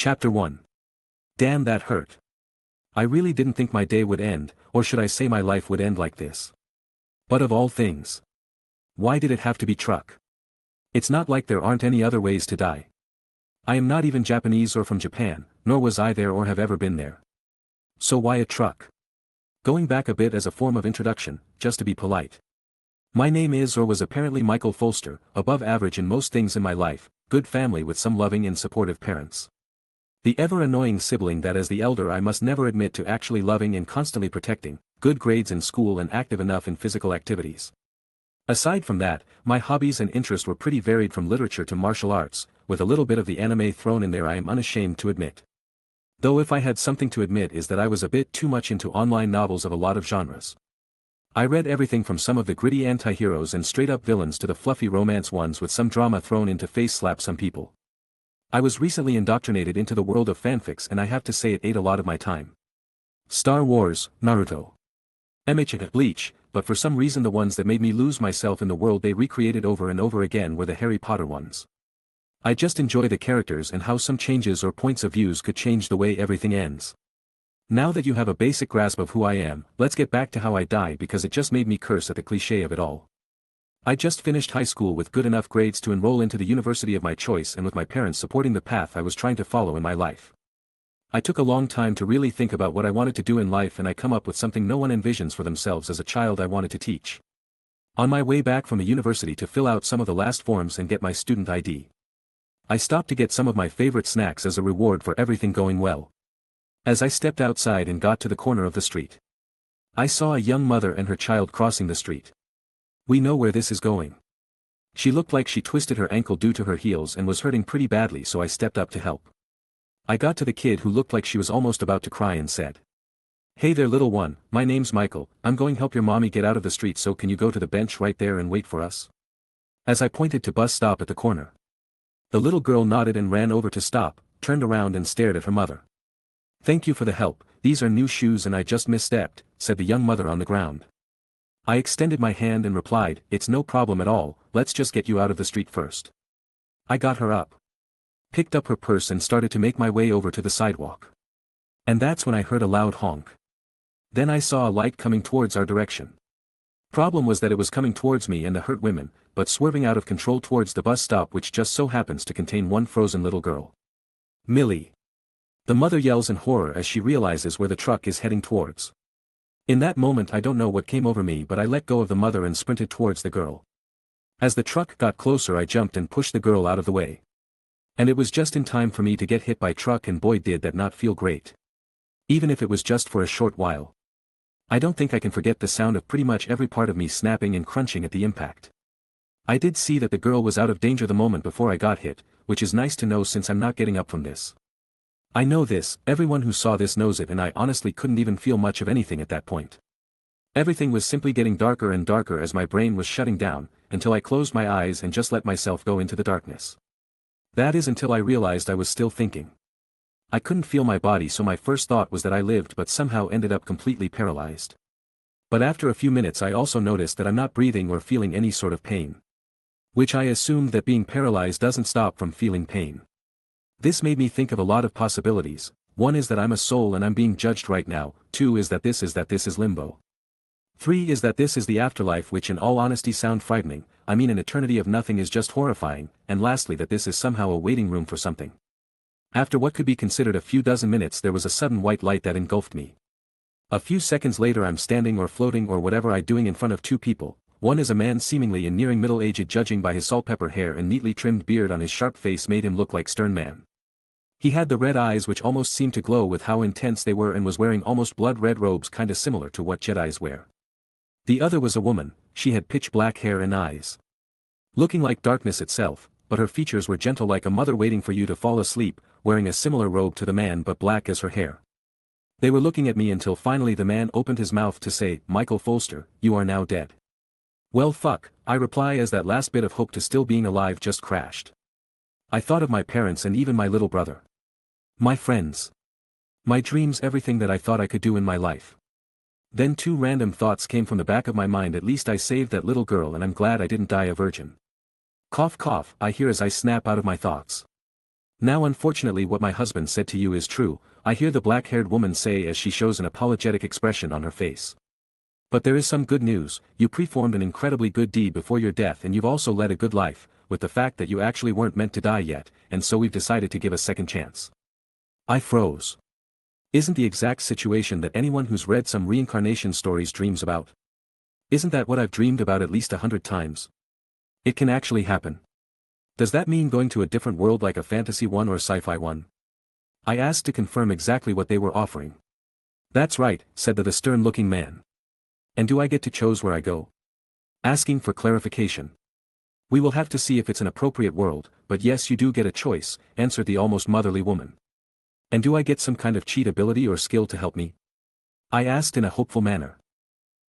Chapter 1. Damn, that hurt. I really didn't think my day would end, or should I say my life would end like this. But of all things. Why did it have to be truck? It's not like there aren't any other ways to die. I am not even Japanese or from Japan, nor was I there or have ever been there. So why a truck? Going back a bit as a form of introduction, just to be polite. My name is or was apparently Michael Folster, above average in most things in my life, good family with some loving and supportive parents. The ever-annoying sibling that as the elder I must never admit to actually loving and constantly protecting, good grades in school and active enough in physical activities. Aside from that, my hobbies and interests were pretty varied from literature to martial arts, with a little bit of the anime thrown in there I am unashamed to admit. Though if I had something to admit is that I was a bit too much into online novels of a lot of genres. I read everything from some of the gritty anti-heroes and straight-up villains to the fluffy romance ones with some drama thrown in to face-slap some people. I was recently indoctrinated into the world of fanfics and I have to say it ate a lot of my time. Star Wars, Naruto, MH Bleach, but for some reason the ones that made me lose myself in the world they recreated over and over again were the Harry Potter ones. I just enjoy the characters and how some changes or points of views could change the way everything ends. Now that you have a basic grasp of who I am, let's get back to how I die because it just made me curse at the cliché of it all. I just finished high school with good enough grades to enroll into the university of my choice and with my parents supporting the path I was trying to follow in my life. I took a long time to really think about what I wanted to do in life and I come up with something no one envisions for themselves as a child I wanted to teach. On my way back from the university to fill out some of the last forms and get my student ID. I stopped to get some of my favorite snacks as a reward for everything going well. As I stepped outside and got to the corner of the street, I saw a young mother and her child crossing the street. We know where this is going. She looked like she twisted her ankle due to her heels and was hurting pretty badly, so I stepped up to help. I got to the kid who looked like she was almost about to cry and said, "Hey there little one, my name's Michael, I'm going to help your mommy get out of the street, so can you go to the bench right there and wait for us?" As I pointed to bus stop at the corner. The little girl nodded and ran over to stop, turned around and stared at her mother. "Thank you for the help, these are new shoes and I just misstepped," said the young mother on the ground. I extended my hand and replied, "It's no problem at all, let's just get you out of the street first." I got her up, picked up her purse and started to make my way over to the sidewalk. And that's when I heard a loud honk. Then I saw a light coming towards our direction. Problem was that it was coming towards me and the hurt women, but swerving out of control towards the bus stop which just so happens to contain one frozen little girl. "Millie!" The mother yells in horror as she realizes where the truck is heading towards. In that moment I don't know what came over me, but I let go of the mother and sprinted towards the girl. As the truck got closer I jumped and pushed the girl out of the way. And it was just in time for me to get hit by truck, and boy did that not feel great. Even if it was just for a short while. I don't think I can forget the sound of pretty much every part of me snapping and crunching at the impact. I did see that the girl was out of danger the moment before I got hit, which is nice to know since I'm not getting up from this. I know this, everyone who saw this knows it, and I honestly couldn't even feel much of anything at that point. Everything was simply getting darker and darker as my brain was shutting down, until I closed my eyes and just let myself go into the darkness. That is until I realized I was still thinking. I couldn't feel my body, so my first thought was that I lived but somehow ended up completely paralyzed. But after a few minutes I also noticed that I'm not breathing or feeling any sort of pain. Which I assumed that being paralyzed doesn't stop from feeling pain. This made me think of a lot of possibilities. One is that I'm a soul and I'm being judged right now, 2 is that this is limbo. 3 is that this is the afterlife, which in all honesty sound frightening, I mean an eternity of nothing is just horrifying, and lastly that this is somehow a waiting room for something. After what could be considered a few dozen minutes there was a sudden white light that engulfed me. A few seconds later I'm standing or floating or whatever I doing in front of 2 people. One is a man seemingly in nearing middle age, judging by his salt-pepper hair and neatly trimmed beard on his sharp face made him look like stern man. He had the red eyes which almost seemed to glow with how intense they were, and was wearing almost blood-red robes kinda similar to what Jedis wear. The other was a woman, she had pitch black hair and eyes looking like darkness itself, but her features were gentle like a mother waiting for you to fall asleep, wearing a similar robe to the man but black as her hair. They were looking at me until finally the man opened his mouth to say, "Michael Folster, you are now dead." "Well fuck," I reply as that last bit of hope to still being alive just crashed. I thought of my parents and even my little brother. My friends. My dreams, everything that I thought I could do in my life. Then 2 random thoughts came from the back of my mind. At least I saved that little girl and I'm glad I didn't die a virgin. Cough cough, I hear as I snap out of my thoughts. Now unfortunately what my husband said to you is true, I hear the black-haired woman say as she shows an apologetic expression on her face. But there is some good news, you performed an incredibly good deed before your death and you've also led a good life, with the fact that you actually weren't meant to die yet, and so we've decided to give a second chance. I froze. Isn't the exact situation that anyone who's read some reincarnation stories dreams about? Isn't that what I've dreamed about at least 100 times? It can actually happen. Does that mean going to a different world like a fantasy one or sci-fi one? I asked to confirm exactly what they were offering. That's right, said the stern-looking man. And do I get to choose where I go? Asking for clarification. We will have to see if it's an appropriate world, but yes you do get a choice, answered the almost motherly woman. And do I get some kind of cheat ability or skill to help me? I asked in a hopeful manner.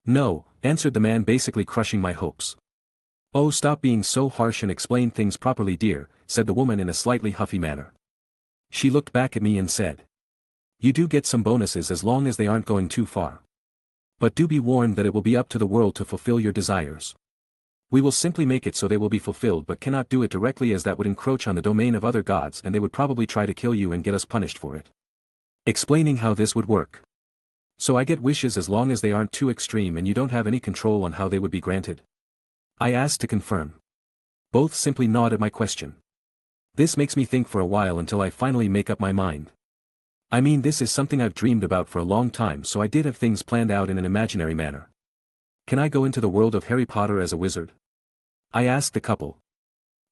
No, answered the man basically crushing my hopes. Oh stop being so harsh and explain things properly dear, said the woman in a slightly huffy manner. She looked back at me and said. You do get some bonuses as long as they aren't going too far. But do be warned that it will be up to the world to fulfill your desires. We will simply make it so they will be fulfilled but cannot do it directly as that would encroach on the domain of other gods and they would probably try to kill you and get us punished for it. Explaining how this would work. So I get wishes as long as they aren't too extreme and you don't have any control on how they would be granted? I asked to confirm. Both simply nod at my question. This makes me think for a while until I finally make up my mind. I mean this is something I've dreamed about for a long time so I did have things planned out in an imaginary manner. Can I go into the world of Harry Potter as a wizard? I asked the couple.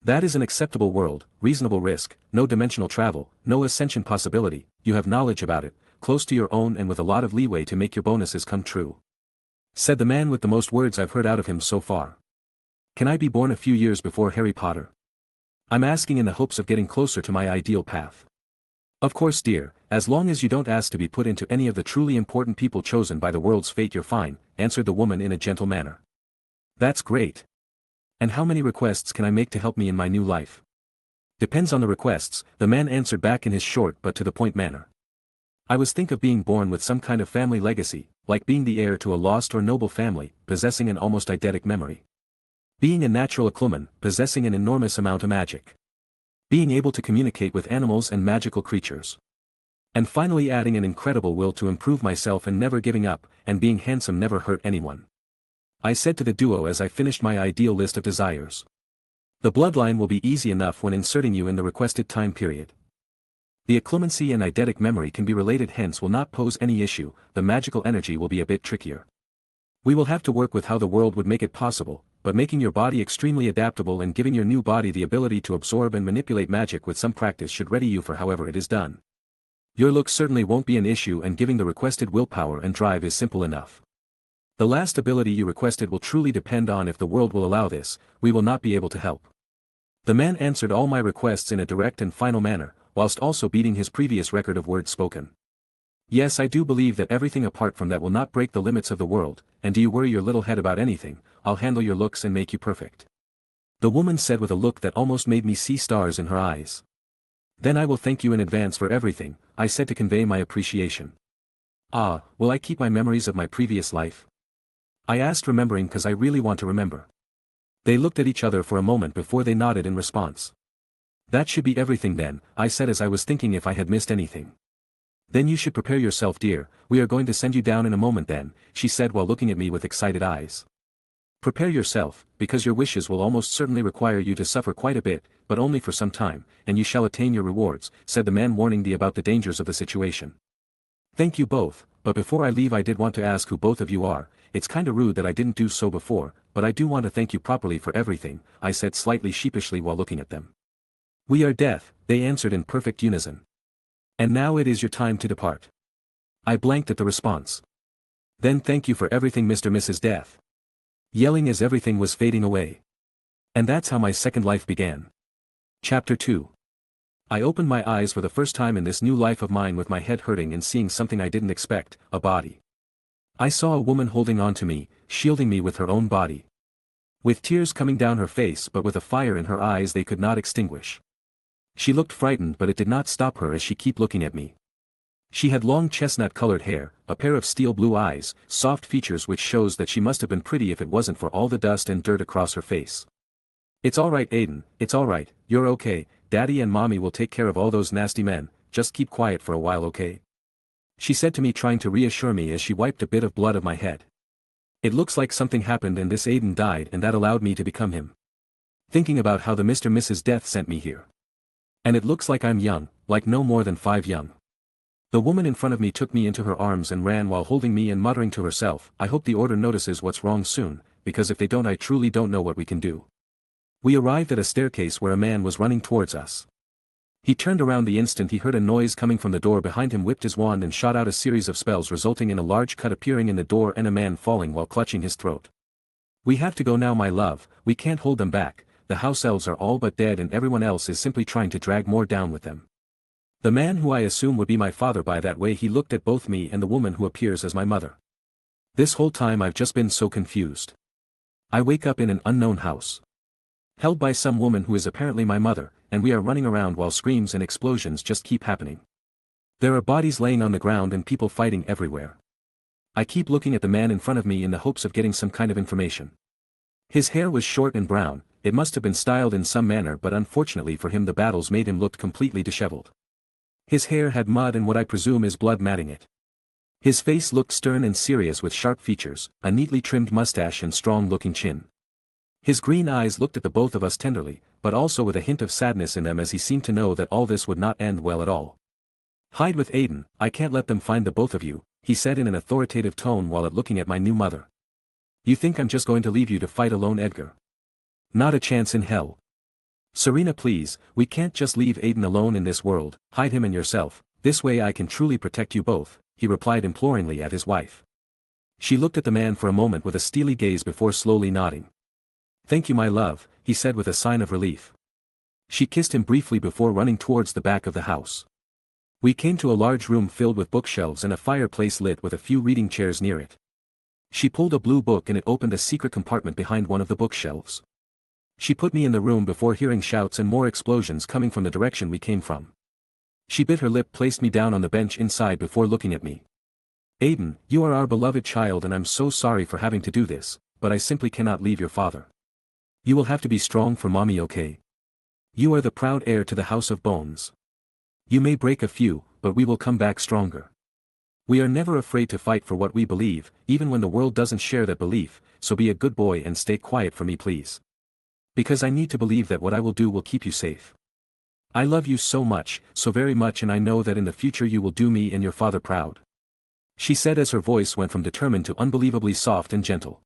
That is an acceptable world, reasonable risk, no dimensional travel, no ascension possibility, you have knowledge about it, close to your own and with a lot of leeway to make your bonuses come true. Said the man with the most words I've heard out of him so far. Can I be born a few years before Harry Potter? I'm asking in the hopes of getting closer to my ideal path. Of course dear, as long as you don't ask to be put into any of the truly important people chosen by the world's fate you're fine, answered the woman in a gentle manner. That's great. And how many requests can I make to help me in my new life? Depends on the requests, the man answered back in his short but to the point manner. I was think of being born with some kind of family legacy, like being the heir to a lost or noble family, possessing an almost eidetic memory. Being a natural occlumen, possessing an enormous amount of magic. Being able to communicate with animals and magical creatures. And finally adding an incredible will to improve myself and never giving up, and being handsome never hurt anyone. I said to the duo as I finished my ideal list of desires. The bloodline will be easy enough when inserting you in the requested time period. The occlumency and eidetic memory can be related hence will not pose any issue, the magical energy will be a bit trickier. We will have to work with how the world would make it possible, but making your body extremely adaptable and giving your new body the ability to absorb and manipulate magic with some practice should ready you for however it is done. Your looks certainly won't be an issue and giving the requested willpower and drive is simple enough. The last ability you requested will truly depend on if the world will allow this, we will not be able to help. The man answered all my requests in a direct and final manner, whilst also beating his previous record of words spoken. Yes I do believe that everything apart from that will not break the limits of the world, and do you worry your little head about anything, I'll handle your looks and make you perfect. The woman said with a look that almost made me see stars in her eyes. Then I will thank you in advance for everything, I said to convey my appreciation. Ah, will I keep my memories of my previous life? I asked remembering because I really want to remember. They looked at each other for a moment before they nodded in response. That should be everything then, I said as I was thinking if I had missed anything. Then you should prepare yourself dear, we are going to send you down in a moment then, she said while looking at me with excited eyes. Prepare yourself, because your wishes will almost certainly require you to suffer quite a bit, but only for some time, and you shall attain your rewards, said the man warning me about the dangers of the situation. Thank you both, but before I leave I did want to ask who both of you are, it's kinda rude that I didn't do so before, but I do want to thank you properly for everything, I said slightly sheepishly while looking at them. We are Death, they answered in perfect unison. And now it is your time to depart. I blanked at the response. Then thank you for everything Mr. Mrs. Death. Yelling as everything was fading away. And that's how my second life began. Chapter 2. I opened my eyes for the first time in this new life of mine with my head hurting and seeing something I didn't expect, a body. I saw a woman holding on to me, shielding me with her own body. With tears coming down her face but with a fire in her eyes they could not extinguish. She looked frightened but it did not stop her as she kept looking at me. She had long chestnut-colored hair, a pair of steel blue eyes, soft features which shows that she must have been pretty if it wasn't for all the dust and dirt across her face. It's alright Aiden, it's alright, you're okay, Daddy and Mommy will take care of all those nasty men, just keep quiet for a while, okay? She said to me, trying to reassure me as she wiped a bit of blood of my head. It looks like something happened and this Aiden died, and that allowed me to become him. Thinking about how the Mr. Mrs. Death sent me here. And it looks like I'm young, like no more than 5 young. The woman in front of me took me into her arms and ran while holding me and muttering to herself, I hope the order notices what's wrong soon, because if they don't I truly don't know what we can do. We arrived at a staircase where a man was running towards us. He turned around the instant he heard a noise coming from the door behind him, whipped his wand and shot out a series of spells, resulting in a large cut appearing in the door and a man falling while clutching his throat. We have to go now, my love, we can't hold them back, the house elves are all but dead and everyone else is simply trying to drag more down with them. The man, who I assume would be my father by that way he looked at both me and the woman who appears as my mother. This whole time I've just been so confused. I wake up in an unknown house. Held by some woman who is apparently my mother, and we are running around while screams and explosions just keep happening. There are bodies laying on the ground and people fighting everywhere. I keep looking at the man in front of me in the hopes of getting some kind of information. His hair was short and brown, it must have been styled in some manner, but unfortunately for him the battles made him look completely disheveled. His hair had mud and what I presume is blood matting it. His face looked stern and serious with sharp features, a neatly trimmed mustache and strong-looking chin. His green eyes looked at the both of us tenderly, but also with a hint of sadness in them, as he seemed to know that all this would not end well at all. Hide with Aiden, I can't let them find the both of you, he said in an authoritative tone while looking at my new mother. You think I'm just going to leave you to fight alone, Edgar? Not a chance in hell. Serena, please, we can't just leave Aiden alone in this world, hide him and yourself, this way I can truly protect you both, he replied imploringly at his wife. She looked at the man for a moment with a steely gaze before slowly nodding. Thank you, my love, he said with a sign of relief. She kissed him briefly before running towards the back of the house. We came to a large room filled with bookshelves and a fireplace lit with a few reading chairs near it. She pulled a blue book and it opened a secret compartment behind one of the bookshelves. She put me in the room before hearing shouts and more explosions coming from the direction we came from. She bit her lip, placed me down on the bench inside before looking at me. Aiden, you are our beloved child and I'm so sorry for having to do this, but I simply cannot leave your father. You will have to be strong for Mommy, okay? You are the proud heir to the House of Bones. You may break a few, but we will come back stronger. We are never afraid to fight for what we believe, even when the world doesn't share that belief, so be a good boy and stay quiet for me, please. Because I need to believe that what I will do will keep you safe. I love you so much, so very much, and I know that in the future you will do me and your father proud. She said as her voice went from determined to unbelievably soft and gentle.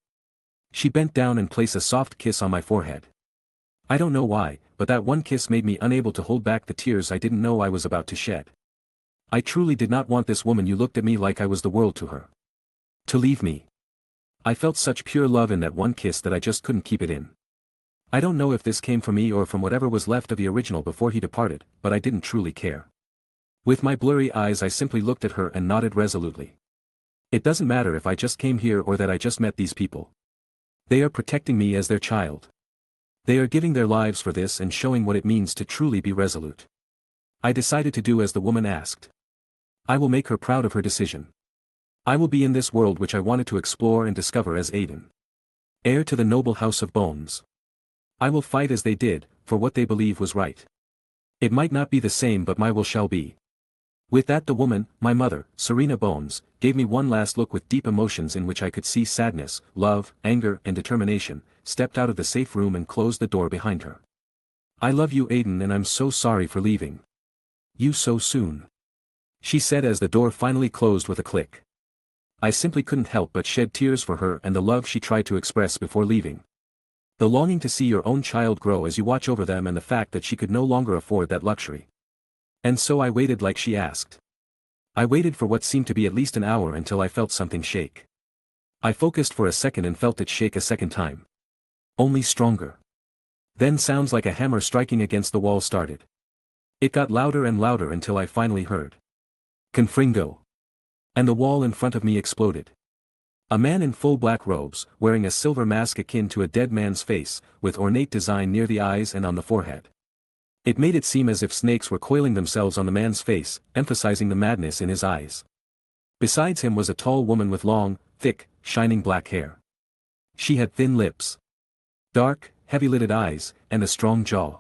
She bent down and placed a soft kiss on my forehead. I don't know why, but that one kiss made me unable to hold back the tears I didn't know I was about to shed. I truly did not want this woman. You looked at me like I was the world to her. To leave me. I felt such pure love in that one kiss that I just couldn't keep it in. I don't know if this came from me or from whatever was left of the original before he departed, but I didn't truly care. With my blurry eyes I simply looked at her and nodded resolutely. It doesn't matter if I just came here or that I just met these people. They are protecting me as their child. They are giving their lives for this and showing what it means to truly be resolute. I decided to do as the woman asked. I will make her proud of her decision. I will be in this world which I wanted to explore and discover as Aiden. Heir to the noble House of Bones. I will fight as they did, for what they believe was right. It might not be the same, but my will shall be. With that the woman, my mother, Serena Bones, gave me one last look with deep emotions in which I could see sadness, love, anger and determination, stepped out of the safe room and closed the door behind her. I love you, Aiden, and I'm so sorry for leaving you so soon, she said as the door finally closed with a click. I simply couldn't help but shed tears for her and the love she tried to express before leaving. The longing to see your own child grow as you watch over them and the fact that she could no longer afford that luxury. And so I waited like she asked. I waited for what seemed to be at least an hour until I felt something shake. I focused for a second and felt it shake a second time. Only stronger. Then sounds like a hammer striking against the wall started. It got louder and louder until I finally heard. Confringo. And the wall in front of me exploded. A man in full black robes, wearing a silver mask akin to a dead man's face, with ornate design near the eyes and on the forehead. It made it seem as if snakes were coiling themselves on the man's face, emphasizing the madness in his eyes. Besides him was a tall woman with long, thick, shining black hair. She had thin lips, dark, heavy-lidded eyes, and a strong jaw.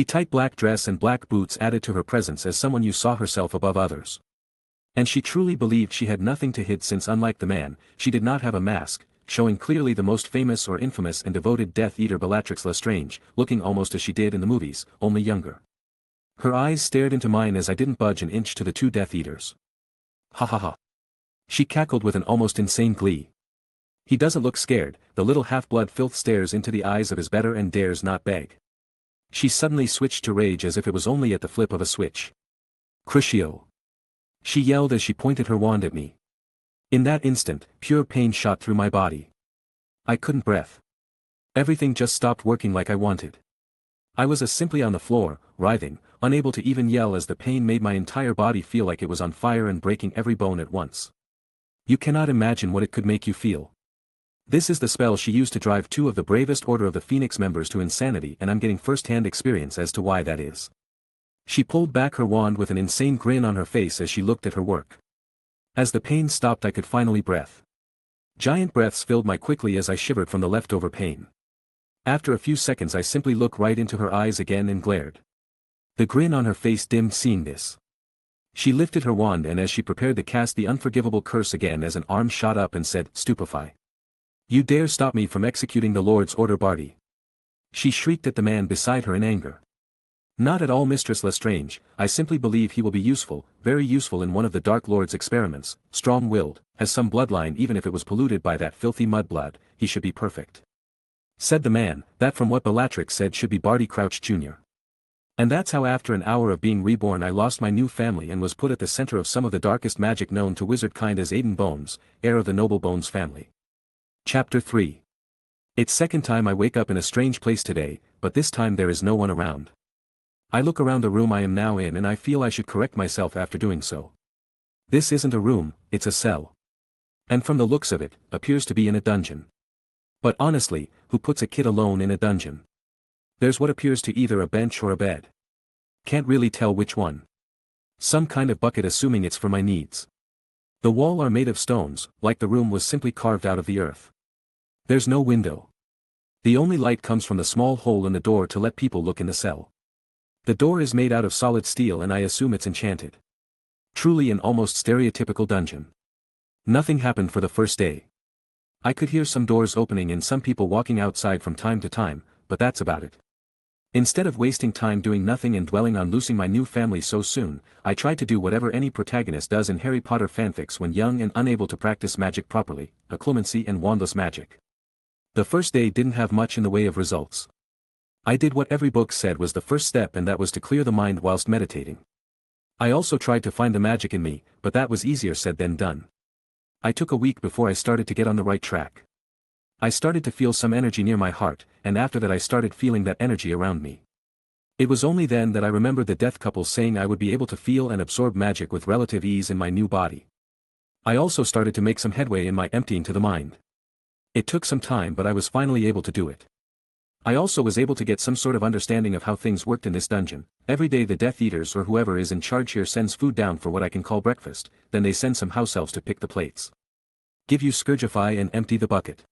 tight black dress and black boots added to her presence as someone you saw herself above others. And she truly believed she had nothing to hide since unlike the man, she did not have a mask, showing clearly the most famous or infamous and devoted Death Eater Bellatrix Lestrange, looking almost as she did in the movies, only younger. Her eyes stared into mine as I didn't budge an inch to the two Death Eaters. Ha ha ha. She cackled with an almost insane glee. He doesn't look scared, the little half-blood filth stares into the eyes of his better and dares not beg. She suddenly switched to rage as if it was only at the flip of a switch. Crucio! She yelled as she pointed her wand at me. In that instant, pure pain shot through my body. I couldn't breathe. Everything just stopped working like I wanted. I was simply on the floor, writhing, unable to even yell as the pain made my entire body feel like it was on fire and breaking every bone at once. You cannot imagine what it could make you feel. This is the spell she used to drive two of the bravest Order of the Phoenix members to insanity, and I'm getting first-hand experience as to why that is. She pulled back her wand with an insane grin on her face as she looked at her work. As the pain stopped I could finally breathe. Giant breaths filled my quickly as I shivered from the leftover pain. After a few seconds I simply looked right into her eyes again and glared. The grin on her face dimmed seeing this. She lifted her wand and as she prepared to cast the unforgivable curse again as an arm shot up and said, "Stupefy. You dare stop me from executing the Lord's order, Barty." She shrieked at the man beside her in anger. "Not at all, Mistress Lestrange, I simply believe he will be useful, very useful in one of the Dark Lord's experiments, strong-willed, has some bloodline even if it was polluted by that filthy mudblood, he should be perfect." Said the man, that from what Bellatrix said should be Barty Crouch Jr. And that's how after an hour of being reborn I lost my new family and was put at the center of some of the darkest magic known to wizardkind as Aiden Bones, heir of the noble Bones family. Chapter 3. It's second time I wake up in a strange place today, but this time there is no one around. I look around the room I am now in and I feel I should correct myself after doing so. This isn't a room, it's a cell. And from the looks of it, appears to be in a dungeon. But honestly, who puts a kid alone in a dungeon? There's what appears to either a bench or a bed. Can't really tell which one. Some kind of bucket assuming it's for my needs. The walls are made of stones, like the room was simply carved out of the earth. There's no window. The only light comes from the small hole in the door to let people look in the cell. The door is made out of solid steel and I assume it's enchanted. Truly an almost stereotypical dungeon. Nothing happened for the first day. I could hear some doors opening and some people walking outside from time to time, but that's about it. Instead of wasting time doing nothing and dwelling on losing my new family so soon, I tried to do whatever any protagonist does in Harry Potter fanfics when young and unable to practice magic properly, occlumency and wandless magic. The first day didn't have much in the way of results. I did what every book said was the first step, and that was to clear the mind whilst meditating. I also tried to find the magic in me, but that was easier said than done. I took a week before I started to get on the right track. I started to feel some energy near my heart, and after that I started feeling that energy around me. It was only then that I remembered the death couple saying I would be able to feel and absorb magic with relative ease in my new body. I also started to make some headway in my emptying to the mind. It took some time, but I was finally able to do it. I also was able to get some sort of understanding of how things worked in this dungeon. Every day the Death Eaters or whoever is in charge here sends food down for what I can call breakfast, then they send some house elves to pick the plates. Give you Scourgify and empty the bucket.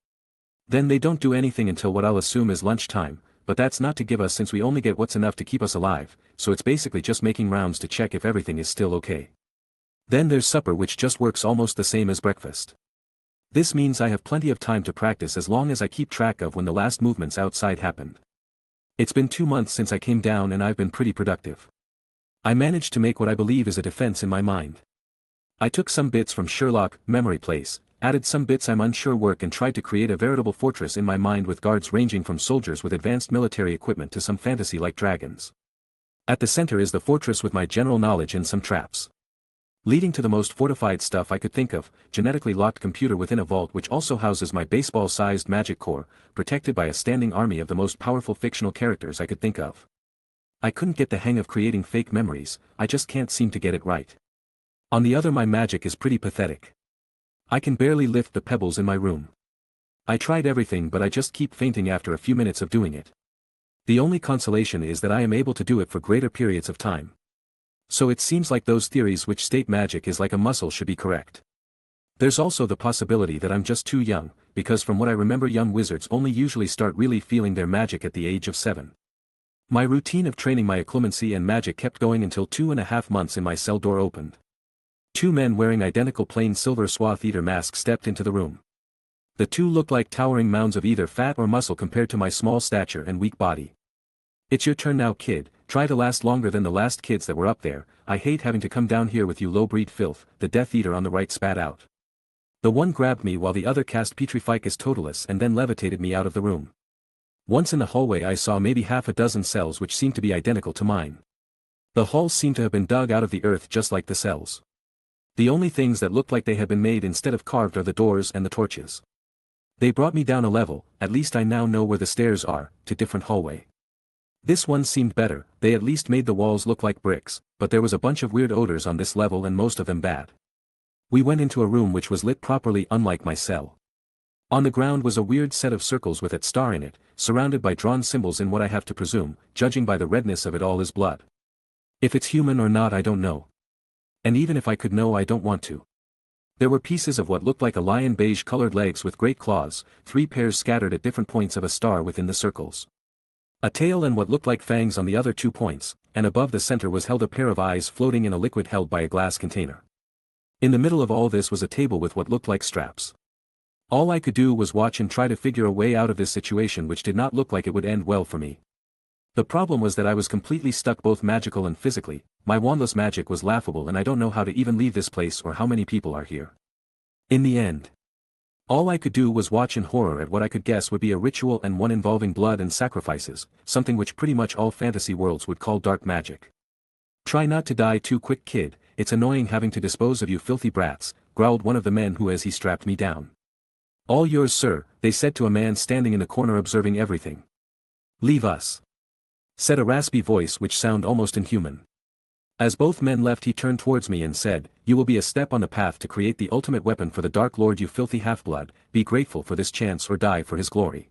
Then they don't do anything until what I'll assume is lunchtime, but that's not to give us since we only get what's enough to keep us alive, so it's basically just making rounds to check if everything is still okay. Then there's supper, which just works almost the same as breakfast. This means I have plenty of time to practice as long as I keep track of when the last movements outside happened. It's been 2 months since I came down and I've been pretty productive. I managed to make what I believe is a defense in my mind. I took some bits from Sherlock, Memory Place, added some bits I'm unsure work, and tried to create a veritable fortress in my mind with guards ranging from soldiers with advanced military equipment to some fantasy like dragons. At the center is the fortress with my general knowledge and some traps. Leading to the most fortified stuff I could think of, genetically locked computer within a vault which also houses my baseball-sized magic core, protected by a standing army of the most powerful fictional characters I could think of. I couldn't get the hang of creating fake memories, I just can't seem to get it right. On the other, my magic is pretty pathetic. I can barely lift the pebbles in my room. I tried everything, but I just keep fainting after a few minutes of doing it. The only consolation is that I am able to do it for greater periods of time. So it seems like those theories which state magic is like a muscle should be correct. There's also the possibility that I'm just too young, because from what I remember young wizards only usually start really feeling their magic at the age of 7. My routine of training my occlumency and magic kept going until 2.5 months in my cell door opened. Two men wearing identical plain silver swath-eater masks stepped into the room. The two looked like towering mounds of either fat or muscle compared to my small stature and weak body. "It's your turn now, kid, try to last longer than the last kids that were up there. I hate having to come down here with you low-breed filth," the Death Eater on the right spat out. The one grabbed me while the other cast Petrificus Totalis and then levitated me out of the room. Once in the hallway I saw maybe half a dozen cells which seemed to be identical to mine. The halls seemed to have been dug out of the earth just like the cells. The only things that looked like they had been made instead of carved are the doors and the torches. They brought me down a level, at least I now know where the stairs are, to different hallway. This one seemed better, they at least made the walls look like bricks, but there was a bunch of weird odors on this level and most of them bad. We went into a room which was lit properly unlike my cell. On the ground was a weird set of circles with a star in it, surrounded by drawn symbols in what I have to presume, judging by the redness of it all, is blood. If it's human or not I don't know. And even if I could know I don't want to. There were pieces of what looked like a lion beige-colored legs with great claws, 3 pairs scattered at different points of a star within the circles. A tail and what looked like fangs on the other 2 points, and above the center was held a pair of eyes floating in a liquid held by a glass container. In the middle of all this was a table with what looked like straps. All I could do was watch and try to figure a way out of this situation which did not look like it would end well for me. The problem was that I was completely stuck both magical and physically. My wandless magic was laughable and I don't know how to even leave this place or how many people are here. In the end, all I could do was watch in horror at what I could guess would be a ritual and one involving blood and sacrifices, something which pretty much all fantasy worlds would call dark magic. "Try not to die too quick, kid, it's annoying having to dispose of you filthy brats," growled one of the men who as he strapped me down. "All yours, sir," they said to a man standing in the corner observing everything. "Leave us," said a raspy voice which sounded almost inhuman. As both men left he turned towards me and said, "You will be a step on the path to create the ultimate weapon for the Dark Lord, you filthy half-blood, be grateful for this chance or die for his glory."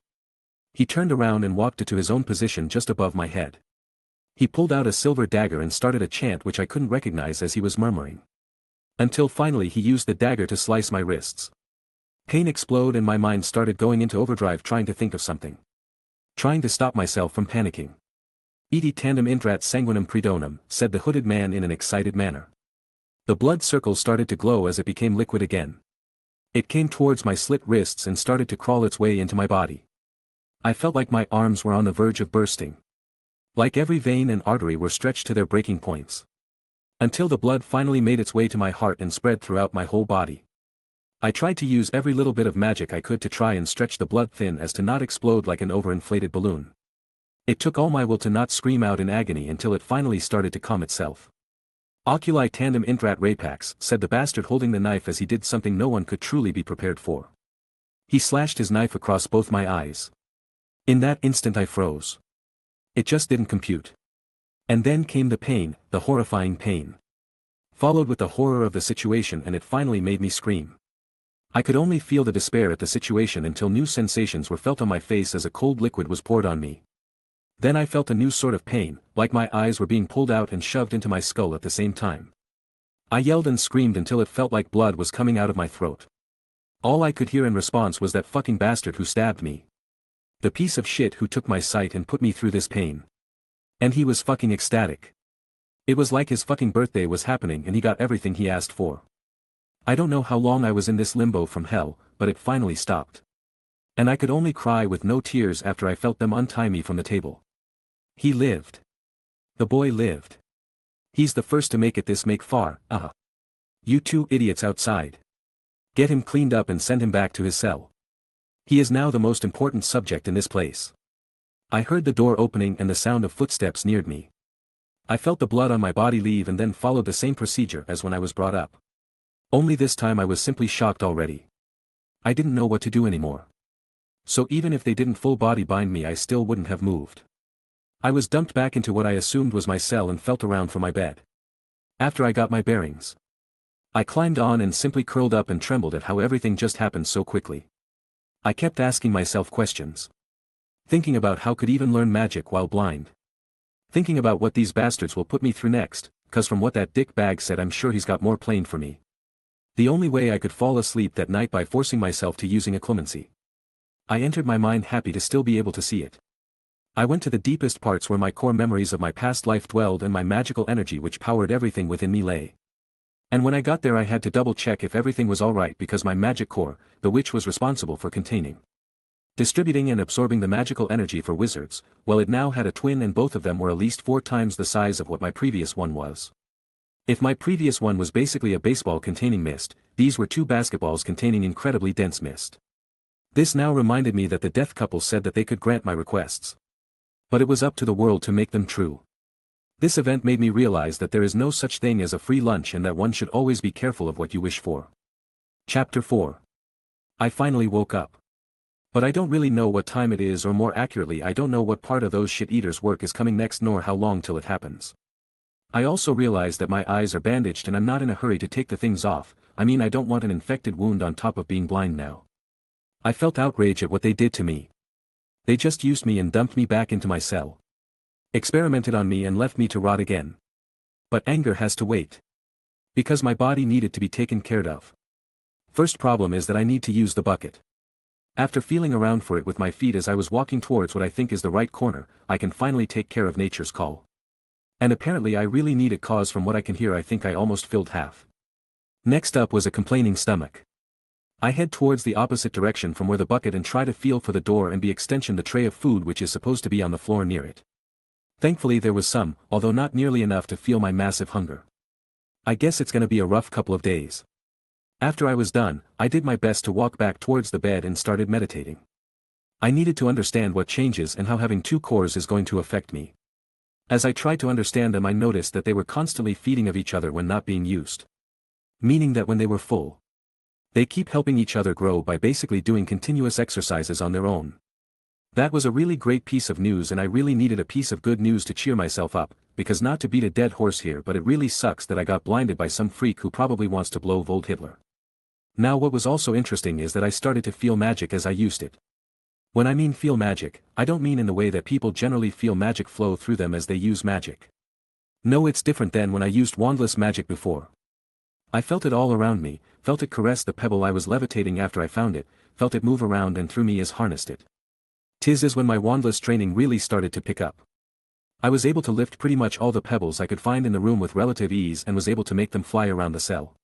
He turned around and walked to his own position just above my head. He pulled out a silver dagger and started a chant which I couldn't recognize as he was murmuring. Until finally he used the dagger to slice my wrists. Pain exploded and my mind started going into overdrive trying to think of something. Trying to stop myself from panicking. "Iti tandem intrat sanguinem predonum," said the hooded man in an excited manner. The blood circle started to glow as it became liquid again. It came towards my slit wrists and started to crawl its way into my body. I felt like my arms were on the verge of bursting. Like every vein and artery were stretched to their breaking points. Until the blood finally made its way to my heart and spread throughout my whole body. I tried to use every little bit of magic I could to try and stretch the blood thin as to not explode like an overinflated balloon. It took all my will to not scream out in agony until it finally started to calm itself. "Oculi tandem intrat rapax," said the bastard holding the knife as he did something no one could truly be prepared for. He slashed his knife across both my eyes. In that instant I froze. It just didn't compute. And then came the pain, the horrifying pain. Followed with the horror of the situation, and it finally made me scream. I could only feel the despair at the situation until new sensations were felt on my face as a cold liquid was poured on me. Then I felt a new sort of pain, like my eyes were being pulled out and shoved into my skull at the same time. I yelled and screamed until it felt like blood was coming out of my throat. All I could hear in response was that fucking bastard who stabbed me. The piece of shit who took my sight and put me through this pain. And he was fucking ecstatic. It was like his fucking birthday was happening and he got everything he asked for. I don't know how long I was in this limbo from hell, but it finally stopped. And I could only cry with no tears after I felt them untie me from the table. He lived. The boy lived. He's the first to make it this make far, You two idiots outside. Get him cleaned up and send him back to his cell. He is now the most important subject in this place. I heard the door opening and the sound of footsteps neared me. I felt the blood on my body leave and then followed the same procedure as when I was brought up. Only this time I was simply shocked already. I didn't know what to do anymore. So even if they didn't full body bind me I still wouldn't have moved. I was dumped back into what I assumed was my cell and felt around for my bed. After I got my bearings, I climbed on and simply curled up and trembled at how everything just happened so quickly. I kept asking myself questions. Thinking about how could even learn magic while blind. Thinking about what these bastards will put me through next, cause from what that dick bag said I'm sure he's got more planned for me. The only way I could fall asleep that night by forcing myself to using occlumency. I entered my mind happy to still be able to see it. I went to the deepest parts where my core memories of my past life dwelled and my magical energy which powered everything within me lay. And when I got there I had to double check if everything was alright because my magic core, the which was responsible for containing, distributing and absorbing the magical energy for wizards, well it now had a twin and both of them were at least 4 times the size of what my previous one was. If my previous one was basically a baseball containing mist, these were 2 basketballs containing incredibly dense mist. This now reminded me that the death couple said that they could grant my requests. But it was up to the world to make them true. This event made me realize that there is no such thing as a free lunch and that one should always be careful of what you wish for. Chapter 4. I finally woke up. But I don't really know what time it is, or more accurately I don't know what part of those shit-eaters' work is coming next nor how long till it happens. I also realize that my eyes are bandaged and I'm not in a hurry to take the things off. I mean I don't want an infected wound on top of being blind now. I felt outrage at what they did to me. They just used me and dumped me back into my cell. Experimented on me and left me to rot again. But anger has to wait. Because my body needed to be taken care of. First problem is that I need to use the bucket. After feeling around for it with my feet as I was walking towards what I think is the right corner, I can finally take care of nature's call. And apparently I really need a cause. From what I can hear I think I almost filled half. Next up was a complaining stomach. I head towards the opposite direction from where the bucket and try to feel for the door and by extension the tray of food which is supposed to be on the floor near it. Thankfully there was some, although not nearly enough to feel my massive hunger. I guess it's gonna be a rough couple of days. After I was done, I did my best to walk back towards the bed and started meditating. I needed to understand what changes and how having 2 cores is going to affect me. As I tried to understand them I noticed that they were constantly feeding of each other when not being used. Meaning that when they were full, they keep helping each other grow by basically doing continuous exercises on their own. That was a really great piece of news and I really needed a piece of good news to cheer myself up, because not to beat a dead horse here but it really sucks that I got blinded by some freak who probably wants to blow Volt Hitler. Now what was also interesting is that I started to feel magic as I used it. When I mean feel magic, I don't mean in the way that people generally feel magic flow through them as they use magic. No, it's different than when I used wandless magic before. I felt it all around me, felt it caress the pebble I was levitating after I found it, felt it move around and through me as harnessed it. 'Tis as when my wandless training really started to pick up. I was able to lift pretty much all the pebbles I could find in the room with relative ease and was able to make them fly around the cell.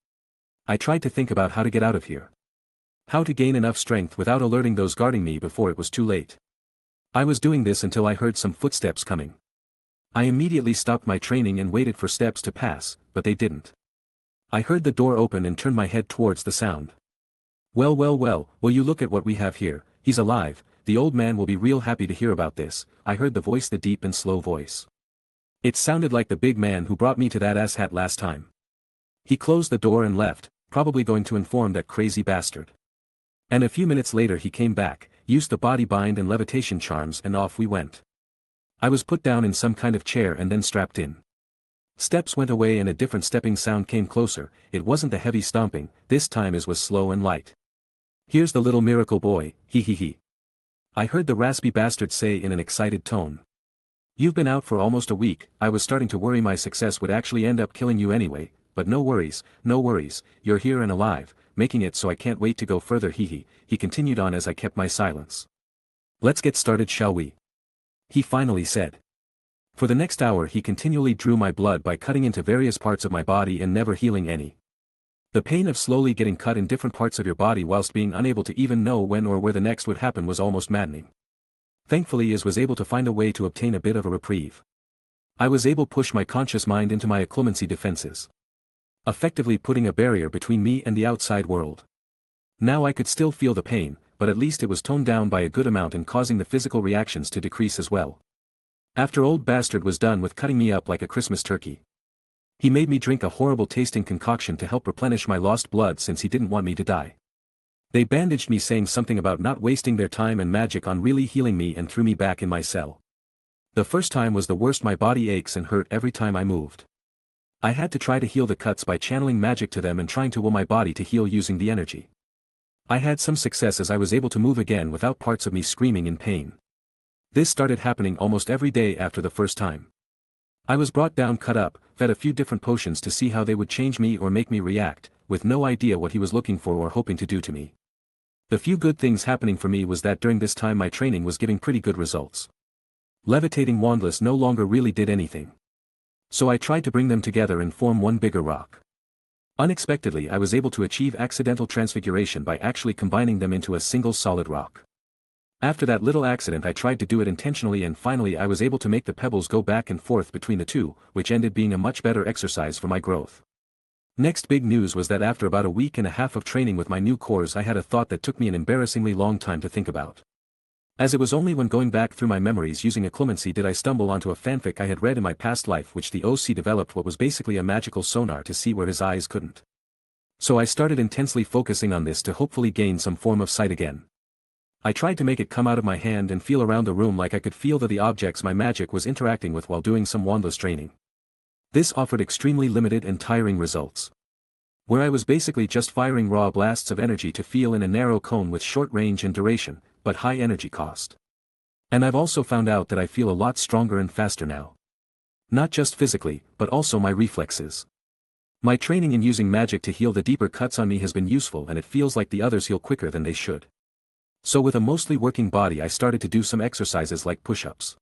I tried to think about how to get out of here. How to gain enough strength without alerting those guarding me before it was too late. I was doing this until I heard some footsteps coming. I immediately stopped my training and waited for steps to pass, but they didn't. I heard the door open and turned my head towards the sound. Well, will you look at what we have here, he's alive, the old man will be real happy to hear about this, I heard the voice, the deep and slow voice. It sounded like the big man who brought me to that asshat last time. He closed the door and left, probably going to inform that crazy bastard. And a few minutes later he came back, used the body bind and levitation charms and off we went. I was put down in some kind of chair and then strapped in. Steps went away and a different stepping sound came closer. It wasn't the heavy stomping, this time it was slow and light. Here's the little miracle boy, he. I heard the raspy bastard say in an excited tone. You've been out for almost a week. I was starting to worry my success would actually end up killing you anyway, but no worries, you're here and alive, making it so I can't wait to go further, he continued on as I kept my silence. Let's get started, shall we? He finally said. For the next hour he continually drew my blood by cutting into various parts of my body and never healing any. The pain of slowly getting cut in different parts of your body whilst being unable to even know when or where the next would happen was almost maddening. Thankfully I was able to find a way to obtain a bit of a reprieve. I was able to push my conscious mind into my occlumency defenses, effectively putting a barrier between me and the outside world. Now I could still feel the pain, but at least it was toned down by a good amount and causing the physical reactions to decrease as well. After old bastard was done with cutting me up like a Christmas turkey, he made me drink a horrible tasting concoction to help replenish my lost blood since he didn't want me to die. They bandaged me saying something about not wasting their time and magic on really healing me and threw me back in my cell. The first time was the worst, my body aches and hurt every time I moved. I had to try to heal the cuts by channeling magic to them and trying to will my body to heal using the energy. I had some success as I was able to move again without parts of me screaming in pain. This started happening almost every day after the first time. I was brought down, cut up, fed a few different potions to see how they would change me or make me react, with no idea what he was looking for or hoping to do to me. The few good things happening for me was that during this time my training was giving pretty good results. Levitating wandless no longer really did anything. So I tried to bring them together and form one bigger rock. Unexpectedly I was able to achieve accidental transfiguration by actually combining them into a single solid rock. After that little accident I tried to do it intentionally and finally I was able to make the pebbles go back and forth between the two, which ended being a much better exercise for my growth. Next big news was that after about a week and a half of training with my new cores I had a thought that took me an embarrassingly long time to think about. As it was only when going back through my memories using occlumency did I stumble onto a fanfic I had read in my past life which the OC developed what was basically a magical sonar to see where his eyes couldn't. So I started intensely focusing on this to hopefully gain some form of sight again. I tried to make it come out of my hand and feel around the room like I could feel the objects my magic was interacting with while doing some wandless training. This offered extremely limited and tiring results. Where I was basically just firing raw blasts of energy to feel in a narrow cone with short range and duration, but high energy cost. And I've also found out that I feel a lot stronger and faster now. Not just physically, but also my reflexes. My training in using magic to heal the deeper cuts on me has been useful and it feels like the others heal quicker than they should. So with a mostly working body I started to do some exercises like push-ups,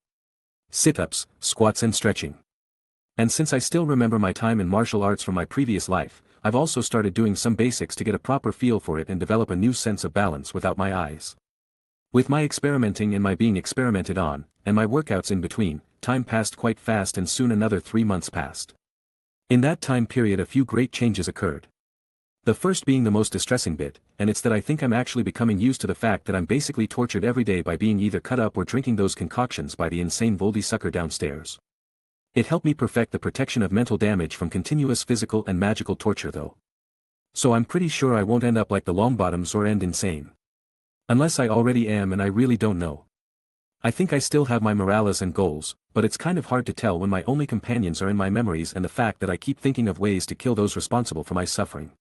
sit-ups, squats and stretching. And since I still remember my time in martial arts from my previous life, I've also started doing some basics to get a proper feel for it and develop a new sense of balance without my eyes. With my experimenting and my being experimented on, and my workouts in between, time passed quite fast and soon another 3 months passed. In that time period a few great changes occurred. The first being the most distressing bit, and it's that I think I'm actually becoming used to the fact that I'm basically tortured every day by being either cut up or drinking those concoctions by the insane Voldy sucker downstairs. It helped me perfect the protection of mental damage from continuous physical and magical torture though. So I'm pretty sure I won't end up like the Longbottoms or end insane. Unless I already am and I really don't know. I think I still have my morales and goals, but it's kind of hard to tell when my only companions are in my memories and the fact that I keep thinking of ways to kill those responsible for my suffering.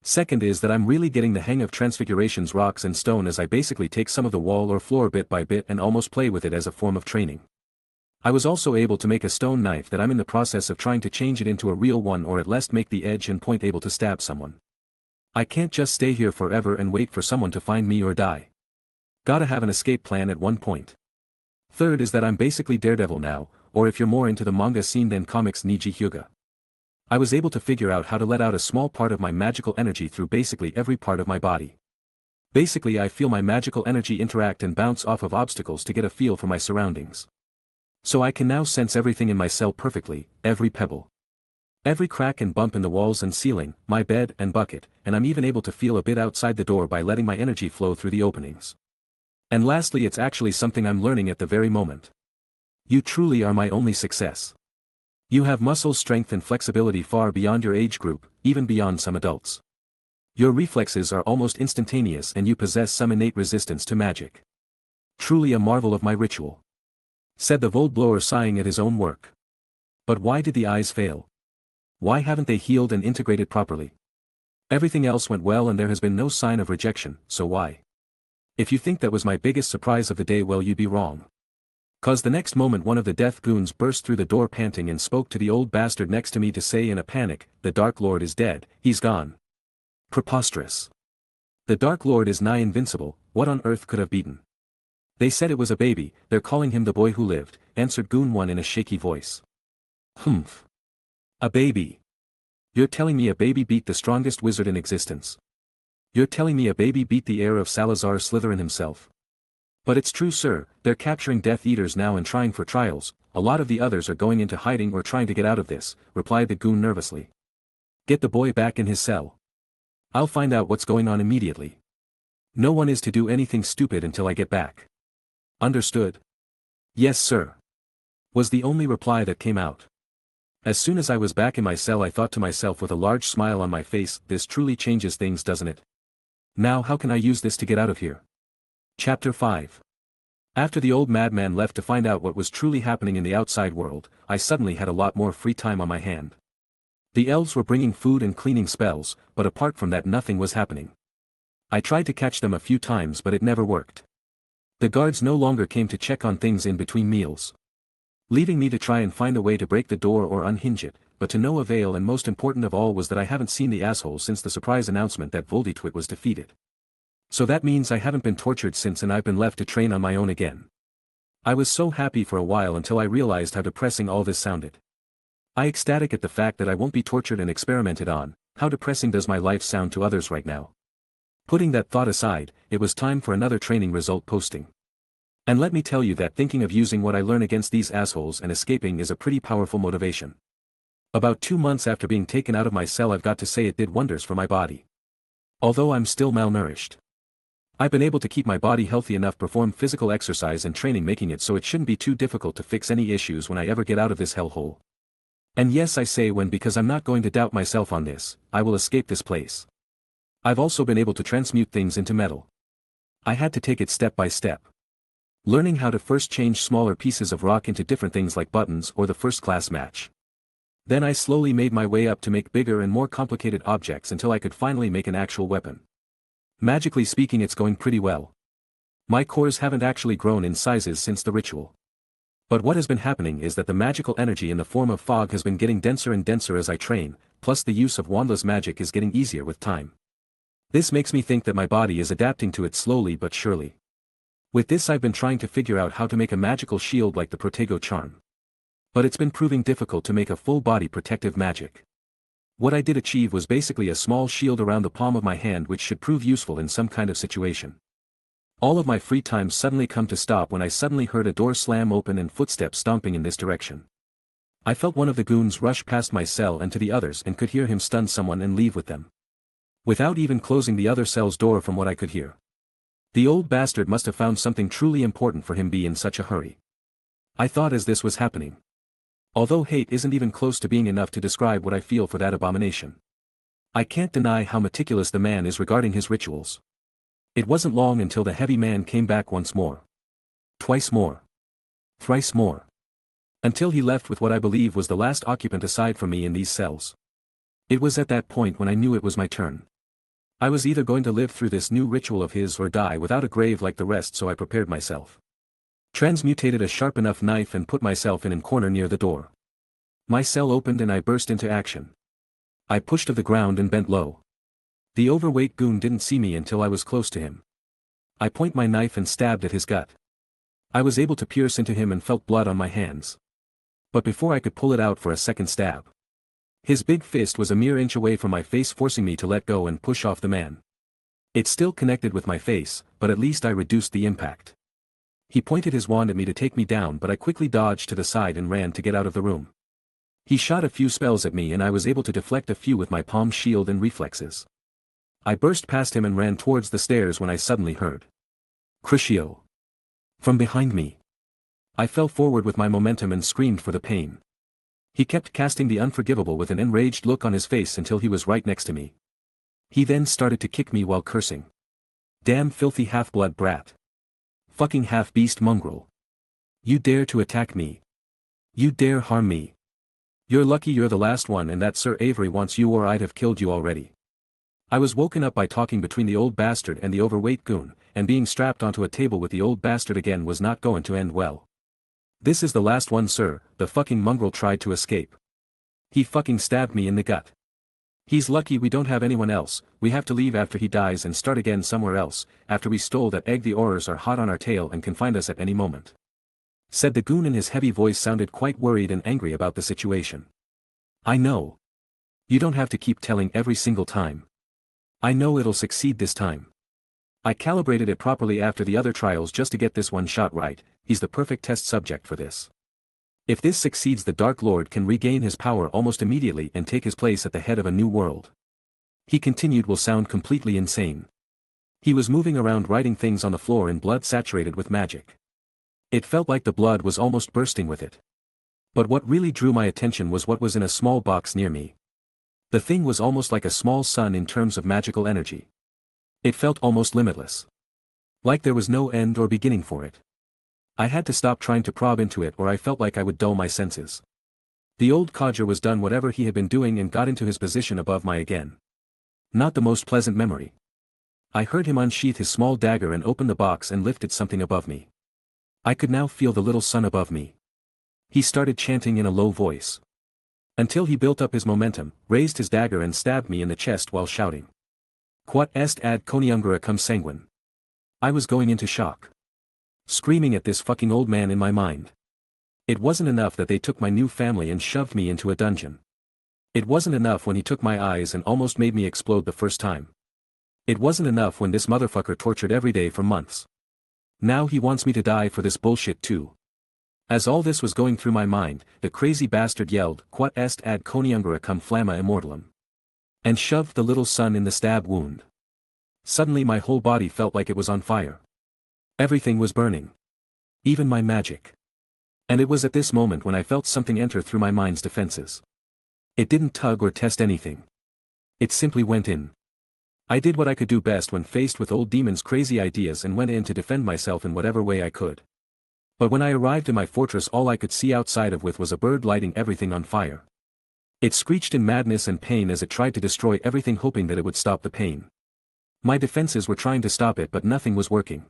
Second is that I'm really getting the hang of transfigurations rocks and stone as I basically take some of the wall or floor bit by bit and almost play with it as a form of training. I was also able to make a stone knife that I'm in the process of trying to change it into a real one or at least make the edge and point able to stab someone. I can't just stay here forever and wait for someone to find me or die. Gotta have an escape plan at one point. Third is that I'm basically Daredevil now, or if you're more into the manga scene than comics Niji Hyuga. I was able to figure out how to let out a small part of my magical energy through basically every part of my body. Basically I feel my magical energy interact and bounce off of obstacles to get a feel for my surroundings. So I can now sense everything in my cell perfectly, every pebble. Every crack and bump in the walls and ceiling, my bed and bucket, and I'm even able to feel a bit outside the door by letting my energy flow through the openings. And lastly it's actually something I'm learning at the very moment. You truly are my only success. You have muscle strength and flexibility far beyond your age group, even beyond some adults. Your reflexes are almost instantaneous and you possess some innate resistance to magic. Truly a marvel of my ritual. Said the Voldblower sighing at his own work. But why did the eyes fail? Why haven't they healed and integrated properly? Everything else went well and there has been no sign of rejection, so why? If you think that was my biggest surprise of the day, well, you'd be wrong. 'Cause the next moment one of the death goons burst through the door panting and spoke to the old bastard next to me to say in a panic, "The Dark Lord is dead, he's gone." Preposterous. The Dark Lord is nigh invincible, what on earth could have beaten? They said it was a baby, they're calling him the boy who lived, answered Goon 1 in a shaky voice. Humph. A baby. You're telling me a baby beat the strongest wizard in existence? You're telling me a baby beat the heir of Salazar Slytherin himself? But it's true, sir, they're capturing Death Eaters now and trying for trials, a lot of the others are going into hiding or trying to get out of this, replied the goon nervously. Get the boy back in his cell. I'll find out what's going on immediately. No one is to do anything stupid until I get back. Understood? Yes, sir. Was the only reply that came out. As soon as I was back in my cell I thought to myself with a large smile on my face, this truly changes things, doesn't it? Now how can I use this to get out of here? Chapter 5. After the old madman left to find out what was truly happening in the outside world, I suddenly had a lot more free time on my hand. The elves were bringing food and cleaning spells, but apart from that nothing was happening. I tried to catch them a few times but it never worked. The guards no longer came to check on things in between meals, leaving me to try and find a way to break the door or unhinge it, but to no avail, and most important of all was that I haven't seen the asshole since the surprise announcement that Volditwit was defeated. So that means I haven't been tortured since and I've been left to train on my own again. I was so happy for a while until I realized how depressing all this sounded. I ecstatic at the fact that I won't be tortured and experimented on. How depressing does my life sound to others right now? Putting that thought aside, it was time for another training result posting. And let me tell you that thinking of using what I learn against these assholes and escaping is a pretty powerful motivation. About 2 months after being taken out of my cell, I've got to say it did wonders for my body. Although I'm still malnourished, I've been able to keep my body healthy enough to perform physical exercise and training, making it so it shouldn't be too difficult to fix any issues when I ever get out of this hellhole. And yes, I say when, because I'm not going to doubt myself on this. I will escape this place. I've also been able to transmute things into metal. I had to take it step by step. Learning how to first change smaller pieces of rock into different things like buttons or the first-class match. Then I slowly made my way up to make bigger and more complicated objects until I could finally make an actual weapon. Magically speaking, it's going pretty well. My cores haven't actually grown in sizes since the ritual. But what has been happening is that the magical energy in the form of fog has been getting denser and denser as I train, plus the use of wandless magic is getting easier with time. This makes me think that my body is adapting to it slowly but surely. With this, I've been trying to figure out how to make a magical shield like the Tgthegood charm. But it's been proving difficult to make a full-body protective magic. What I did achieve was basically a small shield around the palm of my hand, which should prove useful in some kind of situation. All of my free time suddenly come to stop when I suddenly heard a door slam open and footsteps stomping in this direction. I felt one of the goons rush past my cell and to the others and could hear him stun someone and leave with them. Without even closing the other cell's door from what I could hear. The old bastard must have found something truly important for him to be in such a hurry. I thought as this was happening. Although hate isn't even close to being enough to describe what I feel for that abomination. I can't deny how meticulous the man is regarding his rituals. It wasn't long until the heavy man came back once more. Twice more. Thrice more. Until he left with what I believe was the last occupant aside from me in these cells. It was at that point when I knew it was my turn. I was either going to live through this new ritual of his or die without a grave like the rest, so I prepared myself. Transmutated a sharp enough knife and put myself in a corner near the door. My cell opened and I burst into action. I pushed to the ground and bent low. The overweight goon didn't see me until I was close to him. I point my knife and stabbed at his gut. I was able to pierce into him and felt blood on my hands. But before I could pull it out for a second stab, his big fist was a mere inch away from my face, forcing me to let go and push off the man. It still connected with my face, but at least I reduced the impact. He pointed his wand at me to take me down, but I quickly dodged to the side and ran to get out of the room. He shot a few spells at me and I was able to deflect a few with my palm shield and reflexes. I burst past him and ran towards the stairs when I suddenly heard Crucio from behind me. I fell forward with my momentum and screamed for the pain. He kept casting the unforgivable with an enraged look on his face until he was right next to me. He then started to kick me while cursing. Damn filthy half-blood brat. Fucking half-beast mongrel. You dare to attack me. You dare harm me. You're lucky you're the last one and that Sir Avery wants you, or I'd have killed you already. I was woken up by talking between the old bastard and the overweight goon, and being strapped onto a table with the old bastard again was not going to end well. This is the last one, sir. The fucking mongrel tried to escape. He fucking stabbed me in the gut. He's lucky we don't have anyone else. We have to leave after he dies and start again somewhere else. After we stole that egg, the Aurors are hot on our tail and can find us at any moment. Said the goon, and his heavy voice sounded quite worried and angry about the situation. I know. You don't have to keep telling every single time. I know it'll succeed this time. I calibrated it properly after the other trials just to get this one shot right. He's the perfect test subject for this. If this succeeds, the Dark Lord can regain his power almost immediately and take his place at the head of a new world. He continued, will sound completely insane. He was moving around writing things on the floor in blood saturated with magic. It felt like the blood was almost bursting with it. But what really drew my attention was what was in a small box near me. The thing was almost like a small sun in terms of magical energy. It felt almost limitless. Like there was no end or beginning for it. I had to stop trying to probe into it, or I felt like I would dull my senses. The old codger was done whatever he had been doing and got into his position above my again. Not the most pleasant memory. I heard him unsheath his small dagger and open the box and lifted something above me. I could now feel the little sun above me. He started chanting in a low voice. Until he built up his momentum, raised his dagger and stabbed me in the chest while shouting. Quod est ad coniungere cum sanguine. I was going into shock. screaming at this fucking old man in my mind. It wasn't enough that they took my new family and shoved me into a dungeon. It wasn't enough when he took my eyes and almost made me explode the first time. It wasn't enough when this motherfucker tortured every day for months. Now he wants me to die for this bullshit too. As all this was going through my mind, the crazy bastard yelled, "Quat est ad coniungere cum flamma immortalum," and shoved the little son in the stab wound. Suddenly my whole body felt like it was on fire. Everything was burning. Even my magic. And it was at this moment when I felt something enter through my mind's defenses. It didn't tug or test anything. It simply went in. I did what I could do best when faced with old demon's crazy ideas and went in to defend myself in whatever way I could. But when I arrived in my fortress, all I could see outside of with was a bird lighting everything on fire. It screeched in madness and pain as it tried to destroy everything, hoping that it would stop the pain. My defenses were trying to stop it, but nothing was working.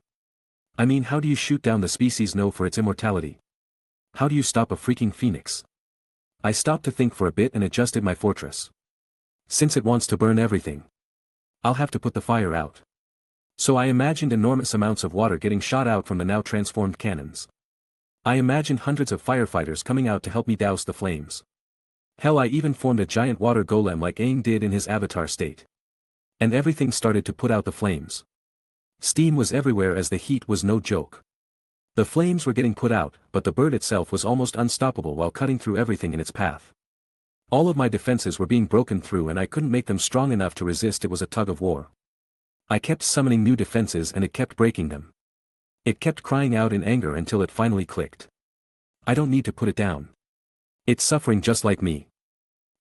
I mean, how do you shoot down the species known for its immortality? How do you stop a freaking phoenix? I stopped to think for a bit and adjusted my fortress. Since it wants to burn everything, I'll have to put the fire out. So I imagined enormous amounts of water getting shot out from the now transformed cannons. I imagined hundreds of firefighters coming out to help me douse the flames. Hell, I even formed a giant water golem like Aang did in his avatar state. And everything started to put out the flames. Steam was everywhere as the heat was no joke. The flames were getting put out, but the bird itself was almost unstoppable while cutting through everything in its path. All of my defenses were being broken through and I couldn't make them strong enough to resist. It was a tug of war. I kept summoning new defenses and it kept breaking them. It kept crying out in anger until it finally clicked. I don't need to put it down. It's suffering just like me.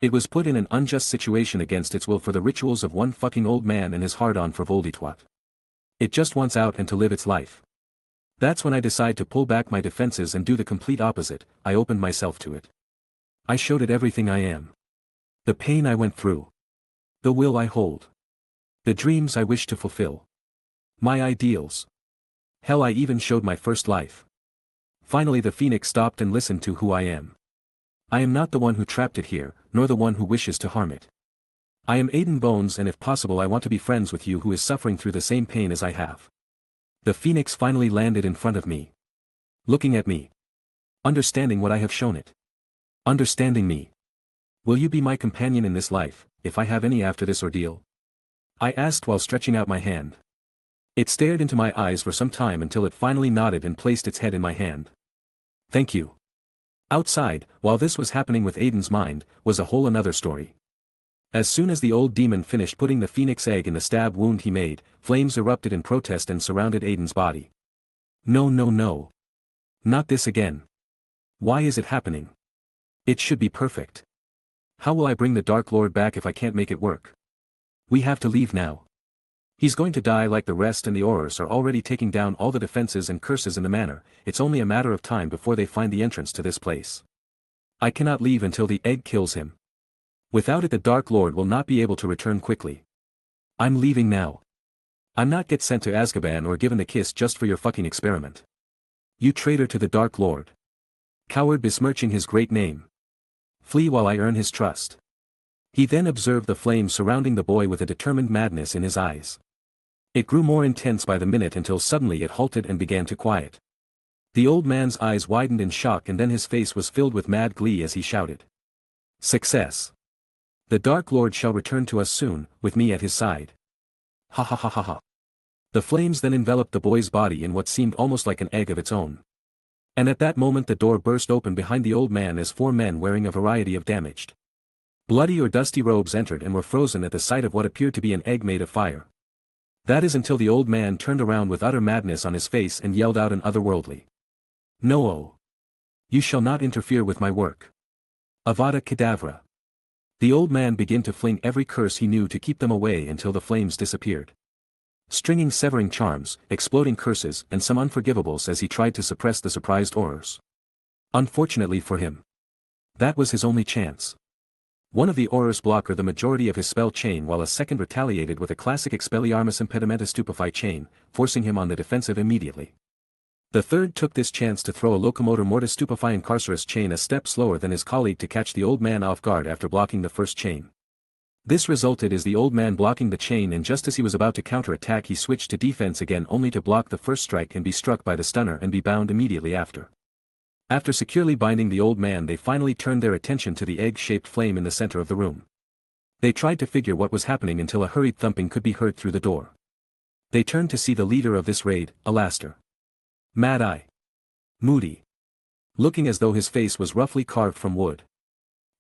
It was put in an unjust situation against its will for the rituals of one fucking old man and his hard-on for Voldemort. It just wants out and to live its life. That's when I decide to pull back my defenses and do the complete opposite. I opened myself to it. I showed it everything I am. The pain I went through. The will I hold. The dreams I wish to fulfill. My ideals. Hell, I even showed my first life. Finally the phoenix stopped and listened to who I am. I am not the one who trapped it here, nor the one who wishes to harm it. I am Aiden Bones, and if possible I want to be friends with you who is suffering through the same pain as I have. The phoenix finally landed in front of me. Looking at me. Understanding what I have shown it. Understanding me. Will you be my companion in this life, if I have any after this ordeal? I asked while stretching out my hand. It stared into my eyes for some time until it finally nodded and placed its head in my hand. Thank you. Outside, while this was happening with Aiden's mind, was a whole another story. As soon as the old demon finished putting the phoenix egg in the stab wound he made, flames erupted in protest and surrounded Aiden's body. No, no, no. Not this again. Why is it happening? It should be perfect. How will I bring the Dark Lord back if I can't make it work? We have to leave now. He's going to die like the rest, and the Aurors are already taking down all the defenses and curses in the manor. It's only a matter of time before they find the entrance to this place. I cannot leave until the egg kills him. Without it the Dark Lord will not be able to return quickly. I'm leaving now. I'm not get sent to Azkaban or given the kiss just for your fucking experiment. You traitor to the Dark Lord. Coward besmirching his great name. Flee while I earn his trust. He then observed the flame surrounding the boy with a determined madness in his eyes. It grew more intense by the minute until suddenly it halted and began to quiet. The old man's eyes widened in shock and then his face was filled with mad glee as he shouted. Success! The Dark Lord shall return to us soon, with me at his side. Ha ha ha ha ha. The flames then enveloped the boy's body in what seemed almost like an egg of its own. And at that moment the door burst open behind the old man as 4 men wearing a variety of damaged, bloody or dusty robes entered and were frozen at the sight of what appeared to be an egg made of fire. That is until the old man turned around with utter madness on his face and yelled out in otherworldly. No! You shall not interfere with my work. Avada Kedavra. The old man began to fling every curse he knew to keep them away until the flames disappeared. Stringing severing charms, exploding curses and some unforgivables as he tried to suppress the surprised Aurors. Unfortunately for him, that was his only chance. One of the Aurors blocked the majority of his spell chain while a second retaliated with a classic Expelliarmus Impedimenta Stupefy chain, forcing him on the defensive immediately. The third took this chance to throw a Locomotor Mortis Stupefy Incarcerus chain a step slower than his colleague to catch the old man off guard after blocking the first chain. This resulted as the old man blocking the chain, and just as he was about to counter-attack he switched to defense again, only to block the first strike and be struck by the stunner and be bound immediately after. After securely binding the old man, they finally turned their attention to the egg-shaped flame in the center of the room. They tried to figure what was happening until a hurried thumping could be heard through the door. They turned to see the leader of this raid, Alastair. Mad-eye. Moody. Looking as though his face was roughly carved from wood.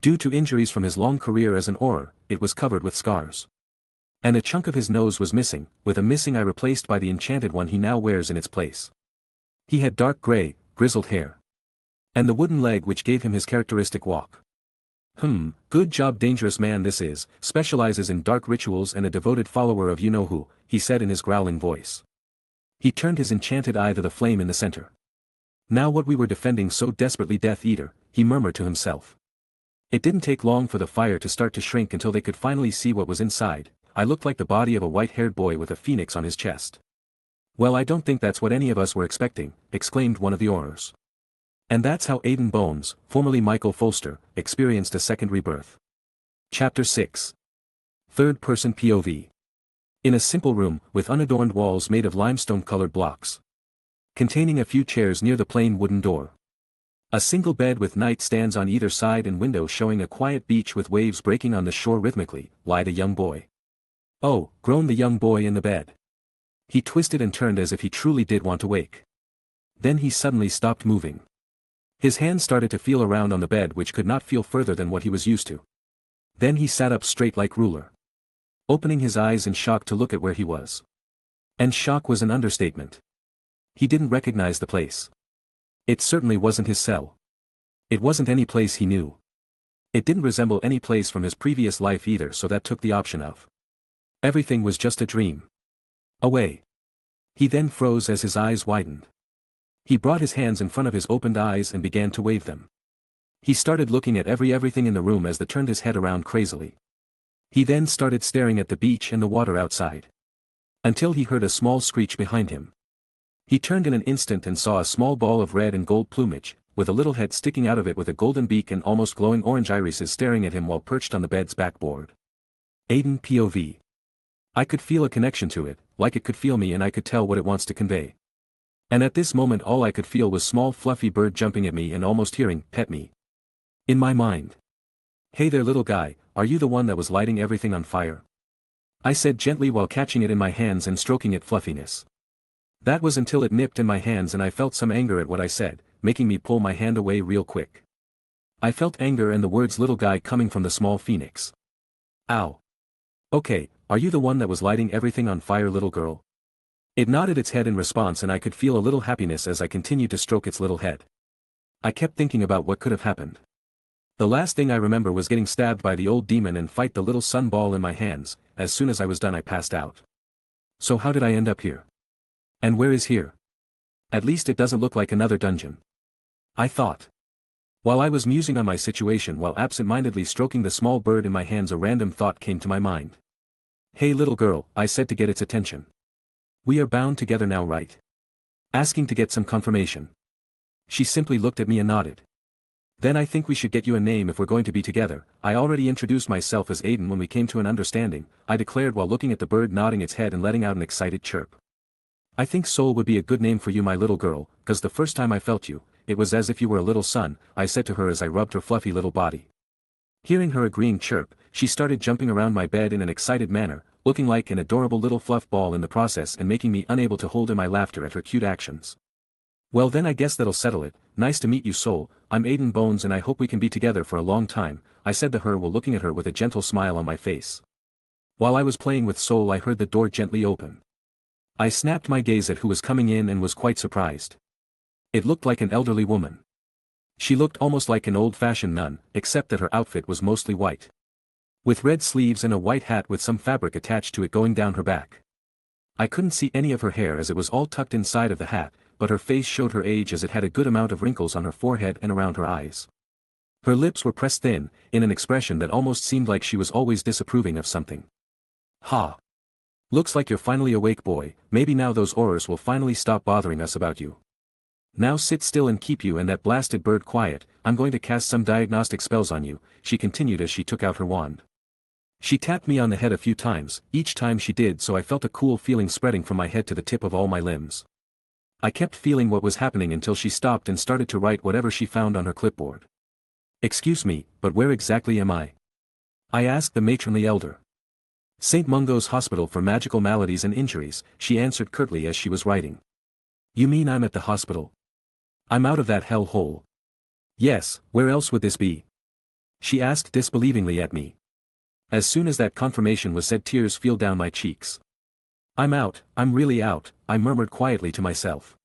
Due to injuries from his long career as an orer, it was covered with scars. And a chunk of his nose was missing, with a missing eye replaced by the enchanted one he now wears in its place. He had dark gray, grizzled hair. And the wooden leg which gave him his characteristic walk. Good job, dangerous man this is, specializes in dark rituals and a devoted follower of you-know-who, he said in his growling voice. He turned his enchanted eye to the flame in the center. Now what we were defending so desperately, Death Eater, he murmured to himself. It didn't take long for the fire to start to shrink until they could finally see what was inside. I looked like the body of a white-haired boy with a phoenix on his chest. Well, I don't think that's what any of us were expecting, exclaimed one of the orers. And that's how Aiden Bones, formerly Michael Folster, experienced a second rebirth. Chapter 6. Third-person POV. In a simple room, with unadorned walls made of limestone-colored blocks. Containing a few chairs near the plain wooden door. A single bed with nightstands on either side and windows showing a quiet beach with waves breaking on the shore rhythmically, lied a young boy. Oh, groaned the young boy in the bed. He twisted and turned as if he truly did want to wake. Then he suddenly stopped moving. His hands started to feel around on the bed, which could not feel further than what he was used to. Then he sat up straight like ruler. Opening his eyes in shock to look at where he was. And shock was an understatement. He didn't recognize the place. It certainly wasn't his cell. It wasn't any place he knew. It didn't resemble any place from his previous life either, so that took the option of. Everything was just a dream. Away. He then froze as his eyes widened. He brought his hands in front of his opened eyes and began to wave them. He started looking at everything in the room as they turned his head around crazily. He then started staring at the beach and the water outside. Until he heard a small screech behind him. He turned in an instant and saw a small ball of red and gold plumage, with a little head sticking out of it with a golden beak and almost glowing orange irises staring at him while perched on the bed's backboard. Aiden POV. I could feel a connection to it, like it could feel me, and I could tell what it wants to convey. And at this moment all I could feel was small fluffy bird jumping at me and almost hearing, pet me. In my mind. Hey there little guy, are you the one that was lighting everything on fire? I said gently while catching it in my hands and stroking its fluffiness. That was until it nipped in my hands and I felt some anger at what I said, making me pull my hand away real quick. I felt anger and the words little guy coming from the small phoenix. Ow. Okay, are you the one that was lighting everything on fire, little girl? It nodded its head in response and I could feel a little happiness as I continued to stroke its little head. I kept thinking about what could have happened. The last thing I remember was getting stabbed by the old demon and fight the little sun ball in my hands. As soon as I was done I passed out. So how did I end up here? And where is here? At least it doesn't look like another dungeon. I thought. While I was musing on my situation while absent-mindedly stroking the small bird in my hands, a random thought came to my mind. Hey little girl, I said to get its attention. We are bound together now, right? Asking to get some confirmation. She simply looked at me and nodded. Then I think we should get you a name if we're going to be together. I already introduced myself as Aiden when we came to an understanding, I declared while looking at the bird nodding its head and letting out an excited chirp. I think Soul would be a good name for you, my little girl, cause the first time I felt you, it was as if you were a little sun, I said to her as I rubbed her fluffy little body. Hearing her agreeing chirp, she started jumping around my bed in an excited manner, looking like an adorable little fluff ball in the process and making me unable to hold in my laughter at her cute actions. Well then I guess that'll settle it. Nice to meet you, Soul. I'm Aiden Bones and I hope we can be together for a long time, I said to her while looking at her with a gentle smile on my face. While I was playing with Soul I heard the door gently open. I snapped my gaze at who was coming in and was quite surprised. It looked like an elderly woman. She looked almost like an old-fashioned nun, except that her outfit was mostly white. With red sleeves and a white hat with some fabric attached to it going down her back. I couldn't see any of her hair as it was all tucked inside of the hat, but her face showed her age as it had a good amount of wrinkles on her forehead and around her eyes. Her lips were pressed thin, in an expression that almost seemed like she was always disapproving of something. Ha! Looks like you're finally awake, boy. Maybe now those orers will finally stop bothering us about you. Now sit still and keep you and that blasted bird quiet, I'm going to cast some diagnostic spells on you, she continued as she took out her wand. She tapped me on the head a few times, each time she did so I felt a cool feeling spreading from my head to the tip of all my limbs. I kept feeling what was happening until she stopped and started to write whatever she found on her clipboard. "Excuse me, but where exactly am I?" I asked the matronly elder. "St. Mungo's Hospital for Magical Maladies and Injuries," she answered curtly as she was writing. "You mean I'm at the hospital? I'm out of that hell hole." "Yes, where else would this be?" she asked disbelievingly at me. As soon as that confirmation was said, tears fell down my cheeks. "I'm out, I'm really out," I murmured quietly to myself.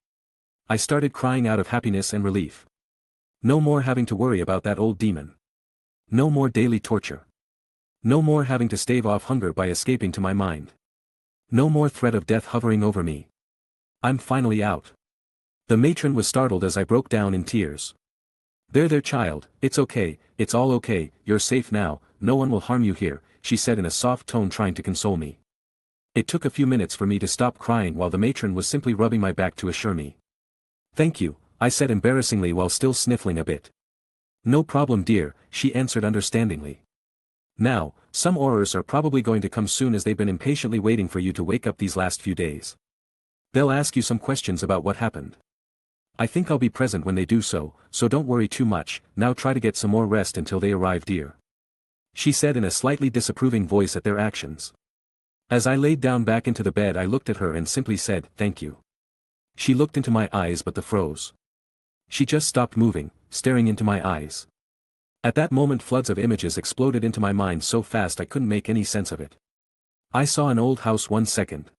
I started crying out of happiness and relief. No more having to worry about that old demon. No more daily torture. No more having to stave off hunger by escaping to my mind. No more threat of death hovering over me. I'm finally out. The matron was startled as I broke down in tears. There, child, it's okay, it's all okay, you're safe now, no one will harm you here," she said in a soft tone, trying to console me. It took a few minutes for me to stop crying while the matron was simply rubbing my back to assure me. "Thank you," I said embarrassingly while still sniffling a bit. "No problem, dear," she answered understandingly. "Now, some aurors are probably going to come soon as they've been impatiently waiting for you to wake up these last few days. They'll ask you some questions about what happened. I think I'll be present when they do so don't worry too much, now try to get some more rest until they arrive, dear," she said in a slightly disapproving voice at their actions. As I laid down back into the bed, I looked at her and simply said, "Thank you." She looked into my eyes but they froze. She just stopped moving, staring into my eyes. At that moment floods of images exploded into my mind so fast I couldn't make any sense of it. I saw an old house one second.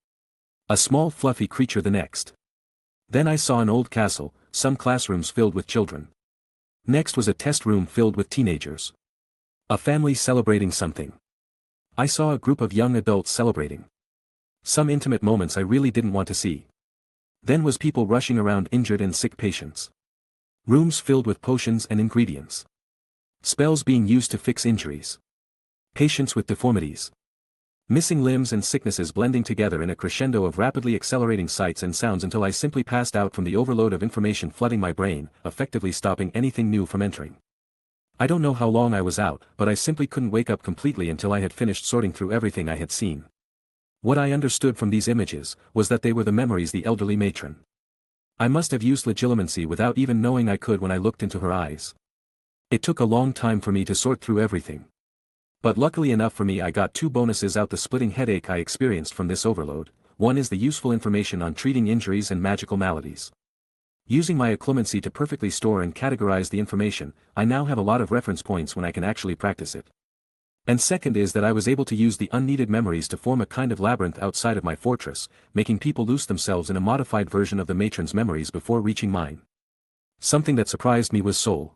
A small fluffy creature the next. Then I saw an old castle, some classrooms filled with children. Next was a test room filled with teenagers. A family celebrating something. I saw a group of young adults celebrating. Some intimate moments I really didn't want to see. Then was people rushing around injured and sick patients. Rooms filled with potions and ingredients. Spells being used to fix injuries. Patients with deformities. Missing limbs and sicknesses blending together in a crescendo of rapidly accelerating sights and sounds until I simply passed out from the overload of information flooding my brain, effectively stopping anything new from entering. I don't know how long I was out, but I simply couldn't wake up completely until I had finished sorting through everything I had seen. What I understood from these images was that they were the memories the elderly matron. I must have used legilimency without even knowing I could when I looked into her eyes. It took a long time for me to sort through everything. But luckily enough for me, I got two bonuses out the splitting headache I experienced from this overload. One is the useful information on treating injuries and magical maladies. Using my occlumency to perfectly store and categorize the information, I now have a lot of reference points when I can actually practice it. And second is that I was able to use the unneeded memories to form a kind of labyrinth outside of my fortress, making people lose themselves in a modified version of the matron's memories before reaching mine. Something that surprised me was Soul.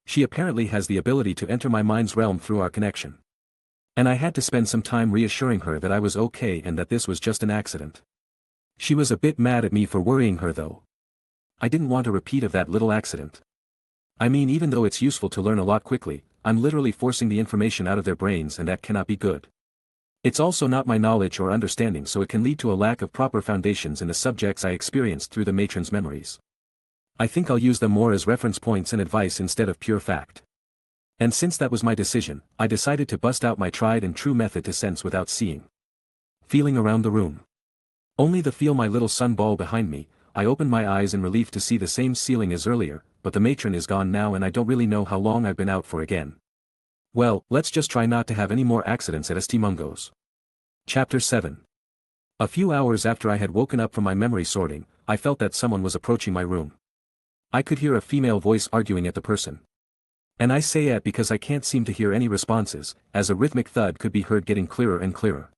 She apparently has the ability to enter my mind's realm through our connection. And I had to spend some time reassuring her that I was okay and that this was just an accident. She was a bit mad at me for worrying her though. I didn't want a repeat of that little accident. I mean, even though it's useful to learn a lot quickly, I'm literally forcing the information out of their brains and that cannot be good. It's also not my knowledge or understanding, so it can lead to a lack of proper foundations in the subjects I experienced through the matron's memories. I think I'll use them more as reference points and advice instead of pure fact. And since that was my decision, I decided to bust out my tried and true method to sense without seeing. Feeling around the room. Only to feel my little sun ball behind me, I opened my eyes in relief to see the same ceiling as earlier, but the matron is gone now and I don't really know how long I've been out for again. Well, let's just try not to have any more accidents at St. Mungo's. Chapter 7. A few hours after I had woken up from my memory sorting, I felt that someone was approaching my room. I could hear a female voice arguing at the person. And I say it because I can't seem to hear any responses, as a rhythmic thud could be heard getting clearer and clearer.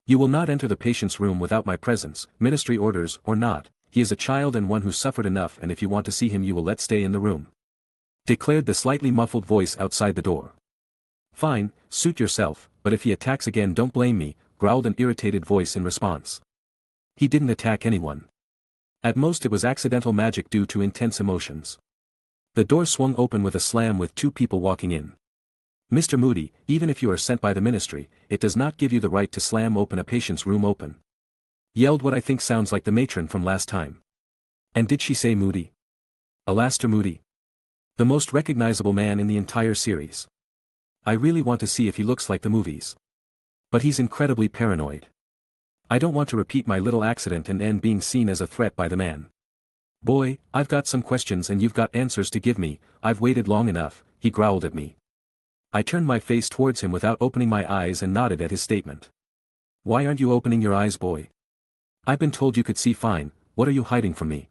"You will not enter the patient's room without my presence, ministry orders or not. He is a child and one who suffered enough, and if you want to see him you will let stay in the room," declared the slightly muffled voice outside the door. "Fine, suit yourself, but if he attacks again don't blame me," growled an irritated voice in response. He didn't attack anyone. At most it was accidental magic due to intense emotions. The door swung open with a slam with two people walking in. "Mr. Moody, even if you are sent by the ministry, it does not give you the right to slam open a patient's room open," yelled what I think sounds like the matron from last time. And did she say Moody? Alastair Moody. The most recognizable man in the entire series. I really want to see if he looks like the movies. But he's incredibly paranoid. I don't want to repeat my little accident and end being seen as a threat by the man. Boy, I've got some questions and you've got answers to give me. I've waited long enough, he growled at me. I turned my face towards him without opening my eyes and nodded at his statement. Why aren't you opening your eyes, boy? I've been told you could see fine. What are you hiding from me?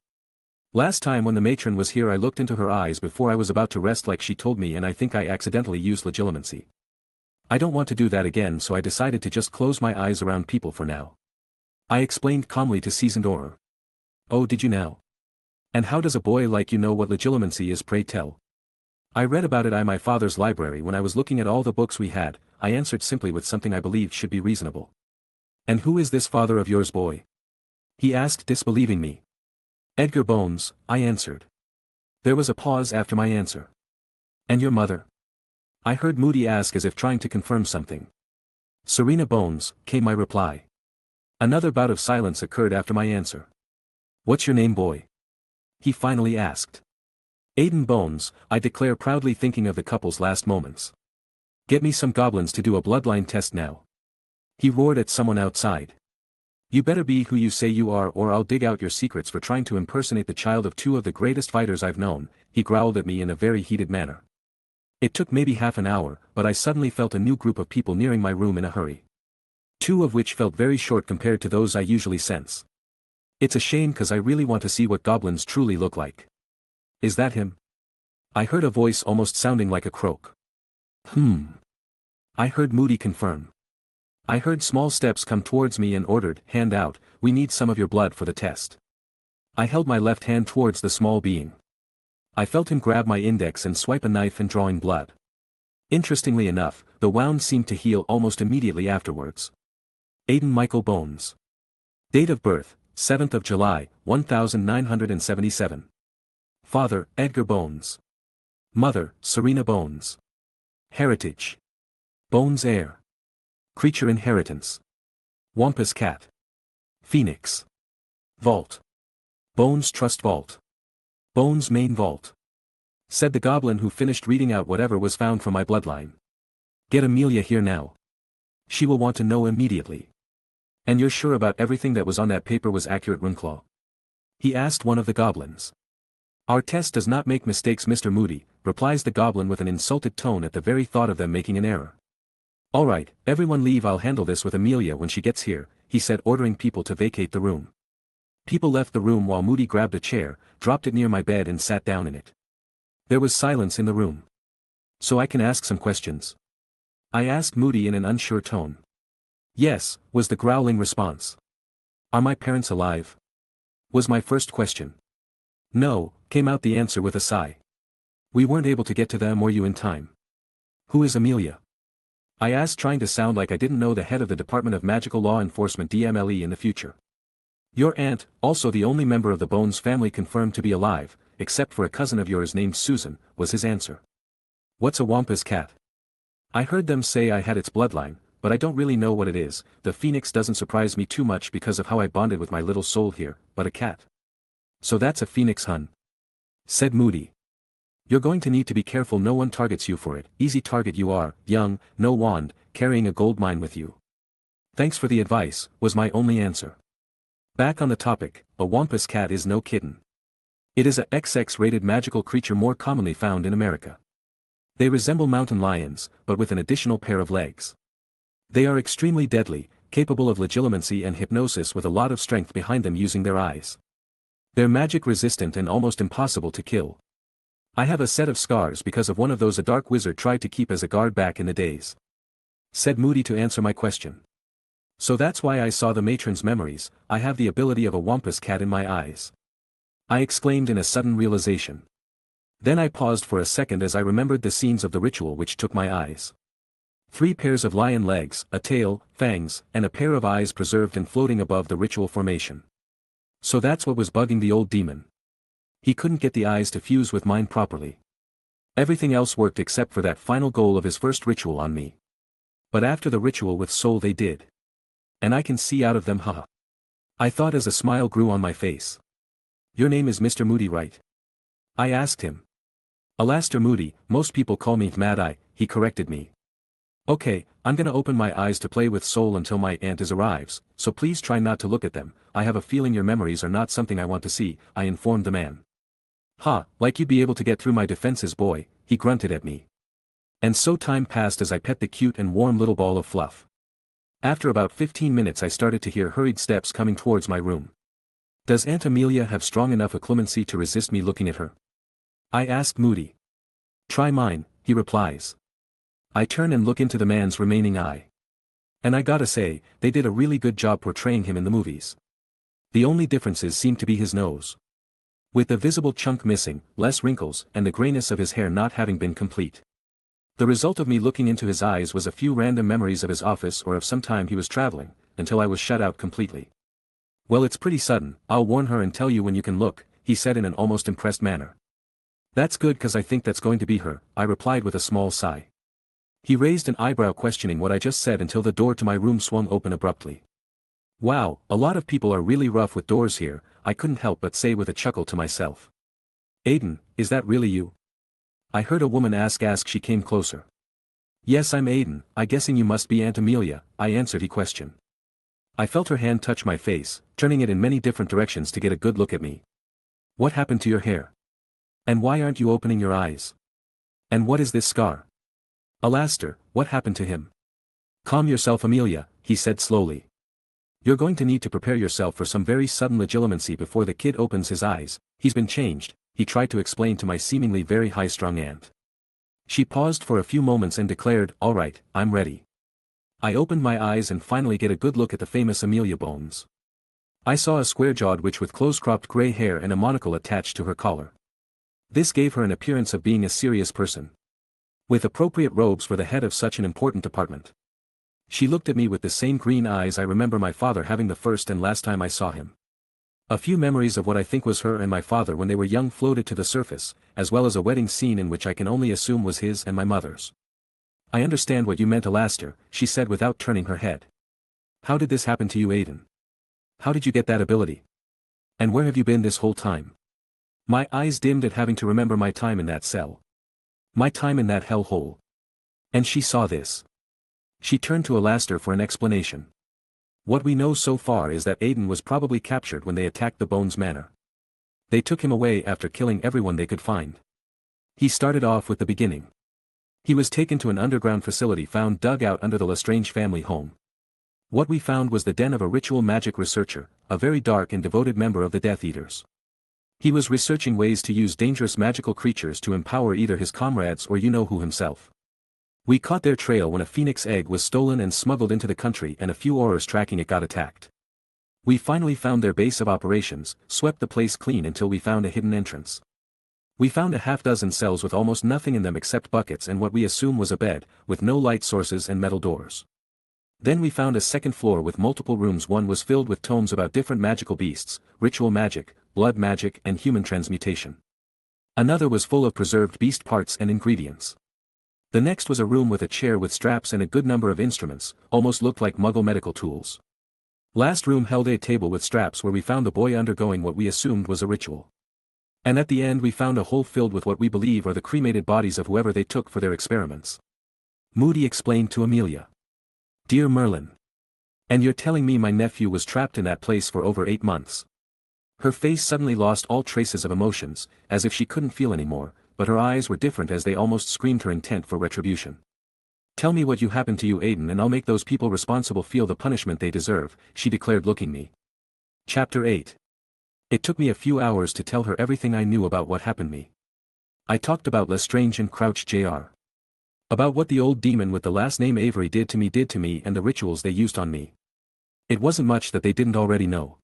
Last time when the matron was here I looked into her eyes before I was about to rest like she told me, and I think I accidentally used legilimency. I don't want to do that again, so I decided to just close my eyes around people for now. I explained calmly to seasoned orer. Oh, did you now? And how does a boy like you know what legilimency is, pray tell? I read about it in my father's library when I was looking at all the books we had. I answered simply with something I believed should be reasonable. And who is this father of yours, boy? He asked, disbelieving me. Edgar Bones, I answered. There was a pause after my answer. And your mother? I heard Moody ask as if trying to confirm something. Serena Bones, came my reply. Another bout of silence occurred after my answer. What's your name, boy? He finally asked. Aiden Bones, I declare, proudly, thinking of the couple's last moments. Get me some goblins to do a bloodline test now. He roared at someone outside. You better be who you say you are, or I'll dig out your secrets for trying to impersonate the child of two of the greatest fighters I've known, he growled at me in a very heated manner. It took maybe half an hour, but I suddenly felt a new group of people nearing my room in a hurry. Two of which felt very short compared to those I usually sense. It's a shame, 'cause I really want to see what goblins truly look like. Is that him? I heard a voice almost sounding like a croak. I heard Moody confirm. I heard small steps come towards me and ordered, hand out, we need some of your blood for the test. I held my left hand towards the small being. I felt him grab my index and swipe a knife and drawing blood. Interestingly enough, the wound seemed to heal almost immediately afterwards. Aiden Michael Bones. Date of birth, 7th of July, 1977. Father, Edgar Bones. Mother, Serena Bones. Heritage. Bones heir. Creature inheritance. Wampus cat. Phoenix. Vault. Bones trust vault. Bones main vault. Said the goblin, who finished reading out whatever was found from my bloodline. Get Amelia here now. She will want to know immediately. And you're sure about everything that was on that paper was accurate, Runclaw? He asked one of the goblins. Our test does not make mistakes, Mr. Moody, replies the goblin with an insulted tone at the very thought of them making an error. All right, everyone leave, I'll handle this with Amelia when she gets here, he said, ordering people to vacate the room. People left the room while Moody grabbed a chair, dropped it near my bed and sat down in it. There was silence in the room. So I can ask some questions? I asked Moody in an unsure tone. Yes, was the growling response. Are my parents alive? Was my first question. No, came out the answer with a sigh. We weren't able to get to them or you in time. Who is Amelia? I asked, trying to sound like I didn't know the head of the Department of Magical Law Enforcement DMLE in the future. Your aunt, also the only member of the Bones family confirmed to be alive, except for a cousin of yours named Susan, was his answer. What's a wampus cat? I heard them say I had its bloodline, but I don't really know what it is. The phoenix doesn't surprise me too much because of how I bonded with my little soul here, but a cat. So that's a phoenix, hun? Said Moody. You're going to need to be careful no one targets you for it. Easy target you are, young, no wand, carrying a gold mine with you. Thanks for the advice, was my only answer. Back on the topic, a wampus cat is no kitten. It is a XX-rated magical creature more commonly found in America. They resemble mountain lions, but with an additional pair of legs. They are extremely deadly, capable of legilimency and hypnosis with a lot of strength behind them using their eyes. They're magic resistant and almost impossible to kill. I have a set of scars because of one of those a dark wizard tried to keep as a guard back in the days. Said Moody to answer my question. So that's why I saw the matron's memories. I have the ability of a wampus cat in my eyes. I exclaimed in a sudden realization. Then I paused for a second as I remembered the scenes of the ritual which took my eyes. 3 pairs of lion legs, a tail, fangs, and a pair of eyes preserved and floating above the ritual formation. So that's what was bugging the old demon. He couldn't get the eyes to fuse with mine properly. Everything else worked except for that final goal of his first ritual on me. But after the ritual with soul they did. And I can see out of them, haha. I thought as a smile grew on my face. Your name is Mr. Moody, right? I asked him. Alastair Moody, most people call me Mad Eye, he corrected me. Okay, I'm gonna open my eyes to play with Soul until my aunt arrives, so please try not to look at them. I have a feeling your memories are not something I want to see, I informed the man. Ha, like you'd be able to get through my defenses, boy, he grunted at me. And so time passed as I pet the cute and warm little ball of fluff. After about 15 minutes I started to hear hurried steps coming towards my room. Does Aunt Amelia have strong enough acclimacy to resist me looking at her? I ask Moody. Try mine, he replies. I turn and look into the man's remaining eye. And I gotta say, they did a really good job portraying him in the movies. The only differences seem to be his nose. With the visible chunk missing, less wrinkles, and the grayness of his hair not having been complete. The result of me looking into his eyes was a few random memories of his office or of some time he was traveling, until I was shut out completely. Well, it's pretty sudden, I'll warn her and tell you when you can look, he said in an almost impressed manner. That's good, 'cause I think that's going to be her, I replied with a small sigh. He raised an eyebrow questioning what I just said until the door to my room swung open abruptly. Wow, a lot of people are really rough with doors here, I couldn't help but say with a chuckle to myself. Aiden, is that really you? I heard a woman ask. She came closer. Yes, I'm Aiden, I guessing you must be Aunt Amelia, I answered her question. I felt her hand touch my face, turning it in many different directions to get a good look at me. What happened to your hair? And why aren't you opening your eyes? And what is this scar? Alastair, what happened to him? Calm yourself, Amelia, he said slowly. You're going to need to prepare yourself for some very sudden legitimacy before the kid opens his eyes. He's been changed, he tried to explain to my seemingly very high-strung aunt. She paused for a few moments and declared, all right, I'm ready. I opened my eyes and finally get a good look at the famous Amelia Bones. I saw a square-jawed witch with close-cropped gray hair and a monocle attached to her collar. This gave her an appearance of being a serious person. With appropriate robes for the head of such an important department. She looked at me with the same green eyes I remember my father having the first and last time I saw him. A few memories of what I think was her and my father when they were young floated to the surface, as well as a wedding scene in which I can only assume was his and my mother's. I understand what you meant, Alastair, she said without turning her head. How did this happen to you, Aiden? How did you get that ability? And where have you been this whole time? My eyes dimmed at having to remember my time in that cell. My time in that hellhole. And she saw this. She turned to Alastair for an explanation. What we know so far is that Aiden was probably captured when they attacked the Bones Manor. They took him away after killing everyone they could find. He started off with the beginning. He was taken to an underground facility found dug out under the Lestrange family home. What we found was the den of a ritual magic researcher, a very dark and devoted member of the Death Eaters. He was researching ways to use dangerous magical creatures to empower either his comrades or you-know-who himself. We caught their trail when a phoenix egg was stolen and smuggled into the country and a few aurors tracking it got attacked. We finally found their base of operations, swept the place clean until we found a hidden entrance. We found a half-dozen cells with almost nothing in them except buckets and what we assume was a bed, with no light sources and metal doors. Then we found a second floor with multiple rooms. One was filled with tomes about different magical beasts, ritual magic, blood magic and human transmutation. Another was full of preserved beast parts and ingredients. The next was a room with a chair with straps and a good number of instruments, almost looked like Muggle medical tools. Last room held a table with straps where we found the boy undergoing what we assumed was a ritual. And at the end we found a hole filled with what we believe are the cremated bodies of whoever they took for their experiments. Moody explained to Amelia. Dear Merlin. And you're telling me my nephew was trapped in that place for over 8 months? Her face suddenly lost all traces of emotions, as if she couldn't feel anymore, but her eyes were different as they almost screamed her intent for retribution. Tell me what happened to you, Aiden, and I'll make those people responsible feel the punishment they deserve, she declared, looking me. Chapter 8. It took me a few hours to tell her everything I knew about what happened to me. I talked about Lestrange and Crouch Jr. About what the old demon with the last name Avery did to me and the rituals they used on me. It wasn't much that they didn't already know.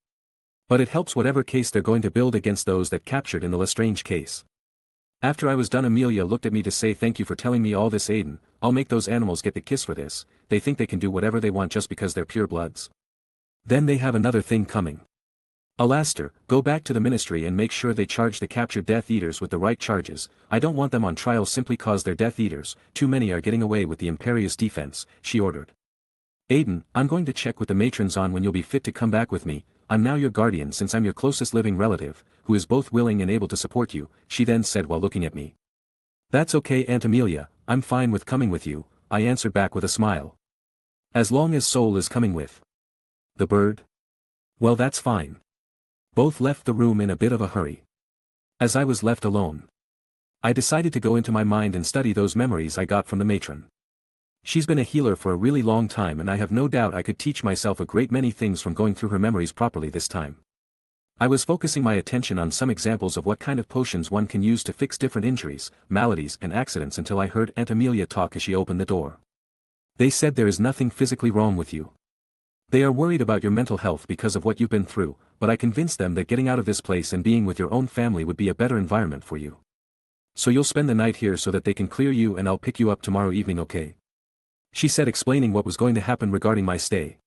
But it helps whatever case they're going to build against those that captured in the Lestrange case. After I was done, Amelia looked at me to say, thank you for telling me all this, Aiden. I'll make those animals get the kiss for this. They think they can do whatever they want just because they're pure bloods. Then they have another thing coming. Alastair, go back to the ministry and make sure they charge the captured Death Eaters with the right charges. I don't want them on trial simply cause they're Death Eaters. Too many are getting away with the imperious defense, she ordered. Aiden, I'm going to check with the matrons on when you'll be fit to come back with me. I'm now your guardian since I'm your closest living relative, who is both willing and able to support you, she then said while looking at me. That's okay, Aunt Amelia, I'm fine with coming with you. I answered back with a smile. As long as Soul is coming with the bird? Well, that's fine. Both left the room in a bit of a hurry. As I was left alone, I decided to go into my mind and study those memories I got from the matron. She's been a healer for a really long time, and I have no doubt I could teach myself a great many things from going through her memories properly this time. I was focusing my attention on some examples of what kind of potions one can use to fix different injuries, maladies and accidents until I heard Aunt Amelia talk as she opened the door. They said there is nothing physically wrong with you. They are worried about your mental health because of what you've been through, but I convinced them that getting out of this place and being with your own family would be a better environment for you. So you'll spend the night here so that they can clear you, and I'll pick you up tomorrow evening, okay? She said, explaining what was going to happen regarding my stay.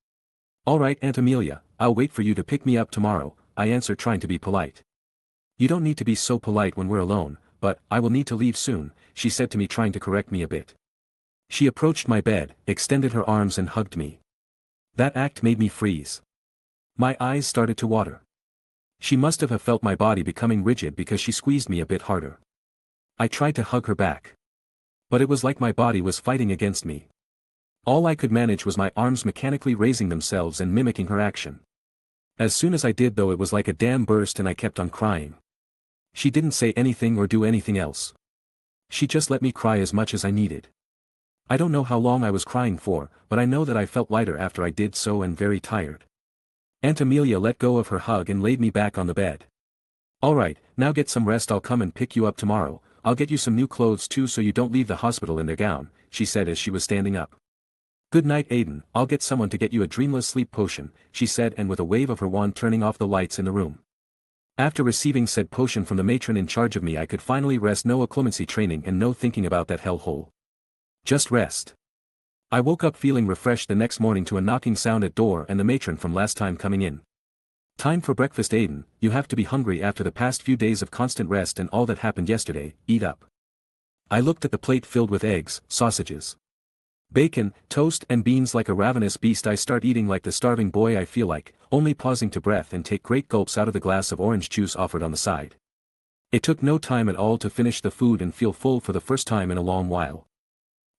All right, Aunt Amelia, I'll wait for you to pick me up tomorrow, I answered, trying to be polite. You don't need to be so polite when we're alone, but I will need to leave soon, she said to me, trying to correct me a bit. She approached my bed, extended her arms and hugged me. That act made me freeze. My eyes started to water. She must have felt my body becoming rigid because she squeezed me a bit harder. I tried to hug her back. But it was like my body was fighting against me. All I could manage was my arms mechanically raising themselves and mimicking her action. As soon as I did, though, it was like a dam burst and I kept on crying. She didn't say anything or do anything else. She just let me cry as much as I needed. I don't know how long I was crying for, but I know that I felt lighter after I did so and very tired. Aunt Amelia let go of her hug and laid me back on the bed. All right, now get some rest. I'll come and pick you up tomorrow. I'll get you some new clothes too so you don't leave the hospital in their gown, she said as she was standing up. Good night, Aiden. I'll get someone to get you a dreamless sleep potion, she said, and with a wave of her wand turning off the lights in the room. After receiving said potion from the matron in charge of me, I could finally rest. No occlumency training and no thinking about that hellhole. Just rest. I woke up feeling refreshed the next morning to a knocking sound at door and the matron from last time coming in. Time for breakfast, Aiden. You have to be hungry after the past few days of constant rest and all that happened yesterday. Eat up. I looked at the plate filled with eggs, sausages, bacon, toast and beans. Like a ravenous beast I start eating like the starving boy I feel like, only pausing to breath and take great gulps out of the glass of orange juice offered on the side. It took no time at all to finish the food and feel full for the first time in a long while.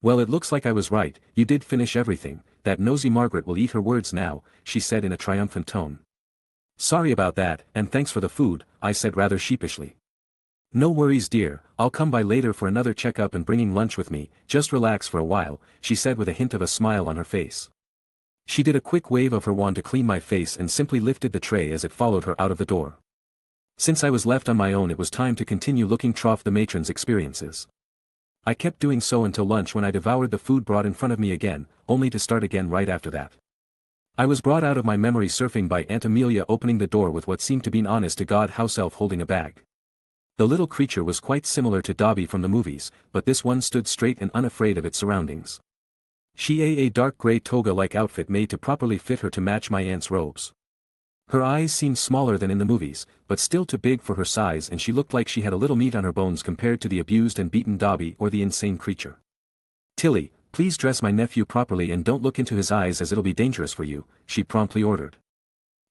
Well, it looks like I was right. You did finish everything. That nosy Margaret will eat her words now, she said in a triumphant tone. Sorry about that, and thanks for the food, I said rather sheepishly. No worries, dear, I'll come by later for another checkup and bringing lunch with me. Just relax for a while, she said with a hint of a smile on her face. She did a quick wave of her wand to clean my face and simply lifted the tray as it followed her out of the door. Since I was left on my own, it was time to continue looking trough the matron's experiences. I kept doing so until lunch, when I devoured the food brought in front of me again, only to start again right after that. I was brought out of my memory surfing by Aunt Amelia opening the door with what seemed to be an honest-to-God house elf holding a bag. The little creature was quite similar to Dobby from the movies, but this one stood straight and unafraid of its surroundings. She a dark grey toga-like outfit made to properly fit her to match my aunt's robes. Her eyes seemed smaller than in the movies, but still too big for her size, and she looked like she had a little meat on her bones compared to the abused and beaten Dobby or the insane creature. Tilly, please dress my nephew properly and don't look into his eyes, as it'll be dangerous for you, she promptly ordered.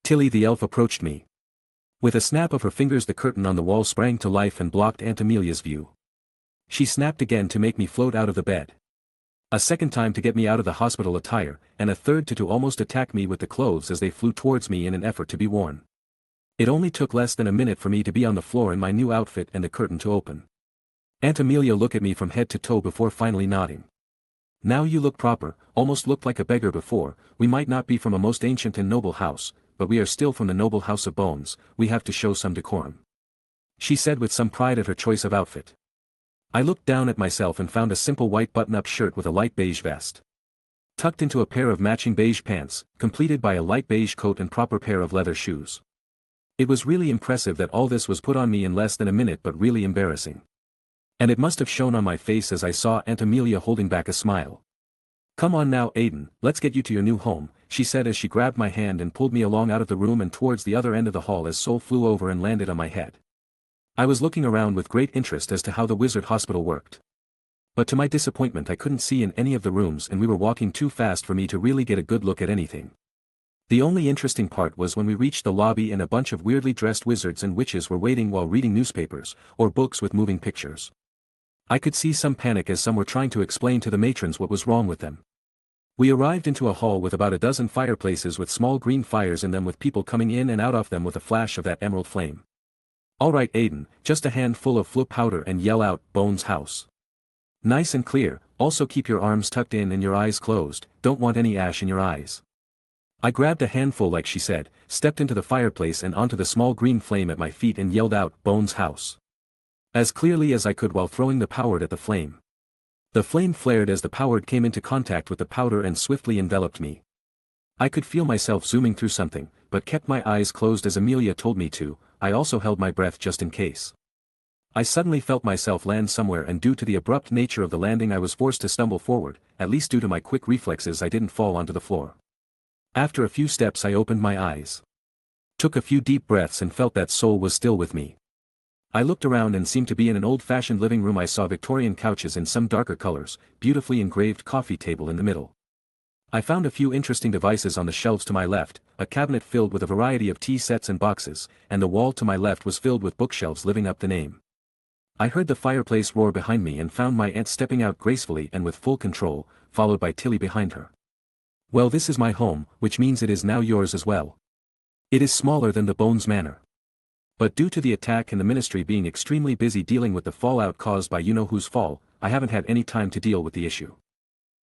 Tilly the elf approached me. With a snap of her fingers, the curtain on the wall sprang to life and blocked Aunt Amelia's view. She snapped again to make me float out of the bed. A second time to get me out of the hospital attire, and a third to almost attack me with the clothes as they flew towards me in an effort to be worn. It only took less than a minute for me to be on the floor in my new outfit and the curtain to open. Aunt Amelia looked at me from head to toe before finally nodding. Now you look proper, almost looked like a beggar before. We might not be from a most ancient and noble house, but we are still from the noble house of bones. We have to show some decorum, she said with some pride at her choice of outfit. I looked down at myself and found a simple white button-up shirt with a light beige vest, tucked into a pair of matching beige pants, completed by a light beige coat and proper pair of leather shoes. It was really impressive that all this was put on me in less than a minute, but really embarrassing. And it must have shown on my face as I saw Aunt Amelia holding back a smile. Come on now, Aiden, let's get you to your new home, she said as she grabbed my hand and pulled me along out of the room and towards the other end of the hall as Soul flew over and landed on my head. I was looking around with great interest as to how the wizard hospital worked. But to my disappointment, I couldn't see in any of the rooms, and we were walking too fast for me to really get a good look at anything. The only interesting part was when we reached the lobby and a bunch of weirdly dressed wizards and witches were waiting while reading newspapers, or books with moving pictures. I could see some panic as some were trying to explain to the matrons what was wrong with them. We arrived into a hall with about a dozen fireplaces with small green fires in them with people coming in and out of them with a flash of that emerald flame. "Alright Aiden, just a handful of flu powder and yell out, Bones house. Nice and clear, also keep your arms tucked in and your eyes closed, don't want any ash in your eyes." I grabbed a handful like she said, stepped into the fireplace and onto the small green flame at my feet and yelled out, "Bones house." As clearly as I could while throwing the powder at the flame. The flame flared as the powder came into contact with the powder and swiftly enveloped me. I could feel myself zooming through something, but kept my eyes closed as Amelia told me to. I also held my breath just in case. I suddenly felt myself land somewhere, and due to the abrupt nature of the landing I was forced to stumble forward. At least due to my quick reflexes I didn't fall onto the floor. After a few steps I opened my eyes. Took a few deep breaths and felt that soul was still with me. I looked around and seemed to be in an old-fashioned living room. I saw Victorian couches in some darker colors, beautifully engraved coffee table in the middle. I found a few interesting devices on the shelves to my left, a cabinet filled with a variety of tea sets and boxes, and the wall to my left was filled with bookshelves living up the name. I heard the fireplace roar behind me and found my aunt stepping out gracefully and with full control, followed by Tilly behind her. "Well, this is my home, which means it is now yours as well. It is smaller than the Bones Manor. But due to the attack and the ministry being extremely busy dealing with the fallout caused by you-know-who's fall, I haven't had any time to deal with the issue.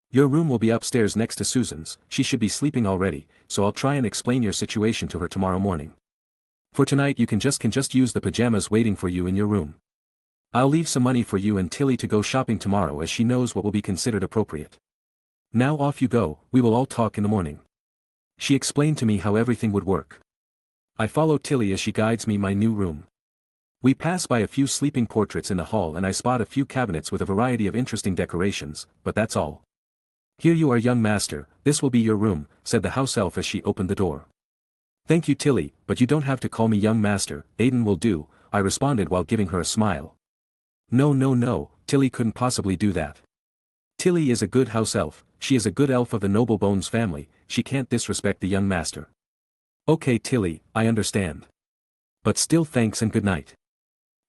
Your room will be upstairs next to Susan's. She should be sleeping already, so I'll try and explain your situation to her tomorrow morning. For tonight you can just use the pajamas waiting for you in your room. I'll leave some money for you and Tilly to go shopping tomorrow as she knows what will be considered appropriate. Now off you go, we will all talk in the morning." She explained to me how everything would work. I follow Tilly as she guides me my new room. We pass by a few sleeping portraits in the hall and I spot a few cabinets with a variety of interesting decorations, but that's all. "Here you are, young master, this will be your room," said the house elf as she opened the door. "Thank you Tilly, but you don't have to call me young master, Aiden will do," I responded while giving her a smile. No, Tilly couldn't possibly do that. Tilly is a good house elf, she is a good elf of the noble Bones family, she can't disrespect the young master. "Okay Tilly, I understand. But still thanks and good night."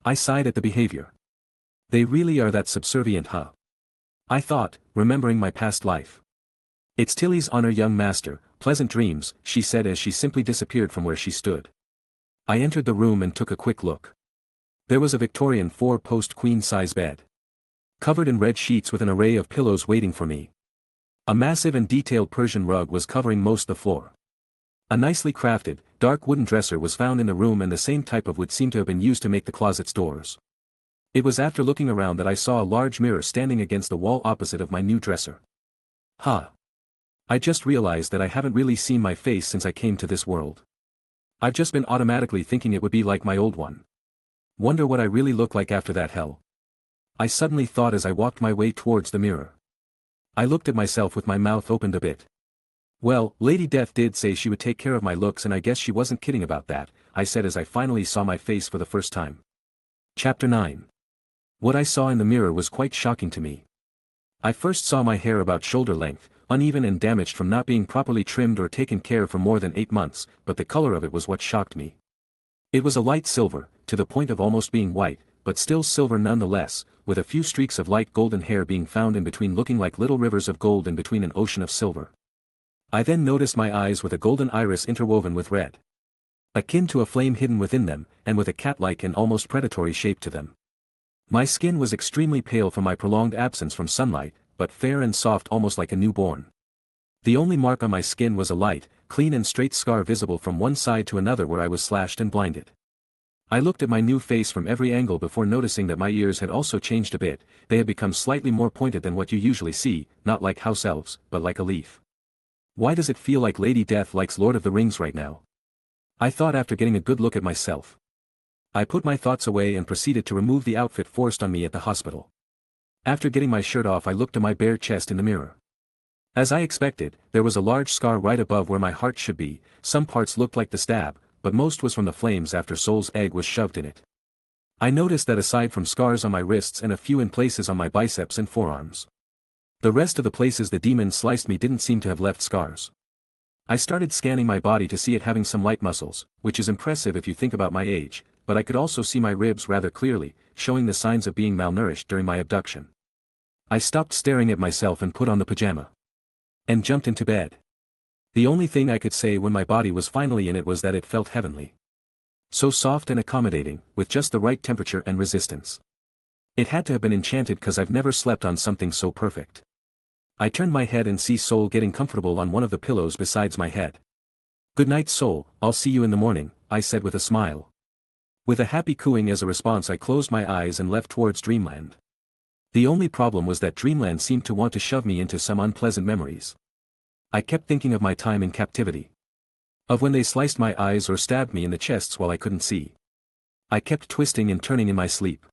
I sighed at the behavior. They really are that subservient, huh? I thought, remembering my past life. "It's Tilly's honor, young master, pleasant dreams," she said as she simply disappeared from where she stood. I entered the room and took a quick look. There was a Victorian 4-post queen-size bed. Covered in red sheets with an array of pillows waiting for me. A massive and detailed Persian rug was covering most of the floor. A nicely crafted, dark wooden dresser was found in the room, and the same type of wood seemed to have been used to make the closet's doors. It was after looking around that I saw a large mirror standing against the wall opposite of my new dresser. I just realized that I haven't really seen my face since I came to this world. I've just been automatically thinking it would be like my old one. Wonder what I really look like after that hell. I suddenly thought as I walked my way towards the mirror. I looked at myself with my mouth opened a bit. "Well, Lady Death did say she would take care of my looks, and I guess she wasn't kidding about that," I said as I finally saw my face for the first time. Chapter 9. What I saw in the mirror was quite shocking to me. I first saw my hair about shoulder length, uneven and damaged from not being properly trimmed or taken care of for more than 8 months, but the color of it was what shocked me. It was a light silver, to the point of almost being white, but still silver nonetheless, with a few streaks of light golden hair being found in between, looking like little rivers of gold in between an ocean of silver. I then noticed my eyes with a golden iris interwoven with red. Akin to a flame hidden within them, and with a cat-like and almost predatory shape to them. My skin was extremely pale from my prolonged absence from sunlight, but fair and soft almost like a newborn. The only mark on my skin was a light, clean and straight scar visible from one side to another where I was slashed and blinded. I looked at my new face from every angle before noticing that my ears had also changed a bit. They had become slightly more pointed than what you usually see, not like house elves, but like a leaf. Why does it feel like Lady Death likes Lord of the Rings right now? I thought after getting a good look at myself. I put my thoughts away and proceeded to remove the outfit forced on me at the hospital. After getting my shirt off, I looked at my bare chest in the mirror. As I expected, there was a large scar right above where my heart should be. Some parts looked like the stab, but most was from the flames after Soul's egg was shoved in it. I noticed that aside from scars on my wrists and a few in places on my biceps and forearms, the rest of the places the demon sliced me didn't seem to have left scars. I started scanning my body to see it having some light muscles, which is impressive if you think about my age, but I could also see my ribs rather clearly, showing the signs of being malnourished during my abduction. I stopped staring at myself and put on the pajama. And jumped into bed. The only thing I could say when my body was finally in it was that it felt heavenly. So soft and accommodating, with just the right temperature and resistance. It had to have been enchanted cause I've never slept on something so perfect. I turned my head and see Soul getting comfortable on one of the pillows besides my head. "Good night, Soul, I'll see you in the morning," I said with a smile. With a happy cooing as a response, I closed my eyes and left towards dreamland. The only problem was that dreamland seemed to want to shove me into some unpleasant memories. I kept thinking of my time in captivity. Of when they sliced my eyes or stabbed me in the chests while I couldn't see. I kept twisting and turning in my sleep.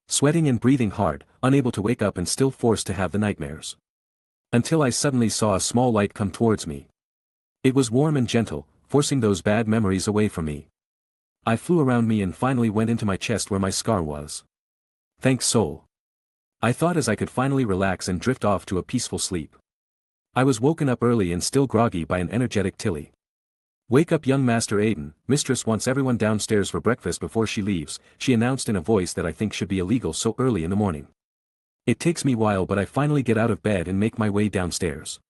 Sweating and breathing hard, unable to wake up and still forced to have the nightmares. Until I suddenly saw a small light come towards me. It was warm and gentle, forcing those bad memories away from me. I flew around me and finally went into my chest where my scar was. "Thanks, Soul," I thought as I could finally relax and drift off to a peaceful sleep. I was woken up early and still groggy by an energetic Tilly. "Wake up, young Master Aiden, Mistress wants everyone downstairs for breakfast before she leaves," she announced in a voice that I think should be illegal so early in the morning. It takes me a while, but I finally get out of bed and make my way downstairs.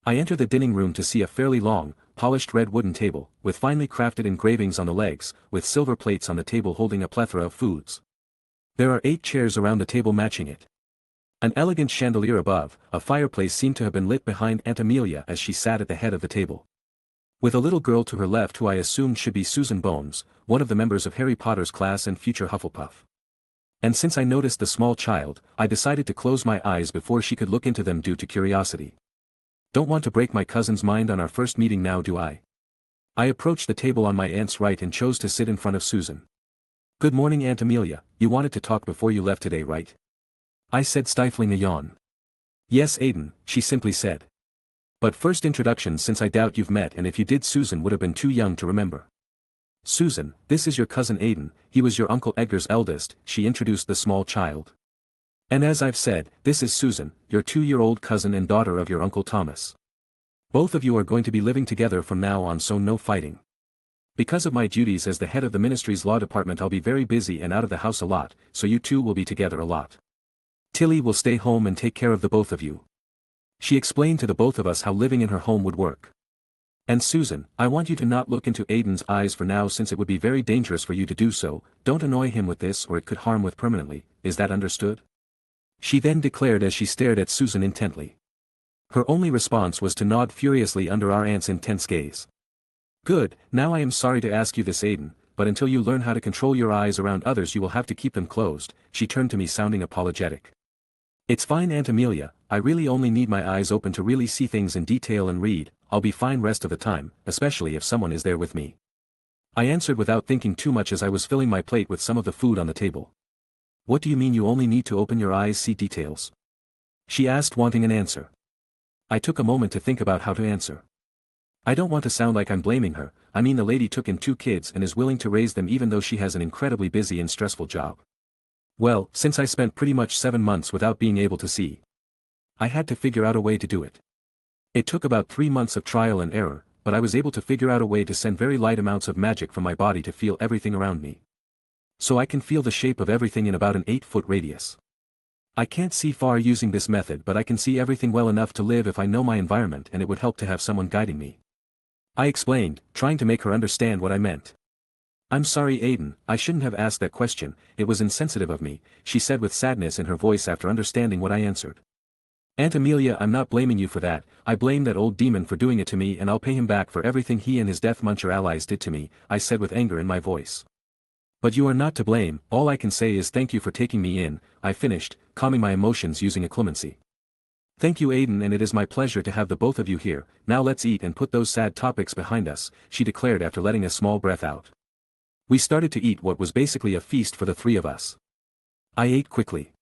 I enter the dining room to see a fairly long, polished red wooden table, with finely crafted engravings on the legs, with silver plates on the table holding a plethora of foods. There are 8 chairs around the table matching it. An elegant chandelier above, a fireplace seemed to have been lit behind Aunt Amelia as she sat at the head of the table. With a little girl to her left who I assumed should be Susan Bones, one of the members of Harry Potter's class and future Hufflepuff. And since I noticed the small child, I decided to close my eyes before she could look into them due to curiosity. Don't want to break my cousin's mind on our first meeting now, do I? I approached the table on my aunt's right and chose to sit in front of Susan. "Good morning, Aunt Amelia, you wanted to talk before you left today, right?" I said, stifling a yawn. "Yes, Aiden," she simply said. "But first introductions, since I doubt you've met, and if you did Susan would have been too young to remember. Susan, this is your cousin Aiden, he was your Uncle Edgar's eldest," she introduced the small child. "And as I've said, this is Susan, your 2-year-old cousin and daughter of your Uncle Thomas. Both of you are going to be living together from now on, so no fighting. Because of my duties as the head of the ministry's law department, I'll be very busy and out of the house a lot, so you two will be together a lot. Tilly will stay home and take care of the both of you." She explained to the both of us how living in her home would work. "And Susan, I want you to not look into Aiden's eyes for now, since it would be very dangerous for you to do so. Don't annoy him with this or it could harm with permanently, is that understood?" She then declared as she stared at Susan intently. Her only response was to nod furiously under our aunt's intense gaze. "Good, now I am sorry to ask you this, Aiden, but until you learn how to control your eyes around others you will have to keep them closed," she turned to me sounding apologetic. "It's fine, Aunt Amelia, I really only need my eyes open to really see things in detail and read. I'll be fine rest of the time, especially if someone is there with me," I answered without thinking too much as I was filling my plate with some of the food on the table. "What do you mean you only need to open your eyes see details?" she asked, wanting an answer. I took a moment to think about how to answer. I don't want to sound like I'm blaming her. I mean, the lady took in 2 kids and is willing to raise them even though she has an incredibly busy and stressful job. Well, since I spent pretty much 7 months without being able to see, I had to figure out a way to do it. It took about 3 months of trial and error, but I was able to figure out a way to send very light amounts of magic from my body to feel everything around me. So I can feel the shape of everything in about an 8-foot radius. I can't see far using this method, but I can see everything well enough to live if I know my environment, and it would help to have someone guiding me, I explained, trying to make her understand what I meant. "I'm sorry, Aiden, I shouldn't have asked that question, it was insensitive of me," she said with sadness in her voice after understanding what I answered. "Aunt Amelia, I'm not blaming you for that, I blame that old demon for doing it to me, and I'll pay him back for everything he and his Death Muncher allies did to me," I said with anger in my voice. "But you are not to blame, all I can say is thank you for taking me in," I finished, calming my emotions using a clemency. "Thank you, Aiden, and it is my pleasure to have the both of you here. Now let's eat and put those sad topics behind us," she declared after letting a small breath out. We started to eat what was basically a feast for the 3 of us. I ate quickly.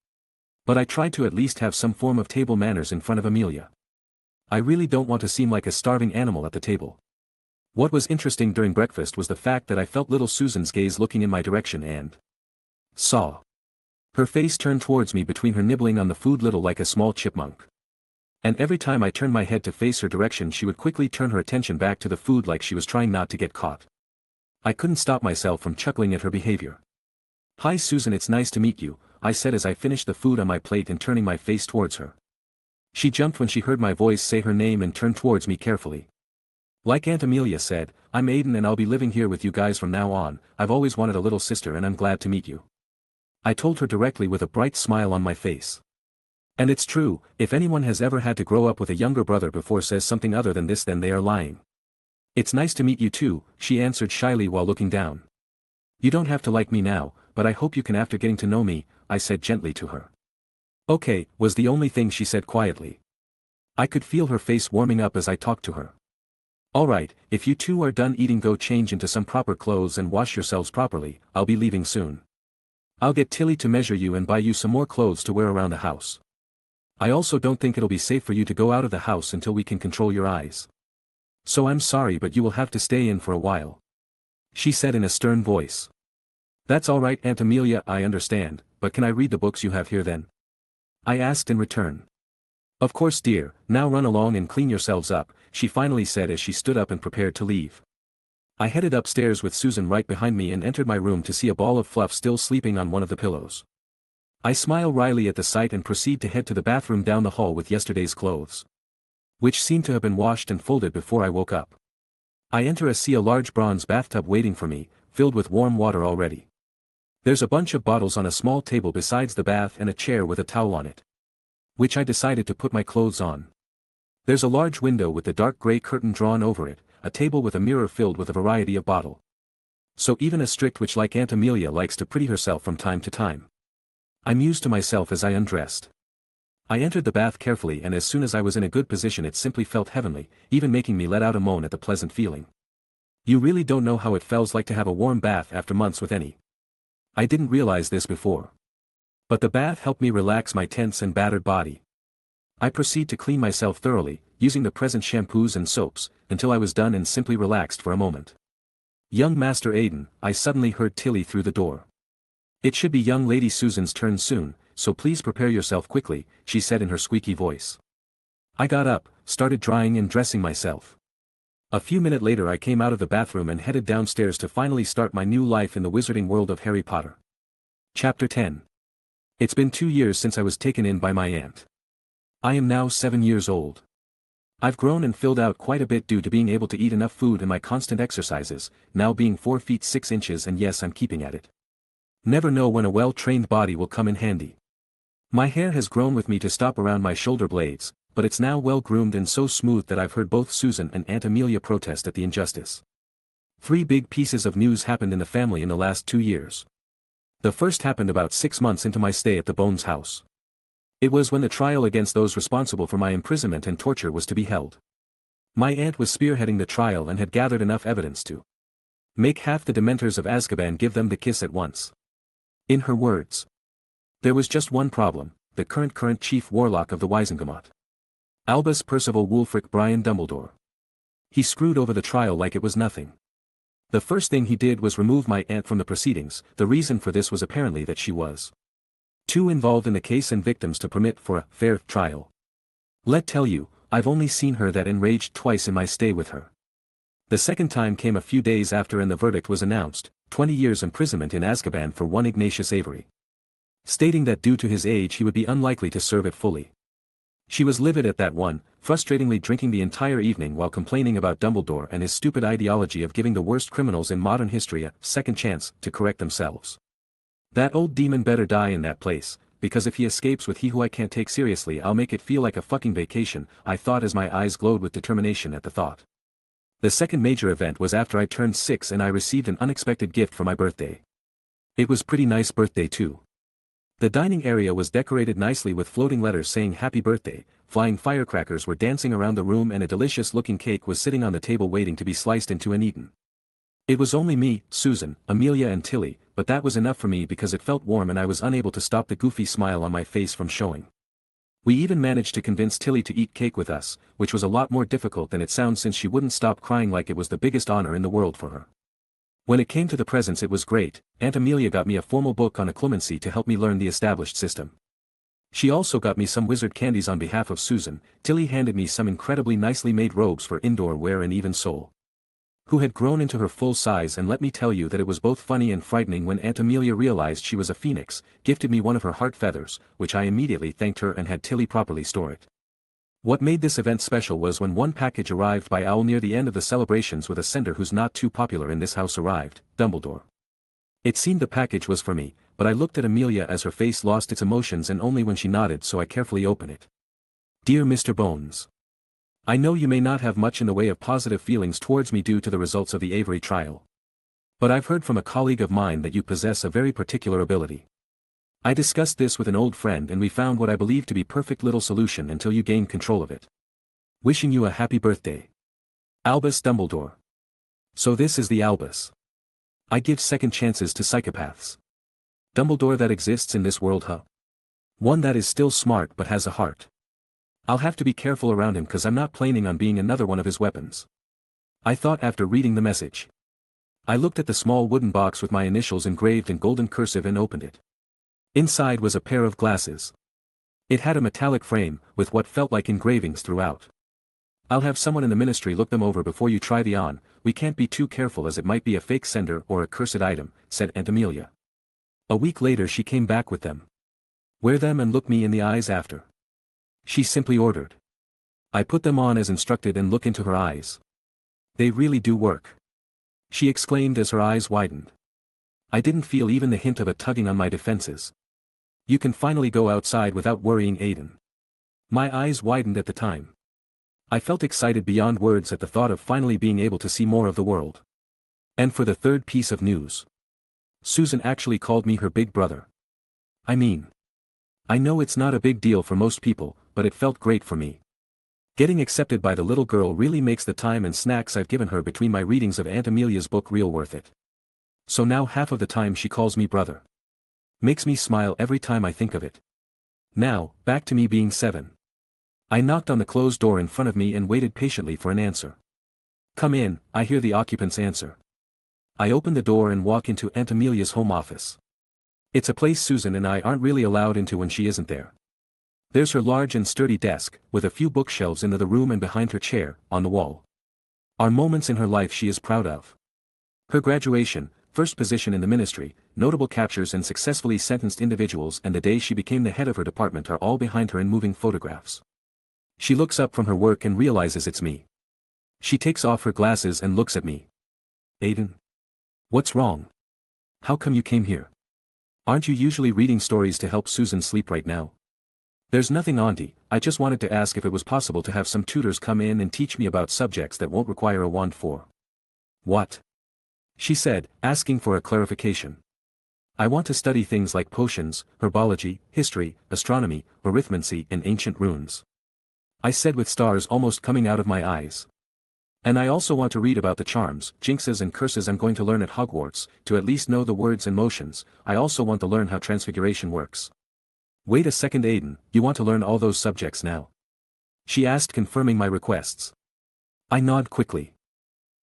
But I tried to at least have some form of table manners in front of Amelia. I really don't want to seem like a starving animal at the table. What was interesting during breakfast was the fact that I felt little Susan's gaze looking in my direction and saw her face turn towards me between her nibbling on the food, little like a small chipmunk. And every time I turned my head to face her direction she would quickly turn her attention back to the food like she was trying not to get caught. I couldn't stop myself from chuckling at her behavior. "Hi Susan, it's nice to meet you," I said as I finished the food on my plate and turning my face towards her. She jumped when she heard my voice say her name and turned towards me carefully. "Like Aunt Amelia said, I'm Aiden and I'll be living here with you guys from now on. I've always wanted a little sister and I'm glad to meet you," I told her directly with a bright smile on my face. And it's true, if anyone has ever had to grow up with a younger brother before says something other than this, then they are lying. "It's nice to meet you too," she answered shyly while looking down. "You don't have to like me now, but I hope you can after getting to know me," I said gently to her. "Okay," was the only thing she said quietly. I could feel her face warming up as I talked to her. "Alright, if you two are done eating, go change into some proper clothes and wash yourselves properly. I'll be leaving soon. I'll get Tilly to measure you and buy you some more clothes to wear around the house. I also don't think it'll be safe for you to go out of the house until we can control your eyes. So I'm sorry, but you will have to stay in for a while," she said in a stern voice. "That's alright Aunt Amelia, I understand, but can I read the books you have here then?" I asked in return. "Of course dear, now run along and clean yourselves up," she finally said as she stood up and prepared to leave. I headed upstairs with Susan right behind me and entered my room to see a ball of fluff still sleeping on one of the pillows. I smile wryly at the sight and proceed to head to the bathroom down the hall with yesterday's clothes, which seemed to have been washed and folded before I woke up. I enter and see a large bronze bathtub waiting for me, filled with warm water already. There's a bunch of bottles on a small table besides the bath and a chair with a towel on it, which I decided to put my clothes on. There's a large window with the dark gray curtain drawn over it, a table with a mirror filled with a variety of bottle. So even a strict witch like Aunt Amelia likes to pretty herself from time to time. I mused to myself as I undressed. I entered the bath carefully, and as soon as I was in a good position it simply felt heavenly, even making me let out a moan at the pleasant feeling. You really don't know how it feels like to have a warm bath after months with any. I didn't realize this before. But the bath helped me relax my tense and battered body. I proceed to clean myself thoroughly, using the present shampoos and soaps, until I was done and simply relaxed for a moment. "Young Master Aiden," I suddenly heard Tilly through the door. "It should be young Lady Susan's turn soon, so please prepare yourself quickly," she said in her squeaky voice. I got up, started drying and dressing myself. A few minutes later I came out of the bathroom and headed downstairs to finally start my new life in the wizarding world of Harry Potter. Chapter 10. It's been 2 years since I was taken in by my aunt. I am now 7 years old. I've grown and filled out quite a bit due to being able to eat enough food and my constant exercises, now being 4 feet 6 inches, and yes, I'm keeping at it. Never know when a well-trained body will come in handy. My hair has grown with me to stop around my shoulder blades, but it's now well groomed and so smooth that I've heard both Susan and Aunt Amelia protest at the injustice. 3 big pieces of news happened in the family in the last 2 years. The first happened about 6 months into my stay at the Bones house. It was when the trial against those responsible for my imprisonment and torture was to be held. My aunt was spearheading the trial and had gathered enough evidence to make half the Dementors of Azkaban give them the kiss at once. In her words, there was just one problem: the current chief warlock of the Wizengamot, Albus Percival Wulfric Brian Dumbledore. He screwed over the trial like it was nothing. The first thing he did was remove my aunt from the proceedings. The reason for this was apparently that she was too involved in the case and victims to permit for a fair trial. Let tell you, I've only seen her that enraged twice in my stay with her. The second time came a few days after and the verdict was announced: 20 years imprisonment in Azkaban for one Ignatius Avery, stating that due to his age he would be unlikely to serve it fully. She was livid at that one, frustratingly drinking the entire evening while complaining about Dumbledore and his stupid ideology of giving the worst criminals in modern history a second chance to correct themselves. That old demon better die in that place, because if he escapes with he who I can't take seriously, I'll make it feel like a fucking vacation, I thought as my eyes glowed with determination at the thought. The second major event was after I turned 6 and I received an unexpected gift for my birthday. It was pretty nice birthday too. The dining area was decorated nicely with floating letters saying happy birthday, flying firecrackers were dancing around the room, and a delicious looking cake was sitting on the table waiting to be sliced into and eaten. It was only me, Susan, Amelia and Tilly, but that was enough for me because it felt warm and I was unable to stop the goofy smile on my face from showing. We even managed to convince Tilly to eat cake with us, which was a lot more difficult than it sounds since she wouldn't stop crying like it was the biggest honor in the world for her. When it came to the presents, it was great. Aunt Amelia got me a formal book on occlumency to help me learn the established system. She also got me some wizard candies on behalf of Susan. Tilly handed me some incredibly nicely made robes for indoor wear, and even Sol, who had grown into her full size, and let me tell you that it was both funny and frightening when Aunt Amelia realized she was a phoenix, gifted me one of her heart feathers, which I immediately thanked her and had Tilly properly store it. What made this event special was when one package arrived by owl near the end of the celebrations with a sender who's not too popular in this house arrived, Dumbledore. It seemed the package was for me, but I looked at Amelia as her face lost its emotions and only when she nodded, so I carefully opened it. Dear Mr. Bones, I know you may not have much in the way of positive feelings towards me due to the results of the Avery trial. But I've heard from a colleague of mine that you possess a very particular ability. I discussed this with an old friend and we found what I believe to be perfect little solution until you gain control of it. Wishing you a happy birthday. Albus Dumbledore. So this is the Albus. I give second chances to psychopaths. Dumbledore that exists in this world, huh? One that is still smart but has a heart. I'll have to be careful around him cause I'm not planning on being another one of his weapons. I thought after reading the message. I looked at the small wooden box with my initials engraved in golden cursive and opened it. Inside was a pair of glasses. It had a metallic frame, with what felt like engravings throughout. I'll have someone in the ministry look them over before you try the on, we can't be too careful as it might be a fake sender or a cursed item, said Aunt Amelia. A week later she came back with them. Wear them and look me in the eyes after. She simply ordered. I put them on as instructed and look into her eyes. They really do work. She exclaimed as her eyes widened. I didn't feel even the hint of a tugging on my defenses. You can finally go outside without worrying, Aiden. My eyes widened at the time. I felt excited beyond words at the thought of finally being able to see more of the world. And for the third piece of news. Susan actually called me her big brother. I mean, I know it's not a big deal for most people, but it felt great for me. Getting accepted by the little girl really makes the time and snacks I've given her between my readings of Aunt Amelia's book real worth it. So now half of the time she calls me brother. Makes me smile every time I think of it. Now, back to me being 7. I knocked on the closed door in front of me and waited patiently for an answer. Come in, I hear the occupants answer. I open the door and walk into Aunt Amelia's home office. It's a place Susan and I aren't really allowed into when she isn't there. There's her large and sturdy desk, with a few bookshelves into the room and behind her chair, on the wall, are moments in her life she is proud of. Her graduation, first position in the ministry, notable captures and successfully sentenced individuals, and the day she became the head of her department are all behind her in moving photographs. She looks up from her work and realizes it's me. She takes off her glasses and looks at me. Aiden? What's wrong? How come you came here? Aren't you usually reading stories to help Susan sleep right now? There's nothing, Auntie, I just wanted to ask if it was possible to have some tutors come in and teach me about subjects that won't require a wand for. What? She said, asking for a clarification. I want to study things like potions, herbology, history, astronomy, arithmancy, and ancient runes. I said with stars almost coming out of my eyes. And I also want to read about the charms, jinxes and curses I'm going to learn at Hogwarts, to at least know the words and motions. I also want to learn how transfiguration works. Wait a second, Aiden, you want to learn all those subjects now? She asked, confirming my requests. I nod quickly.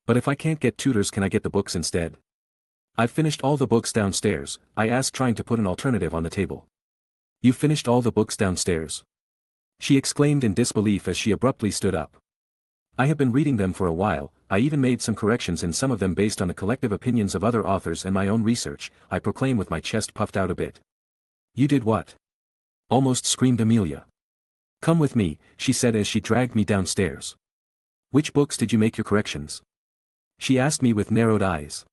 But if I can't get tutors, can I get the books instead? I've finished all the books downstairs, I asked, trying to put an alternative on the table. You finished all the books downstairs? She exclaimed in disbelief as she abruptly stood up. I have been reading them for a while, I even made some corrections in some of them based on the collective opinions of other authors and my own research, I proclaimed with my chest puffed out a bit. You did what? Almost screamed Amelia. Come with me, she said as she dragged me downstairs. Which books did you make your corrections? She asked me with narrowed eyes.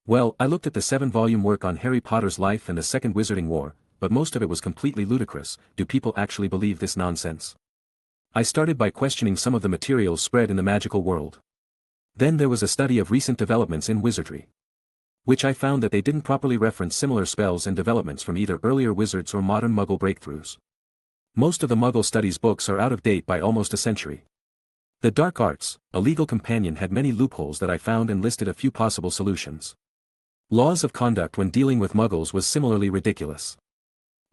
Well, I looked at the 7-volume work on Harry Potter's life and the Second Wizarding War, but most of it was completely ludicrous. Do people actually believe this nonsense? I started by questioning some of the materials spread in the magical world. Then there was a study of recent developments in wizardry, which I found that they didn't properly reference similar spells and developments from either earlier wizards or modern Muggle breakthroughs. Most of the Muggle studies books are out of date by almost a century. The Dark Arts, a legal companion, had many loopholes that I found and listed a few possible solutions. Laws of conduct when dealing with Muggles was similarly ridiculous.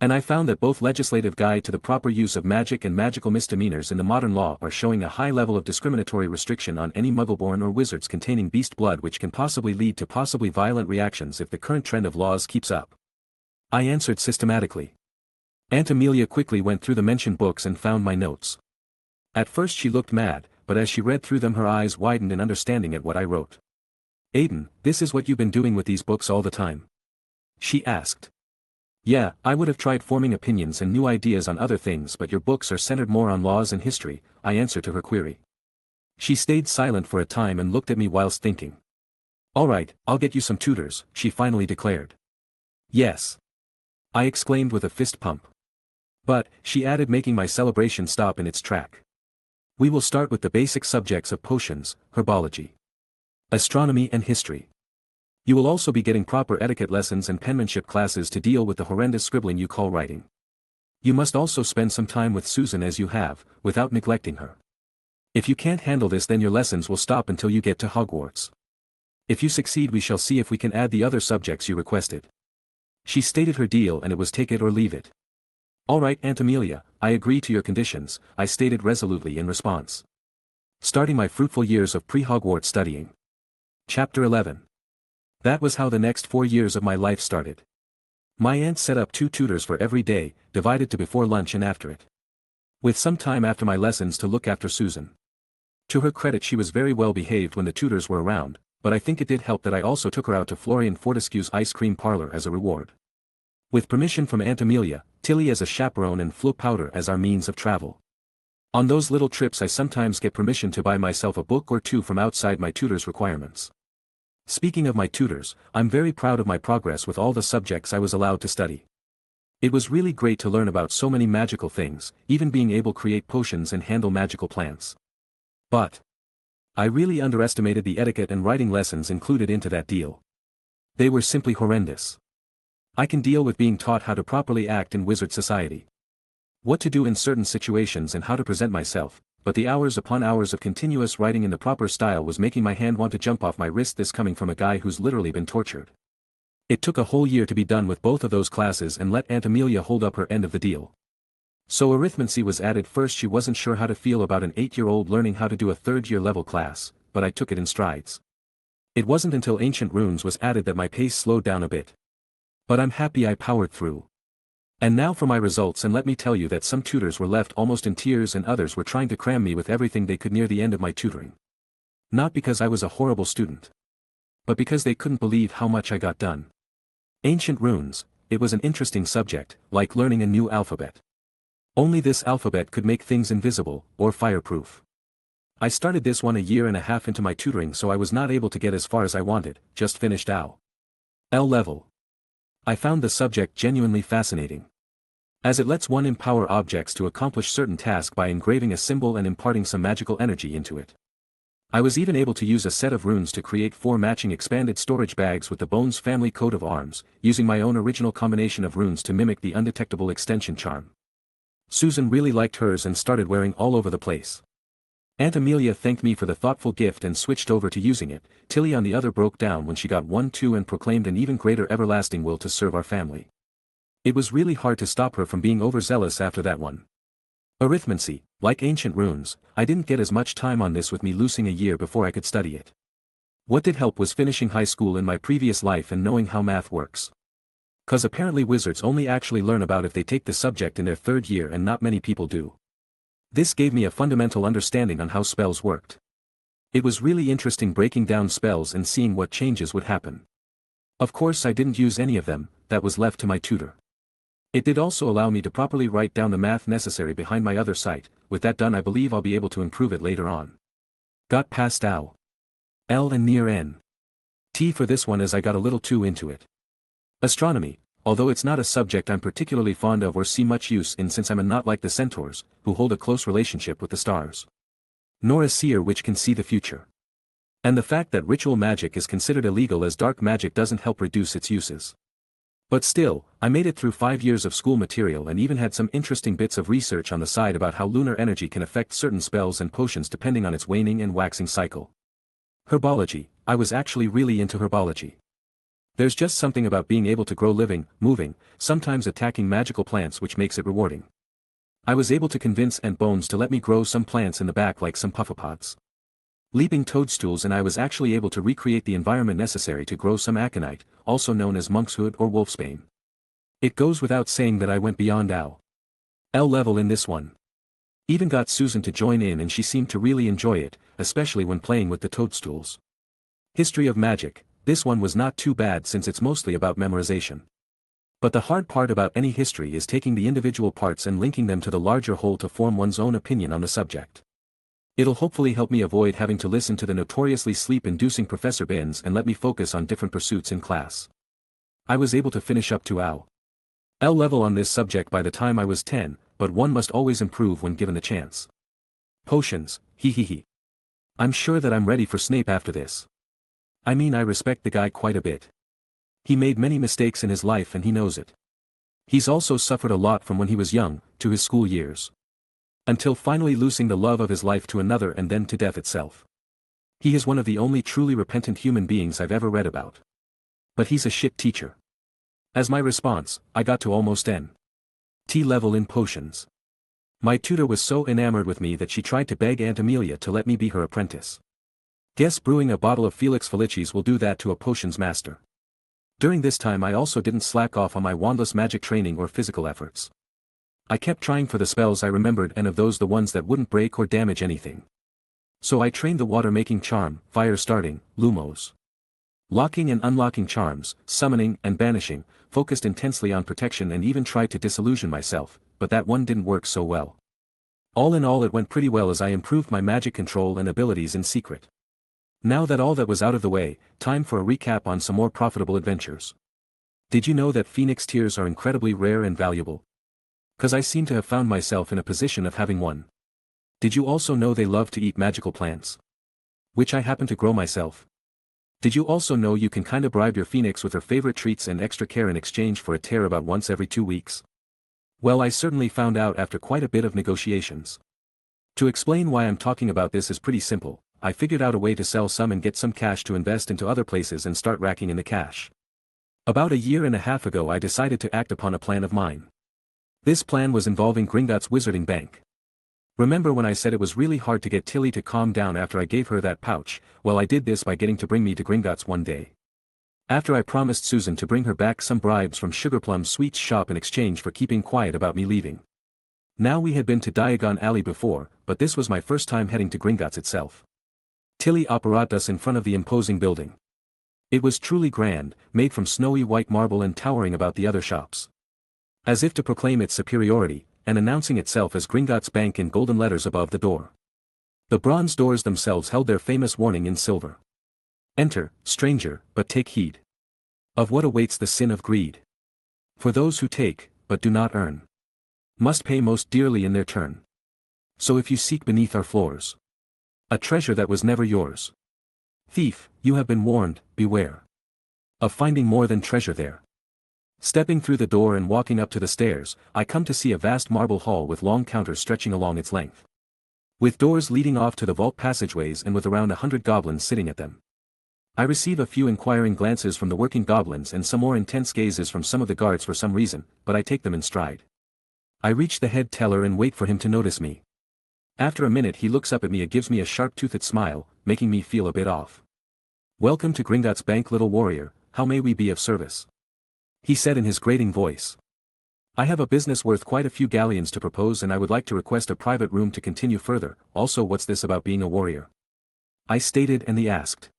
And I found that both Legislative Guide to the Proper Use of Magic and Magical Misdemeanors in the Modern Law are showing a high level of discriminatory restriction on any Muggleborn or wizards containing beast blood, which can possibly lead to possibly violent reactions if the current trend of laws keeps up. I answered systematically. Aunt Amelia quickly went through the mentioned books and found my notes. At first she looked mad, but as she read through them her eyes widened in understanding at what I wrote. Aiden, this is what you've been doing with these books all the time? She asked. Yeah, I would have tried forming opinions and new ideas on other things, but your books are centered more on laws and history, I answered to her query. She stayed silent for a time and looked at me whilst thinking. Alright, I'll get you some tutors, she finally declared. Yes. I exclaimed with a fist pump. But, she added, making my celebration stop in its track. We will start with the basic subjects of potions, herbology, astronomy and history. You will also be getting proper etiquette lessons and penmanship classes to deal with the horrendous scribbling you call writing. You must also spend some time with Susan as you have, without neglecting her. If you can't handle this, then your lessons will stop until you get to Hogwarts. If you succeed, we shall see if we can add the other subjects you requested. She stated her deal, and it was take it or leave it. Alright, Aunt Amelia, I agree to your conditions, I stated resolutely in response. Starting my fruitful years of pre-Hogwarts studying. Chapter 11. That was how the next 4 years of my life started. My aunt set up 2 tutors for every day, divided to before lunch and after it. With some time after my lessons to look after Susan. To her credit, she was very well behaved when the tutors were around, but I think it did help that I also took her out to Florian Fortescue's ice cream parlor as a reward. With permission from Aunt Amelia, Tilly as a chaperone and Flo Powder as our means of travel. On those little trips I sometimes get permission to buy myself a book or 2 from outside my tutors' requirements. Speaking of my tutors, I'm very proud of my progress with all the subjects I was allowed to study. It was really great to learn about so many magical things, even being able to create potions and handle magical plants. But I really underestimated the etiquette and writing lessons included into that deal. They were simply horrendous. I can deal with being taught how to properly act in wizard society, what to do in certain situations and how to present myself, but the hours upon hours of continuous writing in the proper style was making my hand want to jump off my wrist, this coming from a guy who's literally been tortured. It took a whole year to be done with both of those classes and let Aunt Amelia hold up her end of the deal. So arithmancy was added first. She wasn't sure how to feel about an 8-year-old learning how to do a 3rd-year level class, but I took it in strides. It wasn't until ancient runes was added that my pace slowed down a bit. But I'm happy I powered through. And now for my results, and let me tell you that some tutors were left almost in tears and others were trying to cram me with everything they could near the end of my tutoring. Not because I was a horrible student, but because they couldn't believe how much I got done. Ancient runes, it was an interesting subject, like learning a new alphabet. Only this alphabet could make things invisible, or fireproof. I started this one a year and a half into my tutoring, so I was not able to get as far as I wanted, just finished L level. I found the subject genuinely fascinating, as it lets one empower objects to accomplish certain tasks by engraving a symbol and imparting some magical energy into it. I was even able to use a set of runes to create 4 matching expanded storage bags with the Bones family coat of arms, using my own original combination of runes to mimic the undetectable extension charm. Susan really liked hers and started wearing all over the place. Aunt Amelia thanked me for the thoughtful gift and switched over to using it. Tilly on the other broke down when she got 1 too and proclaimed an even greater everlasting will to serve our family. It was really hard to stop her from being overzealous after that one. Arithmancy, like ancient runes, I didn't get as much time on this with me losing a year before I could study it. What did help was finishing high school in my previous life and knowing how math works. 'Cause apparently wizards only actually learn about if they take the subject in their 3rd year, and not many people do. This gave me a fundamental understanding on how spells worked. It was really interesting breaking down spells and seeing what changes would happen. Of course I didn't use any of them, that was left to my tutor. It did also allow me to properly write down the math necessary behind my other site. With that done, I believe I'll be able to improve it later on. Got past L and near N T for this one as I got a little too into it. Astronomy, although it's not a subject I'm particularly fond of or see much use in, since I'm not like the centaurs, who hold a close relationship with the stars. Nor a seer which can see the future. And the fact that ritual magic is considered illegal as dark magic doesn't help reduce its uses. But still, I made it through 5 years of school material and even had some interesting bits of research on the side about how lunar energy can affect certain spells and potions depending on its waning and waxing cycle. Herbology, I was actually really into herbology. There's just something about being able to grow living, moving, sometimes attacking magical plants which makes it rewarding. I was able to convince Aunt Bones to let me grow some plants in the back, like some puffapods, leaping toadstools, and I was actually able to recreate the environment necessary to grow some aconite, also known as monkshood or wolfsbane. It goes without saying that I went beyond L level in this one. Even got Susan to join in, and she seemed to really enjoy it, especially when playing with the toadstools. History of Magic, this one was not too bad since it's mostly about memorization. But the hard part about any history is taking the individual parts and linking them to the larger whole to form one's own opinion on the subject. It'll hopefully help me avoid having to listen to the notoriously sleep-inducing Professor Binns and let me focus on different pursuits in class. I was able to finish up to L level on this subject by the time I was 10, but one must always improve when given the chance. Potions, he. I'm sure that I'm ready for Snape after this. I mean, I respect the guy quite a bit. He made many mistakes in his life and he knows it. He's also suffered a lot from when he was young, to his school years. Until finally losing the love of his life to another and then to death itself. He is one of the only truly repentant human beings I've ever read about. But he's a shit teacher. As my response, I got to almost T level in potions. My tutor was so enamored with me that she tried to beg Aunt Amelia to let me be her apprentice. Guess brewing a bottle of Felix Felicis will do that to a potions master. During this time I also didn't slack off on my wandless magic training or physical efforts. I kept trying for the spells I remembered and of those the ones that wouldn't break or damage anything. So I trained the water-making charm, fire-starting, lumos. Locking and unlocking charms, summoning and banishing, focused intensely on protection and even tried to disillusion myself, but that one didn't work so well. All in all, it went pretty well as I improved my magic control and abilities in secret. Now that all that was out of the way, time for a recap on some more profitable adventures. Did you know that Phoenix tears are incredibly rare and valuable? 'Cause I seem to have found myself in a position of having one. Did you also know they love to eat magical plants? Which I happen to grow myself. Did you also know you can kinda bribe your Phoenix with her favorite treats and extra care in exchange for a tear about once every 2 weeks? Well, I certainly found out after quite a bit of negotiations. To explain why I'm talking about this is pretty simple. I figured out a way to sell some and get some cash to invest into other places and start racking in the cash. About a year and a half ago I decided to act upon a plan of mine. This plan was involving Gringotts Wizarding Bank. Remember when I said it was really hard to get Tilly to calm down after I gave her that pouch? Well, I did this by getting to bring me to Gringotts one day. After I promised Susan to bring her back some bribes from Sugarplum Sweet's shop in exchange for keeping quiet about me leaving. Now we had been to Diagon Alley before, but this was my first time heading to Gringotts itself. Tilly operated us in front of the imposing building. It was truly grand, made from snowy white marble and towering about the other shops. As if to proclaim its superiority, and announcing itself as Gringotts Bank in golden letters above the door. The bronze doors themselves held their famous warning in silver. Enter, stranger, but take heed. Of what awaits the sin of greed. For those who take, but do not earn, must pay most dearly in their turn. So if you seek beneath our floors a treasure that was never yours, thief, you have been warned, beware of finding more than treasure there. Stepping through the door and walking up to the stairs, I come to see a vast marble hall with long counters stretching along its length. With doors leading off to the vault passageways and with around 100 goblins sitting at them. I receive a few inquiring glances from the working goblins and some more intense gazes from some of the guards for some reason, but I take them in stride. I reach the head teller and wait for him to notice me. After a minute he looks up at me and gives me a sharp-toothed smile, making me feel a bit off. "Welcome to Gringotts Bank, little warrior, how may we be of service?" he said in his grating voice. "I have a business worth quite a few galleons to propose and I would like to request a private room to continue further. Also, what's this about being a warrior?" I stated, and he asked.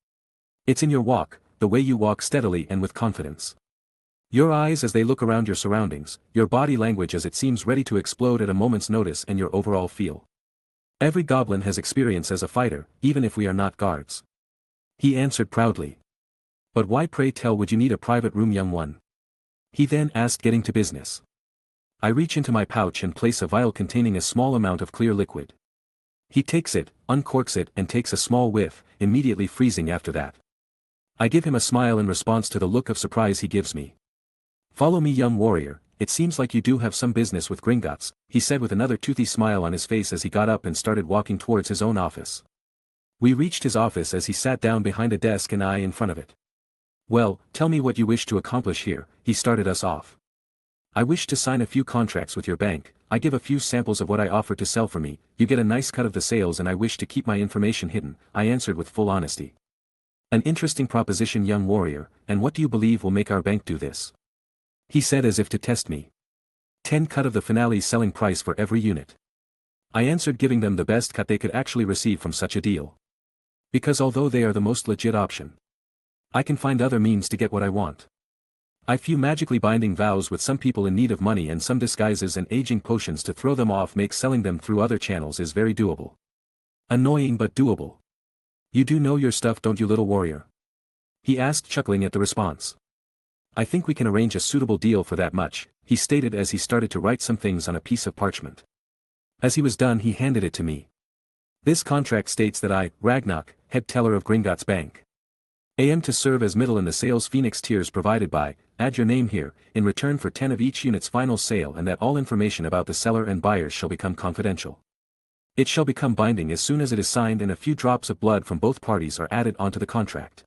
"It's in your walk, the way you walk steadily and with confidence. Your eyes as they look around your surroundings, your body language as it seems ready to explode at a moment's notice, and your overall feel. Every goblin has experience as a fighter, even if we are not guards," he answered proudly. "But why, pray tell, would you need a private room, young one?" he then asked, getting to business. I reach into my pouch and place a vial containing a small amount of clear liquid. He takes it, uncorks it and takes a small whiff, immediately freezing after that. I give him a smile in response to the look of surprise he gives me. "Follow me, young warrior, it seems like you do have some business with Gringotts," he said with another toothy smile on his face as he got up and started walking towards his own office. We reached his office as he sat down behind a desk and I in front of it. "Well, tell me what you wish to accomplish here," he started us off. "I wish to sign a few contracts with your bank. I give a few samples of what I offer to sell for me, you get a nice cut of the sales, and I wish to keep my information hidden," I answered with full honesty. "An interesting proposition, young warrior, and what do you believe will make our bank do this?" he said as if to test me. 10 cut of the finale selling price for every unit," I answered, giving them the best cut they could actually receive from such a deal. Because although they are the most legit option, I can find other means to get what I want. I few magically binding vows with some people in need of money and some disguises and aging potions to throw them off make selling them through other channels is very doable. Annoying but doable. You do know your stuff, don't you, little warrior? He asked, chuckling at the response. I think we can arrange a suitable deal for that much, he stated as he started to write some things on a piece of parchment. As he was done, he handed it to me. This contract states that I, Ragnak, head teller of Gringotts Bank, am to serve as middle in the sales Phoenix tiers provided by, add your name here, in return for 10 of each unit's final sale, and that all information about the seller and buyers shall become confidential. It shall become binding as soon as it is signed and a few drops of blood from both parties are added onto the contract.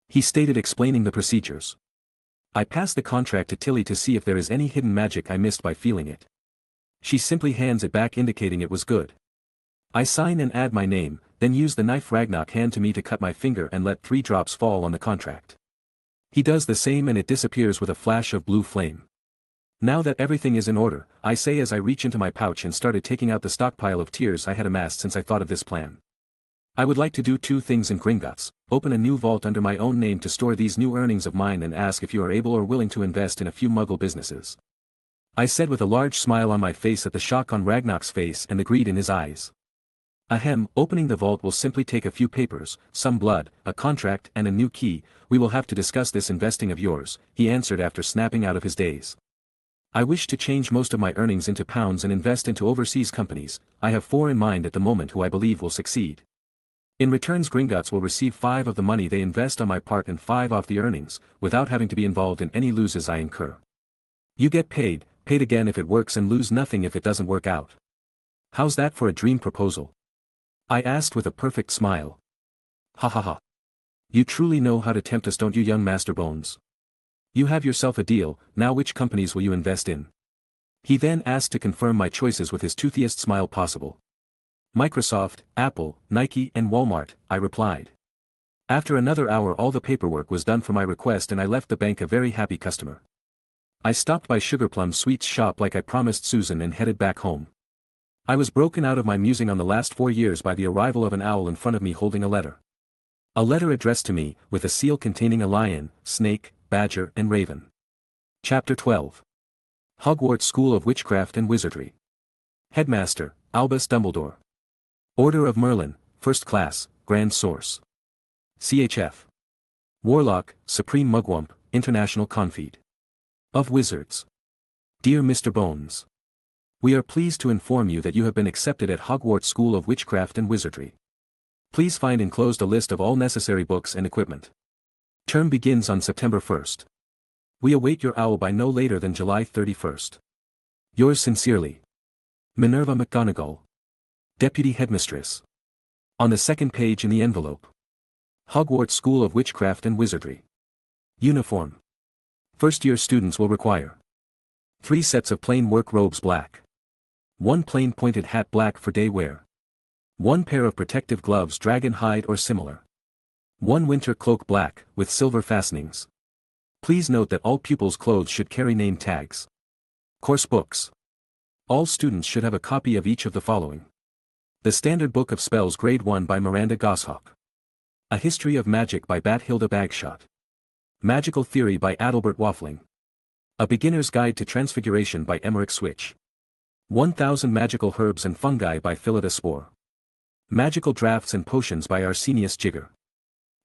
He stated, explaining the procedures. I passed the contract to Tilly to see if there is any hidden magic I missed by feeling it. She simply hands it back, indicating it was good. I sign and add my name, then use the knife Ragnak hand to me to cut my finger and let 3 drops fall on the contract. He does the same and it disappears with a flash of blue flame. Now that everything is in order, I say as I reach into my pouch and started taking out the stockpile of tears I had amassed since I thought of this plan. I would like to do 2 things in Gringotts: open a new vault under my own name to store these new earnings of mine, and ask if you are able or willing to invest in a few Muggle businesses. I said with a large smile on my face at the shock on Ragnak's face and the greed in his eyes. Ahem, opening the vault will simply take a few papers, some blood, a contract and a new key. We will have to discuss this investing of yours, he answered after snapping out of his daze. I wish to change most of my earnings into pounds and invest into overseas companies. I have 4 in mind at the moment who I believe will succeed. In returns, Gringotts will receive 5 of the money they invest on my part and 5 off the earnings, without having to be involved in any losses I incur. You get paid again if it works, and lose nothing if it doesn't work out. How's that for a dream proposal? I asked with a perfect smile. Ha ha ha. You truly know how to tempt us, don't you, young Master Bones? You have yourself a deal. Now which companies will you invest in? He then asked to confirm my choices with his toothiest smile possible. Microsoft, Apple, Nike and Walmart, I replied. After another hour all the paperwork was done for my request and I left the bank a very happy customer. I stopped by Sugarplum Sweets shop like I promised Susan and headed back home. I was broken out of my musing on the last 4 years by the arrival of an owl in front of me holding a letter. A letter addressed to me, with a seal containing a lion, snake, badger and raven. Chapter 12. Hogwarts School of Witchcraft and Wizardry. Headmaster, Albus Dumbledore. Order of Merlin, First Class, Grand Source. CHF. Warlock, Supreme Mugwump, International Confeed. Of Wizards. Dear Mr. Bones. We are pleased to inform you that you have been accepted at Hogwarts School of Witchcraft and Wizardry. Please find enclosed a list of all necessary books and equipment. Term begins on September 1st. We await your owl by no later than July 31st. Yours sincerely, Minerva McGonagall, Deputy Headmistress. On the second page in the envelope. Hogwarts School of Witchcraft and Wizardry. Uniform. First-year students will require 3 sets of plain work robes black. 1 plain pointed hat black for day wear. 1 pair of protective gloves dragon hide or similar. 1 winter cloak black, with silver fastenings. Please note that all pupils' clothes should carry name tags. Course books. All students should have a copy of each of the following. The Standard Book of Spells Grade 1 by Miranda Goshawk. A History of Magic by Bathilda Bagshot. Magical Theory by Adalbert Waffling. A Beginner's Guide to Transfiguration by Emmerich Switch. 1000 Magical Herbs and Fungi by Phillida Spore. Magical Drafts and Potions by Arsenius Jigger.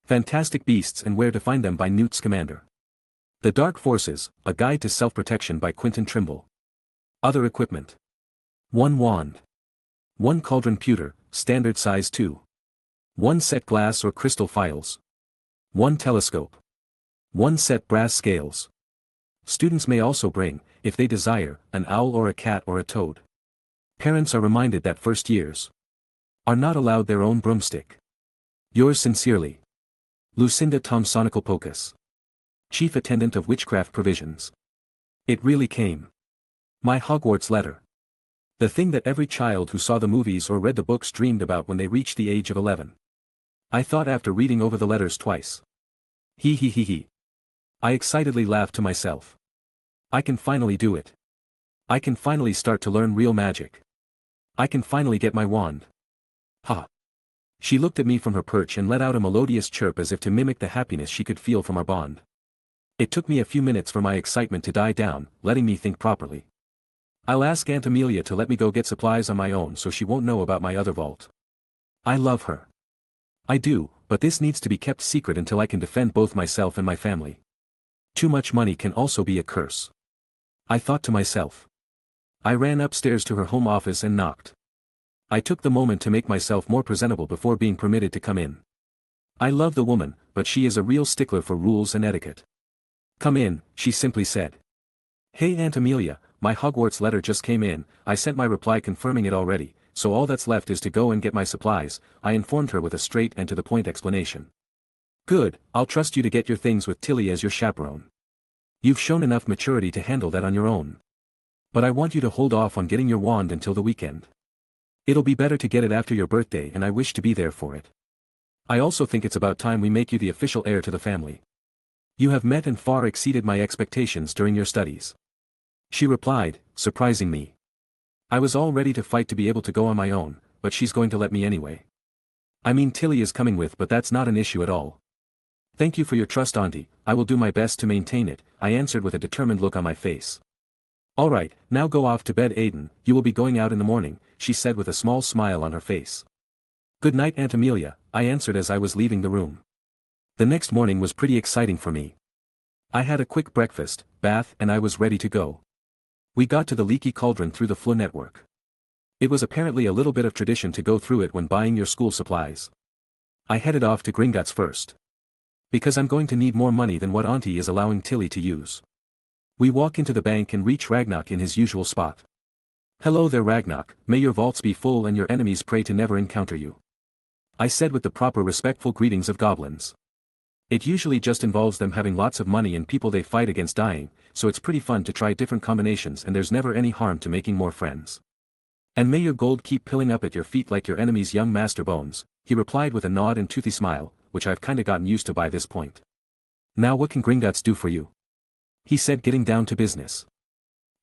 Fantastic Beasts and Where to Find Them by Newt Scamander. The Dark Forces, A Guide to Self-Protection by Quentin Trimble. Other equipment. 1 wand. 1 cauldron pewter, standard size 2. 1 set glass or crystal phials. 1 telescope. 1 set brass scales. Students may also bring, if they desire, an owl or a cat or a toad. Parents are reminded that first years are not allowed their own broomstick. Yours sincerely, Lucinda Tomsonicalpocus, Chief Attendant of Witchcraft Provisions. It really came. My Hogwarts letter. The thing that every child who saw the movies or read the books dreamed about when they reached the age of 11. I thought after reading over the letters twice. He. I excitedly laughed to myself. I can finally do it. I can finally start to learn real magic. I can finally get my wand. Ha. She looked at me from her perch and let out a melodious chirp as if to mimic the happiness she could feel from our bond. It took me a few minutes for my excitement to die down, letting me think properly. I'll ask Aunt Amelia to let me go get supplies on my own so she won't know about my other vault. I love her. I do, but this needs to be kept secret until I can defend both myself and my family. Too much money can also be a curse. I thought to myself. I ran upstairs to her home office and knocked. I took the moment to make myself more presentable before being permitted to come in. I love the woman, but she is a real stickler for rules and etiquette. Come in, she simply said. Hey Aunt Amelia, my Hogwarts letter just came in, I sent my reply confirming it already, so all that's left is to go and get my supplies, I informed her with a straight and to the point explanation. Good, I'll trust you to get your things with Tilly as your chaperone. You've shown enough maturity to handle that on your own. But I want you to hold off on getting your wand until the weekend. It'll be better to get it after your birthday and I wish to be there for it. I also think it's about time we make you the official heir to the family. You have met and far exceeded my expectations during your studies. She replied, surprising me. I was all ready to fight to be able to go on my own, but she's going to let me anyway. I mean Tilly is coming with, but that's not an issue at all. Thank you for your trust, Auntie, I will do my best to maintain it, I answered with a determined look on my face. Alright, now go off to bed Aiden, you will be going out in the morning, she said with a small smile on her face. Good night Aunt Amelia, I answered as I was leaving the room. The next morning was pretty exciting for me. I had a quick breakfast, bath, and I was ready to go. We got to the Leaky Cauldron through the FLU network. It was apparently a little bit of tradition to go through it when buying your school supplies. I headed off to Gringotts first. Because I'm going to need more money than what Auntie is allowing Tilly to use. We walk into the bank and reach Ragnarok in his usual spot. Hello there Ragnarok, may your vaults be full and your enemies pray to never encounter you. I said with the proper respectful greetings of goblins. It usually just involves them having lots of money and people they fight against dying, so it's pretty fun to try different combinations and there's never any harm to making more friends. And may your gold keep piling up at your feet like your enemy's young master bones, he replied with a nod and toothy smile, which I've kinda gotten used to by this point. Now what can Gringotts do for you? He said getting down to business.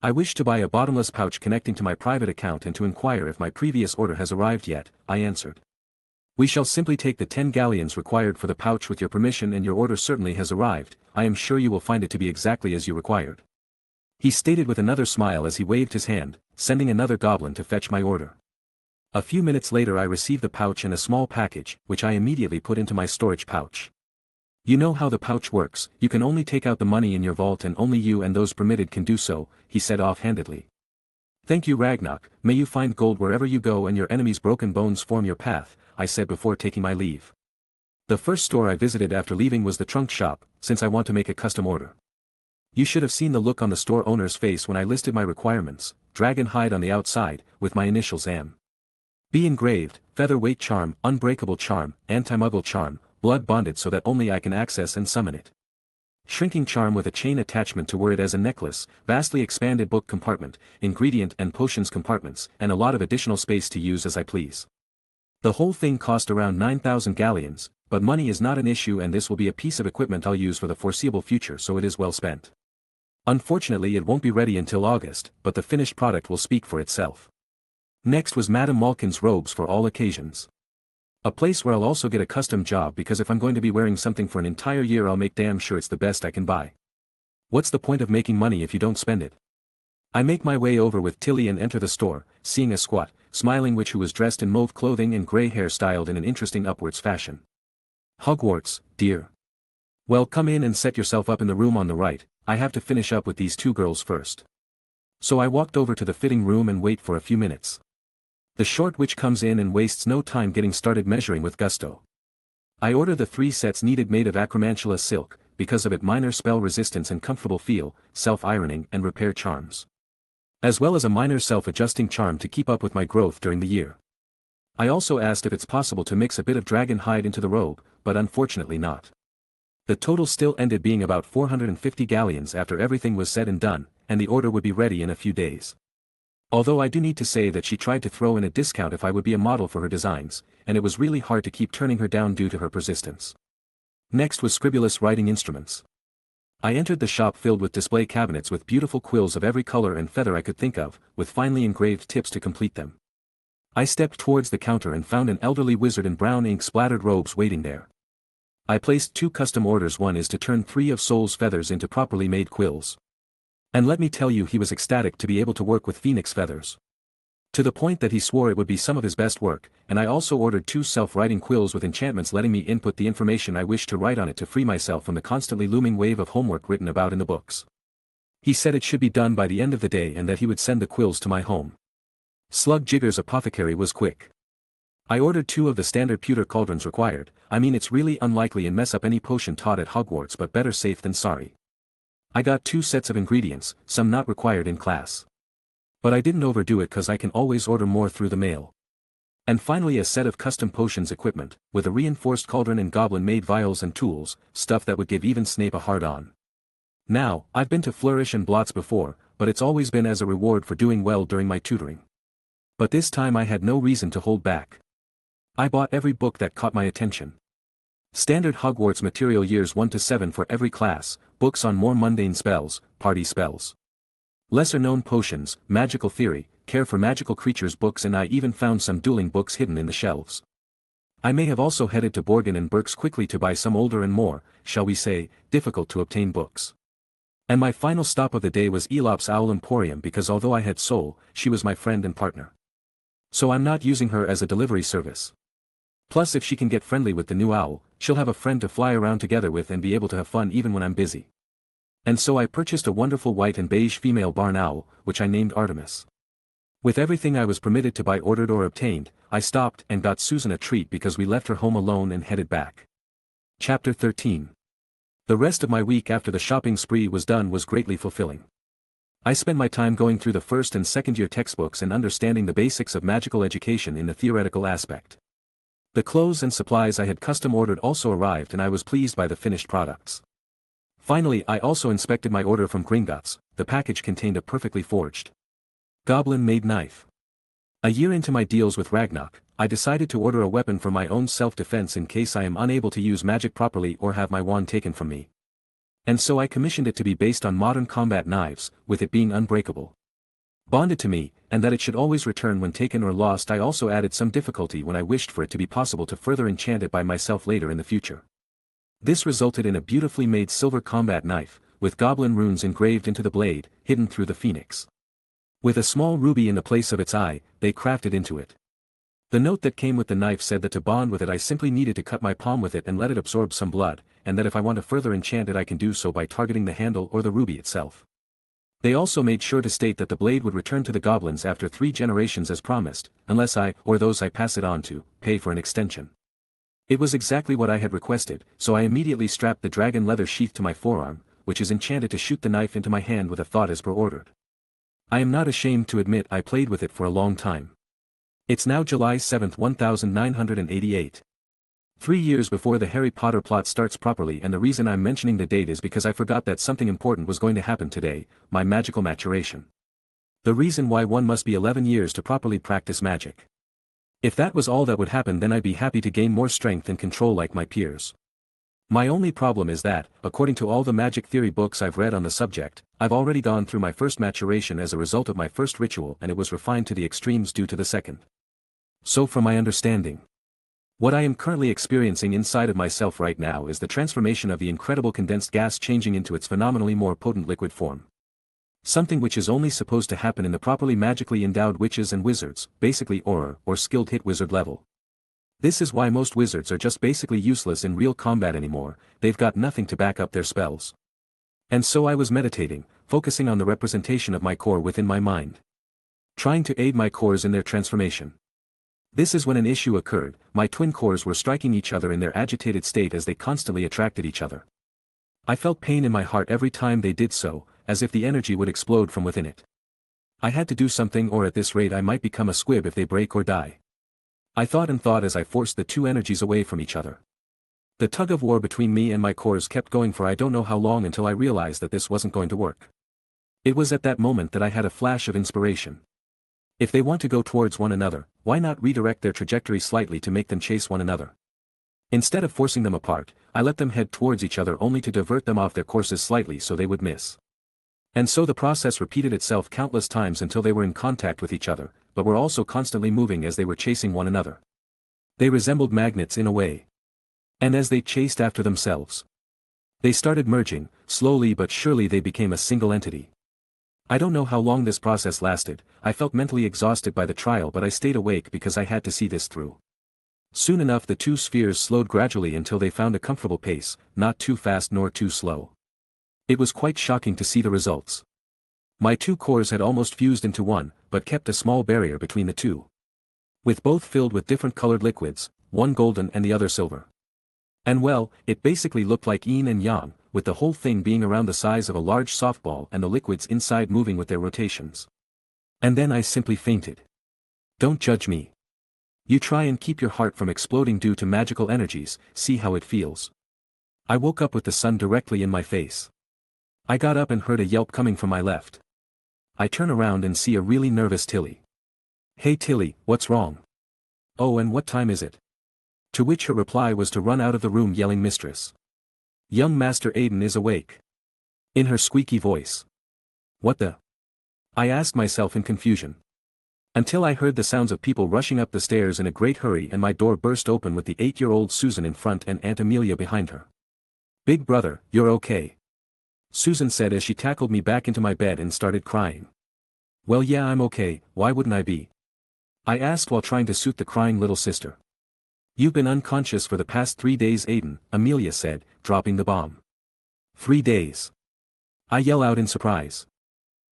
I wish to buy a bottomless pouch connecting to my private account and to inquire if my previous order has arrived yet, I answered. We shall simply take the 10 galleons required for the pouch with your permission and your order certainly has arrived, I am sure you will find it to be exactly as you required. He stated with another smile as he waved his hand, sending another goblin to fetch my order. A few minutes later I received the pouch and a small package, which I immediately put into my storage pouch. You know how the pouch works, you can only take out the money in your vault and only you and those permitted can do so, he said offhandedly. Thank you Ragnarok, may you find gold wherever you go and your enemy's broken bones form your path, I said before taking my leave. The first store I visited after leaving was the trunk shop, since I want to make a custom order. You should have seen the look on the store owner's face when I listed my requirements, dragon hide on the outside, with my initials AM. Be engraved, featherweight charm, unbreakable charm, anti-muggle charm, blood bonded so that only I can access and summon it. Shrinking charm with a chain attachment to wear it as a necklace, vastly expanded book compartment, ingredient and potions compartments, and a lot of additional space to use as I please. The whole thing cost around 9,000 galleons, but money is not an issue and this will be a piece of equipment I'll use for the foreseeable future so it is well spent. Unfortunately it won't be ready until August, but the finished product will speak for itself. Next was Madame Malkin's robes for all occasions. A place where I'll also get a custom job because if I'm going to be wearing something for an entire year I'll make damn sure it's the best I can buy. What's the point of making money if you don't spend it? I make my way over with Tilly and enter the store, seeing a squat, smiling witch who was dressed in mauve clothing and grey hair styled in an interesting upwards fashion. Hogwarts, dear. Well come in and set yourself up in the room on the right, I have to finish up with these two girls first. So I walked over to the fitting room and wait for a few minutes. The short witch comes in and wastes no time getting started measuring with gusto. I order the 3 sets needed made of acromantula silk, because of its minor spell resistance and comfortable feel, self-ironing and repair charms. As well as a minor self-adjusting charm to keep up with my growth during the year. I also asked if it's possible to mix a bit of dragon hide into the robe, but unfortunately not. The total still ended being about 450 galleons after everything was said and done, and the order would be ready in a few days. Although I do need to say that she tried to throw in a discount if I would be a model for her designs, and it was really hard to keep turning her down due to her persistence. Next was scribulous writing instruments. I entered the shop filled with display cabinets with beautiful quills of every color and feather I could think of, with finely engraved tips to complete them. I stepped towards the counter and found an elderly wizard in brown ink-splattered robes waiting there. I placed 2 custom orders. One is to turn 3 of Soul's feathers into properly made quills. And let me tell you, he was ecstatic to be able to work with phoenix feathers. To the point that he swore it would be some of his best work, and I also ordered 2 self-writing quills with enchantments letting me input the information I wished to write on it to free myself from the constantly looming wave of homework written about in the books. He said it should be done by the end of the day and that he would send the quills to my home. Slug Jigger's apothecary was quick. I ordered 2 of the standard pewter cauldrons required. I mean, it's really unlikely and mess up any potion taught at Hogwarts, but better safe than sorry. I got 2 sets of ingredients, some not required in class. But I didn't overdo it cause I can always order more through the mail. And finally a set of custom potions equipment, with a reinforced cauldron and goblin-made vials and tools, stuff that would give even Snape a hard-on. Now, I've been to Flourish and Blots before, but it's always been as a reward for doing well during my tutoring. But this time I had no reason to hold back. I bought every book that caught my attention. Standard Hogwarts material years 1 to 7 for every class, books on more mundane spells, party spells. Lesser-known potions, magical theory, care for magical creatures books, and I even found some dueling books hidden in the shelves. I may have also headed to Borgin and Burke's quickly to buy some older and more, shall we say, difficult to obtain books. And my final stop of the day was Elop's Owl Emporium because although I had Soul, she was my friend and partner. So I'm not using her as a delivery service. Plus if she can get friendly with the new owl, she'll have a friend to fly around together with and be able to have fun even when I'm busy. And so I purchased a wonderful white and beige female barn owl, which I named Artemis. With everything I was permitted to buy ordered or obtained, I stopped and got Susan a treat because we left her home alone and headed back. Chapter 13. The rest of my week after the shopping spree was done was greatly fulfilling. I spent my time going through the first and second year textbooks and understanding the basics of magical education in the theoretical aspect. The clothes and supplies I had custom ordered also arrived and I was pleased by the finished products. Finally I also inspected my order from Gringotts. The package contained a perfectly forged goblin-made knife. A year into my deals with Ragnarok, I decided to order a weapon for my own self-defense in case I am unable to use magic properly or have my wand taken from me. And so I commissioned it to be based on modern combat knives, with it being unbreakable, bonded to me, and that it should always return when taken or lost. I also added some difficulty when I wished for it to be possible to further enchant it by myself later in the future. This resulted in a beautifully made silver combat knife, with goblin runes engraved into the blade, hidden through the phoenix. With a small ruby in the place of its eye, they crafted into it. The note that came with the knife said that to bond with it I simply needed to cut my palm with it and let it absorb some blood, and that if I want to further enchant it I can do so by targeting the handle or the ruby itself. They also made sure to state that the blade would return to the goblins after 3 generations as promised, unless I, or those I pass it on to, pay for an extension. It was exactly what I had requested, so I immediately strapped the dragon leather sheath to my forearm, which is enchanted to shoot the knife into my hand with a thought as per ordered. I am not ashamed to admit I played with it for a long time. It's now July 7, 1988. 3 years before the Harry Potter plot starts properly, and the reason I'm mentioning the date is because I forgot that something important was going to happen today, my magical maturation. The reason why one must be 11 years to properly practice magic. If that was all that would happen, then I'd be happy to gain more strength and control like my peers. My only problem is that, according to all the magic theory books I've read on the subject, I've already gone through my first maturation as a result of my first ritual, and it was refined to the extremes due to the second. So from my understanding, what I am currently experiencing inside of myself right now is the transformation of the incredible condensed gas changing into its phenomenally more potent liquid form. Something which is only supposed to happen in the properly magically endowed witches and wizards, basically aura or skilled hit wizard level. This is why most wizards are just basically useless in real combat anymore, they've got nothing to back up their spells. And so I was meditating, focusing on the representation of my core within my mind. Trying to aid my cores in their transformation. This is when an issue occurred. My twin cores were striking each other in their agitated state as they constantly attracted each other. I felt pain in my heart every time they did so, as if the energy would explode from within it. I had to do something, or at this rate I might become a squib if they break or die. I thought and thought as I forced the two energies away from each other. The tug of war between me and my cores kept going for I don't know how long, until I realized that this wasn't going to work. It was at that moment that I had a flash of inspiration. If they want to go towards one another, why not redirect their trajectory slightly to make them chase one another? Instead of forcing them apart, I let them head towards each other only to divert them off their courses slightly so they would miss. And so the process repeated itself countless times until they were in contact with each other, but were also constantly moving as they were chasing one another. They resembled magnets in a way. And as they chased after themselves, they started merging. Slowly but surely they became a single entity. I don't know how long this process lasted. I felt mentally exhausted by the trial, but I stayed awake because I had to see this through. Soon enough the two spheres slowed gradually until they found a comfortable pace, not too fast nor too slow. It was quite shocking to see the results. My two cores had almost fused into one, but kept a small barrier between the two. With both filled with different colored liquids, one golden and the other silver. And well, it basically looked like yin and yang, with the whole thing being around the size of a large softball and the liquids inside moving with their rotations. And then I simply fainted. Don't judge me. You try and keep your heart from exploding due to magical energies, see how it feels. I woke up with the sun directly in my face. I got up and heard a yelp coming from my left. I turn around and see a really nervous Tilly. "Hey Tilly, what's wrong? Oh, and what time is it?" To which her reply was to run out of the room yelling, "Mistress! Young Master Aiden is awake!" In her squeaky voice. What the? I asked myself in confusion. Until I heard the sounds of people rushing up the stairs in a great hurry and my door burst open with the 8-year-old Susan in front and Aunt Amelia behind her. "Big brother, you're okay?" Susan said as she tackled me back into my bed and started crying. "Well yeah, I'm okay, why wouldn't I be?" I asked while trying to soothe the crying little sister. "You've been unconscious for the past 3 days, Aiden," Amelia said, dropping the bomb. 3 days. I yell out in surprise.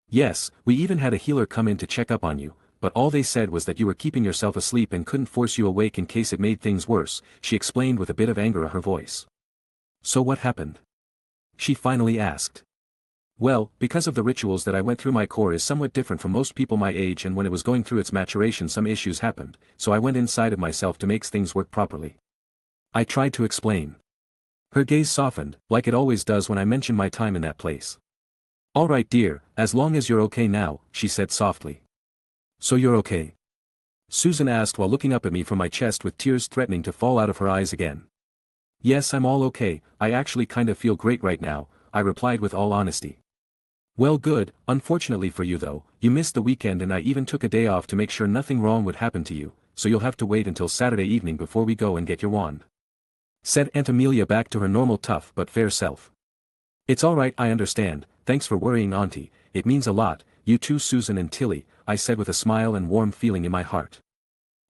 "Yes, we even had a healer come in to check up on you, but all they said was that you were keeping yourself asleep and couldn't force you awake in case it made things worse," she explained with a bit of anger in her voice. "So what happened?" she finally asked. "Well, because of the rituals that I went through, my core is somewhat different from most people my age, and when it was going through its maturation some issues happened, so I went inside of myself to make things work properly." I tried to explain. Her gaze softened, like it always does when I mention my time in that place. "All right dear, as long as you're okay now," she said softly. "So you're okay?" Susan asked while looking up at me from my chest with tears threatening to fall out of her eyes again. "Yes, I'm all okay, I actually kind of feel great right now," I replied with all honesty. "Well good, unfortunately for you though, you missed the weekend and I even took a day off to make sure nothing wrong would happen to you, so you'll have to wait until Saturday evening before we go and get your wand," said Aunt Amelia back to her normal tough but fair self. "It's alright, I understand, thanks for worrying Auntie, it means a lot, you too Susan and Tilly," I said with a smile and warm feeling in my heart.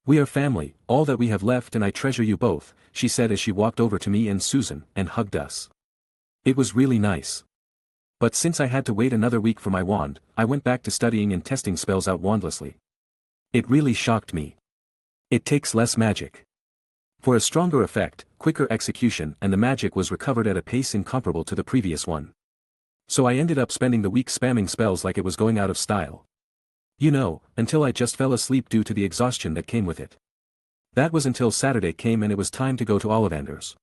"We are family, all that we have left, and I treasure you both," she said as she walked over to me and Susan and hugged us. It was really nice. But since I had to wait another week for my wand, I went back to studying and testing spells out wandlessly. It really shocked me. It takes less magic. For a stronger effect, quicker execution, and the magic was recovered at a pace incomparable to the previous one. So I ended up spending the week spamming spells like it was going out of style. You know, until I just fell asleep due to the exhaustion that came with it. That was until Saturday came and it was time to go to Ollivander's.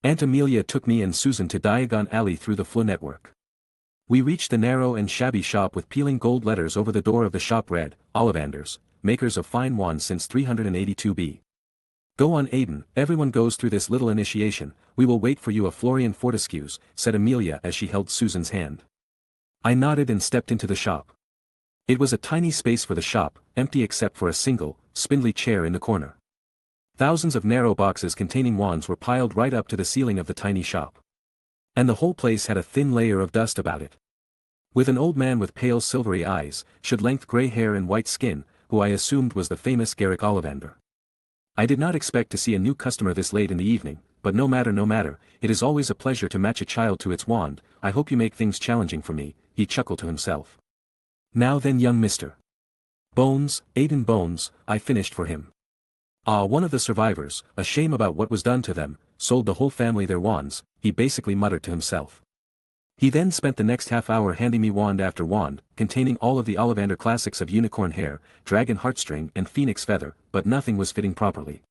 Aunt Amelia took me and Susan to Diagon Alley through the Flo network. We reached the narrow and shabby shop with peeling gold letters over the door of the shop read, "Ollivander's, makers of fine wands since 382B. Go on Aiden, everyone goes through this little initiation, we will wait for you a Florian Fortescue's," said Amelia as she held Susan's hand. I nodded and stepped into the shop. It was a tiny space for the shop, empty except for a single, spindly chair in the corner. Thousands of narrow boxes containing wands were piled right up to the ceiling of the tiny shop. And the whole place had a thin layer of dust about it. With an old man with pale silvery eyes, should-length grey hair and white skin, who I assumed was the famous Garrick Ollivander. I did not expect to see a new customer this late in the evening, but no matter, it is always a pleasure to match a child to its wand. "I hope you make things challenging for me," he chuckled to himself. "Now then young Mr. Bones, Aiden Bones," I finished for him. One of the survivors, a shame about what was done to them, sold the whole family their wands," he basically muttered to himself. He then spent the next half hour handing me wand after wand, containing all of the Ollivander classics of unicorn hair, dragon heartstring and phoenix feather, but nothing was fitting properly.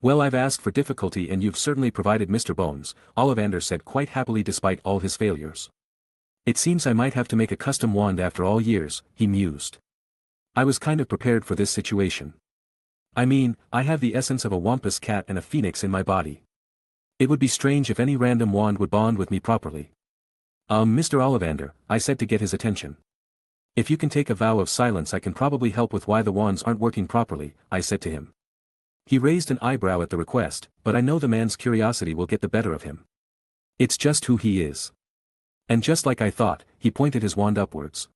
"Well, I've asked for difficulty and you've certainly provided, Mr. Bones," Ollivander said quite happily despite all his failures. "It seems I might have to make a custom wand after all years," he mused. I was kind of prepared for this situation. I mean, I have the essence of a wampus cat and a phoenix in my body. It would be strange if any random wand would bond with me properly. Mr. Ollivander, I said to get his attention. If you can take a vow of silence I can probably help with why the wands aren't working properly, I said to him. He raised an eyebrow at the request, but I know the man's curiosity will get the better of him. It's just who he is. And just like I thought, he pointed his wand upwards.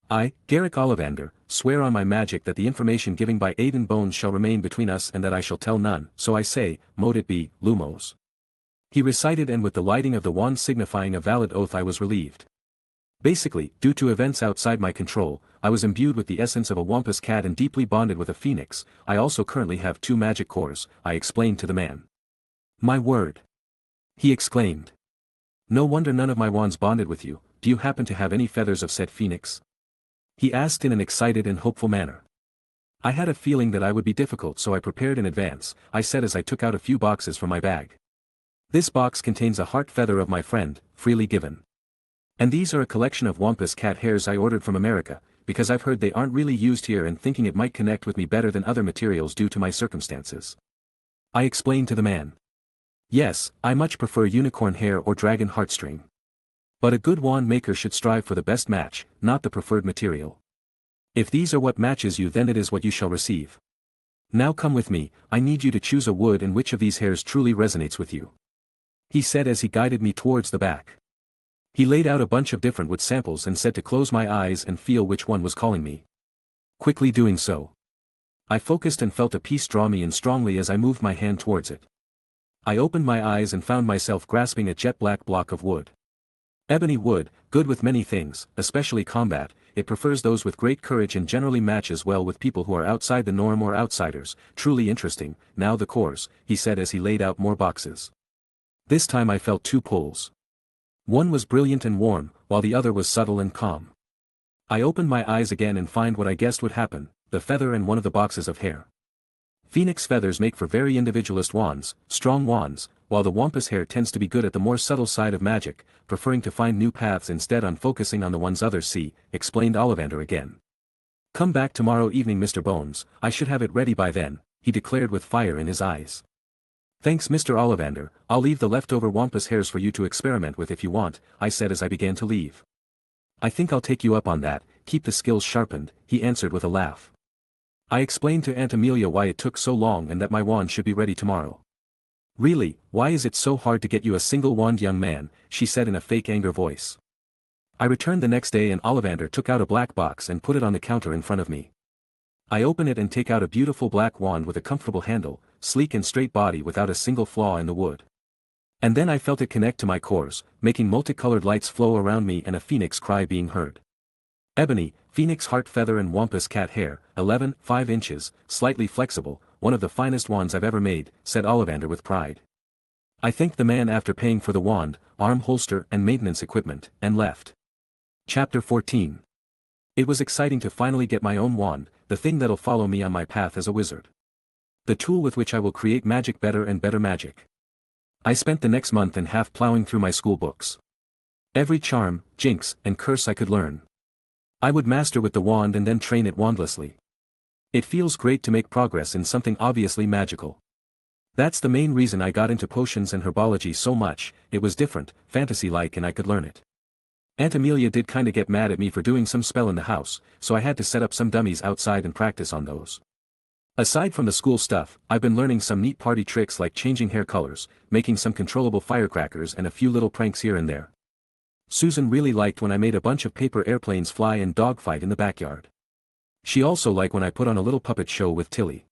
I, Garrick Ollivander, swear on my magic that the information given by Aiden Bones shall remain between us and that I shall tell none, so I say, mote it be, Lumos. He recited, and with the lighting of the wand signifying a valid oath I was relieved. Basically, due to events outside my control, I was imbued with the essence of a wampus cat and deeply bonded with a phoenix. I also currently have 2 magic cores, I explained to the man. My word! He exclaimed. No wonder none of my wands bonded with you. Do you happen to have any feathers of said phoenix? He asked in an excited and hopeful manner. I had a feeling that I would be difficult, so I prepared in advance, I said as I took out a few boxes from my bag. This box contains a heart feather of my friend, freely given. And these are a collection of wampus cat hairs I ordered from America, because I've heard they aren't really used here and thinking it might connect with me better than other materials due to my circumstances. I explained to the man. Yes, I much prefer unicorn hair or dragon heartstring. But a good wand maker should strive for the best match, not the preferred material. If these are what matches you, then it is what you shall receive. Now come with me, I need you to choose a wood and which of these hairs truly resonates with you. He said as he guided me towards the back. He laid out a bunch of different wood samples and said to close my eyes and feel which one was calling me. Quickly doing so, I focused and felt a piece draw me in strongly as I moved my hand towards it. I opened my eyes and found myself grasping a jet black block of wood. Ebony wood, good with many things, especially combat. It prefers those with great courage and generally matches well with people who are outside the norm or outsiders. Truly interesting. Now the cores, he said as he laid out more boxes. This time I felt 2 pulls. One was brilliant and warm, while the other was subtle and calm. I opened my eyes again and find what I guessed would happen, the feather and one of the boxes of hair. Phoenix feathers make for very individualist wands, strong wands, while the wampus hair tends to be good at the more subtle side of magic, preferring to find new paths instead on focusing on the ones others see, explained Ollivander again. Come back tomorrow evening, Mr. Bones, I should have it ready by then, he declared with fire in his eyes. Thanks, Mr. Ollivander, I'll leave the leftover wampus hairs for you to experiment with if you want, I said as I began to leave. I think I'll take you up on that, keep the skills sharpened, he answered with a laugh. I explained to Aunt Amelia why it took so long and that my wand should be ready tomorrow. Really, why is it so hard to get you a single wand, young man, she said in a fake anger voice. I returned the next day and Ollivander took out a black box and put it on the counter in front of me. I open it and take out a beautiful black wand with a comfortable handle, sleek and straight body without a single flaw in the wood. And then I felt it connect to my cores, making multicolored lights flow around me and a phoenix cry being heard. Ebony, phoenix heart feather and wampus cat hair, 5 inches, slightly flexible, one of the finest wands I've ever made, said Ollivander with pride. I thanked the man after paying for the wand, arm holster and maintenance equipment, and left. Chapter 14. It was exciting to finally get my own wand, the thing that'll follow me on my path as a wizard. The tool with which I will create magic better and better magic. I spent the next month and half plowing through my school books. Every charm, jinx, and curse I could learn, I would master with the wand and then train it wandlessly. It feels great to make progress in something obviously magical. That's the main reason I got into potions and herbology so much. It was different, fantasy-like, and I could learn it. Aunt Amelia did kinda get mad at me for doing some spell in the house, so I had to set up some dummies outside and practice on those. Aside from the school stuff, I've been learning some neat party tricks like changing hair colors, making some controllable firecrackers and a few little pranks here and there. Susan really liked when I made a bunch of paper airplanes fly and dogfight in the backyard. She also liked when I put on a little puppet show with Tilly.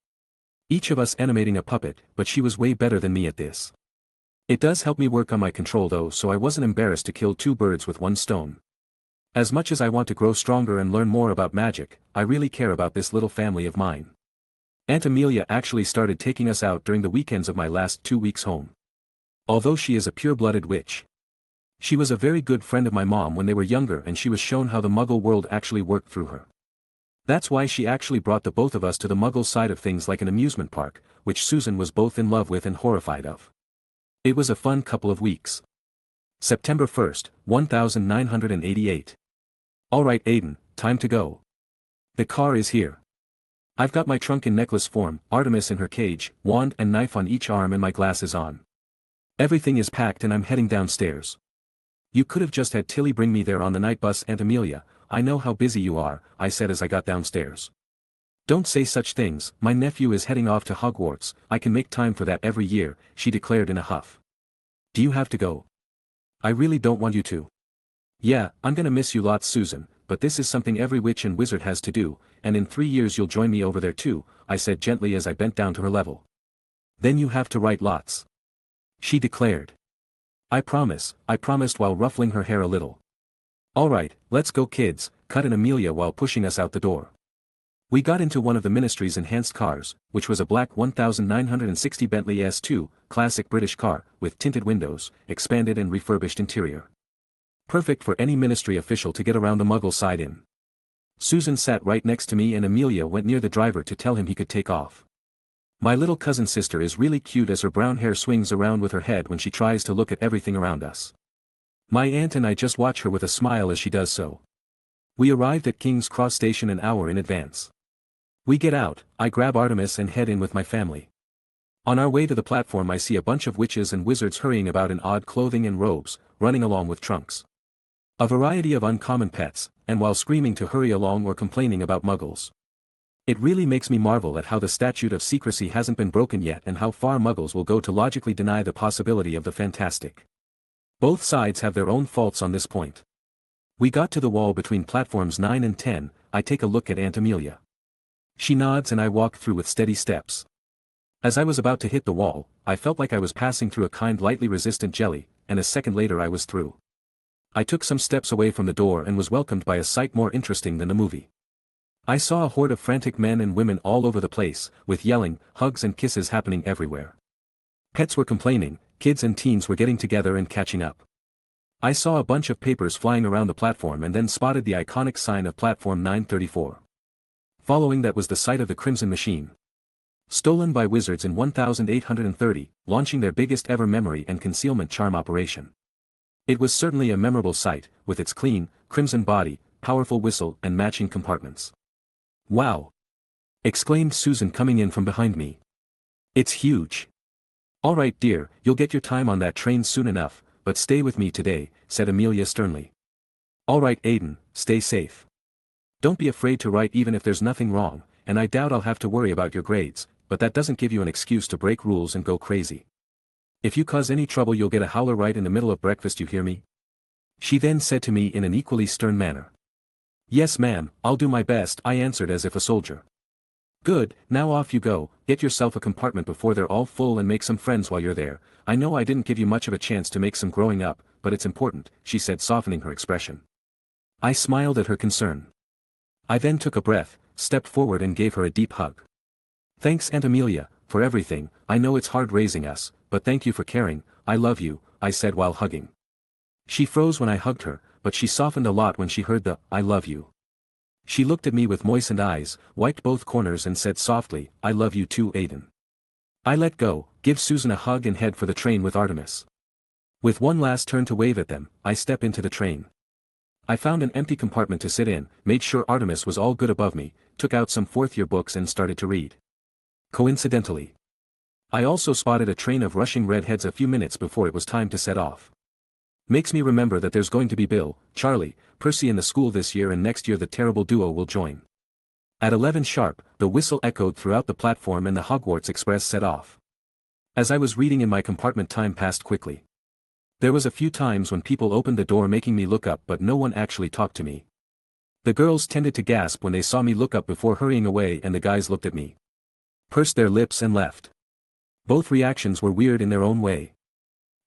Each of us animating a puppet, but she was way better than me at this. It does help me work on my control though, so I wasn't embarrassed to kill 2 birds with 1 stone. As much as I want to grow stronger and learn more about magic, I really care about this little family of mine. Aunt Amelia actually started taking us out during the weekends of my last 2 weeks home. Although she is a pure-blooded witch, she was a very good friend of my mom when they were younger, and she was shown how the Muggle world actually worked through her. That's why she actually brought the both of us to the Muggle side of things, like an amusement park, which Susan was both in love with and horrified of. It was a fun couple of weeks. September 1st, 1988. Alright Aiden, time to go. The car is here. I've got my trunk in necklace form, Artemis in her cage, wand and knife on each arm, and my glasses on. Everything is packed and I'm heading downstairs. You could have just had Tilly bring me there on the night bus. Aunt Amelia, I know how busy you are, I said as I got downstairs. Don't say such things, my nephew is heading off to Hogwarts, I can make time for that every year, she declared in a huff. Do you have to go? I really don't want you to. Yeah, I'm gonna miss you lots, Susan, but this is something every witch and wizard has to do, and in 3 years you'll join me over there too, I said gently as I bent down to her level. Then you have to write lots. She declared. I promised while ruffling her hair a little. Alright, let's go kids, cut in Amelia while pushing us out the door. We got into one of the ministry's enhanced cars, which was a black 1960 Bentley S2, classic British car, with tinted windows, expanded and refurbished interior. Perfect for any ministry official to get around the Muggle side in. Susan sat right next to me and Amelia went near the driver to tell him he could take off. My little cousin sister is really cute as her brown hair swings around with her head when she tries to look at everything around us. My aunt and I just watch her with a smile as she does so. We arrived at King's Cross Station an hour in advance. We get out, I grab Artemis and head in with my family. On our way to the platform I see a bunch of witches and wizards hurrying about in odd clothing and robes, running along with trunks. A variety of uncommon pets, and while screaming to hurry along or complaining about muggles. It really makes me marvel at how the statute of secrecy hasn't been broken yet and how far muggles will go to logically deny the possibility of the fantastic. Both sides have their own faults on this point. We got to the wall between platforms 9 and 10, I take a look at Aunt Amelia. She nods and I walk through with steady steps. As I was about to hit the wall, I felt like I was passing through a kind lightly resistant jelly, and a second later I was through. I took some steps away from the door and was welcomed by a sight more interesting than the movie. I saw a horde of frantic men and women all over the place, with yelling, hugs and kisses happening everywhere. Pets were complaining, kids and teens were getting together and catching up. I saw a bunch of papers flying around the platform and then spotted the iconic sign of Platform 934. Following that was the sight of the Crimson Machine. Stolen by wizards in 1830, launching their biggest ever memory and concealment charm operation. It was certainly a memorable sight, with its clean, crimson body, powerful whistle and matching compartments. Wow! Exclaimed Susan coming in from behind me. It's huge. Alright dear, you'll get your time on that train soon enough, but stay with me today, said Amelia sternly. Alright Aiden, stay safe. Don't be afraid to write even if there's nothing wrong, and I doubt I'll have to worry about your grades, but that doesn't give you an excuse to break rules and go crazy. If you cause any trouble you'll get a howler right in the middle of breakfast, you hear me? She then said to me in an equally stern manner. Yes ma'am, I'll do my best, I answered as if a soldier. Good, now off you go, get yourself a compartment before they're all full and make some friends while you're there. I know I didn't give you much of a chance to make some growing up, but it's important, she said, softening her expression. I smiled at her concern. I then took a breath, stepped forward and gave her a deep hug. Thanks Aunt Amelia, for everything, I know it's hard raising us, but thank you for caring, I love you, I said while hugging. She froze when I hugged her, but she softened a lot when she heard the, I love you. She looked at me with moistened eyes, wiped both corners and said softly, I love you too Aiden. I let go, give Susan a hug and head for the train with Artemis. With one last turn to wave at them, I step into the train. I found an empty compartment to sit in, made sure Artemis was all good above me, took out some fourth-year books and started to read. Coincidentally, I also spotted a train of rushing redheads a few minutes before it was time to set off. Makes me remember that there's going to be Bill, Charlie, Percy in the school this year, and next year the terrible duo will join. At 11 sharp, the whistle echoed throughout the platform and the Hogwarts Express set off. As I was reading in my compartment, time passed quickly. There was a few times when people opened the door making me look up, but no one actually talked to me. The girls tended to gasp when they saw me look up before hurrying away, and the guys looked at me, pursed their lips and left. Both reactions were weird in their own way.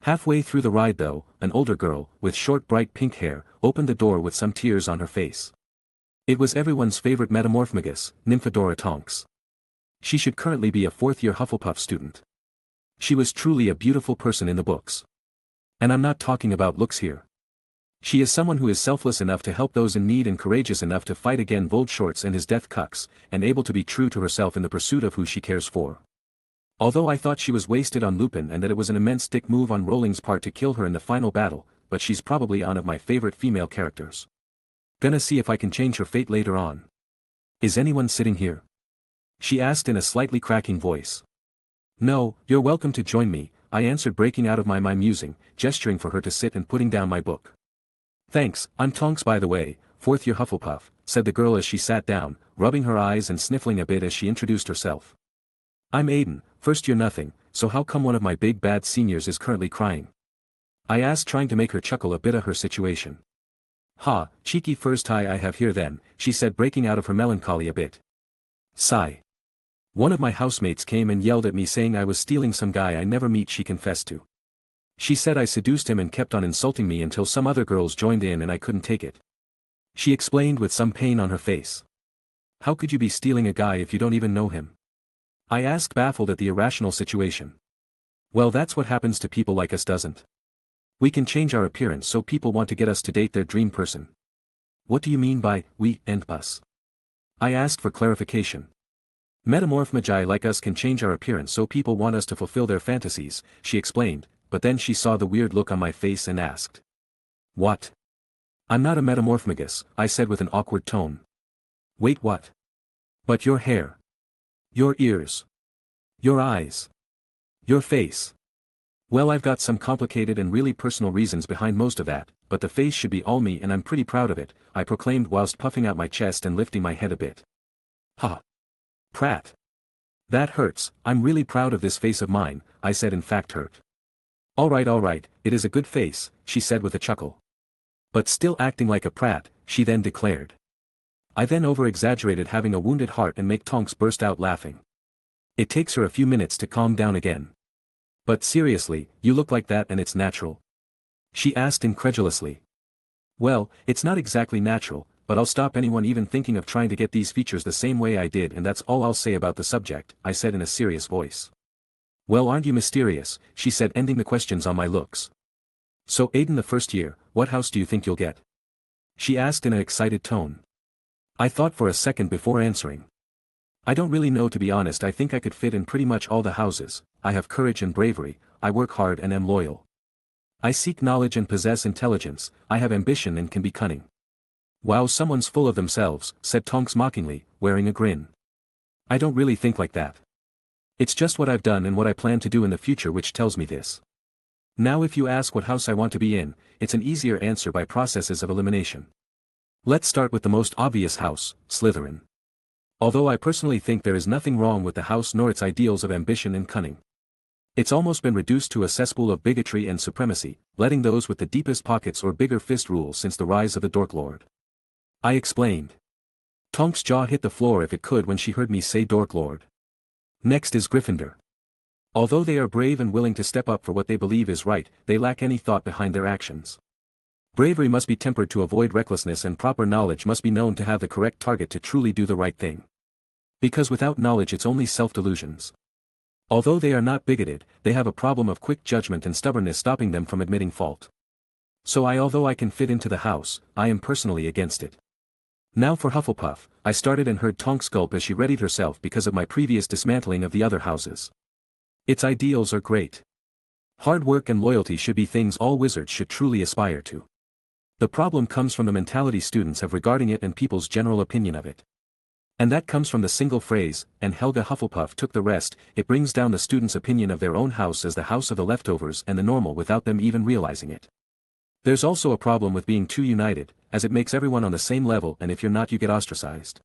Halfway through the ride though, an older girl, with short bright pink hair, opened the door with some tears on her face. It was everyone's favorite Metamorphmagus, Nymphadora Tonks. She should currently be a fourth-year Hufflepuff student. She was truly a beautiful person in the books. And I'm not talking about looks here. She is someone who is selfless enough to help those in need and courageous enough to fight against Voldshorts and his death cucks, and able to be true to herself in the pursuit of who she cares for. Although I thought she was wasted on Lupin and that it was an immense dick move on Rowling's part to kill her in the final battle, but she's probably one of my favorite female characters. Gonna see if I can change her fate later on. Is anyone sitting here? She asked in a slightly cracking voice. No, you're welcome to join me, I answered, breaking out of my musing, gesturing for her to sit and putting down my book. Thanks, I'm Tonks by the way, fourth year Hufflepuff, said the girl as she sat down, rubbing her eyes and sniffling a bit as she introduced herself. I'm Aiden, first year nothing, so how come one of my big bad seniors is currently crying? I asked, trying to make her chuckle a bit at her situation. Ha, cheeky first tie I have here then, she said, breaking out of her melancholy a bit. Sigh. One of my housemates came and yelled at me saying I was stealing some guy I never meet, she confessed to. She said I seduced him and kept on insulting me until some other girls joined in and I couldn't take it. She explained with some pain on her face. How could you be stealing a guy if you don't even know him? I asked, baffled at the irrational situation. Well, that's what happens to people like us, doesn't? We can change our appearance so people want to get us to date their dream person. What do you mean by, we, and us? I asked for clarification. Metamorph magi like us can change our appearance so people want us to fulfill their fantasies, she explained, but then she saw the weird look on my face and asked. What? I'm not a metamorphmagus, I said with an awkward tone. Wait, what? But your hair. Your ears. Your eyes. Your face. Well, I've got some complicated and really personal reasons behind most of that, but the face should be all me and I'm pretty proud of it, I proclaimed whilst puffing out my chest and lifting my head a bit. Ha! Pratt. That hurts, I'm really proud of this face of mine, I said, in fact hurt. Alright, it is a good face, she said with a chuckle. But still acting like a prat, she then declared. I then over-exaggerated having a wounded heart and make Tonks burst out laughing. It takes her a few minutes to calm down again. But seriously, you look like that and it's natural? She asked incredulously. Well, it's not exactly natural, but I'll stop anyone even thinking of trying to get these features the same way I did, and that's all I'll say about the subject, I said in a serious voice. Well, aren't you mysterious, she said, ending the questions on my looks. So Aiden, the first year, what house do you think you'll get? She asked in an excited tone. I thought for a second before answering. I don't really know, to be honest. I think I could fit in pretty much all the houses. I have courage and bravery, I work hard and am loyal. I seek knowledge and possess intelligence, I have ambition and can be cunning. Wow, someone's full of themselves, said Tonks mockingly, wearing a grin. I don't really think like that. It's just what I've done and what I plan to do in the future which tells me this. Now if you ask what house I want to be in, it's an easier answer by processes of elimination. Let's start with the most obvious house, Slytherin. Although I personally think there is nothing wrong with the house nor its ideals of ambition and cunning. It's almost been reduced to a cesspool of bigotry and supremacy, letting those with the deepest pockets or bigger fist rule since the rise of the Dork Lord. I explained. Tonks' jaw hit the floor if it could when she heard me say Dork Lord. Next is Gryffindor. Although they are brave and willing to step up for what they believe is right, they lack any thought behind their actions. Bravery must be tempered to avoid recklessness, and proper knowledge must be known to have the correct target to truly do the right thing. Because without knowledge it's only self-delusions. Although they are not bigoted, they have a problem of quick judgment and stubbornness stopping them from admitting fault. So although I can fit into the house, I am personally against it. Now for Hufflepuff, I started and heard Tonks gulp as she readied herself because of my previous dismantling of the other houses. Its ideals are great. Hard work and loyalty should be things all wizards should truly aspire to. The problem comes from the mentality students have regarding it and people's general opinion of it. And that comes from the single phrase, and Helga Hufflepuff took the rest. It brings down the students' opinion of their own house as the house of the leftovers and the normal without them even realizing it. There's also a problem with being too united, as it makes everyone on the same level, and if you're not you get ostracized.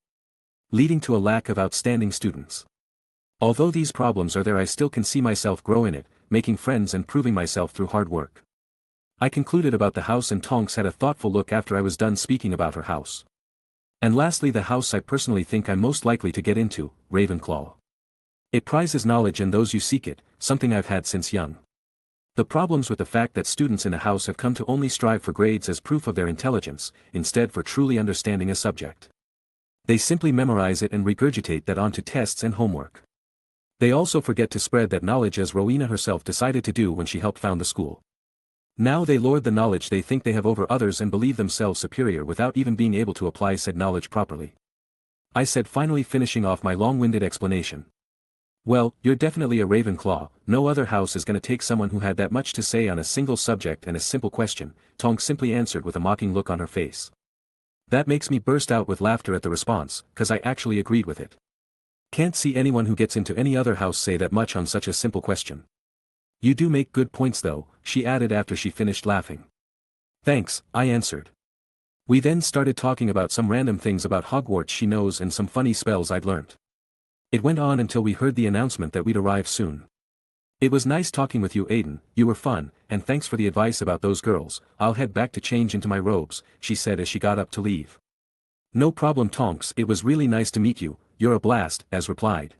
Leading to a lack of outstanding students. Although these problems are there, I still can see myself grow in it, making friends and proving myself through hard work. I concluded about the house and Tonks had a thoughtful look after I was done speaking about her house. And lastly, the house I personally think I'm most likely to get into, Ravenclaw. It prizes knowledge and those who seek it, something I've had since young. The problems with the fact that students in the house have come to only strive for grades as proof of their intelligence, instead for truly understanding a subject. They simply memorize it and regurgitate that onto tests and homework. They also forget to spread that knowledge, as Rowena herself decided to do when she helped found the school. Now they lord the knowledge they think they have over others and believe themselves superior without even being able to apply said knowledge properly. I said, finally finishing off my long-winded explanation. Well, you're definitely a Ravenclaw. No other house is gonna take someone who had that much to say on a single subject and a simple question, Tonks simply answered with a mocking look on her face. That makes me burst out with laughter at the response, cause I actually agreed with it. Can't see anyone who gets into any other house say that much on such a simple question. You do make good points though, she added after she finished laughing. Thanks, I answered. We then started talking about some random things about Hogwarts she knows and some funny spells I'd learnt. It went on until we heard the announcement that we'd arrive soon. It was nice talking with you, Aiden, you were fun, and thanks for the advice about those girls. I'll head back to change into my robes, she said as she got up to leave. No problem, Tonks, it was really nice to meet you, you're a blast, Az replied.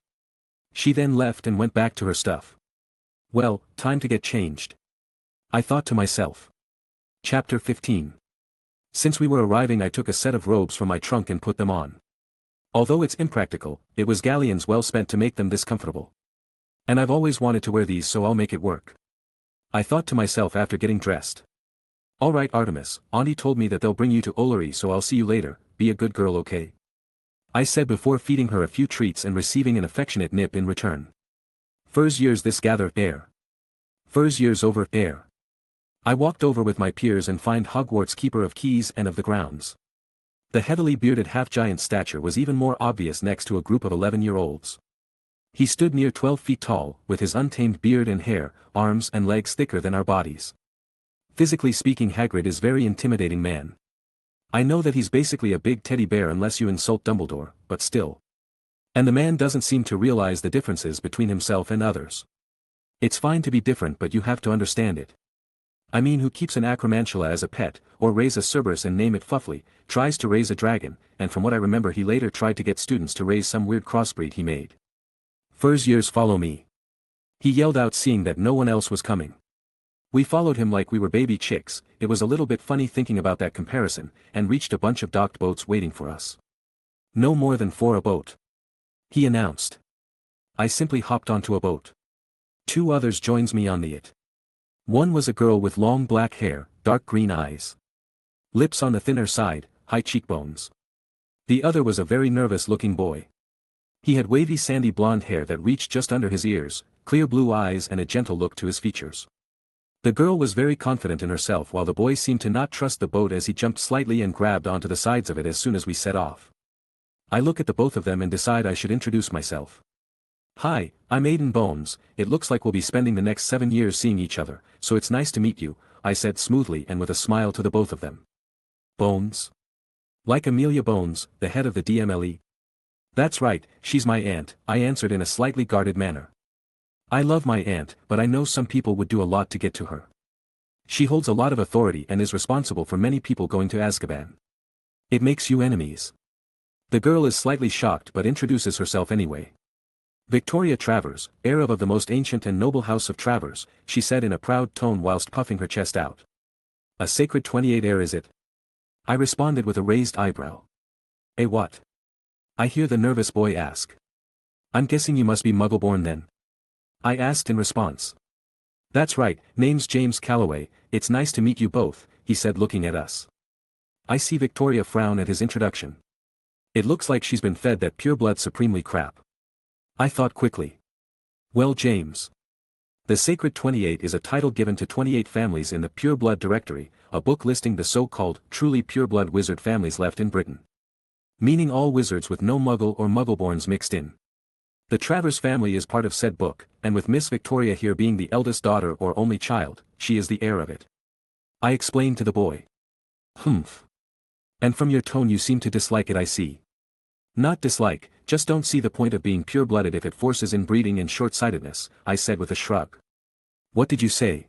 She then left and went back to her stuff. Well, time to get changed. I thought to myself. Chapter 15. Since we were arriving, I took a set of robes from my trunk and put them on. Although it's impractical, it was galleons well spent to make them this comfortable. And I've always wanted to wear these, so I'll make it work. I thought to myself after getting dressed. Alright Artemis, Auntie told me that they'll bring you to Ullery, so I'll see you later, be a good girl, okay? I said before feeding her a few treats and receiving an affectionate nip in return. First years this gather air. First years over air. I walked over with my peers and find Hogwarts keeper of keys and of the grounds. The heavily bearded half-giant stature was even more obvious next to a group of 11-year-olds. He stood near 12 feet tall, with his untamed beard and hair, arms and legs thicker than our bodies. Physically speaking, Hagrid is very intimidating man. I know that he's basically a big teddy bear unless you insult Dumbledore, but still. And the man doesn't seem to realize the differences between himself and others. It's fine to be different, but you have to understand it. I mean, who keeps an acromantula as a pet, or raise a Cerberus and name it Fuffly, tries to raise a dragon, and from what I remember he later tried to get students to raise some weird crossbreed he made. First years follow me. He yelled out, seeing that no one else was coming. We followed him like we were baby chicks. It was a little bit funny thinking about that comparison, and reached a bunch of docked boats waiting for us. No more than 4 a boat, he announced. I simply hopped onto a boat. 2 others joins me on it. One was a girl with long black hair, dark green eyes. Lips on the thinner side, high cheekbones. The other was a very nervous-looking boy. He had wavy sandy blonde hair that reached just under his ears, clear blue eyes and a gentle look to his features. The girl was very confident in herself while the boy seemed to not trust the boat as he jumped slightly and grabbed onto the sides of it as soon as we set off. I look at the both of them and decide I should introduce myself. Hi, I'm Aiden Bones. It looks like we'll be spending the next 7 years seeing each other, so it's nice to meet you, I said smoothly and with a smile to the both of them. Bones? Like Amelia Bones, the head of the DMLE? That's right, she's my aunt, I answered in a slightly guarded manner. I love my aunt, but I know some people would do a lot to get to her. She holds a lot of authority and is responsible for many people going to Azkaban. It makes you enemies. The girl is slightly shocked but introduces herself anyway. Victoria Travers, heir of the most ancient and noble house of Travers, she said in a proud tone whilst puffing her chest out. A sacred 28 heir, is it? I responded with a raised eyebrow. A what? I hear the nervous boy ask. I'm guessing you must be Muggleborn then. I asked in response. That's right, name's James Calloway, it's nice to meet you both, he said looking at us. I see Victoria frown at his introduction. It looks like she's been fed that pureblood supremely crap. I thought quickly. Well, James. The Sacred 28 is a title given to 28 families in the Pureblood Directory, a book listing the so-called truly pureblood wizard families left in Britain. Meaning all wizards with no Muggle or Muggleborns mixed in. The Travers family is part of said book, and with Miss Victoria here being the eldest daughter or only child, she is the heir of it. I explained to the boy. Humph. And from your tone you seem to dislike it, I see. Not dislike, just don't see the point of being pure-blooded if it forces inbreeding and short-sightedness, I said with a shrug. What did you say?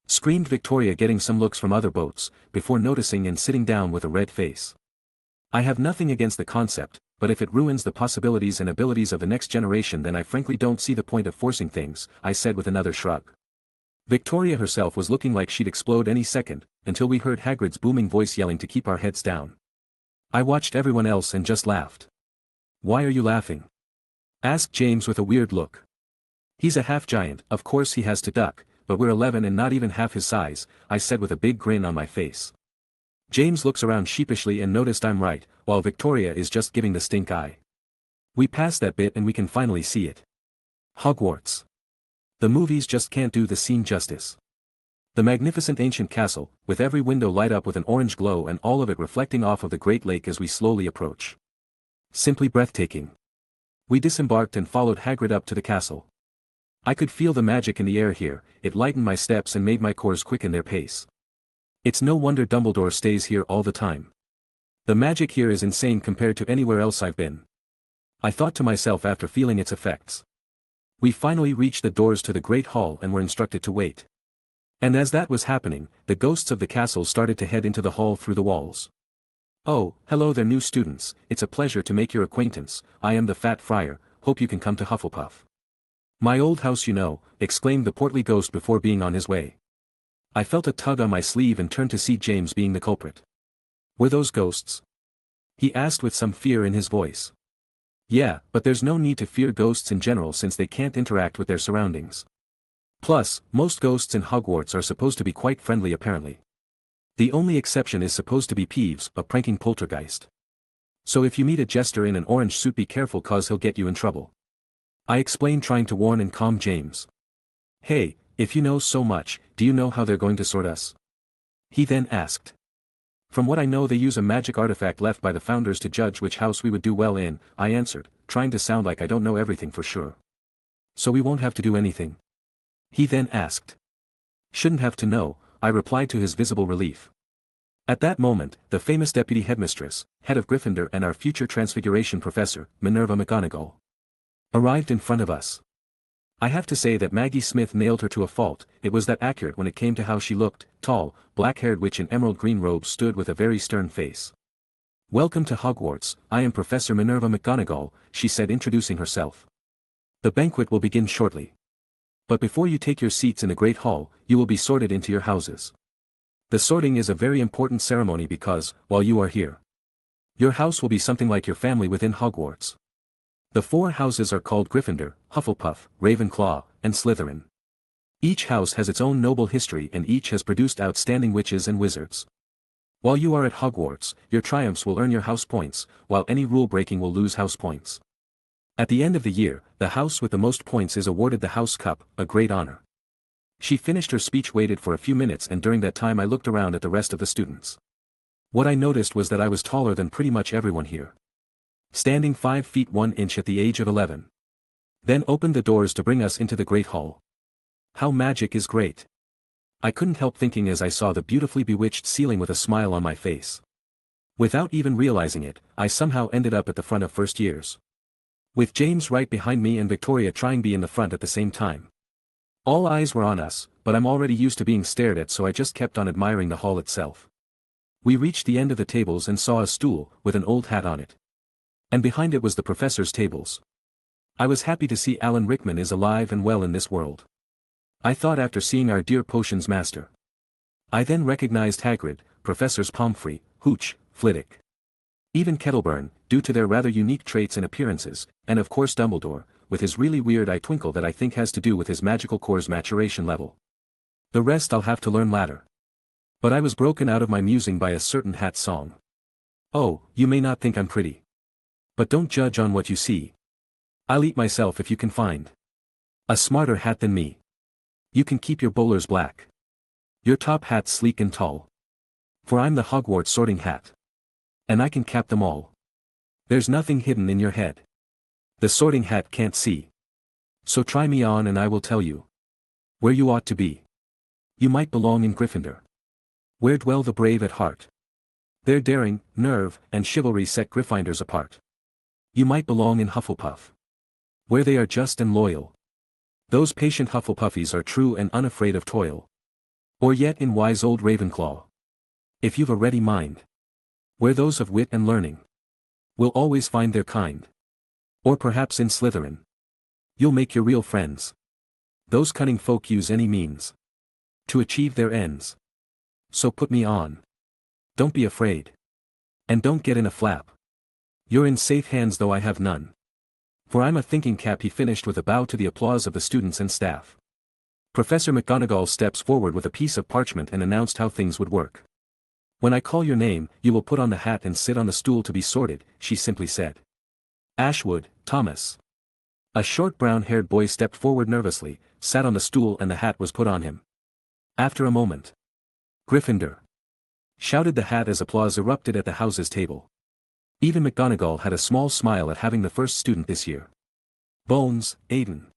Screamed Victoria, getting some looks from other boats, before noticing and sitting down with a red face. I have nothing against the concept, but if it ruins the possibilities and abilities of the next generation, then I frankly don't see the point of forcing things, I said with another shrug. Victoria herself was looking like she'd explode any second, until we heard Hagrid's booming voice yelling to keep our heads down. I watched everyone else and just laughed. Why are you laughing? Asked James with a weird look. He's a half-giant, of course he has to duck, but we're 11 and not even half his size, I said with a big grin on my face. James looks around sheepishly and noticed I'm right, while Victoria is just giving the stink eye. We passed that bit and we can finally see it. Hogwarts. The movies just can't do the scene justice. The magnificent ancient castle, with every window light up with an orange glow and all of it reflecting off of the Great Lake as we slowly approach. Simply breathtaking. We disembarked and followed Hagrid up to the castle. I could feel the magic in the air here, it lightened my steps and made my cores quicken their pace. It's no wonder Dumbledore stays here all the time. The magic here is insane compared to anywhere else I've been. I thought to myself after feeling its effects. We finally reached the doors to the great hall and were instructed to wait. And as that was happening, the ghosts of the castle started to head into the hall through the walls. "Oh, hello there, new students, it's a pleasure to make your acquaintance. I am the Fat Friar, hope you can come to Hufflepuff." "My old house, you know," exclaimed the portly ghost before being on his way. I felt a tug on my sleeve and turned to see James being the culprit. "Were those ghosts?" he asked with some fear in his voice. "Yeah, but there's no need to fear ghosts in general since they can't interact with their surroundings. Plus, most ghosts in Hogwarts are supposed to be quite friendly apparently. The only exception is supposed to be Peeves, a pranking poltergeist. So if you meet a jester in an orange suit, be careful cause he'll get you in trouble," I explained, trying to warn and calm James. "Hey, if you know so much, do you know how they're going to sort us?" he then asked. "From what I know, they use a magic artifact left by the founders to judge which house we would do well in," I answered, trying to sound like I don't know everything for sure. "So we won't have to do anything?" he then asked. "Shouldn't have to know," I replied to his visible relief. At that moment, the famous deputy headmistress, head of Gryffindor and our future transfiguration professor, Minerva McGonagall, arrived in front of us. I have to say that Maggie Smith nailed her to a fault. It was that accurate when it came to how she looked. Tall, black-haired witch in emerald green robes stood with a very stern face. "Welcome to Hogwarts, I am Professor Minerva McGonagall," she said, introducing herself. "The banquet will begin shortly. But before you take your seats in the Great Hall, you will be sorted into your houses. The sorting is a very important ceremony because, while you are here, your house will be something like your family within Hogwarts. The 4 houses are called Gryffindor, Hufflepuff, Ravenclaw, and Slytherin. Each house has its own noble history and each has produced outstanding witches and wizards. While you are at Hogwarts, your triumphs will earn your house points, while any rule breaking will lose house points. At the end of the year, the house with the most points is awarded the House Cup, a great honor." She finished her speech, waited for a few minutes, and during that time I looked around at the rest of the students. What I noticed was that I was taller than pretty much everyone here, standing 5 feet 1 inch at the age of 11. Then opened the doors to bring us into the Great Hall. How magic is great! I couldn't help thinking as I saw the beautifully bewitched ceiling with a smile on my face. Without even realizing it, I somehow ended up at the front of first years, with James right behind me and Victoria trying to be in the front at the same time. All eyes were on us, but I'm already used to being stared at, so I just kept on admiring the hall itself. We reached the end of the tables and saw a stool, with an old hat on it. And behind it was the professor's tables. I was happy to see Alan Rickman is alive and well in this world, I thought after seeing our dear potions master. I then recognized Hagrid, Professors Pomfrey, Hooch, Flitwick, even Kettleburn, due to their rather unique traits and appearances, and of course Dumbledore, with his really weird eye twinkle that I think has to do with his magical core's maturation level. The rest I'll have to learn later. But I was broken out of my musing by a certain hat song. "Oh, you may not think I'm pretty, but don't judge on what you see. I'll eat myself if you can find a smarter hat than me. You can keep your bowlers black, your top hat sleek and tall, for I'm the Hogwarts sorting hat, and I can cap them all. There's nothing hidden in your head the sorting hat can't see. So try me on and I will tell you where you ought to be. You might belong in Gryffindor, where dwell the brave at heart. Their daring, nerve, and chivalry set Gryffindors apart. You might belong in Hufflepuff, where they are just and loyal. Those patient Hufflepuffies are true and unafraid of toil. Or yet in wise old Ravenclaw, if you've a ready mind, where those of wit and learning will always find their kind. Or perhaps in Slytherin, you'll make your real friends. Those cunning folk use any means to achieve their ends. So put me on. Don't be afraid. And don't get in a flap. You're in safe hands, though I have none. For I'm a thinking cap," he finished with a bow to the applause of the students and staff. Professor McGonagall steps forward with a piece of parchment and announced how things would work. "When I call your name, you will put on the hat and sit on the stool to be sorted," she simply said. Ashwood, Thomas, a short brown-haired boy, stepped forward nervously, sat on the stool, and the hat was put on him. After a moment, "Gryffindor!" shouted the hat as applause erupted at the house's table. Even McGonagall had a small smile at having the first student this year. "Bones, Aiden."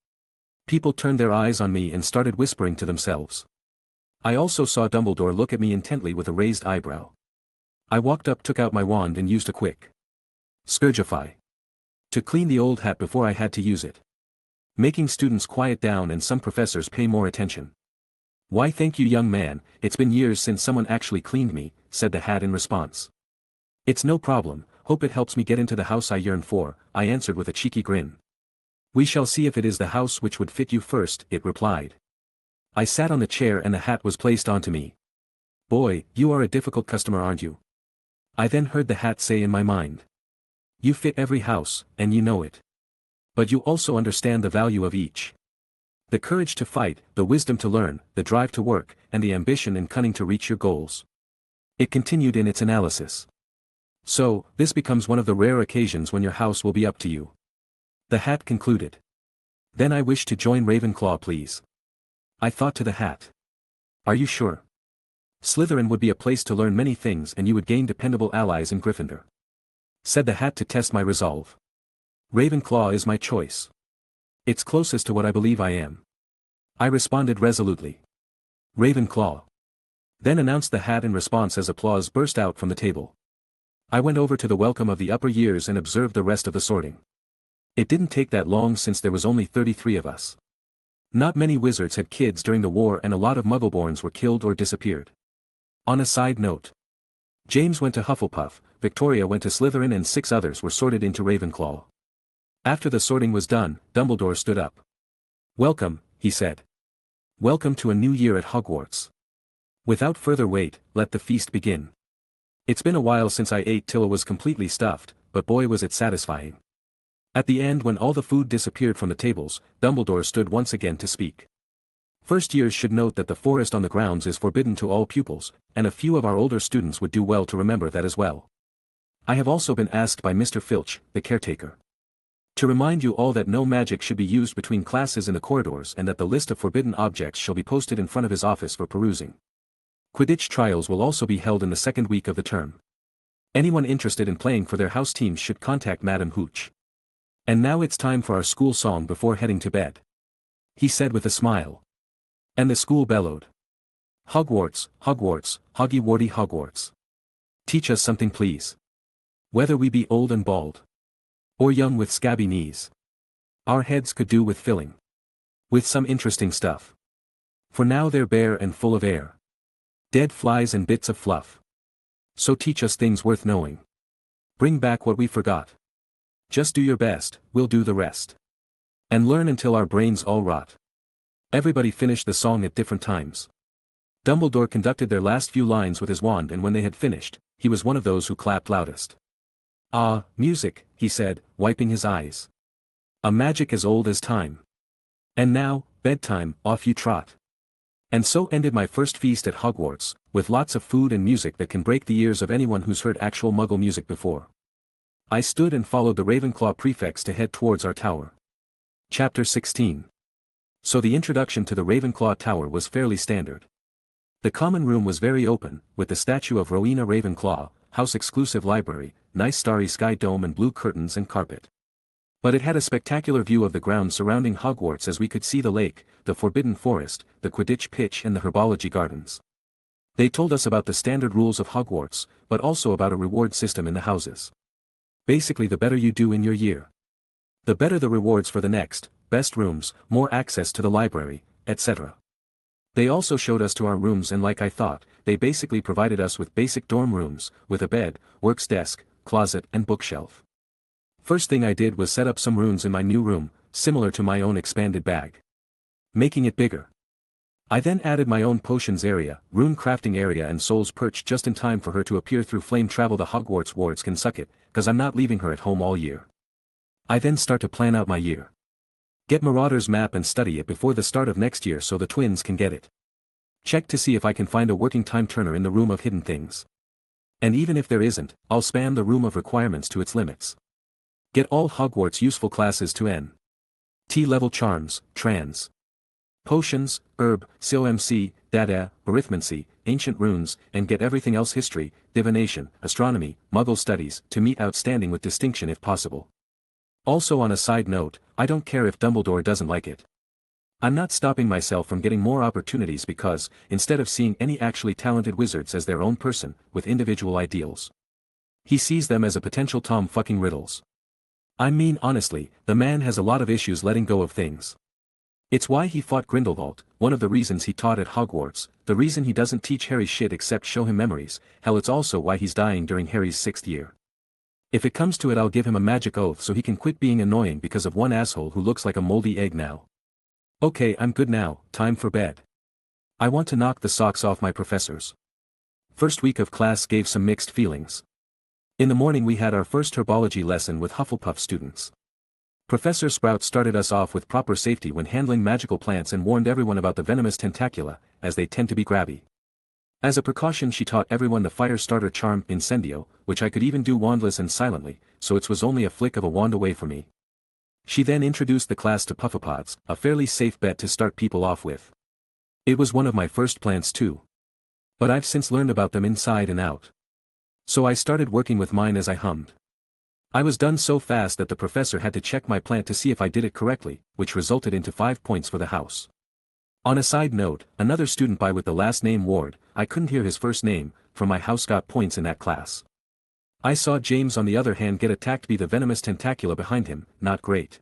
People turned their eyes on me and started whispering to themselves. I also saw Dumbledore look at me intently with a raised eyebrow. I walked up, took out my wand and used a quick Scourgify to clean the old hat before I had to use it, making students quiet down and some professors pay more attention. "Why thank you, young man, it's been years since someone actually cleaned me," said the hat in response. "It's no problem, hope it helps me get into the house I yearn for," I answered with a cheeky grin. "We shall see if it is the house which would fit you first," it replied. I sat on the chair and the hat was placed onto me. "Boy, you are a difficult customer, aren't you?" I then heard the hat say in my mind. "You fit every house, and you know it. But you also understand the value of each. The courage to fight, the wisdom to learn, the drive to work, and the ambition and cunning to reach your goals." It continued in its analysis. "So, this becomes one of the rare occasions when your house will be up to you," the hat concluded. "Then I wish to join Ravenclaw, please." I thought to the hat. "Are you sure? Slytherin would be a place to learn many things and you would gain dependable allies in Gryffindor," said the hat to test my resolve. "Ravenclaw is my choice. It's closest to what I believe I am," I responded resolutely. "Ravenclaw," then announced the hat in response as applause burst out from the table. I went over to the welcome of the upper years and observed the rest of the sorting. It didn't take that long since there was only 33 of us. Not many wizards had kids during the war and a lot of muggleborns were killed or disappeared. On a side note, James went to Hufflepuff, Victoria went to Slytherin and 6 others were sorted into Ravenclaw. After the sorting was done, Dumbledore stood up. "Welcome," he said. "Welcome to a new year at Hogwarts. Without further wait, let the feast begin." It's been a while since I ate till it was completely stuffed, but boy was it satisfying. At the end, when all the food disappeared from the tables, Dumbledore stood once again to speak. "First years should note that the forest on the grounds is forbidden to all pupils, and a few of our older students would do well to remember that as well. I have also been asked by Mr. Filch, the caretaker, to remind you all that no magic should be used between classes in the corridors and that the list of forbidden objects shall be posted in front of his office for perusing. Quidditch trials will also be held in the second week of the term. Anyone interested in playing for their house teams should contact Madam Hooch. And now it's time for our school song before heading to bed," he said with a smile. And the school bellowed. "Hogwarts, Hogwarts, Hoggy-Warty Hogwarts. Teach us something please. Whether we be old and bald, or young with scabby knees, our heads could do with filling with some interesting stuff. For now they're bare and full of air, dead flies and bits of fluff. So teach us things worth knowing. Bring back what we forgot. Just do your best, we'll do the rest. And learn until our brains all rot." Everybody finished the song at different times. Dumbledore conducted their last few lines with his wand, and when they had finished, he was one of those who clapped loudest. "Ah, music," he said, wiping his eyes. "A magic as old as time. And now, bedtime, off you trot." And so ended my first feast at Hogwarts, with lots of food and music that can break the ears of anyone who's heard actual Muggle music before. I stood and followed the Ravenclaw prefects to head towards our tower. Chapter 16. So the introduction to the Ravenclaw Tower was fairly standard. The common room was very open, with the statue of Rowena Ravenclaw, house-exclusive library, nice starry sky dome and blue curtains and carpet. But it had a spectacular view of the grounds surrounding Hogwarts, as we could see the lake, the Forbidden Forest, the Quidditch pitch and the Herbology Gardens. They told us about the standard rules of Hogwarts, but also about a reward system in the houses. Basically, the better you do in your year, the better the rewards for the next, best rooms, more access to the library, etc. They also showed us to our rooms, and like I thought, they basically provided us with basic dorm rooms, with a bed, works desk, closet and bookshelf. First thing I did was set up some runes in my new room, similar to my own expanded bag, making it bigger. I then added my own potions area, rune crafting area and soul's perch just in time for her to appear through flame travel. The Hogwarts wards can suck it, cause I'm not leaving her at home all year. I then start to plan out my year. Get Marauder's map and study it before the start of next year so the twins can get it. Check to see if I can find a working time turner in the room of hidden things. And even if there isn't, I'll spam the room of requirements to its limits. Get all Hogwarts useful classes to N.T. level charms, trans. Potions, herb, COMC, data, arithmancy, ancient runes, and get everything else history, divination, astronomy, muggle studies, to meet outstanding with distinction if possible. Also on a side note, I don't care if Dumbledore doesn't like it. I'm not stopping myself from getting more opportunities because, instead of seeing any actually talented wizards as their own person, with individual ideals, he sees them as a potential Tom fucking Riddles. I mean honestly, the man has a lot of issues letting go of things. It's why he fought Grindelwald, one of the reasons he taught at Hogwarts, the reason he doesn't teach Harry shit except show him memories, hell it's also why he's dying during Harry's 6th year. If it comes to it I'll give him a magic oath so he can quit being annoying because of one asshole who looks like a moldy egg now. Okay, I'm good now, time for bed. I want to knock the socks off my professors. First week of class gave some mixed feelings. In the morning we had our first herbology lesson with Hufflepuff students. Professor Sprout started us off with proper safety when handling magical plants and warned everyone about the venomous tentacula, as they tend to be grabby. As a precaution she taught everyone the fire starter charm Incendio, which I could even do wandless and silently, so it was only a flick of a wand away from me. She then introduced the class to Puffapods, a fairly safe bet to start people off with. It was one of my first plants too. But I've since learned about them inside and out. So I started working with mine as I hummed. I was done so fast that the professor had to check my plant to see if I did it correctly, which resulted into 5 points for the house. On a side note, another student by with the last name Ward, I couldn't hear his first name, from my house got points in that class. I saw James on the other hand get attacked by the venomous tentacula behind him, not great.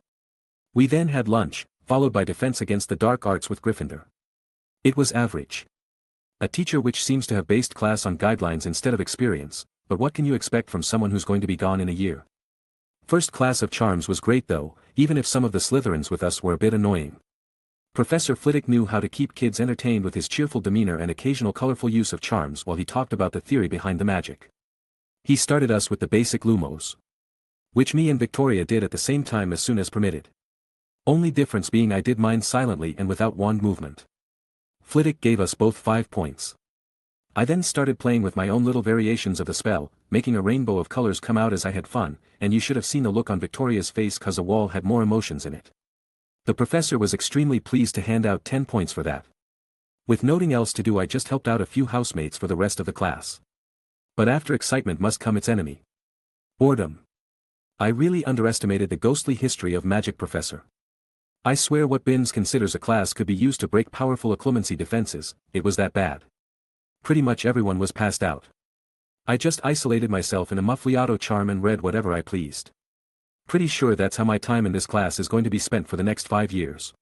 We then had lunch, followed by defense against the dark arts with Gryffindor. It was average. A teacher which seems to have based class on guidelines instead of experience, but what can you expect from someone who's going to be gone in a year? First class of charms was great though, even if some of the Slytherins with us were a bit annoying. Professor Flitwick knew how to keep kids entertained with his cheerful demeanor and occasional colorful use of charms while he talked about the theory behind the magic. He started us with the basic Lumos, which me and Victoria did at the same time as soon as permitted. Only difference being I did mine silently and without wand movement. Flitwick gave us both 5 points. I then started playing with my own little variations of the spell, making a rainbow of colors come out as I had fun, and you should have seen the look on Victoria's face cause a wall had more emotions in it. The professor was extremely pleased to hand out 10 points for that. With nothing else to do I just helped out a few housemates for the rest of the class. But after excitement must come its enemy. Boredom. I really underestimated the ghostly history of Magic Professor. I swear what Binns considers a class could be used to break powerful occlumency defenses, it was that bad. Pretty much everyone was passed out. I just isolated myself in a Muffliato charm and read whatever I pleased. Pretty sure that's how my time in this class is going to be spent for the next 5 years.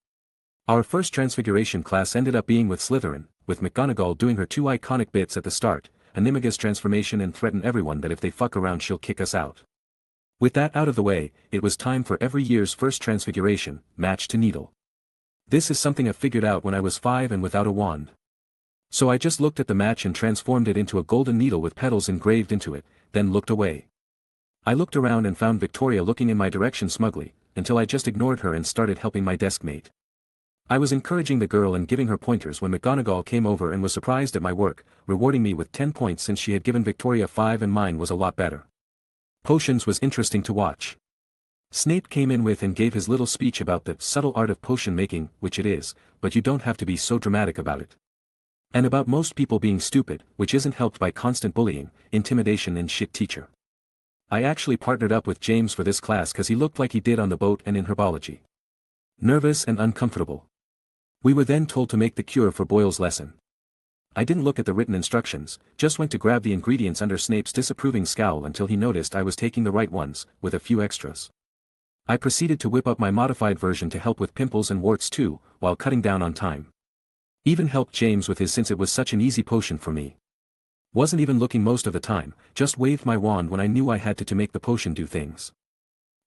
Our first Transfiguration class ended up being with Slytherin, with McGonagall doing her 2 iconic bits at the start, Animagus transformation and threaten everyone that if they fuck around she'll kick us out. With that out of the way, it was time for every year's first Transfiguration, match to needle. This is something I figured out when I was 5 and without a wand. So I just looked at the match and transformed it into a golden needle with petals engraved into it, then looked away. I looked around and found Victoria looking in my direction smugly, until I just ignored her and started helping my desk mate. I was encouraging the girl and giving her pointers when McGonagall came over and was surprised at my work, rewarding me with 10 points since she had given Victoria 5 and mine was a lot better. Potions was interesting to watch. Snape came in with and gave his little speech about the subtle art of potion making, which it is, but you don't have to be so dramatic about it. And about most people being stupid, which isn't helped by constant bullying, intimidation and shit teacher. I actually partnered up with James for this class cause he looked like he did on the boat and in herbology. Nervous and uncomfortable. We were then told to make the cure for Boyle's lesson. I didn't look at the written instructions, just went to grab the ingredients under Snape's disapproving scowl until he noticed I was taking the right ones, with a few extras. I proceeded to whip up my modified version to help with pimples and warts too, while cutting down on time. Even helped James with his since it was such an easy potion for me. Wasn't even looking most of the time, just waved my wand when I knew I had to make the potion do things.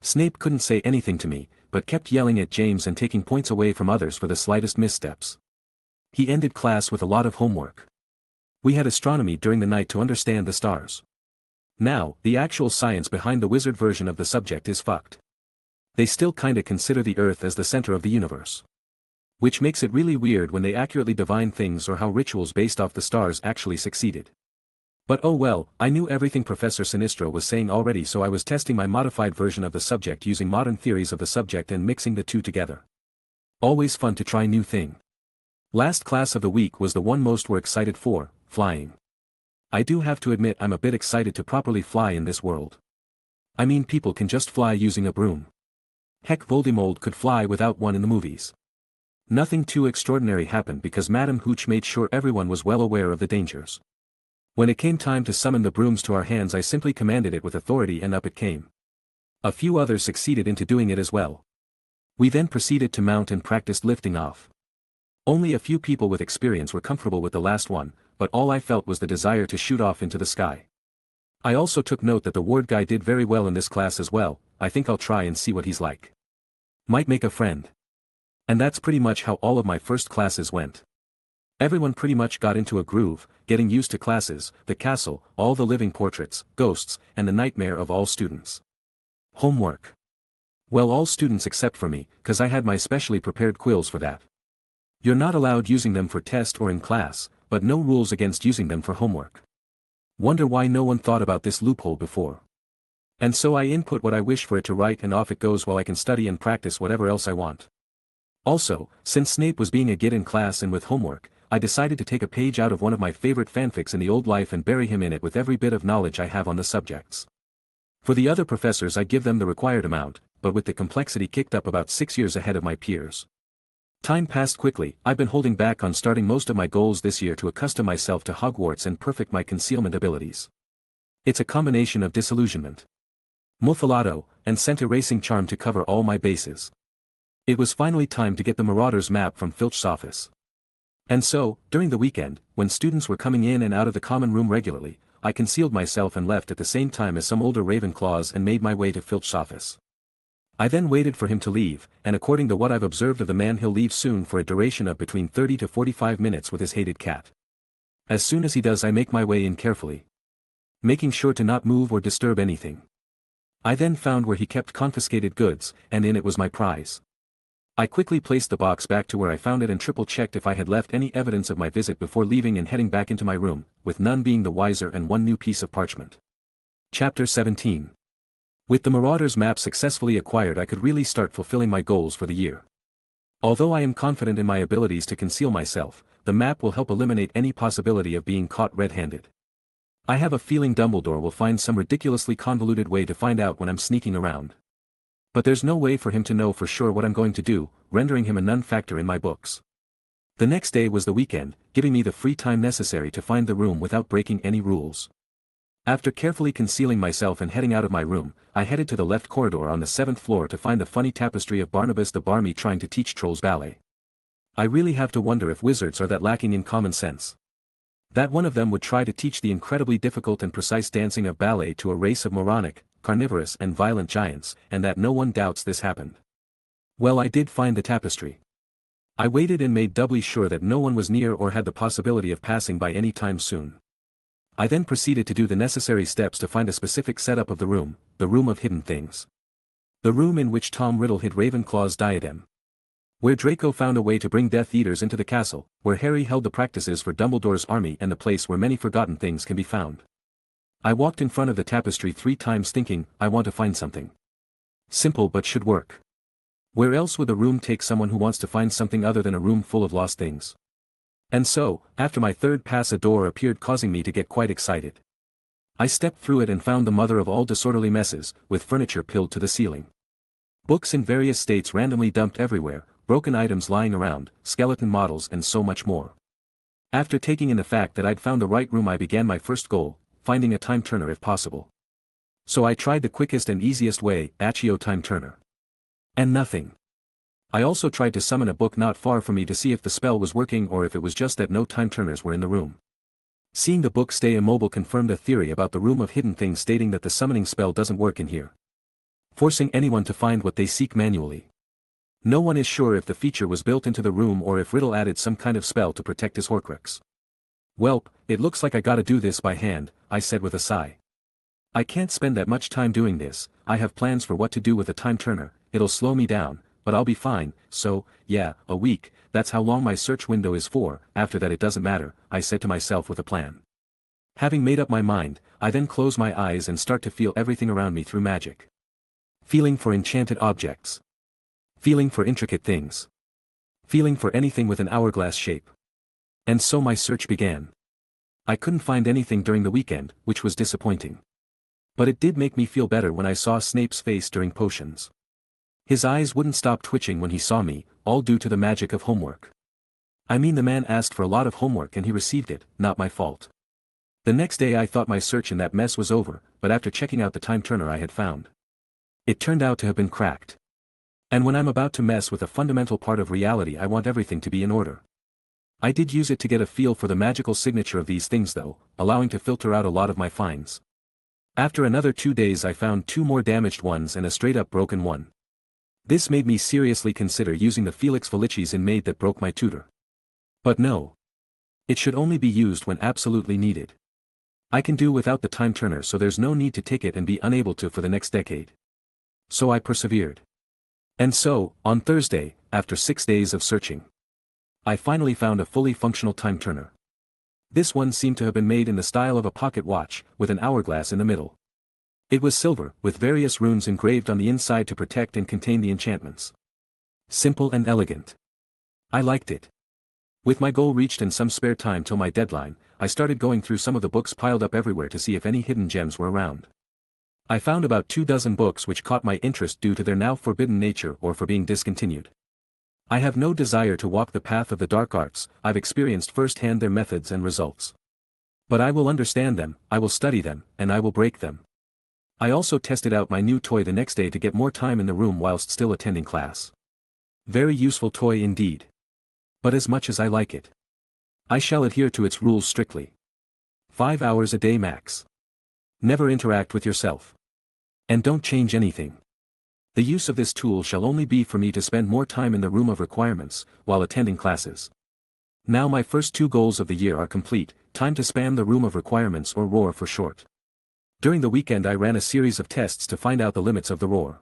Snape couldn't say anything to me, but kept yelling at James and taking points away from others for the slightest missteps. He ended class with a lot of homework. We had astronomy during the night to understand the stars. Now, the actual science behind the wizard version of the subject is fucked. They still kinda consider the Earth as the center of the universe. Which makes it really weird when they accurately divine things or how rituals based off the stars actually succeeded. But oh well, I knew everything Professor Sinistro was saying already, so I was testing my modified version of the subject using modern theories of the subject and mixing the two together. Always fun to try new thing. Last class of the week was the one most were excited for, flying. I do have to admit I'm a bit excited to properly fly in this world. I mean people can just fly using a broom. Heck Voldemort could fly without one in the movies. Nothing too extraordinary happened because Madame Hooch made sure everyone was well aware of the dangers. When it came time to summon the brooms to our hands, I simply commanded it with authority and up it came. A few others succeeded into doing it as well. We then proceeded to mount and practiced lifting off. Only a few people with experience were comfortable with the last one, but all I felt was the desire to shoot off into the sky. I also took note that the ward guy did very well in this class as well. I think I'll try and see what he's like. Might make a friend. And that's pretty much how all of my first classes went. Everyone pretty much got into a groove, getting used to classes, the castle, all the living portraits, ghosts, and the nightmare of all students. Homework. Well, all students except for me, 'cause I had my specially prepared quills for that. You're not allowed using them for test or in class, but no rules against using them for homework. Wonder why no one thought about this loophole before. And so I input what I wish for it to write and off it goes while I can study and practice whatever else I want. Also, since Snape was being a git in class and with homework, I decided to take a page out of one of my favorite fanfics in the old life and bury him in it with every bit of knowledge I have on the subjects. For the other professors I give them the required amount, but with the complexity kicked up about 6 years ahead of my peers. Time passed quickly. I've been holding back on starting most of my goals this year to accustom myself to Hogwarts and perfect my concealment abilities. It's a combination of disillusionment, muffalato, and scent erasing charm to cover all my bases. It was finally time to get the Marauder's map from Filch's office. And so, during the weekend, when students were coming in and out of the common room regularly, I concealed myself and left at the same time as some older Ravenclaws and made my way to Filch's office. I then waited for him to leave, and according to what I've observed of the man, he'll leave soon for a duration of between 30 to 45 minutes with his hated cat. As soon as he does, I make my way in carefully, making sure to not move or disturb anything. I then found where he kept confiscated goods, and in it was my prize. I quickly placed the box back to where I found it and triple-checked if I had left any evidence of my visit before leaving and heading back into my room, with none being the wiser and one new piece of parchment. Chapter 17. With the Marauder's map successfully acquired, I could really start fulfilling my goals for the year. Although I am confident in my abilities to conceal myself, the map will help eliminate any possibility of being caught red-handed. I have a feeling Dumbledore will find some ridiculously convoluted way to find out when I'm sneaking around. But there's no way for him to know for sure what I'm going to do, rendering him a non-factor in my books. The next day was the weekend, giving me the free time necessary to find the room without breaking any rules. After carefully concealing myself and heading out of my room, I headed to the left corridor on the 7th floor to find the funny tapestry of Barnabas the Barmy trying to teach trolls ballet. I really have to wonder if wizards are that lacking in common sense, that one of them would try to teach the incredibly difficult and precise dancing of ballet to a race of moronic, carnivorous and violent giants, and that no one doubts this happened. Well, I did find the tapestry. I waited and made doubly sure that no one was near or had the possibility of passing by any time soon. I then proceeded to do the necessary steps to find a specific setup of the room of hidden things. The room in which Tom Riddle hid Ravenclaw's diadem. Where Draco found a way to bring Death Eaters into the castle, where Harry held the practices for Dumbledore's army, and the place where many forgotten things can be found. I walked in front of the tapestry 3 times thinking, I want to find something simple but should work. Where else would the room take someone who wants to find something other than a room full of lost things? And so, after my third pass, a door appeared, causing me to get quite excited. I stepped through it and found the mother of all disorderly messes, with furniture pilled to the ceiling. Books in various states randomly dumped everywhere, broken items lying around, skeleton models and so much more. After taking in the fact that I'd found the right room, I began my first goal, finding a time turner if possible. So I tried the quickest and easiest way, Accio time turner. And nothing. I also tried to summon a book not far from me to see if the spell was working or if it was just that no time turners were in the room. Seeing the book stay immobile confirmed a theory about the room of hidden things, stating that the summoning spell doesn't work in here, forcing anyone to find what they seek manually. No one is sure if the feature was built into the room or if Riddle added some kind of spell to protect his Horcrux. Welp, it looks like I gotta do this by hand, I said with a sigh. I can't spend that much time doing this. I have plans for what to do with a time turner. It'll slow me down, but I'll be fine. So, yeah, a week, that's how long my search window is for. After that it doesn't matter, I said to myself with a plan. Having made up my mind, I then close my eyes and start to feel everything around me through magic. Feeling for enchanted objects. Feeling for intricate things. Feeling for anything with an hourglass shape. And so my search began. I couldn't find anything during the weekend, which was disappointing. But it did make me feel better when I saw Snape's face during potions. His eyes wouldn't stop twitching when he saw me, all due to the magic of homework. I mean, the man asked for a lot of homework and he received it, not my fault. The next day I thought my search in that mess was over, but after checking out the time turner I had found, it turned out to have been cracked. And when I'm about to mess with a fundamental part of reality, I want everything to be in order. I did use it to get a feel for the magical signature of these things though, allowing to filter out a lot of my finds. After another 2 days I found 2 more damaged ones and a straight-up broken one. This made me seriously consider using the Felix Felicis in Maid that broke my tutor. But no. It should only be used when absolutely needed. I can do without the time turner, so there's no need to take it and be unable to for the next decade. So I persevered. And so, on Thursday, after 6 days of searching, I finally found a fully functional time turner. This one seemed to have been made in the style of a pocket watch, with an hourglass in the middle. It was silver, with various runes engraved on the inside to protect and contain the enchantments. Simple and elegant. I liked it. With my goal reached and some spare time till my deadline, I started going through some of the books piled up everywhere to see if any hidden gems were around. I found about 24 books which caught my interest due to their now forbidden nature or for being discontinued. I have no desire to walk the path of the dark arts, I've experienced firsthand their methods and results. But I will understand them, I will study them, and I will break them. I also tested out my new toy the next day to get more time in the room whilst still attending class. Very useful toy indeed. But as much as I like it, I shall adhere to its rules strictly. 5 hours a day max. Never interact with yourself. And don't change anything. The use of this tool shall only be for me to spend more time in the room of requirements, while attending classes. Now my first 2 goals of the year are complete, time to spam the room of requirements, or ROAR for short. During the weekend I ran a series of tests to find out the limits of the ROAR.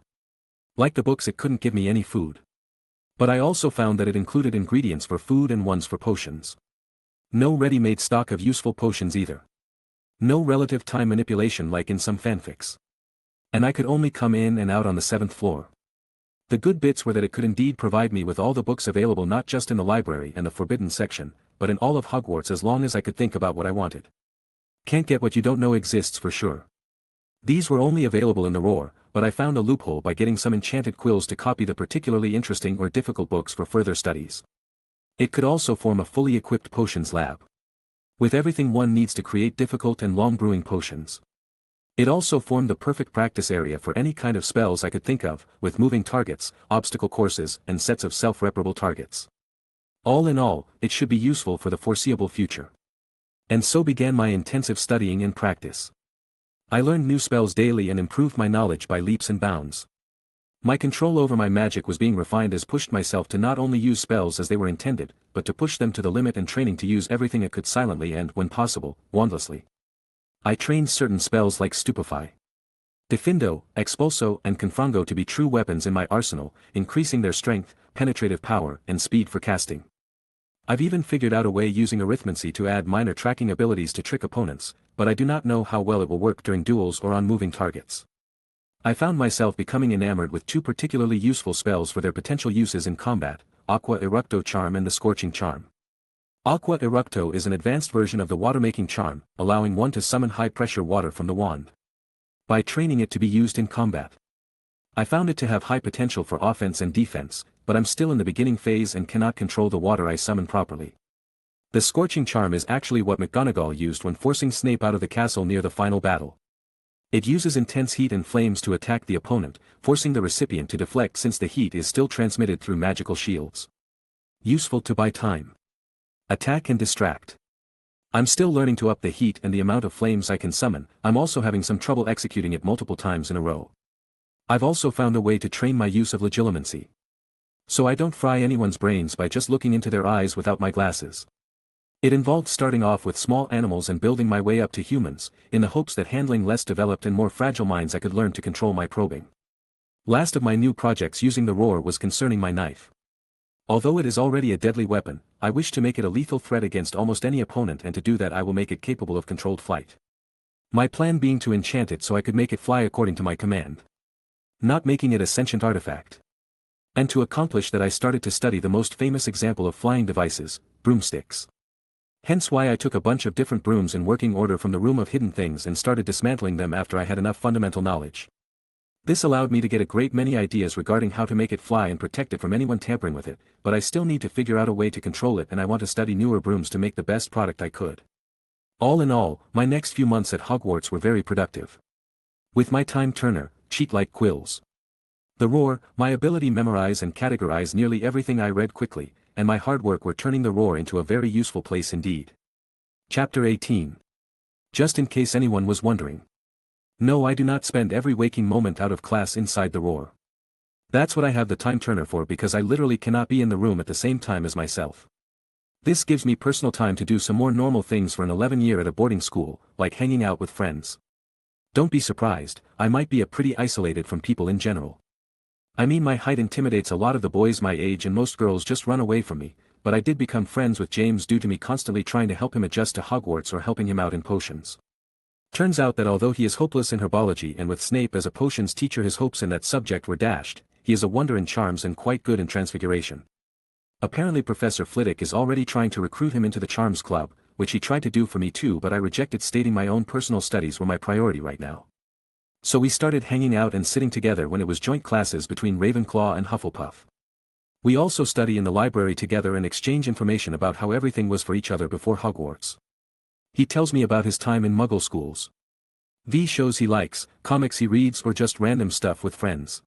Like the books, it couldn't give me any food. But I also found that it included ingredients for food and ones for potions. No ready-made stock of useful potions either. No relative time manipulation like in some fanfics. And I could only come in and out on the 7th floor. The good bits were that it could indeed provide me with all the books available, not just in the library and the forbidden section, but in all of Hogwarts, as long as I could think about what I wanted. Can't get what you don't know exists for sure. These were only available in the ROAR, but I found a loophole by getting some enchanted quills to copy the particularly interesting or difficult books for further studies. It could also form a fully equipped potions lab, with everything one needs to create difficult and long brewing potions. It also formed the perfect practice area for any kind of spells I could think of, with moving targets, obstacle courses, and sets of self-reparable targets. All in all, it should be useful for the foreseeable future. And so began my intensive studying and practice. I learned new spells daily and improved my knowledge by leaps and bounds. My control over my magic was being refined as pushed myself to not only use spells as they were intended, but to push them to the limit, and training to use everything I could silently and, when possible, wandlessly. I trained certain spells like Stupefy, Defindo, Expulso, and Confrango to be true weapons in my arsenal, increasing their strength, penetrative power, and speed for casting. I've even figured out a way using arithmancy to add minor tracking abilities to trick opponents, but I do not know how well it will work during duels or on moving targets. I found myself becoming enamored with 2 particularly useful spells for their potential uses in combat, Aqua Eructo Charm and the Scorching Charm. Aqua Eructo is an advanced version of the water-making charm, allowing one to summon high-pressure water from the wand, by training it to be used in combat. I found it to have high potential for offense and defense, but I'm still in the beginning phase and cannot control the water I summon properly. The Scorching Charm is actually what McGonagall used when forcing Snape out of the castle near the final battle. It uses intense heat and flames to attack the opponent, forcing the recipient to deflect since the heat is still transmitted through magical shields. Useful to buy time. Attack and distract. I'm still learning to up the heat and the amount of flames I can summon. I'm also having some trouble executing it multiple times in a row. I've also found a way to train my use of legilimency, so I don't fry anyone's brains by just looking into their eyes without my glasses. It involved starting off with small animals and building my way up to humans, in the hopes that handling less developed and more fragile minds I could learn to control my probing. Last of my new projects using the ROAR was concerning my knife. Although it is already a deadly weapon, I wish to make it a lethal threat against almost any opponent, and to do that I will make it capable of controlled flight. My plan being to enchant it so I could make it fly according to my command, not making it a sentient artifact. And to accomplish that I started to study the most famous example of flying devices, broomsticks. Hence why I took a bunch of different brooms in working order from the Room of Hidden Things and started dismantling them after I had enough fundamental knowledge. This allowed me to get a great many ideas regarding how to make it fly and protect it from anyone tampering with it, but I still need to figure out a way to control it, and I want to study newer brooms to make the best product I could. All in all, my next few months at Hogwarts were very productive. With my time turner, cheat like quills. The roar, my ability memorize and categorize nearly everything I read quickly, and my hard work were turning the roar into a very useful place indeed. Chapter 18. Just in case anyone was wondering. No, I do not spend every waking moment out of class inside the roar. That's what I have the time turner for, because I literally cannot be in the room at the same time as myself. This gives me personal time to do some more normal things for an 11-year at a boarding school, like hanging out with friends. Don't be surprised, I might be a pretty isolated from people in general. I mean, my height intimidates a lot of the boys my age and most girls just run away from me, but I did become friends with James due to me constantly trying to help him adjust to Hogwarts or helping him out in potions. Turns out that although he is hopeless in herbology and with Snape as a potions teacher his hopes in that subject were dashed, he is a wonder in charms and quite good in transfiguration. Apparently Professor Flitwick is already trying to recruit him into the Charms Club, which he tried to do for me too, but I rejected, stating my own personal studies were my priority right now. So we started hanging out and sitting together when it was joint classes between Ravenclaw and Hufflepuff. We also study in the library together and exchange information about how everything was for each other before Hogwarts. He tells me about his time in Muggle schools. Shows he likes, comics he reads, or just random stuff with friends.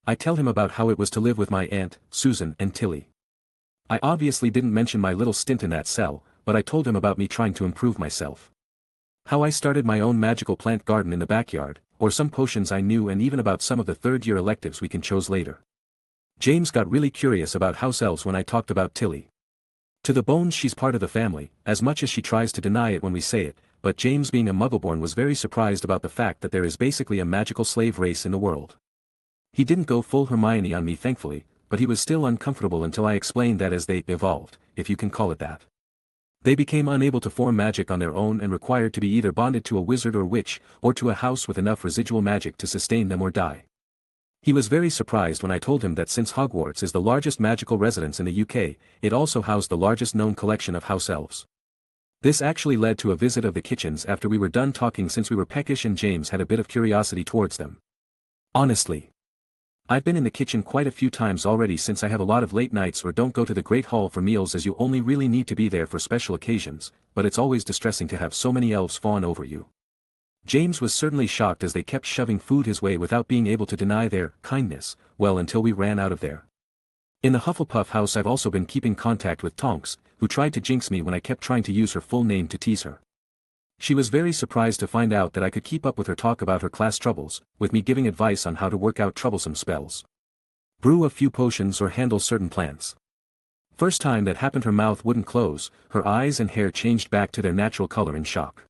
I tell him about how it was to live with my aunt, Susan, and Tilly. I obviously didn't mention my little stint in that cell, but I told him about me trying to improve myself. How I started my own magical plant garden in the backyard, or some potions I knew, and even about some of the third-year electives we can choose later. James got really curious about house elves when I talked about Tilly. To the bones she's part of the family, as much as she tries to deny it when we say it, but James, being a Muggleborn, was very surprised about the fact that there is basically a magical slave race in the world. He didn't go full Hermione on me thankfully, but he was still uncomfortable until I explained that as they evolved, if you can call it that, they became unable to form magic on their own and required to be either bonded to a wizard or witch, or to a house with enough residual magic to sustain them or die. He was very surprised when I told him that since Hogwarts is the largest magical residence in the UK, it also housed the largest known collection of house elves. This actually led to a visit of the kitchens after we were done talking, since we were peckish and James had a bit of curiosity towards them. Honestly, I've been in the kitchen quite a few times already, since I have a lot of late nights or don't go to the Great Hall for meals, as you only really need to be there for special occasions, but it's always distressing to have so many elves fawn over you. James was certainly shocked as they kept shoving food his way without being able to deny their kindness, well, until we ran out of there. In the Hufflepuff house I've also been keeping contact with Tonks, who tried to jinx me when I kept trying to use her full name to tease her. She was very surprised to find out that I could keep up with her talk about her class troubles, with me giving advice on how to work out troublesome spells. Brew a few potions or handle certain plants. First time that happened, her mouth wouldn't close, her eyes and hair changed back to their natural color in shock.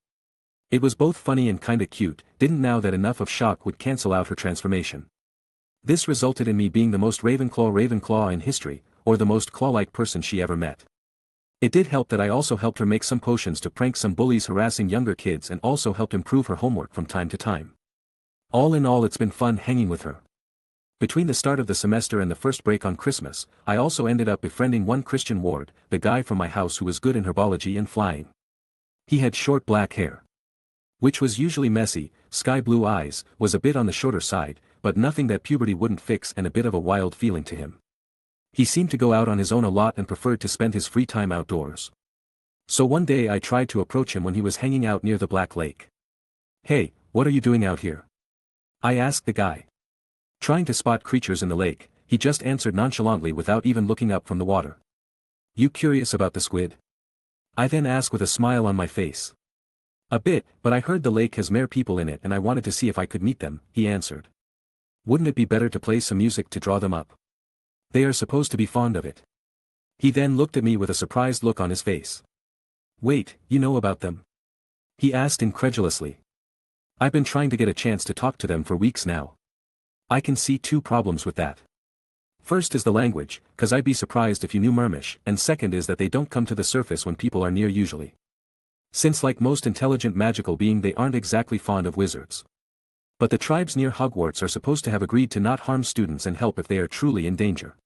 It was both funny and kinda cute, didn't know that enough of shock would cancel out her transformation. This resulted in me being the most Ravenclaw in history, or the most claw-like person she ever met. It did help that I also helped her make some potions to prank some bullies harassing younger kids, and also helped improve her homework from time to time. All in all, it's been fun hanging with her. Between the start of the semester and the first break on Christmas, I also ended up befriending one Christian Ward, the guy from my house who was good in herbology and flying. He had short black hair, which was usually messy, sky blue eyes, was a bit on the shorter side, but nothing that puberty wouldn't fix, and a bit of a wild feeling to him. He seemed to go out on his own a lot and preferred to spend his free time outdoors. So one day I tried to approach him when he was hanging out near the Black Lake. "Hey, what are you doing out here?" I asked the guy. Trying to spot creatures in the lake, he just answered nonchalantly without even looking up from the water. "You curious about the squid?" I then asked with a smile on my face. "A bit, but I heard the lake has mere people in it and I wanted to see if I could meet them," he answered. "Wouldn't it be better to play some music to draw them up? They are supposed to be fond of it." He then looked at me with a surprised look on his face. "Wait, you know about them?" he asked incredulously. "I've been trying to get a chance to talk to them for weeks now. I can see two problems with that. First is the language, 'cause I'd be surprised if you knew Mermish, and second is that they don't come to the surface when people are near usually. Since like most intelligent magical being they aren't exactly fond of wizards. But the tribes near Hogwarts are supposed to have agreed to not harm students and help if they are truly in danger."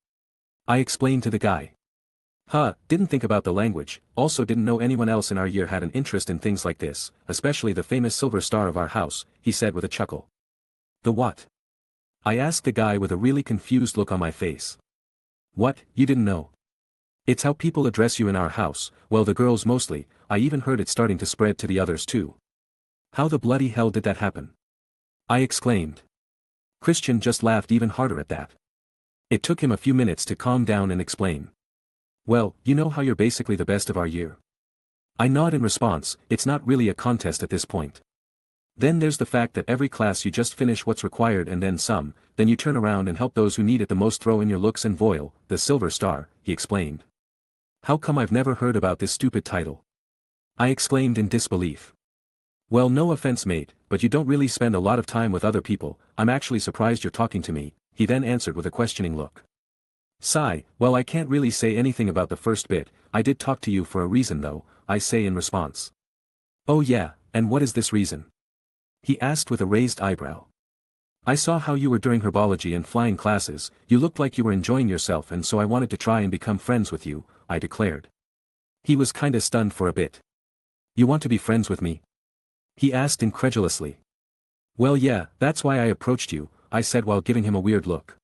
I explained to the guy. Didn't think about the language, also didn't know anyone else in our year had an interest in things like this, especially the famous silver star of our house," he said with a chuckle. "The what?" I asked the guy with a really confused look on my face. What, you didn't know? It's how people address you in our house, well the girls mostly, I even heard it starting to spread to the others too. How the bloody hell did that happen? I exclaimed. Christian just laughed even harder at that. It took him a few minutes to calm down and explain. Well, you know how you're basically the best of our year. I nod in response, it's not really a contest at this point. Then there's the fact that every class you just finish what's required and then some, then you turn around and help those who need it the most, throw in your looks and voil, the silver star, he explained. How come I've never heard about this stupid title? I exclaimed in disbelief. Well, no offense mate, but you don't really spend a lot of time with other people, I'm actually surprised you're talking to me, he then answered with a questioning look. Sigh, well I can't really say anything about the first bit, I did talk to you for a reason though, I say in response. Oh yeah, and what is this reason? He asked with a raised eyebrow. I saw how you were during herbology and flying classes, you looked like you were enjoying yourself and so I wanted to try and become friends with you, I declared. He was kinda stunned for a bit. You want to be friends with me? He asked incredulously. Well yeah, that's why I approached you, I said while giving him a weird look.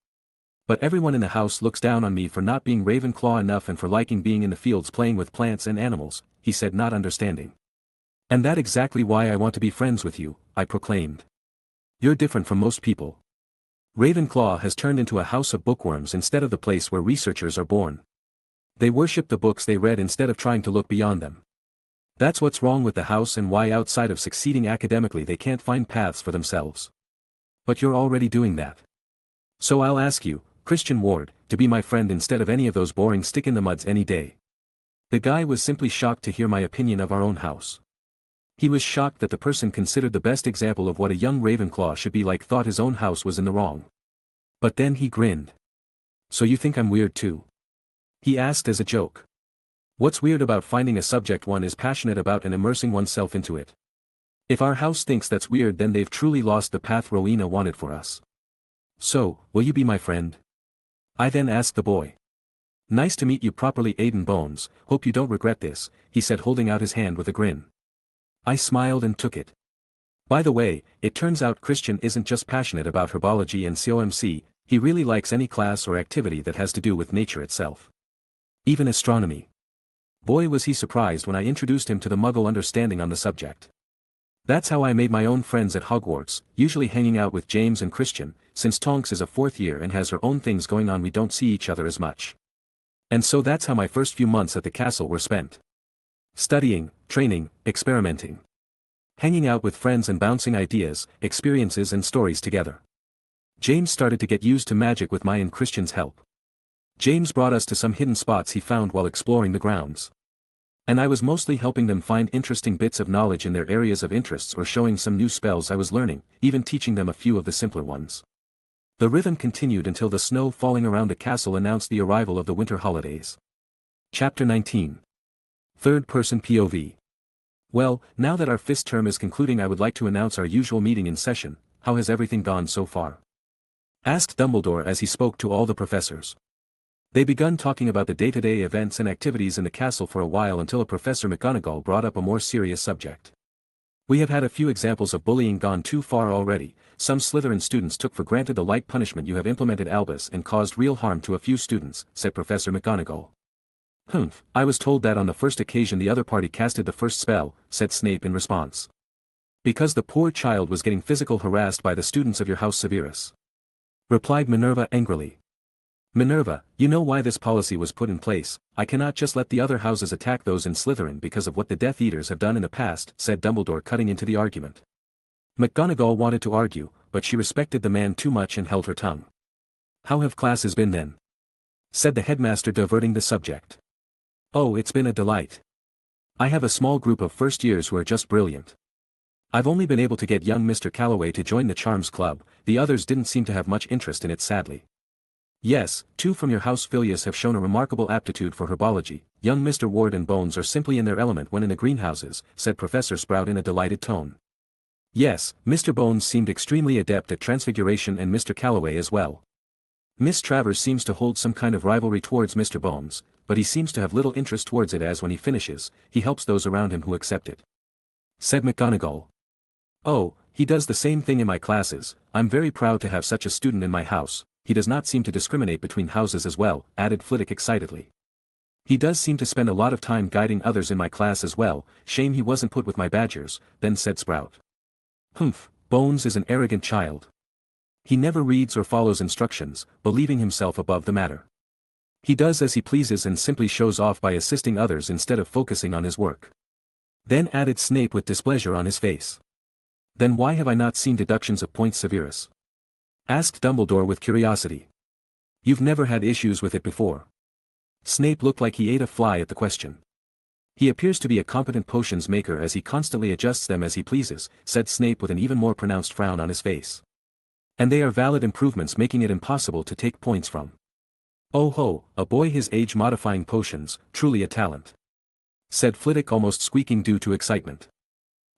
But everyone in the house looks down on me for not being Ravenclaw enough and for liking being in the fields playing with plants and animals, he said not understanding. And that's exactly why I want to be friends with you, I proclaimed. You're different from most people. Ravenclaw has turned into a house of bookworms instead of the place where researchers are born. They worship the books they read instead of trying to look beyond them. That's what's wrong with the house and why outside of succeeding academically they can't find paths for themselves. But you're already doing that. So I'll ask you, Christian Ward, to be my friend instead of any of those boring stick-in-the-muds any day. The guy was simply shocked to hear my opinion of our own house. He was shocked that the person considered the best example of what a young Ravenclaw should be like thought his own house was in the wrong. But then he grinned. So you think I'm weird too? He asked as a joke. What's weird about finding a subject one is passionate about and immersing oneself into it? If our house thinks that's weird then they've truly lost the path Rowena wanted for us. So, will you be my friend? I then asked the boy. Nice to meet you properly Aiden Bones, hope you don't regret this, he said holding out his hand with a grin. I smiled and took it. By the way, it turns out Christian isn't just passionate about herbology and COMC, he really likes any class or activity that has to do with nature itself. Even astronomy. Boy was he surprised when I introduced him to the Muggle understanding on the subject. That's how I made my own friends at Hogwarts, usually hanging out with James and Christian, since Tonks is a fourth year and has her own things going on we don't see each other as much. And so that's how my first few months at the castle were spent. Studying, training, experimenting. Hanging out with friends and bouncing ideas, experiences and stories together. James started to get used to magic with my and Christian's help. James brought us to some hidden spots he found while exploring the grounds. And I was mostly helping them find interesting bits of knowledge in their areas of interests or showing some new spells I was learning, even teaching them a few of the simpler ones. The rhythm continued until the snow falling around the castle announced the arrival of the winter holidays. Chapter 19. Third-person POV. Well, now that our FIST term is concluding I would like to announce our usual meeting in session. How has everything gone so far? Asked Dumbledore as he spoke to all the professors. They begun talking about the day-to-day events and activities in the castle for a while until a Professor McGonagall brought up a more serious subject. We have had a few examples of bullying gone too far already. Some Slytherin students took for granted the light punishment you have implemented Albus and caused real harm to a few students, said Professor McGonagall. Humph, I was told that on the first occasion the other party casted the first spell, said Snape in response. Because the poor child was getting physical harassed by the students of your house Severus. Replied Minerva angrily. Minerva, you know why this policy was put in place, I cannot just let the other houses attack those in Slytherin because of what the Death Eaters have done in the past, said Dumbledore cutting into the argument. McGonagall wanted to argue, but she respected the man too much and held her tongue. How have classes been then? Said the headmaster diverting the subject. Oh, it's been a delight. I have a small group of first years who are just brilliant. I've only been able to get young Mr. Calloway to join the Charms Club, the others didn't seem to have much interest in it sadly. Yes, 2 from your house Filius have shown a remarkable aptitude for herbology, young Mr. Ward and Bones are simply in their element when in the greenhouses, said Professor Sprout in a delighted tone. Yes, Mr. Bones seemed extremely adept at transfiguration and Mr. Calloway as well. Miss Travers seems to hold some kind of rivalry towards Mr. Bones, but he seems to have little interest towards it as when he finishes, he helps those around him who accept it. Said McGonagall. Oh, he does the same thing in my classes. I'm very proud to have such a student in my house. He does not seem to discriminate between houses as well, added Flitwick excitedly. He does seem to spend a lot of time guiding others in my class as well. Shame he wasn't put with my badgers, then said Sprout. Humph, Bones is an arrogant child. He never reads or follows instructions, believing himself above the matter. He does as he pleases and simply shows off by assisting others instead of focusing on his work. Then added Snape with displeasure on his face. Then why have I not seen deductions of points Severus? Asked Dumbledore with curiosity. You've never had issues with it before. Snape looked like he ate a fly at the question. He appears to be a competent potions maker as he constantly adjusts them as he pleases, said Snape with an even more pronounced frown on his face. And they are valid improvements making it impossible to take points from. Oh ho, a boy his age modifying potions, truly a talent. Said Flitwick almost squeaking due to excitement.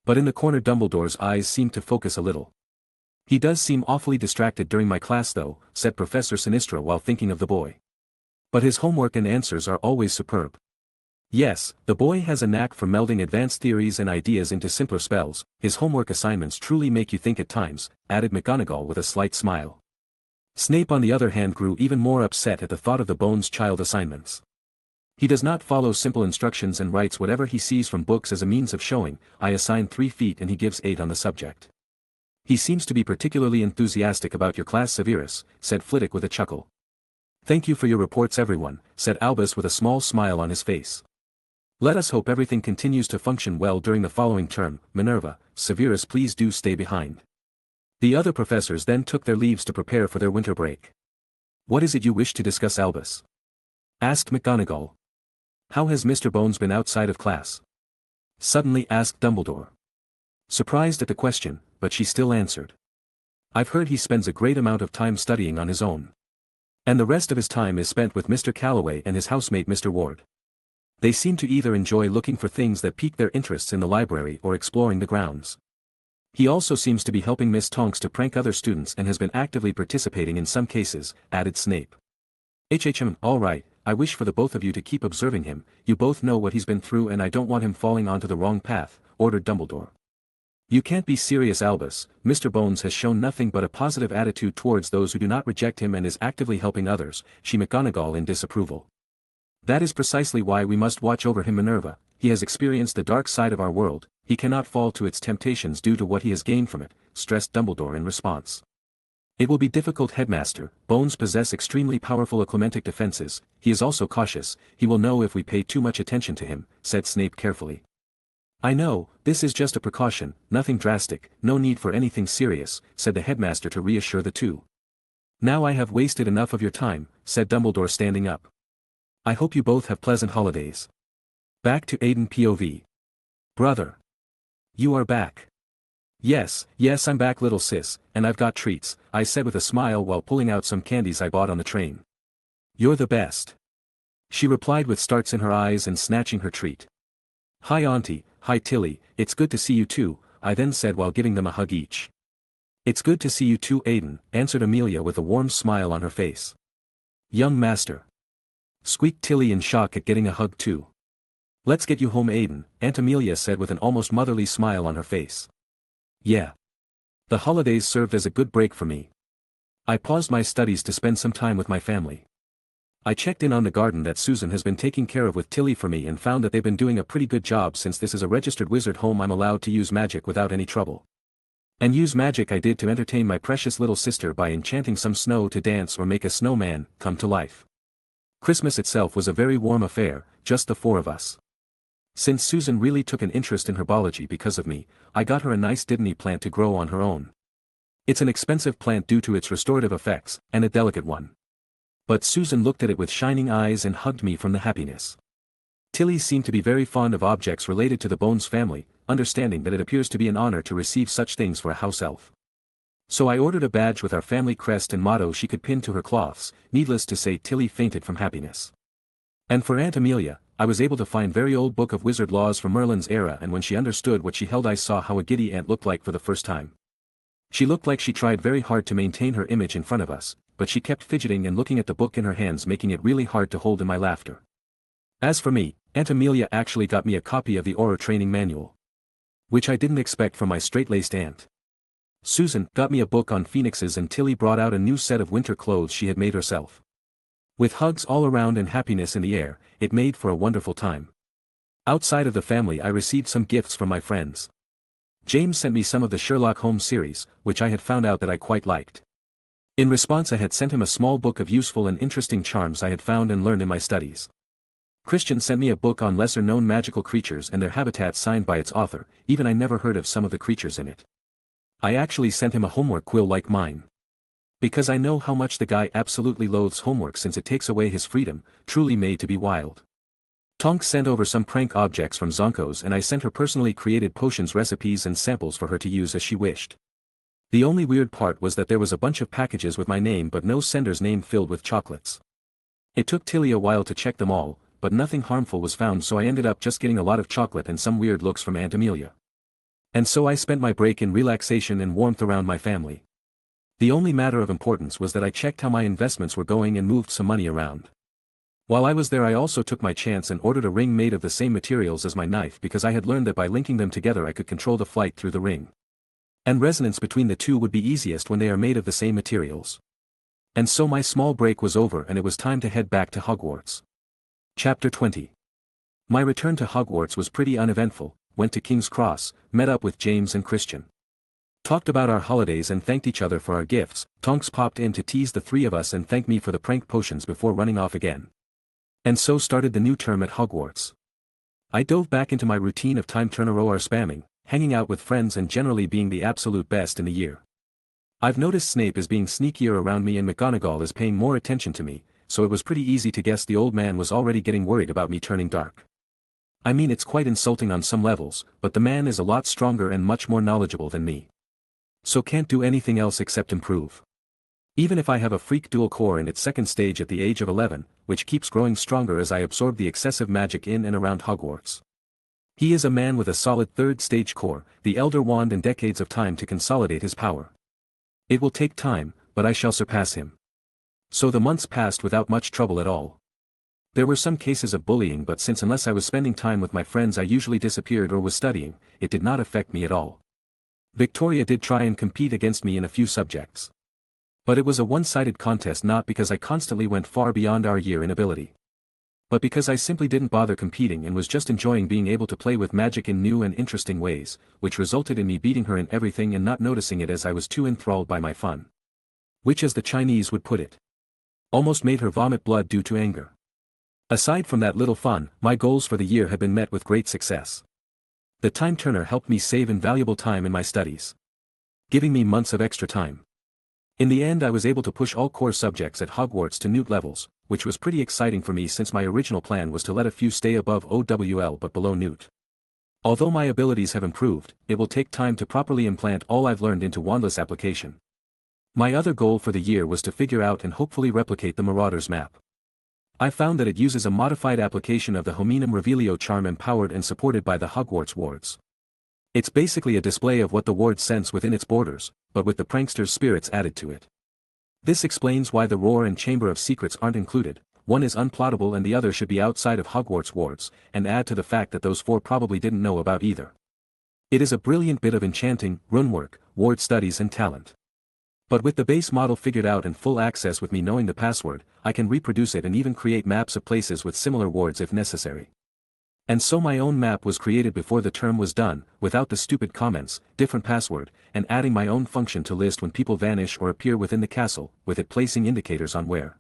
But in the corner Dumbledore's eyes seemed to focus a little. He does seem awfully distracted during my class though, said Professor Sinistra while thinking of the boy. But his homework and answers are always superb. Yes, the boy has a knack for melding advanced theories and ideas into simpler spells. His homework assignments truly make you think at times, added McGonagall with a slight smile. Snape on the other hand grew even more upset at the thought of the Bones child assignments. He does not follow simple instructions and writes whatever he sees from books as a means of showing, I assign 3 feet and he gives 8 on the subject. He seems to be particularly enthusiastic about your class Severus, said Flitwick with a chuckle. Thank you for your reports everyone, said Albus with a small smile on his face. Let us hope everything continues to function well during the following term. Minerva, Severus please do stay behind. The other professors then took their leaves to prepare for their winter break. What is it you wish to discuss Albus? Asked McGonagall. How has Mr. Bones been outside of class? Suddenly asked Dumbledore. Surprised at the question, but she still answered. I've heard he spends a great amount of time studying on his own. And the rest of his time is spent with Mr. Calloway and his housemate Mr. Ward. They seem to either enjoy looking for things that pique their interests in the library or exploring the grounds. He also seems to be helping Miss Tonks to prank other students and has been actively participating in some cases, added Snape. All right, I wish for the both of you to keep observing him, you both know what he's been through and I don't want him falling onto the wrong path, ordered Dumbledore. You can't be serious Albus, Mr. Bones has shown nothing but a positive attitude towards those who do not reject him and is actively helping others, she McGonagall in disapproval. That is precisely why we must watch over him Minerva, he has experienced the dark side of our world, he cannot fall to its temptations due to what he has gained from it, stressed Dumbledore in response. It will be difficult Headmaster, Bones possess extremely powerful acclimatic defenses, he is also cautious, he will know if we pay too much attention to him, said Snape carefully. I know, this is just a precaution, nothing drastic, no need for anything serious, said the headmaster to reassure the two. Now I have wasted enough of your time, said Dumbledore standing up. I hope you both have pleasant holidays. Back to Aiden POV. Brother. You are back. Yes, I'm back little sis, and I've got treats, I said with a smile while pulling out some candies I bought on the train. You're the best. She replied with starts in her eyes and snatching her treat. Hi Auntie, hi Tilly, it's good to see you too, I then said while giving them a hug each. It's good to see you too Aiden, answered Amelia with a warm smile on her face. Young master. Squeaked Tilly in shock at getting a hug too. Let's get you home Aiden, Aunt Amelia said with an almost motherly smile on her face. Yeah. The holidays served as a good break for me. I paused my studies to spend some time with my family. I checked in on the garden that Susan has been taking care of with Tilly for me and found that they've been doing a pretty good job since this is a registered wizard home I'm allowed to use magic without any trouble. And use magic I did to entertain my precious little sister by enchanting some snow to dance or make a snowman come to life. Christmas itself was a very warm affair, just the 4 of us. Since Susan really took an interest in herbology because of me, I got her a nice Didney plant to grow on her own. It's an expensive plant due to its restorative effects, and a delicate one. But Susan looked at it with shining eyes and hugged me from the happiness. Tilly seemed to be very fond of objects related to the Bones family, understanding that it appears to be an honor to receive such things for a house elf. So I ordered a badge with our family crest and motto she could pin to her cloths, needless to say Tilly fainted from happiness. And for Aunt Amelia, I was able to find very old book of wizard laws from Merlin's era and when she understood what she held I saw how a giddy aunt looked like for the first time. She looked like she tried very hard to maintain her image in front of us, but she kept fidgeting and looking at the book in her hands making it really hard to hold in my laughter. As for me, Aunt Amelia actually got me a copy of the Aura Training Manual. which I didn't expect from my straight-laced aunt. Susan got me a book on phoenixes and Tilly brought out a new set of winter clothes she had made herself. With hugs all around and happiness in the air, it made for a wonderful time. Outside of the family I received some gifts from my friends. James sent me some of the Sherlock Holmes series, which I had found out that I quite liked. In response I had sent him a small book of useful and interesting charms I had found and learned in my studies. Christian sent me a book on lesser-known magical creatures and their habitats signed by its author, even I never heard of some of the creatures in it. I actually sent him a homework quill like mine. Because I know how much the guy absolutely loathes homework since it takes away his freedom, truly made to be wild. Tonks sent over some prank objects from Zonko's and I sent her personally created potions recipes and samples for her to use as she wished. The only weird part was that there was a bunch of packages with my name but no sender's name filled with chocolates. It took Tilly a while to check them all, but nothing harmful was found, so I ended up just getting a lot of chocolate and some weird looks from Aunt Amelia. And so I spent my break in relaxation and warmth around my family. The only matter of importance was that I checked how my investments were going and moved some money around. While I was there I also took my chance and ordered a ring made of the same materials as my knife because I had learned that by linking them together I could control the flight through the ring. And resonance between the two would be easiest when they are made of the same materials. And so my small break was over and it was time to head back to Hogwarts. Chapter 20. My return to Hogwarts was pretty uneventful. Went to King's Cross, met up with James and Christian. Talked about our holidays and thanked each other for our gifts. Tonks popped in to tease the three of us and thank me for the prank potions before running off again. And so started the new term at Hogwarts. I dove back into my routine of time turner or spamming, hanging out with friends and generally being the absolute best in the year. I've noticed Snape is being sneakier around me and McGonagall is paying more attention to me, so it was pretty easy to guess the old man was already getting worried about me turning dark. I mean, it's quite insulting on some levels, but the man is a lot stronger and much more knowledgeable than me. So can't do anything else except improve. Even if I have a freak dual core in its second stage at the age of 11, which keeps growing stronger as I absorb the excessive magic in and around Hogwarts. He is a man with a solid third stage core, the Elder Wand and decades of time to consolidate his power. It will take time, but I shall surpass him. So the months passed without much trouble at all. There were some cases of bullying, but since unless I was spending time with my friends I usually disappeared or was studying, it did not affect me at all. Victoria did try and compete against me in a few subjects. But it was a one-sided contest, not because I constantly went far beyond our year in ability, but because I simply didn't bother competing and was just enjoying being able to play with magic in new and interesting ways, which resulted in me beating her in everything and not noticing it as I was too enthralled by my fun. Which, as the Chinese would put it, almost made her vomit blood due to anger. Aside from that little fun, my goals for the year had been met with great success. The time turner helped me save invaluable time in my studies, giving me months of extra time. In the end I was able to push all core subjects at Hogwarts to Newt levels, which was pretty exciting for me since my original plan was to let a few stay above OWL but below Newt. Although my abilities have improved, it will take time to properly implant all I've learned into wandless application. My other goal for the year was to figure out and hopefully replicate the Marauders map. I found that it uses a modified application of the Hominum Revelio charm empowered and supported by the Hogwarts wards. It's basically a display of what the ward sense within its borders, but with the prankster's spirits added to it. This explains why the Roar and Chamber of Secrets aren't included. One is unplottable and the other should be outside of Hogwarts wards, and add to the fact that those four probably didn't know about either. It is a brilliant bit of enchanting, runework, ward studies and talent. But with the base model figured out and full access with me knowing the password, I can reproduce it and even create maps of places with similar wards if necessary. And so my own map was created before the term was done, without the stupid comments, different password, and adding my own function to list when people vanish or appear within the castle, with it placing indicators on where.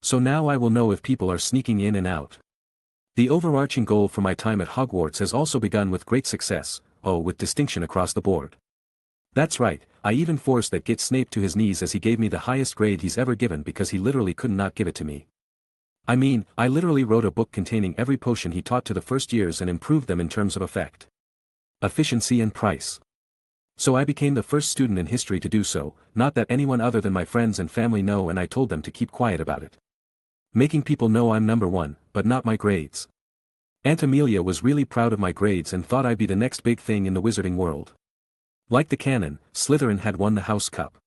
So now I will know if people are sneaking in and out. The overarching goal for my time at Hogwarts has also begun with great success, with distinction across the board. That's right, I even forced that git Snape to his knees as he gave me the highest grade he's ever given because he literally could not give it to me. I mean, I literally wrote a book containing every potion he taught to the first years and improved them in terms of effect, efficiency and price. So I became the first student in history to do so, not that anyone other than my friends and family know, and I told them to keep quiet about it. Making people know I'm number one, but not my grades. Aunt Amelia was really proud of my grades and thought I'd be the next big thing in the wizarding world. Like the canon, Slytherin had won the House Cup.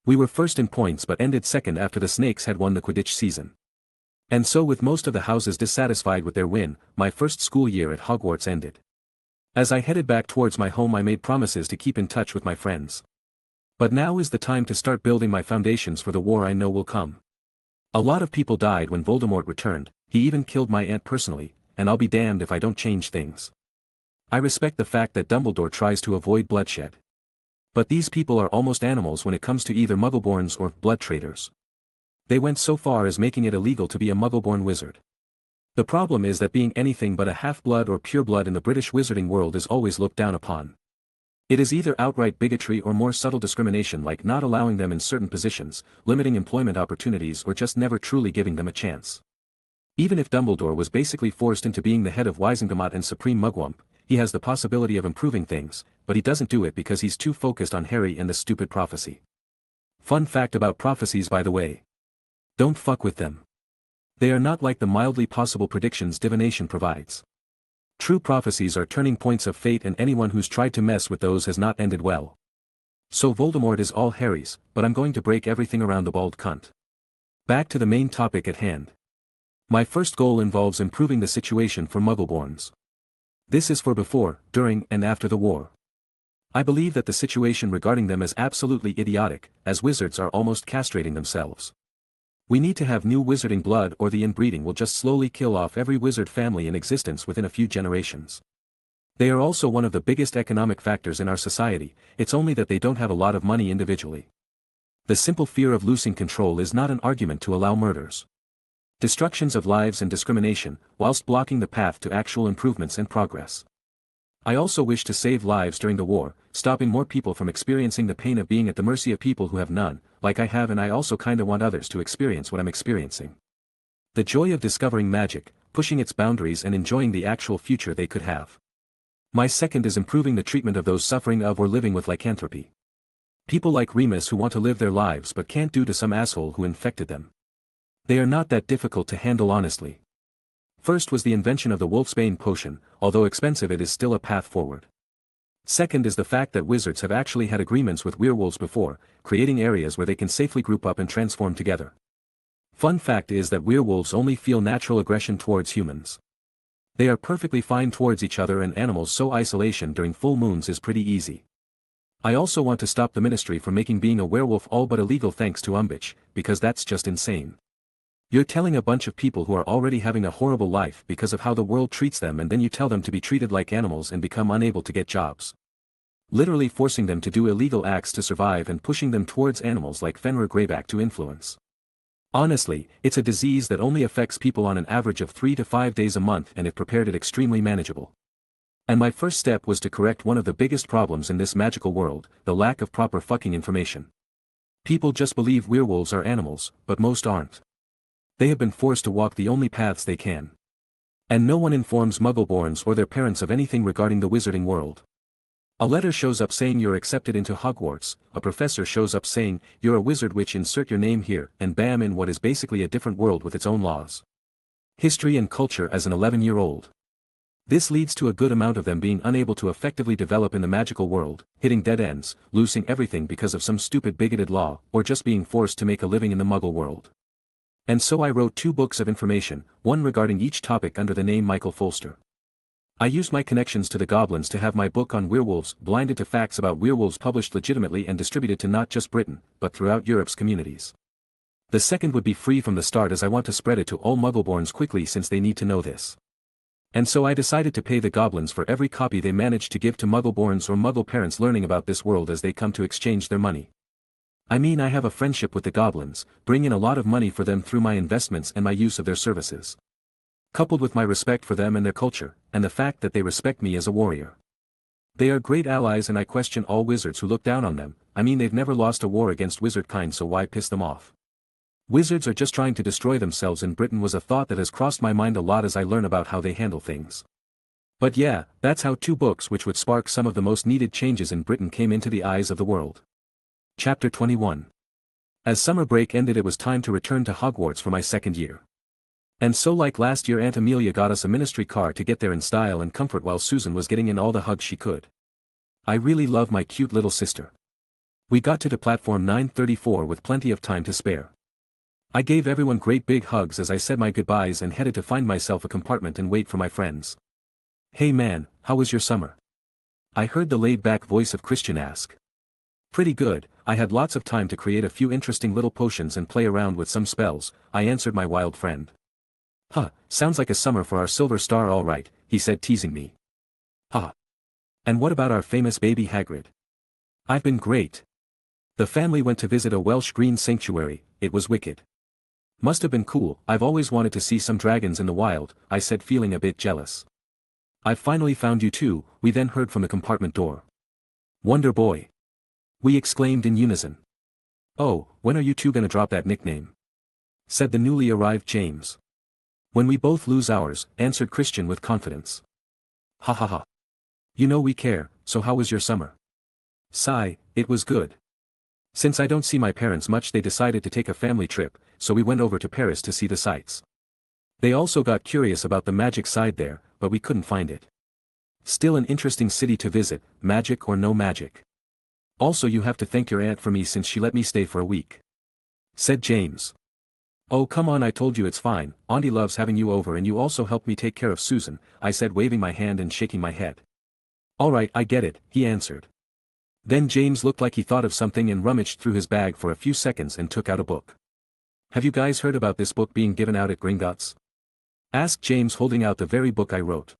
We were first in points but ended second after the Snakes had won the Quidditch season. And so with most of the houses dissatisfied with their win, my first school year at Hogwarts ended. As I headed back towards my home I made promises to keep in touch with my friends. But now is the time to start building my foundations for the war I know will come. A lot of people died when Voldemort returned, he even killed my aunt personally, and I'll be damned if I don't change things. I respect the fact that Dumbledore tries to avoid bloodshed. But these people are almost animals when it comes to either Muggleborns or blood traders. They went so far as making it illegal to be a Muggleborn wizard. The problem is that being anything but a half-blood or pure-blood in the British wizarding world is always looked down upon. It is either outright bigotry or more subtle discrimination like not allowing them in certain positions, limiting employment opportunities or just never truly giving them a chance. Even if Dumbledore was basically forced into being the head of Wizengamot and Supreme Mugwump, he has the possibility of improving things, but he doesn't do it because he's too focused on Harry and the stupid prophecy. Fun fact about prophecies by the way. Don't fuck with them. They are not like the mildly possible predictions divination provides. True prophecies are turning points of fate and anyone who's tried to mess with those has not ended well. So Voldemort is all Harry's, but I'm going to break everything around the bald cunt. Back to the main topic at hand. My first goal involves improving the situation for Muggleborns. This is for before, during, and after the war. I believe that the situation regarding them is absolutely idiotic, as wizards are almost castrating themselves. We need to have new wizarding blood or the inbreeding will just slowly kill off every wizard family in existence within a few generations. They are also one of the biggest economic factors in our society, it's only that they don't have a lot of money individually. The simple fear of losing control is not an argument to allow murders. Destructions of lives and discrimination, whilst blocking the path to actual improvements and progress. I also wish to save lives during the war, stopping more people from experiencing the pain of being at the mercy of people who have none, like I have, and I also kinda want others to experience what I'm experiencing. The joy of discovering magic, pushing its boundaries and enjoying the actual future they could have. My second is improving the treatment of those suffering of or living with lycanthropy. People like Remus who want to live their lives but can't due to some asshole who infected them. They are not that difficult to handle honestly. First was the invention of the Wolfsbane potion, although expensive it is still a path forward. Second is the fact that wizards have actually had agreements with werewolves before, creating areas where they can safely group up and transform together. Fun fact is that werewolves only feel natural aggression towards humans. They are perfectly fine towards each other and animals, so isolation during full moons is pretty easy. I also want to stop the ministry from making being a werewolf all but illegal thanks to Umbridge, because that's just insane. You're telling a bunch of people who are already having a horrible life because of how the world treats them, and then you tell them to be treated like animals and become unable to get jobs. Literally forcing them to do illegal acts to survive and pushing them towards animals like Fenrir Greyback to influence. Honestly, it's a disease that only affects people on an average of 3 to 5 days a month, and it prepared it extremely manageable. And my first step was to correct one of the biggest problems in this magical world, the lack of proper fucking information. People just believe werewolves are animals, but most aren't. They have been forced to walk the only paths they can. And no one informs Muggleborns or their parents of anything regarding the wizarding world. A letter shows up saying you're accepted into Hogwarts, a professor shows up saying, you're a wizard, which insert your name here, and bam, in what is basically a different world with its own laws. History and culture as an 11-year-old. This leads to a good amount of them being unable to effectively develop in the magical world, hitting dead ends, losing everything because of some stupid bigoted law, or just being forced to make a living in the Muggle world. And so I wrote 2 books of information, one regarding each topic under the name Michael Folster. I used my connections to the goblins to have my book on werewolves, Blinded to Facts about werewolves, published legitimately and distributed to not just Britain, but throughout Europe's communities. The second would be free from the start, as I want to spread it to all Muggleborns quickly since they need to know this. And so I decided to pay the goblins for every copy they managed to give to Muggleborns or Muggle parents learning about this world as they come to exchange their money. I mean, I have a friendship with the goblins, bring in a lot of money for them through my investments and my use of their services. Coupled with my respect for them and their culture, and the fact that they respect me as a warrior. They are great allies, and I question all wizards who look down on them. I mean, they've never lost a war against wizard kind, so why piss them off? Wizards are just trying to destroy themselves in Britain was a thought that has crossed my mind a lot as I learn about how they handle things. But yeah, that's how 2 books which would spark some of the most needed changes in Britain came into the eyes of the world. Chapter 21. As summer break ended, it was time to return to Hogwarts for my second year. And so, like last year, Aunt Amelia got us a ministry car to get there in style and comfort while Susan was getting in all the hugs she could. I really love my cute little sister. We got to platform 934 with plenty of time to spare. I gave everyone great big hugs as I said my goodbyes and headed to find myself a compartment and wait for my friends. Hey man, how was your summer? I heard the laid-back voice of Christian ask. Pretty good, I had lots of time to create a few interesting little potions and play around with some spells, I answered my wild friend. Huh, sounds like a summer for our silver star all right, he said teasing me. Ha. And what about our famous baby Hagrid? I've been great. The family went to visit a Welsh green sanctuary, it was wicked. Must have been cool, I've always wanted to see some dragons in the wild, I said feeling a bit jealous. I've finally found you too, we then heard from the compartment door. Wonder Boy. We exclaimed in unison. Oh, when are you two gonna drop that nickname? Said the newly arrived James. When we both lose ours, answered Christian with confidence. Ha ha ha. You know we care, so how was your summer? Sigh, it was good. Since I don't see my parents much they decided to take a family trip, so we went over to Paris to see the sights. They also got curious about the magic side there, but we couldn't find it. Still an interesting city to visit, magic or no magic. Also you have to thank your aunt for me since she let me stay for a week. Said James. Oh come on I told you it's fine, Auntie loves having you over and you also helped me take care of Susan, I said waving my hand and shaking my head. Alright I get it, he answered. Then James looked like he thought of something and rummaged through his bag for a few seconds and took out a book. Have you guys heard about this book being given out at Gringotts? Asked James holding out the very book I wrote.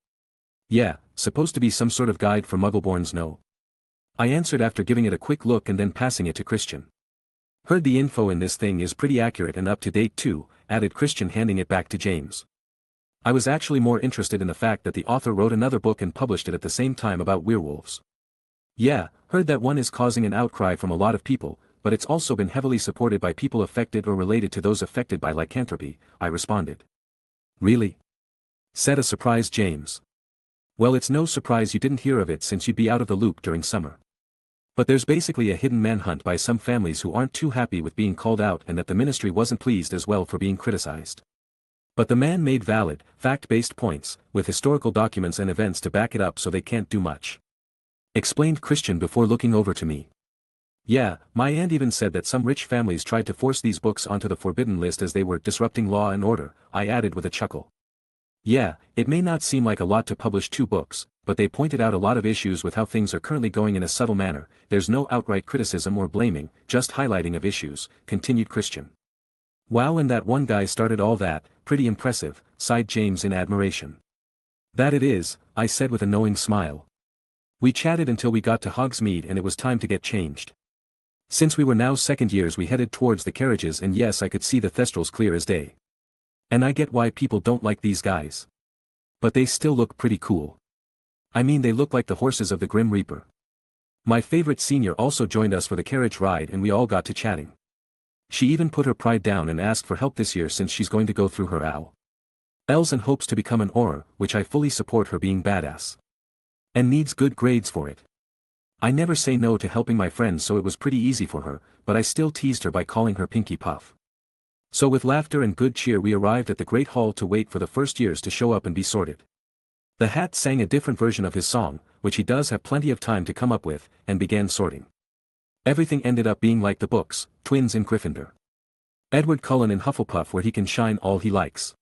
Yeah, supposed to be some sort of guide for Muggleborns no? I answered after giving it a quick look and then passing it to Christian. Heard the info in this thing is pretty accurate and up to date too, added Christian handing it back to James. I was actually more interested in the fact that the author wrote another book and published it at the same time about werewolves. Yeah, heard that one is causing an outcry from a lot of people, but it's also been heavily supported by people affected or related to those affected by lycanthropy, I responded. Really? Said a surprised James. Well it's no surprise you didn't hear of it since you'd be out of the loop during summer. But there's basically a hidden manhunt by some families who aren't too happy with being called out and that the ministry wasn't pleased as well for being criticized. But the man made valid, fact-based points, with historical documents and events to back it up so they can't do much. Explained Christian before looking over to me. Yeah, my aunt even said that some rich families tried to force these books onto the forbidden list as they were disrupting law and order, I added with a chuckle. Yeah, it may not seem like a lot to publish 2 books, but they pointed out a lot of issues with how things are currently going in a subtle manner, there's no outright criticism or blaming, just highlighting of issues, continued Christian. Wow and that one guy started all that, pretty impressive, sighed James in admiration. That it is, I said with a knowing smile. We chatted until we got to Hogsmeade and it was time to get changed. Since we were now second years we headed towards the carriages and yes I could see the thestrals clear as day. And I get why people don't like these guys. But they still look pretty cool. I mean they look like the horses of the Grim Reaper. My favorite senior also joined us for the carriage ride and we all got to chatting. She even put her pride down and asked for help this year since she's going to go through her OWLs and hopes to become an Auror, which I fully support her being badass. And needs good grades for it. I never say no to helping my friends so it was pretty easy for her, but I still teased her by calling her Pinky Puff. So with laughter and good cheer we arrived at the Great Hall to wait for the first years to show up and be sorted. The Hat sang a different version of his song, which he does have plenty of time to come up with, and began sorting. Everything ended up being like the books, twins in Gryffindor. Edward Cullen in Hufflepuff where he can shine all he likes.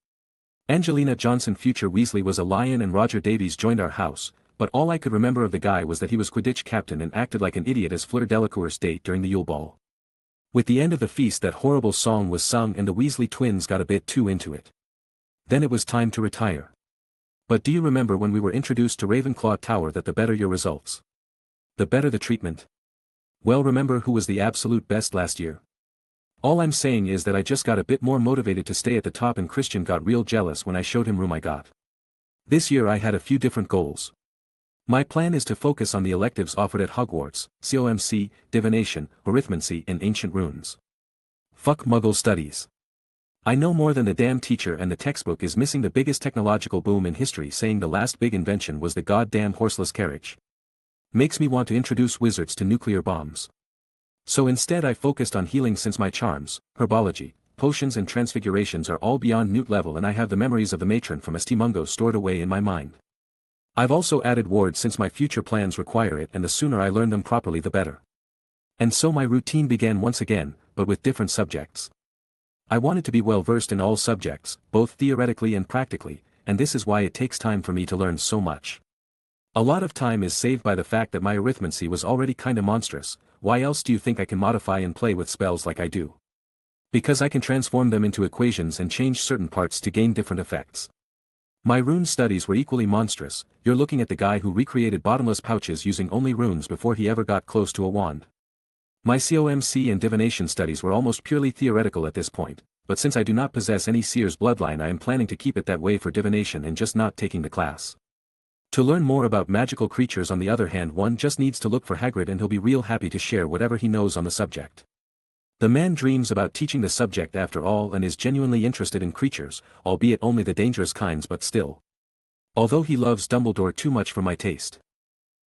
Angelina Johnson future Weasley was a lion and Roger Davies joined our house, but all I could remember of the guy was that he was Quidditch captain and acted like an idiot as Fleur Delacour's date during the Yule Ball. With the end of the feast that horrible song was sung and the Weasley twins got a bit too into it. Then it was time to retire. But do you remember when we were introduced to Ravenclaw Tower that the better your results, the better the treatment? Well remember who was the absolute best last year? All I'm saying is that I just got a bit more motivated to stay at the top and Christian got real jealous when I showed him room I got. This year I had a few different goals. My plan is to focus on the electives offered at Hogwarts, COMC, Divination, Arithmancy and Ancient Runes. Fuck Muggle studies. I know more than the damn teacher and the textbook is missing the biggest technological boom in history saying the last big invention was the goddamn horseless carriage. Makes me want to introduce wizards to nuclear bombs. So instead I focused on healing since my charms, herbology, potions and transfigurations are all beyond newt level and I have the memories of the matron from St. Mungo stored away in my mind. I've also added wards since my future plans require it and the sooner I learn them properly the better. And so my routine began once again, but with different subjects. I wanted to be well versed in all subjects, both theoretically and practically, and this is why it takes time for me to learn so much. A lot of time is saved by the fact that my arithmancy was already kinda monstrous. Why else do you think I can modify and play with spells like I do? Because I can transform them into equations and change certain parts to gain different effects. My rune studies were equally monstrous. You're looking at the guy who recreated bottomless pouches using only runes before he ever got close to a wand. My COMC and divination studies were almost purely theoretical at this point, but since I do not possess any seer's bloodline, I am planning to keep it that way for divination and just not taking the class. To learn more about magical creatures, on the other hand, one just needs to look for Hagrid and he'll be real happy to share whatever he knows on the subject. The man dreams about teaching the subject after all and is genuinely interested in creatures, albeit only the dangerous kinds, but still. Although he loves Dumbledore too much for my taste.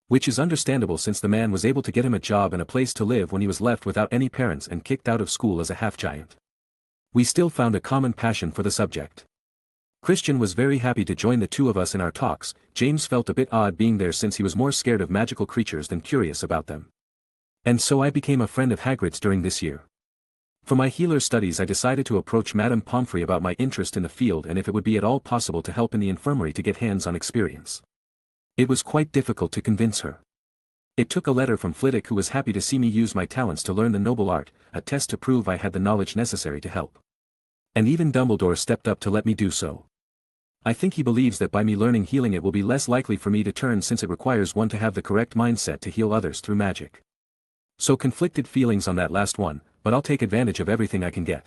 Which is understandable since the man was able to get him a job and a place to live when he was left without any parents and kicked out of school as a half-giant. We still found a common passion for the subject. Christian was very happy to join the two of us in our talks. James felt a bit odd being there since he was more scared of magical creatures than curious about them. And so I became a friend of Hagrid's during this year. For my healer studies, I decided to approach Madame Pomfrey about my interest in the field and if it would be at all possible to help in the infirmary to get hands-on experience. It was quite difficult to convince her. It took a letter from Flitwick, who was happy to see me use my talents to learn the noble art, a test to prove I had the knowledge necessary to help. And even Dumbledore stepped up to let me do so. I think he believes that by me learning healing it will be less likely for me to turn, since it requires one to have the correct mindset to heal others through magic. So conflicted feelings on that last one, but I'll take advantage of everything I can get.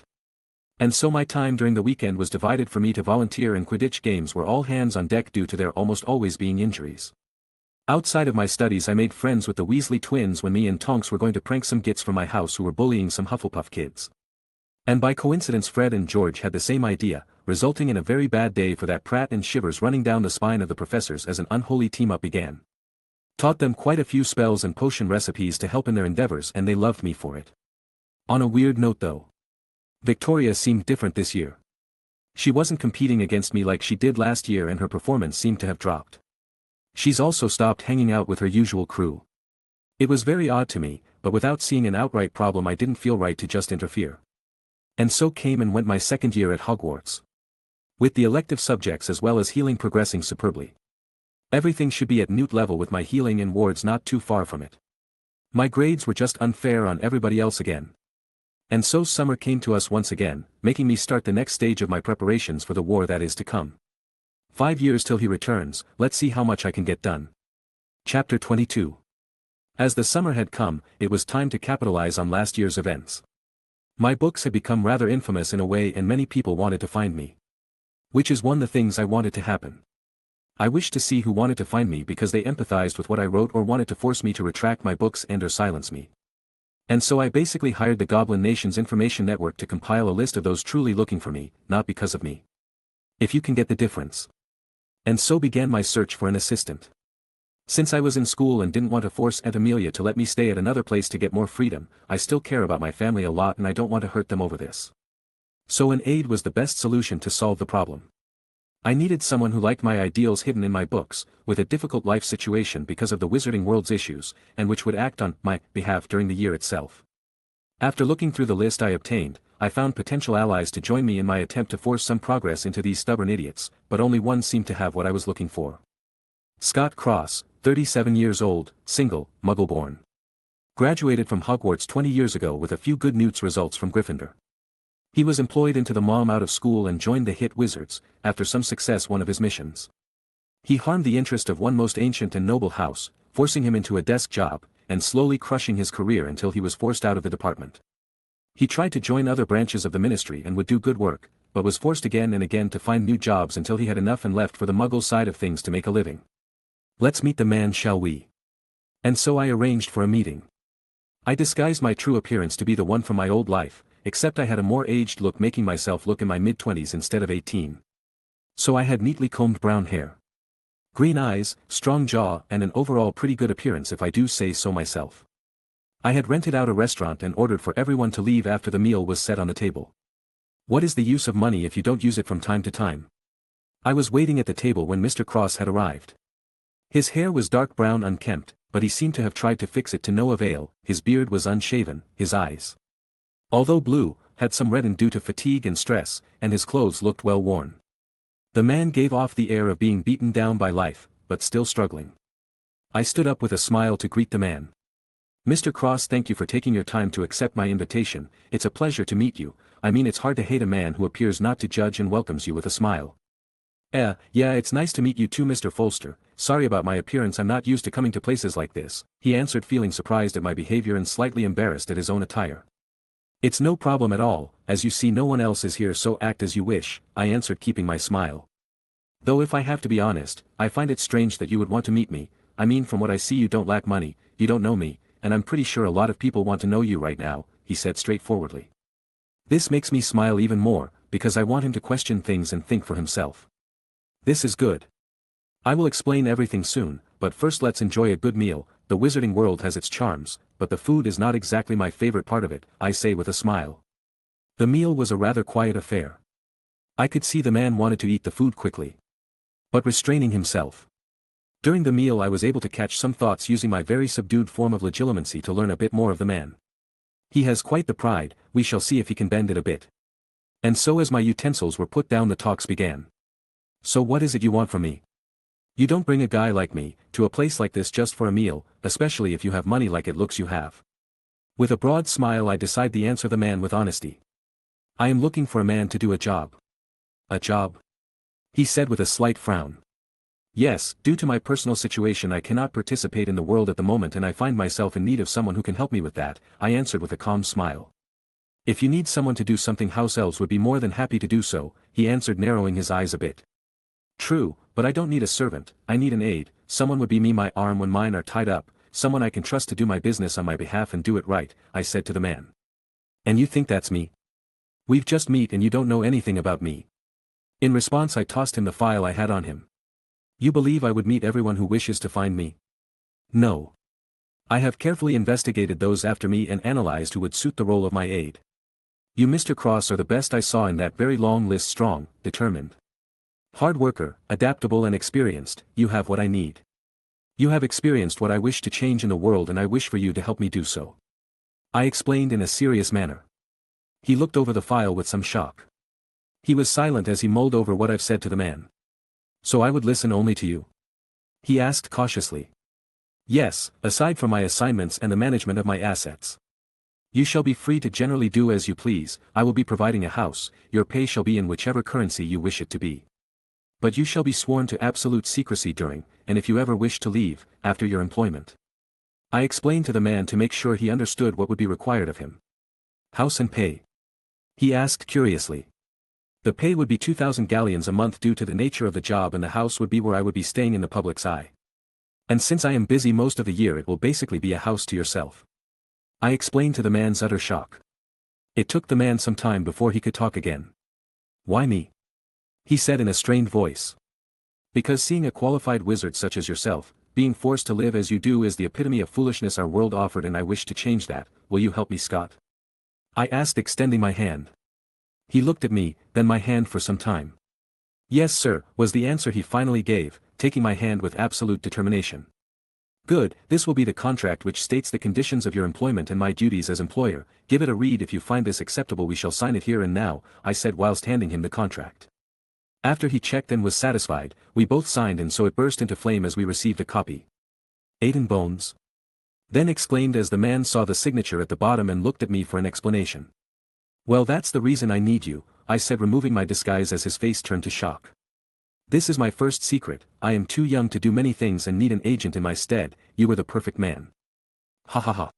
And so my time during the weekend was divided for me to volunteer in Quidditch games where all hands on deck due to there almost always being injuries. Outside of my studies, I made friends with the Weasley twins when me and Tonks were going to prank some gits from my house who were bullying some Hufflepuff kids. And by coincidence Fred and George had the same idea, resulting in a very bad day for that Pratt, and shivers running down the spine of the professors as an unholy team-up began. Taught them quite a few spells and potion recipes to help in their endeavors, and they loved me for it. On a weird note though, Victoria seemed different this year. She wasn't competing against me like she did last year, and her performance seemed to have dropped. She's also stopped hanging out with her usual crew. It was very odd to me, but without seeing an outright problem I didn't feel right to just interfere. And so came and went my second year at Hogwarts. With the elective subjects as well as healing progressing superbly. Everything should be at Newt level with my healing and wards not too far from it. My grades were just unfair on everybody else again. And so summer came to us once again, making me start the next stage of my preparations for the war that is to come. 5 years till he returns, let's see how much I can get done. Chapter 22. As the summer had come, it was time to capitalize on last year's events. My books had become rather infamous in a way, and many people wanted to find me. Which is one of the things I wanted to happen. I wished to see who wanted to find me because they empathized with what I wrote or wanted to force me to retract my books and or silence me. And so I basically hired the Goblin Nation's information network to compile a list of those truly looking for me, not because of me. If you can get the difference. And so began my search for an assistant. Since I was in school and didn't want to force Aunt Amelia to let me stay at another place to get more freedom, I still care about my family a lot and I don't want to hurt them over this. So an aide was the best solution to solve the problem. I needed someone who liked my ideals hidden in my books, with a difficult life situation because of the Wizarding World's issues, and which would act on my behalf during the year itself. After looking through the list I obtained, I found potential allies to join me in my attempt to force some progress into these stubborn idiots, but only one seemed to have what I was looking for. Scott Cross, 37 years old, single, Muggle-born. Graduated from Hogwarts 20 years ago with a few good Newt's results from Gryffindor. He was employed into the mom out of school and joined the hit Wizards, after some success one of his missions. He harmed the interest of one most ancient and noble house, forcing him into a desk job, and slowly crushing his career until he was forced out of the department. He tried to join other branches of the ministry and would do good work, but was forced again and again to find new jobs until he had enough and left for the Muggle side of things to make a living. Let's meet the man, shall we? And so I arranged for a meeting. I disguised my true appearance to be the one from my old life, except I had a more aged look, making myself look in my mid-20s instead of 18. So I had neatly combed brown hair, green eyes, strong jaw, and an overall pretty good appearance if I do say so myself. I had rented out a restaurant and ordered for everyone to leave after the meal was set on the table. What is the use of money if you don't use it from time to time? I was waiting at the table when Mr. Cross had arrived. His hair was dark brown, unkempt, but he seemed to have tried to fix it to no avail. His beard was unshaven, his eyes, although blue, had some reddened due to fatigue and stress, and his clothes looked well worn. The man gave off the air of being beaten down by life, but still struggling. I stood up with a smile to greet the man. Mr. Cross, thank you for taking your time to accept my invitation. It's a pleasure to meet you. I mean, it's hard to hate a man who appears not to judge and welcomes you with a smile. Yeah, it's nice to meet you too, Mr. Folster. Sorry about my appearance, I'm not used to coming to places like this, he answered, feeling surprised at my behavior and slightly embarrassed at his own attire. It's no problem at all, as you see no one else is here, so act as you wish, I answered, keeping my smile. Though if I have to be honest, I find it strange that you would want to meet me. I mean, from what I see you don't lack money, you don't know me, and I'm pretty sure a lot of people want to know you right now, he said straightforwardly. This makes me smile even more, because I want him to question things and think for himself. This is good. I will explain everything soon, but first let's enjoy a good meal. The wizarding world has its charms, but the food is not exactly my favorite part of it, I say with a smile. The meal was a rather quiet affair. I could see the man wanted to eat the food quickly, but restraining himself. During the meal I was able to catch some thoughts using my very subdued form of legitimacy to learn a bit more of the man. He has quite the pride, we shall see if he can bend it a bit. And so as my utensils were put down the talks began. So what is it you want from me? You don't bring a guy like me to a place like this just for a meal, especially if you have money like it looks you have. With a broad smile I decide to answer the man with honesty. I am looking for a man to do a job. A job? He said with a slight frown. Yes, due to my personal situation I cannot participate in the world at the moment and I find myself in need of someone who can help me with that, I answered with a calm smile. If you need someone to do something, house elves would be more than happy to do so, he answered, narrowing his eyes a bit. True, but I don't need a servant, I need an aide. Someone would be me, my arm when mine are tied up, someone I can trust to do my business on my behalf and do it right, I said to the man. And you think that's me? We've just met and you don't know anything about me. In response I tossed him the file I had on him. You believe I would meet everyone who wishes to find me? No. I have carefully investigated those after me and analyzed who would suit the role of my aide. You, Mr. Cross, are the best I saw in that very long list, strong, determined, hard worker, adaptable and experienced. You have what I need. You have experienced what I wish to change in the world and I wish for you to help me do so, I explained in a serious manner. He looked over the file with some shock. He was silent as he mulled over what I've said to the man. So I would listen only to you? He asked cautiously. Yes, aside from my assignments and the management of my assets. You shall be free to generally do as you please. I will be providing a house, your pay shall be in whichever currency you wish it to be. But you shall be sworn to absolute secrecy during, and if you ever wish to leave, after your employment. I explained to the man to make sure he understood what would be required of him. House and pay? He asked curiously. The pay would be 2,000 galleons a month due to the nature of the job, and the house would be where I would be staying in the public's eye. And since I am busy most of the year, it will basically be a house to yourself, I explained to the man's utter shock. It took the man some time before he could talk again. Why me? He said in a strained voice. Because seeing a qualified wizard such as yourself, being forced to live as you do, is the epitome of foolishness our world offered, and I wish to change that. Will you help me, Scott? I asked, extending my hand. He looked at me, then my hand for some time. Yes, sir, was the answer he finally gave, taking my hand with absolute determination. Good, this will be the contract which states the conditions of your employment and my duties as employer. Give it a read. If you find this acceptable, we shall sign it here and now, I said whilst handing him the contract. After he checked and was satisfied, we both signed, and so it burst into flame as we received a copy. Aiden Bones? Then exclaimed as the man saw the signature at the bottom and looked at me for an explanation. Well, that's the reason I need you, I said, removing my disguise as his face turned to shock. This is my first secret. I am too young to do many things and need an agent in my stead. You were the perfect man. Ha ha ha.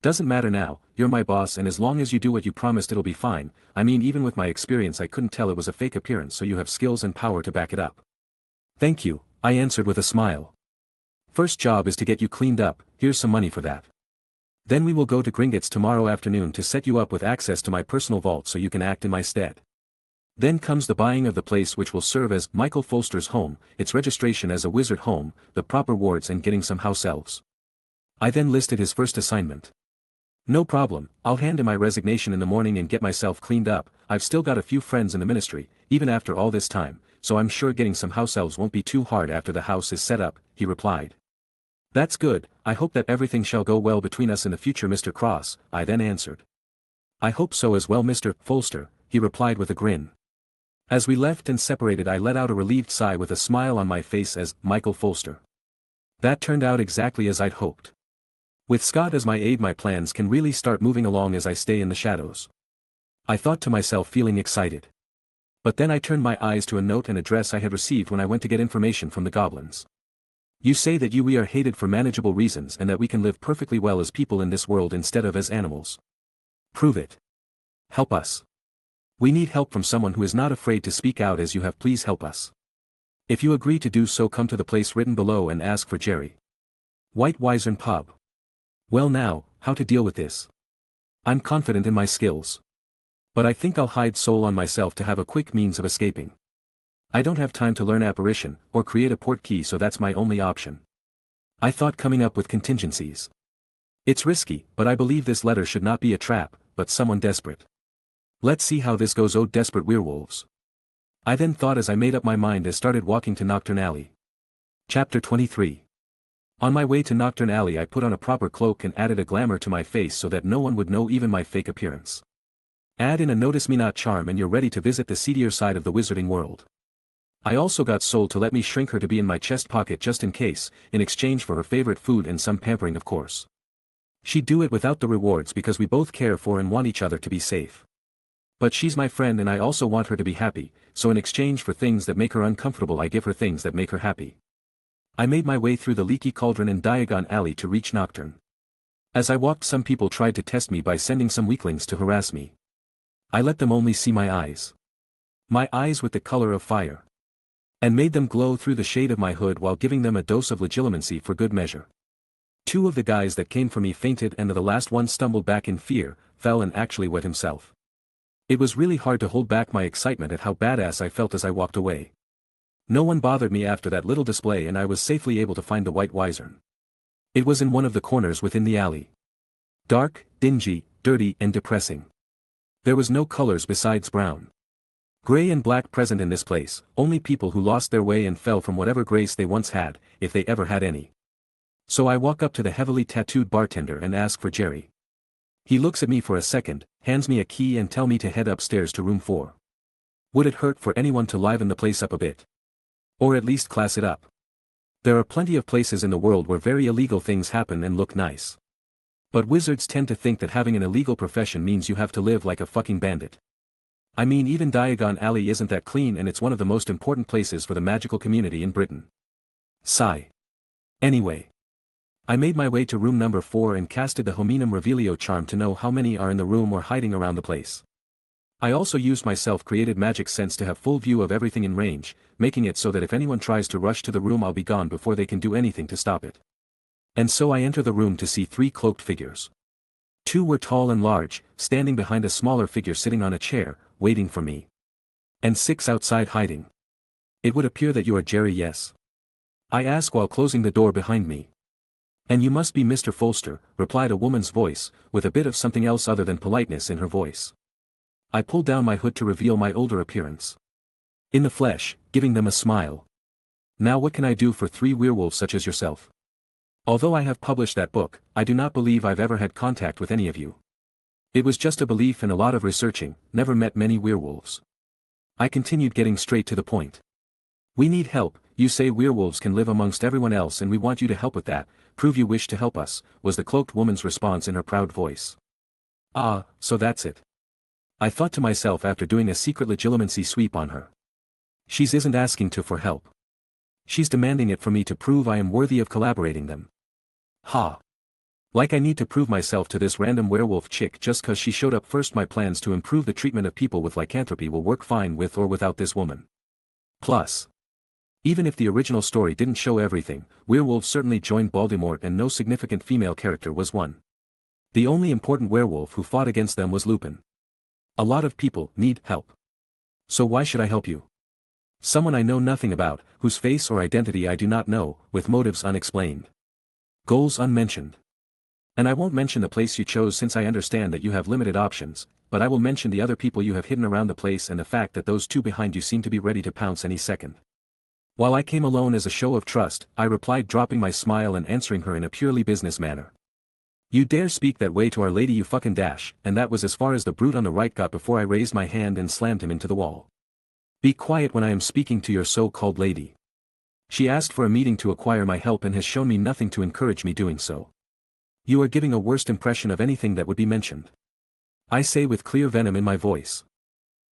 Doesn't matter now, you're my boss, and as long as you do what you promised it'll be fine. I mean, even with my experience I couldn't tell it was a fake appearance, so you have skills and power to back it up. Thank you, I answered with a smile. First job is to get you cleaned up, here's some money for that. Then we will go to Gringotts tomorrow afternoon to set you up with access to my personal vault so you can act in my stead. Then comes the buying of the place, which will serve as Michael Folster's home, its registration as a wizard home, the proper wards, and getting some house elves. I then listed his first assignment. No problem, I'll hand in my resignation in the morning and get myself cleaned up. I've still got a few friends in the ministry, even after all this time, so I'm sure getting some house elves won't be too hard after the house is set up, he replied. That's good, I hope that everything shall go well between us in the future, Mr. Cross, I then answered. I hope so as well, Mr. Folster, he replied with a grin. As we left and separated, I let out a relieved sigh with a smile on my face as Michael Folster That turned out exactly as I'd hoped. With Scott as my aide, my plans can really start moving along as I stay in the shadows. I thought to myself, feeling excited. But then I turned my eyes to a note and address I had received when I went to get information from the goblins. You say that we are hated for manageable reasons and that we can live perfectly well as people in this world instead of as animals. Prove it. Help us. We need help from someone who is not afraid to speak out as you have. Please help us. If you agree to do so, come to the place written below and ask for Jerry. White Wyvern Pub. Well now, how to deal with this? I'm confident in my skills. But I think I'll hide soul on myself to have a quick means of escaping. I don't have time to learn apparition, or create a port key, so that's my only option. I thought coming up with contingencies. It's risky, but I believe this letter should not be a trap, but someone desperate. Let's see how this goes, oh desperate werewolves. I then thought as I made up my mind and started walking to Nocturne Alley. Chapter 23. On my way to Nocturne Alley, I put on a proper cloak and added a glamour to my face so that no one would know even my fake appearance. Add in a notice me not charm and you're ready to visit the seedier side of the wizarding world. I also got Soul to let me shrink her to be in my chest pocket just in case, in exchange for her favorite food and some pampering, of course. She'd do it without the rewards because we both care for and want each other to be safe. But she's my friend and I also want her to be happy, so in exchange for things that make her uncomfortable I give her things that make her happy. I made my way through the leaky cauldron and Diagon Alley to reach Nocturne. As I walked, some people tried to test me by sending some weaklings to harass me. I let them only see my eyes. My eyes with the color of fire. And made them glow through the shade of my hood while giving them a dose of legitimacy for good measure. Two of the guys that came for me fainted and the last one stumbled back in fear, fell and actually wet himself. It was really hard to hold back my excitement at how badass I felt as I walked away. No one bothered me after that little display and I was safely able to find the White Wyvern. It was in one of the corners within the alley. Dark, dingy, dirty and depressing. There was no colors besides brown. Gray and black present in this place, only people who lost their way and fell from whatever grace they once had, if they ever had any. So I walk up to the heavily tattooed bartender and ask for Jerry. He looks at me for a second, hands me a key and tell me to head upstairs to room 4. Would it hurt for anyone to liven the place up a bit? Or at least class it up? There are plenty of places in the world where very illegal things happen and look nice. But wizards tend to think that having an illegal profession means you have to live like a fucking bandit. I mean, even Diagon Alley isn't that clean and it's one of the most important places for the magical community in Britain. Sigh. Anyway. I made my way to room number 4 and casted the Hominum Revelio charm to know how many are in the room or hiding around the place. I also used my self-created magic sense to have full view of everything in range, making it so that if anyone tries to rush to the room I'll be gone before they can do anything to stop it. And so I enter the room to see 3 cloaked figures. 2 were tall and large, standing behind a smaller figure sitting on a chair, waiting for me. And 6 outside hiding. It would appear that you are Jerry, yes? I ask while closing the door behind me. And you must be Mr. Folster, replied a woman's voice, with a bit of something else other than politeness in her voice. I pulled down my hood to reveal my older appearance. In the flesh, giving them a smile. Now what can I do for 3 werewolves such as yourself? Although I have published that book, I do not believe I've ever had contact with any of you. It was just a belief and a lot of researching, never met many werewolves. I continued, getting straight to the point. We need help. You say werewolves can live amongst everyone else and we want you to help with that. Prove you wish to help us, was the cloaked woman's response in her proud voice. Ah, so that's it. I thought to myself after doing a secret legitimacy sweep on her. She's isn't asking for help. She's demanding it from me to prove I am worthy of collaborating them. Ha. Like I need to prove myself to this random werewolf chick just cause she showed up first. My plans to improve the treatment of people with lycanthropy will work fine with or without this woman. Plus. Even if the original story didn't show everything, werewolves certainly joined Voldemort and no significant female character was one. The only important werewolf who fought against them was Lupin. A lot of people need help. So why should I help you? Someone I know nothing about, whose face or identity I do not know, with motives unexplained. Goals unmentioned. And I won't mention the place you chose since I understand that you have limited options, but I will mention the other people you have hidden around the place and the fact that those 2 behind you seem to be ready to pounce any second. While I came alone as a show of trust, I replied, dropping my smile and answering her in a purely business manner. You dare speak that way to our lady, you fucking dash, and that was as far as the brute on the right got before I raised my hand and slammed him into the wall. Be quiet when I am speaking to your so-called lady. She asked for a meeting to acquire my help and has shown me nothing to encourage me doing so. You are giving a worst impression of anything that would be mentioned. I say with clear venom in my voice.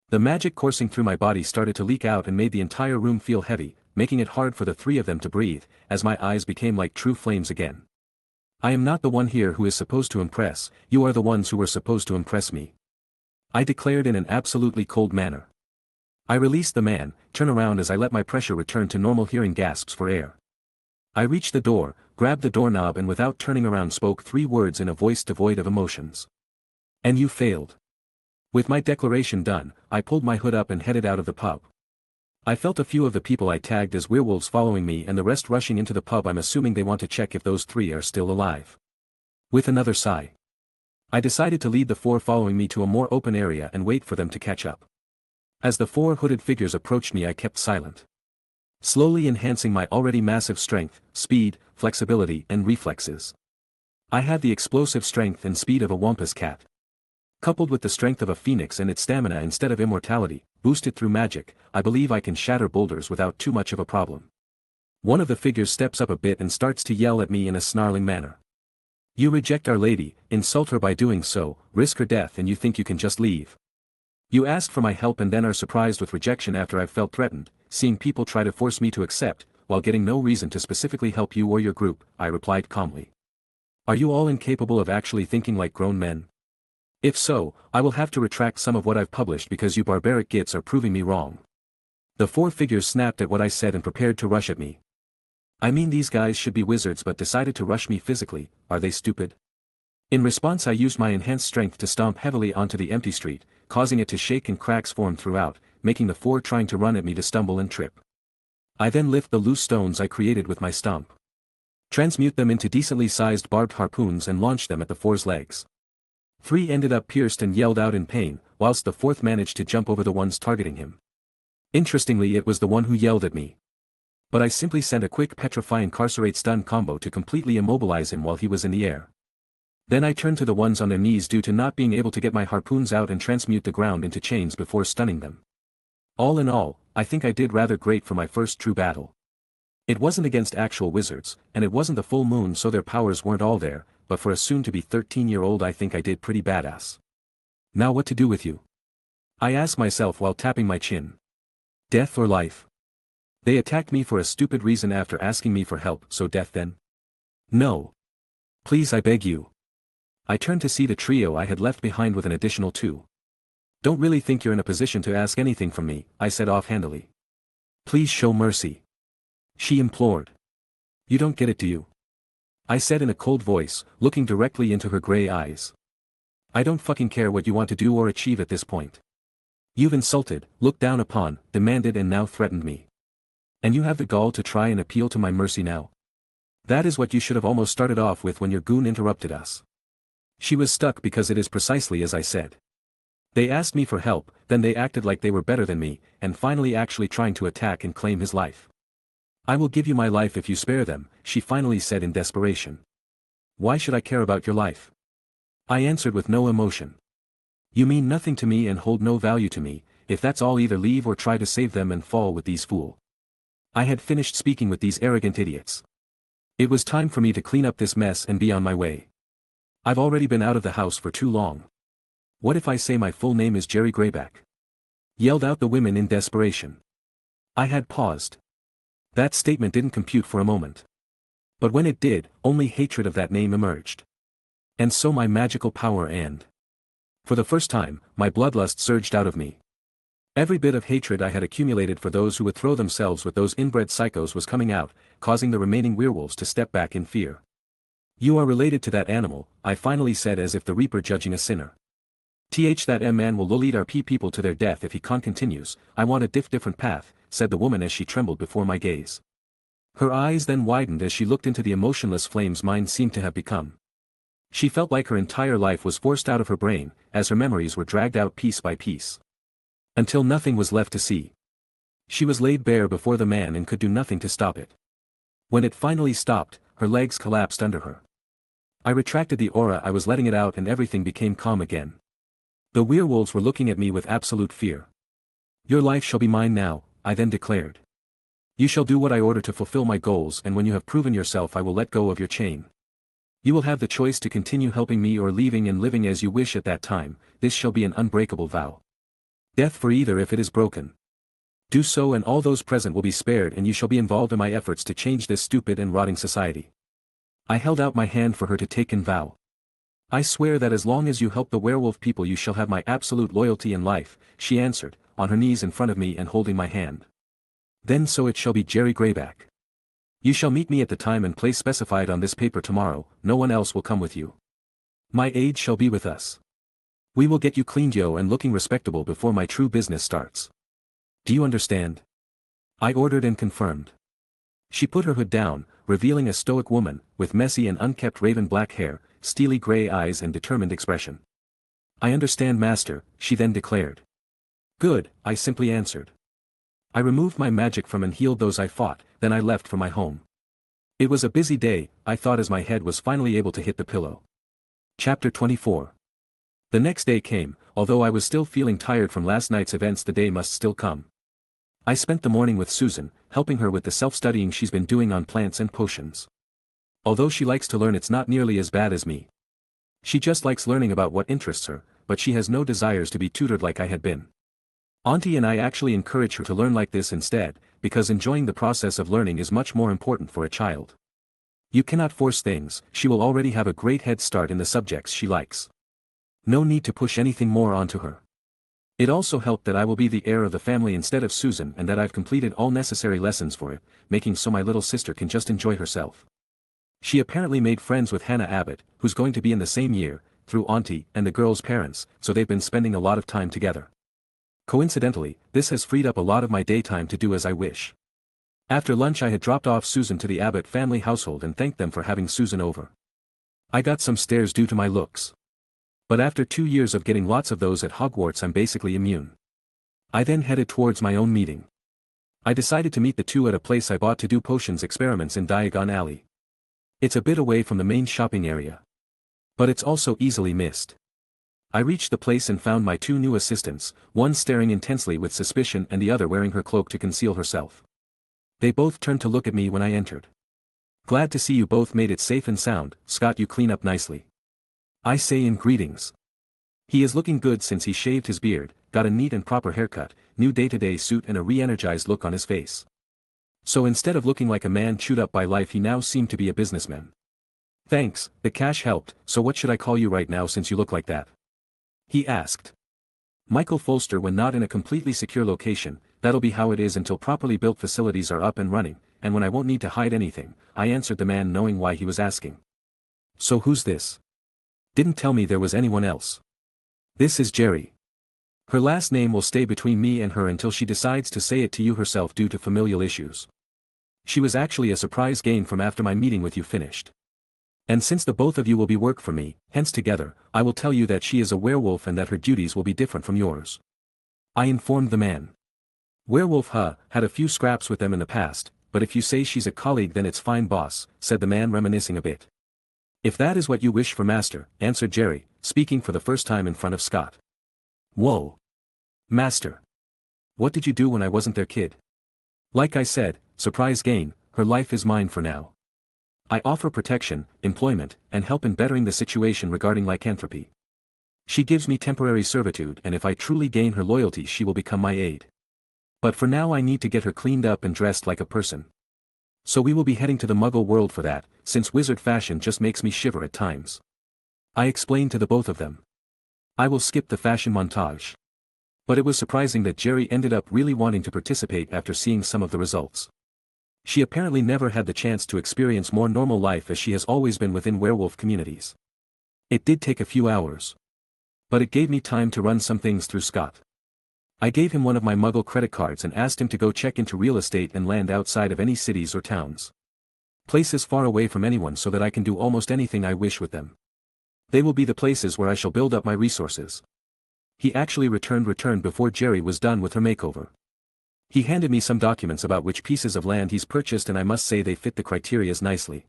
The magic coursing through my body started to leak out and made the entire room feel heavy, making it hard for the three of them to breathe, as my eyes became like true flames again. I am not the one here who is supposed to impress, you are the ones who were supposed to impress me. I declared in an absolutely cold manner. I released the man, turn around as I let my pressure return to normal, hearing gasps for air. I reached the door, grabbed the doorknob and without turning around spoke 3 words in a voice devoid of emotions. And you failed. With my declaration done, I pulled my hood up and headed out of the pub. I felt a few of the people I tagged as werewolves following me and the rest rushing into the pub. I'm assuming they want to check if those 3 are still alive. With another sigh, I decided to lead the 4 following me to a more open area and wait for them to catch up. As the 4 hooded figures approached me, I kept silent, slowly enhancing my already massive strength, speed, flexibility and reflexes. I had the explosive strength and speed of a wampus cat, coupled with the strength of a phoenix and its stamina instead of immortality, boosted through magic. I believe I can shatter boulders without too much of a problem. One of the figures steps up a bit and starts to yell at me in a snarling manner. You reject Our Lady, insult her by doing so, risk her death, and you think you can just leave. You ask for my help and then are surprised with rejection after I've felt threatened, seeing people try to force me to accept, while getting no reason to specifically help you or your group, I replied calmly. Are you all incapable of actually thinking like grown men? If so, I will have to retract some of what I've published because you barbaric gits are proving me wrong. The 4 figures snapped at what I said and prepared to rush at me. I mean, these guys should be wizards but decided to rush me physically, are they stupid? In response, I used my enhanced strength to stomp heavily onto the empty street, causing it to shake and cracks form throughout, making the 4 trying to run at me to stumble and trip. I then lift the loose stones I created with my stomp, transmute them into decently sized barbed harpoons and launch them at the 4's legs. 3 ended up pierced and yelled out in pain, whilst the 4th managed to jump over the ones targeting him. Interestingly, it was the one who yelled at me. But I simply sent a quick petrify incarcerate stun combo to completely immobilize him while he was in the air. Then I turned to the ones on their knees due to not being able to get my harpoons out and transmute the ground into chains before stunning them. All in all, I think I did rather great for my first true battle. It wasn't against actual wizards, and it wasn't the full moon, so their powers weren't all there, but for a soon-to-be 13-year-old I think I did pretty badass. Now what to do with you? I asked myself while tapping my chin. Death or life? They attacked me for a stupid reason after asking me for help, so death then? No. Please, I beg you. I turned to see the trio I had left behind with an additional 2. Don't really think you're in a position to ask anything from me, I said offhandedly. Please show mercy, she implored. You don't get it, do you? I said in a cold voice, looking directly into her gray eyes. I don't fucking care what you want to do or achieve at this point. You've insulted, looked down upon, demanded and now threatened me. And you have the gall to try and appeal to my mercy now? That is what you should have almost started off with when your goon interrupted us. She was stuck because it is precisely as I said. They asked me for help, then they acted like they were better than me, and finally actually trying to attack and claim his life. I will give you my life if you spare them, she finally said in desperation. Why should I care about your life? I answered with no emotion. You mean nothing to me and hold no value to me. If that's all, either leave or try to save them and fall with these fools. I had finished speaking with these arrogant idiots. It was time for me to clean up this mess and be on my way. I've already been out of the house for too long. What if I say my full name is Jerry Greyback? Yelled out the women in desperation. I had paused. That statement didn't compute for a moment. But when it did, only hatred of that name emerged. And so my magical power and, for the first time, my bloodlust surged out of me. Every bit of hatred I had accumulated for those who would throw themselves with those inbred psychos was coming out, causing the remaining werewolves to step back in fear. You are related to that animal, I finally said as if the Reaper judging a sinner. That man will lead our people to their death if he continues. I want a different path, said the woman as she trembled before my gaze. Her eyes then widened as she looked into the emotionless flames mine seemed to have become. She felt like her entire life was forced out of her brain, as her memories were dragged out piece by piece. Until nothing was left to see. She was laid bare before the man and could do nothing to stop it. When it finally stopped, her legs collapsed under her. I retracted the aura I was letting it out and everything became calm again. The werewolves were looking at me with absolute fear. Your life shall be mine now, I then declared. You shall do what I order to fulfill my goals, and when you have proven yourself I will let go of your chain. You will have the choice to continue helping me or leaving and living as you wish at that time. This shall be an unbreakable vow. Death for either if it is broken. Do so and all those present will be spared, and you shall be involved in my efforts to change this stupid and rotting society. I held out my hand for her to take and vow. I swear that as long as you help the werewolf people you shall have my absolute loyalty and life, she answered, on her knees in front of me and holding my hand. Then so it shall be, Jerry Greyback. You shall meet me at the time and place specified on this paper tomorrow. No one else will come with you. My aide shall be with us. We will get you cleaned yo and looking respectable before my true business starts. Do you understand? I ordered and confirmed. She put her hood down, revealing a stoic woman, with messy and unkempt raven black hair, steely gray eyes and determined expression. I understand, master, she then declared. Good, I simply answered. I removed my magic from and healed those I fought, then I left for my home. It was a busy day, I thought, as my head was finally able to hit the pillow. Chapter 24. The next day came. Although I was still feeling tired from last night's events, the day must still come. I spent the morning with Susan, helping her with the self-studying she's been doing on plants and potions. Although she likes to learn, it's not nearly as bad as me. She just likes learning about what interests her, but she has no desires to be tutored like I had been. Auntie and I actually encourage her to learn like this instead, because enjoying the process of learning is much more important for a child. You cannot force things. She will already have a great head start in the subjects she likes. No need to push anything more onto her. It also helped that I will be the heir of the family instead of Susan, and that I've completed all necessary lessons for it, making so my little sister can just enjoy herself. She apparently made friends with Hannah Abbott, who's going to be in the same year, through Auntie and the girls' parents, so they've been spending a lot of time together. Coincidentally, this has freed up a lot of my daytime to do as I wish. After lunch I had dropped off Susan to the Abbott family household and thanked them for having Susan over. I got some stares due to my looks. But after 2 years of getting lots of those at Hogwarts, I'm basically immune. I then headed towards my own meeting. I decided to meet the two at a place I bought to do potions experiments in Diagon Alley. It's a bit away from the main shopping area. But it's also easily missed. I reached the place and found my two new assistants, one staring intensely with suspicion and the other wearing her cloak to conceal herself. They both turned to look at me when I entered. Glad to see you both made it safe and sound, Scott, you clean up nicely. I say in greetings. He is looking good since he shaved his beard, got a neat and proper haircut, new day-to-day suit and a re-energized look on his face. So instead of looking like a man chewed up by life, he now seemed to be a businessman. Thanks, the cash helped. So what should I call you right now since you look like that? He asked. Michael Folster. When not in a completely secure location, that'll be how it is until properly built facilities are up and running, and when I won't need to hide anything, I answered the man, knowing why he was asking. So who's this? Didn't tell me there was anyone else. This is Jerry. Her last name will stay between me and her until she decides to say it to you herself due to familial issues. She was actually a surprise gain from after my meeting with you finished. And since the both of you will be work for me, hence together, I will tell you that she is a werewolf and that her duties will be different from yours. I informed the man. Werewolf, had a few scraps with them in the past, but if you say she's a colleague then it's fine, boss, said the man, reminiscing a bit. If that is what you wish for, master, answered Jerry, speaking for the first time in front of Scott. Whoa. Master. What did you do when I wasn't there, kid? Like I said, surprise gain, her life is mine for now. I offer protection, employment, and help in bettering the situation regarding lycanthropy. She gives me temporary servitude, and if I truly gain her loyalty she will become my aide. But for now I need to get her cleaned up and dressed like a person. So we will be heading to the Muggle world for that, since wizard fashion just makes me shiver at times. I explained to the both of them. I will skip the fashion montage. But it was surprising that Jerry ended up really wanting to participate after seeing some of the results. She apparently never had the chance to experience more normal life, as she has always been within werewolf communities. It did take a few hours. But it gave me time to run some things through Scott. I gave him one of my Muggle credit cards and asked him to go check into real estate and land outside of any cities or towns. Places far away from anyone so that I can do almost anything I wish with them. They will be the places where I shall build up my resources. He actually returned before Jerry was done with her makeover. He handed me some documents about which pieces of land he's purchased, and I must say they fit the criterias nicely.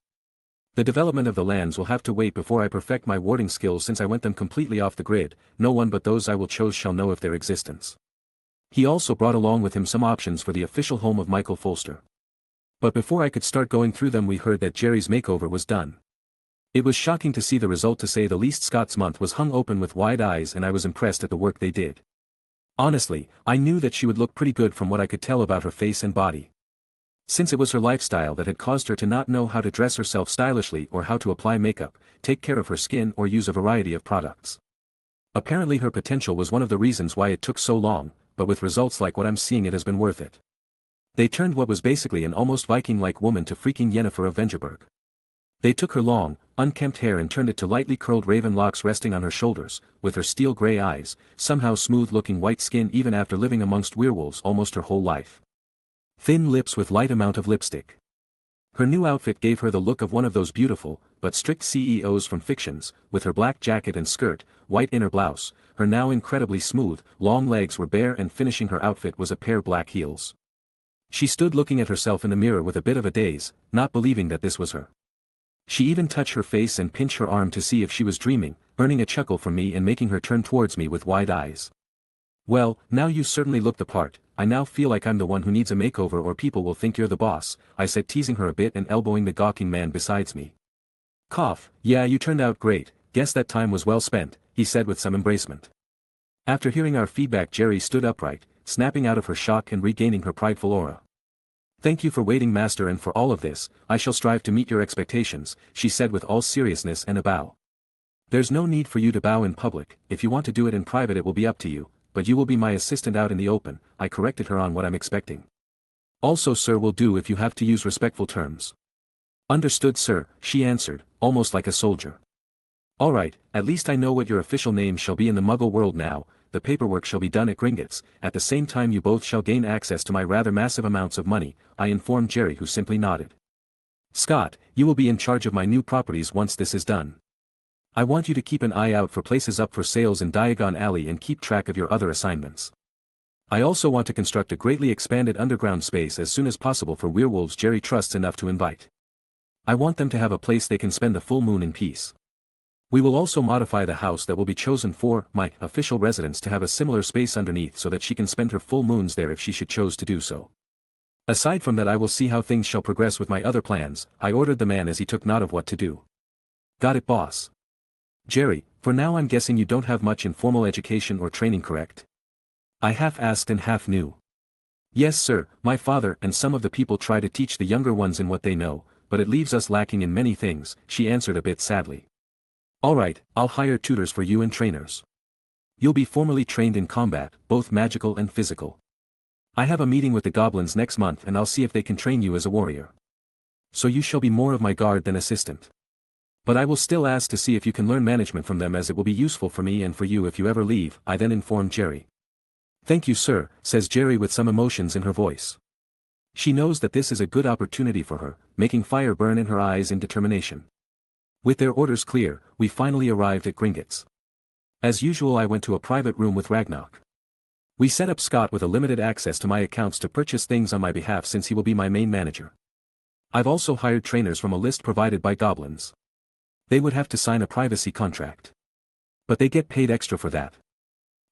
The development of the lands will have to wait before I perfect my warding skills, since I went them completely off the grid. No one but those I will choose shall know of their existence. He also brought along with him some options for the official home of Michael Folster. But before I could start going through them we heard that Jerry's makeover was done. It was shocking to see the result, to say the least. Scott's mouth was hung open with wide eyes and I was impressed at the work they did. Honestly, I knew that she would look pretty good from what I could tell about her face and body. Since it was her lifestyle that had caused her to not know how to dress herself stylishly or how to apply makeup, take care of her skin or use a variety of products. Apparently her potential was one of the reasons why it took so long, but with results like what I'm seeing it has been worth it. They turned what was basically an almost Viking-like woman to freaking Yennefer of Vengerberg. They took her long, unkempt hair and turned it to lightly curled raven locks resting on her shoulders, with her steel gray eyes, somehow smooth-looking white skin even after living amongst werewolves almost her whole life. Thin lips with light amount of lipstick. Her new outfit gave her the look of one of those beautiful, but strict CEOs from fictions, with her black jacket and skirt, white inner blouse, her now incredibly smooth, long legs were bare and finishing her outfit was a pair of black heels. She stood looking at herself in the mirror with a bit of a daze, not believing that this was her. She even touched her face and pinched her arm to see if she was dreaming, earning a chuckle from me and making her turn towards me with wide eyes. Well, now you certainly look the part. I now feel like I'm the one who needs a makeover or people will think you're the boss, I said, teasing her a bit and elbowing the gawking man beside me. Cough, yeah, you turned out great, guess that time was well spent, he said with some embracement. After hearing our feedback Jerry stood upright, snapping out of her shock and regaining her prideful aura. Thank you for waiting, master, and for all of this, I shall strive to meet your expectations, she said with all seriousness and a bow. There's no need for you to bow in public, if you want to do it in private it will be up to you, but you will be my assistant out in the open, I corrected her on what I'm expecting. Also sir will do if you have to use respectful terms. Understood sir, she answered, almost like a soldier. Alright, at least I know what your official name shall be in the Muggle world now. The paperwork shall be done at Gringotts, at the same time you both shall gain access to my rather massive amounts of money, I informed Jerry, who simply nodded. Scott, you will be in charge of my new properties once this is done. I want you to keep an eye out for places up for sales in Diagon Alley and keep track of your other assignments. I also want to construct a greatly expanded underground space as soon as possible for werewolves Jerry trusts enough to invite. I want them to have a place they can spend the full moon in peace. We will also modify the house that will be chosen for my official residence to have a similar space underneath so that she can spend her full moons there if she should choose to do so. Aside from that I will see how things shall progress with my other plans, I ordered the man as he took note of what to do. Got it, boss. Jerry, for now I'm guessing you don't have much informal education or training, correct? I half asked and half knew. Yes sir, my father and some of the people try to teach the younger ones in what they know, but it leaves us lacking in many things, she answered a bit sadly. Alright, I'll hire tutors for you and trainers. You'll be formally trained in combat, both magical and physical. I have a meeting with the goblins next month and I'll see if they can train you as a warrior. So you shall be more of my guard than assistant. But I will still ask to see if you can learn management from them, as it will be useful for me and for you if you ever leave, I then informed Jerry. Thank you sir, says Jerry with some emotions in her voice. She knows that this is a good opportunity for her, making fire burn in her eyes in determination. With their orders clear, we finally arrived at Gringotts. As usual I went to a private room with Ragnarok. We set up Scott with a limited access to my accounts to purchase things on my behalf since he will be my main manager. I've also hired trainers from a list provided by goblins. They would have to sign a privacy contract. But they get paid extra for that.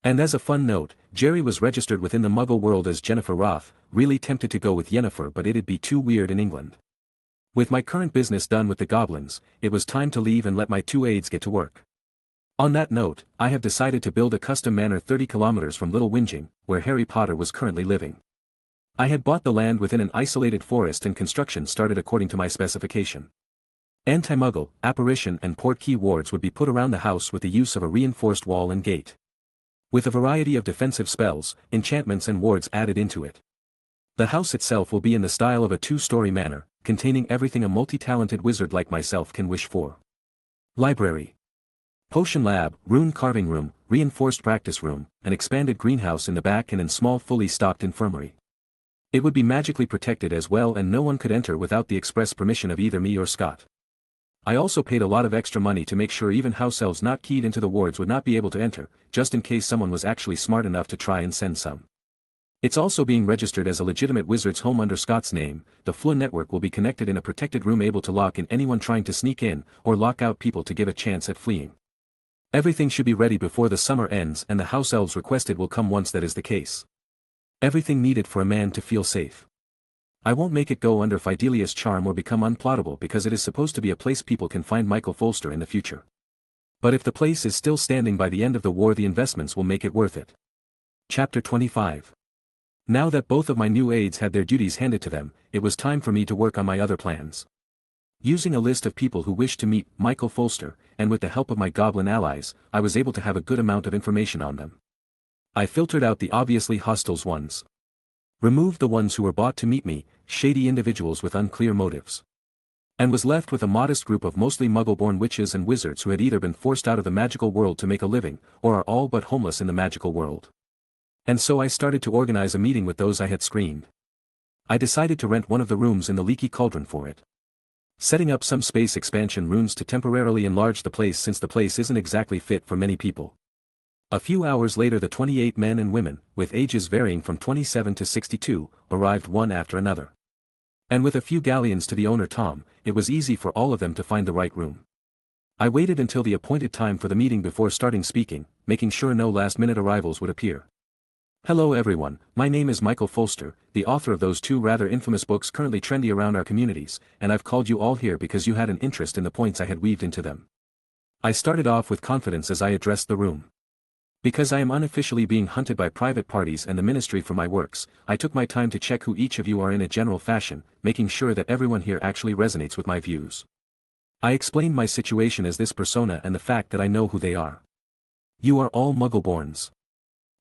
And as a fun note, Jerry was registered within the Muggle world as Jennifer Roth, really tempted to go with Yennefer but it'd be too weird in England. With my current business done with the goblins, it was time to leave and let my two aides get to work. On that note, I have decided to build a custom manor 30 kilometers from Little Whinging, where Harry Potter was currently living. I had bought the land within an isolated forest and construction started according to my specification. Anti-Muggle, apparition and portkey wards would be put around the house with the use of a reinforced wall and gate. With a variety of defensive spells, enchantments and wards added into it. The house itself will be in the style of a two-story manor, containing everything a multi-talented wizard like myself can wish for. Library. Potion lab, rune carving room, reinforced practice room, an expanded greenhouse in the back and a small fully stocked infirmary. It would be magically protected as well and no one could enter without the express permission of either me or Scott. I also paid a lot of extra money to make sure even house elves not keyed into the wards would not be able to enter, just in case someone was actually smart enough to try and send some. It's also being registered as a legitimate wizard's home under Scott's name. The FLU network will be connected in a protected room able to lock in anyone trying to sneak in, or lock out people to give a chance at fleeing. Everything should be ready before the summer ends and the house elves requested will come once that is the case. Everything needed for a man to feel safe. I won't make it go under Fidelia's charm or become unplottable because it is supposed to be a place people can find Michael Folster in the future. But if the place is still standing by the end of the war, the investments will make it worth it. Chapter 25. Now that both of my new aides had their duties handed to them, it was time for me to work on my other plans. Using a list of people who wished to meet Michael Folster, and with the help of my goblin allies, I was able to have a good amount of information on them. I filtered out the obviously hostile ones. Removed the ones who were bought to meet me, shady individuals with unclear motives. And was left with a modest group of mostly muggle-born witches and wizards who had either been forced out of the magical world to make a living, or are all but homeless in the magical world. And so I started to organize a meeting with those I had screened. I decided to rent one of the rooms in the Leaky Cauldron for it. Setting up some space expansion runes to temporarily enlarge the place since the place isn't exactly fit for many people. A few hours later the 28 men and women, with ages varying from 27 to 62, arrived one after another. And with a few galleons to the owner Tom, it was easy for all of them to find the right room. I waited until the appointed time for the meeting before starting speaking, making sure no last-minute arrivals would appear. Hello everyone, my name is Michael Folster, the author of those two rather infamous books currently trendy around our communities, and I've called you all here because you had an interest in the points I had weaved into them. I started off with confidence as I addressed the room. Because I am unofficially being hunted by private parties and the ministry for my works, I took my time to check who each of you are in a general fashion, making sure that everyone here actually resonates with my views. I explained my situation as this persona and the fact that I know who they are. You are all Muggleborns.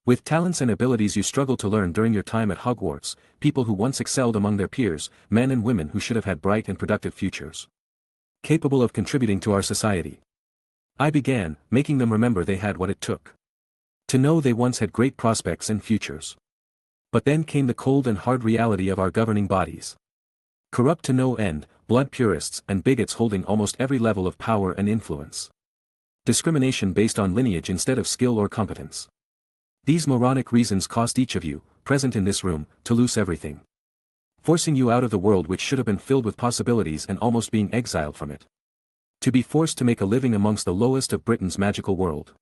With talents and abilities you struggled to learn during your time at Hogwarts, people who once excelled among their peers, men and women who should have had bright and productive futures. Capable of contributing to our society. I began, making them remember they had what it took. To know they once had great prospects and futures. But then came the cold and hard reality of our governing bodies. Corrupt to no end, blood purists and bigots holding almost every level of power and influence. Discrimination based on lineage instead of skill or competence. These moronic reasons cost each of you, present in this room, to lose everything. Forcing you out of the world which should have been filled with possibilities and almost being exiled from it. To be forced to make a living amongst the lowest of Britain's magical world.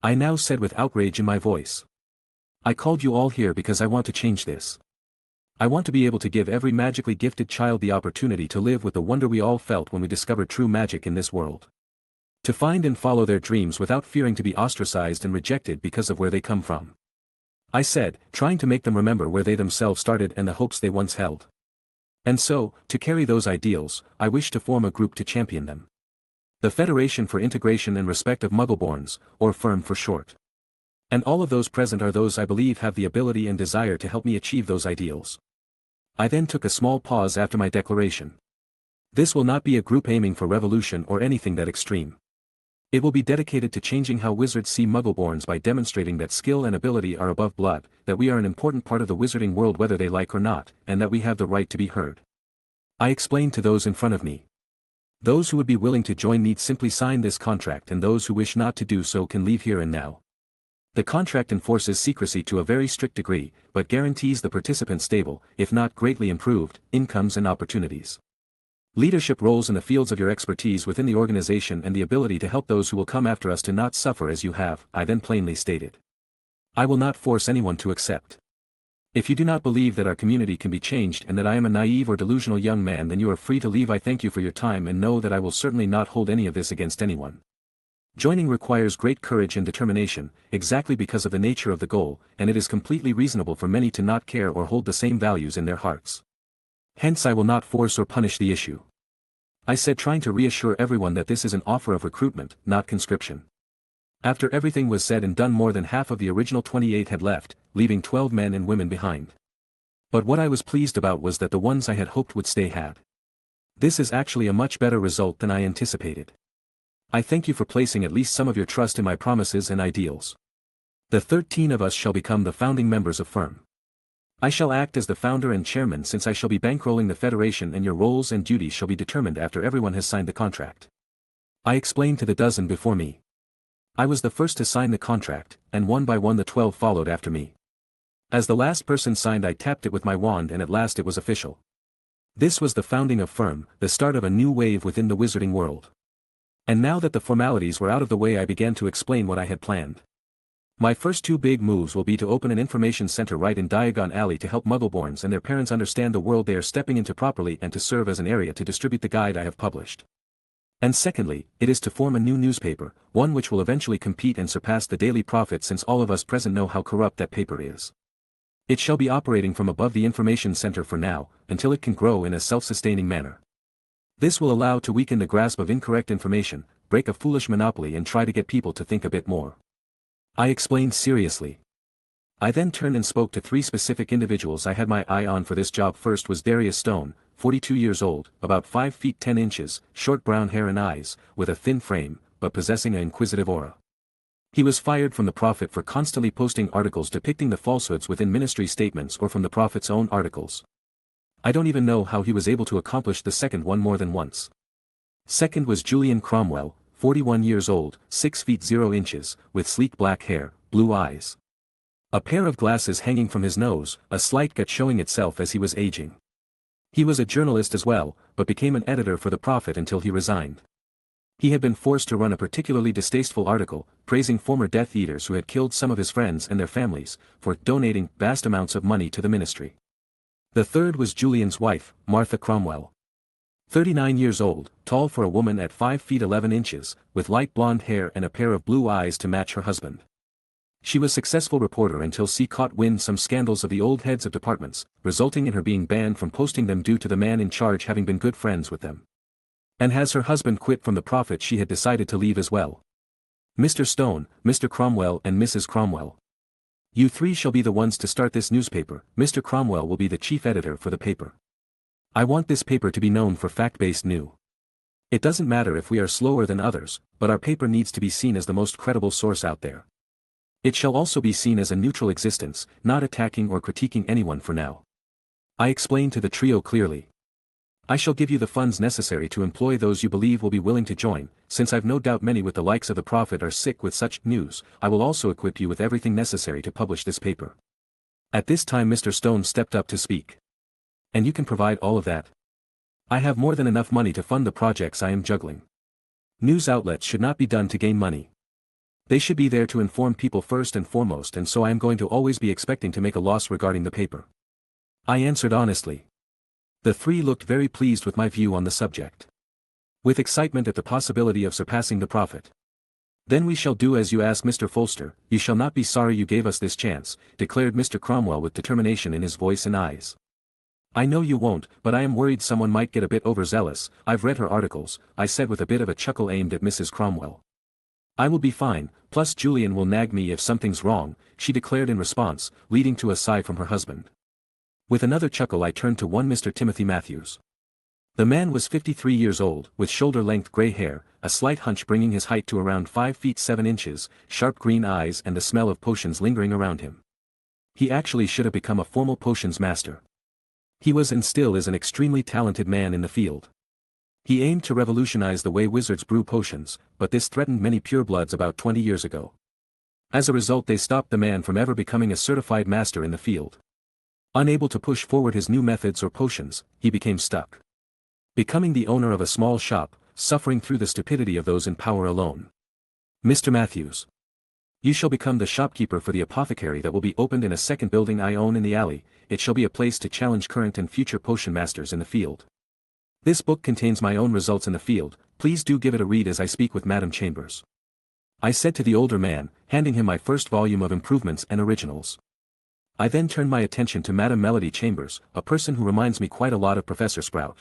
I now said with outrage in my voice. I called you all here because I want to change this. I want to be able to give every magically gifted child the opportunity to live with the wonder we all felt when we discovered true magic in this world. To find and follow their dreams without fearing to be ostracized and rejected because of where they come from. I said, trying to make them remember where they themselves started and the hopes they once held. And so, to carry those ideals, I wish to form a group to champion them. The Federation for Integration and Respect of Muggleborns, or FIRM for short. And all of those present are those I believe have the ability and desire to help me achieve those ideals. I then took a small pause after my declaration. This will not be a group aiming for revolution or anything that extreme. It will be dedicated to changing how wizards see Muggleborns by demonstrating that skill and ability are above blood, that we are an important part of the wizarding world whether they like or not, and that we have the right to be heard. I explained to those in front of me. Those who would be willing to join need simply sign this contract, and those who wish not to do so can leave here and now. The contract enforces secrecy to a very strict degree, but guarantees the participants stable, if not greatly improved, incomes and opportunities. Leadership roles in the fields of your expertise within the organization and the ability to help those who will come after us to not suffer as you have, I then plainly stated. I will not force anyone to accept. If you do not believe that our community can be changed and that I am a naive or delusional young man, then you are free to leave. I thank you for your time and know that I will certainly not hold any of this against anyone. Joining requires great courage and determination, exactly because of the nature of the goal, and it is completely reasonable for many to not care or hold the same values in their hearts. Hence I will not force or punish the issue. I said, trying to reassure everyone that this is an offer of recruitment, not conscription. After everything was said and done, more than half of the original 28 had left, leaving 12 men and women behind. But what I was pleased about was that the ones I had hoped would stay had. This is actually a much better result than I anticipated. I thank you for placing at least some of your trust in my promises and ideals. The 13 of us shall become the founding members of FIRM. I shall act as the founder and chairman since I shall be bankrolling the Federation, and your roles and duties shall be determined after everyone has signed the contract. I explained to the dozen before me. I was the first to sign the contract, and one by one the 12 followed after me. As the last person signed, I tapped it with my wand and at last it was official. This was the founding of FIRM, the start of a new wave within the wizarding world. And now that the formalities were out of the way, I began to explain what I had planned. My first two big moves will be to open an information center right in Diagon Alley to help Muggleborns and their parents understand the world they are stepping into properly and to serve as an area to distribute the guide I have published. And secondly, it is to form a new newspaper, one which will eventually compete and surpass the Daily Prophet, since all of us present know how corrupt that paper is. It shall be operating from above the information center for now, until it can grow in a self-sustaining manner. This will allow to weaken the grasp of incorrect information, break a foolish monopoly and try to get people to think a bit more. I explained seriously. I then turned and spoke to three specific individuals I had my eye on for this job. First was Darius Stone, 42 years old, about 5 feet 10 inches, short brown hair and eyes, with a thin frame, but possessing an inquisitive aura. He was fired from the Prophet for constantly posting articles depicting the falsehoods within ministry statements or from the Prophet's own articles. I don't even know how he was able to accomplish the second one more than once. Second was Julian Cromwell, 41 years old, 6 feet 0 inches, with sleek black hair, blue eyes. A pair of glasses hanging from his nose, a slight gut showing itself as he was aging. He was a journalist as well, but became an editor for the Prophet until he resigned. He had been forced to run a particularly distasteful article, praising former Death Eaters who had killed some of his friends and their families, for donating vast amounts of money to the ministry. The third was Julian's wife, Martha Cromwell. 39 years old, tall for a woman at 5 feet 11 inches, with light blonde hair and a pair of blue eyes to match her husband. She was a successful reporter until she caught wind some scandals of the old heads of departments, resulting in her being banned from posting them due to the man in charge having been good friends with them. And as her husband quit from the Prophet, she had decided to leave as well. Mr. Stone, Mr. Cromwell and Mrs. Cromwell. You three shall be the ones to start this newspaper. Mr. Cromwell will be the chief editor for the paper. I want this paper to be known for fact-based news. It doesn't matter if we are slower than others, but our paper needs to be seen as the most credible source out there. It shall also be seen as a neutral existence, not attacking or critiquing anyone for now. I explained to the trio clearly. I shall give you the funds necessary to employ those you believe will be willing to join. Since I've no doubt many with the likes of the Prophet are sick with such news, I will also equip you with everything necessary to publish this paper. At this time Mr. Stone stepped up to speak. And you can provide all of that? I have more than enough money to fund the projects I am juggling. News outlets should not be done to gain money. They should be there to inform people first and foremost, and so I am going to always be expecting to make a loss regarding the paper. I answered honestly. The three looked very pleased with my view on the subject. With excitement at the possibility of surpassing the Prophet. Then we shall do as you ask, Mr. Folster. You shall not be sorry you gave us this chance, declared Mr. Cromwell with determination in his voice and eyes. I know you won't, but I am worried someone might get a bit overzealous. I've read her articles, I said with a bit of a chuckle aimed at Mrs. Cromwell. I will be fine, plus Julian will nag me if something's wrong, she declared in response, leading to a sigh from her husband. With another chuckle I turned to one Mr. Timothy Matthews. The man was 53 years old, with shoulder-length grey hair, a slight hunch bringing his height to around 5 feet 7 inches, sharp green eyes and the smell of potions lingering around him. He actually should have become a formal potions master. He was and still is an extremely talented man in the field. He aimed to revolutionize the way wizards brew potions, but this threatened many purebloods about 20 years ago. As a result they stopped the man from ever becoming a certified master in the field. Unable to push forward his new methods or potions, he became stuck. Becoming the owner of a small shop, suffering through the stupidity of those in power alone. Mr. Matthews. You shall become the shopkeeper for the apothecary that will be opened in a second building I own in the alley. It shall be a place to challenge current and future potion masters in the field. This book contains my own results in the field, please do give it a read as I speak with Madam Chambers. I said to the older man, handing him my first volume of improvements and originals. I then turned my attention to Madam Melody Chambers, a person who reminds me quite a lot of Professor Sprout.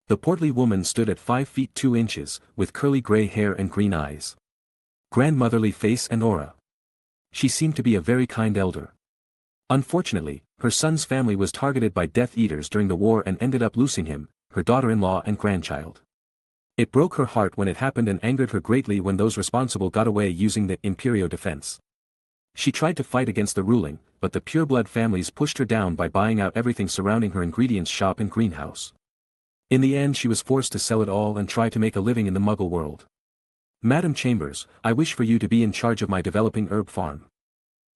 The portly woman stood at 5 feet 2 inches, with curly grey hair and green eyes. Grandmotherly face and aura. She seemed to be a very kind elder. Unfortunately, her son's family was targeted by Death Eaters during the war and ended up losing him, her daughter-in-law and grandchild. It broke her heart when it happened and angered her greatly when those responsible got away using the Imperio defense. She tried to fight against the ruling, but the pureblood families pushed her down by buying out everything surrounding her ingredients shop and greenhouse. In the end she was forced to sell it all and try to make a living in the Muggle world. Madam Chambers, I wish for you to be in charge of my developing herb farm.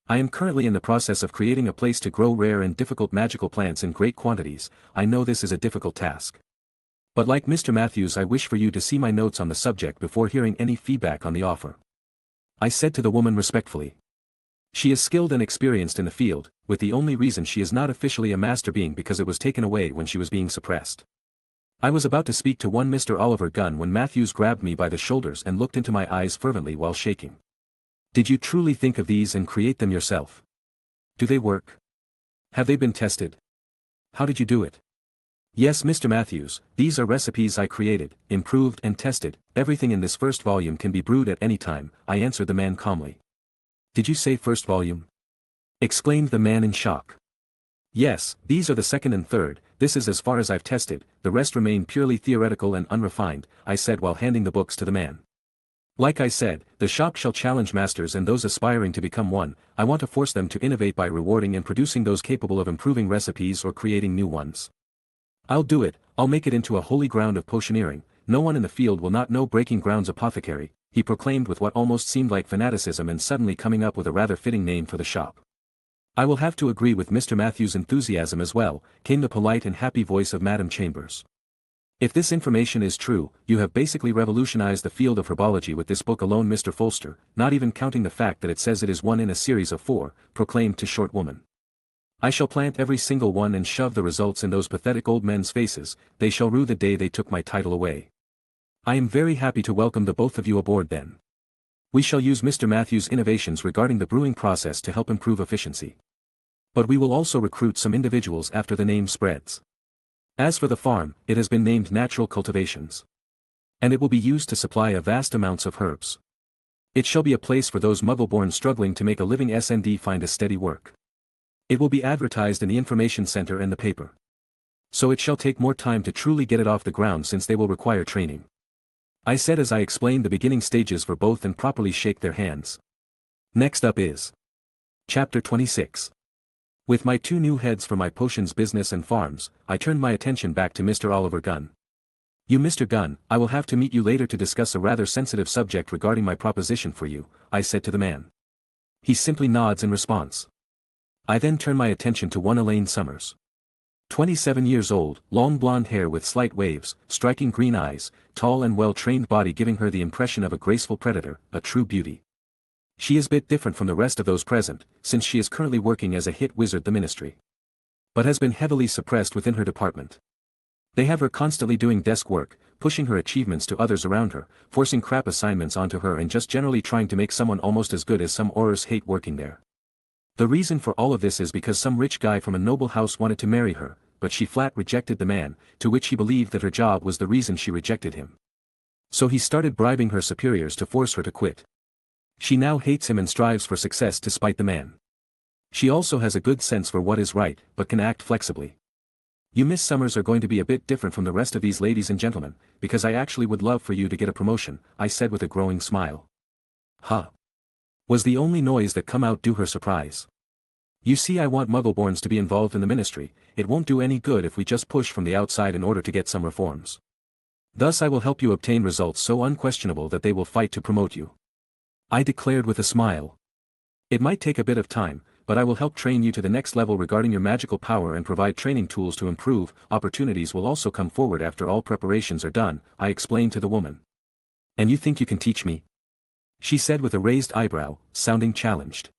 I am currently in the process of creating a place to grow rare and difficult magical plants in great quantities. I know this is a difficult task. But like Mr. Matthews, I wish for you to see my notes on the subject before hearing any feedback on the offer. I said to the woman respectfully. She is skilled and experienced in the field, with the only reason she is not officially a master being because it was taken away when she was being suppressed. I was about to speak to one Mr. Oliver Gunn when Matthews grabbed me by the shoulders and looked into my eyes fervently while shaking. Did you truly think of these and create them yourself? Do they work? Have they been tested? How did you do it? Yes, Mr. Matthews, these are recipes I created, improved and tested. Everything in this first volume can be brewed at any time, I answered the man calmly. Did you say first volume? Exclaimed the man in shock. Yes, these are the second and third. This is as far as I've tested, the rest remain purely theoretical and unrefined, I said while handing the books to the man. Like I said, the shop shall challenge masters and those aspiring to become one. I want to force them to innovate by rewarding and producing those capable of improving recipes or creating new ones. I'll do it, I'll make it into a holy ground of potioneering. No one in the field will not know Breaking Ground's apothecary, he proclaimed with what almost seemed like fanaticism and suddenly coming up with a rather fitting name for the shop. I will have to agree with Mr. Matthews' enthusiasm as well, came the polite and happy voice of Madam Chambers. If this information is true, you have basically revolutionized the field of herbology with this book alone, Mr. Folster, not even counting the fact that it says it is one in a series of 4, proclaimed to short woman. I shall plant every single one and shove the results in those pathetic old men's faces, they shall rue the day they took my title away. I am very happy to welcome the both of you aboard then. We shall use Mr. Matthews' innovations regarding the brewing process to help improve efficiency. But we will also recruit some individuals after the name spreads. As for the farm, it has been named Natural Cultivations. And it will be used to supply a vast amounts of herbs. It shall be a place for those muggle-born struggling to make a living SND find a steady work. It will be advertised in the information center and the paper. So it shall take more time to truly get it off the ground since they will require training. I said as I explained the beginning stages for both and properly shake their hands. Next up is Chapter 26. With my 2 new heads for my potions business and farms, I turned my attention back to Mr. Oliver Gunn. You Mr. Gunn, I will have to meet you later to discuss a rather sensitive subject regarding my proposition for you, I said to the man. He simply nods in response. I then turn my attention to one Elaine Summers. 27 years old, long blonde hair with slight waves, striking green eyes, tall and well-trained body giving her the impression of a graceful predator, a true beauty. She is a bit different from the rest of those present, since she is currently working as a hit wizard the ministry. But has been heavily suppressed within her department. They have her constantly doing desk work, pushing her achievements to others around her, forcing crap assignments onto her and just generally trying to make someone almost as good as some Aurors hate working there. The reason for all of this is because some rich guy from a noble house wanted to marry her, but she flat rejected the man, to which he believed that her job was the reason she rejected him. So he started bribing her superiors to force her to quit. She now hates him and strives for success to spite the man. She also has a good sense for what is right, but can act flexibly. You Miss Summers are going to be a bit different from the rest of these ladies and gentlemen, because I actually would love for you to get a promotion, I said with a growing smile. Huh. Was the only noise that come out due her surprise. You see, I want Muggleborns to be involved in the ministry. It won't do any good if we just push from the outside in order to get some reforms. Thus I will help you obtain results so unquestionable that they will fight to promote you. I declared with a smile. It might take a bit of time, but I will help train you to the next level regarding your magical power and provide training tools to improve. Opportunities will also come forward after all preparations are done, I explained to the woman. And you think you can teach me? She said with a raised eyebrow, sounding challenged.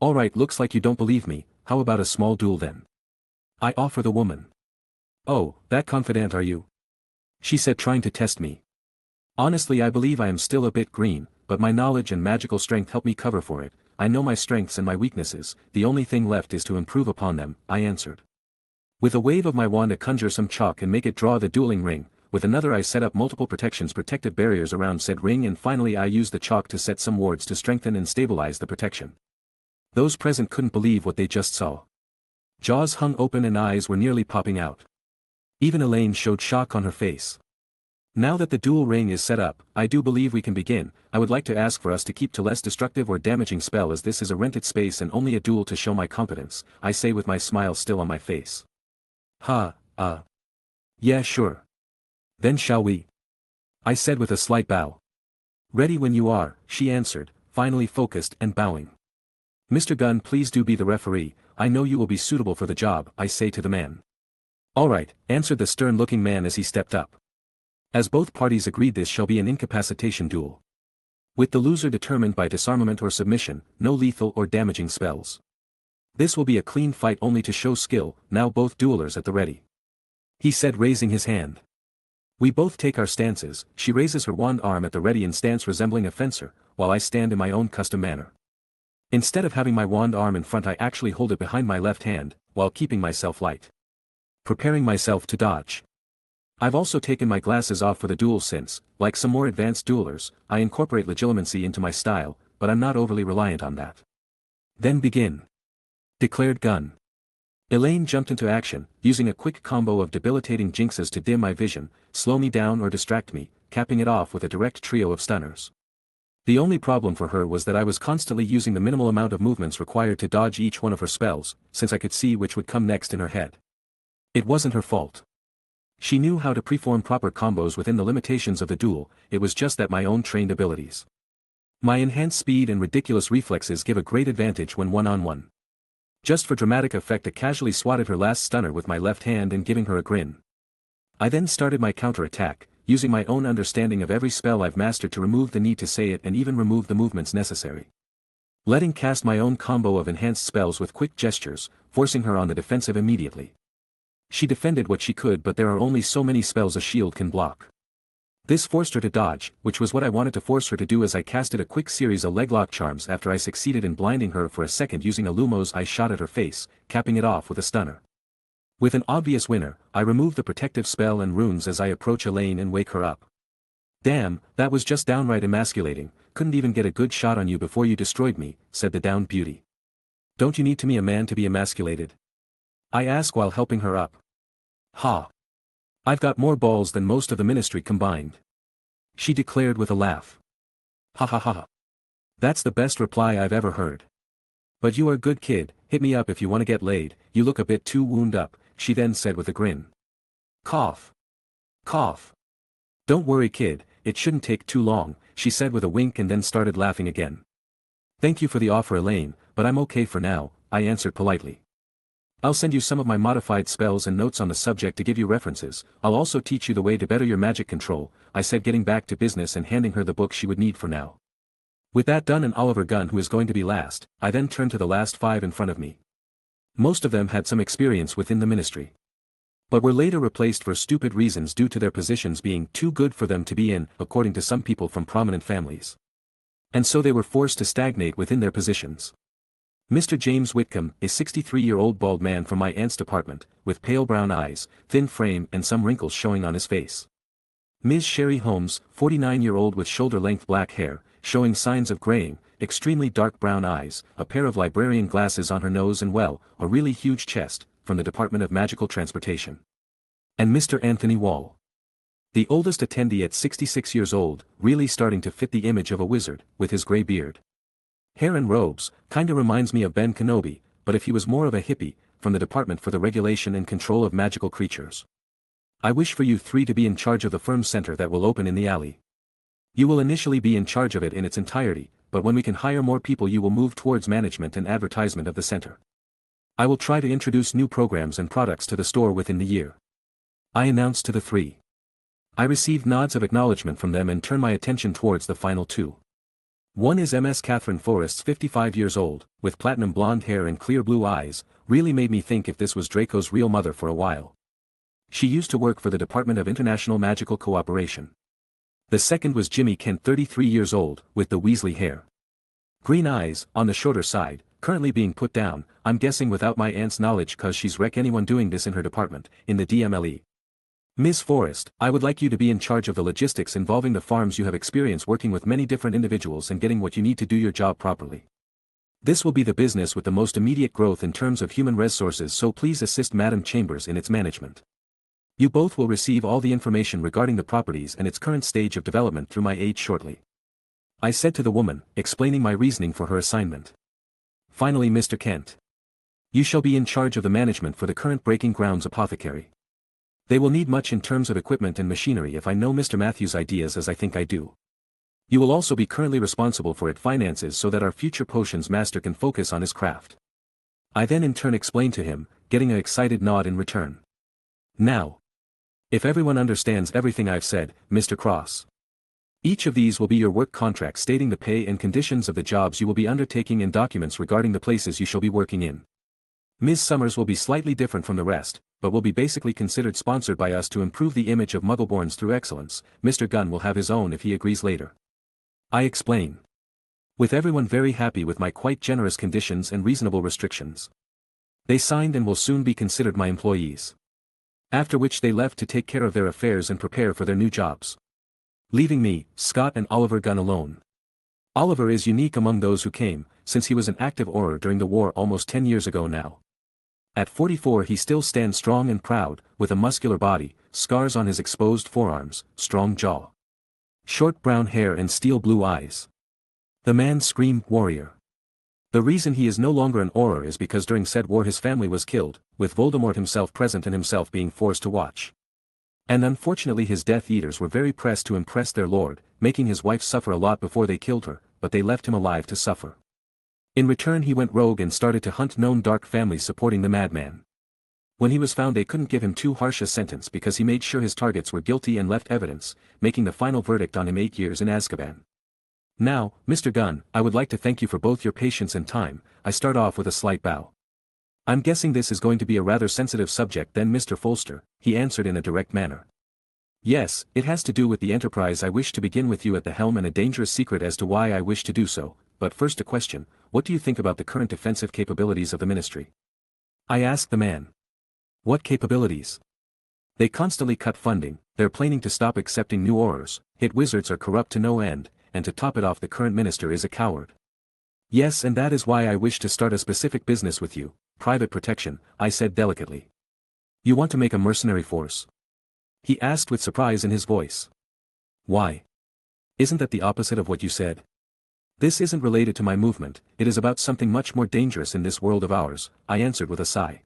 Alright, looks like you don't believe me, how about a small duel then? I offer the woman. Oh, that confident are you? She said, trying to test me. Honestly, I believe I am still a bit green, but my knowledge and magical strength help me cover for it. I know my strengths and my weaknesses, the only thing left is to improve upon them, I answered. With a wave of my wand I conjure some chalk and make it draw the dueling ring, with another I set up multiple protective barriers around said ring, and finally I use the chalk to set some wards to strengthen and stabilize the protection. Those present couldn't believe what they just saw. Jaws hung open and eyes were nearly popping out. Even Elaine showed shock on her face. Now that the dual ring is set up, I do believe we can begin. I would like to ask for us to keep to less destructive or damaging spell, as this is a rented space and only a duel to show my competence, I say with my smile still on my face. Yeah, sure. Then shall we? I said with a slight bow. Ready when you are, she answered, finally focused and bowing. Mr. Gunn, please do be the referee. I know you will be suitable for the job, I say to the man. All right, answered the stern-looking man as he stepped up. As both parties agreed, this shall be an incapacitation duel. with the loser determined by disarmament or submission, no lethal or damaging spells. This will be a clean fight only to show skill, now both duelers at the ready. He said, raising his hand. We both take our stances. She raises her wand arm at the ready in stance resembling a fencer, while I stand in my own custom manner. Instead of having my wand arm in front, I actually hold it behind my left hand, while keeping myself light. Preparing myself to dodge. I've also taken my glasses off for the duel since, like some more advanced duelers, I incorporate legitimacy into my style, but I'm not overly reliant on that. Then begin. Declared Gun. Elaine jumped into action, using a quick combo of debilitating jinxes to dim my vision, slow me down or distract me, capping it off with a direct trio of stunners. The only problem for her was that I was constantly using the minimal amount of movements required to dodge each one of her spells, since I could see which would come next in her head. It wasn't her fault. She knew how to preform proper combos within the limitations of the duel, it was just that my own trained abilities. My enhanced speed and ridiculous reflexes give a great advantage when one-on-one. Just for dramatic effect, I casually swatted her last stunner with my left hand and giving her a grin. I then started my counter-attack, using my own understanding of every spell I've mastered to remove the need to say it and even remove the movements necessary. Letting cast my own combo of enhanced spells with quick gestures, forcing her on the defensive immediately. She defended what she could, but there are only so many spells a shield can block. This forced her to dodge, which was what I wanted to force her to do as I casted a quick series of leglock charms after I succeeded in blinding her for a second using a Lumos Eye shot at her face, capping it off with a stunner. With an obvious winner, I remove the protective spell and runes as I approach Elaine and wake her up. Damn, that was just downright emasculating, couldn't even get a good shot on you before you destroyed me, said the downed beauty. Don't you need to be a man to be emasculated? I ask while helping her up. Ha! I've got more balls than most of the ministry combined. She declared with a laugh. Ha ha ha. That's the best reply I've ever heard. But you are a good kid, hit me up if you want to get laid, you look a bit too wound up, she then said with a grin. Cough. Cough. Don't worry kid, it shouldn't take too long, she said with a wink and then started laughing again. Thank you for the offer Elaine, but I'm okay for now, I answered politely. I'll send you some of my modified spells and notes on the subject to give you references, I'll also teach you the way to better your magic control, I said getting back to business and handing her the book she would need for now. With that done and Oliver Gunn who is going to be last, I then turned to the last 5 in front of me. Most of them had some experience within the ministry, but were later replaced for stupid reasons due to their positions being too good for them to be in, according to some people from prominent families. And so they were forced to stagnate within their positions. Mr. James Whitcomb, a 63-year-old bald man from my aunt's department, with pale brown eyes, thin frame and some wrinkles showing on his face. Ms. Sherry Holmes, 49-year-old with shoulder-length black hair, showing signs of graying, extremely dark brown eyes, a pair of librarian glasses on her nose and a really huge chest, from the Department of Magical Transportation. And Mr. Anthony Wall. The oldest attendee at 66 years old, really starting to fit the image of a wizard, with his gray beard. Hair and robes, kinda reminds me of Ben Kenobi, but if he was more of a hippie, from the Department for the Regulation and Control of Magical Creatures. I wish for you 3 to be in charge of the firm center that will open in the alley. You will initially be in charge of it in its entirety, but when we can hire more people you will move towards management and advertisement of the center. I will try to introduce new programs and products to the store within the year. I announced to the 3. I received nods of acknowledgement from them and turned my attention towards the final 2. One is Ms. Catherine Forrest, 55 years old, with platinum blonde hair and clear blue eyes, really made me think if this was Draco's real mother for a while. She used to work for the Department of International Magical Cooperation. The second was Jimmy Kent, 33 years old, with the Weasley hair. Green eyes, on the shorter side, currently being put down, I'm guessing without my aunt's knowledge cause she's wreck anyone doing this in her department, in the DMLE. Ms. Forrest, I would like you to be in charge of the logistics involving the farms. You have experience working with many different individuals and getting what you need to do your job properly. This will be the business with the most immediate growth in terms of human resources, so please assist Madam Chambers in its management. You both will receive all the information regarding the properties and its current stage of development through my aide shortly. I said to the woman, explaining my reasoning for her assignment. Finally, Mr. Kent. You shall be in charge of the management for the current Breaking Grounds apothecary. They will need much in terms of equipment and machinery if I know Mr. Matthews' ideas as I think I do. You will also be currently responsible for its finances so that our future potions master can focus on his craft. I then in turn explained to him, getting an excited nod in return. Now, if everyone understands everything I've said, Mr. Cross. Each of these will be your work contract stating the pay and conditions of the jobs you will be undertaking and documents regarding the places you shall be working in. Ms. Summers will be slightly different from the rest, but will be basically considered sponsored by us to improve the image of Muggleborns through excellence. Mr. Gunn will have his own if he agrees later. I explain. With everyone very happy with my quite generous conditions and reasonable restrictions. They signed and will soon be considered my employees. After which they left to take care of their affairs and prepare for their new jobs. Leaving me, Scott and Oliver Gunn alone. Oliver is unique among those who came, since he was an active Auror during the war almost 10 years ago now. At 44 he still stands strong and proud, with a muscular body, scars on his exposed forearms, strong jaw. Short brown hair and steel blue eyes. The man screamed warrior. The reason he is no longer an Auror is because during said war his family was killed, with Voldemort himself present and himself being forced to watch. And unfortunately his Death Eaters were very pressed to impress their lord, making his wife suffer a lot before they killed her, but they left him alive to suffer. In return he went rogue and started to hunt known dark families supporting the madman. When he was found they couldn't give him too harsh a sentence because he made sure his targets were guilty and left evidence, making the final verdict on him 8 years in Azkaban. Now, Mr. Gunn, I would like to thank you for both your patience and time. I start off with a slight bow. I'm guessing this is going to be a rather sensitive subject then Mr. Folster, he answered in a direct manner. Yes, it has to do with the enterprise I wish to begin with you at the helm and a dangerous secret as to why I wish to do so, but first a question, what do you think about the current defensive capabilities of the Ministry? I asked the man. What capabilities? They constantly cut funding, they're planning to stop accepting new Aurors, hit wizards are corrupt to no end, and to top it off the current minister is a coward. Yes, and that is why I wish to start a specific business with you, private protection, I said delicately. You want to make a mercenary force? He asked with surprise in his voice. Why? Isn't that the opposite of what you said? This isn't related to my movement, it is about something much more dangerous in this world of ours, I answered with a sigh.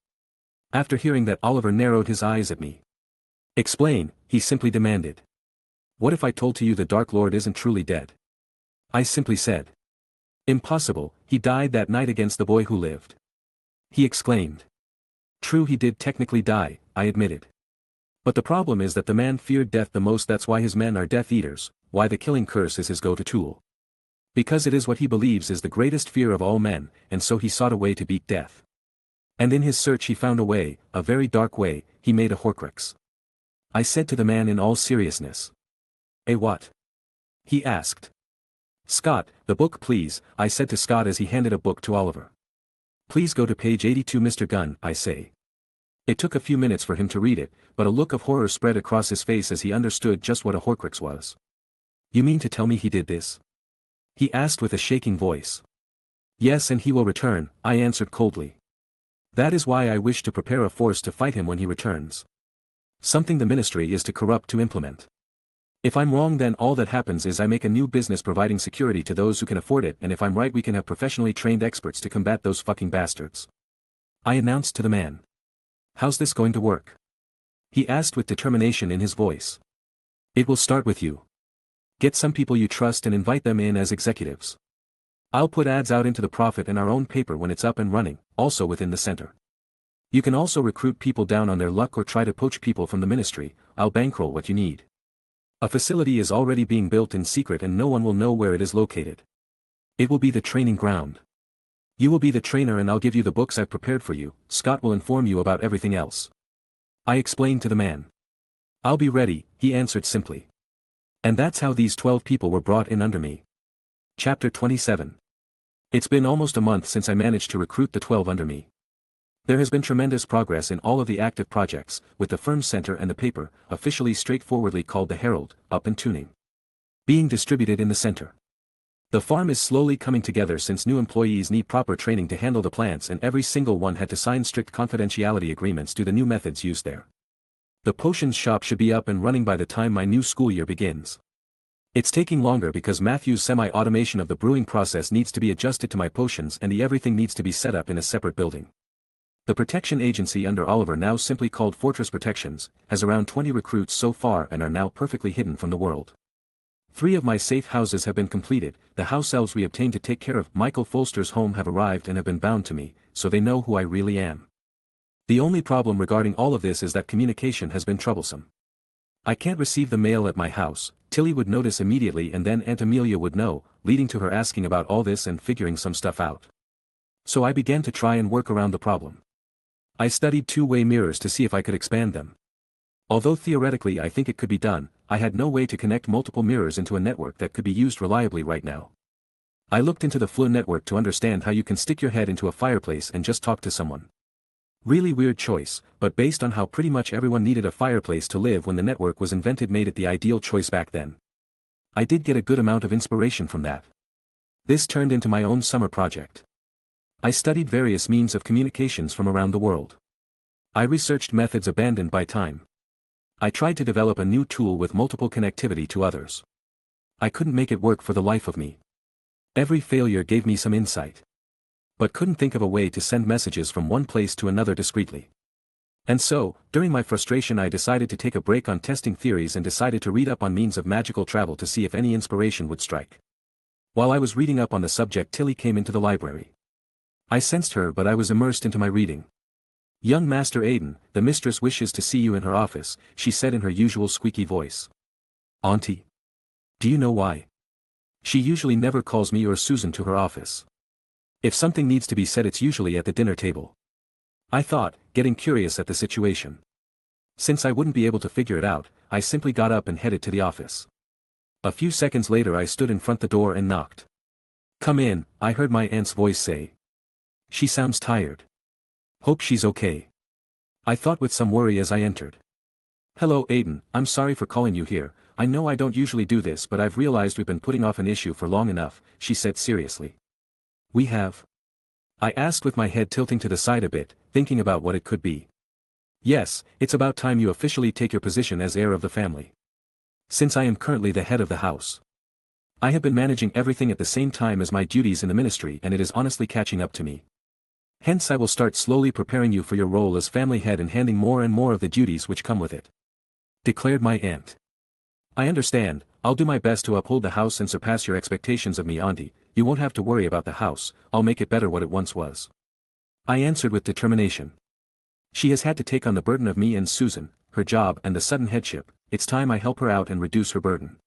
After hearing that Oliver narrowed his eyes at me. Explain, he simply demanded. What if I told you the Dark Lord isn't truly dead? I simply said. Impossible, he died that night against the boy who lived. He exclaimed. True, he did technically die, I admitted. But the problem is that the man feared death the most, that's why his men are Death Eaters, why the killing curse is his go-to tool. Because it is what he believes is the greatest fear of all men, and so he sought a way to beat death. And in his search he found a way, a very dark way, he made a Horcrux. I said to the man in all seriousness. A what? He asked. Scott, the book please, I said to Scott as he handed a book to Oliver. Please go to page 82 Mr. Gunn, I say. It took a few minutes for him to read it, but a look of horror spread across his face as he understood just what a Horcrux was. You mean to tell me he did this? He asked with a shaking voice. Yes, and he will return, I answered coldly. That is why I wish to prepare a force to fight him when he returns. Something the Ministry is to corrupt to implement. If I'm wrong then all that happens is I make a new business providing security to those who can afford it, and if I'm right we can have professionally trained experts to combat those fucking bastards. I announced to the man. How's this going to work? He asked with determination in his voice. It will start with you. Get some people you trust and invite them in as executives. I'll put ads out into the Prophet and our own paper when it's up and running, also within the center. You can also recruit people down on their luck or try to poach people from the Ministry, I'll bankroll what you need. A facility is already being built in secret and no one will know where it is located. It will be the training ground. You will be the trainer and I'll give you the books I've prepared for you, Scott will inform you about everything else. I explained to the man. I'll be ready, he answered simply. And that's how these 12 people were brought in under me. Chapter 27. It's been almost a month since I managed to recruit the 12 under me. There has been tremendous progress in all of the active projects, with the firm center and the paper, officially straightforwardly called the Herald, up and tuning. Being distributed in the center. The farm is slowly coming together since new employees need proper training to handle the plants and every single one had to sign strict confidentiality agreements due to the new methods used there. The potions shop should be up and running by the time my new school year begins. It's taking longer because Matthew's semi-automation of the brewing process needs to be adjusted to my potions and everything needs to be set up in a separate building. The protection agency under Oliver, now simply called Fortress Protections, has around 20 recruits so far and are now perfectly hidden from the world. 3 of my safe houses have been completed, the house elves we obtained to take care of Michael Folster's home have arrived and have been bound to me, so they know who I really am. The only problem regarding all of this is that communication has been troublesome. I can't receive the mail at my house. Tilly would notice immediately and then Aunt Amelia would know, leading to her asking about all this and figuring some stuff out. So I began to try and work around the problem. I studied two-way mirrors to see if I could expand them. Although theoretically I think it could be done, I had no way to connect multiple mirrors into a network that could be used reliably right now. I looked into the FLU network to understand how you can stick your head into a fireplace and just talk to someone. Really weird choice, but based on how pretty much everyone needed a fireplace to live when the network was invented made it the ideal choice back then. I did get a good amount of inspiration from that. This turned into my own summer project. I studied various means of communications from around the world. I researched methods abandoned by time. I tried to develop a new tool with multiple connectivity to others. I couldn't make it work for the life of me. Every failure gave me some insight. But couldn't think of a way to send messages from one place to another discreetly. And so, during my frustration I decided to take a break on testing theories and decided to read up on means of magical travel to see if any inspiration would strike. While I was reading up on the subject, Tilly came into the library. I sensed her, but I was immersed into my reading. "Young Master Aiden, the mistress wishes to see you in her office," she said in her usual squeaky voice. "Auntie? Do you know why? She usually never calls me or Susan to her office. If something needs to be said it's usually at the dinner table." I thought, getting curious at the situation. Since I wouldn't be able to figure it out, I simply got up and headed to the office. A few seconds later I stood in front the door and knocked. "Come in," I heard my aunt's voice say. "She sounds tired. Hope she's okay," I thought with some worry as I entered. "Hello Aiden, I'm sorry for calling you here. I know I don't usually do this, but I've realized we've been putting off an issue for long enough," she said seriously. "We have?" I asked with my head tilting to the side a bit, thinking about what it could be. "Yes, it's about time you officially take your position as heir of the family. Since I am currently the head of the house. I have been managing everything at the same time as my duties in the ministry and it is honestly catching up to me. Hence I will start slowly preparing you for your role as family head and handing more and more of the duties which come with it," declared my aunt. "I understand, I'll do my best to uphold the house and surpass your expectations of me, Auntie. You won't have to worry about the house, I'll make it better what it once was," I answered with determination. She has had to take on the burden of me and Susan, her job and the sudden headship. It's time I help her out and reduce her burden.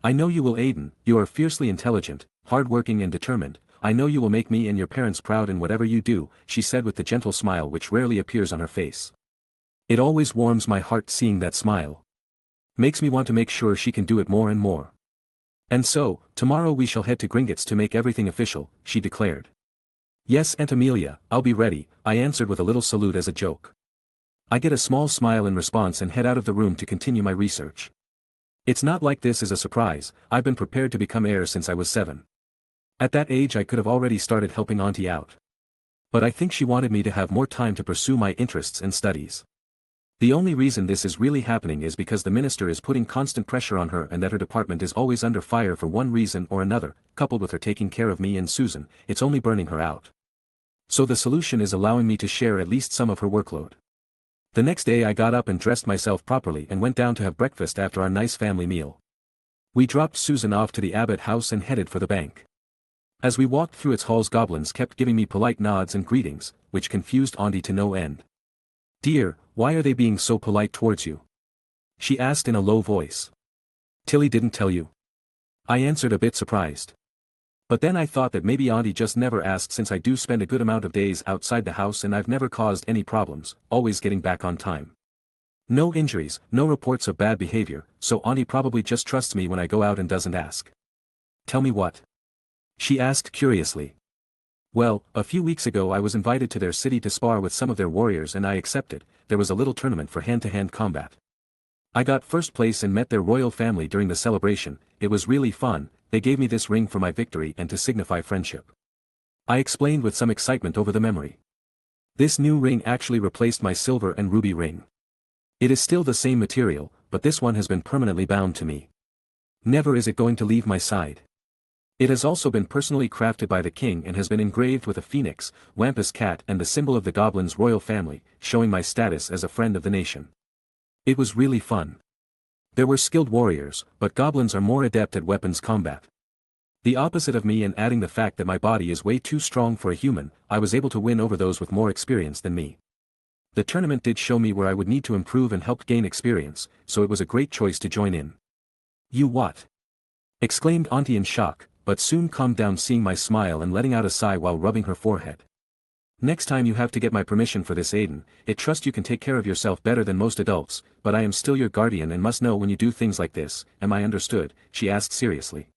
"I know you will Aiden, you are fiercely intelligent, hard-working and determined. I know you will make me and your parents proud in whatever you do," she said with the gentle smile which rarely appears on her face. It always warms my heart seeing that smile. Makes me want to make sure she can do it more and more. "And so, tomorrow we shall head to Gringotts to make everything official," she declared. "Yes Aunt Amelia, I'll be ready," I answered with a little salute as a joke. I get a small smile in response and head out of the room to continue my research. It's not like this is a surprise, I've been prepared to become heir since I was 7. At that age I could have already started helping Auntie out. But I think she wanted me to have more time to pursue my interests and studies. The only reason this is really happening is because the minister is putting constant pressure on her and that her department is always under fire for one reason or another, coupled with her taking care of me and Susan, it's only burning her out. So the solution is allowing me to share at least some of her workload. The next day I got up and dressed myself properly and went down to have breakfast after our nice family meal. We dropped Susan off to the Abbott house and headed for the bank. As we walked through its halls goblins kept giving me polite nods and greetings, which confused Auntie to no end. "Dear, why are they being so polite towards you?" she asked in a low voice. "Tilly didn't tell you?" I answered a bit surprised. But then I thought that maybe Auntie just never asked since I do spend a good amount of days outside the house and I've never caused any problems, always getting back on time. No injuries, no reports of bad behavior, so Auntie probably just trusts me when I go out and doesn't ask. "Tell me what?" she asked curiously. "Well, a few weeks ago I was invited to their city to spar with some of their warriors and I accepted. There was a little tournament for hand-to-hand combat. I got first place and met their royal family during the celebration. It was really fun. They gave me this ring for my victory and to signify friendship," I explained with some excitement over the memory. This new ring actually replaced my silver and ruby ring. It is still the same material, but this one has been permanently bound to me. Never is it going to leave my side. It has also been personally crafted by the king and has been engraved with a phoenix, wampus cat and the symbol of the goblin's royal family, showing my status as a friend of the nation. It was really fun. There were skilled warriors, but goblins are more adept at weapons combat. The opposite of me, and adding the fact that my body is way too strong for a human, I was able to win over those with more experience than me. The tournament did show me where I would need to improve and helped gain experience, so it was a great choice to join in. You what? Exclaimed Auntie in shock, but soon calmed down seeing my smile and letting out a sigh while rubbing her forehead. Next time you have to get my permission for this, Aiden. I trust you can take care of yourself better than most adults, but I am still your guardian and must know when you do things like this. Am I understood? She asked seriously.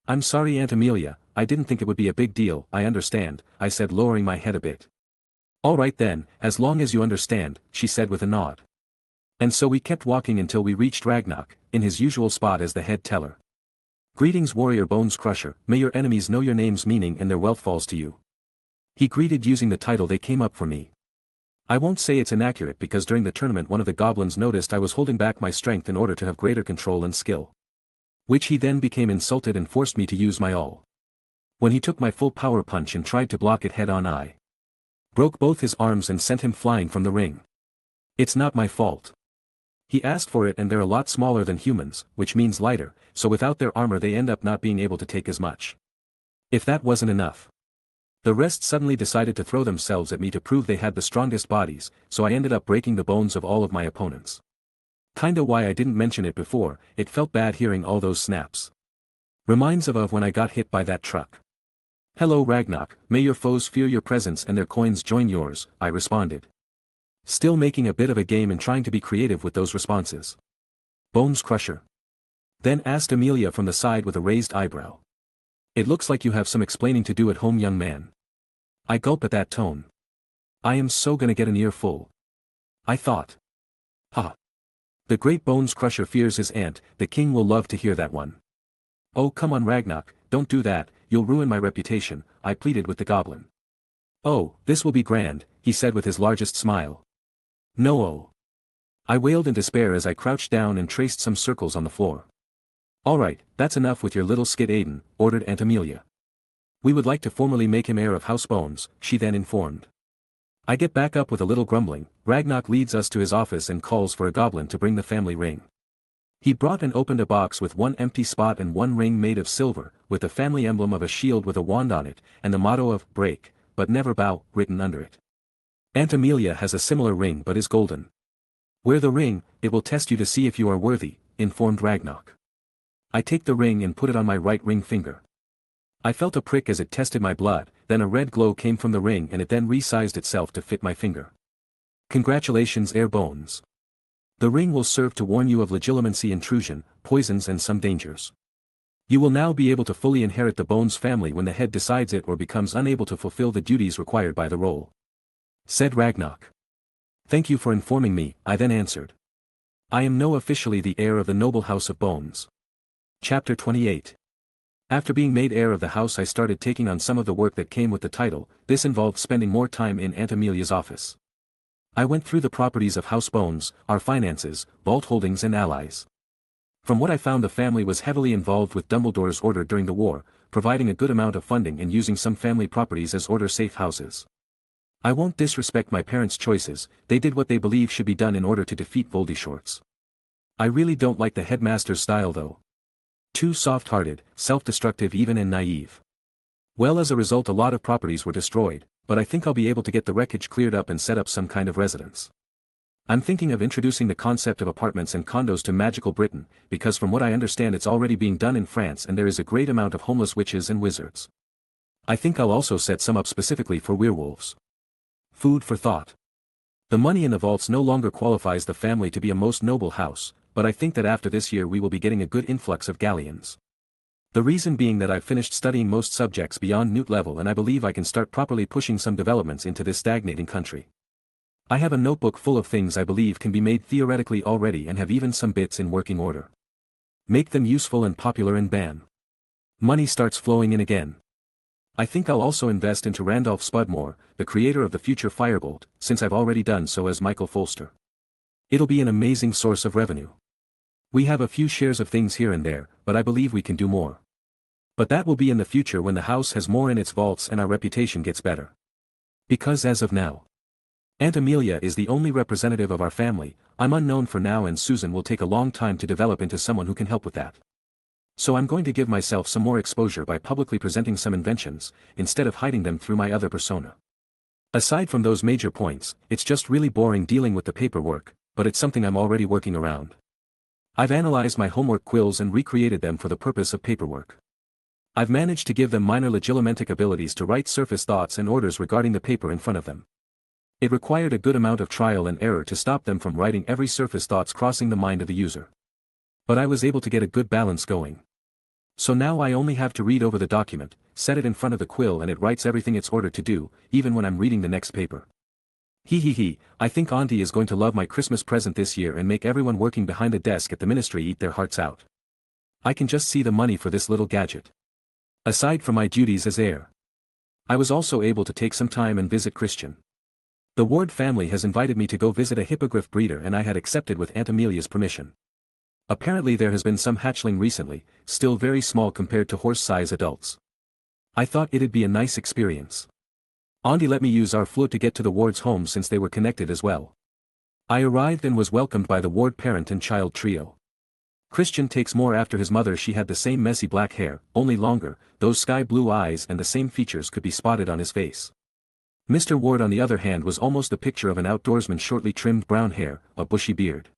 I'm sorry, Aunt Amelia, I didn't think it would be a big deal. I understand, I said, lowering my head a bit. All right then, as long as you understand, she said with a nod. And so we kept walking until we reached Ragnarok, in his usual spot as the head teller. Greetings, warrior Bones Crusher, may your enemies know your name's meaning and their wealth falls to you. He greeted using the title they came up for me. I won't say it's inaccurate because during the tournament one of the goblins noticed I was holding back my strength in order to have greater control and skill. Which he then became insulted and forced me to use my all. When he took my full power punch and tried to block it head on, I broke both his arms and sent him flying from the ring. It's not my fault. He asked for it and they're a lot smaller than humans, which means lighter, so without their armor they end up not being able to take as much. If that wasn't enough, the rest suddenly decided to throw themselves at me to prove they had the strongest bodies, so I ended up breaking the bones of all of my opponents. Kinda why I didn't mention it before, it felt bad hearing all those snaps. Reminds of when I got hit by that truck. Hello Ragnarok, may your foes fear your presence and their coins join yours, I responded. Still making a bit of a game and trying to be creative with those responses. Bones Crusher. Then asked Amelia from the side with a raised eyebrow. It looks like you have some explaining to do at home, young man. I gulp at that tone. I am so gonna get an earful. I thought. Ha. The great Bones Crusher fears his aunt, the king will love to hear that one. Oh come on Ragnarok, don't do that, you'll ruin my reputation, I pleaded with the goblin. Oh, this will be grand, he said with his largest smile. No oh. I wailed in despair as I crouched down and traced some circles on the floor. Alright, that's enough with your little skit, Aiden, ordered Aunt Amelia. We would like to formally make him heir of House Bones, she then informed. I get back up with a little grumbling. Ragnarok leads us to his office and calls for a goblin to bring the family ring. He brought and opened a box with one empty spot and one ring made of silver, with the family emblem of a shield with a wand on it, and the motto of, break, but never bow, written under it. Aunt Amelia has a similar ring but is golden. Wear the ring, it will test you to see if you are worthy, informed Ragnarok. I take the ring and put it on my right ring finger. I felt a prick as it tested my blood, then a red glow came from the ring and it then resized itself to fit my finger. Congratulations, Heir Bones. The ring will serve to warn you of legilimency, intrusion, poisons and some dangers. You will now be able to fully inherit the Bones family when the head decides it or becomes unable to fulfill the duties required by the role. Said Ragnarok. Thank you for informing me, I then answered. I am now officially the heir of the noble house of Bones. Chapter 28. After being made heir of the house I started taking on some of the work that came with the title. This involved spending more time in Aunt Amelia's office. I went through the properties of House Bones, our finances, vault holdings and allies. From what I found, the family was heavily involved with Dumbledore's order during the war, providing a good amount of funding and using some family properties as order-safe houses. I won't disrespect my parents' choices, they did what they believe should be done in order to defeat Voldemort. I really don't like the headmaster's style though. Too soft-hearted, self-destructive even, and naive. Well, as a result a lot of properties were destroyed, but I think I'll be able to get the wreckage cleared up and set up some kind of residence. I'm thinking of introducing the concept of apartments and condos to magical Britain, because from what I understand it's already being done in France and there is a great amount of homeless witches and wizards. I think I'll also set some up specifically for werewolves. Food for thought. The money in the vaults no longer qualifies the family to be a most noble house, but I think that after this year we will be getting a good influx of galleons. The reason being that I've finished studying most subjects beyond Newt level and I believe I can start properly pushing some developments into this stagnating country. I have a notebook full of things I believe can be made theoretically already and have even some bits in working order. Make them useful and popular and bam. Money starts flowing in again. I think I'll also invest into Randolph Spudmore, the creator of the future Firebolt, since I've already done so as Michael Folster. It'll be an amazing source of revenue. We have a few shares of things here and there, but I believe we can do more. But that will be in the future when the house has more in its vaults and our reputation gets better. Because as of now, Aunt Amelia is the only representative of our family. I'm unknown for now and Susan will take a long time to develop into someone who can help with that. So I'm going to give myself some more exposure by publicly presenting some inventions, instead of hiding them through my other persona. Aside from those major points, it's just really boring dealing with the paperwork, but it's something I'm already working around. I've analyzed my homework quills and recreated them for the purpose of paperwork. I've managed to give them minor legilomantic abilities to write surface thoughts and orders regarding the paper in front of them. It required a good amount of trial and error to stop them from writing every surface thoughts crossing the mind of the user. But I was able to get a good balance going. So now I only have to read over the document, set it in front of the quill, and it writes everything it's ordered to do, even when I'm reading the next paper. I think Auntie is going to love my Christmas present this year and make everyone working behind the desk at the ministry eat their hearts out. I can just see the money for this little gadget. Aside from my duties as heir, I was also able to take some time and visit Christian. The Ward family has invited me to go visit a hippogriff breeder, and I had accepted with Aunt Amelia's permission. Apparently there has been some hatchling recently, still very small compared to horse-size adults. I thought it'd be a nice experience. Auntie let me use our float to get to the Ward's home since they were connected as well. I arrived and was welcomed by the Ward parent and child trio. Christian takes more after his mother. She had the same messy black hair, only longer, those sky blue eyes, and the same features could be spotted on his face. Mr. Ward on the other hand was almost the picture of an outdoorsman, shortly trimmed brown hair, a bushy beard,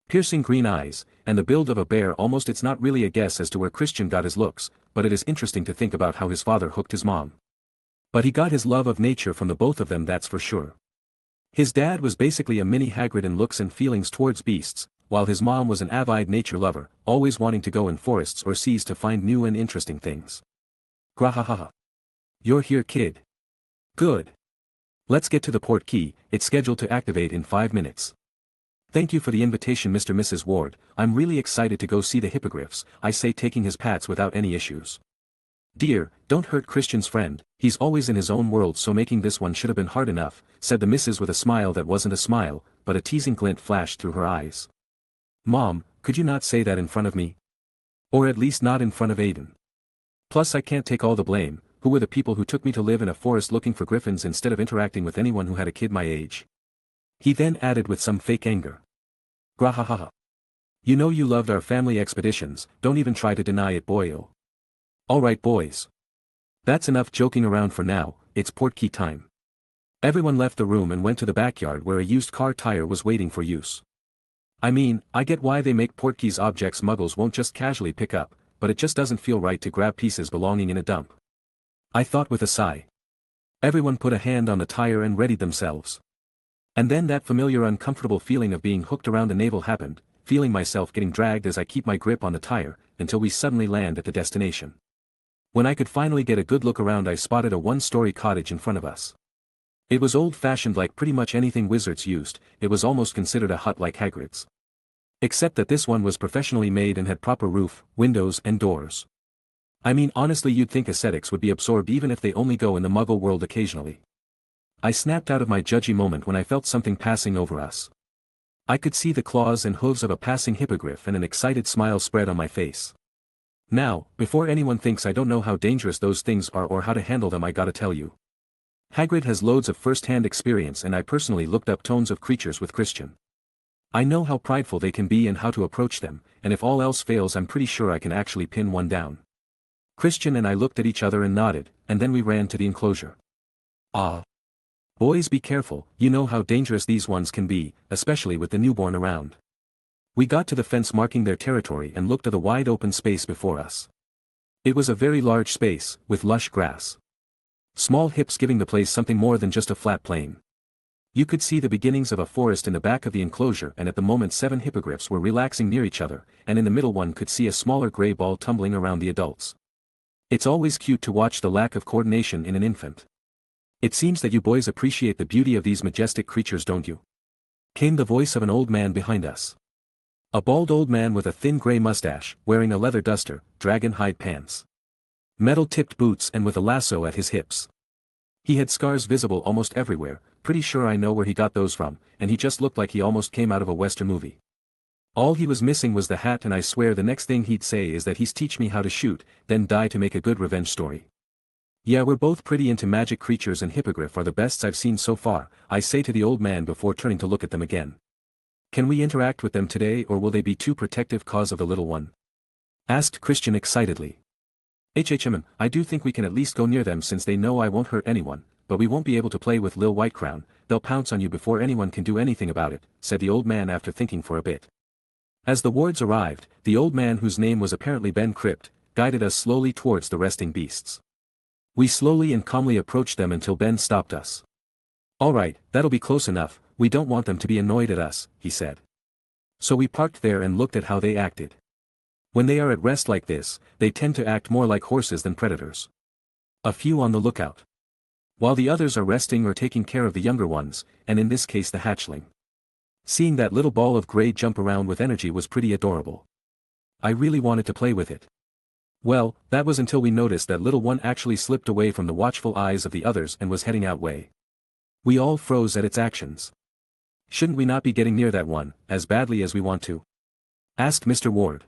piercing green eyes, and the build of a bear almost. It's not really a guess as to where Christian got his looks, but it is interesting to think about how his father hooked his mom. But he got his love of nature from the both of them, that's for sure. His dad was basically a mini Hagrid in looks and feelings towards beasts, while his mom was an avid nature lover, always wanting to go in forests or seas to find new and interesting things. Grahahaha. You're here, kid. Good. Let's get to the port key, it's scheduled to activate in 5 minutes. Thank you for the invitation, Mr. and Mrs. Ward. I'm really excited to go see the hippogriffs, I say, taking his pats without any issues. Dear, don't hurt Christian's friend, he's always in his own world, so making this one should have been hard enough, said the missus with a smile that wasn't a smile, but a teasing glint flashed through her eyes. Mom, could you not say that in front of me? Or at least not in front of Aiden. Plus I can't take all the blame. Who were the people who took me to live in a forest looking for griffins instead of interacting with anyone who had a kid my age? He then added with some fake anger. Grahahaha. You know you loved our family expeditions, don't even try to deny it, boyo. Alright boys. That's enough joking around for now, it's port key time. Everyone left the room and went to the backyard where a used car tire was waiting for use. I mean, I get why they make port keys objects muggles won't just casually pick up, but it just doesn't feel right to grab pieces belonging in a dump. I thought with a sigh. Everyone put a hand on the tire and readied themselves. And then that familiar uncomfortable feeling of being hooked around a navel happened, feeling myself getting dragged as I keep my grip on the tire, until we suddenly land at the destination. When I could finally get a good look around, I spotted a one-story cottage in front of us. It was old-fashioned like pretty much anything wizards used, it was almost considered a hut like Hagrid's. Except that this one was professionally made and had proper roof, windows and doors. I mean, honestly, you'd think aesthetics would be absorbed even if they only go in the muggle world occasionally. I snapped out of my judgy moment when I felt something passing over us. I could see the claws and hooves of a passing hippogriff, and an excited smile spread on my face. Now, before anyone thinks I don't know how dangerous those things are or how to handle them, I gotta tell you. Hagrid has loads of first-hand experience, and I personally looked up tones of creatures with Christian. I know how prideful they can be and how to approach them, and if all else fails I'm pretty sure I can actually pin one down. Christian and I looked at each other and nodded, and then we ran to the enclosure. Ah. Boys, be careful, you know how dangerous these ones can be, especially with the newborn around. We got to the fence marking their territory and looked at the wide open space before us. It was a very large space, with lush grass. Small hips giving the place something more than just a flat plain. You could see the beginnings of a forest in the back of the enclosure, and at the moment 7 hippogriffs were relaxing near each other, and in the middle one could see a smaller gray ball tumbling around the adults. It's always cute to watch the lack of coordination in an infant. It seems that you boys appreciate the beauty of these majestic creatures, don't you? Came the voice of an old man behind us. A bald old man with a thin gray mustache, wearing a leather duster, dragon hide pants, metal-tipped boots, and with a lasso at his hips. He had scars visible almost everywhere, pretty sure I know where he got those from, and he just looked like he almost came out of a Western movie. All he was missing was the hat, and I swear the next thing he'd say is that he's teach me how to shoot, then die to make a good revenge story. Yeah, we're both pretty into magic creatures, and hippogriff are the best I've seen so far, I say to the old man before turning to look at them again. Can we interact with them today, or will they be too protective cause of the little one? Asked Christian excitedly. I do think we can at least go near them since they know I won't hurt anyone, but we won't be able to play with Lil Whitecrown, they'll pounce on you before anyone can do anything about it, said the old man after thinking for a bit. As the wards arrived, the old man, whose name was apparently Ben Crypt, guided us slowly towards the resting beasts. We slowly and calmly approached them until Ben stopped us. "Alright, that'll be close enough, we don't want them to be annoyed at us," he said. So we parked there and looked at how they acted. When they are at rest like this, they tend to act more like horses than predators. A few on the lookout, while the others are resting or taking care of the younger ones, and in this case the hatchling. Seeing that little ball of gray jump around with energy was pretty adorable. I really wanted to play with it. Well, that was until we noticed that little one actually slipped away from the watchful eyes of the others and was heading our way. We all froze at its actions. "Shouldn't we not be getting near that one, as badly as we want to?" asked Mr. Ward.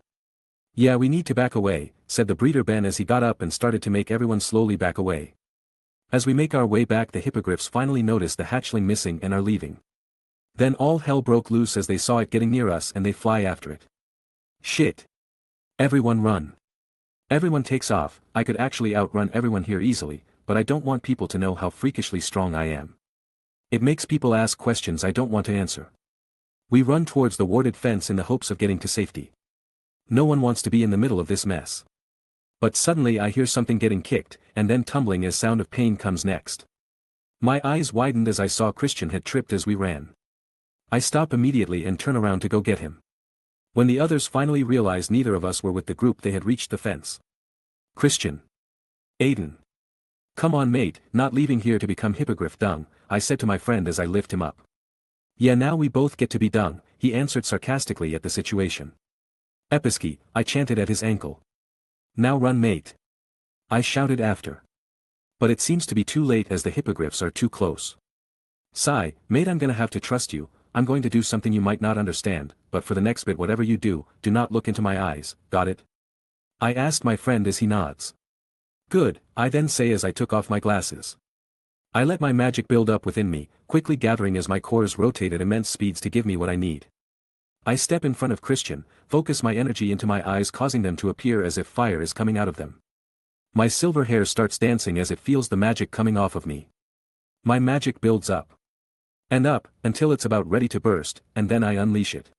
"Yeah, we need to back away," said the breeder Ben as he got up and started to make everyone slowly back away. As we make our way back, the hippogriffs finally notice the hatchling missing and are leaving. Then all hell broke loose as they saw it getting near us and they fly after it. "Shit! Everyone run!" Everyone takes off. I could actually outrun everyone here easily, but I don't want people to know how freakishly strong I am. It makes people ask questions I don't want to answer. We run towards the warded fence in the hopes of getting to safety. No one wants to be in the middle of this mess. But suddenly I hear something getting kicked, and then tumbling as sound of pain comes next. My eyes widened as I saw Christian had tripped as we ran. I stop immediately and turn around to go get him. When the others finally realized neither of us were with the group, they had reached the fence. "Christian. Aiden. Come on mate, not leaving here to become hippogriff dung," I said to my friend as I lift him up. "Yeah, now we both get to be dung," he answered sarcastically at the situation. "Episki," I chanted at his ankle. "Now run mate," I shouted after. But it seems to be too late as the hippogriffs are too close. "Sigh, mate, I'm gonna have to trust you. I'm going to do something you might not understand, but for the next bit whatever you do not look into my eyes, got it?" I asked my friend as he nods. "Good," I then say as I took off my glasses. I let my magic build up within me, quickly gathering as my cores rotate at immense speeds to give me what I need. I step in front of Christian, focus my energy into my eyes, causing them to appear as if fire is coming out of them. My silver hair starts dancing as it feels the magic coming off of me. My magic builds up and up, until it's about ready to burst, and then I unleash it.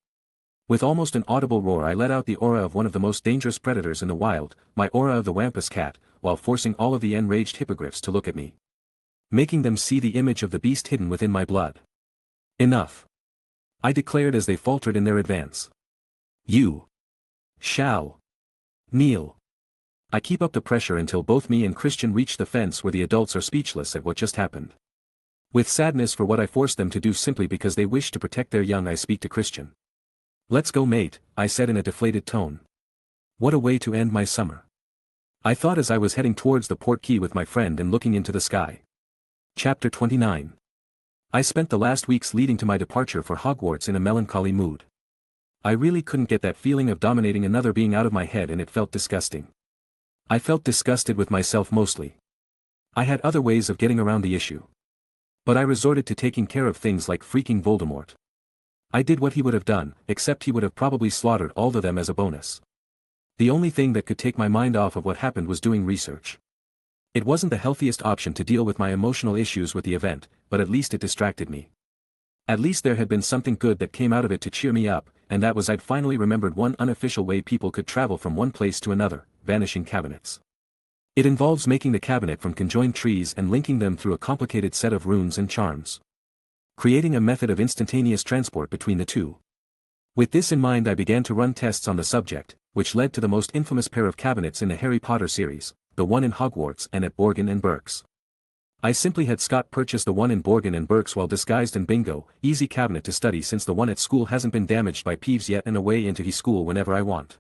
With almost an audible roar I let out the aura of one of the most dangerous predators in the wild, my aura of the Wampus cat, while forcing all of the enraged hippogriffs to look at me, making them see the image of the beast hidden within my blood. "Enough," I declared as they faltered in their advance. "You shall kneel." I keep up the pressure until both me and Christian reach the fence, where the adults are speechless at what just happened. With sadness for what I forced them to do simply because they wish to protect their young, I speak to Christian. "Let's go mate," I said in a deflated tone. What a way to end my summer, I thought as I was heading towards the port key with my friend and looking into the sky. Chapter 29. I spent the last weeks leading to my departure for Hogwarts in a melancholy mood. I really couldn't get that feeling of dominating another being out of my head, and it felt disgusting. I felt disgusted with myself mostly. I had other ways of getting around the issue, but I resorted to taking care of things like freaking Voldemort. I did what he would have done, except he would have probably slaughtered all of them as a bonus. The only thing that could take my mind off of what happened was doing research. It wasn't the healthiest option to deal with my emotional issues with the event, but at least it distracted me. At least there had been something good that came out of it to cheer me up, and that was I'd finally remembered one unofficial way people could travel from one place to another: vanishing cabinets. It involves making the cabinet from conjoined trees and linking them through a complicated set of runes and charms, creating a method of instantaneous transport between the two. With this in mind, I began to run tests on the subject, which led to the most infamous pair of cabinets in the Harry Potter series, the one in Hogwarts and at Borgin and Burke's. I simply had Scott purchase the one in Borgin and Burke's while disguised in bingo, easy cabinet to study since the one at school hasn't been damaged by Peeves yet, and away into his school whenever I want.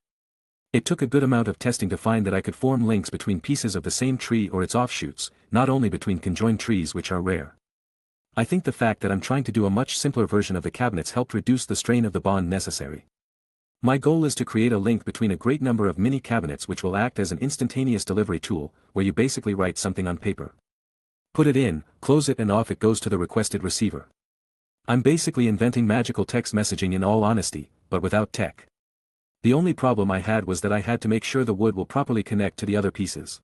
It took a good amount of testing to find that I could form links between pieces of the same tree or its offshoots, not only between conjoined trees, which are rare. I think the fact that I'm trying to do a much simpler version of the cabinets helped reduce the strain of the bond necessary. My goal is to create a link between a great number of mini cabinets which will act as an instantaneous delivery tool, where you basically write something on paper, put it in, close it, and off it goes to the requested receiver. I'm basically inventing magical text messaging in all honesty, but without tech. The only problem I had was that I had to make sure the wood will properly connect to the other pieces.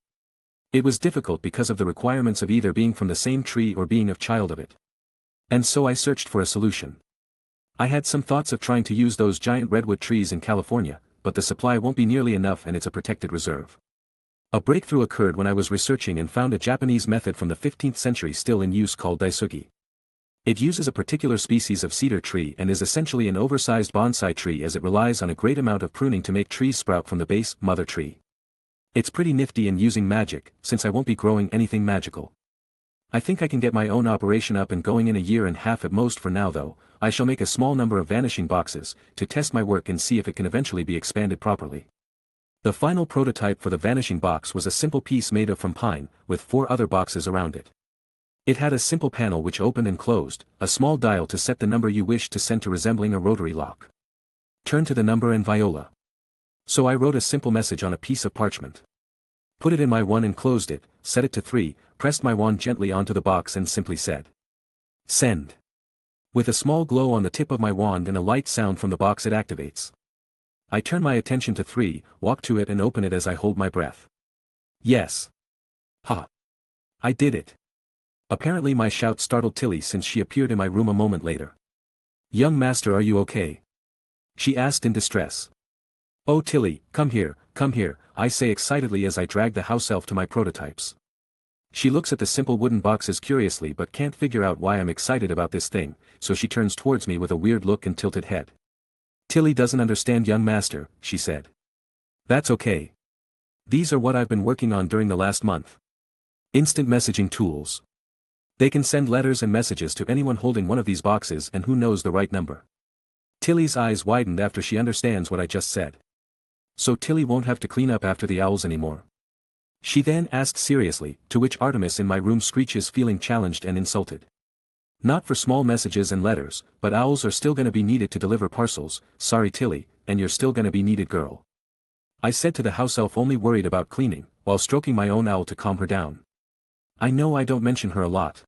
It was difficult because of the requirements of either being from the same tree or being a child of it. And so I searched for a solution. I had some thoughts of trying to use those giant redwood trees in California, but the supply won't be nearly enough and it's a protected reserve. A breakthrough occurred when I was researching and found a Japanese method from the 15th century still in use called daisugi. It uses a particular species of cedar tree and is essentially an oversized bonsai tree as it relies on a great amount of pruning to make trees sprout from the base, mother tree. It's pretty nifty in using magic, since I won't be growing anything magical. I think I can get my own operation up and going in a year and a half at most for now though. I shall make a small number of vanishing boxes, to test my work and see if it can eventually be expanded properly. The final prototype for the vanishing box was a simple piece made of from pine, with 4 other boxes around it. It had a simple panel which opened and closed, a small dial to set the number you wish to send to resembling a rotary lock. Turn to the number and viola. So I wrote a simple message on a piece of parchment. Put it in my wand and closed it, set it to 3, pressed my wand gently onto the box and simply said, "Send." With a small glow on the tip of my wand and a light sound from the box it activates. I turn my attention to 3, walk to it and open it as I hold my breath. Yes. Ha! I did it. Apparently my shout startled Tilly since she appeared in my room a moment later. "Young master, are you okay?" she asked in distress. "Oh Tilly, come here, I say excitedly as I drag the house elf to my prototypes. She looks at the simple wooden boxes curiously but can't figure out why I'm excited about this thing, so she turns towards me with a weird look and tilted head. "Tilly doesn't understand, young master," she said. "That's okay. These are what I've been working on during the last month. Instant messaging tools. They can send letters and messages to anyone holding one of these boxes and who knows the right number." Tilly's eyes widened after she understands what I just said. So Tilly won't have to clean up after the owls anymore. She then asked seriously, to which Artemis in my room screeches, feeling challenged and insulted. "Not for small messages and letters, but owls are still gonna be needed to deliver parcels. Sorry Tilly, and you're still gonna be needed, girl," I said to the house elf, only worried about cleaning, while stroking my own owl to calm her down. I know I don't mention her a lot.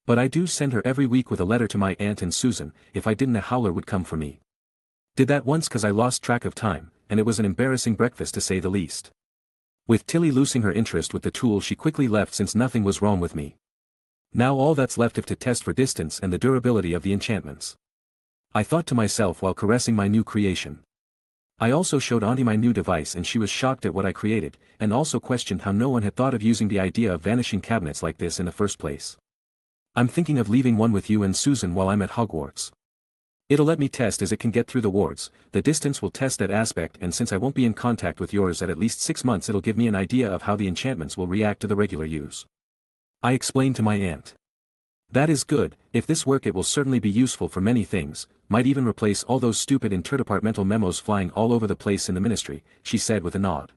But I do send her every week with a letter to my aunt and Susan. If I didn't, a howler would come for me. Did that once cause I lost track of time, and it was an embarrassing breakfast to say the least. With Tilly losing her interest with the tool, she quickly left since nothing was wrong with me. Now all that's left is to test for distance and the durability of the enchantments. I thought to myself while caressing my new creation. I also showed Auntie my new device and she was shocked at what I created, and also questioned how no one had thought of using the idea of vanishing cabinets like this in the first place. "I'm thinking of leaving one with you and Susan while I'm at Hogwarts. It'll let me test as it can get through the wards, the distance will test that aspect, and since I won't be in contact with yours at least 6 months, it'll give me an idea of how the enchantments will react to the regular use," I explained to my aunt. "That is good. If this work, it will certainly be useful for many things, might even replace all those stupid interdepartmental memos flying all over the place in the ministry," she said with a nod.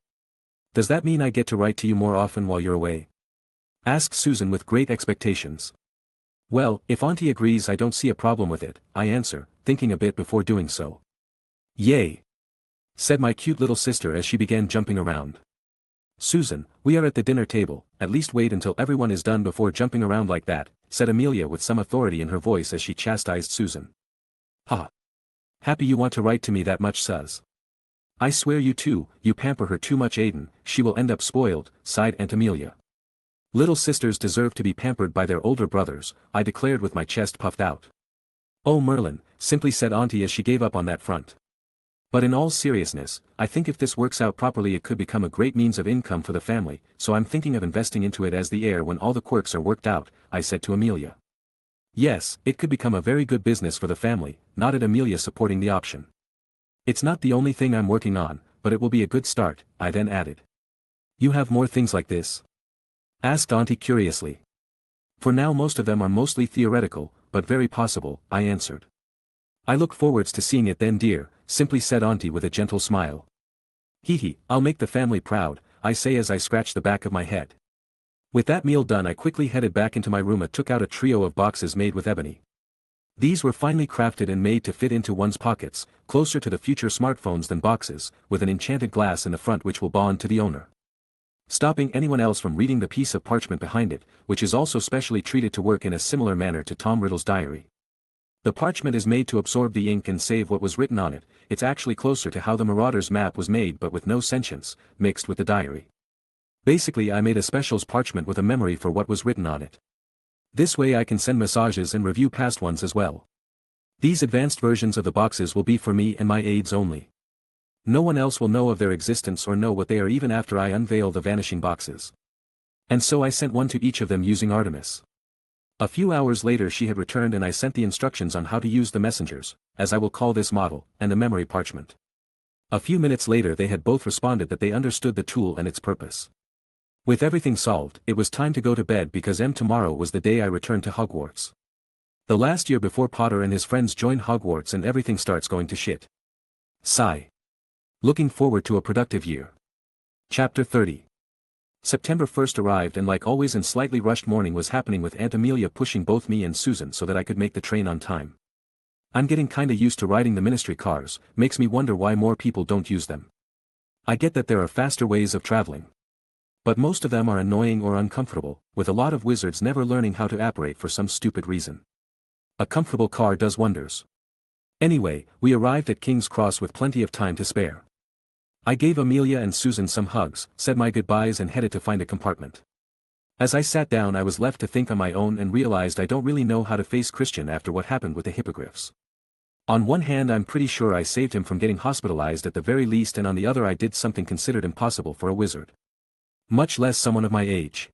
"Does that mean I get to write to you more often while you're away?" asked Susan with great expectations. "Well, if Auntie agrees, I don't see a problem with it," I answer, thinking a bit before doing so. "Yay!" said my cute little sister as she began jumping around. "Susan, we are at the dinner table, at least wait until everyone is done before jumping around like that," said Amelia with some authority in her voice as she chastised Susan. "Ha! Happy you want to write to me that much, Suz. I swear you too, you pamper her too much, Aiden, she will end up spoiled," sighed Aunt Amelia. "Little sisters deserve to be pampered by their older brothers," I declared with my chest puffed out. "Oh Merlin," simply said Auntie as she gave up on that front. "But in all seriousness, I think if this works out properly it could become a great means of income for the family, so I'm thinking of investing into it as the heir when all the quirks are worked out," I said to Amelia. "Yes, it could become a very good business for the family," nodded Amelia, supporting the option. "It's not the only thing I'm working on, but it will be a good start," I then added. "You have more things like this?" asked Auntie curiously. "For now most of them are mostly theoretical, but very possible," I answered. "I look forwards to seeing it then, dear," simply said Auntie with a gentle smile. "Hee hee, I'll make the family proud," I say as I scratch the back of my head. With that meal done, I quickly headed back into my room and took out a trio of boxes made with ebony. These were finely crafted and made to fit into one's pockets, closer to the future smartphones than boxes, with an enchanted glass in the front which will bond to the owner, stopping anyone else from reading the piece of parchment behind it, which is also specially treated to work in a similar manner to Tom Riddle's diary. The parchment is made to absorb the ink and save what was written on it. It's actually closer to how the Marauder's map was made, but with no sentience, mixed with the diary. Basically I made a specials parchment with a memory for what was written on it. This way I can send messages and review past ones as well. These advanced versions of the boxes will be for me and my aides only. No one else will know of their existence or know what they are even after I unveil the vanishing boxes. And so I sent one to each of them using Artemis. A few hours later she had returned and I sent the instructions on how to use the messengers, as I will call this model, and the memory parchment. A few minutes later they had both responded that they understood the tool and its purpose. With everything solved, it was time to go to bed because tomorrow was the day I returned to Hogwarts. The last year before Potter and his friends join Hogwarts and everything starts going to shit. Sigh. Looking forward to a productive year. Chapter 30. September 1st arrived and like always in slightly rushed morning was happening with Aunt Amelia pushing both me and Susan so that I could make the train on time. I'm getting kinda used to riding the ministry cars, makes me wonder why more people don't use them. I get that there are faster ways of traveling. But most of them are annoying or uncomfortable, with a lot of wizards never learning how to operate for some stupid reason. A comfortable car does wonders. Anyway, we arrived at King's Cross with plenty of time to spare. I gave Amelia and Susan some hugs, said my goodbyes and headed to find a compartment. As I sat down I was left to think on my own and realized I don't really know how to face Christian after what happened with the hippogriffs. On one hand I'm pretty sure I saved him from getting hospitalized at the very least and on the other I did something considered impossible for a wizard. Much less someone of my age.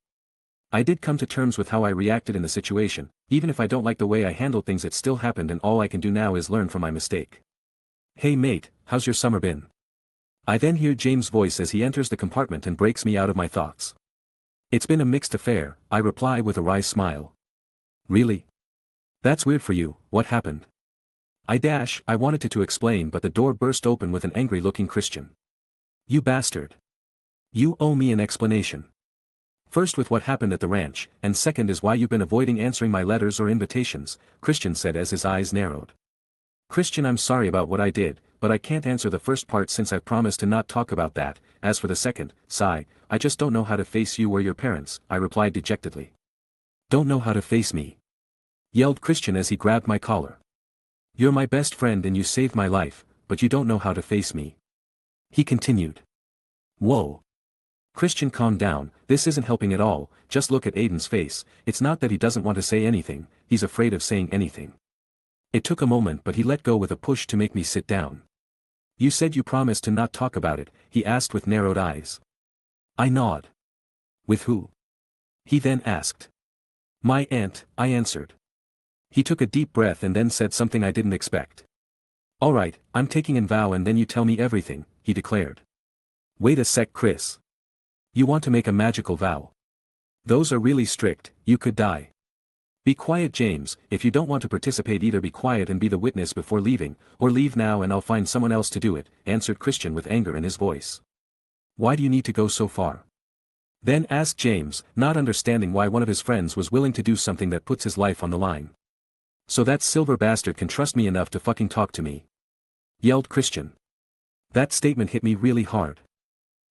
I did come to terms with how I reacted in the situation, even if I don't like the way I handled things it still happened and all I can do now is learn from my mistake. Hey mate, how's your summer been? I then hear James' voice as he enters the compartment and breaks me out of my thoughts. It's been a mixed affair, I reply with a wry smile. Really? That's weird for you, what happened? I wanted to explain but the door burst open with an angry-looking Christian. You bastard. You owe me an explanation. First with what happened at the ranch, and second is why you've been avoiding answering my letters or invitations, Christian said as his eyes narrowed. Christian, I'm sorry about what I did, but I can't answer the first part since I've promised to not talk about that. As for the second, sigh, I just don't know how to face you or your parents, I replied dejectedly. Don't know how to face me? Yelled Christian as he grabbed my collar. You're my best friend and you saved my life, but you don't know how to face me. He continued. Whoa. Christian, calm down, this isn't helping at all, just look at Aiden's face, it's not that he doesn't want to say anything, he's afraid of saying anything. It took a moment but he let go with a push to make me sit down. You said you promised to not talk about it, he asked with narrowed eyes. I nod. With who? He then asked. My aunt, I answered. He took a deep breath and then said something I didn't expect. Alright, I'm taking a vow and then you tell me everything, he declared. Wait a sec, Chris. You want to make a magical vow? Those are really strict, you could die. Be quiet, James, if you don't want to participate either be quiet and be the witness before leaving, or leave now and I'll find someone else to do it, answered Christian with anger in his voice. Why do you need to go so far? Then asked James, not understanding why one of his friends was willing to do something that puts his life on the line. So that silver bastard can trust me enough to fucking talk to me? Yelled Christian. That statement hit me really hard.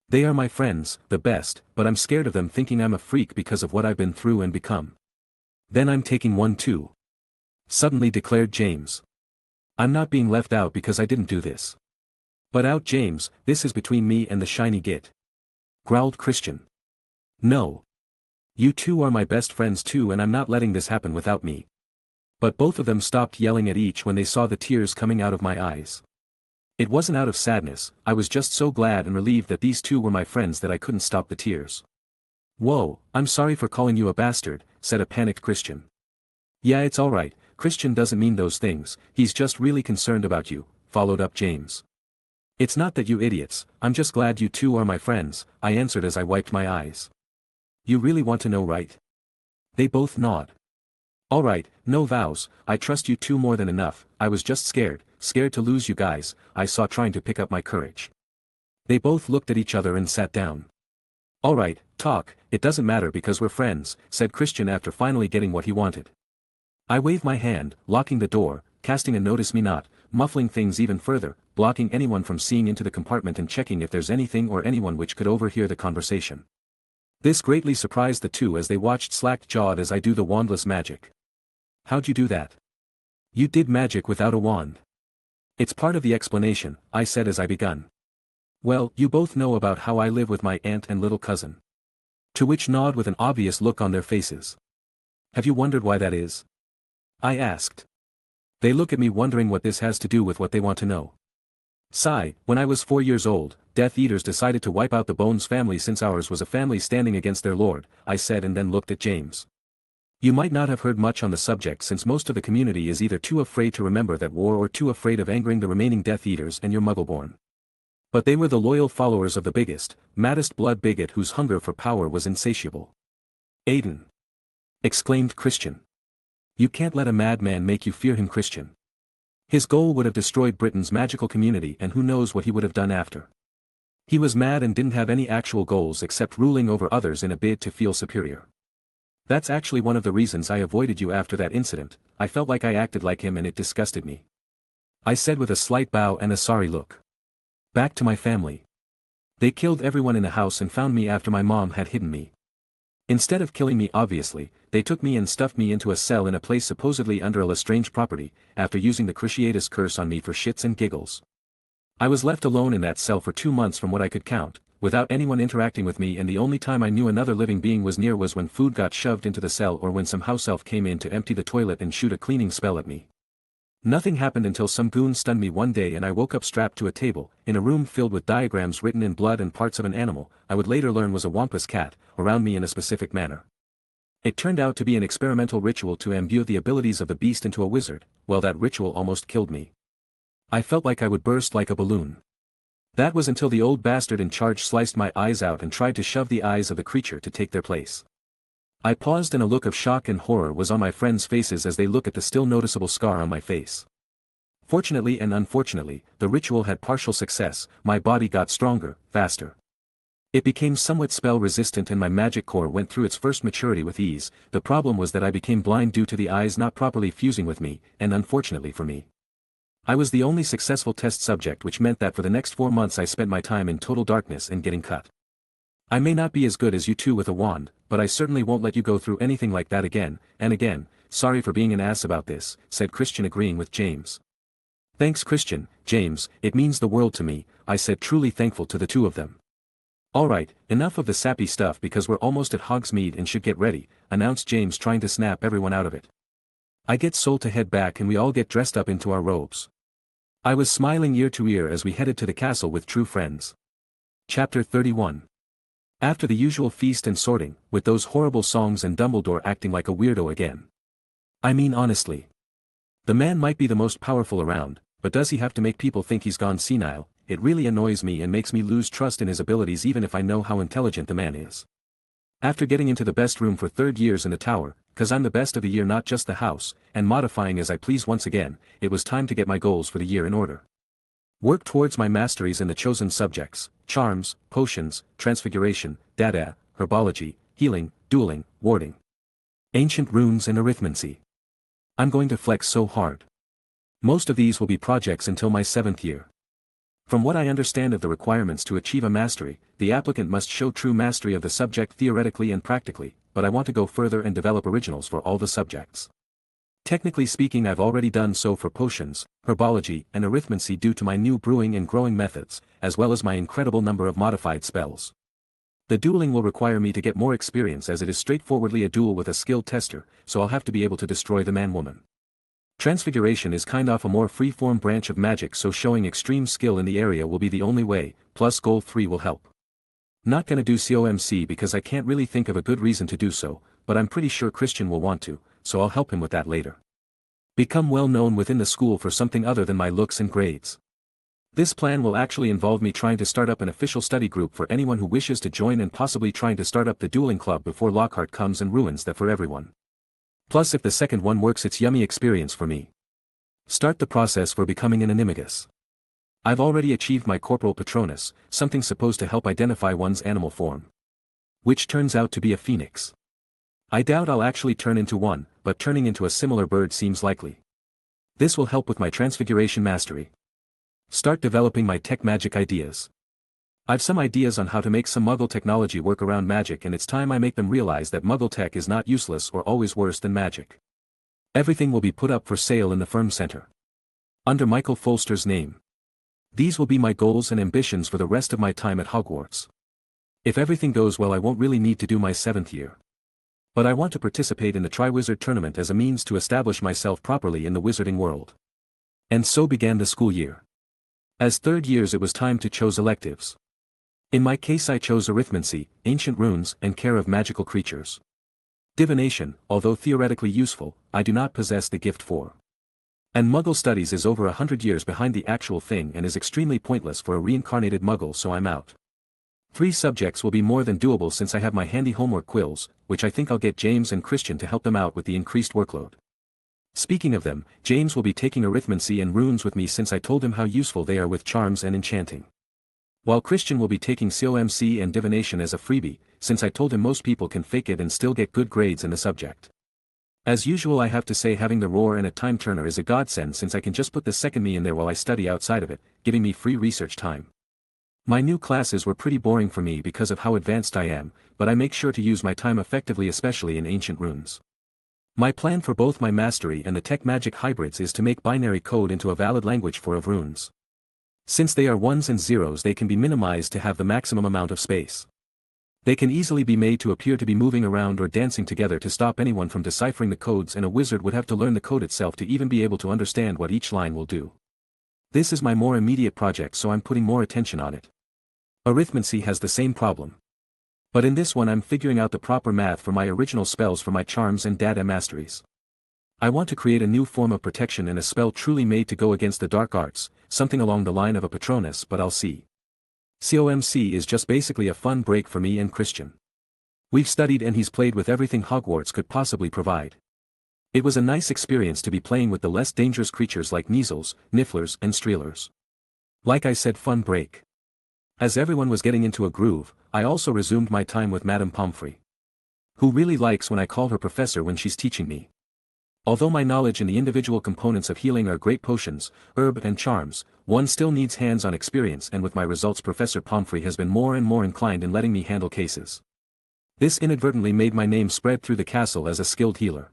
They are my friends, the best, but I'm scared of them thinking I'm a freak because of what I've been through and become. Then I'm taking one too. Suddenly declared James. I'm not being left out because I didn't do this. But out, James, this is between me and the shiny git. Growled Christian. No. You two are my best friends too and I'm not letting this happen without me. But both of them stopped yelling at each when they saw the tears coming out of my eyes. It wasn't out of sadness, I was just so glad and relieved that these two were my friends that I couldn't stop the tears. Whoa, I'm sorry for calling you a bastard, said a panicked Christian. Yeah, it's alright, Christian doesn't mean those things, he's just really concerned about you, followed up James. It's not that, you idiots, I'm just glad you two are my friends, I answered as I wiped my eyes. You really want to know, right? They both nod. Alright, no vows, I trust you two more than enough, I was just scared to lose you guys, I saw trying to pick up my courage. They both looked at each other and sat down. Alright, talk, it doesn't matter because we're friends, said Christian after finally getting what he wanted. I waved my hand, locking the door, casting a notice me not, muffling things even further, blocking anyone from seeing into the compartment and checking if there's anything or anyone which could overhear the conversation. This greatly surprised the two as they watched slack-jawed as I do the wandless magic. How'd you do that? You did magic without a wand. It's part of the explanation, I said as I begun. Well, you both know about how I live with my aunt and little cousin. To which nod with an obvious look on their faces. Have you wondered why that is? I asked. They look at me wondering what this has to do with what they want to know. Sigh, when I was 4 years old, Death Eaters decided to wipe out the Bones family since ours was a family standing against their lord, I said and then looked at James. You might not have heard much on the subject since most of the community is either too afraid to remember that war or too afraid of angering the remaining Death Eaters and your Muggleborn. But they were the loyal followers of the biggest, maddest blood bigot whose hunger for power was insatiable. Aiden! Exclaimed Christian. You can't let a madman make you fear him, Christian. His goal would have destroyed Britain's magical community, and who knows what he would have done after. He was mad and didn't have any actual goals except ruling over others in a bid to feel superior. That's actually one of the reasons I avoided you after that incident. I felt like I acted like him and it disgusted me. I said with a slight bow and a sorry look. Back to my family. They killed everyone in the house and found me after my mom had hidden me. Instead of killing me obviously, they took me and stuffed me into a cell in a place supposedly under a Lestrange property, after using the Cruciatus curse on me for shits and giggles. I was left alone in that cell for 2 months from what I could count, without anyone interacting with me, and the only time I knew another living being was near was when food got shoved into the cell or when some house elf came in to empty the toilet and shoot a cleaning spell at me. Nothing happened until some goon stunned me one day and I woke up strapped to a table, in a room filled with diagrams written in blood and parts of an animal, I would later learn was a wampus cat, around me in a specific manner. It turned out to be an experimental ritual to imbue the abilities of the beast into a wizard. Well, that ritual almost killed me. I felt like I would burst like a balloon. That was until the old bastard in charge sliced my eyes out and tried to shove the eyes of the creature to take their place. I paused and a look of shock and horror was on my friends' faces as they look at the still noticeable scar on my face. Fortunately and unfortunately, the ritual had partial success. My body got stronger, faster. It became somewhat spell-resistant and my magic core went through its first maturity with ease. The problem was that I became blind due to the eyes not properly fusing with me, and unfortunately for me, I was the only successful test subject, which meant that for the next 4 months I spent my time in total darkness and getting cut. I may not be as good as you two with a wand, but I certainly won't let you go through anything like that again, and again. Sorry for being an ass about this, said Christian, agreeing with James. Thanks Christian, James, it means the world to me, I said, truly thankful to the two of them. Alright, enough of the sappy stuff because we're almost at Hogsmeade and should get ready, announced James, trying to snap everyone out of it. I get Sol to head back and we all get dressed up into our robes. I was smiling ear to ear as we headed to the castle with true friends. Chapter 31. After the usual feast and sorting, with those horrible songs and Dumbledore acting like a weirdo again. I mean honestly. The man might be the most powerful around, but does he have to make people think he's gone senile? It really annoys me and makes me lose trust in his abilities even if I know how intelligent the man is. After getting into the best room for 3rd years in the tower, cause I'm the best of the year not just the house, and modifying as I please once again, it was time to get my goals for the year in order. Work towards my masteries in the chosen subjects: charms, potions, transfiguration, data, herbology, healing, dueling, warding, ancient runes and arithmancy. I'm going to flex so hard. Most of these will be projects until my 7th year. From what I understand of the requirements to achieve a mastery, the applicant must show true mastery of the subject theoretically and practically, but I want to go further and develop originals for all the subjects. Technically speaking, I've already done so for potions, herbology, and arithmancy due to my new brewing and growing methods, as well as my incredible number of modified spells. The dueling will require me to get more experience as it is straightforwardly a duel with a skilled tester, so I'll have to be able to destroy the man-woman. Transfiguration is kind of a more free-form branch of magic, so showing extreme skill in the area will be the only way, plus goal 3 will help. Not gonna do COMC because I can't really think of a good reason to do so, but I'm pretty sure Christian will want to, so I'll help him with that later. Become well known within the school for something other than my looks and grades. This plan will actually involve me trying to start up an official study group for anyone who wishes to join, and possibly trying to start up the dueling club before Lockhart comes and ruins that for everyone. Plus, if the second one works, it's yummy experience for me. Start the process for becoming an animagus. I've already achieved my corporal patronus, something supposed to help identify one's animal form, which turns out to be a phoenix. I doubt I'll actually turn into one, but turning into a similar bird seems likely. This will help with my transfiguration mastery. Start developing my tech magic ideas. I've some ideas on how to make some Muggle technology work around magic, and it's time I make them realize that Muggle tech is not useless or always worse than magic. Everything will be put up for sale in the firm center, under Michael Folster's name. These will be my goals and ambitions for the rest of my time at Hogwarts. If everything goes well I won't really need to do my 7th year. But I want to participate in the Triwizard Tournament as a means to establish myself properly in the wizarding world. And so began the school year. As 3rd years it was time to choose electives. In my case I chose arithmancy, ancient runes and care of magical creatures. Divination, although theoretically useful, I do not possess the gift for. And Muggle studies is over 100 years behind the actual thing and is extremely pointless for a reincarnated Muggle, so I'm out. 3 subjects will be more than doable since I have my handy homework quills, which I think I'll get James and Christian to help them out with the increased workload. Speaking of them, James will be taking arithmancy and runes with me since I told him how useful they are with charms and enchanting. While Christian will be taking COMC and divination as a freebie, since I told him most people can fake it and still get good grades in the subject. As usual I have to say having the roar and a time turner is a godsend since I can just put the second me in there while I study outside of it, giving me free research time. My new classes were pretty boring for me because of how advanced I am, but I make sure to use my time effectively, especially in ancient runes. My plan for both my mastery and the tech magic hybrids is to make binary code into a valid language for of runes. Since they are ones and zeros they can be minimized to have the maximum amount of space. They can easily be made to appear to be moving around or dancing together to stop anyone from deciphering the codes, and a wizard would have to learn the code itself to even be able to understand what each line will do. This is my more immediate project, so I'm putting more attention on it. Arithmancy has the same problem. But in this one I'm figuring out the proper math for my original spells for my charms and data masteries. I want to create a new form of protection and a spell truly made to go against the dark arts, something along the line of a Patronus, but I'll see. COMC is just basically a fun break for me and Christian. We've studied and he's played with everything Hogwarts could possibly provide. It was a nice experience to be playing with the less dangerous creatures like Measles, Nifflers and Streelers. Like I said, fun break. As everyone was getting into a groove, I also resumed my time with Madame Pomfrey, who really likes when I call her professor when she's teaching me. Although my knowledge in the individual components of healing are great potions, herb and charms, one still needs hands-on experience, and with my results Professor Pomfrey has been more and more inclined in letting me handle cases. This inadvertently made my name spread through the castle as a skilled healer.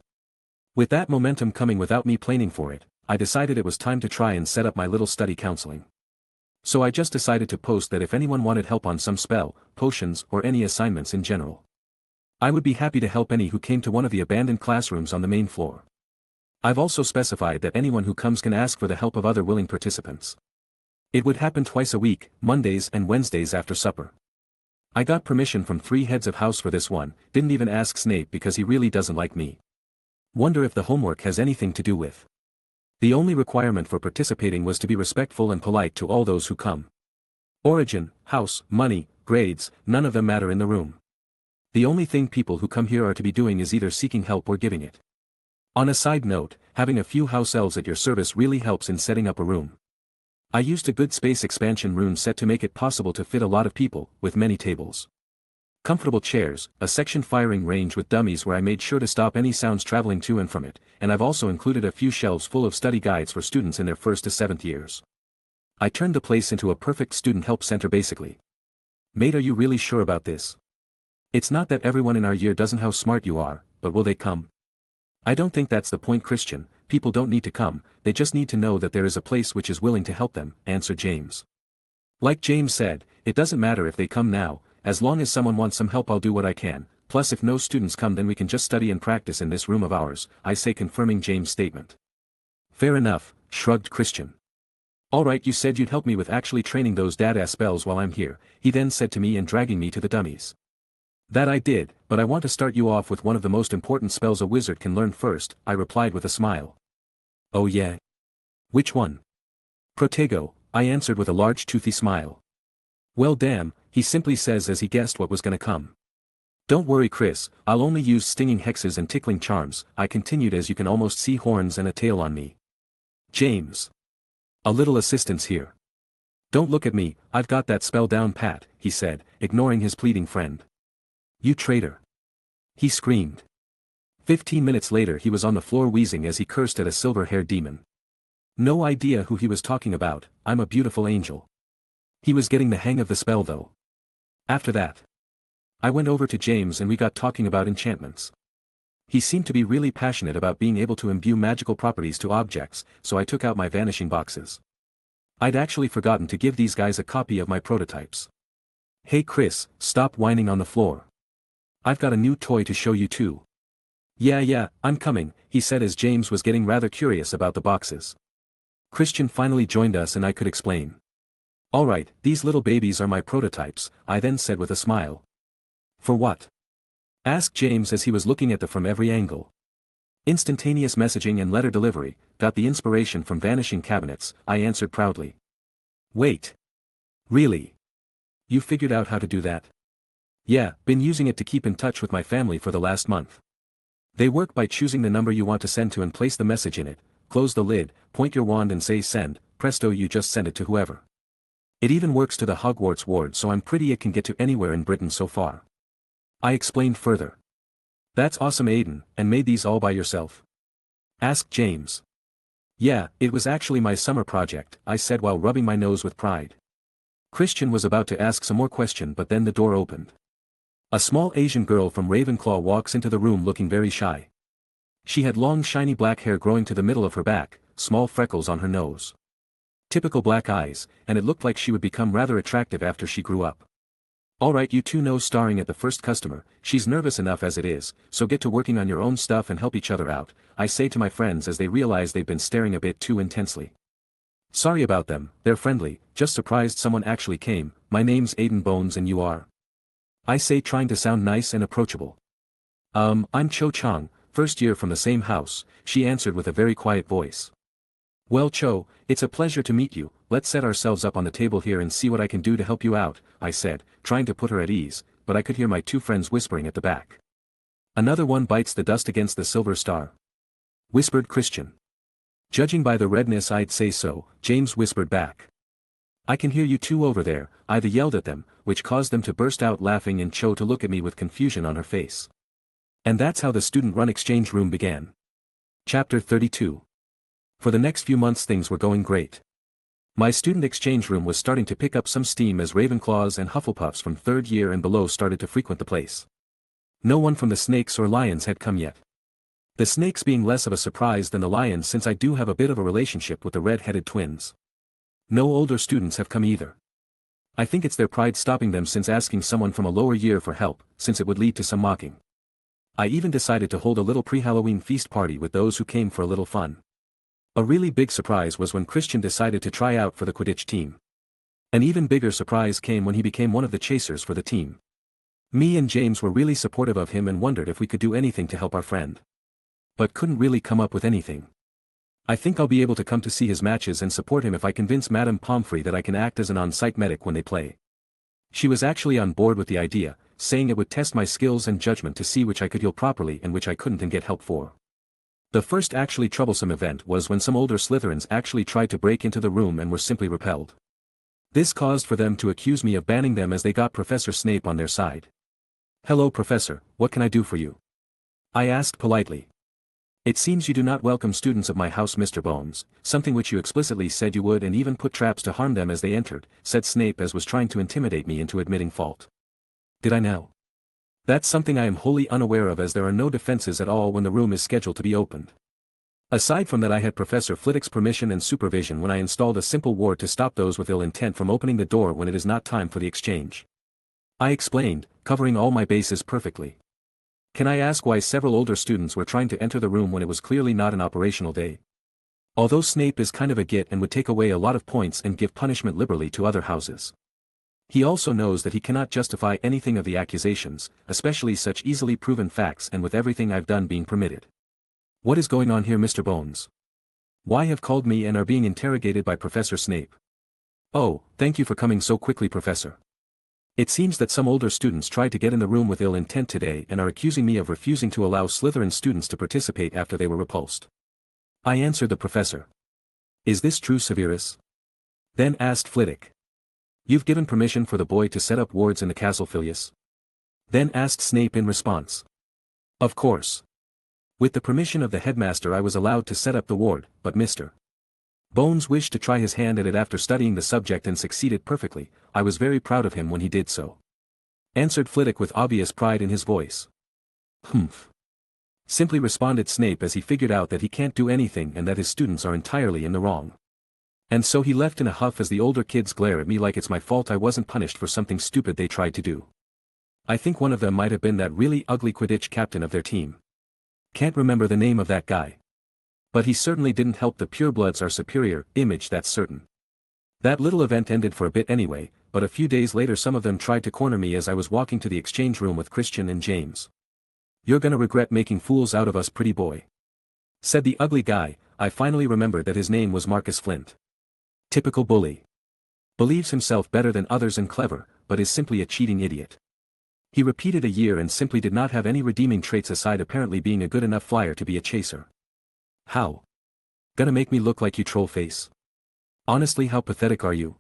With that momentum coming without me planning for it, I decided it was time to try and set up my little study counseling. So I just decided to post that if anyone wanted help on some spell, potions or any assignments in general, I would be happy to help any who came to one of the abandoned classrooms on the main floor. I've also specified that anyone who comes can ask for the help of other willing participants. It would happen twice a week, Mondays and Wednesdays after supper. I got permission from 3 heads of house for this one, didn't even ask Snape because he really doesn't like me. Wonder if the homework has anything to do with. The only requirement for participating was to be respectful and polite to all those who come. Origin, house, money, grades, none of them matter in the room. The only thing people who come here are to be doing is either seeking help or giving it. On a side note, having a few house elves at your service really helps in setting up a room. I used a good space expansion rune set to make it possible to fit a lot of people, with many tables, comfortable chairs, a section firing range with dummies where I made sure to stop any sounds traveling to and from it, and I've also included a few shelves full of study guides for students in their 1st to 7th years. I turned the place into a perfect student help center basically. Mate, are you really sure about this? It's not that everyone in our year doesn't how smart you are, but will they come? I don't think that's the point, Christian. People don't need to come, they just need to know that there is a place which is willing to help them, answered James. Like James said, it doesn't matter if they come now, as long as someone wants some help I'll do what I can, plus if no students come then we can just study and practice in this room of ours, I say, confirming James' statement. Fair enough, shrugged Christian. Alright, you said you'd help me with actually training those dada spells while I'm here, he then said to me, and dragging me to the dummies. That I did, but I want to start you off with one of the most important spells a wizard can learn first, I replied with a smile. Oh yeah? Which one? Protego, I answered with a large toothy smile. Well damn, he simply says as he guessed what was gonna come. Don't worry Chris, I'll only use stinging hexes and tickling charms, I continued, as you can almost see horns and a tail on me. James. A little assistance here. Don't look at me, I've got that spell down pat, he said, ignoring his pleading friend. You traitor. He screamed. 15 minutes later he was on the floor wheezing as he cursed at a silver-haired demon. No idea who he was talking about, I'm a beautiful angel. He was getting the hang of the spell though. After that, I went over to James and we got talking about enchantments. He seemed to be really passionate about being able to imbue magical properties to objects, so I took out my vanishing boxes. I'd actually forgotten to give these guys a copy of my prototypes. Hey Chris, stop whining on the floor. I've got a new toy to show you too. Yeah, I'm coming, he said as James was getting rather curious about the boxes. Christian finally joined us and I could explain. Alright, these little babies are my prototypes, I then said with a smile. For what? Asked James as he was looking at them from every angle. Instantaneous messaging and letter delivery, got the inspiration from vanishing cabinets, I answered proudly. Wait. Really? You figured out how to do that? Yeah, been using it to keep in touch with my family for the last month. They work by choosing the number you want to send to and place the message in it, close the lid, point your wand and say send, presto you just send it to whoever. It even works to the Hogwarts ward so I'm pretty it can get to anywhere in Britain so far. I explained further. That's awesome Aiden, and made these all by yourself? Asked James. Yeah, it was actually my summer project, I said while rubbing my nose with pride. Christian was about to ask some more question but then the door opened. A small Asian girl from Ravenclaw walks into the room looking very shy. She had long shiny black hair growing to the middle of her back, small freckles on her nose. Typical black eyes, and it looked like she would become rather attractive after she grew up. Alright you two know staring at the first customer, she's nervous enough as it is, so get to working on your own stuff and help each other out, I say to my friends as they realize they've been staring a bit too intensely. Sorry about them, they're friendly, just surprised someone actually came, my name's Aiden Bones and you are? I say trying to sound nice and approachable. I'm Cho Chang, first year from the same house, she answered with a very quiet voice. Well Cho, it's a pleasure to meet you, let's set ourselves up on the table here and see what I can do to help you out, I said, trying to put her at ease, but I could hear my two friends whispering at the back. Another one bites the dust against the silver star. Whispered Christian. Judging by the redness I'd say so, James whispered back. I can hear you two over there, I yelled at them, which caused them to burst out laughing and Cho to look at me with confusion on her face. And that's how the student-run exchange room began. Chapter 32. For the next few months things were going great. My student exchange room was starting to pick up some steam as Ravenclaws and Hufflepuffs from third year and below started to frequent the place. No one from the Snakes or Lions had come yet. The Snakes being less of a surprise than the Lions since I do have a bit of a relationship with the red-headed twins. No older students have come either. I think it's their pride stopping them since asking someone from a lower year for help, since it would lead to some mocking. I even decided to hold a little pre-Halloween feast party with those who came for a little fun. A really big surprise was when Christian decided to try out for the Quidditch team. An even bigger surprise came when he became one of the chasers for the team. Me and James were really supportive of him and wondered if we could do anything to help our friend. But couldn't really come up with anything. I think I'll be able to come to see his matches and support him if I convince Madame Pomfrey that I can act as an on-site medic when they play. She was actually on board with the idea, saying it would test my skills and judgment to see which I could heal properly and which I couldn't and get help for. The first actually troublesome event was when some older Slytherins actually tried to break into the room and were simply repelled. This caused for them to accuse me of banning them as they got Professor Snape on their side. Hello Professor, what can I do for you? I asked politely. It seems you do not welcome students of my house Mr. Bones, something which you explicitly said you would and even put traps to harm them as they entered, said Snape as was trying to intimidate me into admitting fault. Did I now? That's something I am wholly unaware of as there are no defenses at all when the room is scheduled to be opened. Aside from that I had Professor Flitwick's permission and supervision when I installed a simple ward to stop those with ill intent from opening the door when it is not time for the exchange. I explained, covering all my bases perfectly. Can I ask why several older students were trying to enter the room when it was clearly not an operational day? Although Snape is kind of a git and would take away a lot of points and give punishment liberally to other houses. He also knows that he cannot justify anything of the accusations, especially such easily proven facts and with everything I've done being permitted. What is going on here Mr. Bones? Why have called me and are being interrogated by Professor Snape? Oh, thank you for coming so quickly Professor. It seems that some older students tried to get in the room with ill intent today and are accusing me of refusing to allow Slytherin students to participate after they were repulsed. I answered the professor. Is this true Severus? Then asked Flitwick. You've given permission for the boy to set up wards in the castle Filius? Then asked Snape in response. Of course. With the permission of the headmaster I was allowed to set up the ward, but Mr. Bones wished to try his hand at it after studying the subject and succeeded perfectly. I was very proud of him when he did so. Answered Flitwick with obvious pride in his voice. Humph. Simply responded Snape as he figured out that he can't do anything and that his students are entirely in the wrong. And so he left in a huff as the older kids glare at me like it's my fault I wasn't punished for something stupid they tried to do. I think one of them might have been that really ugly Quidditch captain of their team. Can't remember the name of that guy. But he certainly didn't help the purebloods are superior image, that's certain. That little event ended for a bit anyway, but a few days later some of them tried to corner me as I was walking to the exchange room with Christian and James. "You're gonna regret making fools out of us, pretty boy," said the ugly guy. I finally remembered that his name was Marcus Flint. Typical bully. Believes himself better than others and clever, but is simply a cheating idiot. He repeated a year and simply did not have any redeeming traits aside apparently being a good enough flyer to be a chaser. How? Gonna make me look like you, troll face? Honestly, how pathetic are you?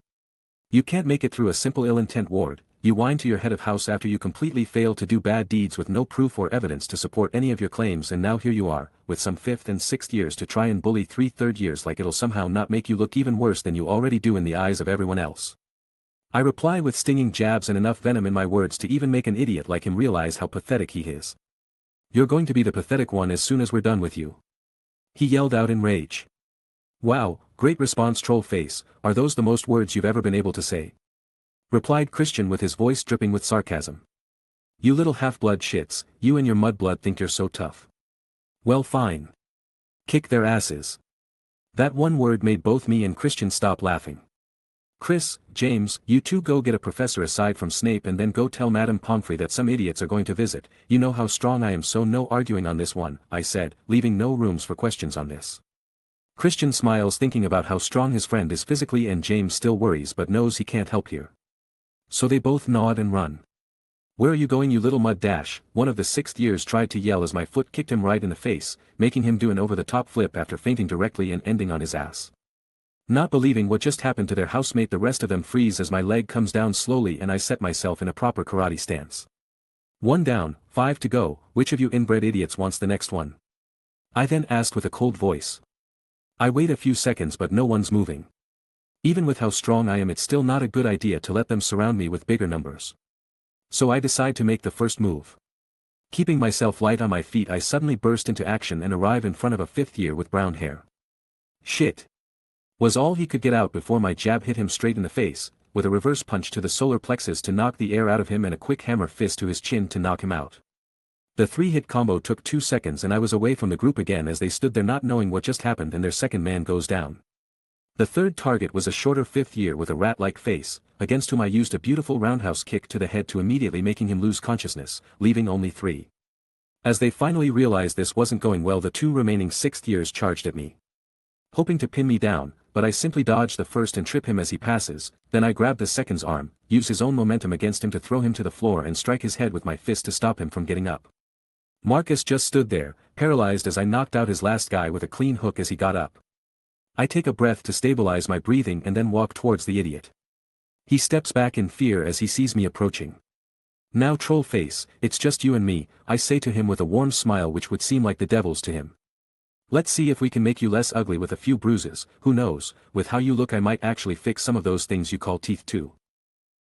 You can't make it through a simple ill-intent ward, you whine to your head of house after you completely fail to do bad deeds with no proof or evidence to support any of your claims, and now here you are, with some 5th and 6th years to try and bully 3 third years like it'll somehow not make you look even worse than you already do in the eyes of everyone else. I reply with stinging jabs and enough venom in my words to even make an idiot like him realize how pathetic he is. You're going to be the pathetic one as soon as we're done with you. He yelled out in rage. Wow, great response, troll face, are those the most words you've ever been able to say? Replied Christian with his voice dripping with sarcasm. You little half-blood shits, you and your mudblood think you're so tough. Well, fine. Kick their asses. That one word made both me and Christian stop laughing. Chris, James, you two go get a professor aside from Snape and then go tell Madame Pomfrey that some idiots are going to visit. You know how strong I am, so no arguing on this one, I said, leaving no rooms for questions on this. Christian smiles thinking about how strong his friend is physically, and James still worries but knows he can't help here. So they both nod and run. Where are you going, you little mud dash? One of the 6th years tried to yell as my foot kicked him right in the face, making him do an over-the-top flip after fainting directly and ending on his ass. Not believing what just happened to their housemate, the rest of them freeze as my leg comes down slowly and I set myself in a proper karate stance. 1 down, 5 to go, which of you inbred idiots wants the next one? I then asked with a cold voice. I wait a few seconds but no one's moving. Even with how strong I am, it's still not a good idea to let them surround me with bigger numbers. So I decide to make the first move. Keeping myself light on my feet, I suddenly burst into action and arrive in front of a 5th year with brown hair. Shit! Was all he could get out before my jab hit him straight in the face, with a reverse punch to the solar plexus to knock the air out of him and a quick hammer fist to his chin to knock him out. The 3-hit combo took 2 seconds and I was away from the group again as they stood there not knowing what just happened, and their second man goes down. The third target was a shorter 5th year with a rat-like face, against whom I used a beautiful roundhouse kick to the head to immediately making him lose consciousness, leaving only 3. As they finally realized this wasn't going well, the 2 remaining 6th years charged at me, hoping to pin me down, but I simply dodge the first and trip him as he passes. Then I grab the second's arm, use his own momentum against him to throw him to the floor and strike his head with my fist to stop him from getting up. Marcus just stood there, paralyzed as I knocked out his last guy with a clean hook as he got up. I take a breath to stabilize my breathing and then walk towards the idiot. He steps back in fear as he sees me approaching. Now, troll face, it's just you and me, I say to him with a warm smile which would seem like the devil's to him. Let's see if we can make you less ugly with a few bruises. Who knows, with how you look I might actually fix some of those things you call teeth too.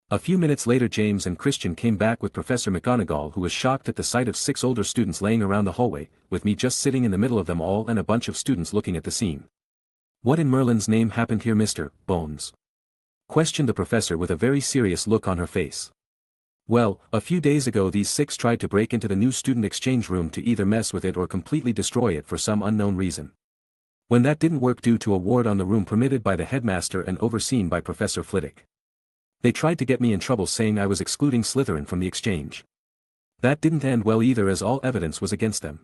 A few minutes later James and Christian came back with Professor McGonagall, who was shocked at the sight of 6 older students laying around the hallway, with me just sitting in the middle of them all and a bunch of students looking at the scene. What in Merlin's name happened here, Mr. Bones? Questioned the professor with a very serious look on her face. Well, a few days ago these 6 tried to break into the new student exchange room to either mess with it or completely destroy it for some unknown reason. When that didn't work due to a ward on the room permitted by the headmaster and overseen by Professor Flitwick, they tried to get me in trouble saying I was excluding Slytherin from the exchange. That didn't end well either, as all evidence was against them.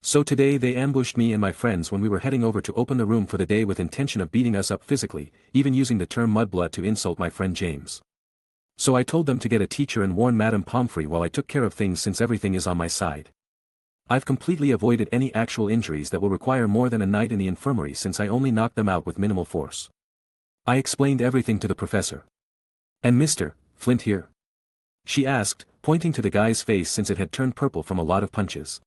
So today they ambushed me and my friends when we were heading over to open the room for the day with intention of beating us up physically, even using the term mudblood to insult my friend James. So I told them to get a teacher and warn Madame Pomfrey while I took care of things, since everything is on my side. I've completely avoided any actual injuries that will require more than a night in the infirmary, since I only knocked them out with minimal force. I explained everything to the professor. And Mr. Flint here? She asked, pointing to the guy's face since it had turned purple from a lot of punches.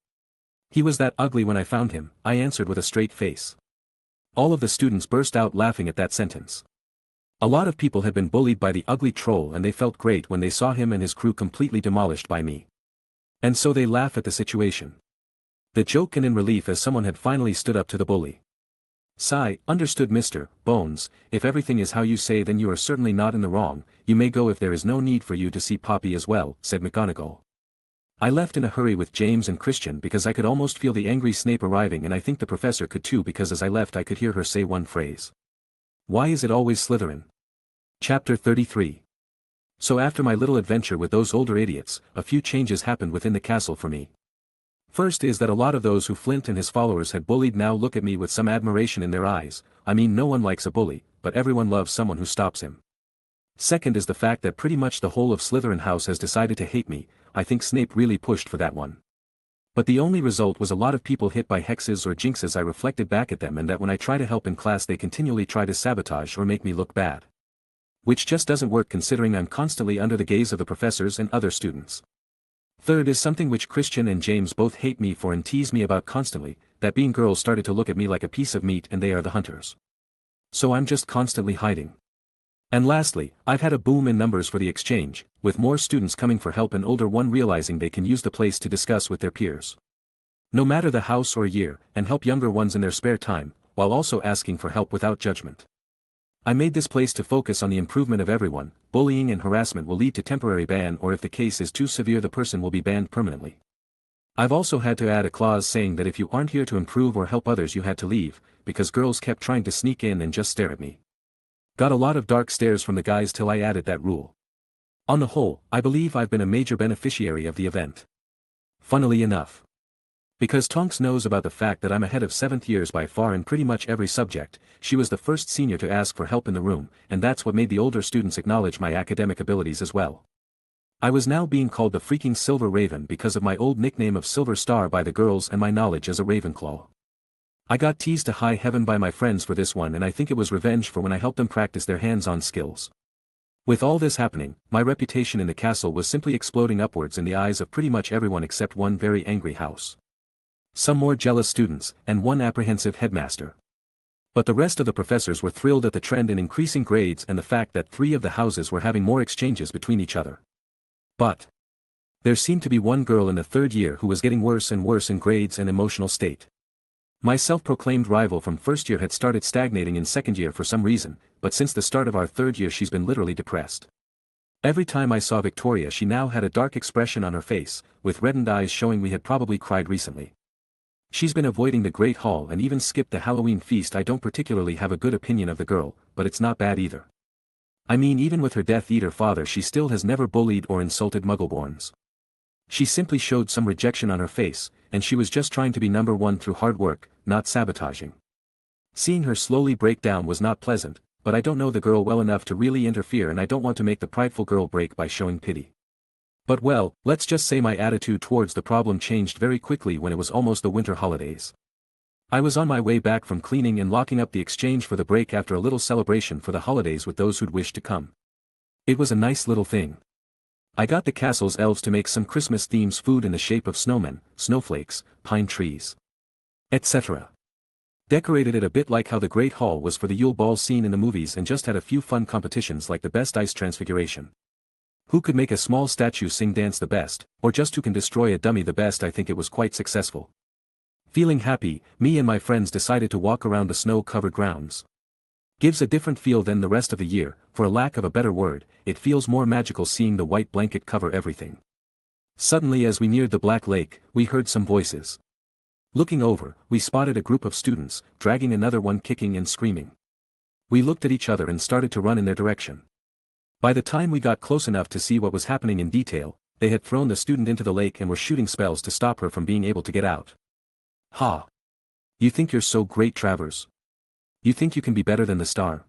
He was that ugly when I found him, I answered with a straight face. All of the students burst out laughing at that sentence. A lot of people had been bullied by the ugly troll and they felt great when they saw him and his crew completely demolished by me. And so they laugh at the situation. The joke, and in relief as someone had finally stood up to the bully. Sigh, understood Mr. Bones, if everything is how you say then you are certainly not in the wrong, you may go if there is no need for you to see Poppy as well, said McGonagall. I left in a hurry with James and Christian because I could almost feel the angry Snape arriving and I think the professor could too because as I left I could hear her say one phrase. Why is it always Slytherin? Chapter 33. So after my little adventure with those older idiots, a few changes happened within the castle for me. First is that a lot of those who Flint and his followers had bullied now look at me with some admiration in their eyes. I mean, no one likes a bully, but everyone loves someone who stops him. Second is the fact that pretty much the whole of Slytherin house has decided to hate me. I think Snape really pushed for that one. But the only result was a lot of people hit by hexes or jinxes. I reflected back at them and that when I try to help in class they continually try to sabotage or make me look bad. Which just doesn't work considering I'm constantly under the gaze of the professors and other students. Third is something which Christian and James both hate me for and tease me about constantly, that being girls started to look at me like a piece of meat and they are the hunters. So I'm just constantly hiding. And lastly, I've had a boom in numbers for the exchange, with more students coming for help and older one realizing they can use the place to discuss with their peers. No matter the house or year, and help younger ones in their spare time, while also asking for help without judgment. I made this place to focus on the improvement of everyone. Bullying and harassment will lead to temporary ban or if the case is too severe the person will be banned permanently. I've also had to add a clause saying that if you aren't here to improve or help others you had to leave, because girls kept trying to sneak in and just stare at me. Got a lot of dark stares from the guys till I added that rule. On the whole, I believe I've been a major beneficiary of the event. Funnily enough. Because Tonks knows about the fact that I'm ahead of 7th years by far in pretty much every subject, she was the first senior to ask for help in the room, and that's what made the older students acknowledge my academic abilities as well. I was now being called the freaking Silver Raven because of my old nickname of Silver Star by the girls and my knowledge as a Ravenclaw. I got teased to high heaven by my friends for this one and I think it was revenge for when I helped them practice their hands-on skills. With all this happening, my reputation in the castle was simply exploding upwards in the eyes of pretty much everyone except one very angry house. Some more jealous students, and one apprehensive headmaster. But the rest of the professors were thrilled at the trend in increasing grades and the fact that 3 of the houses were having more exchanges between each other. But there seemed to be one girl in the 3rd year who was getting worse and worse in grades and emotional state. My self-proclaimed rival from 1st year had started stagnating in 2nd year for some reason, but since the start of our 3rd year she's been literally depressed. Every time I saw Victoria she now had a dark expression on her face, with reddened eyes showing we had probably cried recently. She's been avoiding the Great Hall and even skipped the Halloween feast. I don't particularly have a good opinion of the girl, but it's not bad either. I mean even with her Death Eater father she still has never bullied or insulted Muggleborns. She simply showed some rejection on her face, and she was just trying to be number 1 through hard work, not sabotaging. Seeing her slowly break down was not pleasant, but I don't know the girl well enough to really interfere and I don't want to make the prideful girl break by showing pity. But well, let's just say my attitude towards the problem changed very quickly when it was almost the winter holidays. I was on my way back from cleaning and locking up the exchange for the break after a little celebration for the holidays with those who'd wished to come. It was a nice little thing. I got the castle's elves to make some Christmas themes food in the shape of snowmen, snowflakes, pine trees, etc. Decorated it a bit like how the Great Hall was for the Yule Ball scene in the movies and just had a few fun competitions like the best ice transfiguration. Who could make a small statue sing dance the best, or just who can destroy a dummy the best. I think it was quite successful. Feeling happy, me and my friends decided to walk around the snow-covered grounds. Gives a different feel than the rest of the year, for a lack of a better word, it feels more magical seeing the white blanket cover everything. Suddenly as we neared the Black Lake, we heard some voices. Looking over, we spotted a group of students, dragging another one kicking and screaming. We looked at each other and started to run in their direction. By the time we got close enough to see what was happening in detail, they had thrown the student into the lake and were shooting spells to stop her from being able to get out. Ha! You think you're so great, Travers? You think you can be better than the star?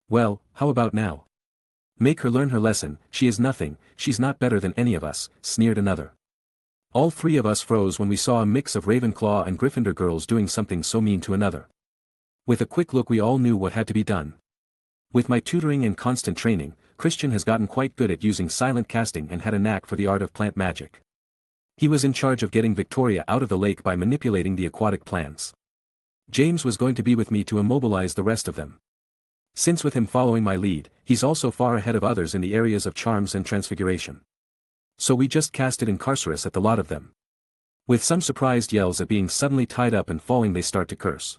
Well, how about now? Make her learn her lesson. She is nothing, she's not better than any of us, sneered another. All 3 of us froze when we saw a mix of Ravenclaw and Gryffindor girls doing something so mean to another. With a quick look we all knew what had to be done. With my tutoring and constant training, Christian has gotten quite good at using silent casting and had a knack for the art of plant magic. He was in charge of getting Victoria out of the lake by manipulating the aquatic plants. James was going to be with me to immobilize the rest of them. Since with him following my lead, he's also far ahead of others in the areas of charms and transfiguration. So we just casted Incarcerus at the lot of them. With some surprised yells at being suddenly tied up and falling they start to curse.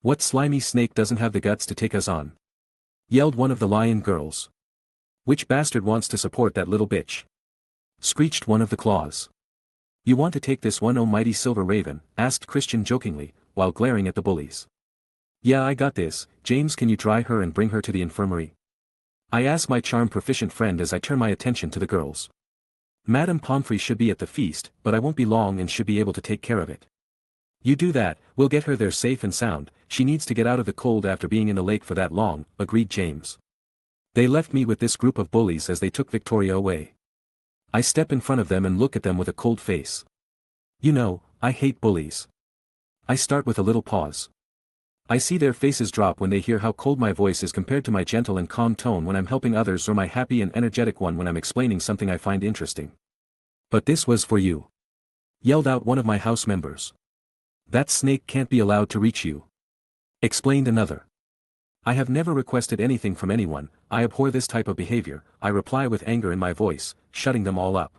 What slimy snake doesn't have the guts to take us on? Yelled one of the lion girls. Which bastard wants to support that little bitch? Screeched one of the claws. You want to take this one, oh mighty silver raven? Asked Christian jokingly, while glaring at the bullies. Yeah, I got this. James, can you dry her and bring her to the infirmary? I ask my charm-proficient friend as I turn my attention to the girls. Madame Pomfrey should be at the feast, but I won't be long and should be able to take care of it. You do that, we'll get her there safe and sound. She needs to get out of the cold after being in the lake for that long, agreed James. They left me with this group of bullies as they took Victoria away. I step in front of them and look at them with a cold face. You know, I hate bullies. I start with a little pause. I see their faces drop when they hear how cold my voice is compared to my gentle and calm tone when I'm helping others or my happy and energetic one when I'm explaining something I find interesting. But this was for you. Yelled out one of my house members. That snake can't be allowed to reach you. Explained another. I have never requested anything from anyone, I abhor this type of behavior, I reply with anger in my voice, shutting them all up.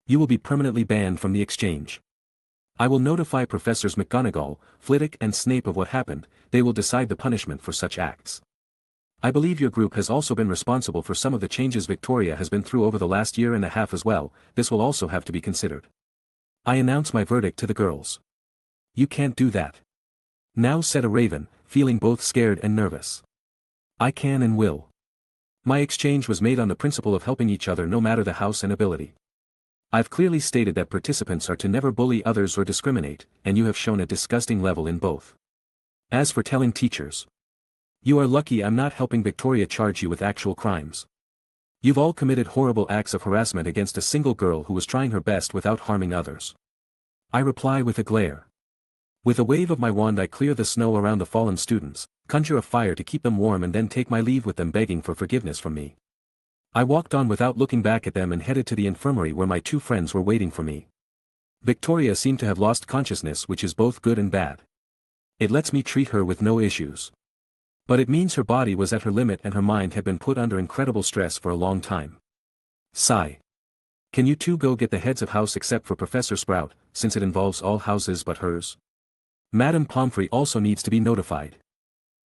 You will be permanently banned from the exchange. I will notify Professors McGonagall, Flitwick and Snape of what happened, they will decide the punishment for such acts. I believe your group has also been responsible for some of the changes Victoria has been through over the last year and a half as well, this will also have to be considered. I announce my verdict to the girls. You can't do that. Now said a raven, feeling both scared and nervous. I can and will. My exchange was made on the principle of helping each other no matter the house and ability. I've clearly stated that participants are to never bully others or discriminate, and you have shown a disgusting level in both. As for telling teachers, you are lucky I'm not helping Victoria charge you with actual crimes. You've all committed horrible acts of harassment against a single girl who was trying her best without harming others. I reply with a glare. With a wave of my wand I clear the snow around the fallen students, conjure a fire to keep them warm and then take my leave with them begging for forgiveness from me. I walked on without looking back at them and headed to the infirmary where my two friends were waiting for me. Victoria seemed to have lost consciousness, which is both good and bad. It lets me treat her with no issues. But it means her body was at her limit and her mind had been put under incredible stress for a long time. Sigh. Can you two go get the heads of house except for Professor Sprout, since it involves all houses but hers? Madame Pomfrey also needs to be notified.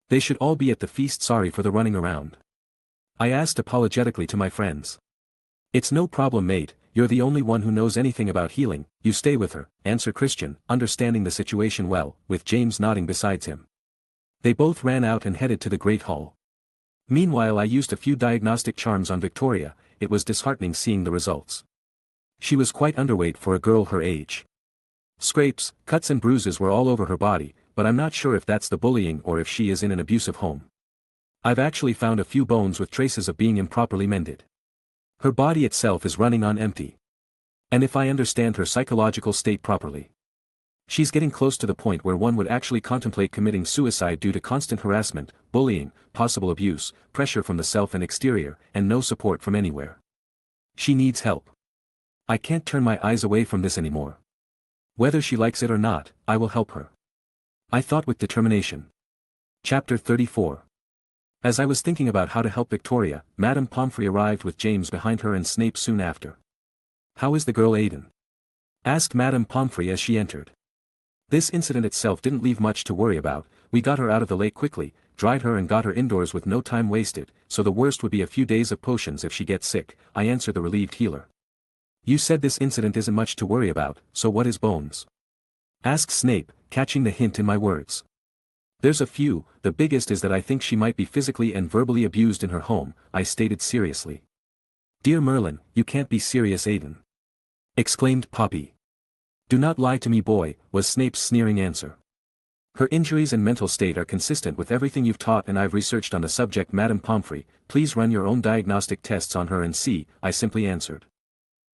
They should all be at the feast. Sorry for the running around. I asked apologetically to my friends. It's no problem, mate, you're the only one who knows anything about healing, you stay with her, answered Christian, understanding the situation well, with James nodding beside him. They both ran out and headed to the Great Hall. Meanwhile I used a few diagnostic charms on Victoria, it was disheartening seeing the results. She was quite underweight for a girl her age. Scrapes, cuts and bruises were all over her body, but I'm not sure if that's the bullying or if she is in an abusive home. I've actually found a few bones with traces of being improperly mended. Her body itself is running on empty. And if I understand her psychological state properly, she's getting close to the point where one would actually contemplate committing suicide due to constant harassment, bullying, possible abuse, pressure from the self and exterior, and no support from anywhere. She needs help. I can't turn my eyes away from this anymore. Whether she likes it or not, I will help her. I thought with determination. Chapter 34. As I was thinking about how to help Victoria, Madame Pomfrey arrived with James behind her and Snape soon after. How is the girl Aiden? Asked Madame Pomfrey as she entered. This incident itself didn't leave much to worry about, we got her out of the lake quickly, dried her and got her indoors with no time wasted, so the worst would be a few days of potions if she gets sick, I answered the relieved healer. You said this incident isn't much to worry about, so what is Bones? Asked Snape, catching the hint in my words. There's a few, the biggest is that I think she might be physically and verbally abused in her home, I stated seriously. Dear Merlin, you can't be serious, Aiden. Exclaimed Poppy. Do not lie to me, boy, was Snape's sneering answer. Her injuries and mental state are consistent with everything you've taught and I've researched on the subject. Madame Pomfrey, please run your own diagnostic tests on her and see, I simply answered.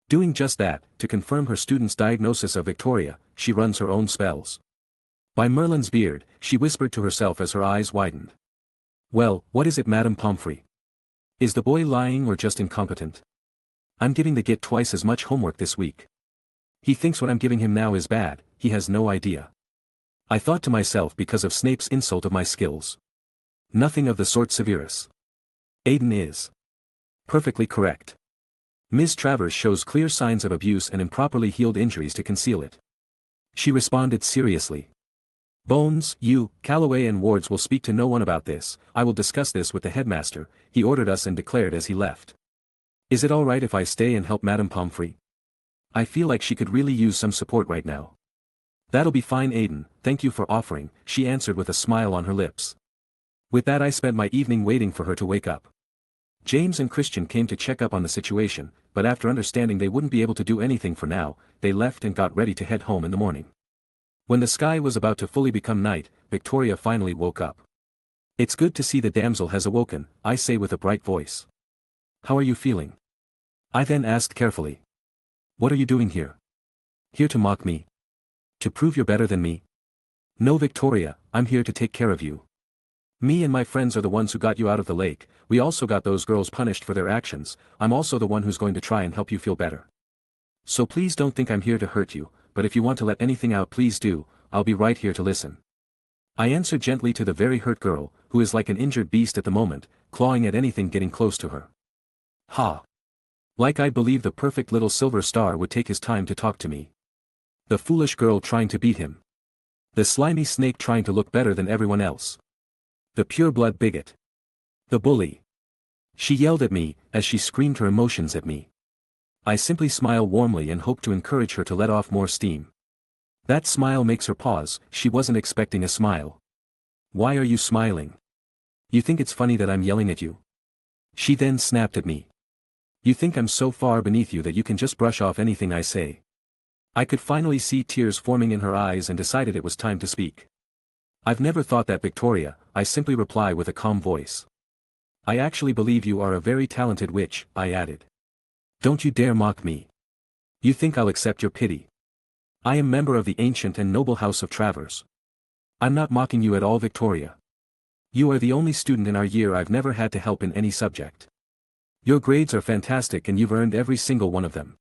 Doing just that, to confirm her student's diagnosis of Victoria, she runs her own spells. By Merlin's beard, she whispered to herself as her eyes widened. Well, what is it, Madame Pomfrey? Is the boy lying or just incompetent? I'm giving the git twice as much homework this week. He thinks what I'm giving him now is bad, he has no idea. I thought to myself because of Snape's insult of my skills. Nothing of the sort, Severus. Aiden is perfectly correct. Ms. Travers shows clear signs of abuse and improperly healed injuries to conceal it. She responded seriously. Bones, you, Calloway and Wards will speak to no one about this. I will discuss this with the headmaster, he ordered us and declared as he left. Is it alright if I stay and help Madame Pomfrey? I feel like she could really use some support right now. That'll be fine, Aiden, thank you for offering, she answered with a smile on her lips. With that I spent my evening waiting for her to wake up. James and Christian came to check up on the situation, but after understanding they wouldn't be able to do anything for now, they left and got ready to head home in the morning. When the sky was about to fully become night, Victoria finally woke up. It's good to see the damsel has awoken, I say with a bright voice. How are you feeling? I then asked carefully. What are you doing here? Here to mock me? To prove you're better than me? No, Victoria, I'm here to take care of you. Me and my friends are the ones who got you out of the lake, we also got those girls punished for their actions, I'm also the one who's going to try and help you feel better. So please don't think I'm here to hurt you, but if you want to let anything out please do, I'll be right here to listen. I answered gently to the very hurt girl, who is like an injured beast at the moment, clawing at anything getting close to her. Ha! Like I believe the perfect little silver star would take his time to talk to me. The foolish girl trying to beat him. The slimy snake trying to look better than everyone else. The pure-blood bigot. The bully. She yelled at me, as she screamed her emotions at me. I simply smile warmly and hope to encourage her to let off more steam. That smile makes her pause, she wasn't expecting a smile. Why are you smiling? You think it's funny that I'm yelling at you? She then snapped at me. You think I'm so far beneath you that you can just brush off anything I say? I could finally see tears forming in her eyes and decided it was time to speak. I've never thought that, Victoria, I simply reply with a calm voice. I actually believe you are a very talented witch, I added. Don't you dare mock me. You think I'll accept your pity? I am member of the ancient and noble house of Travers. I'm not mocking you at all, Victoria. You are the only student in our year I've never had to help in any subject. Your grades are fantastic and you've earned every single one of them.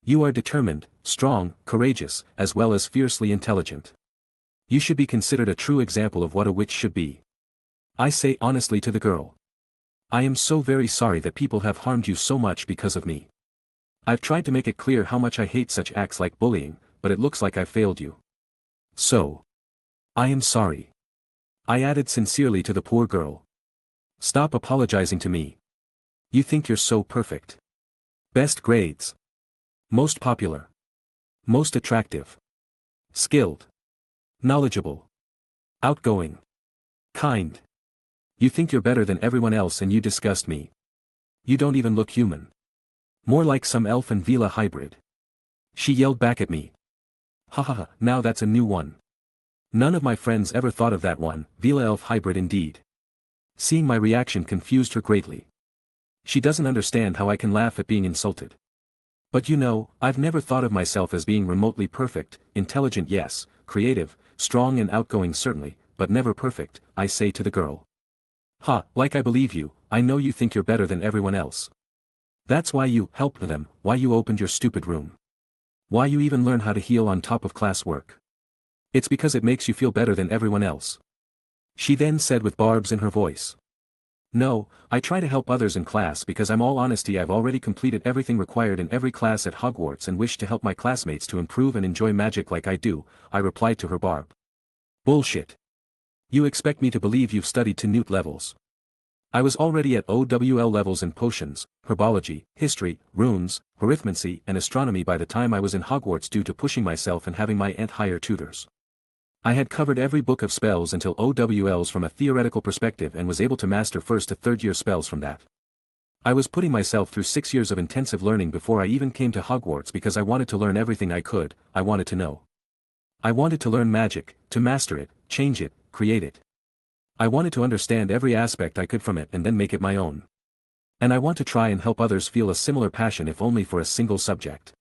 You are determined, strong, courageous, as well as fiercely intelligent. You should be considered a true example of what a witch should be. I say honestly to the girl. I am so very sorry that people have harmed you so much because of me. I've tried to make it clear how much I hate such acts like bullying, but it looks like I failed you. So. I am sorry. I added sincerely to the poor girl. Stop apologizing to me. You think you're so perfect. Best grades. Most popular. Most attractive. Skilled. Knowledgeable. Outgoing. Kind. You think you're better than everyone else and you disgust me. You don't even look human. More like some elf and Vila hybrid. She yelled back at me. Ha ha ha, now that's a new one. None of my friends ever thought of that one, Vila elf hybrid indeed. Seeing my reaction confused her greatly. She doesn't understand how I can laugh at being insulted. But you know, I've never thought of myself as being remotely perfect, intelligent yes, creative, strong and outgoing certainly, but never perfect, I say to the girl. Ha, like I believe you, I know you think you're better than everyone else. That's why you helped them, why you opened your stupid room. Why you even learn how to heal on top of class work. It's because it makes you feel better than everyone else. She then said with barbs in her voice. No, I try to help others in class because I'm all honesty I've already completed everything required in every class at Hogwarts and wish to help my classmates to improve and enjoy magic like I do, I replied to her barb. Bullshit. You expect me to believe you've studied to Newt levels. I was already at OWL levels in potions, herbology, history, runes, arithmancy and astronomy by the time I was in Hogwarts due to pushing myself and having my aunt hire tutors. I had covered every book of spells until OWLs from a theoretical perspective and was able to master first to third year spells from that. I was putting myself through 6 years of intensive learning before I even came to Hogwarts because I wanted to learn everything I could, I wanted to know. I wanted to learn magic, to master it, change it, create it. I wanted to understand every aspect I could from it and then make it my own. And I want to try and help others feel a similar passion if only for a single subject.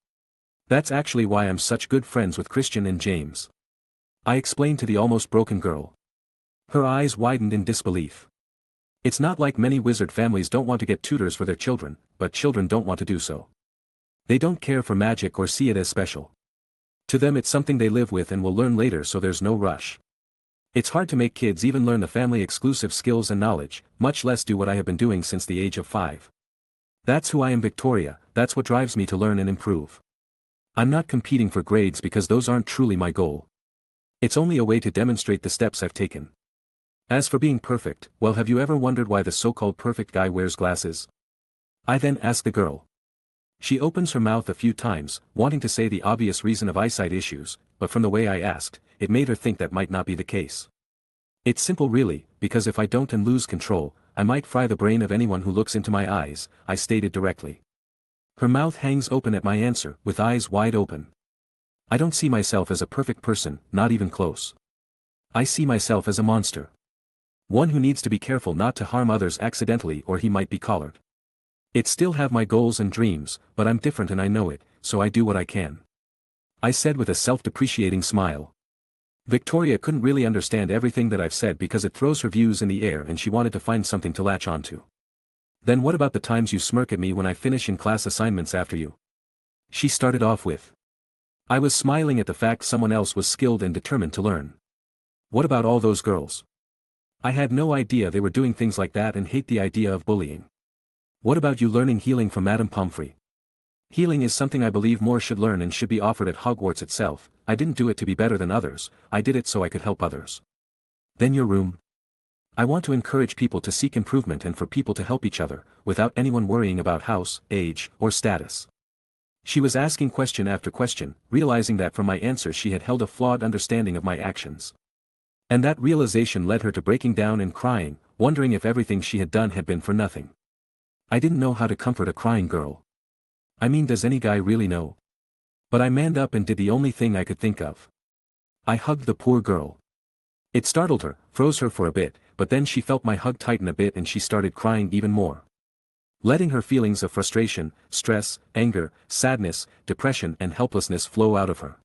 That's actually why I'm such good friends with Christian and James. I explained to the almost broken girl. Her eyes widened in disbelief. It's not like many wizard families don't want to get tutors for their children, but children don't want to do so. They don't care for magic or see it as special. To them it's something they live with and will learn later, so there's no rush. It's hard to make kids even learn the family-exclusive skills and knowledge, much less do what I have been doing since the age of 5. That's who I am, Victoria, that's what drives me to learn and improve. I'm not competing for grades because those aren't truly my goal. It's only a way to demonstrate the steps I've taken. As for being perfect, well, have you ever wondered why the so-called perfect guy wears glasses? I then ask the girl. She opens her mouth a few times, wanting to say the obvious reason of eyesight issues, but from the way I asked, it made her think that might not be the case. It's simple really, because if I don't and lose control, I might fry the brain of anyone who looks into my eyes, I stated directly. Her mouth hangs open at my answer, with eyes wide open. I don't see myself as a perfect person, not even close. I see myself as a monster. One who needs to be careful not to harm others accidentally or he might be collared. It still have my goals and dreams, but I'm different and I know it, so I do what I can. I said with a self-depreciating smile. Victoria couldn't really understand everything that I've said because it throws her views in the air and she wanted to find something to latch onto. Then what about the times you smirk at me when I finish in class assignments after you? She started off with. I was smiling at the fact someone else was skilled and determined to learn. What about all those girls? I had no idea they were doing things like that and hate the idea of bullying. What about you learning healing from Madame Pomfrey? Healing is something I believe more should learn and should be offered at Hogwarts itself. I didn't do it to be better than others, I did it so I could help others. Then your room. I want to encourage people to seek improvement and for people to help each other, without anyone worrying about house, age, or status. She was asking question after question, realizing that from my answers she had held a flawed understanding of my actions. And that realization led her to breaking down and crying, wondering if everything she had done had been for nothing. I didn't know how to comfort a crying girl. I mean, does any guy really know? But I manned up and did the only thing I could think of. I hugged the poor girl. It startled her, froze her for a bit, but then she felt my hug tighten a bit and she started crying even more. Letting her feelings of frustration, stress, anger, sadness, depression and helplessness flow out of her.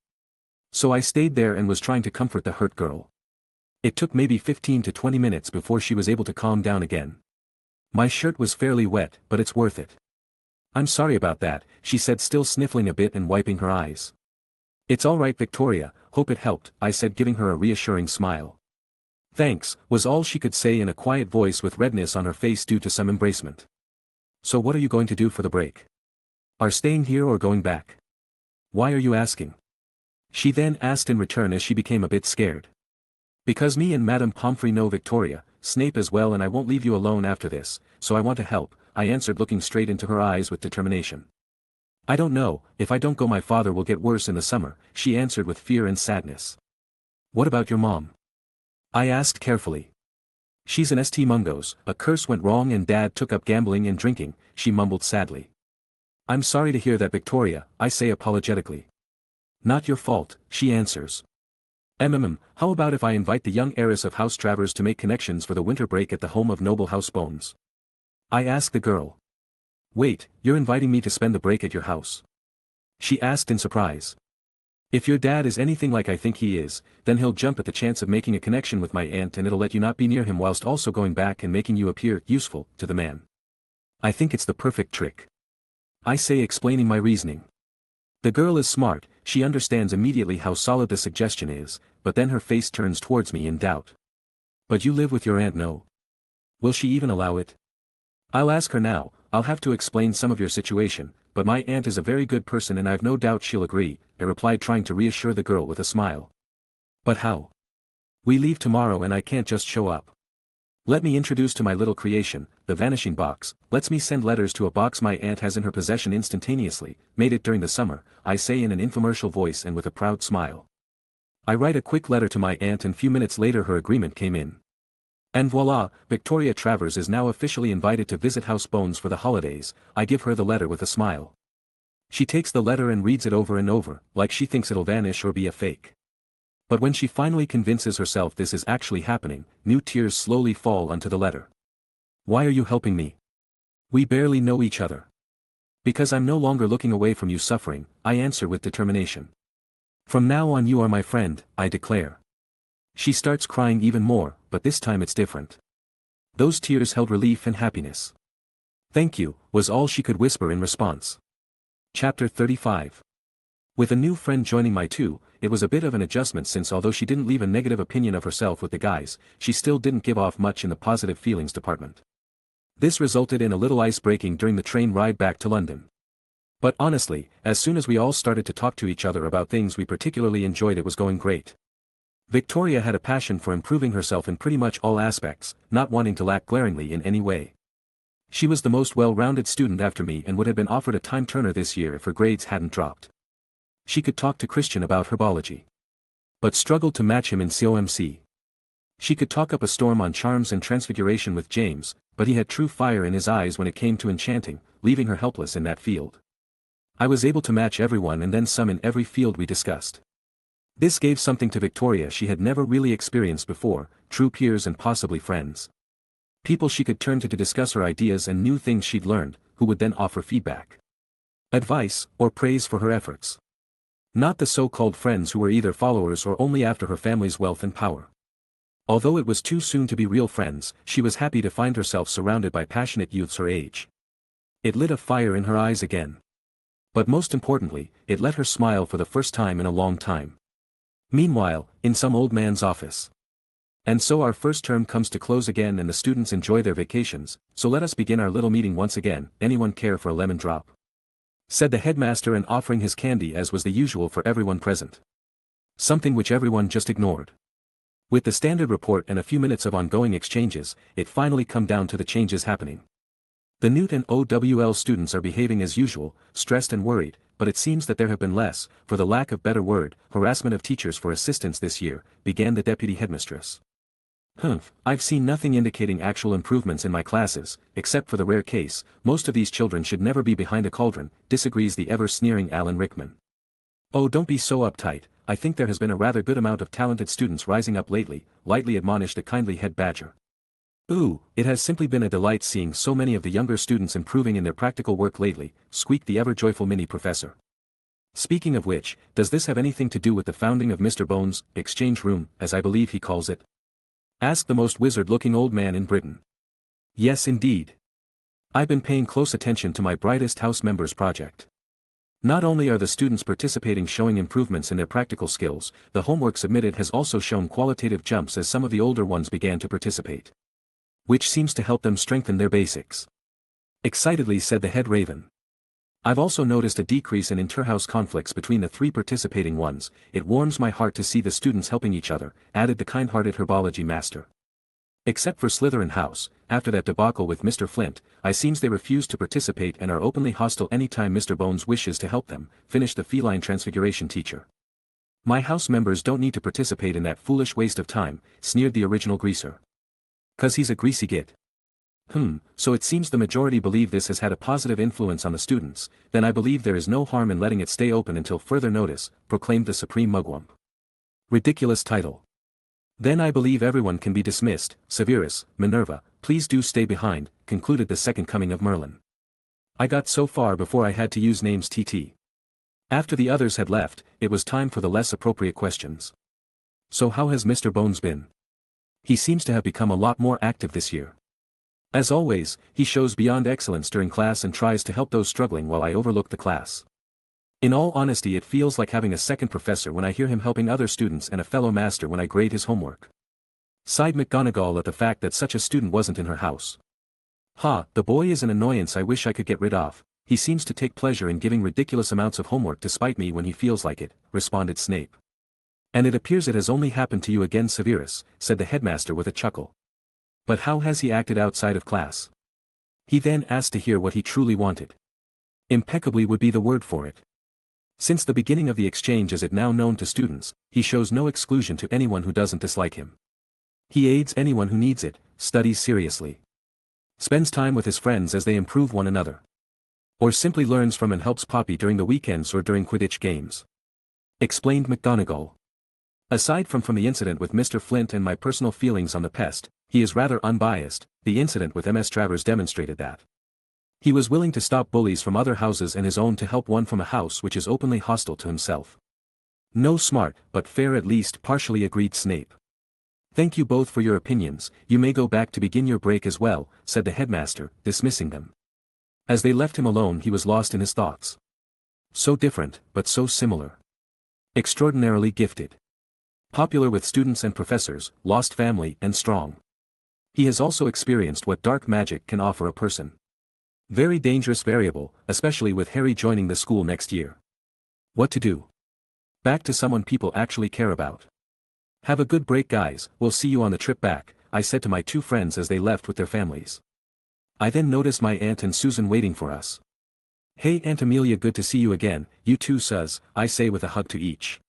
So I stayed there and was trying to comfort the hurt girl. It took maybe 15 to 20 minutes before she was able to calm down again. My shirt was fairly wet, but it's worth it. I'm sorry about that, she said, still sniffling a bit and wiping her eyes. It's all right, Victoria, hope it helped, I said, giving her a reassuring smile. Thanks, was all she could say in a quiet voice with redness on her face due to some embracement. So what are you going to do for the break? Are staying here or going back? Why are you asking? She then asked in return as she became a bit scared. Because me and Madame Pomfrey know Victoria, Snape as well, and I won't leave you alone after this, so I want to help, I answered, looking straight into her eyes with determination. I don't know, if I don't go my father will get worse in the summer, she answered with fear and sadness. What about your mom? I asked carefully. She's an St. Mungo's, a curse went wrong and Dad took up gambling and drinking, she mumbled sadly. I'm sorry to hear that, Victoria, I say apologetically. Not your fault, she answers. How about if I invite the young heiress of House Travers to make connections for the winter break at the home of noble House Bones? I asked the girl. Wait, you're inviting me to spend the break at your house? She asked in surprise. If your dad is anything like I think he is, then he'll jump at the chance of making a connection with my aunt and it'll let you not be near him whilst also going back and making you appear useful to the man. I think it's the perfect trick. I say, explaining my reasoning. The girl is smart, she understands immediately how solid the suggestion is, but then her face turns towards me in doubt. But you live with your aunt, no? Will she even allow it? I'll ask her now, I'll have to explain some of your situation, but my aunt is a very good person and I've no doubt she'll agree, I replied, trying to reassure the girl with a smile. But how? We leave tomorrow and I can't just show up. Let me introduce to my little creation, the vanishing box, lets me send letters to a box my aunt has in her possession instantaneously, made it during the summer, I say in an infomercial voice and with a proud smile. I write a quick letter to my aunt and few minutes later her agreement came in. And voila, Victoria Travers is now officially invited to visit House Bones for the holidays, I give her the letter with a smile. She takes the letter and reads it over and over, like she thinks it'll vanish or be a fake. But when she finally convinces herself this is actually happening, new tears slowly fall onto the letter. Why are you helping me? We barely know each other. Because I'm no longer looking away from you suffering, I answer with determination. From now on you are my friend, I declare. She starts crying even more, but this time it's different. Those tears held relief and happiness. Thank you, was all she could whisper in response. Chapter 35. With a new friend joining my two, it was a bit of an adjustment since although she didn't leave a negative opinion of herself with the guys, she still didn't give off much in the positive feelings department. This resulted in a little ice breaking during the train ride back to London. But honestly, as soon as we all started to talk to each other about things we particularly enjoyed, it was going great. Victoria had a passion for improving herself in pretty much all aspects, not wanting to lack glaringly in any way. She was the most well-rounded student after me and would have been offered a time-turner this year if her grades hadn't dropped. She could talk to Christian about herbology, but struggled to match him in COMC. She could talk up a storm on charms and transfiguration with James, but he had true fire in his eyes when it came to enchanting, leaving her helpless in that field. I was able to match everyone and then some in every field we discussed. This gave something to Victoria she had never really experienced before, true peers and possibly friends. People she could turn to discuss her ideas and new things she'd learned, who would then offer feedback, advice, or praise for her efforts. Not the so-called friends who were either followers or only after her family's wealth and power. Although it was too soon to be real friends, she was happy to find herself surrounded by passionate youths her age. It lit a fire in her eyes again. But most importantly, it let her smile for the first time in a long time. Meanwhile, in some old man's office. And so our first term comes to close again and the students enjoy their vacations, so let us begin our little meeting once again. Anyone care for a lemon drop? Said the headmaster and offering his candy as was the usual for everyone present. Something which everyone just ignored. With the standard report and a few minutes of ongoing exchanges, it finally come down to the changes happening. The Newt and OWL students are behaving as usual, stressed and worried, but it seems that there have been less, for the lack of better word, harassment of teachers for assistance this year, began the deputy headmistress. I've seen nothing indicating actual improvements in my classes, except for the rare case, most of these children should never be behind a cauldron, disagrees the ever-sneering Alan Rickman. Oh, don't be so uptight, I think there has been a rather good amount of talented students rising up lately, lightly admonished the kindly head badger. Ooh, it has simply been a delight seeing so many of the younger students improving in their practical work lately, squeaked the ever-joyful mini-professor. Speaking of which, does this have anything to do with the founding of Mr. Bones' exchange room, as I believe he calls it? Asked the most wizard-looking old man in Britain. Yes indeed. I've been paying close attention to my brightest house members project. Not only are the students participating showing improvements in their practical skills, the homework submitted has also shown qualitative jumps as some of the older ones began to participate. Which seems to help them strengthen their basics. Excitedly said the head raven. I've also noticed a decrease in inter-house conflicts between the three participating ones. It warms my heart to see the students helping each other, added the kind-hearted herbology master. Except for Slytherin House, after that debacle with Mr. Flint, I seems they refuse to participate and are openly hostile anytime Mr. Bones wishes to help them, finished the feline transfiguration teacher. My house members don't need to participate in that foolish waste of time, sneered the original greaser. 'Cause he's a greasy git. So it seems the majority believe this has had a positive influence on the students, then I believe there is no harm in letting it stay open until further notice, proclaimed the supreme mugwump. Ridiculous title. Then I believe everyone can be dismissed. Severus, Minerva, please do stay behind, concluded the second coming of Merlin. I got so far before I had to use names TT. After the others had left, it was time for the less appropriate questions. So how has Mr. Bones been? He seems to have become a lot more active this year. As always, he shows beyond excellence during class and tries to help those struggling while I overlook the class. In all honesty, it feels like having a second professor when I hear him helping other students and a fellow master when I grade his homework. Sighed McGonagall at the fact that such a student wasn't in her house. The boy is an annoyance I wish I could get rid of. He seems to take pleasure in giving ridiculous amounts of homework to spite me when he feels like it, responded Snape. And it appears it has only happened to you again, Severus, said the headmaster with a chuckle. But how has he acted outside of class? He then asked to hear what he truly wanted. Impeccably would be the word for it. Since the beginning of the exchange as it now known to students, he shows no exclusion to anyone who doesn't dislike him. He aids anyone who needs it, studies seriously. Spends time with his friends as they improve one another. Or simply learns from and helps Poppy during the weekends or during Quidditch games. Explained McGonagall. Aside from the incident with Mr. Flint and my personal feelings on the pest, he is rather unbiased. The incident with MS Travers demonstrated that. He was willing to stop bullies from other houses and his own to help one from a house which is openly hostile to himself. No smart, but fair at least, partially agreed Snape. Thank you both for your opinions. You may go back to begin your break as well, said the headmaster, dismissing them. As they left him alone, he was lost in his thoughts. So different, but so similar. Extraordinarily gifted. Popular with students and professors, lost family and strong. He has also experienced what dark magic can offer a person. Very dangerous variable, especially with Harry joining the school next year. What to do? Back to someone people actually care about. Have a good break guys, we'll see you on the trip back, I said to my two friends as they left with their families. I then noticed my aunt and Susan waiting for us. Hey Aunt Amelia, good to see you again, you too Suz, I say with a hug to each.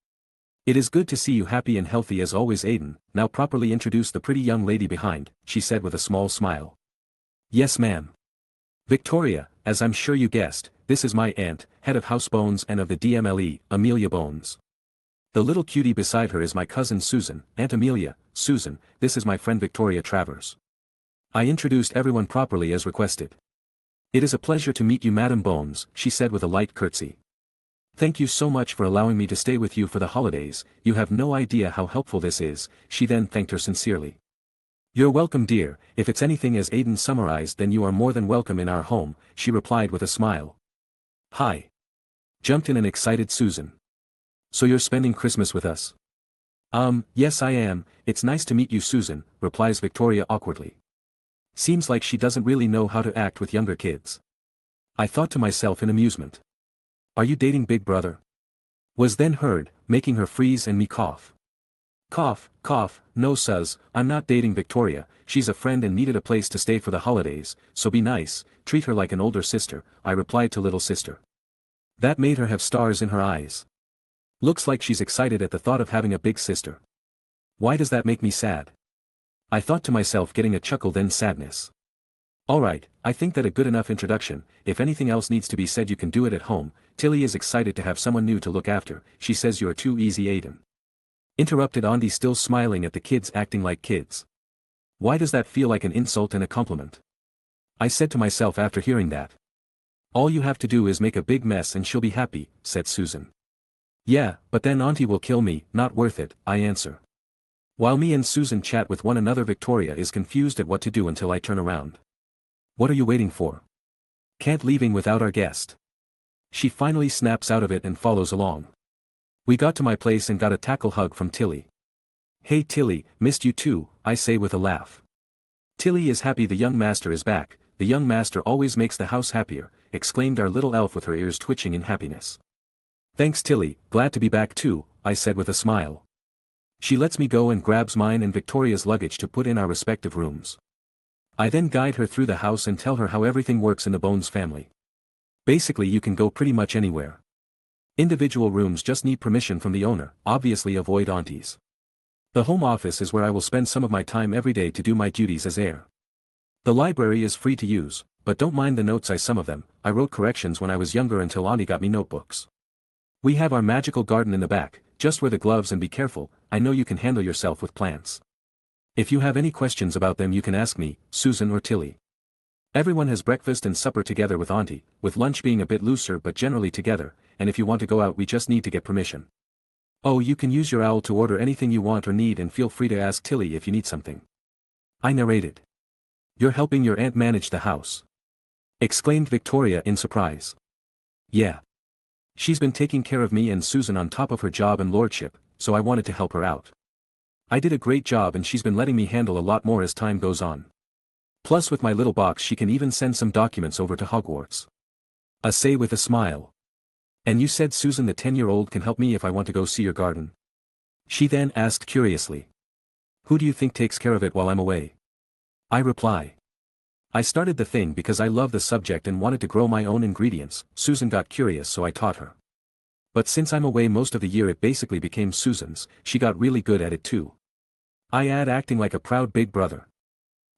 It is good to see you happy and healthy as always Aiden, now properly introduce the pretty young lady behind, she said with a small smile. Yes ma'am. Victoria, as I'm sure you guessed, this is my aunt, head of House Bones and of the DMLE, Amelia Bones. The little cutie beside her is my cousin Susan, Aunt Amelia, Susan, this is my friend Victoria Travers. I introduced everyone properly as requested. It is a pleasure to meet you Madam Bones, she said with a light curtsy. Thank you so much for allowing me to stay with you for the holidays, you have no idea how helpful this is, she then thanked her sincerely. You're welcome dear, if it's anything as Aiden summarized then you are more than welcome in our home, she replied with a smile. Hi. Jumped in an excited Susan. So you're spending Christmas with us? Yes I am, it's nice to meet you Susan, replies Victoria awkwardly. Seems like she doesn't really know how to act with younger kids. I thought to myself in amusement. Are you dating Big Brother? Was then heard, making her freeze and me cough. Cough, cough, no Suz, I'm not dating Victoria, she's a friend and needed a place to stay for the holidays, so be nice, treat her like an older sister, I replied to little sister. That made her have stars in her eyes. Looks like she's excited at the thought of having a big sister. Why does that make me sad? I thought to myself getting a chuckle then sadness. Alright, I think that a good enough introduction, if anything else needs to be said you can do it at home, Tilly is excited to have someone new to look after, she says you're too easy Aiden. Interrupted Auntie still smiling at the kids acting like kids. Why does that feel like an insult and a compliment? I said to myself after hearing that. All you have to do is make a big mess and she'll be happy, said Susan. Yeah, but then Auntie will kill me, not worth it, I answer. While me and Susan chat with one another Victoria is confused at what to do until I turn around. What are you waiting for? Can't leaving without our guest. She finally snaps out of it and follows along. We got to my place and got a tackle hug from Tilly. Hey Tilly, missed you too, I say with a laugh. Tilly is happy the young master is back, the young master always makes the house happier, exclaimed our little elf with her ears twitching in happiness. Thanks Tilly, glad to be back too, I said with a smile. She lets me go and grabs mine and Victoria's luggage to put in our respective rooms. I then guide her through the house and tell her how everything works in the Bones family. Basically you can go pretty much anywhere. Individual rooms just need permission from the owner, obviously avoid aunties. The home office is where I will spend some of my time every day to do my duties as heir. The library is free to use, but don't mind the notes some of them, I wrote corrections when I was younger until Auntie got me notebooks. We have our magical garden in the back, just wear the gloves and be careful, I know you can handle yourself with plants. If you have any questions about them you can ask me, Susan or Tilly. Everyone has breakfast and supper together with Auntie, with lunch being a bit looser but generally together, and if you want to go out we just need to get permission. Oh you can use your owl to order anything you want or need and feel free to ask Tilly if you need something. I narrated. You're helping your aunt manage the house. Exclaimed Victoria in surprise. Yeah. She's been taking care of me and Susan on top of her job and lordship, so I wanted to help her out. I did a great job and she's been letting me handle a lot more as time goes on. Plus with my little box she can even send some documents over to Hogwarts. I say with a smile. And you said Susan the 10-year-old can help me if I want to go see your garden? She then asked curiously. Who do you think takes care of it while I'm away? I reply. I started the thing because I love the subject and wanted to grow my own ingredients, Susan got curious so I taught her. But since I'm away most of the year it basically became Susan's, she got really good at it too. I add acting like a proud big brother.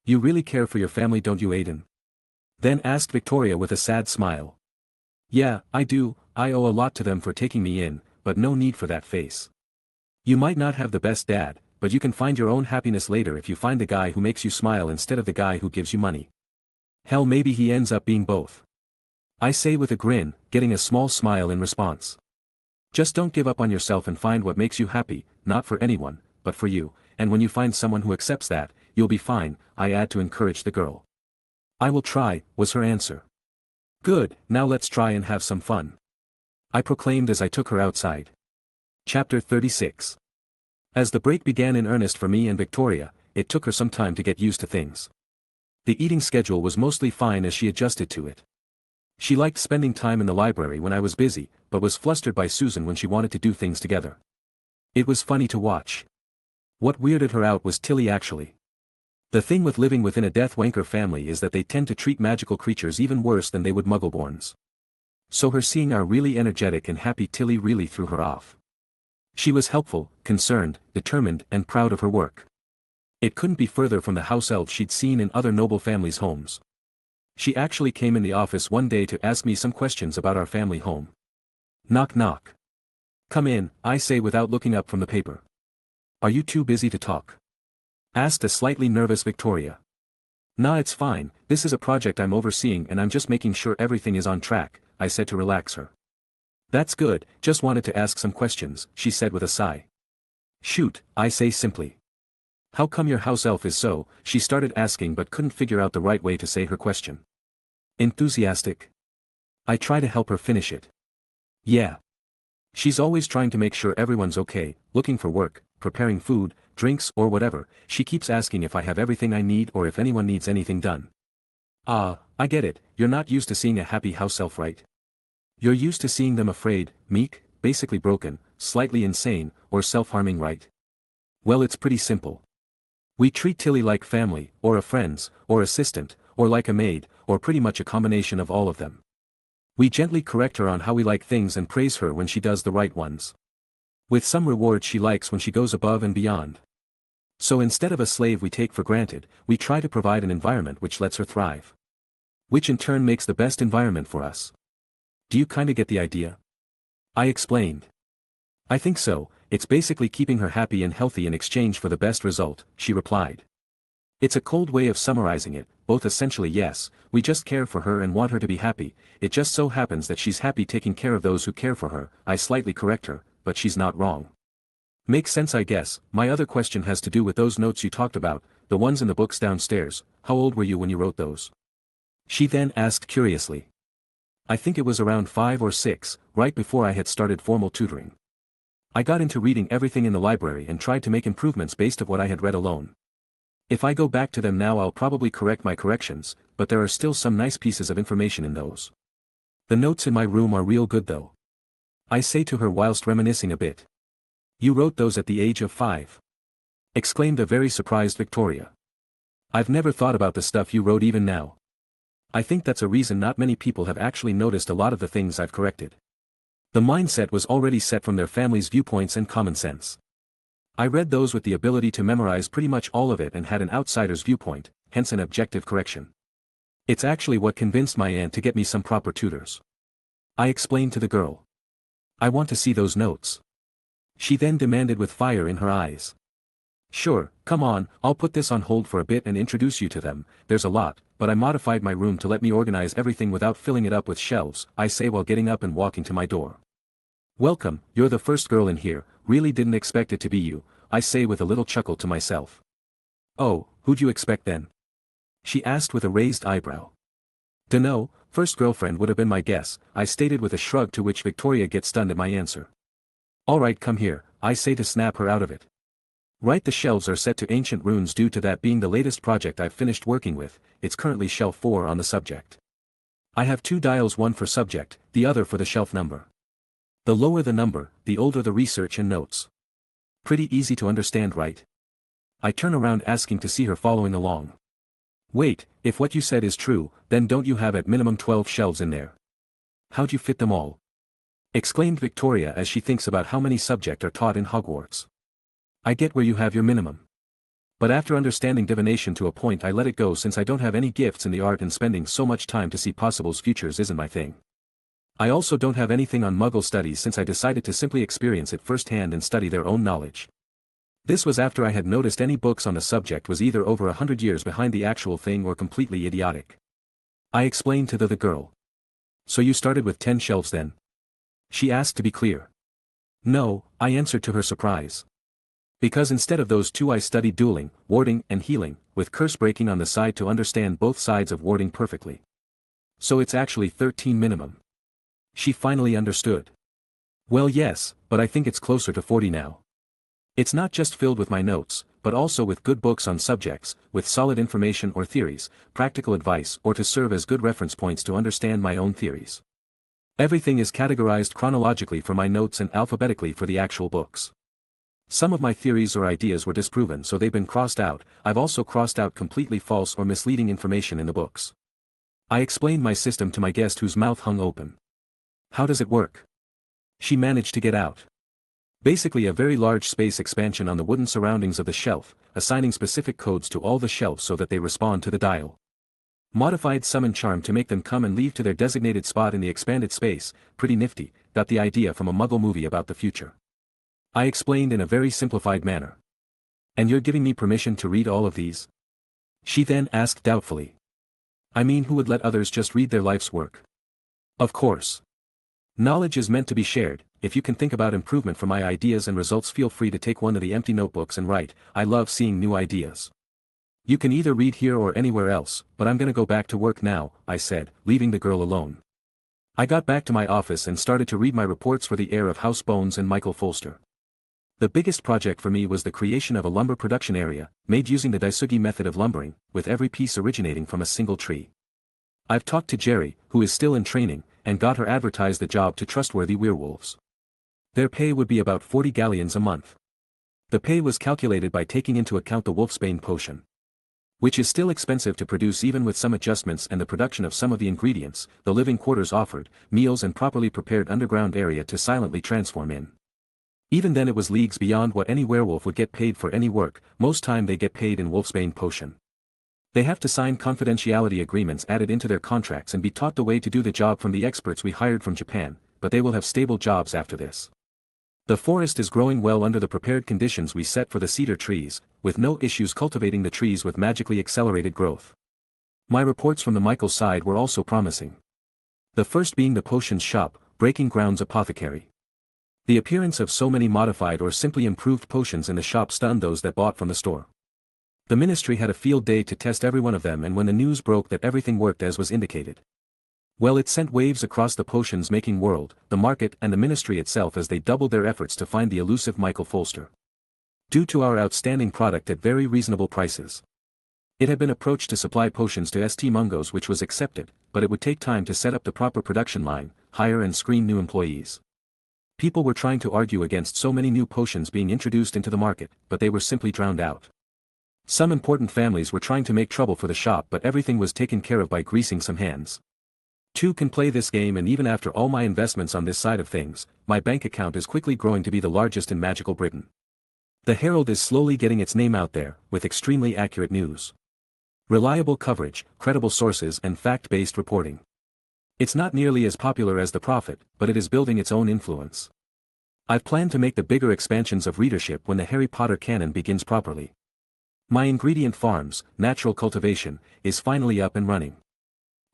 You really care for your family don't you Aiden? Then asked Victoria with a sad smile. Yeah, I do, I owe a lot to them for taking me in, but no need for that face. You might not have the best dad, but you can find your own happiness later if you find the guy who makes you smile instead of the guy who gives you money. Hell maybe he ends up being both. I say with a grin, getting a small smile in response. Just don't give up on yourself and find what makes you happy, not for anyone, but for you, and when you find someone who accepts that, you'll be fine, I add to encourage the girl. I will try, was her answer. Good, now let's try and have some fun. I proclaimed as I took her outside. Chapter 36. As the break began in earnest for me and Victoria, it took her some time to get used to things. The eating schedule was mostly fine as she adjusted to it. She liked spending time in the library when I was busy, but was flustered by Susan when she wanted to do things together. It was funny to watch. What weirded her out was Tilly actually. The thing with living within a Deathwanker family is that they tend to treat magical creatures even worse than they would Muggleborns. So her seeing our really energetic and happy Tilly really threw her off. She was helpful, concerned, determined and proud of her work. It couldn't be further from the house elves she'd seen in other noble families' homes. She actually came in the office one day to ask me some questions about our family home. Knock knock. Come in, I say without looking up from the paper. Are you too busy to talk? Asked a slightly nervous Victoria. Nah, it's fine, this is a project I'm overseeing and I'm just making sure everything is on track, I said to relax her. That's good, just wanted to ask some questions, she said with a sigh. Shoot, I say simply. How come your house elf is so, she started asking but couldn't figure out the right way to say her question. Enthusiastic? I try to help her finish it. Yeah. She's always trying to make sure everyone's okay, looking for work, preparing food, drinks or whatever, she keeps asking if I have everything I need or if anyone needs anything done. Ah, I get it, you're not used to seeing a happy house elf, right? You're used to seeing them afraid, meek, basically broken, slightly insane, or self-harming, right? Well, it's pretty simple. We treat Tilly like family, or a friend's, or assistant, or like a maid, or pretty much a combination of all of them. We gently correct her on how we like things and praise her when she does the right ones. With some reward she likes when she goes above and beyond. So instead of a slave we take for granted, we try to provide an environment which lets her thrive. Which in turn makes the best environment for us. Do you kinda get the idea? I explained. I think so, it's basically keeping her happy and healthy in exchange for the best result, she replied. It's a cold way of summarizing it, both essentially yes, we just care for her and want her to be happy, it just so happens that she's happy taking care of those who care for her, I slightly correct her, but she's not wrong. Makes sense, I guess. My other question has to do with those notes you talked about, the ones in the books downstairs. How old were you when you wrote those? She then asked curiously. I think it was around 5 or 6, right before I had started formal tutoring. I got into reading everything in the library and tried to make improvements based on what I had read alone. If I go back to them now I'll probably correct my corrections, but there are still some nice pieces of information in those. The notes in my room are real good though. I say to her whilst reminiscing a bit. You wrote those at the age of 5. Exclaimed a very surprised Victoria. I've never thought about the stuff you wrote even now. I think that's a reason not many people have actually noticed a lot of the things I've corrected. The mindset was already set from their family's viewpoints and common sense. I read those with the ability to memorize pretty much all of it and had an outsider's viewpoint, hence an objective correction. It's actually what convinced my aunt to get me some proper tutors. I explained to the girl. I want to see those notes. She then demanded with fire in her eyes. Sure, come on, I'll put this on hold for a bit and introduce you to them, there's a lot, but I modified my room to let me organize everything without filling it up with shelves, I say while getting up and walking to my door. Welcome, you're the first girl in here, really didn't expect it to be you, I say with a little chuckle to myself. Oh, who'd you expect then? She asked with a raised eyebrow. Dunno, first girlfriend would have been my guess, I stated with a shrug to which Victoria gets stunned at my answer. Alright, come here, I say to snap her out of it. Right, the shelves are set to ancient runes due to that being the latest project I've finished working with, it's currently shelf 4 on the subject. I have 2 dials, one for subject, the other for the shelf number. The lower the number, the older the research and notes. Pretty easy to understand, right? I turn around asking to see her following along. Wait, if what you said is true, then don't you have at minimum 12 shelves in there? How'd you fit them all? Exclaimed Victoria as she thinks about how many subjects are taught in Hogwarts. I get where you have your minimum. But after understanding divination to a point I let it go since I don't have any gifts in the art and spending so much time to see possibles futures isn't my thing. I also don't have anything on Muggle studies since I decided to simply experience it firsthand and study their own knowledge. This was after I had noticed any books on the subject was either over 100 years behind the actual thing or completely idiotic. I explained to the girl. So you started with 10 shelves then? She asked to be clear. No, I answered to her surprise. Because instead of those 2 I studied dueling, warding and healing, with curse breaking on the side to understand both sides of warding perfectly. So it's actually 13 minimum. She finally understood. Well yes, but I think it's closer to 40 now. It's not just filled with my notes, but also with good books on subjects, with solid information or theories, practical advice or to serve as good reference points to understand my own theories. Everything is categorized chronologically for my notes and alphabetically for the actual books. Some of my theories or ideas were disproven, so they've been crossed out. I've also crossed out completely false or misleading information in the books. I explained my system to my guest, whose mouth hung open. How does it work? She managed to get out. Basically a very large space expansion on the wooden surroundings of the shelf, assigning specific codes to all the shelves so that they respond to the dial. Modified summon charm to make them come and leave to their designated spot in the expanded space. Pretty nifty. Got the idea from a Muggle movie about the future. I explained in a very simplified manner. And you're giving me permission to read all of these? She then asked doubtfully. I mean, who would let others just read their life's work? Of course. Knowledge is meant to be shared. If you can think about improvement for my ideas and results, feel free to take one of the empty notebooks and write. I love seeing new ideas. You can either read here or anywhere else, but I'm gonna go back to work now, I said, leaving the girl alone. I got back to my office and started to read my reports for the heir of House Bones and Michael Folster. The biggest project for me was the creation of a lumber production area, made using the Tgthegood method of lumbering, with every piece originating from a single tree. I've talked to Jerry, who is still in training, and got her advertised the job to trustworthy werewolves. Their pay would be about 40 galleons a month. The pay was calculated by taking into account the wolfsbane potion, which is still expensive to produce even with some adjustments, and the production of some of the ingredients, the living quarters offered, meals and properly prepared underground area to silently transform in. Even then it was leagues beyond what any werewolf would get paid for any work. Most time they get paid in wolfsbane potion. They have to sign confidentiality agreements added into their contracts and be taught the way to do the job from the experts we hired from Japan, but they will have stable jobs after this. The forest is growing well under the prepared conditions we set for the cedar trees, with no issues cultivating the trees with magically accelerated growth. My reports from the Michael side were also promising. The first being the potions shop, Breaking Grounds Apothecary. The appearance of so many modified or simply improved potions in the shop stunned those that bought from the store. The ministry had a field day to test every one of them, and when the news broke that everything worked as was indicated, well, it sent waves across the potions-making world, the market and the ministry itself as they doubled their efforts to find the elusive Michael Folster. Due to our outstanding product at very reasonable prices, it had been approached to supply potions to St. Mungos, which was accepted, but it would take time to set up the proper production line, hire and screen new employees. People were trying to argue against so many new potions being introduced into the market, but they were simply drowned out. Some important families were trying to make trouble for the shop, but everything was taken care of by greasing some hands. Two can play this game, and even after all my investments on this side of things, my bank account is quickly growing to be the largest in magical Britain. The Herald is slowly getting its name out there, with extremely accurate news, reliable coverage, credible sources and fact-based reporting. It's not nearly as popular as The Prophet, but it is building its own influence. I've planned to make the bigger expansions of readership when the Harry Potter canon begins properly. My ingredient farms, natural cultivation, is finally up and running.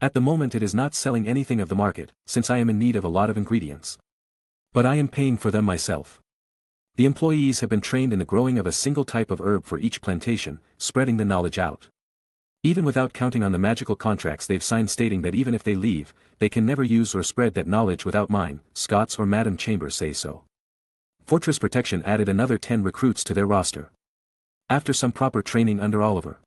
At the moment it is not selling anything of the market, since I am in need of a lot of ingredients. But I am paying for them myself. The employees have been trained in the growing of a single type of herb for each plantation, spreading the knowledge out. Even without counting on the magical contracts they've signed stating that even if they leave, they can never use or spread that knowledge without mine, Scott's or Madam Chambers say so. Fortress Protection added another 10 recruits to their roster. After some proper training under Oliver,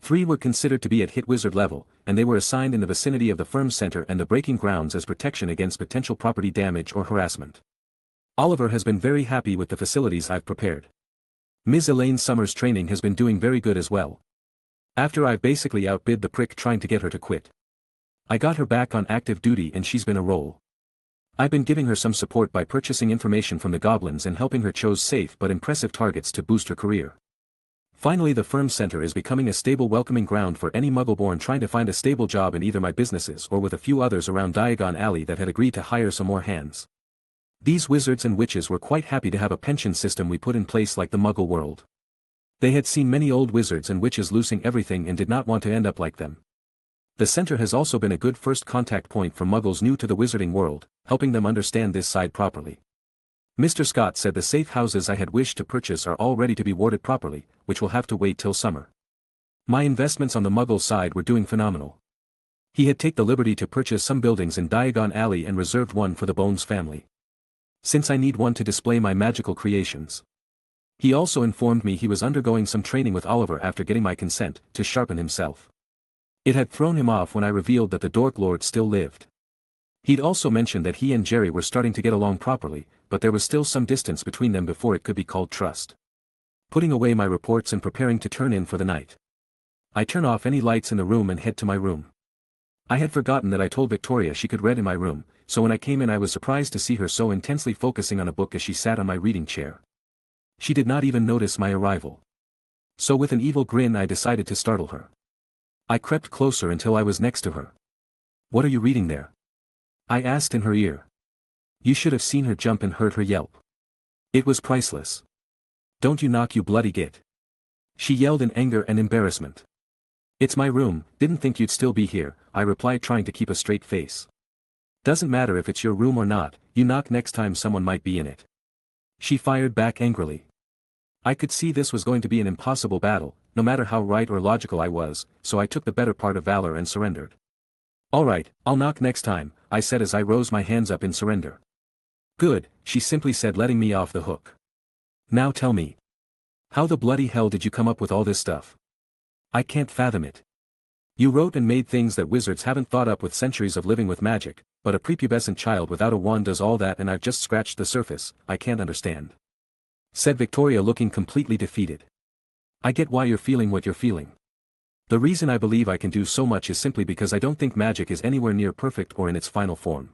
3 were considered to be at hit wizard level, and they were assigned in the vicinity of the firm center and the breaking grounds as protection against potential property damage or harassment. Oliver has been very happy with the facilities I've prepared. Ms. Elaine Summers' training has been doing very good as well. After I've basically outbid the prick trying to get her to quit, I got her back on active duty and she's been a roll. I've been giving her some support by purchasing information from the goblins and helping her choose safe but impressive targets to boost her career. Finally, the firm center is becoming a stable, welcoming ground for any Muggleborn trying to find a stable job in either my businesses or with a few others around Diagon Alley that had agreed to hire some more hands. These wizards and witches were quite happy to have a pension system we put in place like the Muggle world. They had seen many old wizards and witches losing everything and did not want to end up like them. The center has also been a good first contact point for Muggles new to the wizarding world, helping them understand this side properly. Mr. Scott said the safe houses I had wished to purchase are all ready to be warded properly, which will have to wait till summer. My investments on the Muggle side were doing phenomenal. He had taken the liberty to purchase some buildings in Diagon Alley and reserved one for the Bones family, since I need one to display my magical creations. He also informed me he was undergoing some training with Oliver after getting my consent, to sharpen himself. It had thrown him off when I revealed that the Dork Lord still lived. He'd also mentioned that he and Jerry were starting to get along properly, but there was still some distance between them before it could be called trust. Putting away my reports and preparing to turn in for the night, I turn off any lights in the room and head to my room. I had forgotten that I told Victoria she could read in my room, so when I came in I was surprised to see her so intensely focusing on a book as she sat on my reading chair. She did not even notice my arrival. So with an evil grin I decided to startle her. I crept closer until I was next to her. "What are you reading there?" I asked in her ear. You should have seen her jump and heard her yelp. It was priceless. "Don't you knock, you bloody git!" she yelled in anger and embarrassment. "It's my room, didn't think you'd still be here," I replied, trying to keep a straight face. "Doesn't matter if it's your room or not, you knock next time someone might be in it." She fired back angrily. I could see this was going to be an impossible battle, no matter how right or logical I was, so I took the better part of valor and surrendered. "All right, I'll knock next time," I said as I rose my hands up in surrender. "Good," she simply said, letting me off the hook. "Now tell me. How the bloody hell did you come up with all this stuff? I can't fathom it. You wrote and made things that wizards haven't thought up with centuries of living with magic, but a prepubescent child without a wand does all that and I've just scratched the surface. I can't understand," said Victoria, looking completely defeated. "I get why you're feeling what you're feeling. The reason I believe I can do so much is simply because I don't think magic is anywhere near perfect or in its final form.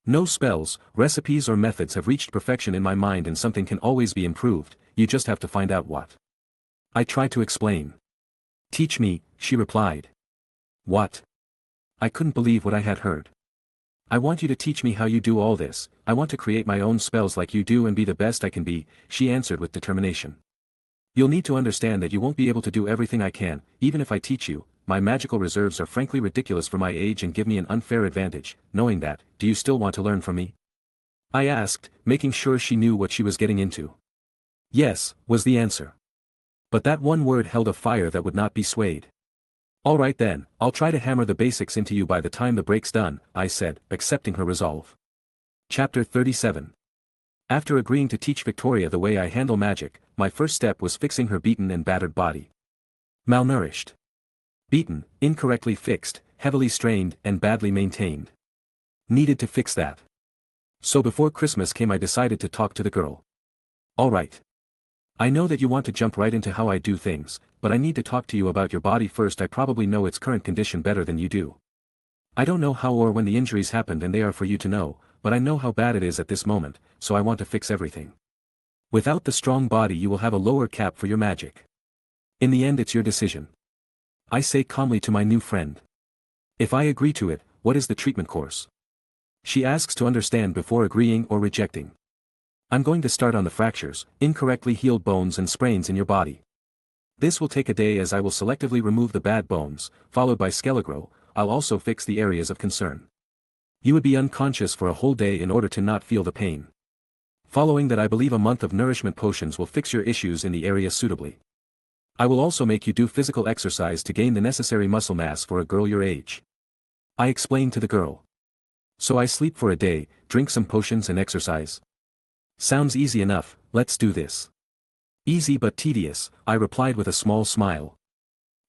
No spells, recipes or methods have reached perfection in my mind, and something can always be improved, you just have to find out what." I tried to explain. "Teach me," she replied. "What?" I couldn't believe what I had heard. "I want you to teach me how you do all this. I want to create my own spells like you do and be the best I can be," she answered with determination. "You'll need to understand that you won't be able to do everything I can, even if I teach you. My magical reserves are frankly ridiculous for my age and give me an unfair advantage. Knowing that, do you still want to learn from me?" I asked, making sure she knew what she was getting into. "Yes," was the answer. But that one word held a fire that would not be swayed. "All right then, I'll try to hammer the basics into you by the time the break's done," I said, accepting her resolve. Chapter 37. After agreeing to teach Victoria the way I handle magic, my first step was fixing her beaten and battered body. Malnourished. Beaten, incorrectly fixed, heavily strained, and badly maintained. Needed to fix that. So before Christmas came I decided to talk to the girl. "All right. I know that you want to jump right into how I do things, but I need to talk to you about your body first. I probably know its current condition better than you do. I don't know how or when the injuries happened, and they are for you to know, but I know how bad it is at this moment, so I want to fix everything. Without the strong body you will have a lower cap for your magic. In the end it's your decision," I say calmly to my new friend. "If I agree to it, what is the treatment course?" she asks to understand before agreeing or rejecting. "I'm going to start on the fractures, incorrectly healed bones and sprains in your body. This will take a day as I will selectively remove the bad bones, followed by Skelegro. I'll also fix the areas of concern. You would be unconscious for a whole day in order to not feel the pain. Following that I believe a month of nourishment potions will fix your issues in the area suitably. I will also make you do physical exercise to gain the necessary muscle mass for a girl your age," I explained to the girl. "So I sleep for a day, drink some potions and exercise? Sounds easy enough, let's do this." "Easy but tedious," I replied with a small smile.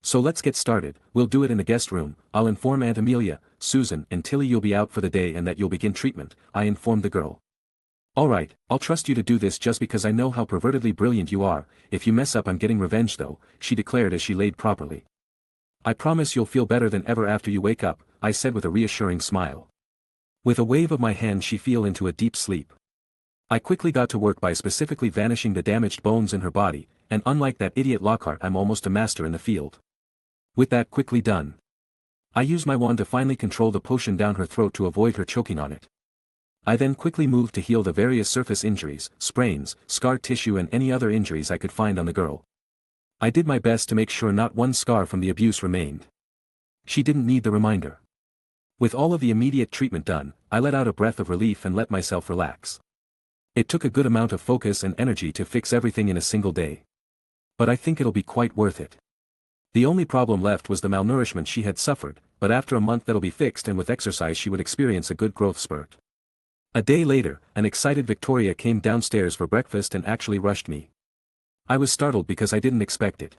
"So let's get started. We'll do it in the guest room. I'll inform Aunt Amelia, Susan and Tilly you'll be out for the day and that you'll begin treatment," I informed the girl. "All right, I'll trust you to do this just because I know how pervertedly brilliant you are. If you mess up I'm getting revenge though," she declared as she laid properly. "I promise you'll feel better than ever after you wake up," I said with a reassuring smile. With a wave of my hand she fell into a deep sleep. I quickly got to work by specifically vanishing the damaged bones in her body, and unlike that idiot Lockhart I'm almost a master in the field. With that quickly done, I used my wand to finally control the potion down her throat to avoid her choking on it. I then quickly moved to heal the various surface injuries, sprains, scar tissue and any other injuries I could find on the girl. I did my best to make sure not one scar from the abuse remained. She didn't need the reminder. With all of the immediate treatment done, I let out a breath of relief and let myself relax. It took a good amount of focus and energy to fix everything in a single day. But I think it'll be quite worth it. The only problem left was the malnourishment she had suffered, but after a month that'll be fixed and with exercise she would experience a good growth spurt. A day later, an excited Victoria came downstairs for breakfast and actually rushed me. I was startled because I didn't expect it.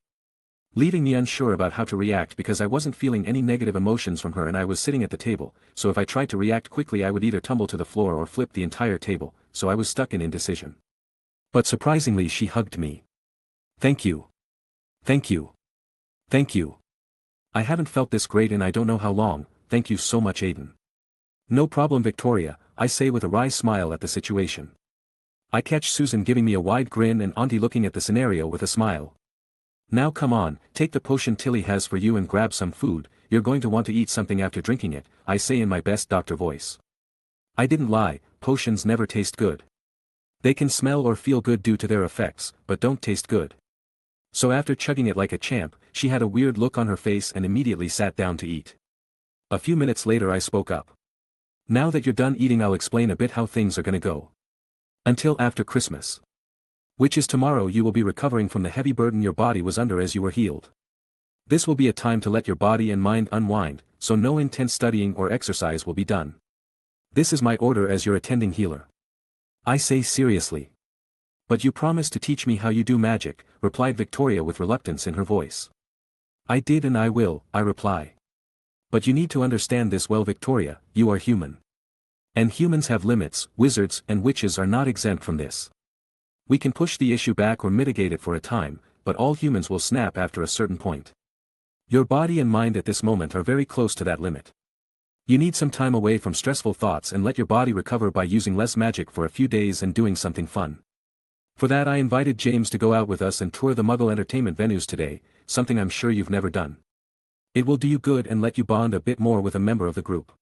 Leaving me unsure about how to react because I wasn't feeling any negative emotions from her and I was sitting at the table, so if I tried to react quickly I would either tumble to the floor or flip the entire table, so I was stuck in indecision. But surprisingly she hugged me. Thank you. Thank you. Thank you. I haven't felt this great in I don't know how long, thank you so much Aiden. No problem Victoria, I say with a wry smile at the situation. I catch Susan giving me a wide grin and Auntie looking at the scenario with a smile. Now come on, take the potion Tilly has for you and grab some food, you're going to want to eat something after drinking it, I say in my best doctor voice. I didn't lie, potions never taste good. They can smell or feel good due to their effects, but don't taste good. So after chugging it like a champ, she had a weird look on her face and immediately sat down to eat. A few minutes later I spoke up. Now that you're done eating I'll explain a bit how things are gonna go. Until after Christmas. Which is tomorrow you will be recovering from the heavy burden your body was under as you were healed. This will be a time to let your body and mind unwind, so no intense studying or exercise will be done. This is my order as your attending healer. I say seriously. But you promised to teach me how you do magic, replied Victoria with reluctance in her voice. I did and I will, I reply. But you need to understand this well Victoria, you are human. And humans have limits, wizards and witches are not exempt from this. We can push the issue back or mitigate it for a time, but all humans will snap after a certain point. Your body and mind at this moment are very close to that limit. You need some time away from stressful thoughts and let your body recover by using less magic for a few days and doing something fun. For that I invited James to go out with us and tour the Muggle entertainment venues today, something I'm sure you've never done. It will do you good and let you bond a bit more with a member of the group.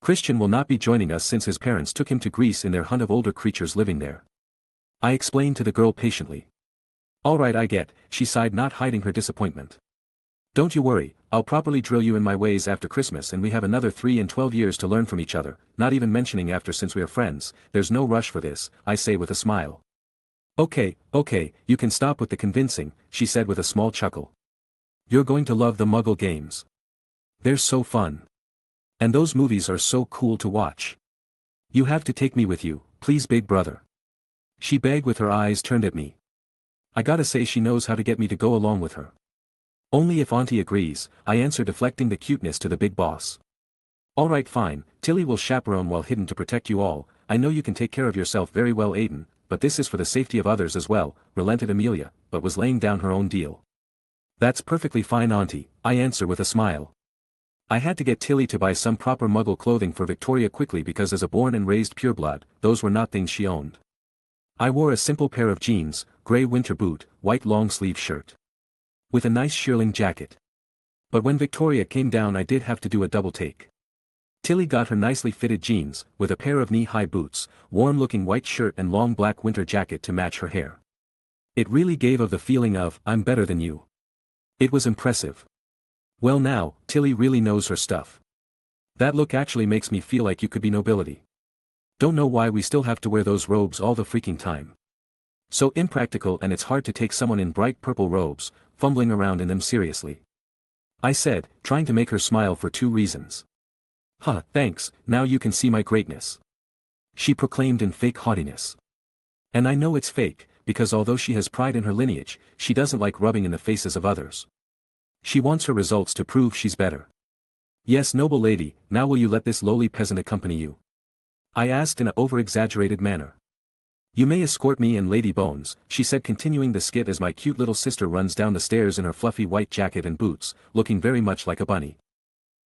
Christian will not be joining us since his parents took him to Greece in their hunt of older creatures living there. I explained to the girl patiently. All right I get, she sighed not hiding her disappointment. Don't you worry, I'll properly drill you in my ways after Christmas and we have another 3 and 12 years to learn from each other, not even mentioning after since we are friends, there's no rush for this, I say with a smile. Okay, you can stop with the convincing, she said with a small chuckle. You're going to love the Muggle games. They're so fun. And those movies are so cool to watch. You have to take me with you, please big brother. She begged with her eyes turned at me. I gotta say she knows how to get me to go along with her. Only if Auntie agrees, I answer deflecting the cuteness to the big boss. Alright fine, Tilly will chaperone while hidden to protect you all, I know you can take care of yourself very well Aiden, but this is for the safety of others as well, relented Amelia, but was laying down her own deal. That's perfectly fine Auntie, I answer with a smile. I had to get Tilly to buy some proper Muggle clothing for Victoria quickly because as a born and raised pureblood, those were not things she owned. I wore a simple pair of jeans, grey winter boot, white long-sleeve shirt. With a nice shearling jacket. But when Victoria came down I did have to do a double take. Tilly got her nicely fitted jeans, with a pair of knee-high boots, warm-looking white shirt and long black winter jacket to match her hair. It really gave of the feeling of, I'm better than you. It was impressive. Well now, Tilly really knows her stuff. That look actually makes me feel like you could be nobility. Don't know why we still have to wear those robes all the freaking time. So impractical and it's hard to take someone in bright purple robes, fumbling around in them seriously. I said, trying to make her smile for 2 reasons. Huh, thanks, now you can see my greatness. She proclaimed in fake haughtiness. And I know it's fake, because although she has pride in her lineage, she doesn't like rubbing in the faces of others. She wants her results to prove she's better. Yes noble lady, now will you let this lowly peasant accompany you? I asked in an over-exaggerated manner. You may escort me and Lady Bones, she said continuing the skit as my cute little sister runs down the stairs in her fluffy white jacket and boots, looking very much like a bunny.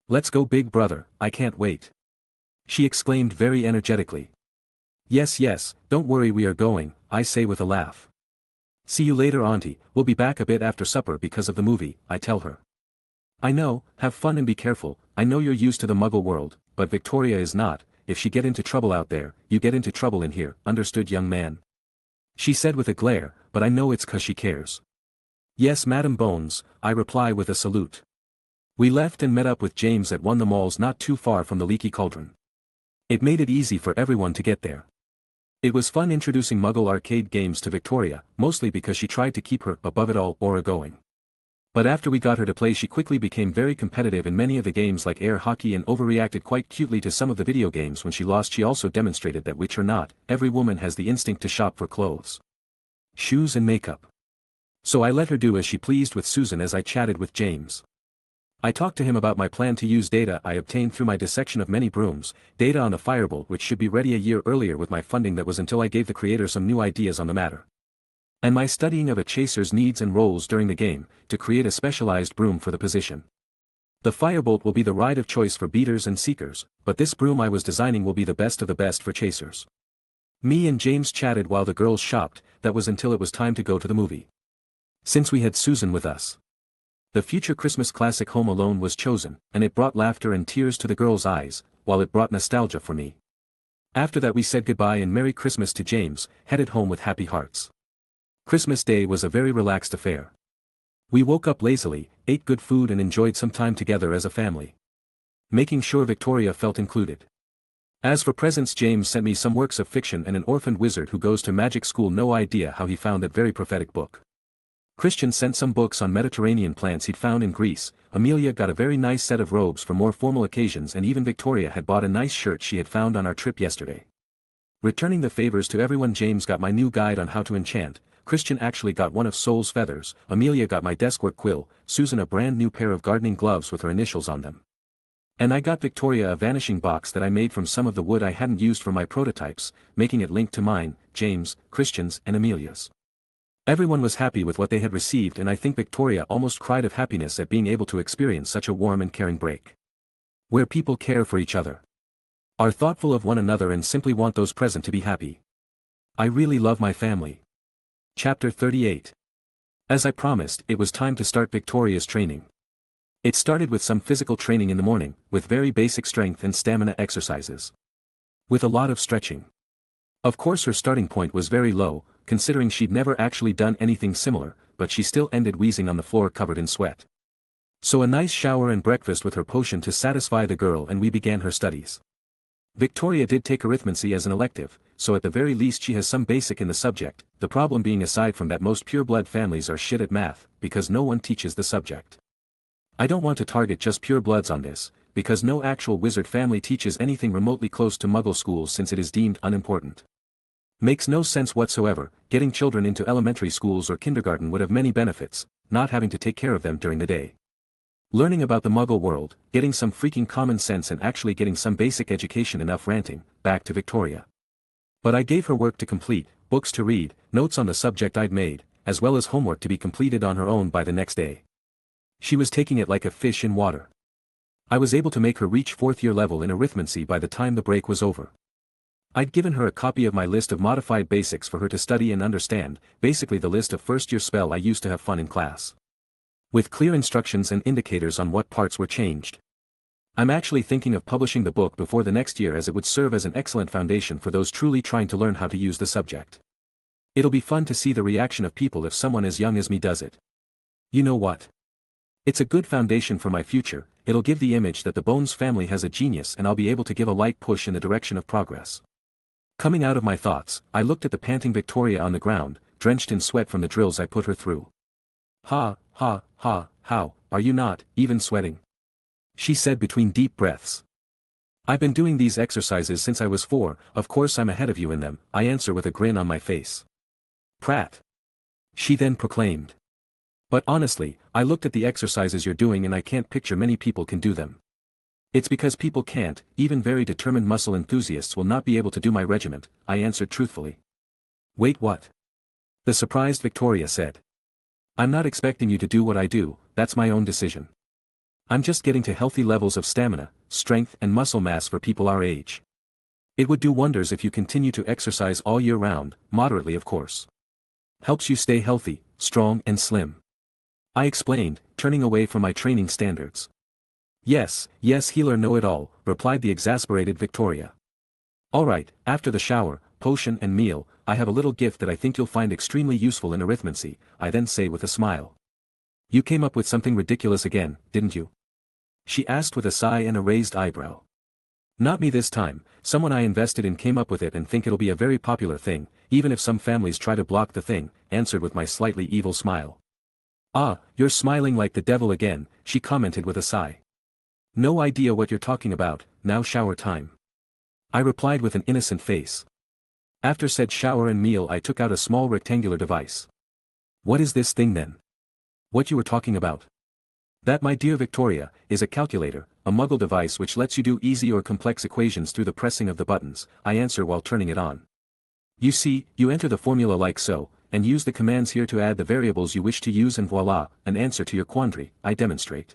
Let's go big brother, I can't wait. She exclaimed very energetically. Yes, don't worry we are going, I say with a laugh. See you later Auntie, we'll be back a bit after supper because of the movie, I tell her. I know, have fun and be careful, I know you're used to the Muggle world, but Victoria is not, if she get into trouble out there, you get into trouble in here, understood young man? She said with a glare, but I know it's 'cause she cares. Yes Madam Bones, I reply with a salute. We left and met up with James at one of the malls not too far from the Leaky Cauldron. It made it easy for everyone to get there. It was fun introducing Muggle arcade games to Victoria, mostly because she tried to keep her above it all aura going. But after we got her to play she quickly became very competitive in many of the games like air hockey and overreacted quite cutely to some of the video games when she lost. She also demonstrated that witch or not, every woman has the instinct to shop for clothes, shoes and makeup. So I let her do as she pleased with Susan as I chatted with James. I talked to him about my plan to use data I obtained through my dissection of many brooms, data on the Firebolt which should be ready a year earlier with my funding that was until I gave the creator some new ideas on the matter. And my studying of a chaser's needs and roles during the game, to create a specialized broom for the position. The Firebolt will be the ride of choice for beaters and seekers, but this broom I was designing will be the best of the best for chasers. Me and James chatted while the girls shopped, that was until it was time to go to the movie. Since we had Susan with us. The future Christmas classic Home Alone was chosen, and it brought laughter and tears to the girls' eyes, while it brought nostalgia for me. After that we said goodbye and Merry Christmas to James, headed home with happy hearts. Christmas Day was a very relaxed affair. We woke up lazily, ate good food and enjoyed some time together as a family. Making sure Victoria felt included. As for presents, James sent me some works of fiction and an orphaned wizard who goes to magic school. No idea how he found that very prophetic book. Christian sent some books on Mediterranean plants he'd found in Greece, Amelia got a very nice set of robes for more formal occasions, and even Victoria had bought a nice shirt she had found on our trip yesterday. Returning the favors to everyone, James got my new guide on how to enchant, Christian actually got one of Soul's feathers, Amelia got my deskwork quill, Susan a brand new pair of gardening gloves with her initials on them. And I got Victoria a vanishing box that I made from some of the wood I hadn't used for my prototypes, making it linked to mine, James, Christian's and Amelia's. Everyone was happy with what they had received, and I think Victoria almost cried of happiness at being able to experience such a warm and caring break. Where people care for each other. Are thoughtful of one another and simply want those present to be happy. I really love my family. Chapter 38. As I promised, it was time to start Victoria's training. It started with some physical training in the morning, with very basic strength and stamina exercises. With a lot of stretching. Of course her starting point was very low, considering she'd never actually done anything similar, but she still ended wheezing on the floor covered in sweat. So a nice shower and breakfast with her potion to satisfy the girl, and we began her studies. Victoria did take arithmancy as an elective, so at the very least she has some basic in the subject, the problem being aside from that most pure-blood families are shit at math, because no one teaches the subject. I don't want to target just pure-bloods on this, because no actual wizard family teaches anything remotely close to Muggle schools since it is deemed unimportant. Makes no sense whatsoever. Getting children into elementary schools or kindergarten would have many benefits, not having to take care of them during the day. Learning about the Muggle world, getting some freaking common sense and actually getting some basic education. Enough ranting, back to Victoria. But I gave her work to complete, books to read, notes on the subject I'd made, as well as homework to be completed on her own by the next day. She was taking it like a fish in water. I was able to make her reach 4th year level in arithmancy by the time the break was over. I'd given her a copy of my list of modified basics for her to study and understand, basically the list of first-year spell I used to have fun in class. With clear instructions and indicators on what parts were changed. I'm actually thinking of publishing the book before the next year, as it would serve as an excellent foundation for those truly trying to learn how to use the subject. It'll be fun to see the reaction of people if someone as young as me does it. You know what? It's a good foundation for my future. It'll give the image that the Bones family has a genius, and I'll be able to give a light push in the direction of progress. Coming out of my thoughts, I looked at the panting Victoria on the ground, drenched in sweat from the drills I put her through. Ha, ha, ha, how, are you not even sweating? She said between deep breaths. I've been doing these exercises since I was 4, of course I'm ahead of you in them, I answer with a grin on my face. Prat. She then proclaimed. But honestly, I looked at the exercises you're doing and I can't picture many people can do them. It's because people can't, even very determined muscle enthusiasts will not be able to do my regiment, I answered truthfully. Wait, what? The surprised Victoria said. I'm not expecting you to do what I do, that's my own decision. I'm just getting to healthy levels of stamina, strength and muscle mass for people our age. It would do wonders if you continue to exercise all year round, moderately of course. Helps you stay healthy, strong and slim. I explained, turning away from my training standards. Yes, healer know-it-all, replied the exasperated Victoria. Alright, after the shower, potion and meal, I have a little gift that I think you'll find extremely useful in arithmancy, I then say with a smile. You came up with something ridiculous again, didn't you? She asked with a sigh and a raised eyebrow. Not me this time, someone I invested in came up with it and think it'll be a very popular thing, even if some families try to block the thing, answered with my slightly evil smile. Ah, you're smiling like the devil again, she commented with a sigh. No idea what you're talking about, now shower time. I replied with an innocent face. After said shower and meal I took out a small rectangular device. What is this thing then? What you were talking about? That, my dear Victoria, is a calculator, a muggle device which lets you do easy or complex equations through the pressing of the buttons, I answer while turning it on. You see, you enter the formula like so, and use the commands here to add the variables you wish to use and voila, an answer to your quandary, I demonstrate.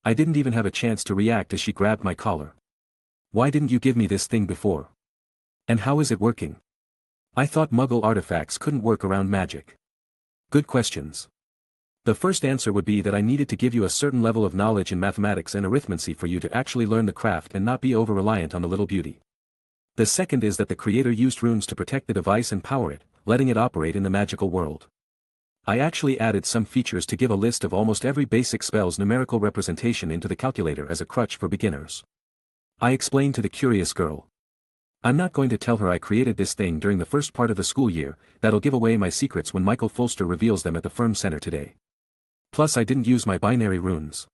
I didn't even have a chance to react as she grabbed my collar. Why didn't you give me this thing before? And how is it working? I thought muggle artifacts couldn't work around magic. Good questions. The first answer would be that I needed to give you a certain level of knowledge in mathematics and arithmetic for you to actually learn the craft and not be over-reliant on the little beauty. The second is that the creator used runes to protect the device and power it, letting it operate in the magical world. I actually added some features to give a list of almost every basic spell's numerical representation into the calculator as a crutch for beginners. I explained to the curious girl. I'm not going to tell her I created this thing during the first part of the school year, that'll give away my secrets when Michael Folster reveals them at the firm center today. Plus I didn't use my binary runes.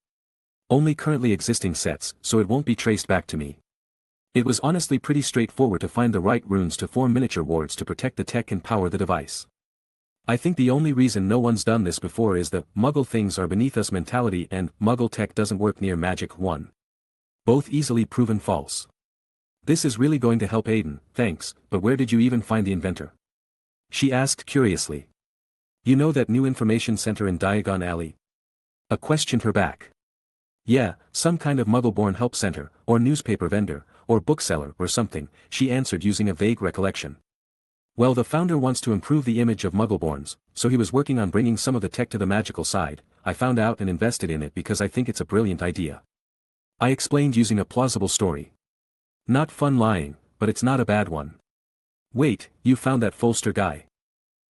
Only currently existing sets, so it won't be traced back to me. It was honestly pretty straightforward to find the right runes to form miniature wards to protect the tech and power the device. I think the only reason no one's done this before is the "Muggle things are beneath us" mentality and "Muggle tech doesn't work near magic" one. Both easily proven false. This is really going to help Aiden, thanks, but where did you even find the inventor? She asked curiously. You know that new information center in Diagon Alley? I questioned her back. Yeah, some kind of Muggle-born help center, or newspaper vendor, or bookseller or something, she answered using a vague recollection. Well, the founder wants to improve the image of Muggleborns, so he was working on bringing some of the tech to the magical side. I found out and invested in it because I think it's a brilliant idea. I explained using a plausible story. Not fun lying, but it's not a bad one. Wait, you found that Folster guy?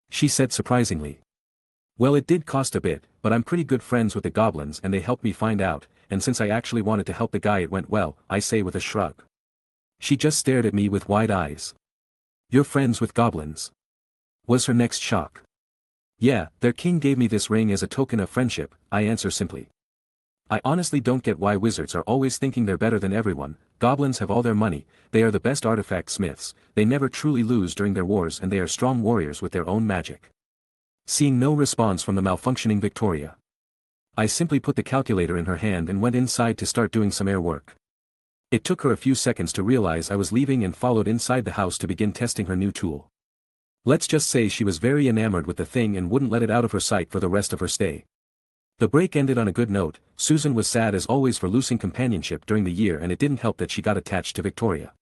She said surprisingly. Well, it did cost a bit, but I'm pretty good friends with the goblins and they helped me find out, and since I actually wanted to help the guy it went well, I say with a shrug. She just stared at me with wide eyes. You're friends with goblins? Was her next shock. Yeah, their king gave me this ring as a token of friendship, I answer simply. I honestly don't get why wizards are always thinking they're better than everyone. Goblins have all their money, they are the best artifact smiths, they never truly lose during their wars and they are strong warriors with their own magic. Seeing no response from the malfunctioning Victoria, I simply put the calculator in her hand and went inside to start doing some air work. It took her a few seconds to realize I was leaving and followed inside the house to begin testing her new tool. Let's just say she was very enamored with the thing and wouldn't let it out of her sight for the rest of her stay. The break ended on a good note. Susan was sad as always for losing companionship during the year and it didn't help that she got attached to Victoria.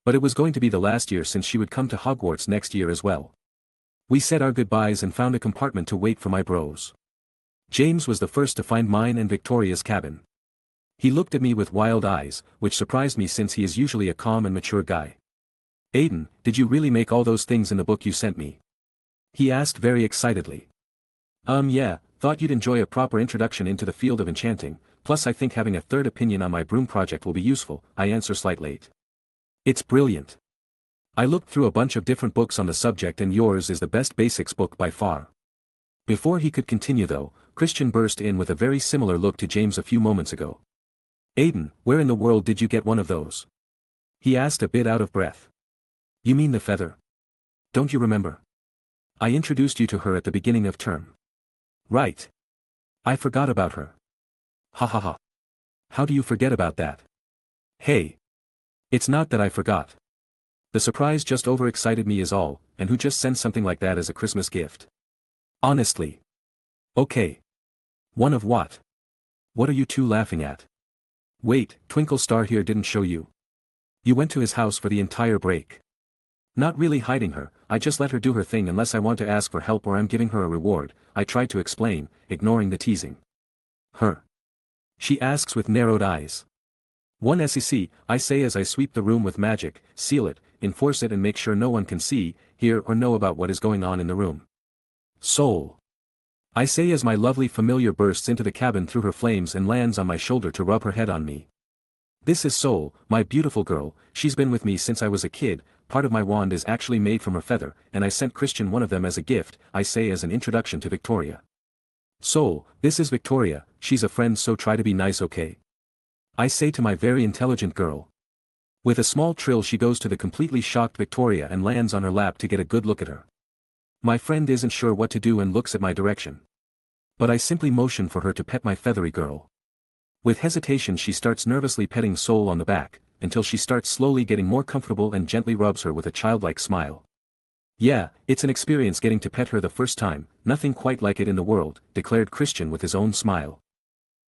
But it was going to be the last year since she would come to Hogwarts next year as well. We said our goodbyes and found a compartment to wait for my bros. James was the first to find mine and Victoria's cabin. He looked at me with wild eyes, which surprised me since he is usually a calm and mature guy. Aiden, did you really make all those things in the book you sent me? He asked very excitedly. Yeah, thought you'd enjoy a proper introduction into the field of enchanting, plus I think having a third opinion on my broom project will be useful, I answer slightly late. It's brilliant. I looked through a bunch of different books on the subject and yours is the best basics book by far. Before he could continue though, Christian burst in with a very similar look to James a few moments ago. Aiden, where in the world did you get one of those? He asked a bit out of breath. You mean the feather? Don't you remember? I introduced you to her at the beginning of term. Right. I forgot about her. Ha ha ha. How do you forget about that? Hey. It's not that I forgot. The surprise just overexcited me is all, and who just sends something like that as a Christmas gift? Honestly. Okay. One of what? What are you two laughing at? Wait, Twinkle Star here didn't show you. You went to his house for the entire break. Not really hiding her, I just let her do her thing unless I want to ask for help or I'm giving her a reward, I tried to explain, ignoring the teasing. Her. She asks with narrowed eyes. One SEC, I say as I sweep the room with magic, seal it, enforce it and make sure no one can see, hear or know about what is going on in the room. Soul. I say as my lovely familiar bursts into the cabin through her flames and lands on my shoulder to rub her head on me. This is Soul, my beautiful girl, she's been with me since I was a kid, part of my wand is actually made from her feather, and I sent Christian one of them as a gift, I say as an introduction to Victoria. Soul, this is Victoria, she's a friend so try to be nice okay? I say to my very intelligent girl. With a small trill she goes to the completely shocked Victoria and lands on her lap to get a good look at her. My friend isn't sure what to do and looks at my direction. But I simply motion for her to pet my feathery girl. With hesitation she starts nervously petting Soul on the back, until she starts slowly getting more comfortable and gently rubs her with a childlike smile. Yeah, it's an experience getting to pet her the first time, nothing quite like it in the world, declared Christian with his own smile.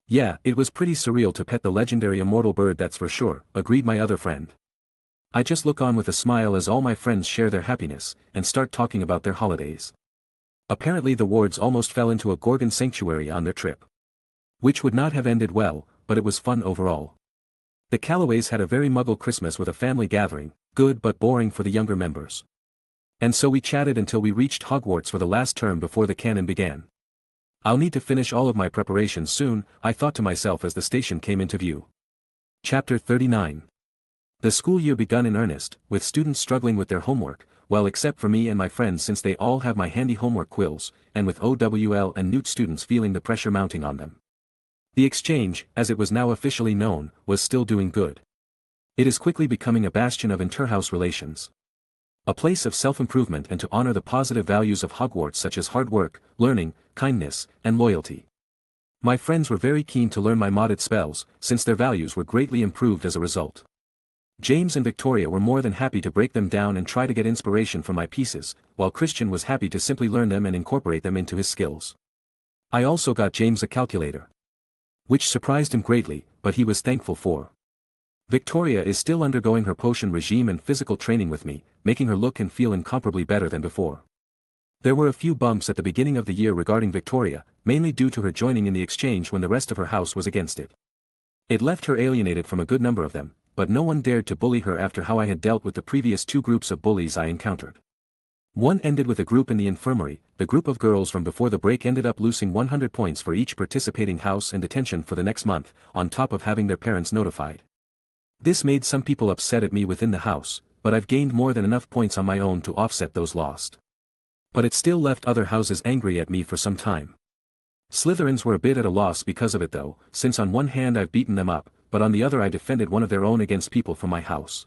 Yeah, it was pretty surreal to pet the legendary immortal bird, that's for sure, agreed my other friend. I just look on with a smile as all my friends share their happiness, and start talking about their holidays. Apparently the wards almost fell into a Gorgon sanctuary on their trip. Which would not have ended well, but it was fun overall. The Callaways had a very muggle Christmas with a family gathering, good but boring for the younger members. And so we chatted until we reached Hogwarts for the last term before the canon began. I'll need to finish all of my preparations soon, I thought to myself as the station came into view. Chapter 39. The school year begun in earnest, with students struggling with their homework, well except for me and my friends since they all have my handy homework quills, and with OWL and Newt students feeling the pressure mounting on them. The exchange, as it was now officially known, was still doing good. It is quickly becoming a bastion of interhouse relations. A place of self-improvement and to honor the positive values of Hogwarts such as hard work, learning, kindness, and loyalty. My friends were very keen to learn my modded spells, since their values were greatly improved as a result. James and Victoria were more than happy to break them down and try to get inspiration from my pieces, while Christian was happy to simply learn them and incorporate them into his skills. I also got James a calculator, which surprised him greatly, but he was thankful for. Victoria is still undergoing her potion regime and physical training with me, making her look and feel incomparably better than before. There were a few bumps at the beginning of the year regarding Victoria, mainly due to her joining in the exchange when the rest of her house was against it. It left her alienated from a good number of them, but no one dared to bully her after how I had dealt with the previous two groups of bullies I encountered. One ended with a group in the infirmary. The group of girls from before the break ended up losing 100 points for each participating house and detention for the next month, on top of having their parents notified. This made some people upset at me within the house, but I've gained more than enough points on my own to offset those lost. But it still left other houses angry at me for some time. Slytherins were a bit at a loss because of it though, since on one hand I've beaten them up, but on the other I defended one of their own against people from my house.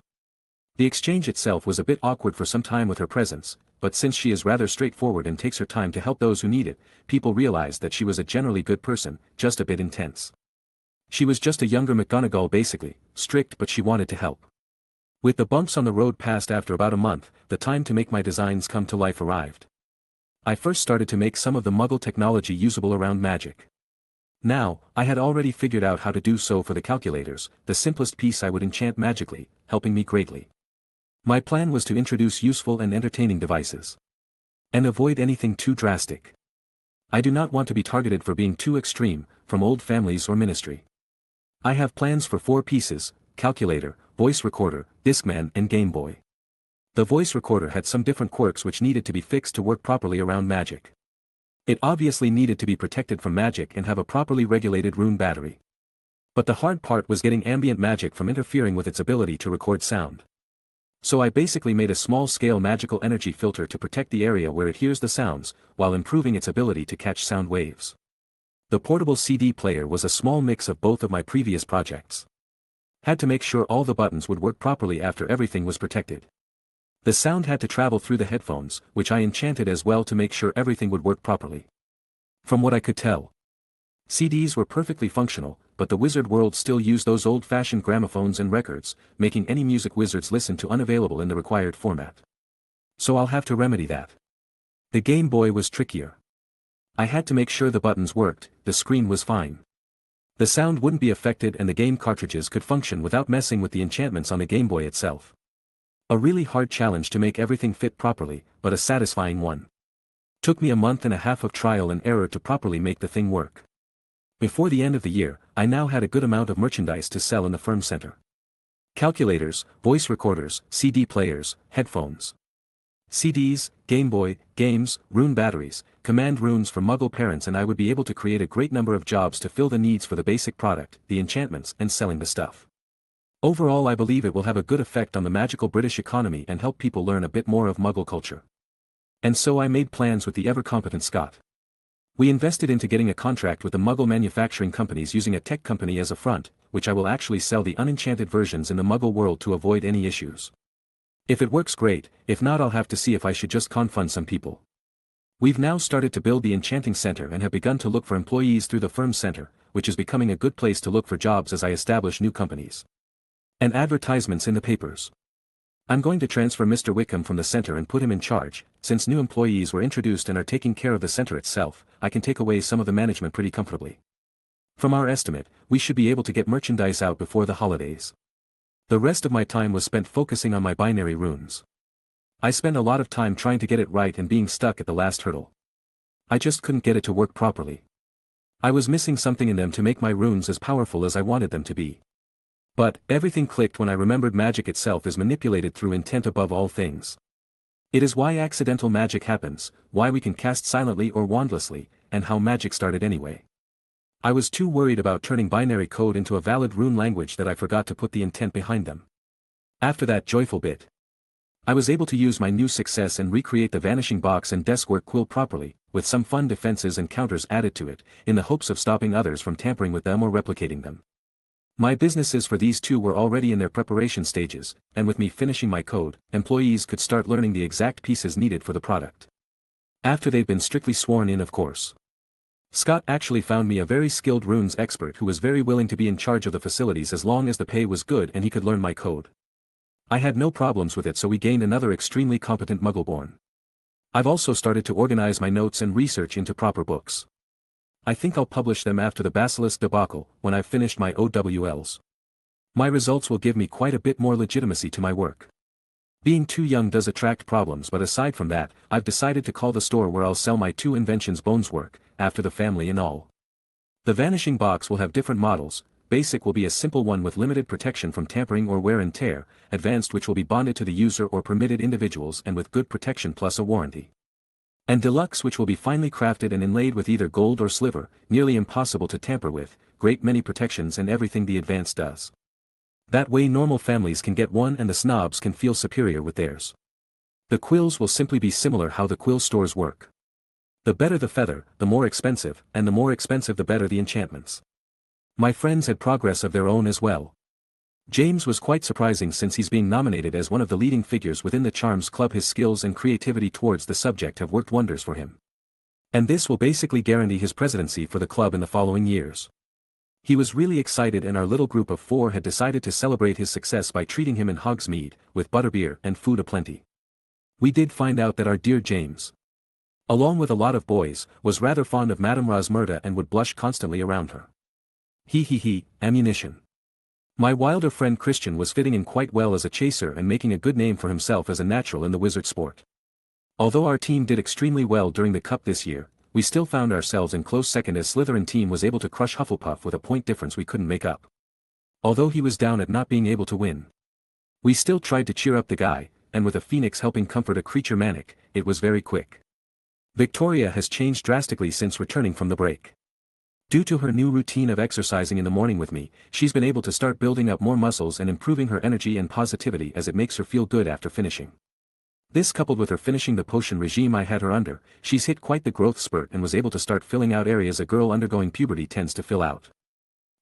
The exchange itself was a bit awkward for some time with her presence, but since she is rather straightforward and takes her time to help those who need it, people realized that she was a generally good person, just a bit intense. She was just a younger McGonagall basically, strict but she wanted to help. With the bumps on the road passed after about a month, the time to make my designs come to life arrived. I first started to make some of the Muggle technology usable around magic. Now, I had already figured out how to do so for the calculators, the simplest piece I would enchant magically, helping me greatly. My plan was to introduce useful and entertaining devices. And avoid anything too drastic. I do not want to be targeted for being too extreme, from old families or ministry. I have plans for 4 pieces: calculator, voice recorder, Discman and Game Boy. The voice recorder had some different quirks which needed to be fixed to work properly around magic. It obviously needed to be protected from magic and have a properly regulated rune battery. But the hard part was getting ambient magic from interfering with its ability to record sound. So I basically made a small-scale magical energy filter to protect the area where it hears the sounds, while improving its ability to catch sound waves. The portable CD player was a small mix of both of my previous projects. Had to make sure all the buttons would work properly after everything was protected. The sound had to travel through the headphones, which I enchanted as well to make sure everything would work properly. From what I could tell, CDs were perfectly functional, but the wizard world still used those old-fashioned gramophones and records, making any music wizards listen to unavailable in the required format. So I'll have to remedy that. The Game Boy was trickier. I had to make sure the buttons worked, the screen was fine. The sound wouldn't be affected and the game cartridges could function without messing with the enchantments on the Game Boy itself. A really hard challenge to make everything fit properly, but a satisfying one. Took me a month and a half of trial and error to properly make the thing work. Before the end of the year, I now had a good amount of merchandise to sell in the firm center. Calculators, voice recorders, CD players, headphones. CDs, Game Boy, games, rune batteries, command runes for Muggle parents, and I would be able to create a great number of jobs to fill the needs for the basic product, the enchantments and selling the stuff. Overall I believe it will have a good effect on the magical British economy and help people learn a bit more of Muggle culture. And so I made plans with the ever-competent Scott. We invested into getting a contract with the Muggle manufacturing companies using a tech company as a front, which I will actually sell the unenchanted versions in the Muggle world to avoid any issues. If it works great, if not I'll have to see if I should just confund some people. We've now started to build the enchanting center and have begun to look for employees through the firm center, which is becoming a good place to look for jobs as I establish new companies. And advertisements in the papers. I'm going to transfer Mr. Wickham from the center and put him in charge. Since new employees were introduced and are taking care of the center itself, I can take away some of the management pretty comfortably. From our estimate, we should be able to get merchandise out before the holidays. The rest of my time was spent focusing on my binary runes. I spent a lot of time trying to get it right and being stuck at the last hurdle. I just couldn't get it to work properly. I was missing something in them to make my runes as powerful as I wanted them to be. But, everything clicked when I remembered magic itself is manipulated through intent above all things. It is why accidental magic happens, why we can cast silently or wandlessly, and how magic started anyway. I was too worried about turning binary code into a valid rune language that I forgot to put the intent behind them. After that joyful bit, I was able to use my new success and recreate the vanishing box and deskwork quill properly, with some fun defenses and counters added to it, in the hopes of stopping others from tampering with them or replicating them. My businesses for these two were already in their preparation stages, and with me finishing my code, employees could start learning the exact pieces needed for the product. After they've been strictly sworn in, of course. Scott actually found me a very skilled runes expert who was very willing to be in charge of the facilities as long as the pay was good and he could learn my code. I had no problems with it, so we gained another extremely competent Muggleborn. I've also started to organize my notes and research into proper books. I think I'll publish them after the Basilisk debacle, when I've finished my OWLs. My results will give me quite a bit more legitimacy to my work. Being too young does attract problems, but aside from that, I've decided to call the store where I'll sell my two inventions Bones work, after the family and all. The vanishing box will have different models. Basic will be a simple one with limited protection from tampering or wear and tear, advanced which will be bonded to the user or permitted individuals and with good protection plus a warranty. And deluxe which will be finely crafted and inlaid with either gold or silver, nearly impossible to tamper with, great many protections and everything the advanced does. That way normal families can get one and the snobs can feel superior with theirs. The quills will simply be similar how the quill stores work. The better the feather, the more expensive, and the more expensive the better the enchantments. My friends had progress of their own as well. James was quite surprising since he's being nominated as one of the leading figures within the Charms Club. His skills and creativity towards the subject have worked wonders for him. And this will basically guarantee his presidency for the club in the following years. He was really excited and our little group of 4 had decided to celebrate his success by treating him in Hogsmeade, with butterbeer and food aplenty. We did find out that our dear James, along with a lot of boys, was rather fond of Madame Rosmerta and would blush constantly around her. Ammunition. My wilder friend Christian was fitting in quite well as a chaser and making a good name for himself as a natural in the wizard sport. Although our team did extremely well during the cup this year, we still found ourselves in close second as Slytherin team was able to crush Hufflepuff with a point difference we couldn't make up. Although he was down at not being able to win, we still tried to cheer up the guy, and with a phoenix helping comfort a creature manic, it was very quick. Victoria has changed drastically since returning from the break. Due to her new routine of exercising in the morning with me, she's been able to start building up more muscles and improving her energy and positivity as it makes her feel good after finishing. This coupled with her finishing the potion regime I had her under, she's hit quite the growth spurt and was able to start filling out areas a girl undergoing puberty tends to fill out.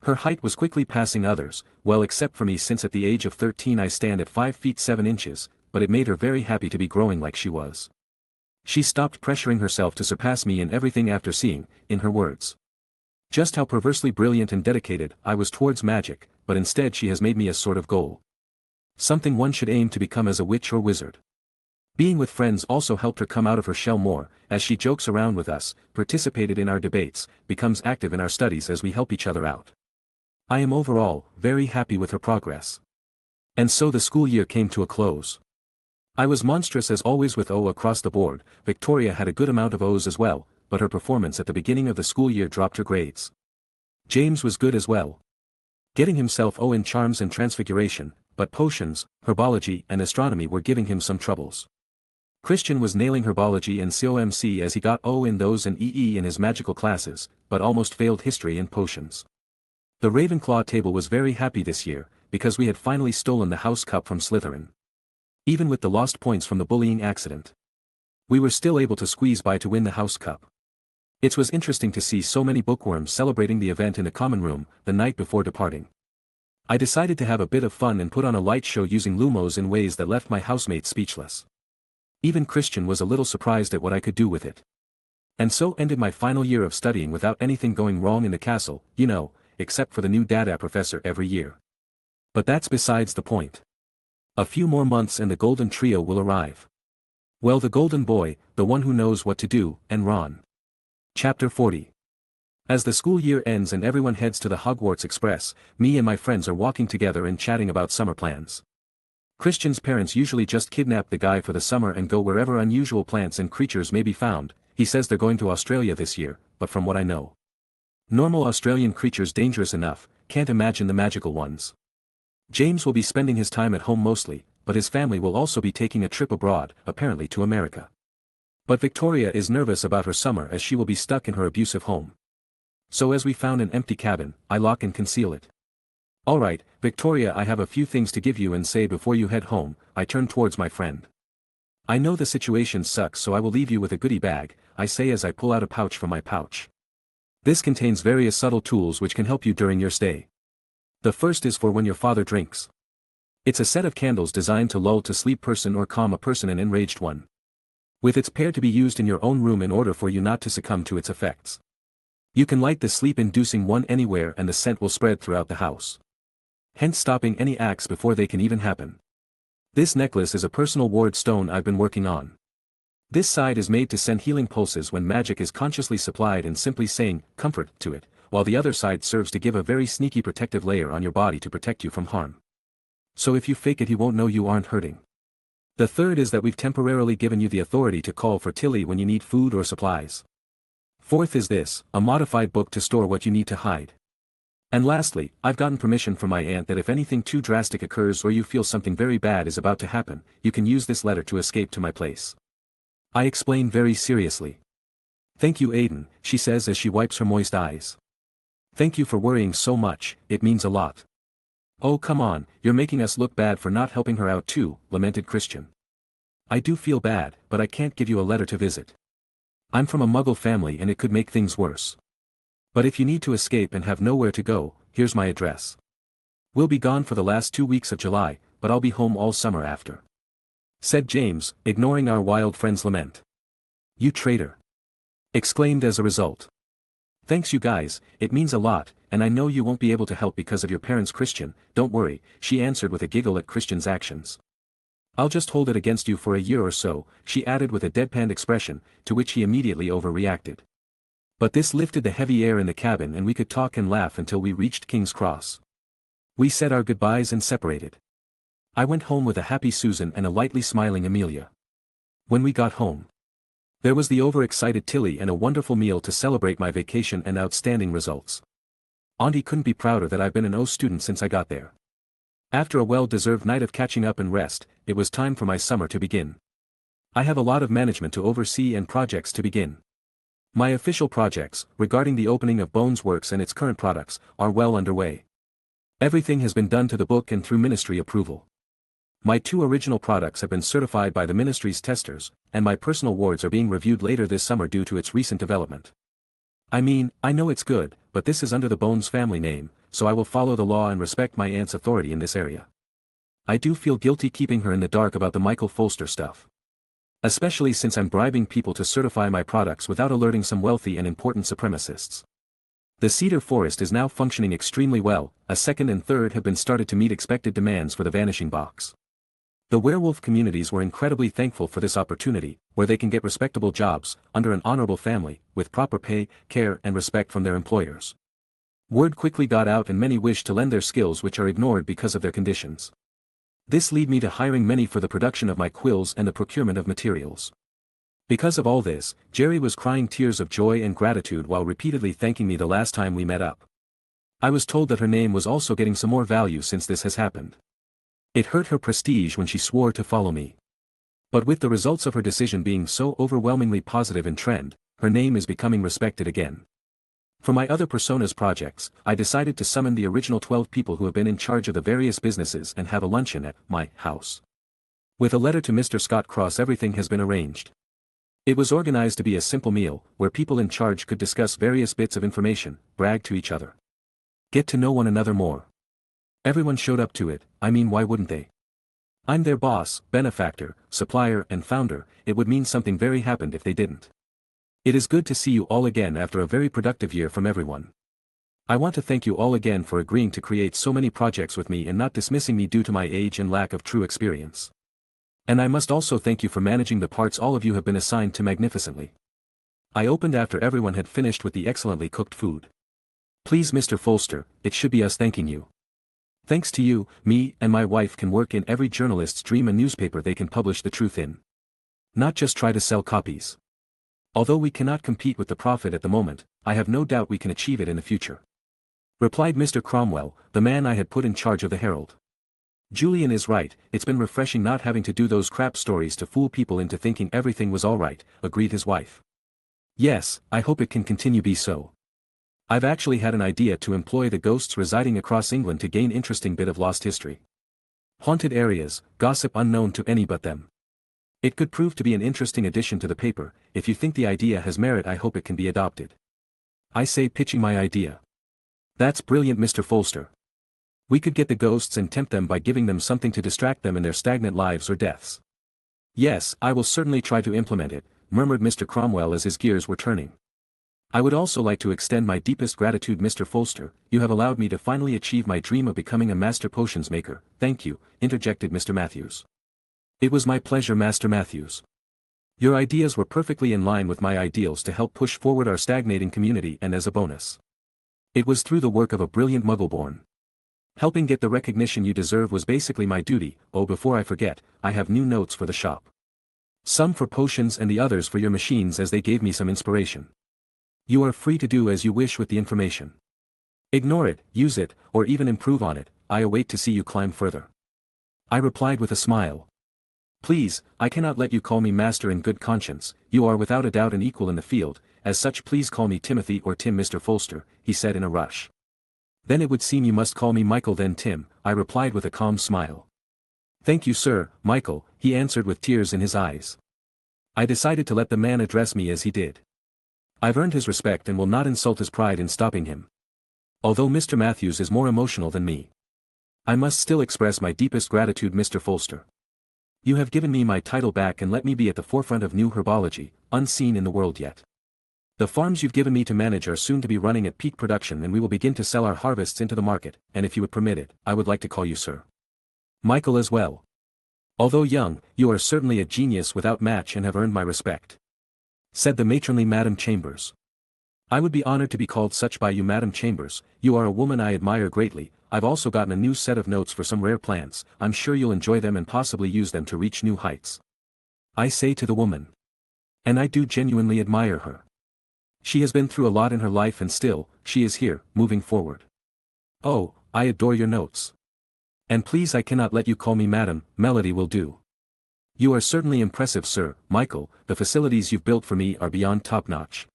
Her height was quickly passing others, well except for me since at the age of 13 I stand at 5 feet 7 inches, but it made her very happy to be growing like she was. She stopped pressuring herself to surpass me in everything after seeing, in her words, just how perversely brilliant and dedicated I was towards magic, but instead she has made me a sort of goal. Something one should aim to become as a witch or wizard. Being with friends also helped her come out of her shell more, as she jokes around with us, participated in our debates, becomes active in our studies as we help each other out. I am overall very happy with her progress. And so the school year came to a close. I was monstrous as always with O across the board. Victoria had a good amount of O's as well, but her performance at the beginning of the school year dropped her grades. James was good as well, getting himself O in charms and transfiguration, but potions, herbology and astronomy were giving him some troubles. Christian was nailing herbology and COMC as he got O in those and EE in his magical classes, but almost failed history and potions. The Ravenclaw table was very happy this year, because we had finally stolen the house cup from Slytherin. Even with the lost points from the bullying accident, we were still able to squeeze by to win the house cup. It was interesting to see so many bookworms celebrating the event in the common room, the night before departing. I decided to have a bit of fun and put on a light show using Lumos in ways that left my housemates speechless. Even Christian was a little surprised at what I could do with it. And so ended my final year of studying without anything going wrong in the castle, except for the new data professor every year. But that's besides the point. A few more months and the golden trio will arrive. Well, the golden boy, the one who knows what to do, and Ron. Chapter 40. As the school year ends and everyone heads to the Hogwarts Express, me and my friends are walking together and chatting about summer plans. Christian's parents usually just kidnap the guy for the summer and go wherever unusual plants and creatures may be found. He says they're going to Australia this year, but from what I know, normal Australian creatures dangerous enough, can't imagine the magical ones. James will be spending his time at home mostly, but his family will also be taking a trip abroad, apparently to America. But Victoria is nervous about her summer as she will be stuck in her abusive home. So as we found an empty cabin, I lock and conceal it. Alright, Victoria, I have a few things to give you and say before you head home. I turn towards my friend. I know the situation sucks, so I will leave you with a goodie bag, I say as I pull out a pouch from my pouch. This contains various subtle tools which can help you during your stay. The first is for when your father drinks. It's a set of candles designed to lull to sleep person or calm a person, an enraged one. With its pair to be used in your own room in order for you not to succumb to its effects. You can light the sleep-inducing one anywhere and the scent will spread throughout the house, hence stopping any acts before they can even happen. This necklace is a personal ward stone I've been working on. This side is made to send healing pulses when magic is consciously supplied and simply saying, comfort, to it, while the other side serves to give a very sneaky protective layer on your body to protect you from harm. So if you fake it, he won't know you aren't hurting. The third is that we've temporarily given you the authority to call for Tilly when you need food or supplies. Fourth is this, a modified book to store what you need to hide. And lastly, I've gotten permission from my aunt that if anything too drastic occurs or you feel something very bad is about to happen, you can use this letter to escape to my place. I explain very seriously. Thank you, Aiden, she says as she wipes her moist eyes. Thank you for worrying so much, it means a lot. Oh come on, you're making us look bad for not helping her out too, lamented Christian. I do feel bad, but I can't give you a letter to visit. I'm from a Muggle family and it could make things worse. But if you need to escape and have nowhere to go, here's my address. We'll be gone for the last 2 weeks of July, but I'll be home all summer after. Said James, ignoring our wild friend's lament. You traitor! Exclaimed as a result. Thanks you guys, it means a lot, and I know you won't be able to help because of your parents, Christian. Don't worry, she answered with a giggle at Christian's actions. I'll just hold it against you for a year or so, she added with a deadpan expression, to which he immediately overreacted. But this lifted the heavy air in the cabin and we could talk and laugh until we reached King's Cross. We said our goodbyes and separated. I went home with a happy Susan and a lightly smiling Amelia. When we got home, there was the overexcited Tilly and a wonderful meal to celebrate my vacation and outstanding results. Auntie couldn't be prouder that I've been an O student since I got there. After a well-deserved night of catching up and rest, it was time for my summer to begin. I have a lot of management to oversee and projects to begin. My official projects, regarding the opening of Bones Works and its current products, are well underway. Everything has been done to the book and through ministry approval. My 2 original products have been certified by the ministry's testers, and my personal wards are being reviewed later this summer due to its recent development. I mean, I know it's good, but this is under the Bones family name, so I will follow the law and respect my aunt's authority in this area. I do feel guilty keeping her in the dark about the Michael Folster stuff. Especially since I'm bribing people to certify my products without alerting some wealthy and important supremacists. The Cedar Forest is now functioning extremely well, a second and third have been started to meet expected demands for the Vanishing Box. The werewolf communities were incredibly thankful for this opportunity, where they can get respectable jobs, under an honorable family, with proper pay, care and respect from their employers. Word quickly got out and many wished to lend their skills which are ignored because of their conditions. This led me to hiring many for the production of my quills and the procurement of materials. Because of all this, Jerry was crying tears of joy and gratitude while repeatedly thanking me the last time we met up. I was told that her name was also getting some more value since this has happened. It hurt her prestige when she swore to follow me. But with the results of her decision being so overwhelmingly positive in trend, her name is becoming respected again. For my other Personas projects, I decided to summon the original 12 people who have been in charge of the various businesses and have a luncheon at my house. With a letter to Mr. Scott Cross, everything has been arranged. It was organized to be a simple meal, where people in charge could discuss various bits of information, brag to each other, get to know one another more. Everyone showed up to it, I mean why wouldn't they? I'm their boss, benefactor, supplier and founder, it would mean something very happened if they didn't. It is good to see you all again after a very productive year from everyone. I want to thank you all again for agreeing to create so many projects with me and not dismissing me due to my age and lack of true experience. And I must also thank you for managing the parts all of you have been assigned to magnificently. I opened after everyone had finished with the excellently cooked food. Please Mr. Folster, it should be us thanking you. Thanks to you, me and my wife can work in every journalist's dream, a newspaper they can publish the truth in. Not just try to sell copies. Although we cannot compete with the profit at the moment, I have no doubt we can achieve it in the future. Replied Mr. Cromwell, the man I had put in charge of the Herald. Julian is right, it's been refreshing not having to do those crap stories to fool people into thinking everything was alright, agreed his wife. Yes, I hope it can continue be so. I've actually had an idea to employ the ghosts residing across England to gain interesting bit of lost history. Haunted areas, gossip unknown to any but them. It could prove to be an interesting addition to the paper. If you think the idea has merit, I hope it can be adopted. I say, pitching my idea. That's brilliant, Mr. Folster. We could get the ghosts and tempt them by giving them something to distract them in their stagnant lives or deaths. Yes, I will certainly try to implement it, murmured Mr. Cromwell as his gears were turning. I would also like to extend my deepest gratitude, Mr. Folster. You have allowed me to finally achieve my dream of becoming a master potions maker. Thank you, interjected Mr. Matthews. It was my pleasure, Master Matthews. Your ideas were perfectly in line with my ideals to help push forward our stagnating community, and as a bonus, it was through the work of a brilliant Muggleborn. Helping get the recognition you deserve was basically my duty. Oh, before I forget, I have new notes for the shop. Some for potions and the others for your machines, as they gave me some inspiration. You are free to do as you wish with the information. Ignore it, use it, or even improve on it. I await to see you climb further. I replied with a smile. Please, I cannot let you call me master in good conscience. You are without a doubt an equal in the field. As such, please call me Timothy or Tim, Mr. Folster, he said in a rush. Then it would seem you must call me Michael, then Tim, I replied with a calm smile. Thank you, sir, Michael, he answered with tears in his eyes. I decided to let the man address me as he did. I've earned his respect and will not insult his pride in stopping him. Although Mr. Matthews is more emotional than me, I must still express my deepest gratitude, Mr. Folster. You have given me my title back and let me be at the forefront of new herbology, unseen in the world yet. The farms you've given me to manage are soon to be running at peak production, and we will begin to sell our harvests into the market, and if you would permit it, I would like to call you Sir Michael as well. Although young, you are certainly a genius without match and have earned my respect, said the matronly Madam Chambers. I would be honored to be called such by you, Madam Chambers. You are a woman I admire greatly. I've also gotten a new set of notes for some rare plants. I'm sure you'll enjoy them and possibly use them to reach new heights, I say to the woman. And I do genuinely admire her. She has been through a lot in her life and still, she is here, moving forward. Oh, I adore your notes. And please, I cannot let you call me Madam, Melody will do. You are certainly impressive, Sir Michael. The facilities you've built for me are beyond top-notch.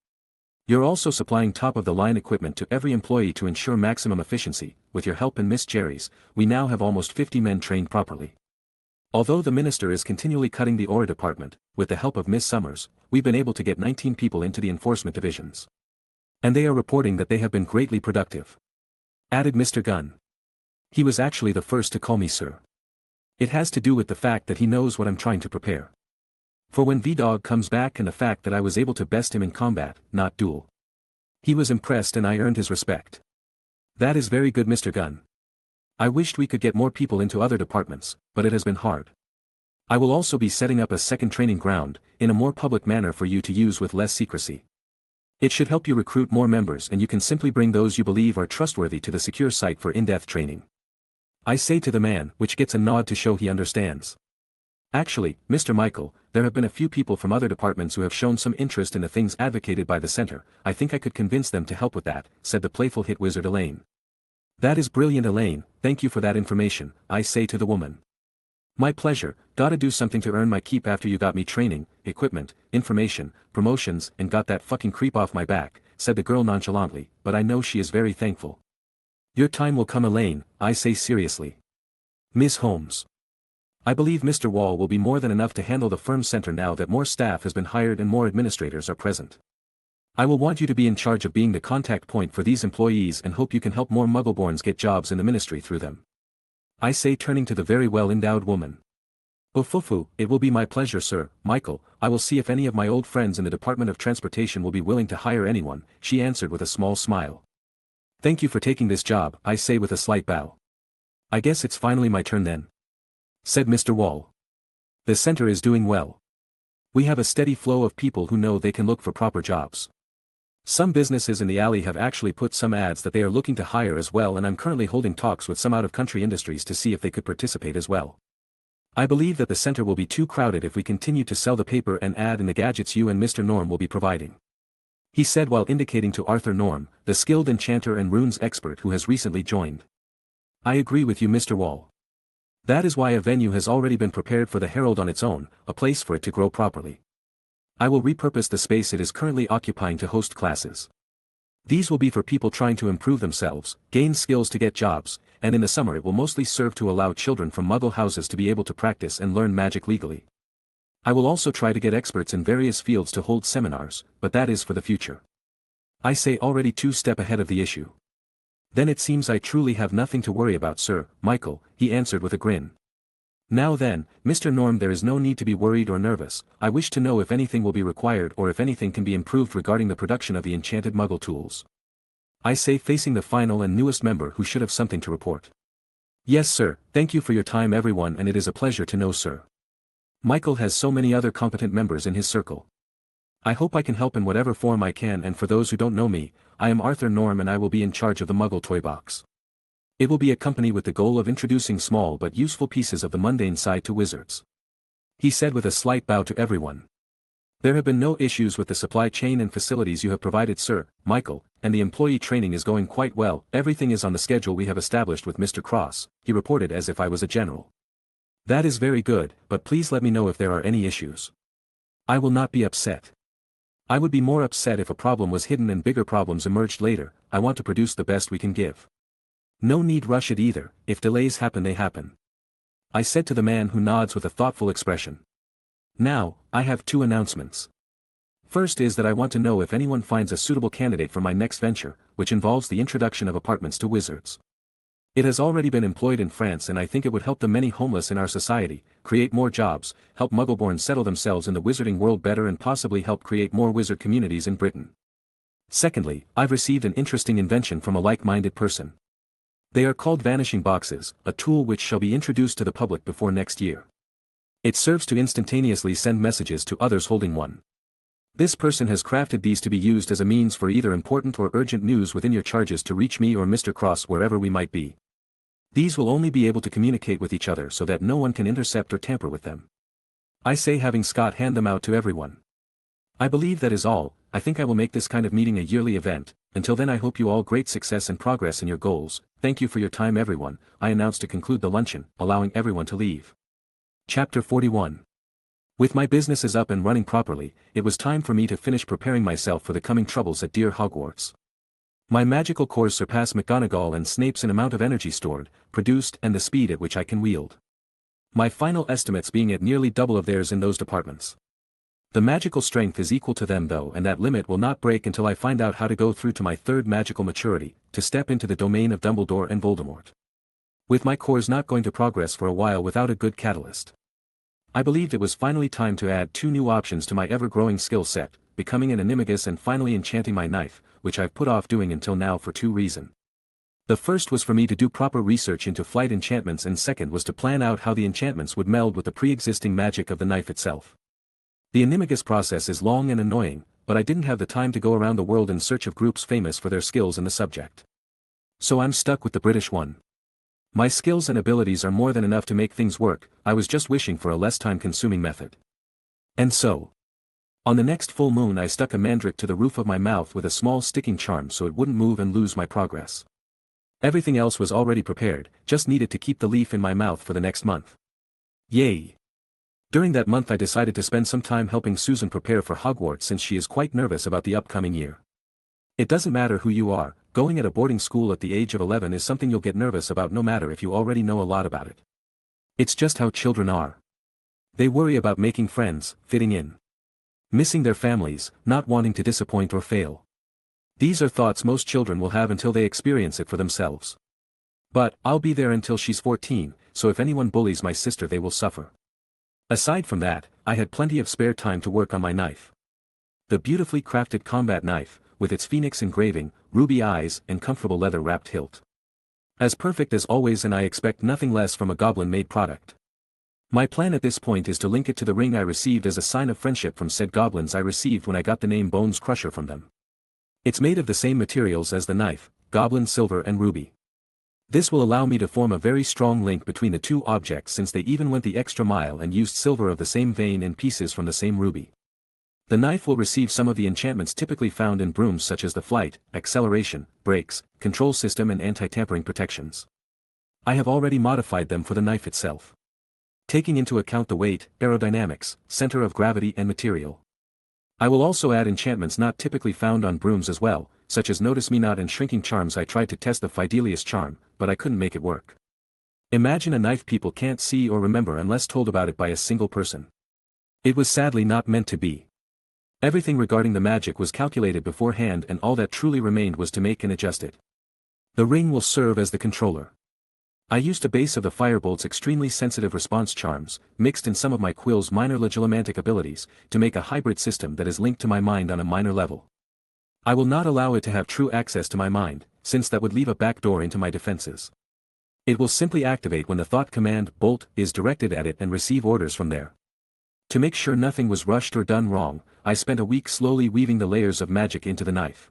You're also supplying top-of-the-line equipment to every employee to ensure maximum efficiency. With your help and Miss Jerry's, we now have almost 50 men trained properly. Although the minister is continually cutting the aura department, with the help of Miss Summers, we've been able to get 19 people into the enforcement divisions. And they are reporting that they have been greatly productive, added Mr. Gunn. He was actually the first to call me sir. It has to do with the fact that he knows what I'm trying to prepare for when V-Dog comes back, and the fact that I was able to best him in combat, not duel. He was impressed and I earned his respect. That is very good, Mr. Gunn. I wished we could get more people into other departments, but it has been hard. I will also be setting up a second training ground, in a more public manner for you to use with less secrecy. It should help you recruit more members, and you can simply bring those you believe are trustworthy to the secure site for in-depth training, I say to the man, which gets a nod to show he understands. Actually, Mr. Michael, there have been a few people from other departments who have shown some interest in the things advocated by the center. I think I could convince them to help with that, said the playful hit wizard Elaine. That is brilliant, Elaine, thank you for that information, I say to the woman. My pleasure. Gotta do something to earn my keep after you got me training, equipment, information, promotions, and got that fucking creep off my back, said the girl nonchalantly, but I know she is very thankful. Your time will come, Elaine, I say seriously. Miss Holmes. I believe Mr. Wall will be more than enough to handle the firm center now that more staff has been hired and more administrators are present. I will want you to be in charge of being the contact point for these employees and hope you can help more Muggleborns get jobs in the ministry through them, I say, turning to the very well-endowed woman. Ufufu, it will be my pleasure, Sir Michael. I will see if any of my old friends in the Department of Transportation will be willing to hire anyone, she answered with a small smile. Thank you for taking this job, I say with a slight bow. I guess it's finally my turn then, said Mr. Wall. The center is doing well. We have a steady flow of people who know they can look for proper jobs. Some businesses in the alley have actually put some ads that they are looking to hire as well, and I'm currently holding talks with some out-of-country industries to see if they could participate as well. I believe that the center will be too crowded if we continue to sell the paper and ad and the gadgets you and Mr. Norm will be providing, he said while indicating to Arthur Norm, the skilled enchanter and runes expert who has recently joined. I agree with you, Mr. Wall. That is why a venue has already been prepared for the Herald on its own, a place for it to grow properly. I will repurpose the space it is currently occupying to host classes. These will be for people trying to improve themselves, gain skills to get jobs, and in the summer it will mostly serve to allow children from Muggle houses to be able to practice and learn magic legally. I will also try to get experts in various fields to hold seminars, but that is for the future. I say already 2 steps ahead of the issue. Then it seems I truly have nothing to worry about, Sir Michael, he answered with a grin. Now then, Mr. Norm, there is no need to be worried or nervous. I wish to know if anything will be required or if anything can be improved regarding the production of the enchanted Muggle tools. I say, facing the final and newest member who should have something to report. Yes, sir, thank you for your time everyone, and it is a pleasure to know Sir Michael has so many other competent members in his circle. I hope I can help in whatever form I can, and for those who don't know me, I am Arthur Norm and I will be in charge of the Muggle Toy Box. It will be a company with the goal of introducing small but useful pieces of the mundane side to wizards, he said with a slight bow to everyone. There have been no issues with the supply chain and facilities you have provided, Sir Michael, and the employee training is going quite well. Everything is on the schedule we have established with Mr. Cross, he reported as if I was a general. That is very good, but please let me know if there are any issues. I will not be upset. I would be more upset if a problem was hidden and bigger problems emerged later. I want to produce the best we can give. No need rush it either. If delays happen, they happen, I said to the man who nods with a thoughtful expression. Now, I have 2 announcements. First is that I want to know if anyone finds a suitable candidate for my next venture, which involves the introduction of apartments to wizards. It has already been employed in France, and I think it would help the many homeless in our society, create more jobs, help Muggleborn settle themselves in the wizarding world better, and possibly help create more wizard communities in Britain. Secondly, I've received an interesting invention from a like-minded person. They are called vanishing boxes, a tool which shall be introduced to the public before next year. It serves to instantaneously send messages to others holding one. This person has crafted these to be used as a means for either important or urgent news within your charges to reach me or Mr. Cross wherever we might be. These will only be able to communicate with each other so that no one can intercept or tamper with them. I say, having Scott hand them out to everyone. I believe that is all. I think I will make this kind of meeting a yearly event. Until then, I hope you all great success and progress in your goals. Thank you for your time everyone, I announced to conclude the luncheon, allowing everyone to leave. Chapter 41. With my businesses up and running properly, it was time for me to finish preparing myself for the coming troubles at dear Hogwarts. My magical cores surpass McGonagall and Snape's in amount of energy stored, produced, and the speed at which I can wield. My final estimates being at nearly double of theirs in those departments. The magical strength is equal to them though, and that limit will not break until I find out how to go through to my 3rd magical maturity, to step into the domain of Dumbledore and Voldemort. With my cores not going to progress for a while without a good catalyst, I believed it was finally time to add 2 new options to my ever-growing skill set, becoming an animagus and finally enchanting my knife, which I've put off doing until now for 2 reasons. The first was for me to do proper research into flight enchantments, and second was to plan out how the enchantments would meld with the pre-existing magic of the knife itself. The animagus process is long and annoying, but I didn't have the time to go around the world in search of groups famous for their skills in the subject. So I'm stuck with the British one. My skills and abilities are more than enough to make things work. I was just wishing for a less time-consuming method. And so, on the next full moon, I stuck a mandrake to the roof of my mouth with a small sticking charm so it wouldn't move and lose my progress. Everything else was already prepared, just needed to keep the leaf in my mouth for the next month. Yay! During that month I decided to spend some time helping Susan prepare for Hogwarts, since she is quite nervous about the upcoming year. It doesn't matter who you are, going at a boarding school at the age of 11 is something you'll get nervous about no matter if you already know a lot about it. It's just how children are. They worry about making friends, fitting in, missing their families, not wanting to disappoint or fail. These are thoughts most children will have until they experience it for themselves. But I'll be there until she's 14, so if anyone bullies my sister they will suffer. Aside from that, I had plenty of spare time to work on my knife. The beautifully crafted combat knife, with its phoenix engraving, ruby eyes, and comfortable leather-wrapped hilt. As perfect as always, and I expect nothing less from a goblin-made product. My plan at this point is to link it to the ring I received as a sign of friendship from said goblins I received when I got the name Bones Crusher from them. It's made of the same materials as the knife, goblin silver and ruby. This will allow me to form a very strong link between the two objects, since they even went the extra mile and used silver of the same vein and pieces from the same ruby. The knife will receive some of the enchantments typically found in brooms, such as the flight, acceleration, brakes, control system and anti-tampering protections. I have already modified them for the knife itself, taking into account the weight, aerodynamics, center of gravity and material. I will also add enchantments not typically found on brooms as well, such as Notice Me Not and Shrinking Charms. I tried to test the Fidelius charm, but I couldn't make it work. Imagine a knife people can't see or remember unless told about it by a single person. It was sadly not meant to be. Everything regarding the magic was calculated beforehand, and all that truly remained was to make and adjust it. The ring will serve as the controller. I used a base of the Firebolt's extremely sensitive response charms, mixed in some of my Quill's minor legilomantic abilities, to make a hybrid system that is linked to my mind on a minor level. I will not allow it to have true access to my mind, since that would leave a backdoor into my defenses. It will simply activate when the thought command, Bolt, is directed at it and receive orders from there. To make sure nothing was rushed or done wrong, I spent a week slowly weaving the layers of magic into the knife,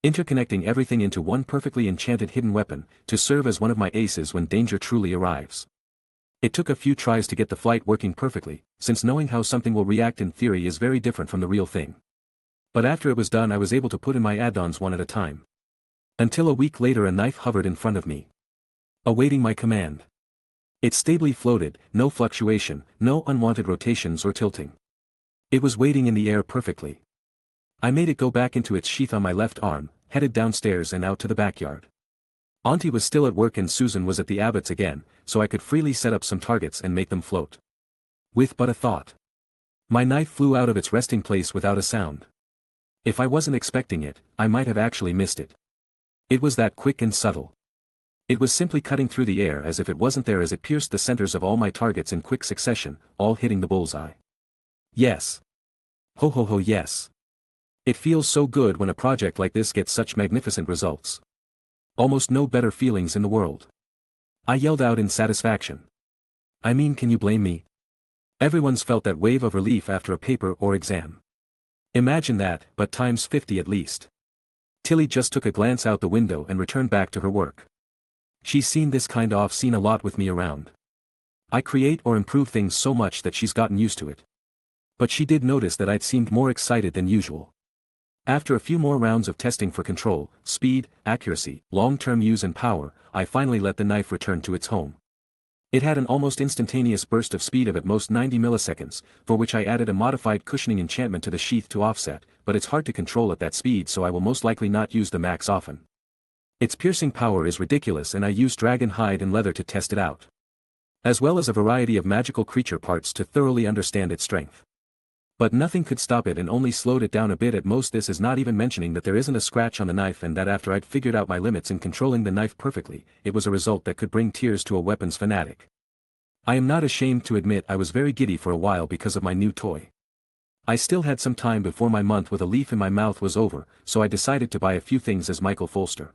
interconnecting everything into one perfectly enchanted hidden weapon, to serve as one of my aces when danger truly arrives. It took a few tries to get the flight working perfectly, since knowing how something will react in theory is very different from the real thing. But after it was done, I was able to put in my add-ons one at a time. Until a week later a knife hovered in front of me, awaiting my command. It stably floated, no fluctuation, no unwanted rotations or tilting. It was waiting in the air perfectly. I made it go back into its sheath on my left arm, headed downstairs and out to the backyard. Auntie was still at work and Susan was at the Abbott's again, so I could freely set up some targets and make them float. With but a thought, my knife flew out of its resting place without a sound. If I wasn't expecting it, I might have actually missed it. It was that quick and subtle. It was simply cutting through the air as if it wasn't there, as it pierced the centers of all my targets in quick succession, all hitting the bullseye. Yes. Ho ho ho, yes. It feels so good when a project like this gets such magnificent results. Almost no better feelings in the world. I yelled out in satisfaction. I mean, can you blame me? Everyone's felt that wave of relief after a paper or exam. Imagine that, but times 50 at least. Tilly just took a glance out the window and returned back to her work. She's seen this kind of scene a lot with me around. I create or improve things so much that she's gotten used to it. But she did notice that I'd seemed more excited than usual. After a few more rounds of testing for control, speed, accuracy, long-term use and power, I finally let the knife return to its home. It had an almost instantaneous burst of speed of at most 90 milliseconds, for which I added a modified cushioning enchantment to the sheath to offset, but it's hard to control at that speed, so I will most likely not use the max often. Its piercing power is ridiculous, and I used dragon hide and leather to test it out, as well as a variety of magical creature parts to thoroughly understand its strength. But nothing could stop it and only slowed it down a bit at most. This is not even mentioning that there isn't a scratch on the knife, and that after I'd figured out my limits in controlling the knife perfectly, it was a result that could bring tears to a weapons fanatic. I am not ashamed to admit I was very giddy for a while because of my new toy. I still had some time before my month with a leaf in my mouth was over, so I decided to buy a few things as Michael Folster.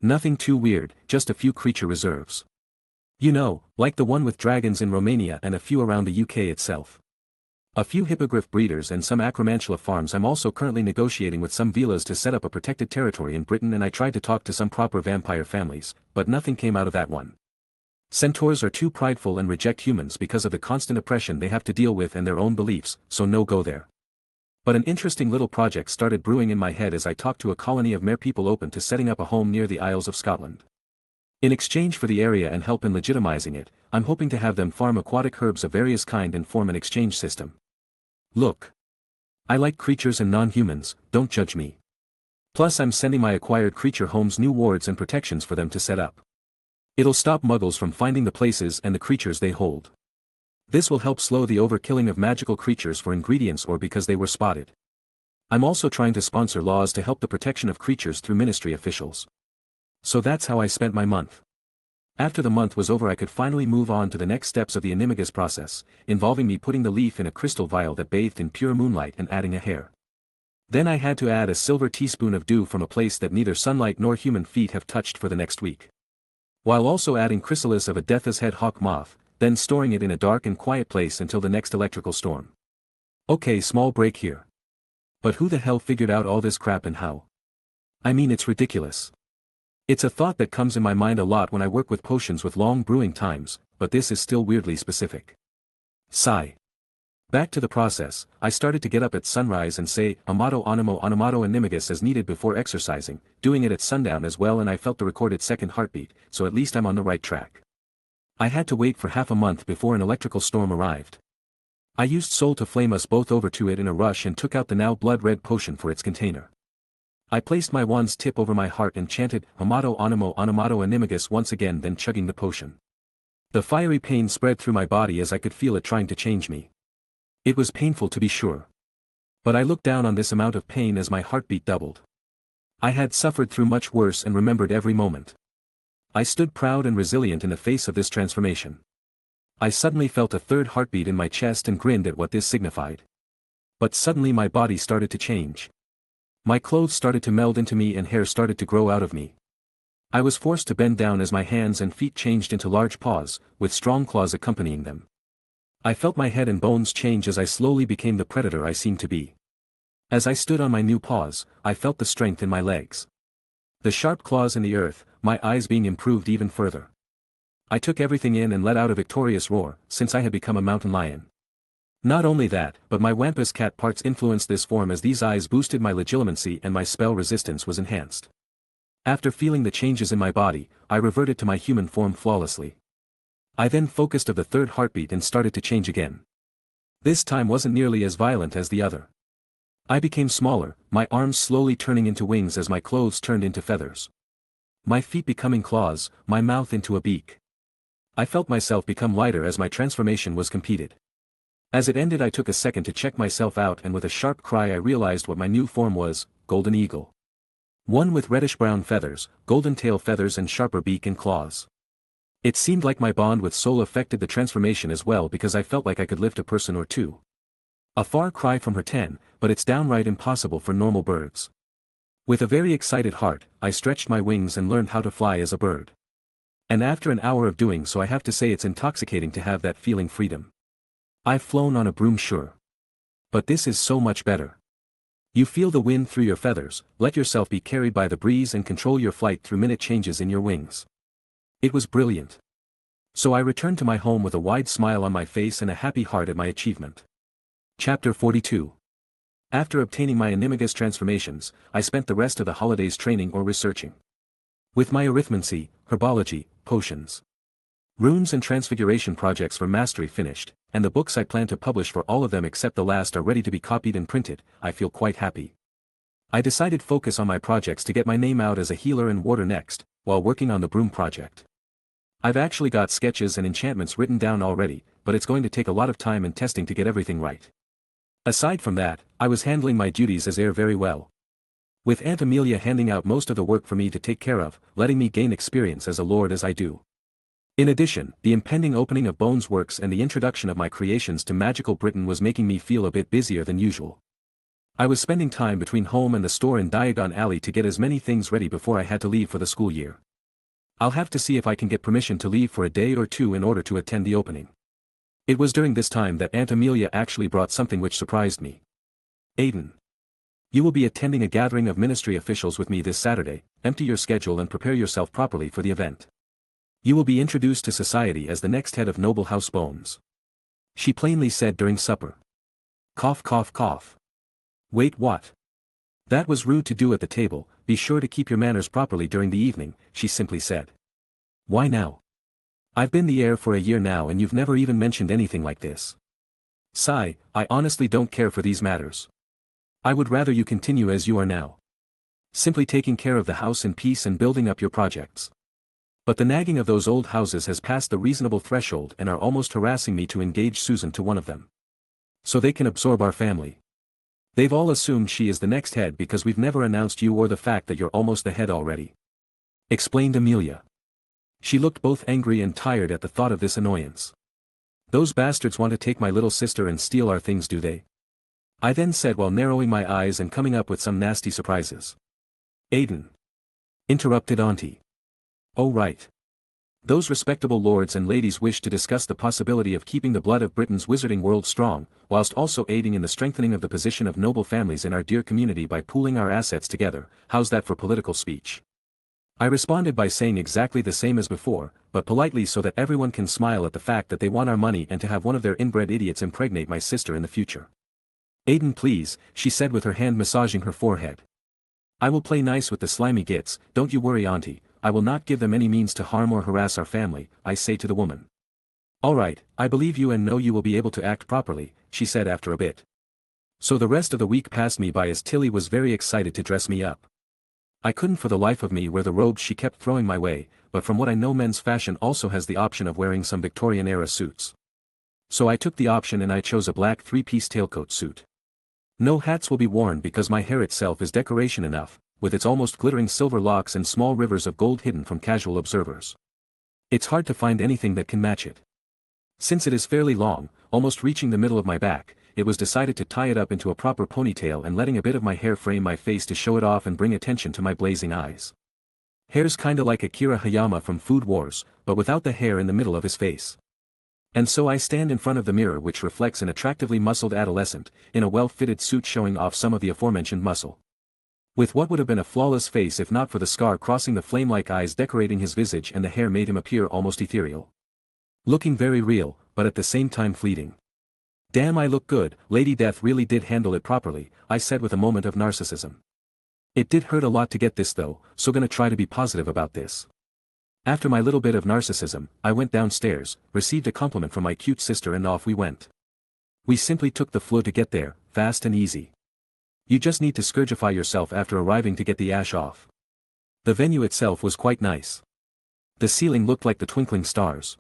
Nothing too weird, just a few creature reserves. You know, like the one with dragons in Romania and a few around the UK itself. A few hippogriff breeders and some acromantula farms. I'm also currently negotiating with some villas to set up a protected territory in Britain, and I tried to talk to some proper vampire families, but nothing came out of that one. Centaurs are too prideful and reject humans because of the constant oppression they have to deal with and their own beliefs, so no go there. But an interesting little project started brewing in my head as I talked to a colony of mere people open to setting up a home near the Isles of Scotland. In exchange for the area and help in legitimizing it, I'm hoping to have them farm aquatic herbs of various kind and form an exchange system. Look. I like creatures and non-humans, don't judge me. Plus I'm sending my acquired creature homes new wards and protections for them to set up. It'll stop muggles from finding the places and the creatures they hold. This will help slow the overkilling of magical creatures for ingredients or because they were spotted. I'm also trying to sponsor laws to help the protection of creatures through ministry officials. So that's how I spent my month. After the month was over I could finally move on to the next steps of the animagus process, involving me putting the leaf in a crystal vial that bathed in pure moonlight and adding a hair. Then I had to add a silver teaspoon of dew from a place that neither sunlight nor human feet have touched for the next week. While also adding chrysalis of a death's head hawk moth, then storing it in a dark and quiet place until the next electrical storm. Okay, small break here. But who the hell figured out all this crap and how? I mean, it's ridiculous. It's a thought that comes in my mind a lot when I work with potions with long brewing times, but this is still weirdly specific. Sigh. Back to the process, I started to get up at sunrise and say, Amato animo animato animagus as needed before exercising, doing it at sundown as well, and I felt the recorded second heartbeat, so at least I'm on the right track. I had to wait for half a month before an electrical storm arrived. I used soul to flame us both over to it in a rush and took out the now blood-red potion for its container. I placed my wand's tip over my heart and chanted, Amato animo animato animagus once again, then chugging the potion. The fiery pain spread through my body as I could feel it trying to change me. It was painful to be sure. But I looked down on this amount of pain as my heartbeat doubled. I had suffered through much worse and remembered every moment. I stood proud and resilient in the face of this transformation. I suddenly felt a third heartbeat in my chest and grinned at what this signified. But suddenly my body started to change. My clothes started to meld into me and hair started to grow out of me. I was forced to bend down as my hands and feet changed into large paws, with strong claws accompanying them. I felt my head and bones change as I slowly became the predator I seemed to be. As I stood on my new paws, I felt the strength in my legs. The sharp claws in the earth, my eyes being improved even further. I took everything in and let out a victorious roar, since I had become a mountain lion. Not only that, but my wampus cat parts influenced this form as these eyes boosted my legilimency and my spell resistance was enhanced. After feeling the changes in my body, I reverted to my human form flawlessly. I then focused of the third heartbeat and started to change again. This time wasn't nearly as violent as the other. I became smaller, my arms slowly turning into wings as my clothes turned into feathers. My feet becoming claws, my mouth into a beak. I felt myself become lighter as my transformation was completed. As it ended I took a second to check myself out and with a sharp cry I realized what my new form was, golden eagle. One with reddish-brown feathers, golden tail feathers and sharper beak and claws. It seemed like my bond with soul affected the transformation as well because I felt like I could lift a person or two. A far cry from her 10, but it's downright impossible for normal birds. With a very excited heart, I stretched my wings and learned how to fly as a bird. And after an hour of doing so I have to say it's intoxicating to have that feeling freedom. I've flown on a broom sure. But this is so much better. You feel the wind through your feathers, let yourself be carried by the breeze and control your flight through minute changes in your wings. It was brilliant. So I returned to my home with a wide smile on my face and a happy heart at my achievement. Chapter 42. After obtaining my animagus transformations, I spent the rest of the holidays training or researching. With my arithmancy, herbology, potions, runes and transfiguration projects for mastery finished, and the books I plan to publish for all of them except the last are ready to be copied and printed, I feel quite happy. I decided focus on my projects to get my name out as a healer and warder next, while working on the broom project. I've actually got sketches and enchantments written down already, but it's going to take a lot of time and testing to get everything right. Aside from that, I was handling my duties as heir very well. With Aunt Amelia handing out most of the work for me to take care of, letting me gain experience as a lord as I do. In addition, the impending opening of Bones Works and the introduction of my creations to magical Britain was making me feel a bit busier than usual. I was spending time between home and the store in Diagon Alley to get as many things ready before I had to leave for the school year. I'll have to see if I can get permission to leave for a day or two in order to attend the opening. It was during this time that Aunt Amelia actually brought something which surprised me. Aiden. You will be attending a gathering of ministry officials with me this Saturday, empty your schedule and prepare yourself properly for the event. You will be introduced to society as the next head of Noble House Bones. She plainly said during supper. Cough cough cough. Wait, what? That was rude to do at the table, be sure to keep your manners properly during the evening, she simply said. Why now? I've been the heir for a year now and you've never even mentioned anything like this. Sigh, I honestly don't care for these matters. I would rather you continue as you are now. Simply taking care of the house in peace and building up your projects. But the nagging of those old houses has passed the reasonable threshold and are almost harassing me to engage Susan to one of them. So they can absorb our family. They've all assumed she is the next head because we've never announced you or the fact that you're almost the head already. Explained Amelia. She looked both angry and tired at the thought of this annoyance. Those bastards want to take my little sister and steal our things, do they? I then said while narrowing my eyes and coming up with some nasty surprises. Aiden. Interrupted Auntie. Oh right. Those respectable lords and ladies wish to discuss the possibility of keeping the blood of Britain's wizarding world strong, whilst also aiding in the strengthening of the position of noble families in our dear community by pooling our assets together. How's that for political speech? I responded by saying exactly the same as before, but politely so that everyone can smile at the fact that they want our money and to have one of their inbred idiots impregnate my sister in the future. Aiden please, she said with her hand massaging her forehead. I will play nice with the slimy gits, don't you worry Auntie, I will not give them any means to harm or harass our family, I say to the woman. Alright, I believe you and know you will be able to act properly, she said after a bit. So the rest of the week passed me by as Tilly was very excited to dress me up. I couldn't for the life of me wear the robes she kept throwing my way, but from what I know men's fashion also has the option of wearing some Victorian-era suits. So I took the option and I chose a black three-piece tailcoat suit. No hats will be worn because my hair itself is decoration enough, with its almost glittering silver locks and small rivers of gold hidden from casual observers. It's hard to find anything that can match it. Since it is fairly long, almost reaching the middle of my back, it was decided to tie it up into a proper ponytail and letting a bit of my hair frame my face to show it off and bring attention to my blazing eyes. Hair's kinda like Akira Hayama from Food Wars, but without the hair in the middle of his face. And so I stand in front of the mirror which reflects an attractively muscled adolescent, in a well-fitted suit showing off some of the aforementioned muscle. With what would have been a flawless face if not for the scar crossing the flame-like eyes decorating his visage, and the hair made him appear almost ethereal. Looking very real, but at the same time fleeting. Damn, I look good, Lady Death really did handle it properly, I said with a moment of narcissism. It did hurt a lot to get this though, so gonna try to be positive about this. After my little bit of narcissism, I went downstairs, received a compliment from my cute sister and off we went. We simply took the floor to get there, fast and easy. You just need to scourgify yourself after arriving to get the ash off. The venue itself was quite nice. The ceiling looked like the twinkling stars.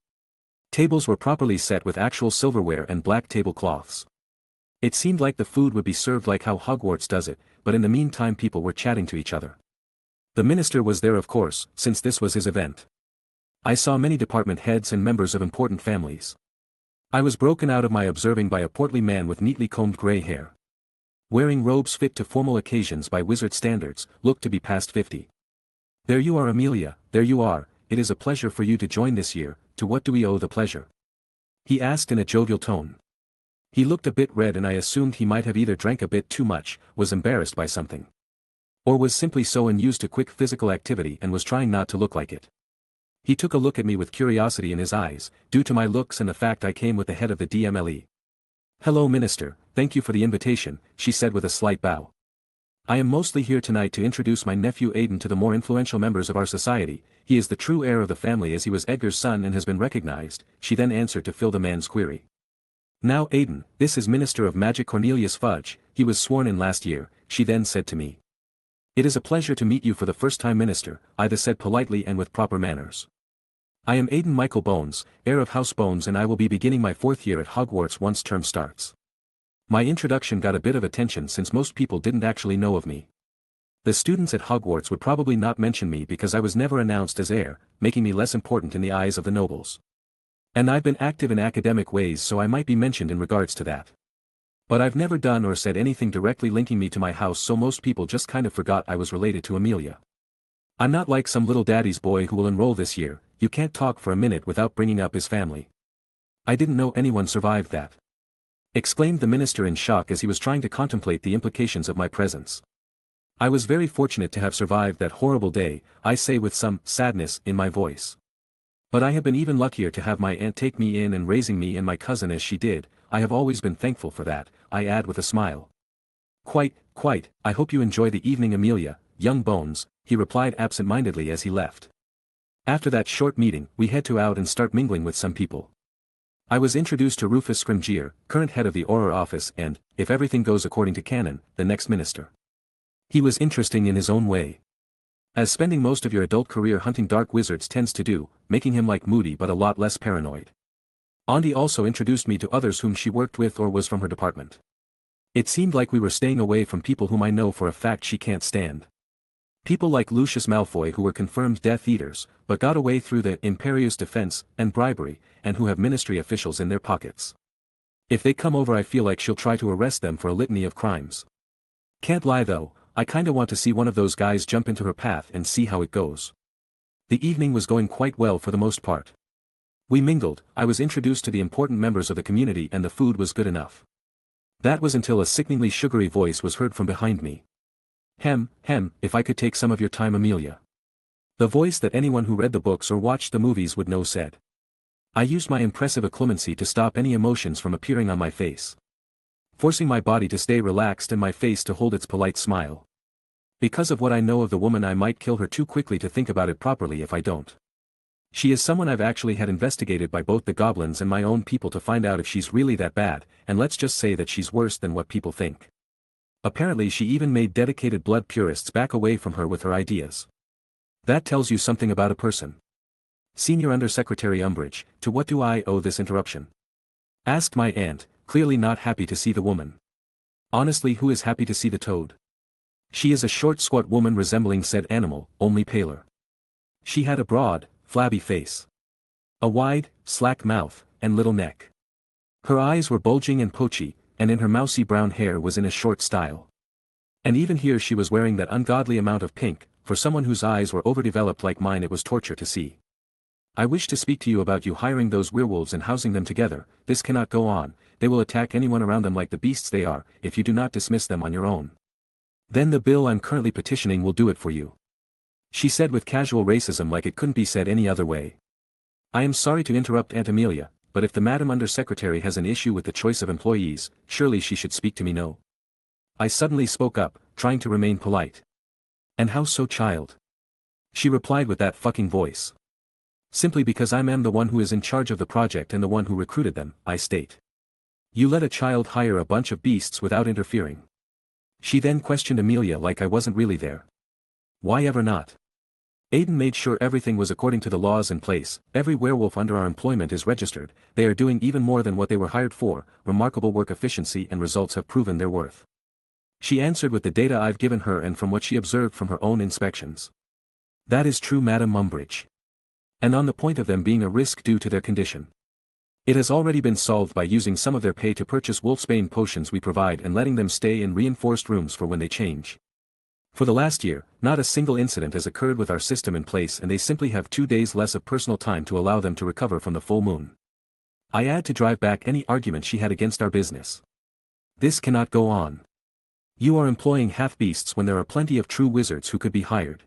Tables were properly set with actual silverware and black tablecloths. It seemed like the food would be served like how Hogwarts does it, but in the meantime people were chatting to each other. The minister was there of course, since this was his event. I saw many department heads and members of important families. I was broken out of my observing by a portly man with neatly combed grey hair. Wearing robes fit to formal occasions by wizard standards, looked to be past 50. There you are Amelia, there you are, it is a pleasure for you to join this year, to what do we owe the pleasure? He asked in a jovial tone. He looked a bit red and I assumed he might have either drank a bit too much, was embarrassed by something. Or was simply so unused to quick physical activity and was trying not to look like it. He took a look at me with curiosity in his eyes, due to my looks and the fact I came with the head of the DMLE. Hello Minister, thank you for the invitation, she said with a slight bow. I am mostly here tonight to introduce my nephew Aiden to the more influential members of our society. He is the true heir of the family as he was Edgar's son and has been recognized, she then answered to fill the man's query. Now Aiden, this is Minister of Magic Cornelius Fudge, he was sworn in last year, she then said to me. It is a pleasure to meet you for the first time Minister, I said politely and with proper manners. I am Aiden Michael Bones, heir of House Bones, and I will be beginning my 4th year at Hogwarts once term starts. My introduction got a bit of attention since most people didn't actually know of me. The students at Hogwarts would probably not mention me because I was never announced as heir, making me less important in the eyes of the nobles. And I've been active in academic ways so I might be mentioned in regards to that. But I've never done or said anything directly linking me to my house, so most people just kind of forgot I was related to Amelia. I'm not like some little daddy's boy who will enroll this year, you can't talk for a minute without bringing up his family. I didn't know anyone survived that. Exclaimed the minister in shock as he was trying to contemplate the implications of my presence. I was very fortunate to have survived that horrible day, I say with some sadness in my voice. But I have been even luckier to have my aunt take me in and raising me and my cousin as she did. I have always been thankful for that, I add with a smile. Quite, I hope you enjoy the evening Amelia, young Bones, he replied absent-mindedly as he left. After that short meeting, we head out and start mingling with some people. I was introduced to Rufus Scrimgeour, current head of the Auror office and, if everything goes according to canon, the next minister. He was interesting in his own way. As spending most of your adult career hunting dark wizards tends to do, making him like Moody but a lot less paranoid. Auntie also introduced me to others whom she worked with or was from her department. It seemed like we were staying away from people whom I know for a fact she can't stand. People like Lucius Malfoy who were confirmed Death Eaters, but got away through the imperious defense and bribery, and who have ministry officials in their pockets. If they come over I feel like she'll try to arrest them for a litany of crimes. Can't lie though, I kinda want to see one of those guys jump into her path and see how it goes. The evening was going quite well for the most part. We mingled, I was introduced to the important members of the community and the food was good enough. That was until a sickeningly sugary voice was heard from behind me. Hem, if I could take some of your time Amelia. The voice that anyone who read the books or watched the movies would know said. I used my impressive acclimacy to stop any emotions from appearing on my face, forcing my body to stay relaxed and my face to hold its polite smile. Because of what I know of the woman I might kill her too quickly to think about it properly if I don't. She is someone I've actually had investigated by both the goblins and my own people to find out if she's really that bad, and let's just say that she's worse than what people think. Apparently she even made dedicated blood purists back away from her with her ideas. That tells you something about a person. Senior Undersecretary Umbridge, to what do I owe this interruption? Asked my aunt, clearly not happy to see the woman. Honestly, who is happy to see the toad? She is a short squat woman resembling said animal, only paler. She had a broad, flabby face, a wide, slack mouth, and little neck. Her eyes were bulging and poachy, and in her mousy brown hair was in a short style. And even here she was wearing that ungodly amount of pink, for someone whose eyes were overdeveloped like mine it was torture to see. I wish to speak to you about you hiring those werewolves and housing them together. This cannot go on, they will attack anyone around them like the beasts they are, if you do not dismiss them on your own. Then the bill I'm currently petitioning will do it for you. She said with casual racism like it couldn't be said any other way. I am sorry to interrupt Aunt Amelia, but if the Madam Undersecretary has an issue with the choice of employees, surely she should speak to me no. I suddenly spoke up, trying to remain polite. And how so, child? She replied with that fucking voice. Simply because I am the one who is in charge of the project and the one who recruited them, I state. You let a child hire a bunch of beasts without interfering. She then questioned Amelia like I wasn't really there. Why ever not? Aiden made sure everything was according to the laws in place. Every werewolf under our employment is registered. They are doing even more than what they were hired for. Remarkable work efficiency and results have proven their worth. She answered with the data I've given her and from what she observed from her own inspections. That is true, Madam Umbridge. And on the point of them being a risk due to their condition. It has already been solved by using some of their pay to purchase wolfsbane potions we provide and letting them stay in reinforced rooms for when they change. For the last year, not a single incident has occurred with our system in place and they simply have 2 days less of personal time to allow them to recover from the full moon. I add to drive back any argument she had against our business. This cannot go on. You are employing half-beasts when there are plenty of true wizards who could be hired.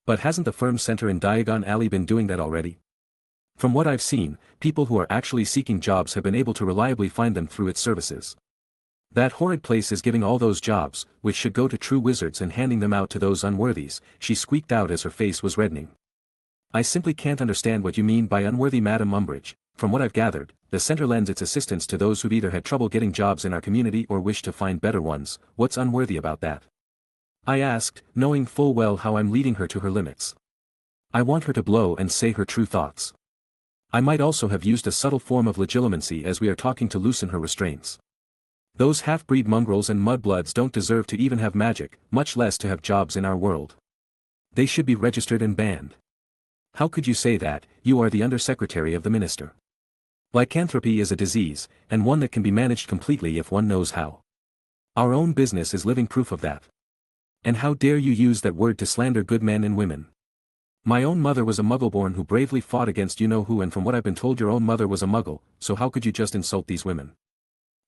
But hasn't the firm center in Diagon Alley been doing that already? From what I've seen, people who are actually seeking jobs have been able to reliably find them through its services. That horrid place is giving all those jobs, which should go to true wizards and handing them out to those unworthies, she squeaked out as her face was reddening. I simply can't understand what you mean by unworthy, Madam Umbridge. From what I've gathered, the center lends its assistance to those who've either had trouble getting jobs in our community or wish to find better ones. What's unworthy about that? I asked, knowing full well how I'm leading her to her limits. I want her to blow and say her true thoughts. I might also have used a subtle form of legilimency as we are talking to loosen her restraints. Those half-breed mongrels and mudbloods don't deserve to even have magic, much less to have jobs in our world. They should be registered and banned. How could you say that? You are the undersecretary of the minister. Lycanthropy is a disease, and one that can be managed completely if one knows how. Our own business is living proof of that. And how dare you use that word to slander good men and women? My own mother was a muggleborn who bravely fought against you-know-who, and from what I've been told your own mother was a muggle, so how could you just insult these women?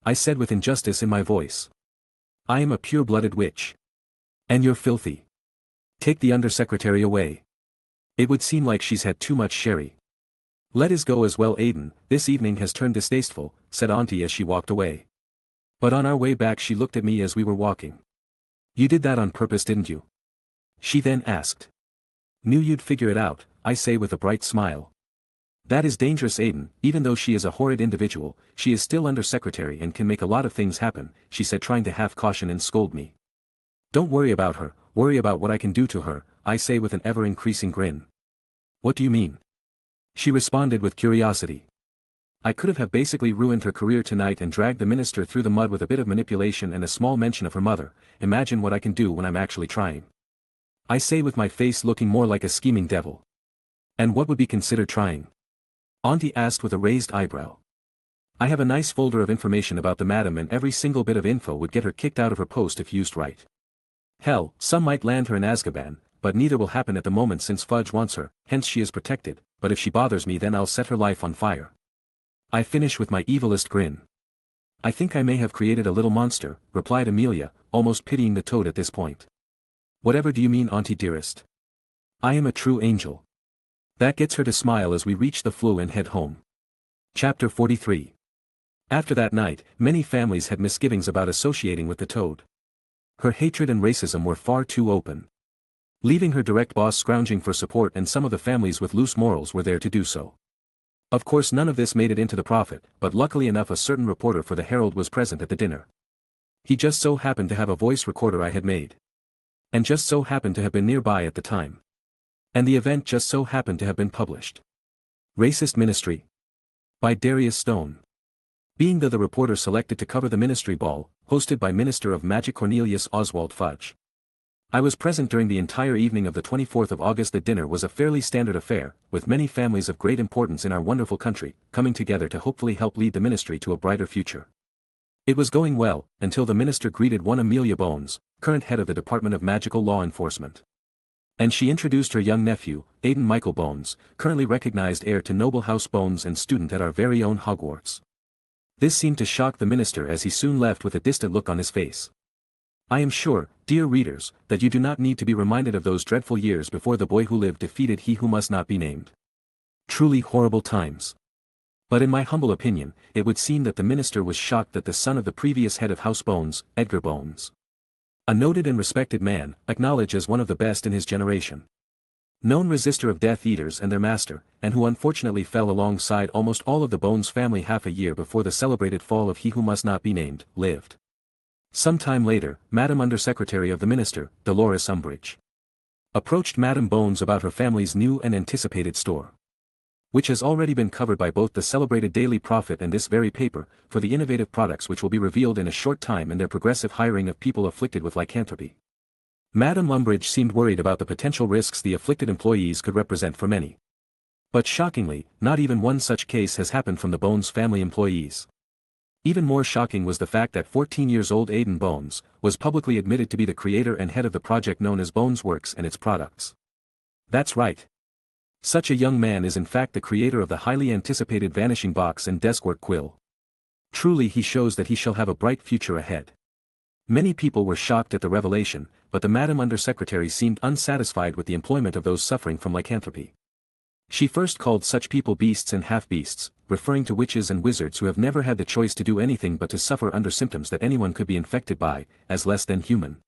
I said with injustice in my voice. I am a pure-blooded witch. And you're filthy. Take the undersecretary away. It would seem like she's had too much sherry. Let us go as well, Aiden, this evening has turned distasteful, said Auntie as she walked away. But on our way back she looked at me as we were walking. You did that on purpose, didn't you? She then asked. Knew you'd figure it out, I say with a bright smile. That is dangerous, Aiden. Even though she is a horrid individual, she is still undersecretary and can make a lot of things happen, she said, trying to half caution and scold me. Don't worry about her, worry about what I can do to her, I say with an ever-increasing grin. What do you mean? She responded with curiosity. I could have basically ruined her career tonight and dragged the minister through the mud with a bit of manipulation and a small mention of her mother. Imagine what I can do when I'm actually trying. I say with my face looking more like a scheming devil. And what would be considered trying? Auntie asked with a raised eyebrow. I have a nice folder of information about the madam and every single bit of info would get her kicked out of her post if used right. Hell, some might land her in Azkaban, but neither will happen at the moment since Fudge wants her, hence she is protected, but if she bothers me then I'll set her life on fire. I finish with my evilest grin. I think I may have created a little monster, replied Amelia, almost pitying the toad at this point. Whatever do you mean, Auntie dearest? I am a true angel. That gets her to smile as we reach the flue and head home. Chapter 43. After that night, many families had misgivings about associating with the toad. Her hatred and racism were far too open. Leaving her direct boss scrounging for support, and some of the families with loose morals were there to do so. Of course none of this made it into the Prophet, but luckily enough a certain reporter for the Herald was present at the dinner. He just so happened to have a voice recorder I had made. And just so happened to have been nearby at the time. And the event just so happened to have been published. Racist Ministry. By Darius Stone. Being the reporter selected to cover the ministry ball, hosted by Minister of Magic Cornelius Oswald Fudge. I was present during the entire evening of the 24th of August. The dinner was a fairly standard affair, with many families of great importance in our wonderful country, coming together to hopefully help lead the ministry to a brighter future. It was going well, until the minister greeted one Amelia Bones, current head of the Department of Magical Law Enforcement. And she introduced her young nephew, Aidan Michael Bones, currently recognized heir to noble house Bones and student at our very own Hogwarts. This seemed to shock the minister as he soon left with a distant look on his face. I am sure, dear readers, that you do not need to be reminded of those dreadful years before the boy who lived defeated he who must not be named. Truly horrible times. But in my humble opinion, it would seem that the minister was shocked that the son of the previous head of House Bones, Edgar Bones, a noted and respected man, acknowledged as one of the best in his generation, known resistor of Death Eaters and their master, and who unfortunately fell alongside almost all of the Bones family half a year before the celebrated fall of he who must not be named, lived. Some time later, Madam Undersecretary of the Minister, Dolores Umbridge, approached Madam Bones about her family's new and anticipated store, which has already been covered by both the celebrated Daily Prophet and this very paper, for the innovative products which will be revealed in a short time and their progressive hiring of people afflicted with lycanthropy. Madam Umbridge seemed worried about the potential risks the afflicted employees could represent for many. But shockingly, not even one such case has happened from the Bones family employees. Even more shocking was the fact that 14-year-old Aidan Bones was publicly admitted to be the creator and head of the project known as Bones Works and its products. That's right. Such a young man is in fact the creator of the highly anticipated Vanishing Box and Deskwork Quill. Truly he shows that he shall have a bright future ahead. Many people were shocked at the revelation, but the Madam Undersecretary seemed unsatisfied with the employment of those suffering from lycanthropy. She first called such people beasts and half-beasts, referring to witches and wizards who have never had the choice to do anything but to suffer under symptoms that anyone could be infected by, as less than human.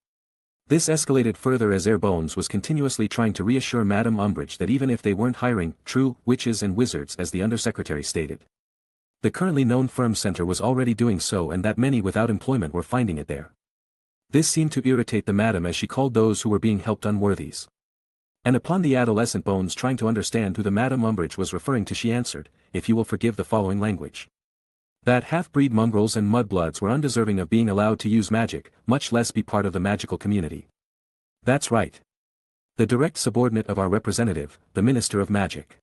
This escalated further as Air Bones was continuously trying to reassure Madam Umbridge that even if they weren't hiring true witches and wizards as the Undersecretary stated, the currently known firm center was already doing so and that many without employment were finding it there. This seemed to irritate the madam as she called those who were being helped unworthies. And upon the adolescent Bones trying to understand who the Madam Umbridge was referring to, she answered, if you will forgive the following language, that half-breed mongrels and mudbloods were undeserving of being allowed to use magic, much less be part of the magical community. That's right. The direct subordinate of our representative, the Minister of Magic.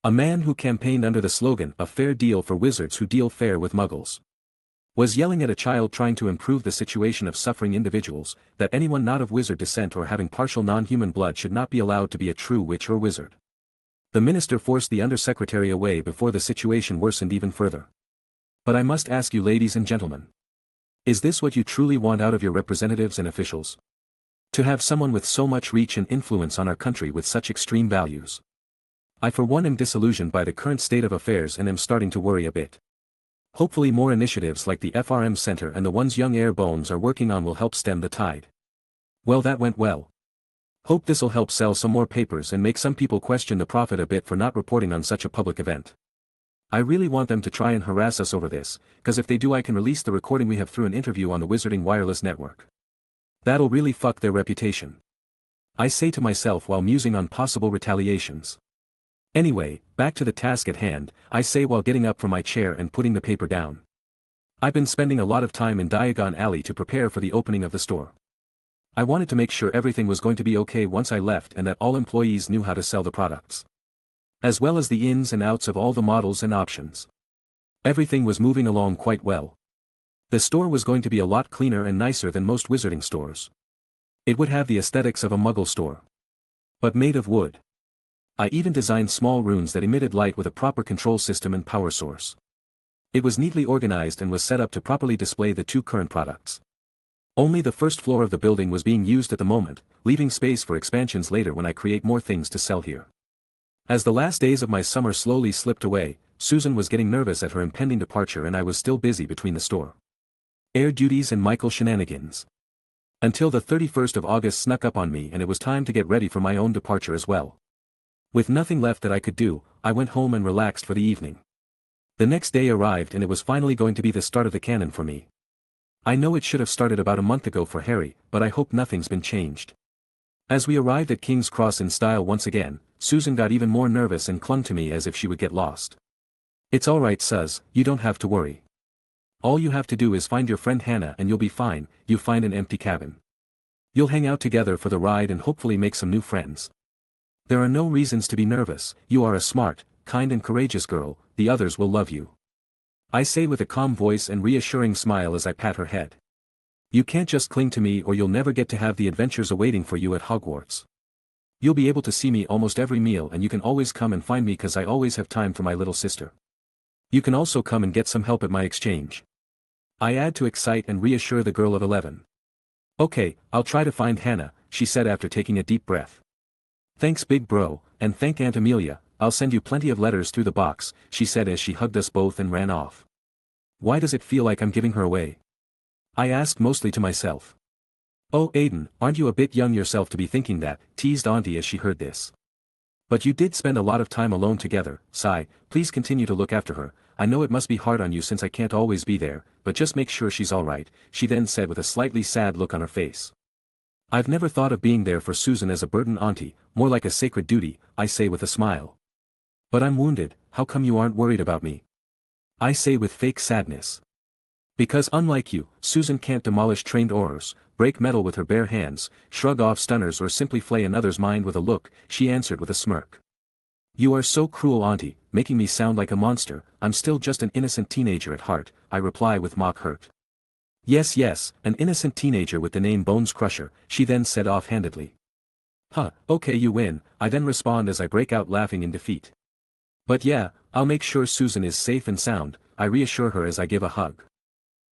A man who campaigned under the slogan, a fair deal for wizards who deal fair with muggles, was yelling at a child trying to improve the situation of suffering individuals, that anyone not of wizard descent or having partial non-human blood should not be allowed to be a true witch or wizard. The minister forced the undersecretary away before the situation worsened even further. But I must ask you, ladies and gentlemen, is this what you truly want out of your representatives and officials? To have someone with so much reach and influence on our country with such extreme values? I for one am disillusioned by the current state of affairs and am starting to worry a bit. Hopefully more initiatives like the FRM Center and the ones young Air Bones are working on will help stem the tide. Well, that went well. Hope this'll help sell some more papers and make some people question the Prophet a bit for not reporting on such a public event. I really want them to try and harass us over this, cause if they do I can release the recording we have through an interview on the Wizarding Wireless Network. That'll really fuck their reputation. I say to myself while musing on possible retaliations. Anyway, back to the task at hand, I say while getting up from my chair and putting the paper down. I've been spending a lot of time in Diagon Alley to prepare for the opening of the store. I wanted to make sure everything was going to be okay once I left and that all employees knew how to sell the products. As well as the ins and outs of all the models and options. Everything was moving along quite well. The store was going to be a lot cleaner and nicer than most wizarding stores. It would have the aesthetics of a muggle store. But made of wood. I even designed small rooms that emitted light with a proper control system and power source. It was neatly organized and was set up to properly display the two current products. Only the first floor of the building was being used at the moment, leaving space for expansions later when I create more things to sell here. As the last days of my summer slowly slipped away, Susan was getting nervous at her impending departure and I was still busy between the store air duties and Michael shenanigans. Until the 31st of August snuck up on me and it was time to get ready for my own departure as well. With nothing left that I could do, I went home and relaxed for the evening. The next day arrived and it was finally going to be the start of the canon for me. I know it should have started about a month ago for Harry, but I hope nothing's been changed. As we arrived at King's Cross in style once again, Susan got even more nervous and clung to me as if she would get lost. "It's alright, Suz, you don't have to worry. All you have to do is find your friend Hannah and you'll be fine. You find an empty cabin. You'll hang out together for the ride and hopefully make some new friends. There are no reasons to be nervous, you are a smart, kind and courageous girl, the others will love you," I say with a calm voice and reassuring smile as I pat her head. "You can't just cling to me or you'll never get to have the adventures awaiting for you at Hogwarts. You'll be able to see me almost every meal and you can always come and find me 'cause I always have time for my little sister. You can also come and get some help at my exchange," I add to excite and reassure the girl of 11. "Okay, I'll try to find Hannah," she said after taking a deep breath. "Thanks big bro, and thank Aunt Amelia, I'll send you plenty of letters through the box," she said as she hugged us both and ran off. Why does it feel like I'm giving her away? I asked mostly to myself. "Oh Aiden, aren't you a bit young yourself to be thinking that," teased Auntie as she heard this. "But you did spend a lot of time alone together, Sai, please continue to look after her. I know it must be hard on you since I can't always be there, but just make sure she's alright," she then said with a slightly sad look on her face. "I've never thought of being there for Susan as a burden, Auntie, more like a sacred duty," I say with a smile. "But I'm wounded, how come you aren't worried about me?" I say with fake sadness. "Because unlike you, Susan can't demolish trained aurors, break metal with her bare hands, shrug off stunners or simply flay another's mind with a look," she answered with a smirk. "You are so cruel, Auntie, making me sound like a monster. I'm still just an innocent teenager at heart," I reply with mock hurt. Yes, an innocent teenager with the name Bones Crusher," she then said offhandedly. "Huh, okay you win," I then respond as I break out laughing in defeat. "But yeah, I'll make sure Susan is safe and sound," I reassure her as I give a hug.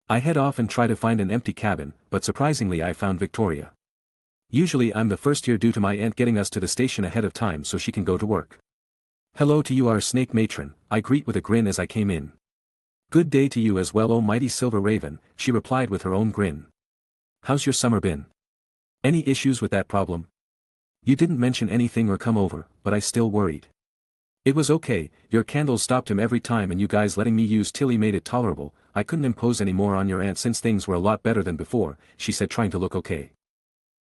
I head off and try to find an empty cabin, but surprisingly I found Victoria. Usually I'm the first here due to my aunt getting us to the station ahead of time so she can go to work. "Hello to you our snake matron," I greet with a grin as I came in. "Good day to you as well oh mighty silver raven," she replied with her own grin. "How's your summer been? Any issues with that problem? You didn't mention anything or come over, but I still worried." "It was okay, your candles stopped him every time and you guys letting me use Tilly made it tolerable. I couldn't impose any more on your aunt since things were a lot better than before," she said trying to look okay.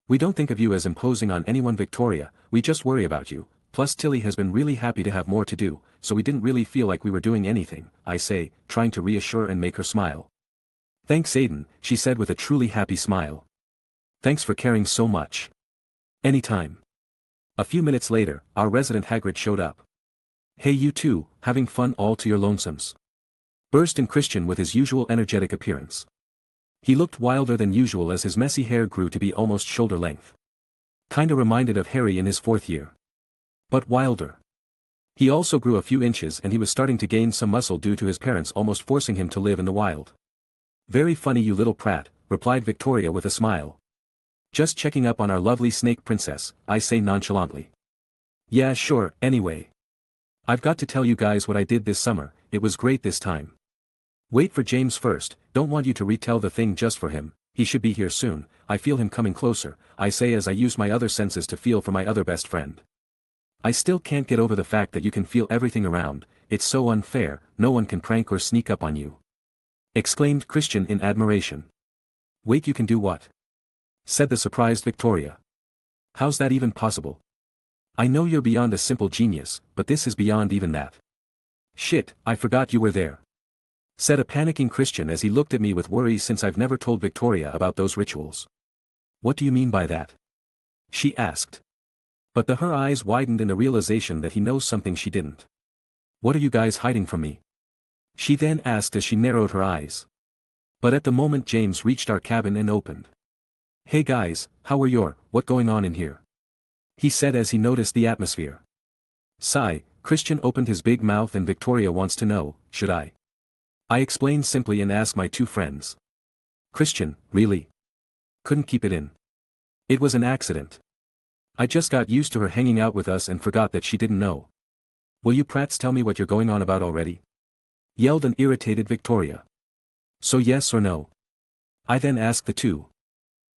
"We don't think of you as imposing on anyone Victoria, we just worry about you. Plus Tilly has been really happy to have more to do, so we didn't really feel like we were doing anything," I say, trying to reassure and make her smile. "Thanks Aiden," she said with a truly happy smile. "Thanks for caring so much. Anytime." A few minutes later, our resident Hagrid showed up. "Hey you two, having fun all to your lonesomes?" burst in Christian with his usual energetic appearance. He looked wilder than usual as his messy hair grew to be almost shoulder length. Kinda reminded of Harry in his 4th year. But wilder. He also grew a few inches and he was starting to gain some muscle due to his parents almost forcing him to live in the wild. "Very funny you little prat," replied Victoria with a smile. "Just checking up on our lovely snake princess," I say nonchalantly. "Yeah sure, anyway. I've got to tell you guys what I did this summer, it was great this time." "Wait for James first, don't want you to retell the thing just for him, he should be here soon, I feel him coming closer," I say as I use my other senses to feel for my other best friend. "I still can't get over the fact that you can feel everything around, it's so unfair, no one can prank or sneak up on you," exclaimed Christian in admiration. "Wait you can do what?" said the surprised Victoria. "How's that even possible? I know you're beyond a simple genius, but this is beyond even that." "Shit, I forgot you were there," said a panicking Christian as he looked at me with worry since I've never told Victoria about those rituals. What do you mean by that? She asked. But her eyes widened in a realization that he knows something she didn't. What are you guys hiding from me? She then asked as she narrowed her eyes. But at the moment James reached our cabin and opened. Hey guys, what going on in here? He said as he noticed the atmosphere. Sigh, Christian opened his big mouth and Victoria wants to know, should I? I explained simply and asked my two friends. Christian, really? Couldn't keep it in. It was an accident. I just got used to her hanging out with us and forgot that she didn't know. Will you prats tell me what you're going on about already? Yelled an irritated Victoria. So yes or no? I then asked the two.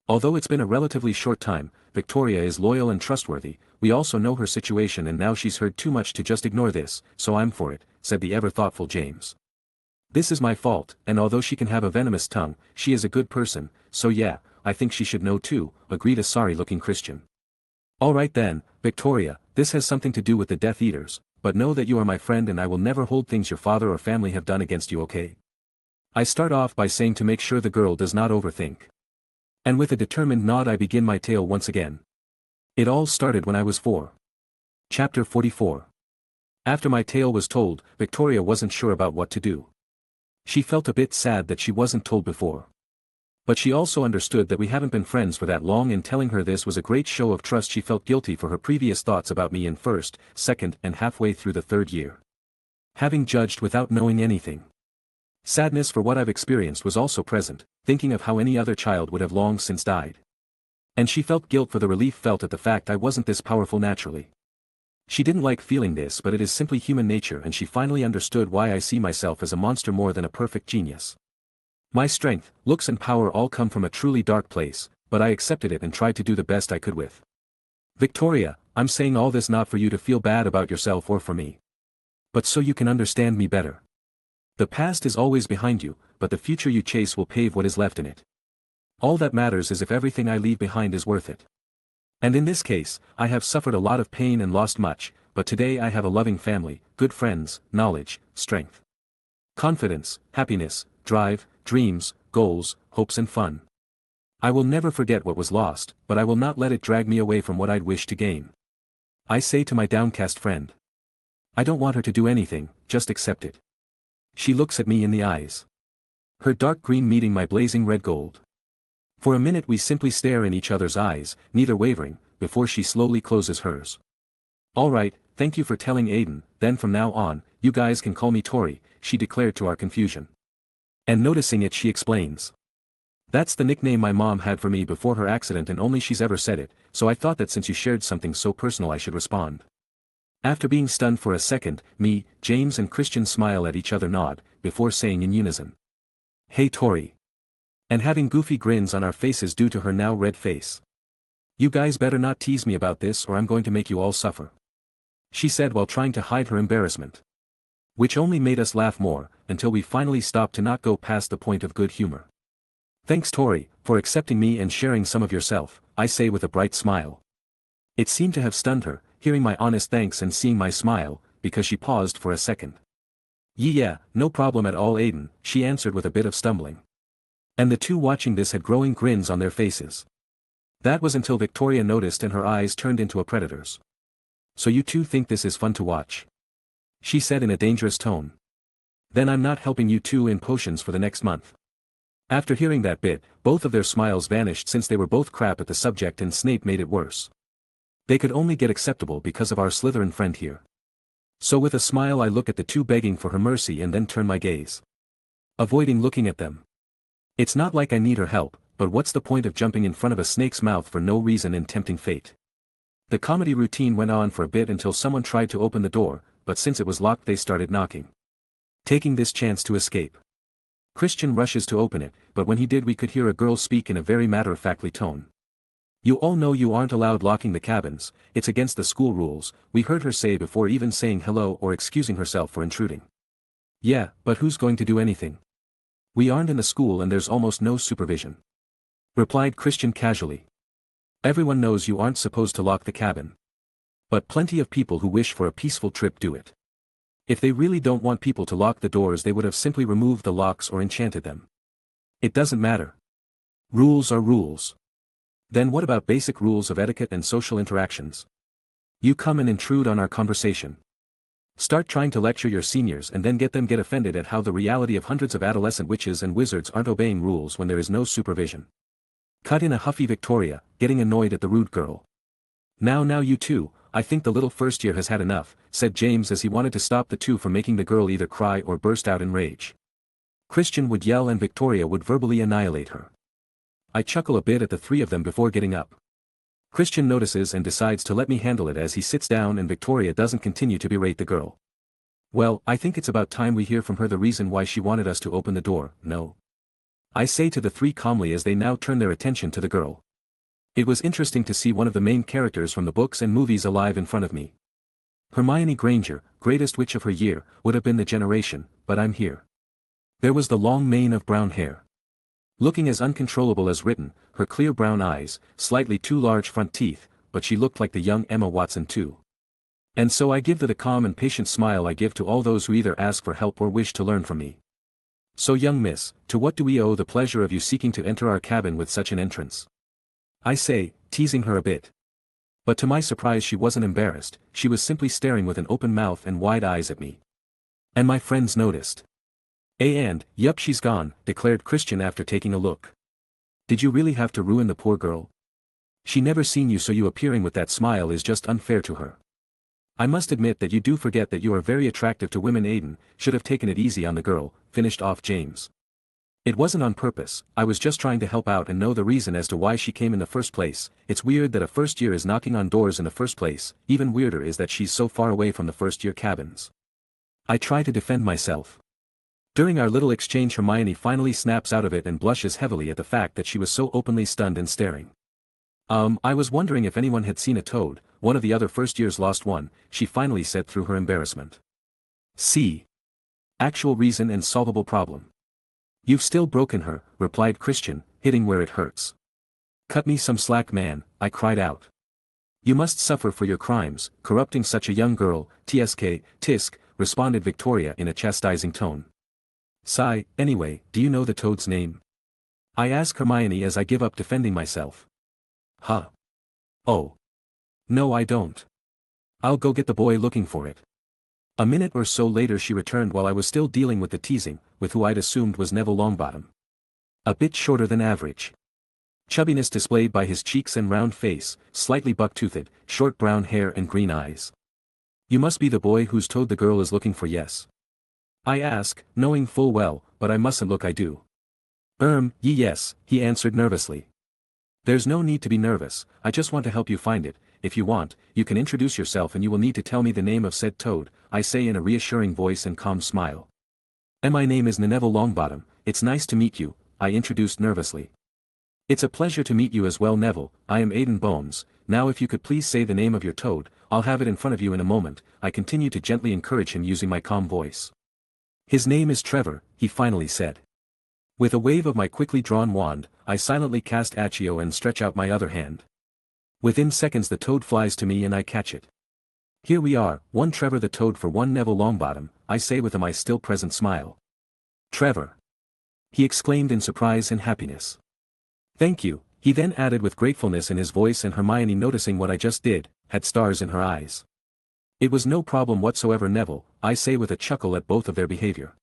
Although it's been a relatively short time, Victoria is loyal and trustworthy, we also know her situation and now she's heard too much to just ignore this, so I'm for it, said the ever-thoughtful James. This is my fault, and although she can have a venomous tongue, she is a good person, so yeah, I think she should know too, agreed a sorry-looking Christian. Alright then, Victoria, this has something to do with the Death Eaters, but know that you are my friend and I will never hold things your father or family have done against you, okay? I start off by saying to make sure the girl does not overthink. And with a determined nod I begin my tale once again. It all started when I was 4. Chapter 44. After my tale was told, Victoria wasn't sure about what to do. She felt a bit sad that she wasn't told before. But she also understood that we haven't been friends for that long and telling her this was a great show of trust. She felt guilty for her previous thoughts about me in first, second and halfway through the third year. Having judged without knowing anything. Sadness for what I've experienced was also present, thinking of how any other child would have long since died. And she felt guilt for the relief felt at the fact I wasn't this powerful naturally. She didn't like feeling this, but it is simply human nature, and she finally understood why I see myself as a monster more than a perfect genius. My strength, looks and power all come from a truly dark place, but I accepted it and tried to do the best I could with. Victoria, I'm saying all this not for you to feel bad about yourself or for me. But so you can understand me better. The past is always behind you, but the future you chase will pave what is left in it. All that matters is if everything I leave behind is worth it. And in this case, I have suffered a lot of pain and lost much, but today I have a loving family, good friends, knowledge, strength, confidence, happiness, drive, dreams, goals, hopes and fun. I will never forget what was lost, but I will not let it drag me away from what I'd wish to gain. I say to my downcast friend. I don't want her to do anything, just accept it. She looks at me in the eyes. Her dark green meeting my blazing red gold. For a minute we simply stare in each other's eyes, neither wavering, before she slowly closes hers. Alright, thank you for telling Aiden, then from now on, you guys can call me Tori, she declared to our confusion. And noticing it she explains. That's the nickname my mom had for me before her accident and only she's ever said it, so I thought that since you shared something so personal I should respond. After being stunned for a second, me, James and Christian smile at each other nod, before saying in unison. Hey Tori. And having goofy grins on our faces due to her now red face. You guys better not tease me about this or I'm going to make you all suffer. She said while trying to hide her embarrassment. Which only made us laugh more, until we finally stopped to not go past the point of good humor. Thanks Tori, for accepting me and sharing some of yourself, I say with a bright smile. It seemed to have stunned her, hearing my honest thanks and seeing my smile, because she paused for a second. Yeah, no problem at all Aiden, she answered with a bit of stumbling. And the two watching this had growing grins on their faces. That was until Victoria noticed and her eyes turned into a predator's. So you two think this is fun to watch? She said in a dangerous tone. Then I'm not helping you two in potions for the next month. After hearing that bit, both of their smiles vanished since they were both crap at the subject and Snape made it worse. They could only get acceptable because of our Slytherin friend here. So with a smile I look at the two begging for her mercy and then turn my gaze. Avoiding looking at them. It's not like I need her help, but what's the point of jumping in front of a snake's mouth for no reason and tempting fate? The comedy routine went on for a bit until someone tried to open the door, but since it was locked they started knocking. Taking this chance to escape. Christian rushes to open it, but when he did we could hear a girl speak in a very matter-of-factly tone. You all know you aren't allowed locking the cabins, it's against the school rules, we heard her say before even saying hello or excusing herself for intruding. Yeah, but who's going to do anything? We aren't in the school and there's almost no supervision. Replied Christian casually. Everyone knows you aren't supposed to lock the cabin. But plenty of people who wish for a peaceful trip do it. If they really don't want people to lock the doors they would have simply removed the locks or enchanted them. It doesn't matter. Rules are rules. Then what about basic rules of etiquette and social interactions? You come and intrude on our conversation. Start trying to lecture your seniors and then get offended at how the reality of hundreds of adolescent witches and wizards aren't obeying rules when there is no supervision. Cut in a huffy Victoria, getting annoyed at the rude girl. Now you two, I think the little first year has had enough, said James as he wanted to stop the two from making the girl either cry or burst out in rage. Christian would yell and Victoria would verbally annihilate her. I chuckle a bit at the three of them before getting up. Christian notices and decides to let me handle it as he sits down and Victoria doesn't continue to berate the girl. Well, I think it's about time we hear from her the reason why she wanted us to open the door, no? I say to the three calmly as they now turn their attention to the girl. It was interesting to see one of the main characters from the books and movies alive in front of me. Hermione Granger, greatest witch of her year, would have been the generation, but I'm here. There was the long mane of brown hair. Looking as uncontrollable as written, her clear brown eyes, slightly too large front teeth, but she looked like the young Emma Watson too. And so I give the calm and patient smile I give to all those who either ask for help or wish to learn from me. So young miss, to what do we owe the pleasure of you seeking to enter our cabin with such an entrance? I say, teasing her a bit. But to my surprise she wasn't embarrassed, she was simply staring with an open mouth and wide eyes at me. And my friends noticed. Yup, she's gone, declared Christian after taking a look. Did you really have to ruin the poor girl? She never seen you, so you appearing with that smile is just unfair to her. I must admit that you do forget that you are very attractive to women. Aiden should have taken it easy on the girl, finished off James. It wasn't on purpose, I was just trying to help out and know the reason as to why she came in the first place. It's weird that a first year is knocking on doors in the first place, even weirder is that she's so far away from the first year cabins. I try to defend myself. During our little exchange Hermione finally snaps out of it and blushes heavily at the fact that she was so openly stunned and staring. I was wondering if anyone had seen a toad, one of the other first years lost one, she finally said through her embarrassment. See. Actual reason and solvable problem. You've still broken her, replied Christian, hitting where it hurts. Cut me some slack, man, I cried out. You must suffer for your crimes, corrupting such a young girl, tisk, responded Victoria in a chastising tone. Sigh, anyway, do you know the toad's name? I ask Hermione as I give up defending myself. Huh? Oh. No, I don't. I'll go get the boy looking for it. A minute or so later she returned while I was still dealing with the teasing, with who I'd assumed was Neville Longbottom. A bit shorter than average. Chubbiness displayed by his cheeks and round face, slightly buck-toothed, short brown hair and green eyes. You must be the boy whose toad the girl is looking for, yes? I ask, knowing full well, but I mustn't look I do. Yes, he answered nervously. There's no need to be nervous, I just want to help you find it. If you want, you can introduce yourself and you will need to tell me the name of said toad, I say in a reassuring voice and calm smile. And my name is Neville Longbottom, it's nice to meet you, I introduced nervously. It's a pleasure to meet you as well, Neville, I am Aiden Bones. Now if you could please say the name of your toad, I'll have it in front of you in a moment, I continued to gently encourage him using my calm voice. His name is Trevor, he finally said. With a wave of my quickly drawn wand, I silently cast Accio and stretch out my other hand. Within seconds the toad flies to me and I catch it. Here we are, one Trevor the toad for one Neville Longbottom, I say with my still present smile. Trevor! He exclaimed in surprise and happiness. Thank you, he then added with gratefulness in his voice, and Hermione, noticing what I just did, had stars in her eyes. It was no problem whatsoever, Neville, I say with a chuckle at both of their behavior.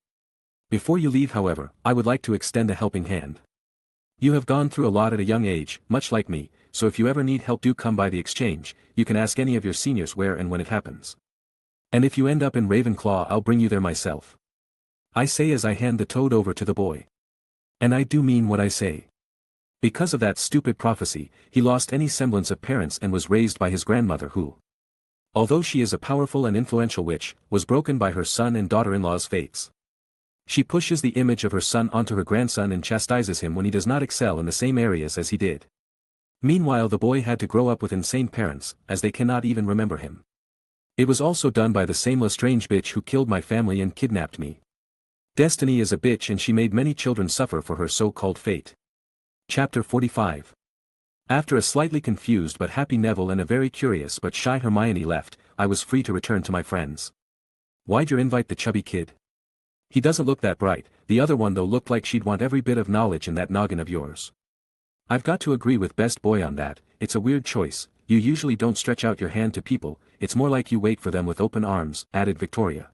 Before you leave, however, I would like to extend a helping hand. You have gone through a lot at a young age, much like me, so if you ever need help, do come by the exchange. You can ask any of your seniors where and when it happens. And if you end up in Ravenclaw, I'll bring you there myself. I say as I hand the toad over to the boy. And I do mean what I say. Because of that stupid prophecy, he lost any semblance of parents and was raised by his grandmother who, although she is a powerful and influential witch, was broken by her son and daughter-in-law's fates. She pushes the image of her son onto her grandson and chastises him when he does not excel in the same areas as he did. Meanwhile, the boy had to grow up with insane parents, as they cannot even remember him. It was also done by the same Lestrange bitch who killed my family and kidnapped me. Destiny is a bitch, and she made many children suffer for her so-called fate. Chapter 45. After a slightly confused but happy Neville and a very curious but shy Hermione left, I was free to return to my friends. Why'd you invite the chubby kid? He doesn't look that bright, the other one though looked like she'd want every bit of knowledge in that noggin of yours. I've got to agree with Best Boy on that. It's a weird choice. You usually don't stretch out your hand to people, it's more like you wait for them with open arms, added Victoria.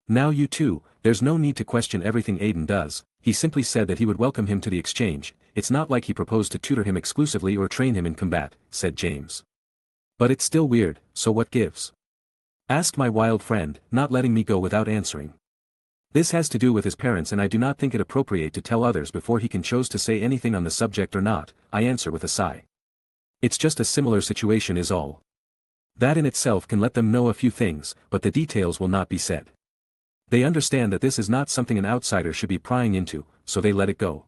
Now you too, there's no need to question everything Aiden does, he simply said that he would welcome him to the exchange, it's not like he proposed to tutor him exclusively or train him in combat, said James. But it's still weird, so what gives? Asked my wild friend, not letting me go without answering. This has to do with his parents and I do not think it appropriate to tell others before he can choose to say anything on the subject or not, I answer with a sigh. It's just a similar situation is all. That in itself can let them know a few things, but the details will not be said. They understand that this is not something an outsider should be prying into, so they let it go.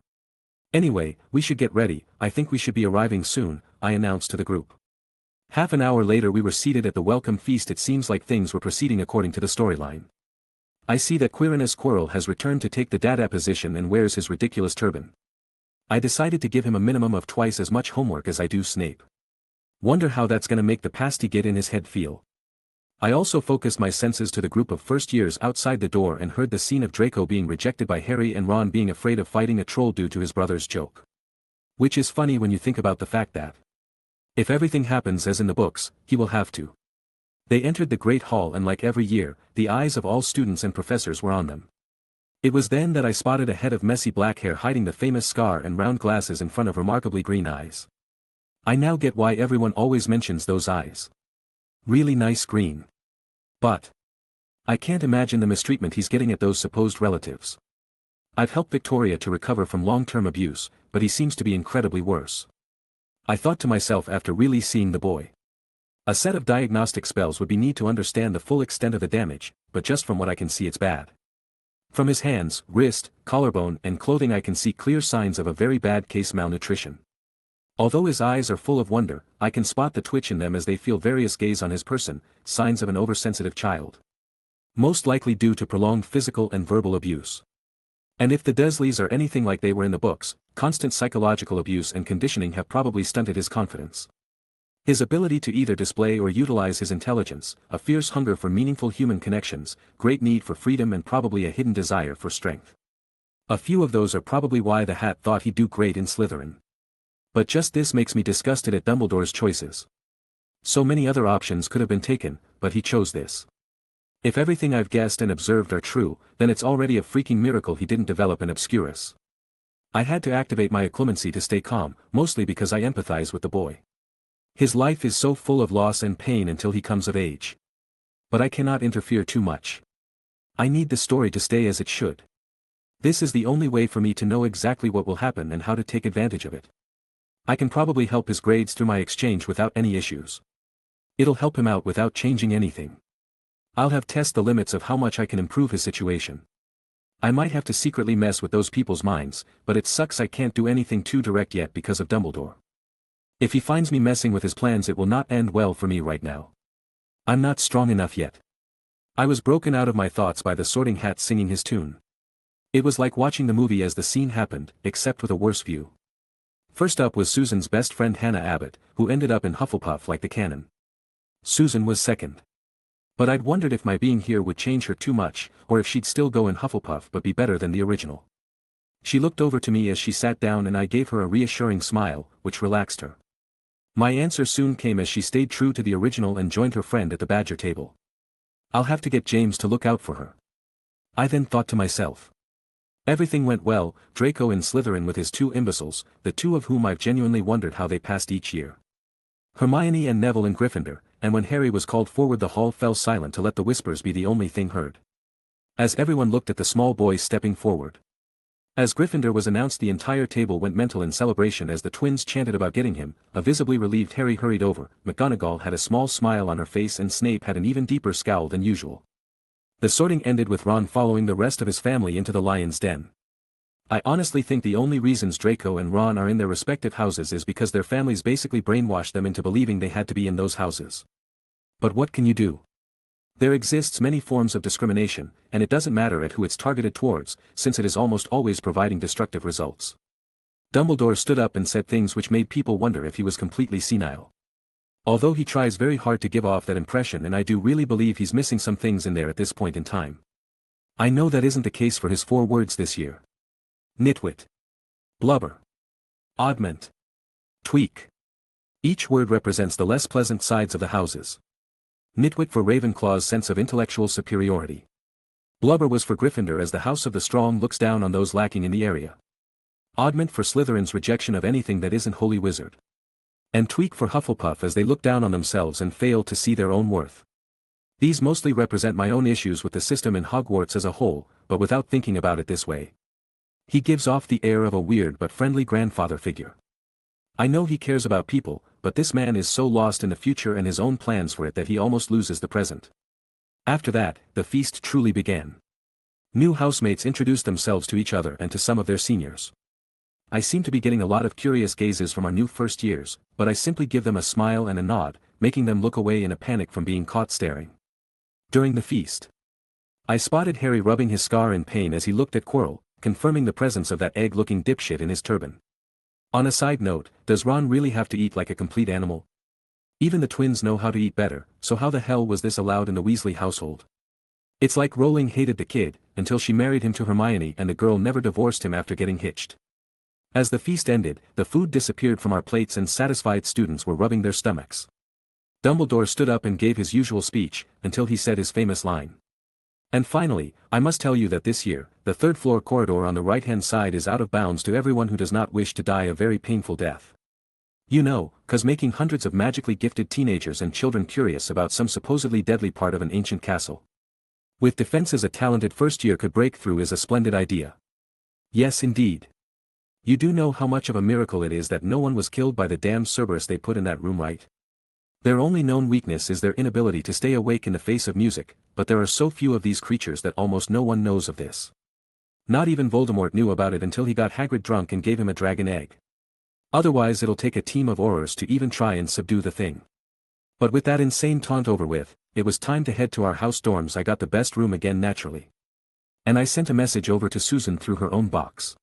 Anyway, we should get ready, I think we should be arriving soon, I announced to the group. Half an hour later we were seated at the welcome feast. It seems like things were proceeding according to the storyline. I see that Quirinus Quirrell has returned to take the dada position and wears his ridiculous turban. I decided to give him a minimum of twice as much homework as I do Snape. Wonder how that's gonna make the pasty git in his head feel. I also focused my senses to the group of first years outside the door and heard the scene of Draco being rejected by Harry and Ron being afraid of fighting a troll due to his brother's joke. Which is funny when you think about the fact that if everything happens as in the books, he will have to. They entered the Great Hall and like every year, the eyes of all students and professors were on them. It was then that I spotted a head of messy black hair hiding the famous scar and round glasses in front of remarkably green eyes. I now get why everyone always mentions those eyes. Really nice green. But I can't imagine the mistreatment he's getting at those supposed relatives. I've helped Victoria to recover from long-term abuse, but he seems to be incredibly worse. I thought to myself after really seeing the boy. A set of diagnostic spells would be neat to understand the full extent of the damage, but just from what I can see it's bad. From his hands, wrist, collarbone and clothing I can see clear signs of a very bad case malnutrition. Although his eyes are full of wonder, I can spot the twitch in them as they feel various gaze on his person, signs of an oversensitive child. Most likely due to prolonged physical and verbal abuse. And if the Dursleys are anything like they were in the books, constant psychological abuse and conditioning have probably stunted his confidence. His ability to either display or utilize his intelligence, a fierce hunger for meaningful human connections, great need for freedom and probably a hidden desire for strength. A few of those are probably why the Hat thought he'd do great in Slytherin. But just this makes me disgusted at Dumbledore's choices. So many other options could have been taken, but he chose this. If everything I've guessed and observed are true, then it's already a freaking miracle he didn't develop an obscurus. I had to activate my occlumency to stay calm, mostly because I empathize with the boy. His life is so full of loss and pain until he comes of age. But I cannot interfere too much. I need the story to stay as it should. This is the only way for me to know exactly what will happen and how to take advantage of it. I can probably help his grades through my exchange without any issues. It'll help him out without changing anything. I'll have test the limits of how much I can improve his situation. I might have to secretly mess with those people's minds, but it sucks I can't do anything too direct yet because of Dumbledore. If he finds me messing with his plans it will not end well for me right now. I'm not strong enough yet. I was broken out of my thoughts by the Sorting Hat singing his tune. It was like watching the movie as the scene happened, except with a worse view. First up was Susan's best friend Hannah Abbott, who ended up in Hufflepuff like the canon. Susan was second. But I'd wondered if my being here would change her too much, or if she'd still go in Hufflepuff but be better than the original. She looked over to me as she sat down and I gave her a reassuring smile, which relaxed her. My answer soon came as she stayed true to the original and joined her friend at the Badger table. I'll have to get James to look out for her. I then thought to myself. Everything went well, Draco in Slytherin with his two imbeciles, the two of whom I've genuinely wondered how they passed each year. Hermione and Neville in Gryffindor, and when Harry was called forward the hall fell silent to let the whispers be the only thing heard. As everyone looked at the small boy stepping forward. As Gryffindor was announced the entire table went mental in celebration as the twins chanted about getting him, a visibly relieved Harry hurried over, McGonagall had a small smile on her face and Snape had an even deeper scowl than usual. The sorting ended with Ron following the rest of his family into the lion's den. I honestly think the only reasons Draco and Ron are in their respective houses is because their families basically brainwashed them into believing they had to be in those houses. But what can you do? There exists many forms of discrimination, and it doesn't matter at who it's targeted towards, since it is almost always providing destructive results. Dumbledore stood up and said things which made people wonder if he was completely senile. Although he tries very hard to give off that impression and I do really believe he's missing some things in there at this point in time. I know that isn't the case for his 4 words this year. Nitwit. Blubber. Oddment. Tweak. Each word represents the less pleasant sides of the houses. Nitwit for Ravenclaw's sense of intellectual superiority. Blubber was for Gryffindor as the house of the strong looks down on those lacking in the area. Oddment for Slytherin's rejection of anything that isn't Holy Wizard. And Tweak for Hufflepuff as they look down on themselves and fail to see their own worth. These mostly represent my own issues with the system in Hogwarts as a whole, but without thinking about it this way. He gives off the air of a weird but friendly grandfather figure. I know he cares about people, but this man is so lost in the future and his own plans for it that he almost loses the present. After that, the feast truly began. New housemates introduced themselves to each other and to some of their seniors. I seem to be getting a lot of curious gazes from our new first years, but I simply give them a smile and a nod, making them look away in a panic from being caught staring. During the feast, I spotted Harry rubbing his scar in pain as he looked at Quirrell, confirming the presence of that egg-looking dipshit in his turban. On a side note, does Ron really have to eat like a complete animal? Even the twins know how to eat better, so how the hell was this allowed in the Weasley household? It's like Rowling hated the kid, until she married him to Hermione and the girl never divorced him after getting hitched. As the feast ended, the food disappeared from our plates and satisfied students were rubbing their stomachs. Dumbledore stood up and gave his usual speech, until he said his famous line. And finally, I must tell you that this year, the third-floor corridor on the right-hand side is out of bounds to everyone who does not wish to die a very painful death. You know, 'cause making hundreds of magically gifted teenagers and children curious about some supposedly deadly part of an ancient castle. With defenses a talented first year could break through is a splendid idea. Yes indeed. You do know how much of a miracle it is that no one was killed by the damned Cerberus they put in that room, right? Their only known weakness is their inability to stay awake in the face of music, but there are so few of these creatures that almost no one knows of this. Not even Voldemort knew about it until he got Hagrid drunk and gave him a dragon egg. Otherwise it'll take a team of Aurors to even try and subdue the thing. But with that insane taunt over with, it was time to head to our house dorms. I got the best room again naturally. And I sent a message over to Susan through her own box.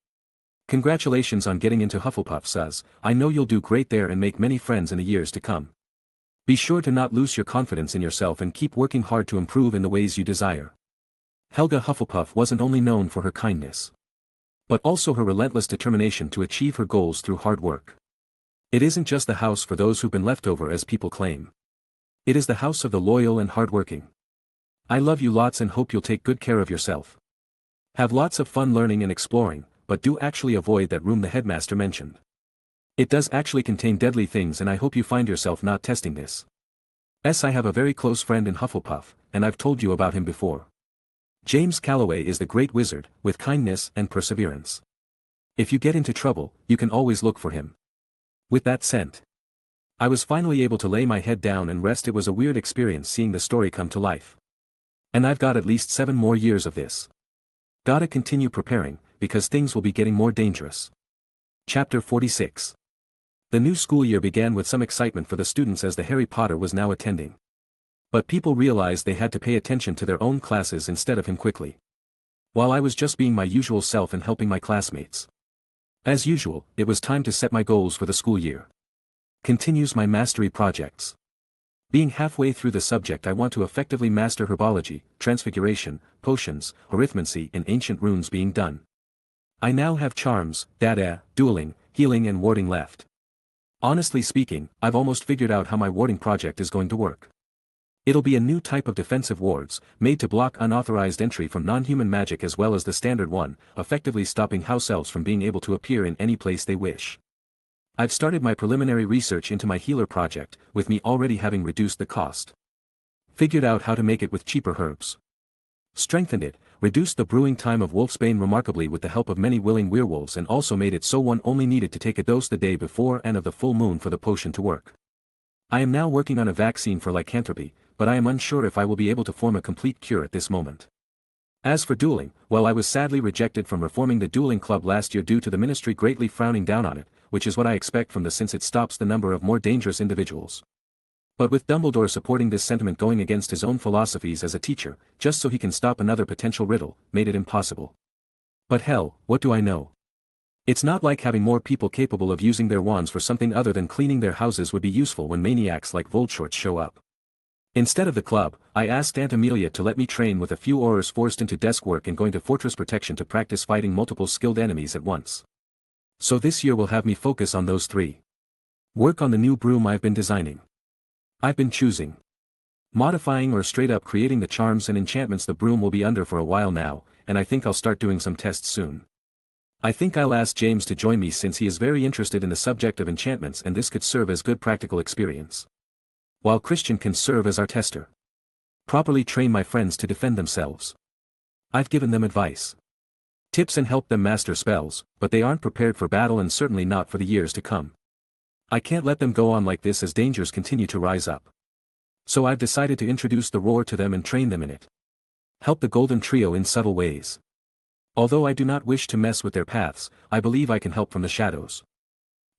Congratulations on getting into Hufflepuff, Suz. I know you'll do great there and make many friends in the years to come. Be sure to not lose your confidence in yourself and keep working hard to improve in the ways you desire. Helga Hufflepuff wasn't only known for her kindness, but also her relentless determination to achieve her goals through hard work. It isn't just the house for those who've been left over as people claim. It is the house of the loyal and hardworking. I love you lots and hope you'll take good care of yourself. Have lots of fun learning and exploring, but do actually avoid that room the headmaster mentioned. It does actually contain deadly things and I hope you find yourself not testing this. I have a very close friend in Hufflepuff, and I've told you about him before. James Calloway is the great wizard, with kindness and perseverance. If you get into trouble, you can always look for him. With that sent, I was finally able to lay my head down and rest. It was a weird experience seeing the story come to life. And I've got at least 7 more years of this. Gotta continue preparing, because things will be getting more dangerous. Chapter 46. The new school year began with some excitement for the students as the Harry Potter was now attending. But people realized they had to pay attention to their own classes instead of him quickly. While I was just being my usual self and helping my classmates. As usual, it was time to set my goals for the school year. Continues my mastery projects. Being halfway through the subject, I want to effectively master herbology, transfiguration, potions, arithmancy and ancient runes being done. I now have charms, dada, dueling, healing and warding left. Honestly speaking, I've almost figured out how my warding project is going to work. It'll be a new type of defensive wards, made to block unauthorized entry from non-human magic as well as the standard one, effectively stopping house elves from being able to appear in any place they wish. I've started my preliminary research into my healer project, with me already having reduced the cost. Figured out how to make it with cheaper herbs. Strengthened it, reduced the brewing time of Wolfsbane remarkably with the help of many willing werewolves and also made it so one only needed to take a dose the day before and of the full moon for the potion to work. I am now working on a vaccine for lycanthropy, but I am unsure if I will be able to form a complete cure at this moment. As for dueling, well, I was sadly rejected from reforming the dueling club last year due to the ministry greatly frowning down on it, which is what I expect from since it stops the number of more dangerous individuals. But with Dumbledore supporting this sentiment going against his own philosophies as a teacher, just so he can stop another potential riddle, made it impossible. But hell, what do I know? It's not like having more people capable of using their wands for something other than cleaning their houses would be useful when maniacs like Voldshorts show up. Instead of the club, I asked Aunt Amelia to let me train with a few Aurors forced into desk work and going to Fortress Protection to practice fighting multiple skilled enemies at once. So this year will have me focus on those 3. Work on the new broom I've been designing. I've been choosing, modifying or straight up creating the charms and enchantments the broom will be under for a while now, and I think I'll start doing some tests soon. I think I'll ask James to join me since he is very interested in the subject of enchantments and this could serve as good practical experience. While Christian can serve as our tester. Properly train my friends to defend themselves. I've given them advice. Tips and helped them master spells, but they aren't prepared for battle and certainly not for the years to come. I can't let them go on like this as dangers continue to rise up. So I've decided to introduce the roar to them and train them in it. Help the Golden Trio in subtle ways. Although I do not wish to mess with their paths, I believe I can help from the shadows.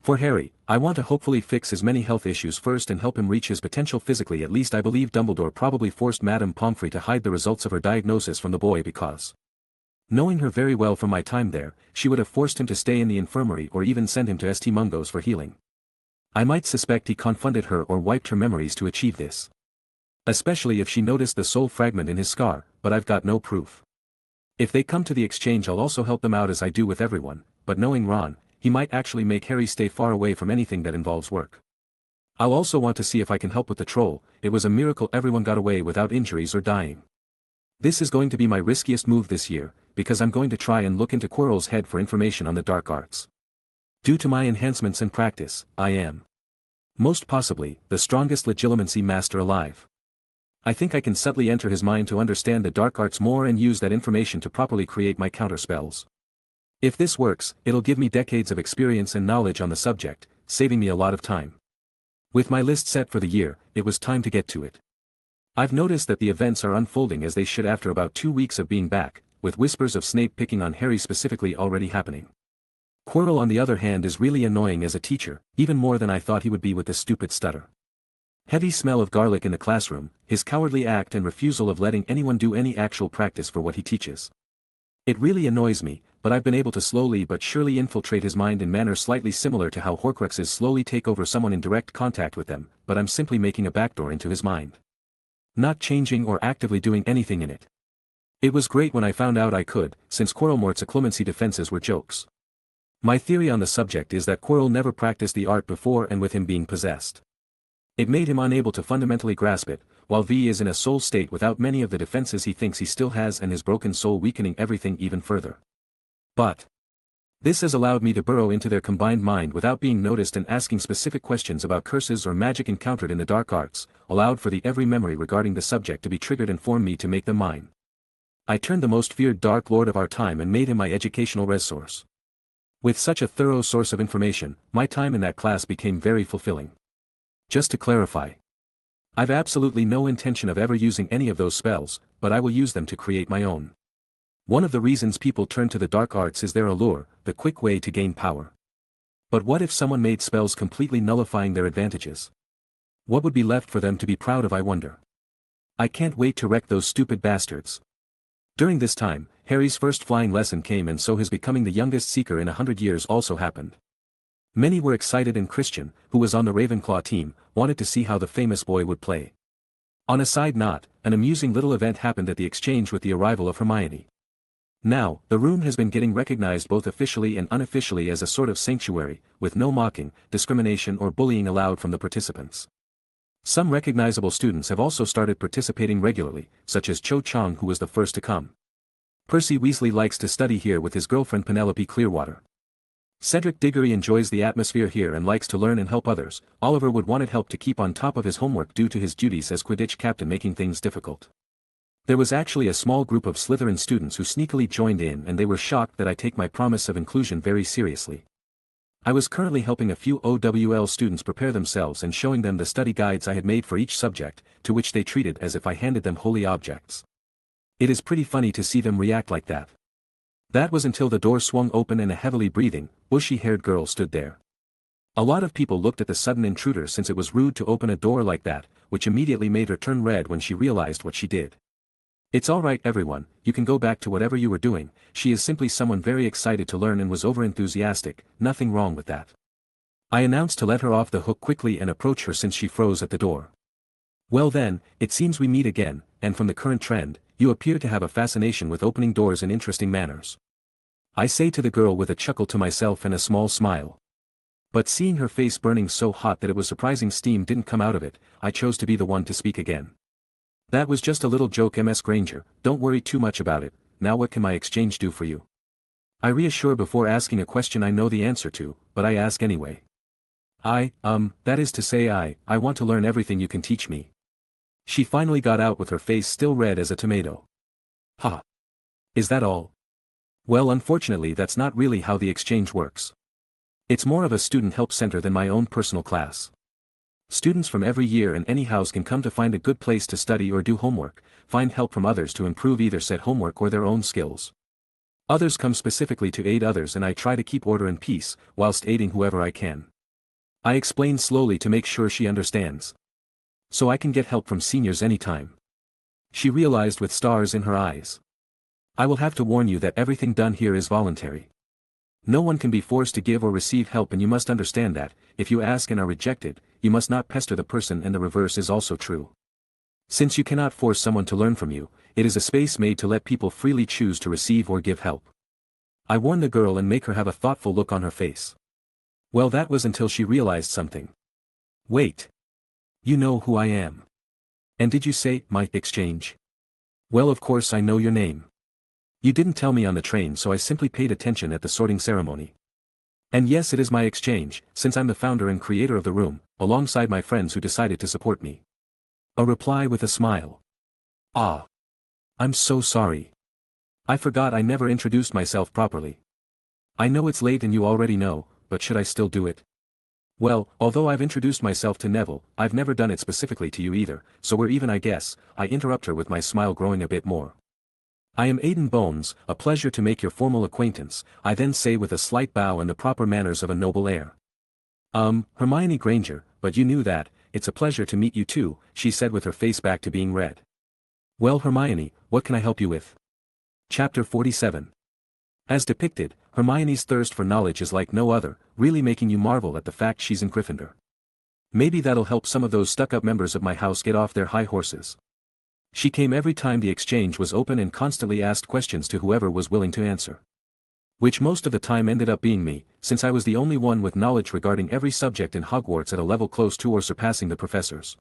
For Harry, I want to hopefully fix his many health issues first and help him reach his potential physically. At least I believe Dumbledore probably forced Madame Pomfrey to hide the results of her diagnosis from the boy because, knowing her very well from my time there, she would have forced him to stay in the infirmary or even send him to St. Mungo's for healing. I might suspect he confounded her or wiped her memories to achieve this. Especially if she noticed the soul fragment in his scar, but I've got no proof. If they come to the exchange I'll also help them out as I do with everyone, but knowing Ron, he might actually make Harry stay far away from anything that involves work. I'll also want to see if I can help with the troll. It was a miracle everyone got away without injuries or dying. This is going to be my riskiest move this year, because I'm going to try and look into Quirrell's head for information on the dark arts. Due to my enhancements and practice, I am, most possibly, the strongest legilimency master alive. I think I can subtly enter his mind to understand the dark arts more and use that information to properly create my counterspells. If this works, it'll give me decades of experience and knowledge on the subject, saving me a lot of time. With my list set for the year, it was time to get to it. I've noticed that the events are unfolding as they should after about 2 weeks of being back, with whispers of Snape picking on Harry specifically already happening. Quirrell on the other hand is really annoying as a teacher, even more than I thought he would be with this stupid stutter. Heavy smell of garlic in the classroom, his cowardly act and refusal of letting anyone do any actual practice for what he teaches. It really annoys me, but I've been able to slowly but surely infiltrate his mind in manner slightly similar to how Horcruxes slowly take over someone in direct contact with them, but I'm simply making a backdoor into his mind. Not changing or actively doing anything in it. It was great when I found out I could, since Quirrellmort's occlumency defenses were jokes. My theory on the subject is that Quirrell never practiced the art before and with him being possessed. It made him unable to fundamentally grasp it, while V is in a soul state without many of the defenses he thinks he still has and his broken soul weakening everything even further. But this has allowed me to burrow into their combined mind without being noticed and asking specific questions about curses or magic encountered in the dark arts, allowed for the every memory regarding the subject to be triggered and form me to make them mine. I turned the most feared Dark Lord of our time and made him my educational resource. With such a thorough source of information, my time in that class became very fulfilling. Just to clarify, I've absolutely no intention of ever using any of those spells, but I will use them to create my own. One of the reasons people turn to the dark arts is their allure, the quick way to gain power. But what if someone made spells completely nullifying their advantages? What would be left for them to be proud of, I wonder? I can't wait to wreck those stupid bastards. During this time, Harry's first flying lesson came and so his becoming the youngest Seeker in 100 years also happened. Many were excited and Christian, who was on the Ravenclaw team, wanted to see how the famous boy would play. On a side note, an amusing little event happened at the exchange with the arrival of Hermione. Now, the room has been getting recognized both officially and unofficially as a sort of sanctuary, with no mocking, discrimination or bullying allowed from the participants. Some recognizable students have also started participating regularly, such as Cho Chang, who was the first to come. Percy Weasley likes to study here with his girlfriend Penelope Clearwater. Cedric Diggory enjoys the atmosphere here and likes to learn and help others. Oliver would wanted help to keep on top of his homework due to his duties as Quidditch captain making things difficult. There was actually a small group of Slytherin students who sneakily joined in and they were shocked that I take my promise of inclusion very seriously. I was currently helping a few OWL students prepare themselves and showing them the study guides I had made for each subject, to which they treated as if I handed them holy objects. It is pretty funny to see them react like that. That was until the door swung open and a heavily breathing, bushy-haired girl stood there. A lot of people looked at the sudden intruder since it was rude to open a door like that, which immediately made her turn red when she realized what she did. It's alright everyone, you can go back to whatever you were doing, she is simply someone very excited to learn and was overenthusiastic, nothing wrong with that. I announced to let her off the hook quickly and approach her since she froze at the door. Well then, it seems we meet again, and from the current trend, you appear to have a fascination with opening doors in interesting manners. I say to the girl with a chuckle to myself and a small smile. But seeing her face burning so hot that it was surprising steam didn't come out of it, I chose to be the one to speak again. That was just a little joke, Ms. Granger, don't worry too much about it. Now what can my exchange do for you? I reassure before asking a question I know the answer to, but I ask anyway. That is to say I want to learn everything you can teach me. She finally got out with her face still red as a tomato. Ha! Is that all? Well, unfortunately that's not really how the exchange works. It's more of a student help center than my own personal class. Students from every year in any house can come to find a good place to study or do homework, find help from others to improve either said homework or their own skills. Others come specifically to aid others, and I try to keep order and peace, whilst aiding whoever I can. I explain slowly to make sure she understands. So I can get help from seniors anytime. She realized with stars in her eyes. I will have to warn you that everything done here is voluntary. No one can be forced to give or receive help, and you must understand that, if you ask and are rejected, you must not pester the person, and the reverse is also true. Since you cannot force someone to learn from you, it is a space made to let people freely choose to receive or give help. I warn the girl and make her have a thoughtful look on her face. Well, that was until she realized something. Wait. You know who I am. And did you say, my exchange? Well, of course I know your name. You didn't tell me on the train, so I simply paid attention at the sorting ceremony. And yes, it is my exchange, since I'm the founder and creator of the room, alongside my friends who decided to support me. A reply with a smile. Ah. I'm so sorry. I forgot I never introduced myself properly. I know it's late and you already know, but should I still do it? Well, although I've introduced myself to Neville, I've never done it specifically to you either, so we're even, I guess. I interrupt her with my smile growing a bit more. I am Aiden Bones, a pleasure to make your formal acquaintance, I then say with a slight bow and the proper manners of a noble air. Hermione Granger, but you knew that. It's a pleasure to meet you too, she said with her face back to being red. Well, Hermione, what can I help you with? Chapter 47. As depicted, Hermione's thirst for knowledge is like no other, really making you marvel at the fact she's in Gryffindor. Maybe that'll help some of those stuck-up members of my house get off their high horses. She came every time the exchange was open and constantly asked questions to whoever was willing to answer. Which most of the time ended up being me, since I was the only one with knowledge regarding every subject in Hogwarts at a level close to or surpassing the professors.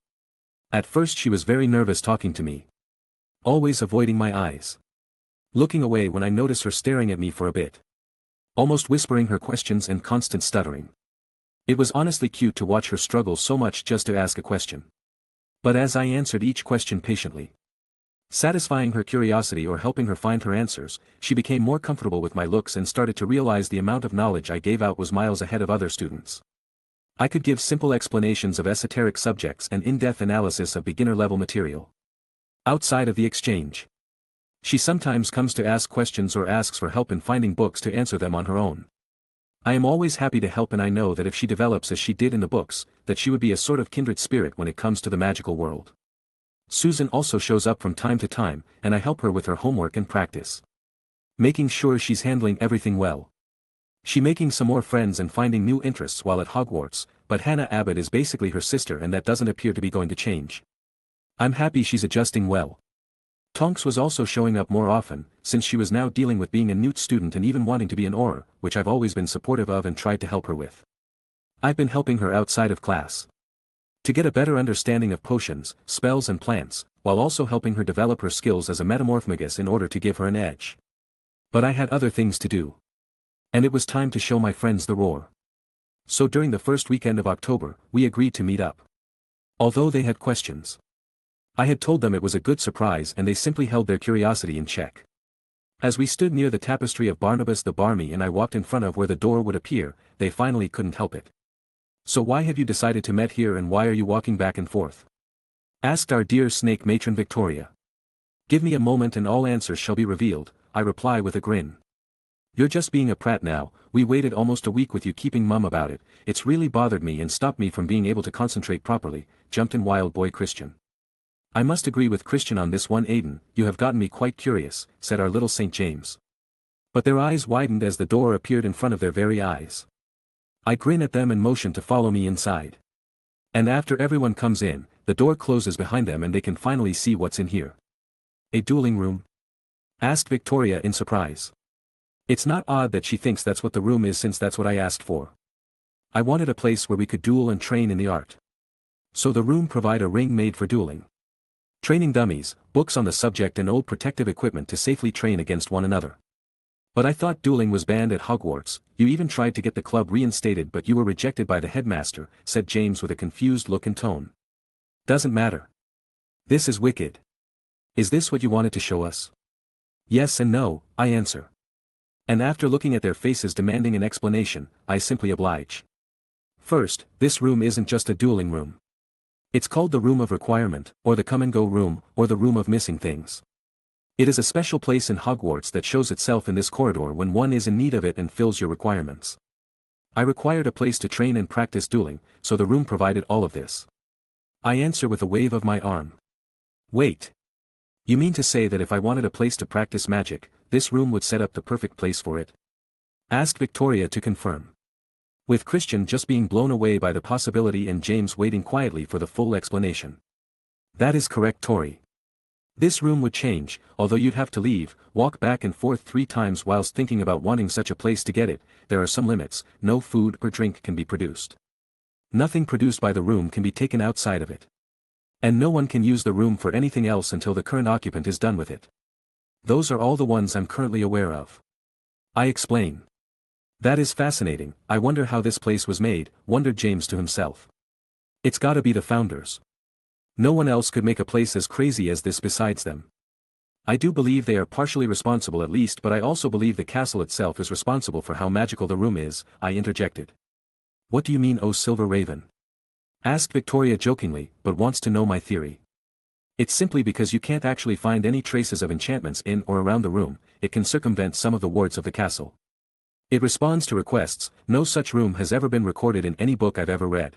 At first she was very nervous talking to me. Always avoiding my eyes. Looking away when I notice her staring at me for a bit. Almost whispering her questions and constant stuttering. It was honestly cute to watch her struggle so much just to ask a question. But as I answered each question patiently, satisfying her curiosity or helping her find her answers, she became more comfortable with my looks and started to realize the amount of knowledge I gave out was miles ahead of other students. I could give simple explanations of esoteric subjects and in-depth analysis of beginner-level material. Outside of the exchange, she sometimes comes to ask questions or asks for help in finding books to answer them on her own. I am always happy to help, and I know that if she develops as she did in the books, that she would be a sort of kindred spirit when it comes to the magical world. Susan also shows up from time to time, and I help her with her homework and practice. Making sure she's handling everything well. She making some more friends and finding new interests while at Hogwarts, but Hannah Abbott is basically her sister, and that doesn't appear to be going to change. I'm happy she's adjusting well. Tonks was also showing up more often, since she was now dealing with being a Newt student and even wanting to be an Auror, which I've always been supportive of and tried to help her with. I've been helping her outside of class to get a better understanding of potions, spells and plants, while also helping her develop her skills as a metamorphmagus in order to give her an edge. But I had other things to do. And it was time to show my friends the roar. So during the first weekend of October, we agreed to meet up. Although they had questions, I had told them it was a good surprise and they simply held their curiosity in check. As we stood near the tapestry of Barnabas the Barmy and I walked in front of where the door would appear, they finally couldn't help it. So why have you decided to meet here, and why are you walking back and forth? Asked our dear snake matron Victoria. Give me a moment and all answers shall be revealed, I reply with a grin. You're just being a prat now. We waited almost a week with you keeping mum about it. It's really bothered me and stopped me from being able to concentrate properly, jumped in wild boy Christian. I must agree with Christian on this one, Aiden, you have gotten me quite curious, said our little St. James. But their eyes widened as the door appeared in front of their very eyes. I grin at them and motion to follow me inside. And after everyone comes in, the door closes behind them and they can finally see what's in here. A dueling room? Asked Victoria in surprise. It's not odd that she thinks that's what the room is, since that's what I asked for. I wanted a place where we could duel and train in the art. So the room provide a ring made for dueling. Training dummies, books on the subject and old protective equipment to safely train against one another. But I thought dueling was banned at Hogwarts. You even tried to get the club reinstated but you were rejected by the headmaster, said James with a confused look and tone. Doesn't matter. This is wicked. Is this what you wanted to show us? Yes and no, I answer. And after looking at their faces demanding an explanation, I simply oblige. First, this room isn't just a dueling room. It's called the Room of Requirement, or the Come-and-Go Room, or the Room of Missing Things. It is a special place in Hogwarts that shows itself in this corridor when one is in need of it and fills your requirements. I required a place to train and practice dueling, so the room provided all of this. I answer with a wave of my arm. Wait. You mean to say that if I wanted a place to practice magic, this room would set up the perfect place for it? Asked Victoria to confirm. With Christian just being blown away by the possibility and James waiting quietly for the full explanation. That is correct, Tori. This room would change, although you'd have to leave, walk back and forth 3 times whilst thinking about wanting such a place to get it. There are some limits, no food or drink can be produced. Nothing produced by the room can be taken outside of it. And no one can use the room for anything else until the current occupant is done with it. Those are all the ones I'm currently aware of. I explain. That is fascinating. I wonder how this place was made, wondered James to himself. It's gotta be the founders. No one else could make a place as crazy as this besides them. I do believe they are partially responsible at least, but I also believe the castle itself is responsible for how magical the room is, I interjected. What do you mean, oh Silver Raven? Asked Victoria jokingly, but wants to know my theory. It's simply because you can't actually find any traces of enchantments in or around the room, it can circumvent some of the wards of the castle. It responds to requests. No such room has ever been recorded in any book I've ever read.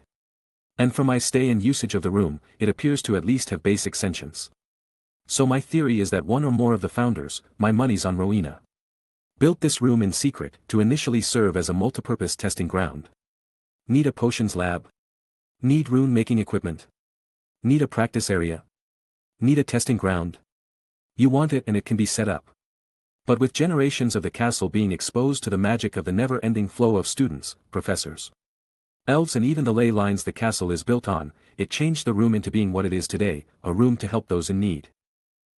And from my stay and usage of the room, it appears to at least have basic sentience. So my theory is that one or more of the founders, my money's on Rowena, built this room in secret to initially serve as a multipurpose testing ground. Need a potions lab? Need rune-making equipment? Need a practice area? Need a testing ground? You want it and it can be set up. But with generations of the castle being exposed to the magic of the never-ending flow of students, professors, elves and even the ley lines the castle is built on, it changed the room into being what it is today, a room to help those in need.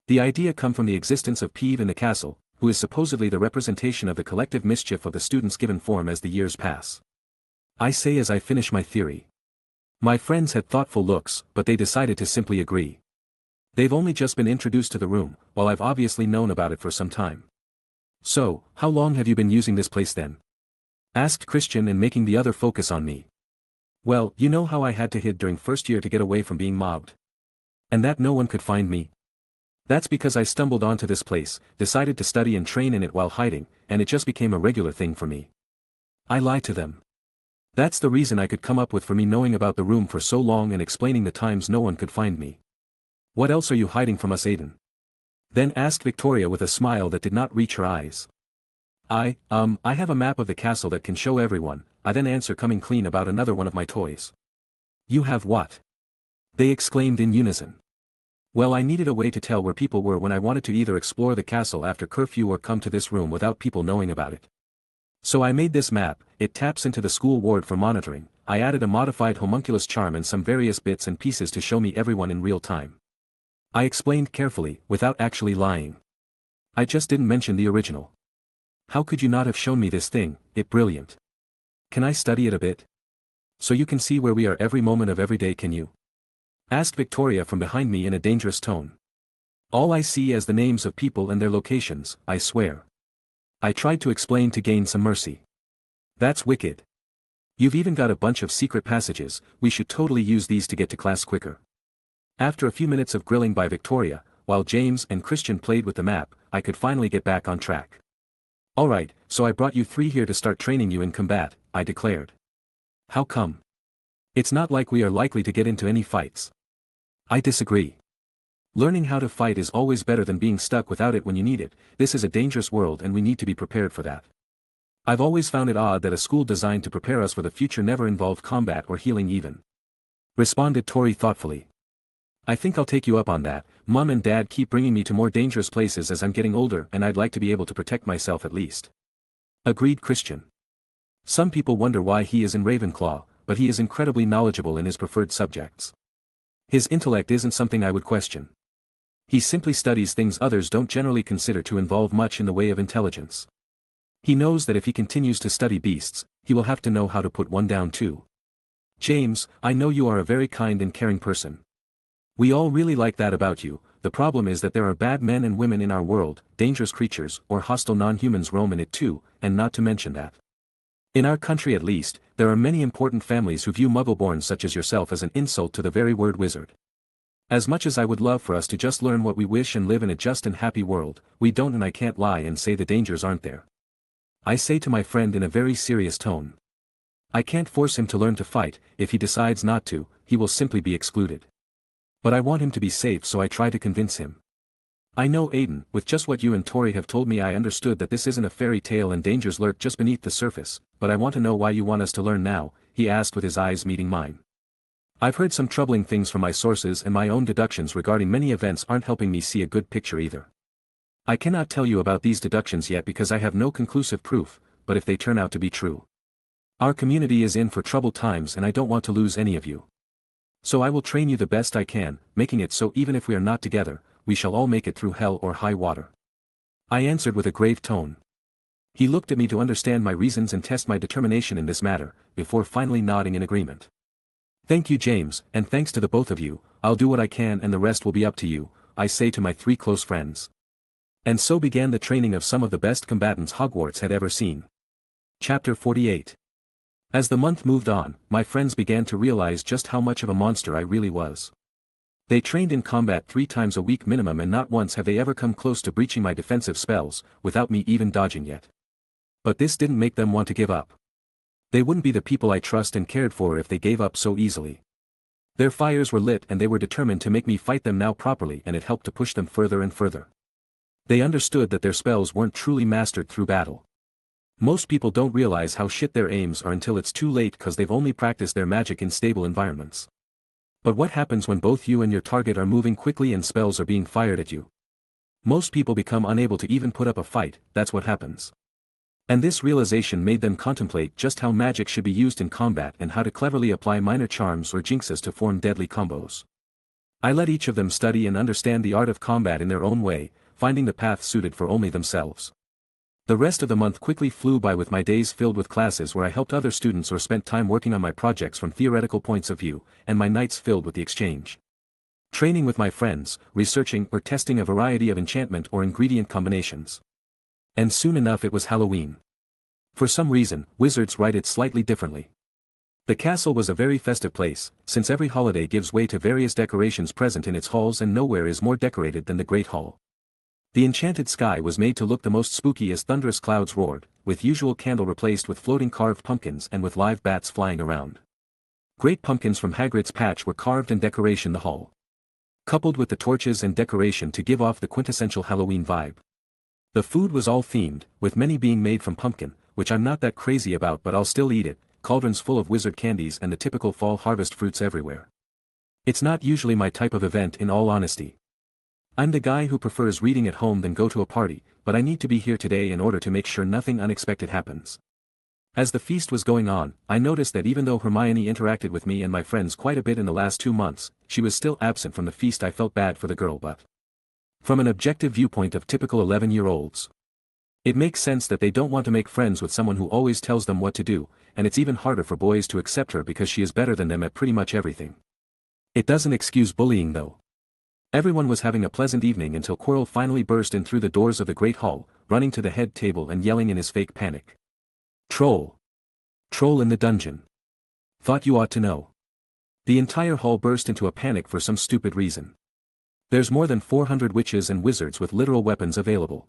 The idea come from the existence of Peeve in the castle, who is supposedly the representation of the collective mischief of the students given form as the years pass. I say as I finish my theory. My friends had thoughtful looks, but they decided to simply agree. They've only just been introduced to the room, while I've obviously known about it for some time. So, how long have you been using this place then? Asked Christian and making the other focus on me. Well, you know how I had to hide during first year to get away from being mobbed. And that no one could find me? That's because I stumbled onto this place, decided to study and train in it while hiding, and it just became a regular thing for me. I lied to them. That's the reason I could come up with for me knowing about the room for so long and explaining the times no one could find me. What else are you hiding from us, Aiden? Then asked Victoria with a smile that did not reach her eyes. I have a map of the castle that can show everyone, I then answer, coming clean about another one of my toys. You have what? They exclaimed in unison. Well, I needed a way to tell where people were when I wanted to either explore the castle after curfew or come to this room without people knowing about it. So I made this map. It taps into the school ward for monitoring. I added a modified homunculus charm and some various bits and pieces to show me everyone in real time. I explained carefully, without actually lying. I just didn't mention the original. How could you not have shown me this thing? It's brilliant. Can I study it a bit? So you can see where we are every moment of every day, can you? Asked Victoria from behind me in a dangerous tone. All I see is the names of people and their locations, I swear. I tried to explain to gain some mercy. That's wicked. You've even got a bunch of secret passages. We should totally use these to get to class quicker. After a few minutes of grilling by Victoria, while James and Christian played with the map, I could finally get back on track. Alright, so I brought you 3 here to start training you in combat, I declared. How come? It's not like we are likely to get into any fights. I disagree. Learning how to fight is always better than being stuck without it when you need it. This is a dangerous world and we need to be prepared for that. I've always found it odd that a school designed to prepare us for the future never involved combat or healing even. Responded Tori thoughtfully. I think I'll take you up on that. Mom and Dad keep bringing me to more dangerous places as I'm getting older and I'd like to be able to protect myself at least. Agreed Christian. Some people wonder why he is in Ravenclaw, but he is incredibly knowledgeable in his preferred subjects. His intellect isn't something I would question. He simply studies things others don't generally consider to involve much in the way of intelligence. He knows that if he continues to study beasts, he will have to know how to put one down too. James, I know you are a very kind and caring person. We all really like that about you. The problem is that there are bad men and women in our world, dangerous creatures or hostile non-humans roam in it too, and not to mention that. In our country at least, there are many important families who view Muggleborns such as yourself as an insult to the very word wizard. As much as I would love for us to just learn what we wish and live in a just and happy world, we don't, and I can't lie and say the dangers aren't there. I say to my friend in a very serious tone. I can't force him to learn to fight. If he decides not to, he will simply be excluded. But I want him to be safe, so I try to convince him. I know, Aiden, with just what you and Tori have told me, I understood that this isn't a fairy tale and dangers lurk just beneath the surface, but I want to know why you want us to learn now, he asked with his eyes meeting mine. I've heard some troubling things from my sources, and my own deductions regarding many events aren't helping me see a good picture either. I cannot tell you about these deductions yet because I have no conclusive proof, but if they turn out to be true, our community is in for troubled times and I don't want to lose any of you. So I will train you the best I can, making it so even if we are not together, we shall all make it through hell or high water. I answered with a grave tone. He looked at me to understand my reasons and test my determination in this matter, before finally nodding in agreement. Thank you, James, and thanks to the both of you. I'll do what I can and the rest will be up to you, I say to my 3 close friends. And so began the training of some of the best combatants Hogwarts had ever seen. Chapter 48. As the month moved on, my friends began to realize just how much of a monster I really was. They trained in combat 3 times a week minimum, and not once have they ever come close to breaching my defensive spells, without me even dodging yet. But this didn't make them want to give up. They wouldn't be the people I trust and cared for if they gave up so easily. Their fires were lit and they were determined to make me fight them now properly, and it helped to push them further and further. They understood that their spells weren't truly mastered through battle. Most people don't realize how shit their aims are until it's too late because they've only practiced their magic in stable environments. But what happens when both you and your target are moving quickly and spells are being fired at you? Most people become unable to even put up a fight. That's what happens. And this realization made them contemplate just how magic should be used in combat and how to cleverly apply minor charms or jinxes to form deadly combos. I let each of them study and understand the art of combat in their own way, finding the path suited for only themselves. The rest of the month quickly flew by, with my days filled with classes where I helped other students or spent time working on my projects from theoretical points of view, and my nights filled with the exchange. Training with my friends, researching or testing a variety of enchantment or ingredient combinations. And soon enough it was Halloween. For some reason, wizards write it slightly differently. The castle was a very festive place, since every holiday gives way to various decorations present in its halls, and nowhere is more decorated than the Great Hall. The enchanted sky was made to look the most spooky as thunderous clouds roared, with usual candle replaced with floating carved pumpkins and with live bats flying around. Great pumpkins from Hagrid's patch were carved and decoration the hall, coupled with the torches and decoration to give off the quintessential Halloween vibe. The food was all themed, with many being made from pumpkin, which I'm not that crazy about, but I'll still eat it, cauldrons full of wizard candies and the typical fall harvest fruits everywhere. It's not usually my type of event, in all honesty. I'm the guy who prefers reading at home than go to a party, but I need to be here today in order to make sure nothing unexpected happens. As the feast was going on, I noticed that even though Hermione interacted with me and my friends quite a bit in the last 2 months, she was still absent from the feast. I felt bad for the girl, but from an objective viewpoint of typical 11-year-olds, it makes sense that they don't want to make friends with someone who always tells them what to do, and it's even harder for boys to accept her because she is better than them at pretty much everything. It doesn't excuse bullying though. Everyone was having a pleasant evening until Quirrell finally burst in through the doors of the Great Hall, running to the head table and yelling in his fake panic. "Troll! Troll in the dungeon! Thought you ought to know." The entire hall burst into a panic for some stupid reason. There's more than 400 witches and wizards with literal weapons available.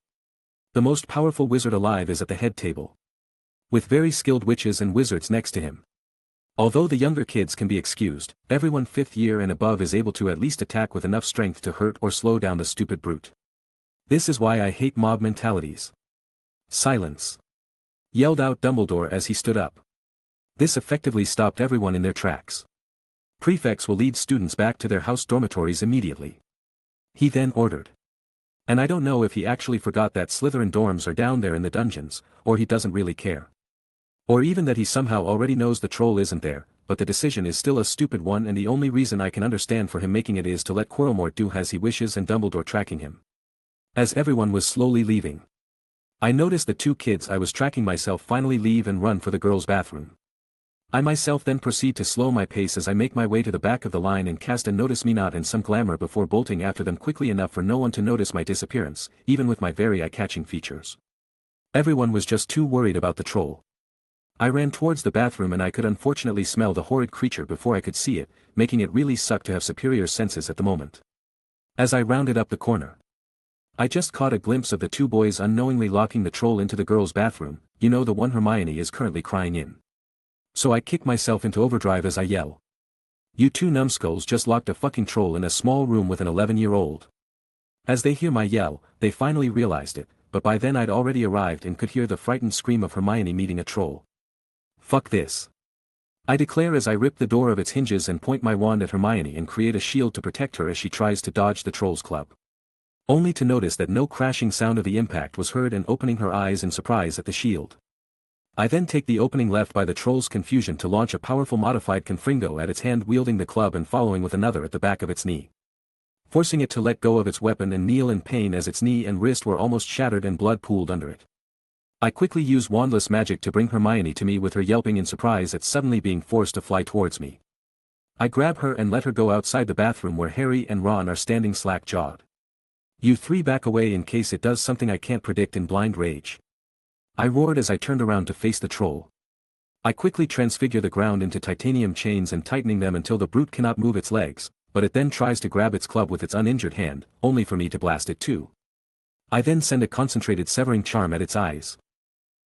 The most powerful wizard alive is at the head table, with very skilled witches and wizards next to him. Although the younger kids can be excused, everyone 5th year and above is able to at least attack with enough strength to hurt or slow down the stupid brute. This is why I hate mob mentalities. "Silence!" yelled out Dumbledore as he stood up. This effectively stopped everyone in their tracks. "Prefects will lead students back to their house dormitories immediately," he then ordered. And I don't know if he actually forgot that Slytherin dorms are down there in the dungeons, or he doesn't really care. Or even that he somehow already knows the troll isn't there, but the decision is still a stupid one and the only reason I can understand for him making it is to let Quirrellmort do as he wishes and Dumbledore tracking him. As everyone was slowly leaving, I noticed the two kids I was tracking myself finally leave and run for the girls' bathroom. I myself then proceed to slow my pace as I make my way to the back of the line and cast a notice me not and some glamour before bolting after them quickly enough for no one to notice my disappearance, even with my very eye-catching features. Everyone was just too worried about the troll. I ran towards the bathroom and I could unfortunately smell the horrid creature before I could see it, making it really suck to have superior senses at the moment. As I rounded up the corner, I just caught a glimpse of the two boys unknowingly locking the troll into the girls' bathroom, you know, the one Hermione is currently crying in. So I kick myself into overdrive as I yell. You two numbskulls just locked a fucking troll in a small room with an 11-year-old. As they hear my yell, they finally realized it, but by then I'd already arrived and could hear the frightened scream of Hermione meeting a troll. Fuck this. I declare as I rip the door of its hinges and point my wand at Hermione and create a shield to protect her as she tries to dodge the troll's club. Only to notice that no crashing sound of the impact was heard and opening her eyes in surprise at the shield. I then take the opening left by the troll's confusion to launch a powerful modified Confringo at its hand wielding the club and following with another at the back of its knee, forcing it to let go of its weapon and kneel in pain as its knee and wrist were almost shattered and blood pooled under it. I quickly use wandless magic to bring Hermione to me with her yelping in surprise at suddenly being forced to fly towards me. I grab her and let her go outside the bathroom where Harry and Ron are standing slack-jawed. You three back away in case it does something I can't predict in blind rage. I roared as I turned around to face the troll. I quickly transfigure the ground into titanium chains and tightening them until the brute cannot move its legs, but it then tries to grab its club with its uninjured hand, only for me to blast it too. I then send a concentrated severing charm at its eyes,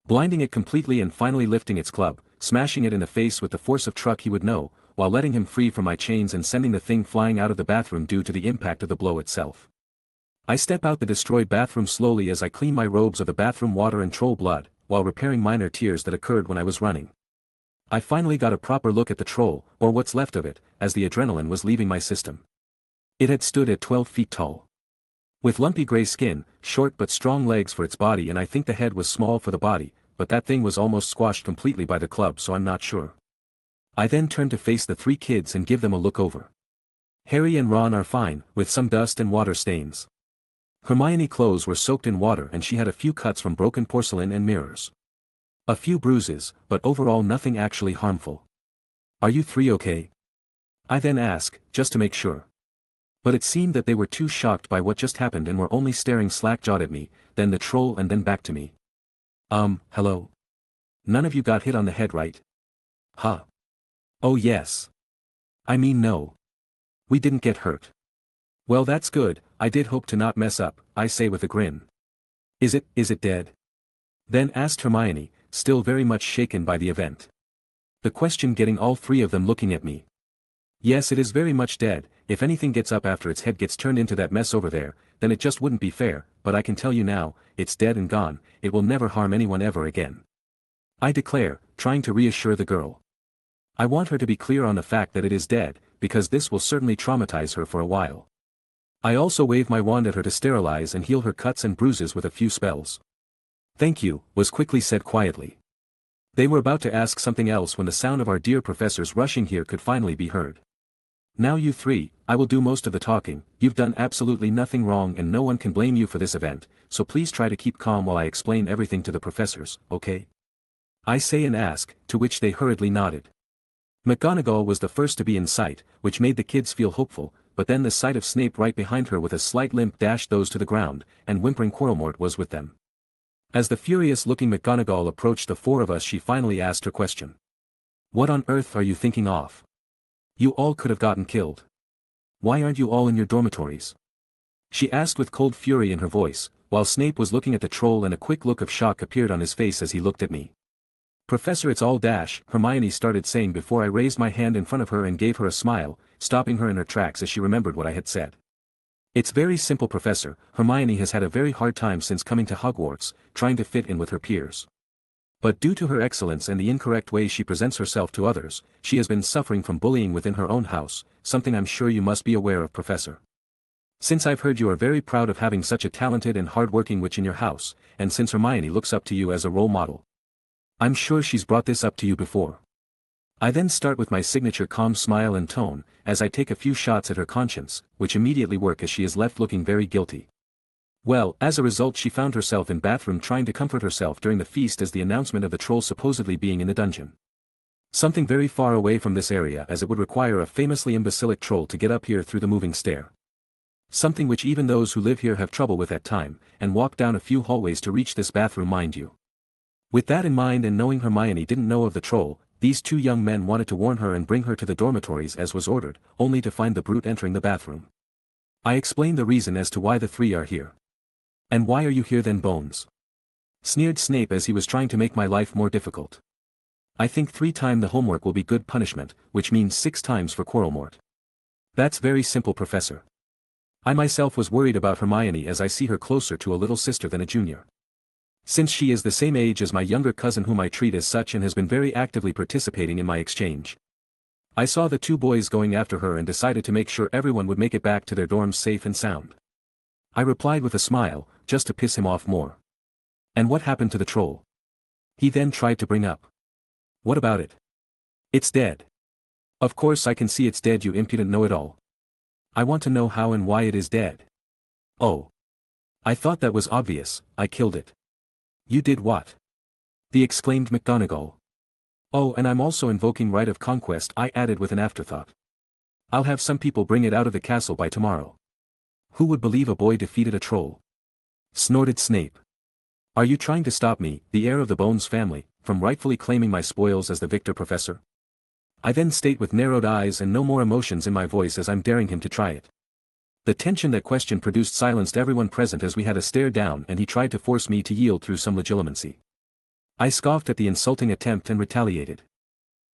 blinding it completely and finally lifting its club, smashing it in the face with the force of truck he would know, while letting him free from my chains and sending the thing flying out of the bathroom due to the impact of the blow itself. I step out the destroyed bathroom slowly as I clean my robes of the bathroom water and troll blood, while repairing minor tears that occurred when I was running. I finally got a proper look at the troll, or what's left of it, as the adrenaline was leaving my system. It had stood at 12 feet tall, with lumpy gray skin, short but strong legs for its body, and I think the head was small for the body, but that thing was almost squashed completely by the club, so I'm not sure. I then turn to face the three kids and give them a look over. Harry and Ron are fine, with some dust and water stains. Hermione's clothes were soaked in water and she had a few cuts from broken porcelain and mirrors. A few bruises, but overall nothing actually harmful. Are you three okay? I then ask, just to make sure. But it seemed that they were too shocked by what just happened and were only staring slack-jawed at me, then the troll and then back to me. Hello? None of you got hit on the head, right? Huh? Oh yes. I mean no. We didn't get hurt. Well, that's good. I did hope to not mess up, I say with a grin. Is it dead? Then asked Hermione, still very much shaken by the event. The question getting all three of them looking at me. Yes, it is very much dead. If anything gets up after its head gets turned into that mess over there, then it just wouldn't be fair, but I can tell you now, it's dead and gone, it will never harm anyone ever again. I declare, trying to reassure the girl. I want her to be clear on the fact that it is dead, because this will certainly traumatize her for a while. I also wave my wand at her to sterilize and heal her cuts and bruises with a few spells. Thank you, was quickly said quietly. They were about to ask something else when the sound of our dear professors rushing here could finally be heard. Now you three, I will do most of the talking. You've done absolutely nothing wrong and no one can blame you for this event, so please try to keep calm while I explain everything to the professors, okay? I say and ask, to which they hurriedly nodded. McGonagall was the first to be in sight, which made the kids feel hopeful, but then the sight of Snape right behind her with a slight limp dashed those to the ground, and whimpering Quirrellmort was with them. As the furious-looking McGonagall approached the four of us, she finally asked her question. What on earth are you thinking of? You all could have gotten killed. Why aren't you all in your dormitories? She asked with cold fury in her voice, while Snape was looking at the troll and a quick look of shock appeared on his face as he looked at me. Professor, it's all dash, Hermione started saying before I raised my hand in front of her and gave her a smile, stopping her in her tracks as she remembered what I had said. It's very simple, Professor. Hermione has had a very hard time since coming to Hogwarts, trying to fit in with her peers. But due to her excellence and the incorrect way she presents herself to others, she has been suffering from bullying within her own house, something I'm sure you must be aware of, Professor. Since I've heard you are very proud of having such a talented and hard-working witch in your house, and since Hermione looks up to you as a role model. I'm sure she's brought this up to you before. I then start with my signature calm smile and tone, as I take a few shots at her conscience, which immediately work as she is left looking very guilty. Well, as a result she found herself in bathroom trying to comfort herself during the feast as the announcement of the troll supposedly being in the dungeon. Something very far away from this area as it would require a famously imbecilic troll to get up here through the moving stair. Something which even those who live here have trouble with at time, and walk down a few hallways to reach this bathroom mind you. With that in mind and knowing Hermione didn't know of the troll, these two young men wanted to warn her and bring her to the dormitories as was ordered, only to find the brute entering the bathroom. I explained the reason as to why the three are here. And why are you here then, Bones? Sneered Snape as he was trying to make my life more difficult. I think 3 times the homework will be good punishment, which means 6 times for Quarrelmort. That's very simple, Professor. I myself was worried about Hermione as I see her closer to a little sister than a junior. Since she is the same age as my younger cousin whom I treat as such and has been very actively participating in my exchange. I saw the 2 boys going after her and decided to make sure everyone would make it back to their dorms safe and sound. I replied with a smile, just to piss him off more. And what happened to the troll? He then tried to bring up. What about it? It's dead. Of course I can see it's dead, you impudent know-it-all. I want to know how and why it is dead. Oh. I thought that was obvious, I killed it. You did what? The exclaimed McGonagall. Oh, and I'm also invoking right of conquest, I added with an afterthought. I'll have some people bring it out of the castle by tomorrow. Who would believe a boy defeated a troll? Snorted Snape. Are you trying to stop me, the heir of the Bones family, from rightfully claiming my spoils as the victor, Professor? I then state with narrowed eyes and no more emotions in my voice as I'm daring him to try it. The tension that question produced silenced everyone present as we had a stare down and he tried to force me to yield through some legitimacy. I scoffed at the insulting attempt and retaliated.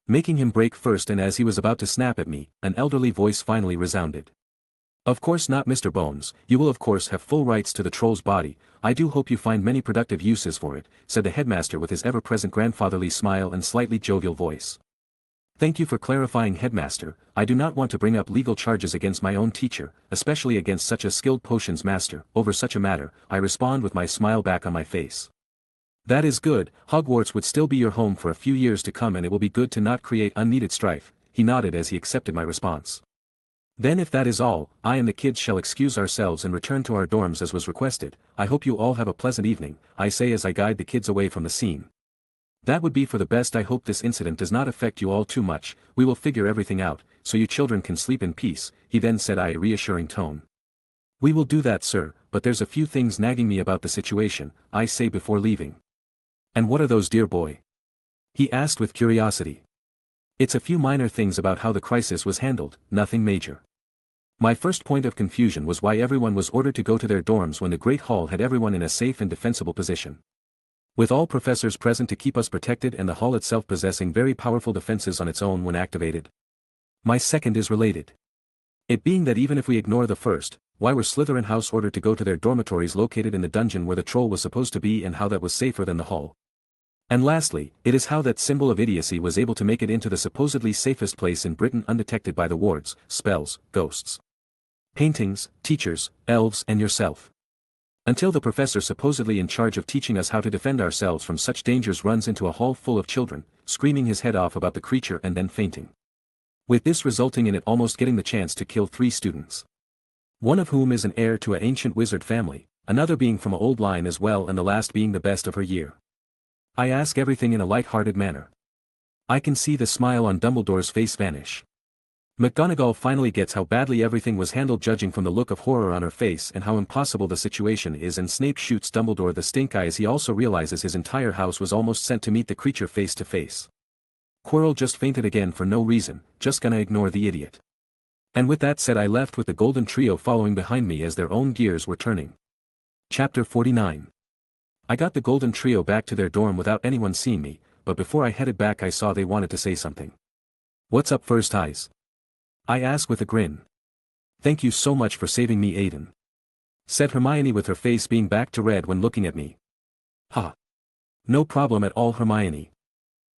Making him break first, and as he was about to snap at me, an elderly voice finally resounded. Of course not, Mr. Bones, you will of course have full rights to the troll's body. I do hope you find many productive uses for it, said the headmaster with his ever-present grandfatherly smile and slightly jovial voice. Thank you for clarifying, Headmaster. I do not want to bring up legal charges against my own teacher, especially against such a skilled potions master, over such a matter, I respond with my smile back on my face. That is good, Hogwarts would still be your home for a few years to come and it will be good to not create unneeded strife, he nodded as he accepted my response. Then if that is all, I and the kids shall excuse ourselves and return to our dorms as was requested. I hope you all have a pleasant evening, I say as I guide the kids away from the scene. That would be for the best. I hope this incident does not affect you all too much. We will figure everything out, so you children can sleep in peace, he then said in a reassuring tone. We will do that, sir, but there's a few things nagging me about the situation, I say before leaving. And what are those, dear boy? He asked with curiosity. It's a few minor things about how the crisis was handled, nothing major. My first point of confusion was why everyone was ordered to go to their dorms when the Great Hall had everyone in a safe and defensible position. With all professors present to keep us protected and the hall itself possessing very powerful defenses on its own when activated. My second is related. It being that even if we ignore the first, why were Slytherin House ordered to go to their dormitories located in the dungeon where the troll was supposed to be and how that was safer than the hall? And lastly, it is how that symbol of idiocy was able to make it into the supposedly safest place in Britain undetected by the wards, spells, ghosts, paintings, teachers, elves and yourself. Until the professor supposedly in charge of teaching us how to defend ourselves from such dangers runs into a hall full of children, screaming his head off about the creature and then fainting. With this resulting in it almost getting the chance to kill 3 students. One of whom is an heir to an ancient wizard family, another being from an old line as well and the last being the best of her year. I ask everything in a light-hearted manner. I can see the smile on Dumbledore's face vanish. McGonagall finally gets how badly everything was handled judging from the look of horror on her face and how impossible the situation is, and Snape shoots Dumbledore the stink eye as he also realizes his entire house was almost sent to meet the creature face to face. Quirrell just fainted again for no reason, just gonna ignore the idiot. And with that said I left with the Golden Trio following behind me as their own gears were turning. Chapter 49. I got the Golden Trio back to their dorm without anyone seeing me, but before I headed back I saw they wanted to say something. What's up, First Eyes? I asked with a grin. Thank you so much for saving me, Aiden, said Hermione with her face being back to red when looking at me. Ha. No problem at all, Hermione.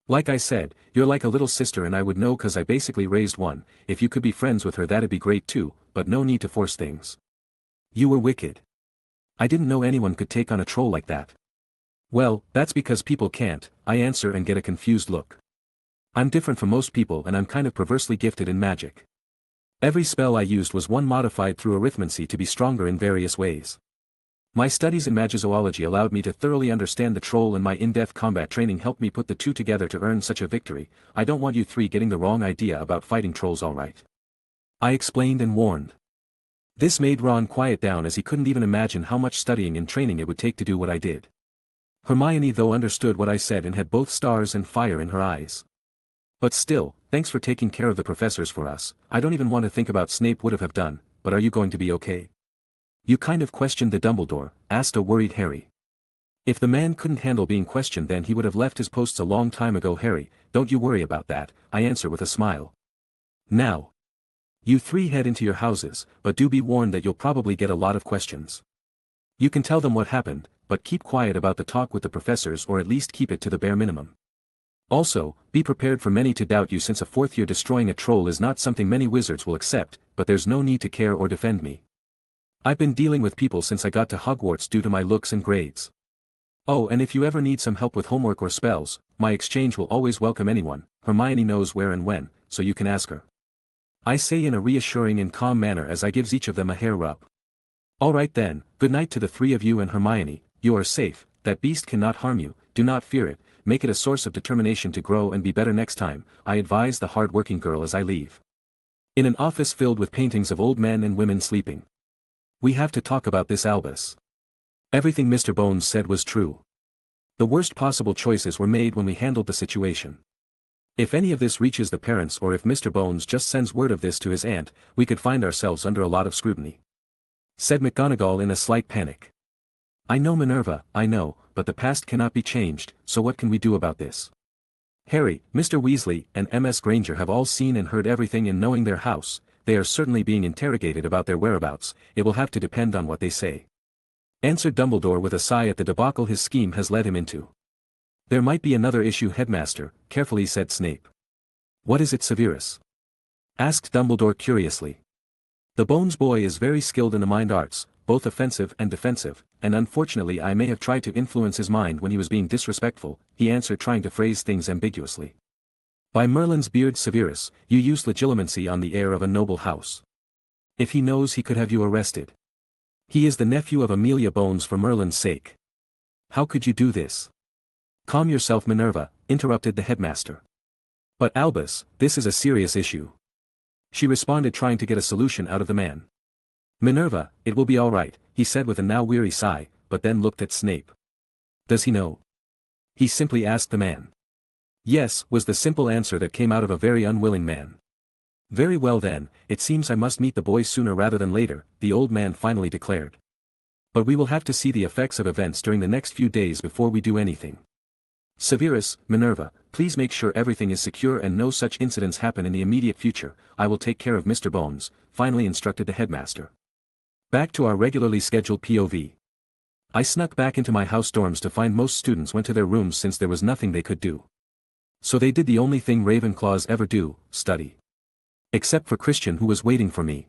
Like I said, you're like a little sister and I would know cause I basically raised one. If you could be friends with her that'd be great too, but no need to force things. You were wicked. I didn't know anyone could take on a troll like that. Well, that's because people can't, I answer and get a confused look. I'm different from most people and I'm kind of perversely gifted in magic. Every spell I used was one modified through arithmancy to be stronger in various ways. My studies in magizoology allowed me to thoroughly understand the troll and my in-depth combat training helped me put the two together to earn such a victory. I don't want you three getting the wrong idea about fighting trolls, alright? I explained and warned. This made Ron quiet down as he couldn't even imagine how much studying and training it would take to do what I did. Hermione though understood what I said and had both stars and fire in her eyes. But still, thanks for taking care of the professors for us. I don't even want to think about Snape would have done, but are you going to be okay? You kind of questioned the Dumbledore, asked a worried Harry. If the man couldn't handle being questioned then he would have left his posts a long time ago, Harry, don't you worry about that, I answer with a smile. Now. You three head into your houses, but do be warned that you'll probably get a lot of questions. You can tell them what happened, but keep quiet about the talk with the professors or at least keep it to the bare minimum. Also, be prepared for many to doubt you since a fourth year destroying a troll is not something many wizards will accept, but there's no need to care or defend me. I've been dealing with people since I got to Hogwarts due to my looks and grades. Oh, and if you ever need some help with homework or spells, my exchange will always welcome anyone. Hermione knows where and when, so you can ask her. I say in a reassuring and calm manner as I gives each of them a hair rub. Alright then, good night to the three of you and Hermione, you are safe, that beast cannot harm you, do not fear it, make it a source of determination to grow and be better next time, I advise the hard-working girl as I leave. In an office filled with paintings of old men and women sleeping. We have to talk about this, Albus. Everything Mr. Bones said was true. The worst possible choices were made when we handled the situation. If any of this reaches the parents or if Mr. Bones just sends word of this to his aunt, we could find ourselves under a lot of scrutiny. Said McGonagall in a slight panic. I know, Minerva, I know, but the past cannot be changed, so what can we do about this? Harry, Mr. Weasley, and MS Granger have all seen and heard everything in knowing their house, they are certainly being interrogated about their whereabouts, it will have to depend on what they say. Answered Dumbledore with a sigh at the debacle his scheme has led him into. There might be another issue, Headmaster, carefully said Snape. What is it, Severus? Asked Dumbledore curiously. The Bones boy is very skilled in the mind arts, both offensive and defensive, and unfortunately I may have tried to influence his mind when he was being disrespectful, he answered, trying to phrase things ambiguously. By Merlin's beard, Severus, you use legitimacy on the heir of a noble house. If he knows, he could have you arrested. He is the nephew of Amelia Bones, for Merlin's sake. How could you do this? Calm yourself, Minerva, interrupted the headmaster. But Albus, this is a serious issue. She responded, trying to get a solution out of the man. Minerva, it will be all right, he said with a now weary sigh, but then looked at Snape. Does he know? He simply asked the man. Yes, was the simple answer that came out of a very unwilling man. Very well then, it seems I must meet the boy sooner rather than later, the old man finally declared. But we will have to see the effects of events during the next few days before we do anything. Severus, Minerva, please make sure everything is secure and no such incidents happen in the immediate future. I will take care of Mr. Bones, finally instructed the headmaster. Back to our regularly scheduled POV. I snuck back into my house dorms to find most students went to their rooms since there was nothing they could do. So they did the only thing Ravenclaws ever do, study. Except for Christian, who was waiting for me.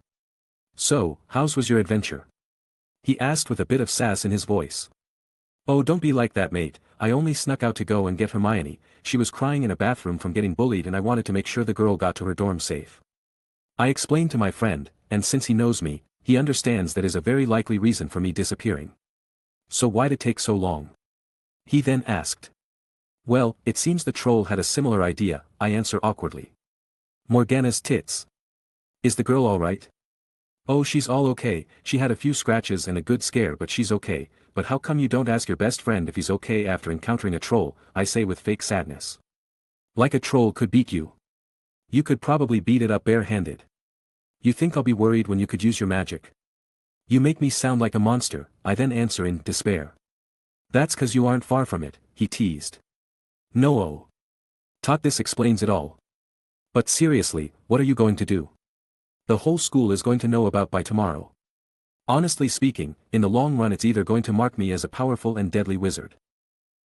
So, how's was your adventure? He asked with a bit of sass in his voice. Oh, don't be like that, mate, I only snuck out to go and get Hermione, she was crying in a bathroom from getting bullied and I wanted to make sure the girl got to her dorm safe. I explained to my friend, and since he knows me, he understands that is a very likely reason for me disappearing. So why'd it take so long? He then asked. Well, it seems the troll had a similar idea, I answer awkwardly. Morgana's tits. Is the girl alright? Oh, she's all okay, she had a few scratches and a good scare but she's okay, but how come you don't ask your best friend if he's okay after encountering a troll, I say with fake sadness. Like a troll could beat you. You could probably beat it up bare-handed. You think I'll be worried when you could use your magic? You make me sound like a monster, I then answer in despair. That's 'cause you aren't far from it, he teased. No, oh. Tot, this explains it all. But seriously, what are you going to do? The whole school is going to know about by tomorrow. Honestly speaking, in the long run it's either going to mark me as a powerful and deadly wizard.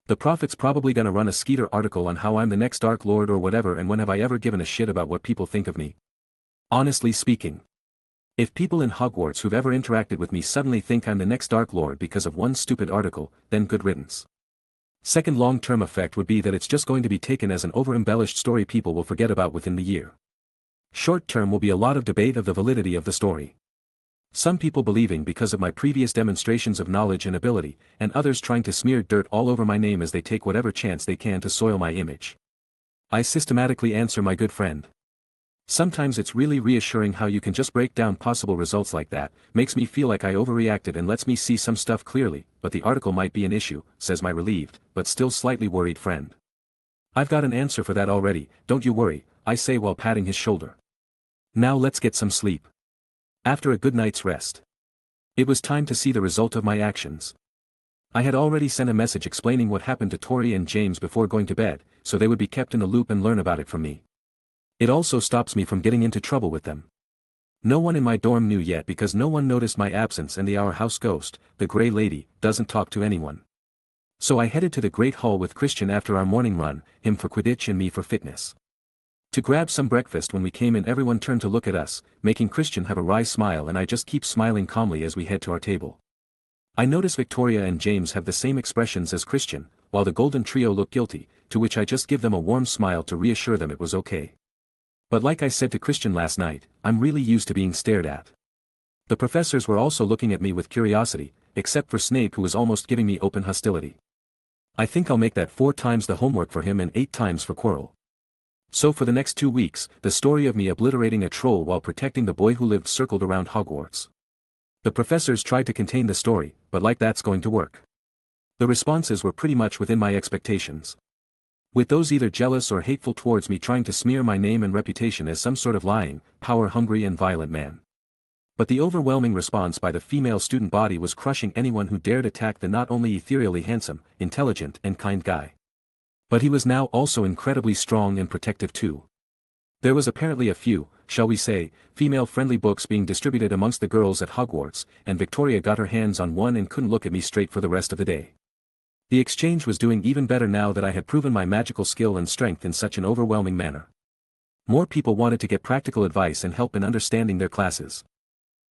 The Prophet's probably gonna run a Skeeter article on how I'm the next Dark Lord or whatever, and when have I ever given a shit about what people think of me? Honestly speaking. If people in Hogwarts who've ever interacted with me suddenly think I'm the next Dark Lord because of one stupid article, then good riddance. Second long-term effect would be that it's just going to be taken as an over-embellished story people will forget about within the year. Short-term will be a lot of debate of the validity of the story. Some people believing because of my previous demonstrations of knowledge and ability, and others trying to smear dirt all over my name as they take whatever chance they can to soil my image. I systematically answer my good friend. Sometimes it's really reassuring how you can just break down possible results like that, makes me feel like I overreacted and lets me see some stuff clearly, but the article might be an issue, says my relieved, but still slightly worried friend. I've got an answer for that already, don't you worry, I say while patting his shoulder. Now let's get some sleep. After a good night's rest. It was time to see the result of my actions. I had already sent a message explaining what happened to Tori and James before going to bed, so they would be kept in the loop and learn about it from me. It also stops me from getting into trouble with them. No one in my dorm knew yet because no one noticed my absence and our house ghost, the gray lady, doesn't talk to anyone. So I headed to the Great Hall with Christian after our morning run, him for Quidditch and me for fitness. To grab some breakfast when we came in everyone turned to look at us, making Christian have a wry smile and I just keep smiling calmly as we head to our table. I notice Victoria and James have the same expressions as Christian, while the golden trio look guilty, to which I just give them a warm smile to reassure them it was okay. But like I said to Christian last night, I'm really used to being stared at. The professors were also looking at me with curiosity, except for Snape who was almost giving me open hostility. I think I'll make that 4 times the homework for him and 8 times for Quirrell. So for the next 2 weeks, the story of me obliterating a troll while protecting the boy who lived circled around Hogwarts. The professors tried to contain the story, but like that's going to work. The responses were pretty much within my expectations. With those either jealous or hateful towards me trying to smear my name and reputation as some sort of lying, power-hungry and violent man. But the overwhelming response by the female student body was crushing anyone who dared attack the not only ethereally handsome, intelligent and kind guy. But he was now also incredibly strong and protective too. There was apparently a few, shall we say, female-friendly books being distributed amongst the girls at Hogwarts, and Victoria got her hands on one and couldn't look at me straight for the rest of the day. The exchange was doing even better now that I had proven my magical skill and strength in such an overwhelming manner. More people wanted to get practical advice and help in understanding their classes.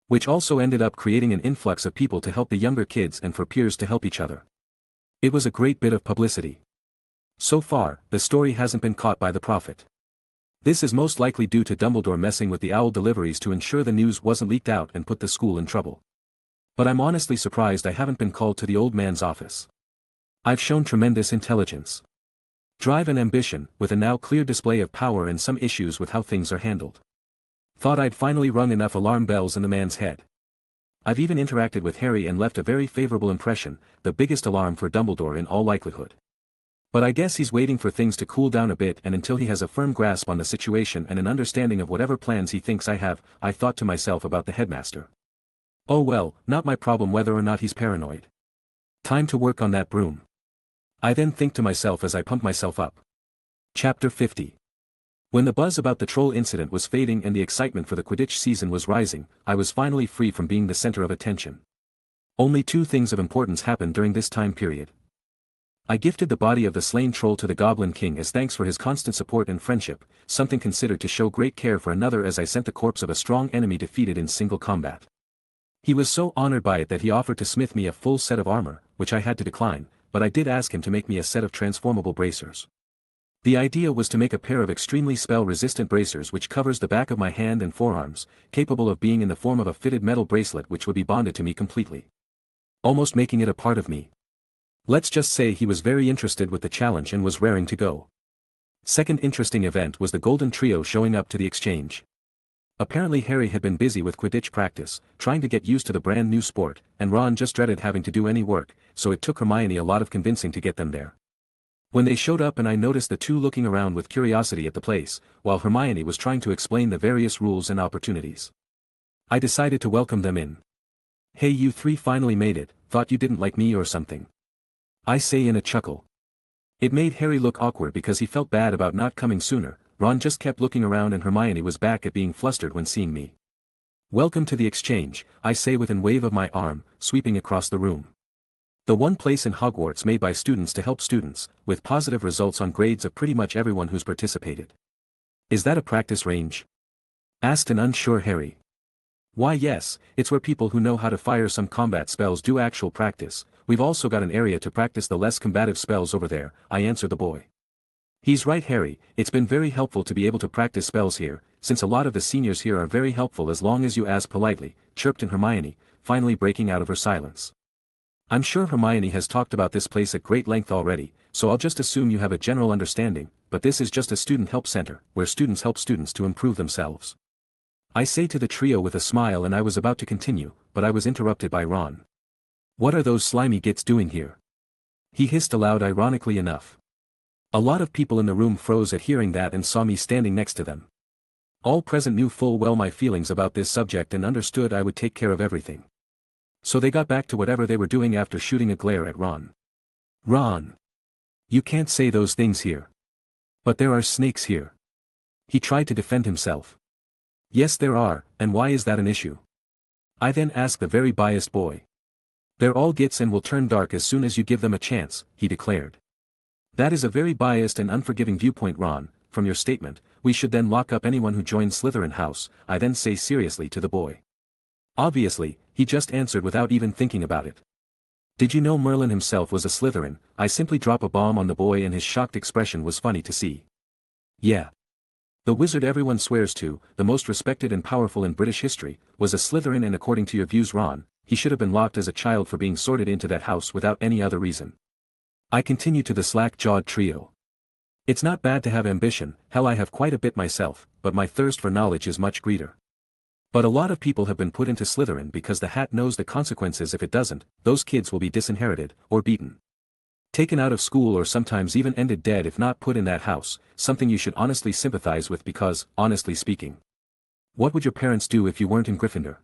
Which also ended up creating an influx of people to help the younger kids and for peers to help each other. It was a great bit of publicity. So far, the story hasn't been caught by the prophet. This is most likely due to Dumbledore messing with the owl deliveries to ensure the news wasn't leaked out and put the school in trouble. But I'm honestly surprised I haven't been called to the old man's office. I've shown tremendous intelligence, drive and ambition, with a now clear display of power and some issues with how things are handled. Thought I'd finally rung enough alarm bells in the man's head. I've even interacted with Harry and left a very favorable impression, the biggest alarm for Dumbledore in all likelihood. But I guess he's waiting for things to cool down a bit and until he has a firm grasp on the situation and an understanding of whatever plans he thinks I have, I thought to myself about the headmaster. Oh well, not my problem whether or not he's paranoid. Time to work on that broom. I then think to myself as I pump myself up. Chapter 50. When the buzz about the troll incident was fading and the excitement for the Quidditch season was rising, I was finally free from being the center of attention. Only 2 things of importance happened during this time period. I gifted the body of the slain troll to the Goblin King as thanks for his constant support and friendship, something considered to show great care for another as I sent the corpse of a strong enemy defeated in single combat. He was so honored by it that he offered to smith me a full set of armor, which I had to decline, but I did ask him to make me a set of transformable bracers. The idea was to make a pair of extremely spell-resistant bracers which covers the back of my hand and forearms, capable of being in the form of a fitted metal bracelet which would be bonded to me completely. Almost making it a part of me. Let's just say he was very interested with the challenge and was raring to go. Second interesting event was the Golden Trio showing up to the exchange. Apparently Harry had been busy with Quidditch practice, trying to get used to the brand new sport, and Ron just dreaded having to do any work, so it took Hermione a lot of convincing to get them there. When they showed up and I noticed the two looking around with curiosity at the place, while Hermione was trying to explain the various rules and opportunities. I decided to welcome them in. Hey, you 3 finally made it, thought you didn't like me or something. I say in a chuckle. It made Harry look awkward because he felt bad about not coming sooner. Ron just kept looking around and Hermione was back at being flustered when seeing me. Welcome to the exchange, I say with a wave of my arm, sweeping across the room. The one place in Hogwarts made by students to help students, with positive results on grades of pretty much everyone who's participated. Is that a practice range? Asked an unsure Harry. Why yes, it's where people who know how to fire some combat spells do actual practice, we've also got an area to practice the less combative spells over there, I answered the boy. He's right, Harry, it's been very helpful to be able to practice spells here, since a lot of the seniors here are very helpful as long as you ask politely, chirped in Hermione, finally breaking out of her silence. I'm sure Hermione has talked about this place at great length already, so I'll just assume you have a general understanding, but this is just a student help center, where students help students to improve themselves. I say to the trio with a smile, and I was about to continue, but I was interrupted by Ron. What are those slimy gits doing here? He hissed aloud, ironically enough. A lot of people in the room froze at hearing that and saw me standing next to them. All present knew full well my feelings about this subject and understood I would take care of everything. So they got back to whatever they were doing after shooting a glare at Ron. Ron! You can't say those things here. But there are snakes here. He tried to defend himself. Yes, there are, and why is that an issue? I then asked the very biased boy. They're all gits and will turn dark as soon as you give them a chance, he declared. That is a very biased and unforgiving viewpoint, Ron. From your statement, we should then lock up anyone who joins Slytherin House, I then say seriously to the boy. Obviously, he just answered without even thinking about it. Did you know Merlin himself was a Slytherin? I simply drop a bomb on the boy and his shocked expression was funny to see. Yeah. The wizard everyone swears to, the most respected and powerful in British history, was a Slytherin, and according to your views, Ron, he should have been locked as a child for being sorted into that house without any other reason. I continue to the slack-jawed trio. It's not bad to have ambition, hell I have quite a bit myself, but my thirst for knowledge is much greater. But a lot of people have been put into Slytherin because the hat knows the consequences if it doesn't. Those kids will be disinherited, or beaten. Taken out of school, or sometimes even ended dead if not put in that house, something you should honestly sympathize with because, honestly speaking, what would your parents do if you weren't in Gryffindor?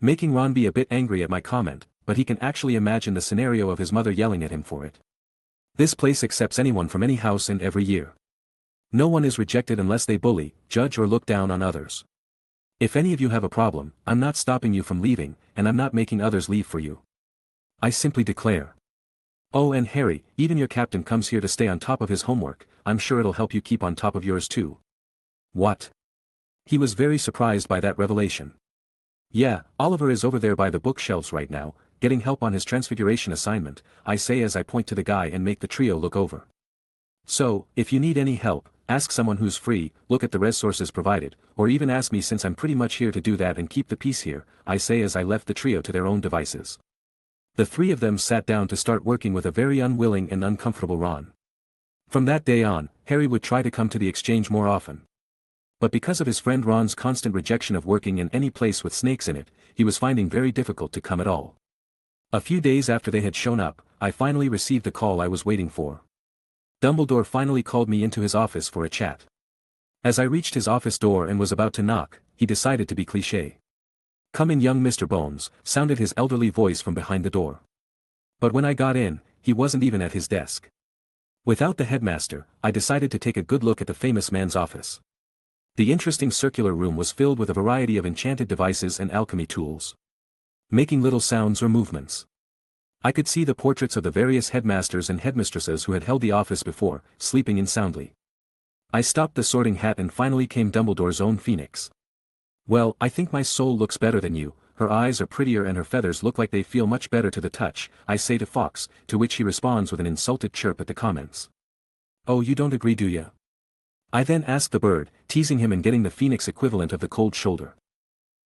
Making Ron be a bit angry at my comment, but he can actually imagine the scenario of his mother yelling at him for it. This place accepts anyone from any house and every year. No one is rejected unless they bully, judge or look down on others. If any of you have a problem, I'm not stopping you from leaving, and I'm not making others leave for you. I simply declare. Oh, and Harry, even your captain comes here to stay on top of his homework, I'm sure it'll help you keep on top of yours too. What? He was very surprised by that revelation. Yeah, Oliver is over there by the bookshelves right now, getting help on his transfiguration assignment, I say as I point to the guy and make the trio look over. So, if you need any help, ask someone who's free, look at the resources provided, or even ask me since I'm pretty much here to do that and keep the peace here, I say as I left the trio to their own devices. The three of them sat down to start working with a very unwilling and uncomfortable Ron. From that day on, Harry would try to come to the exchange more often. But because of his friend Ron's constant rejection of working in any place with snakes in it, he was finding very difficult to come at all. A few days after they had shown up, I finally received the call I was waiting for. Dumbledore finally called me into his office for a chat. As I reached his office door and was about to knock, he decided to be cliché. "Come in, young Mr. Bones," sounded his elderly voice from behind the door. But when I got in, he wasn't even at his desk. Without the headmaster, I decided to take a good look at the famous man's office. The interesting circular room was filled with a variety of enchanted devices and alchemy tools, making little sounds or movements. I could see the portraits of the various headmasters and headmistresses who had held the office before, sleeping in soundly. I stopped the sorting hat and finally came Dumbledore's own Phoenix. "Well, I think my soul looks better than you, her eyes are prettier and her feathers look like they feel much better to the touch," I say to Fox, to which he responds with an insulted chirp at the comments. "Oh, you don't agree, do ya?" I then ask the bird, teasing him and getting the Phoenix equivalent of the cold shoulder.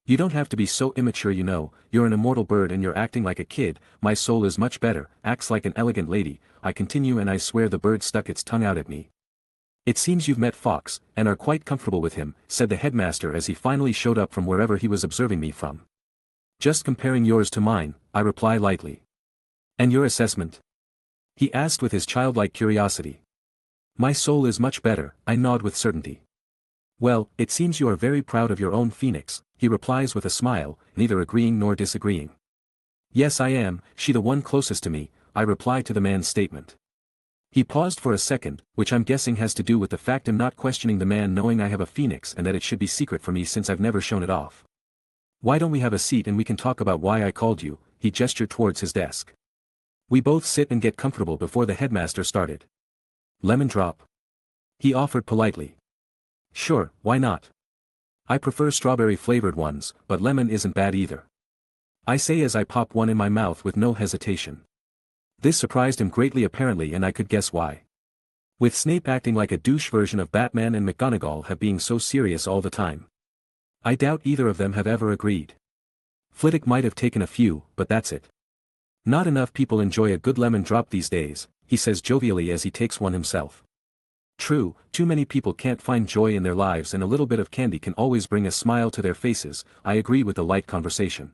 "You don't have to be so immature, you know, you're an immortal bird and you're acting like a kid, my soul is much better, acts like an elegant lady," I continue, and I swear the bird stuck its tongue out at me. "It seems you've met Fox, and are quite comfortable with him," said the headmaster as he finally showed up from wherever he was observing me from. "Just comparing yours to mine," I reply lightly. "And your assessment?" he asked with his childlike curiosity. "My soul is much better," I nod with certainty. "Well, it seems you are very proud of your own Phoenix," he replies with a smile, neither agreeing nor disagreeing. "Yes, I am, she the one closest to me," I reply to the man's statement. He paused for a second, which I'm guessing has to do with the fact I'm not questioning the man knowing I have a Phoenix and that it should be secret for me since I've never shown it off. "Why don't we have a seat and we can talk about why I called you?" He gestured towards his desk. We both sit and get comfortable before the headmaster started. "Lemon drop?" he offered politely. "Sure, why not? I prefer strawberry-flavored ones, but lemon isn't bad either," I say as I pop one in my mouth with no hesitation. This surprised him greatly apparently, and I could guess why. With Snape acting like a douche version of Batman and McGonagall have being so serious all the time. I doubt either of them have ever agreed. Flitwick might have taken a few, but that's it. Not enough people enjoy a good lemon drop these days, he says jovially as he takes one himself. True, too many people can't find joy in their lives, and a little bit of candy can always bring a smile to their faces. I agree with the light conversation.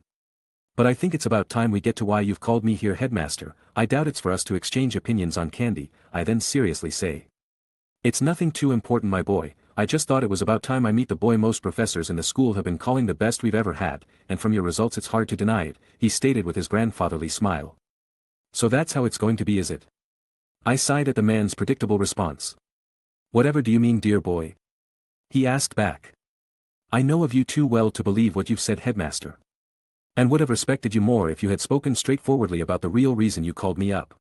But I think it's about time we get to why you've called me here, headmaster. I doubt it's for us to exchange opinions on candy, I then seriously say. It's nothing too important, my boy. I just thought it was about time I meet the boy most professors in the school have been calling the best we've ever had, and from your results it's hard to deny it, he stated with his grandfatherly smile. So that's how it's going to be, is it? I sighed at the man's predictable response. Whatever do you mean, dear boy? He asked back. I know of you too well to believe what you've said, headmaster. And would have respected you more if you had spoken straightforwardly about the real reason you called me up.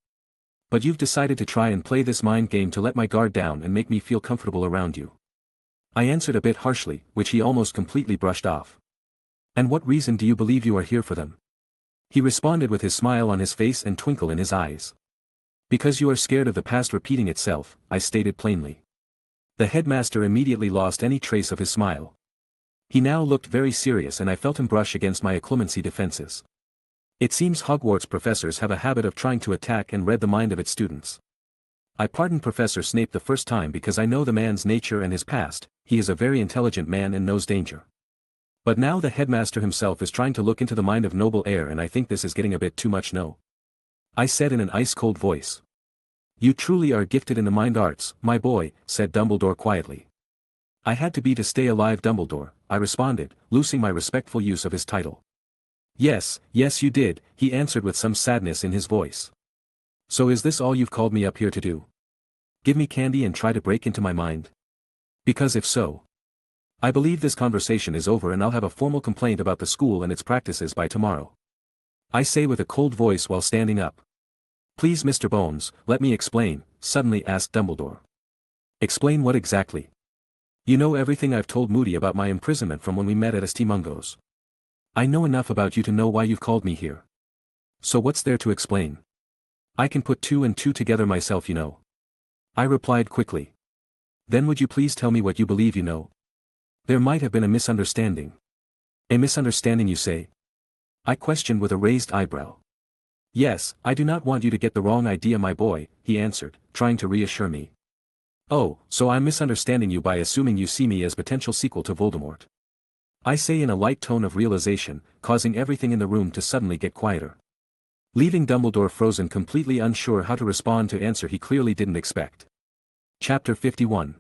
But you've decided to try and play this mind game to let my guard down and make me feel comfortable around you. I answered a bit harshly, which he almost completely brushed off. And what reason do you believe you are here for them? He responded with his smile on his face and twinkle in his eyes. Because you are scared of the past repeating itself, I stated plainly. The headmaster immediately lost any trace of his smile. He now looked very serious, and I felt him brush against my occlumency defenses. It seems Hogwarts professors have a habit of trying to attack and read the mind of its students. I pardoned Professor Snape the first time because I know the man's nature and his past. He is a very intelligent man and knows danger. But now the headmaster himself is trying to look into the mind of noble heir, and I think this is getting a bit too much, no? I said in an ice-cold voice. You truly are gifted in the mind arts, my boy, said Dumbledore quietly. I had to stay alive, Dumbledore, I responded, loosing my respectful use of his title. Yes, yes you did, he answered with some sadness in his voice. So is this all you've called me up here to do? Give me candy and try to break into my mind? Because if so, I believe this conversation is over and I'll have a formal complaint about the school and its practices by tomorrow. I say with a cold voice while standing up. Please, Mr. Bones, let me explain, suddenly asked Dumbledore. Explain what exactly? You know everything I've told Moody about my imprisonment from when we met at St. Mungo's. I know enough about you to know why you've called me here. So what's there to explain? I can put two and two together myself, you know. I replied quickly. Then would you please tell me what you believe you know? There might have been a misunderstanding. A misunderstanding, you say? I questioned with a raised eyebrow. Yes, I do not want you to get the wrong idea, my boy, he answered, trying to reassure me. Oh, so I'm misunderstanding you by assuming you see me as potential sequel to Voldemort. I say in a light tone of realization, causing everything in the room to suddenly get quieter. Leaving Dumbledore frozen, completely unsure how to respond to answer he clearly didn't expect. Chapter 51.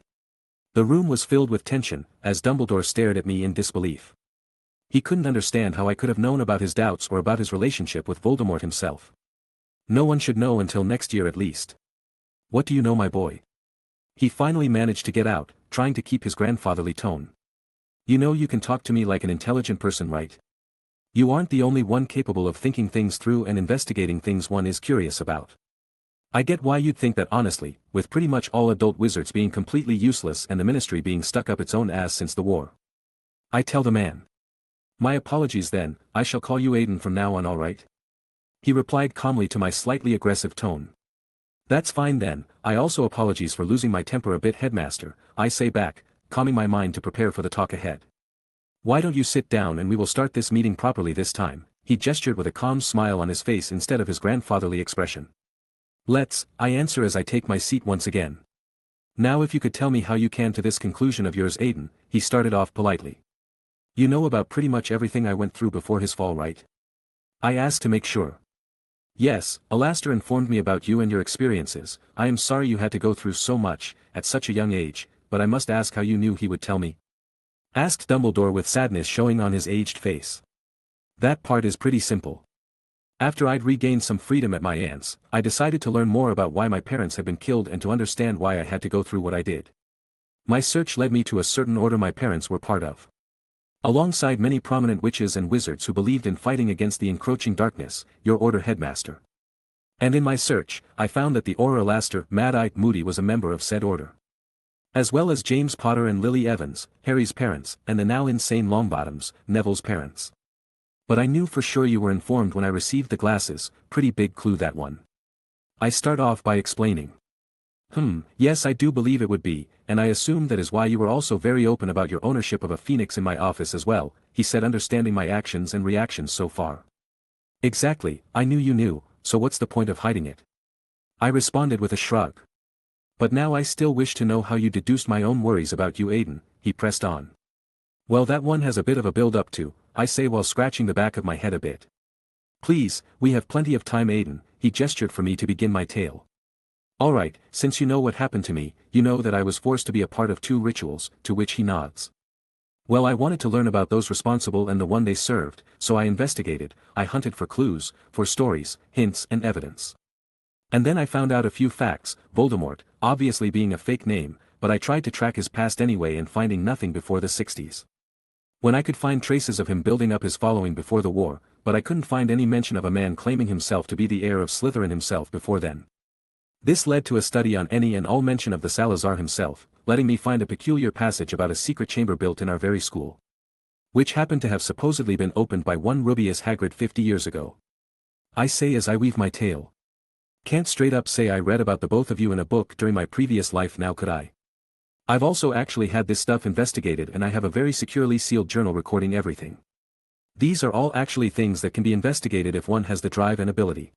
The room was filled with tension, as Dumbledore stared at me in disbelief. He couldn't understand how I could have known about his doubts or about his relationship with Voldemort himself. No one should know until next year at least. What do you know, my boy? He finally managed to get out, trying to keep his grandfatherly tone. You know you can talk to me like an intelligent person, right? You aren't the only one capable of thinking things through and investigating things one is curious about. I get why you'd think that, honestly, with pretty much all adult wizards being completely useless and the ministry being stuck up its own ass since the war. I tell the man. My apologies then, I shall call you Aiden from now on, all right? He replied calmly to my slightly aggressive tone. That's fine then, I also apologize for losing my temper a bit, headmaster, I say back, calming my mind to prepare for the talk ahead. Why don't you sit down and we will start this meeting properly this time, he gestured with a calm smile on his face instead of his grandfatherly expression. Let's, I answer as I take my seat once again. Now if you could tell me how you came to this conclusion of yours, Aiden, he started off politely. You know about pretty much everything I went through before his fall, right? I asked to make sure. Yes, Alastair informed me about you and your experiences. I am sorry you had to go through so much, at such a young age, but I must ask how you knew he would tell me? Asked Dumbledore with sadness showing on his aged face. That part is pretty simple. After I'd regained some freedom at my aunt's, I decided to learn more about why my parents had been killed and to understand why I had to go through what I did. My search led me to a certain order my parents were part of. Alongside many prominent witches and wizards who believed in fighting against the encroaching darkness, your order, headmaster. And in my search, I found that the Auror Alastair Mad-Eye Moody was a member of said order. As well as James Potter and Lily Evans, Harry's parents, and the now insane Longbottoms, Neville's parents. But I knew for sure you were informed when I received the glasses, pretty big clue that one. I start off by explaining. Yes, I do believe it would be, and I assume that is why you were also very open about your ownership of a phoenix in my office as well, he said, understanding my actions and reactions so far. Exactly, I knew you knew, so what's the point of hiding it? I responded with a shrug. But now I still wish to know how you deduced my own worries about you, Aiden, he pressed on. Well, that one has a bit of a build-up to, I say while scratching the back of my head a bit. Please, we have plenty of time, Aiden, he gestured for me to begin my tale. Alright, since you know what happened to me, you know that I was forced to be a part of 2 rituals, to which he nods. Well, I wanted to learn about those responsible and the one they served, so I investigated, I hunted for clues, for stories, hints and evidence. And then I found out a few facts, Voldemort, obviously being a fake name, but I tried to track his past anyway and finding nothing before the 60s. When I could find traces of him building up his following before the war, but I couldn't find any mention of a man claiming himself to be the heir of Slytherin himself before then. This led to a study on any and all mention of the Salazar himself, letting me find a peculiar passage about a secret chamber built in our very school, which happened to have supposedly been opened by one Rubius Hagrid 50 years ago. I say as I weave my tale. Can't straight up say I read about the both of you in a book during my previous life, now could I? I've also actually had this stuff investigated, and I have a very securely sealed journal recording everything. These are all actually things that can be investigated if one has the drive and ability.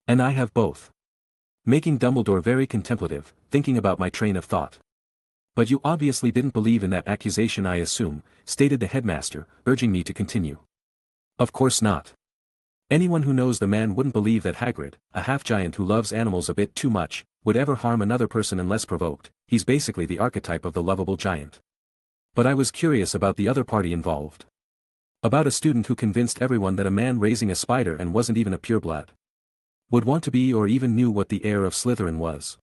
And I have both. Making Dumbledore very contemplative, thinking about my train of thought. But you obviously didn't believe in that accusation, I assume, stated the headmaster, urging me to continue. Of course not. Anyone who knows the man wouldn't believe that Hagrid, a half-giant who loves animals a bit too much, would ever harm another person unless provoked. He's basically the archetype of the lovable giant. But I was curious about the other party involved. About a student who convinced everyone that a man raising a spider and wasn't even a pureblood would want to be or even knew what the heir of Slytherin was.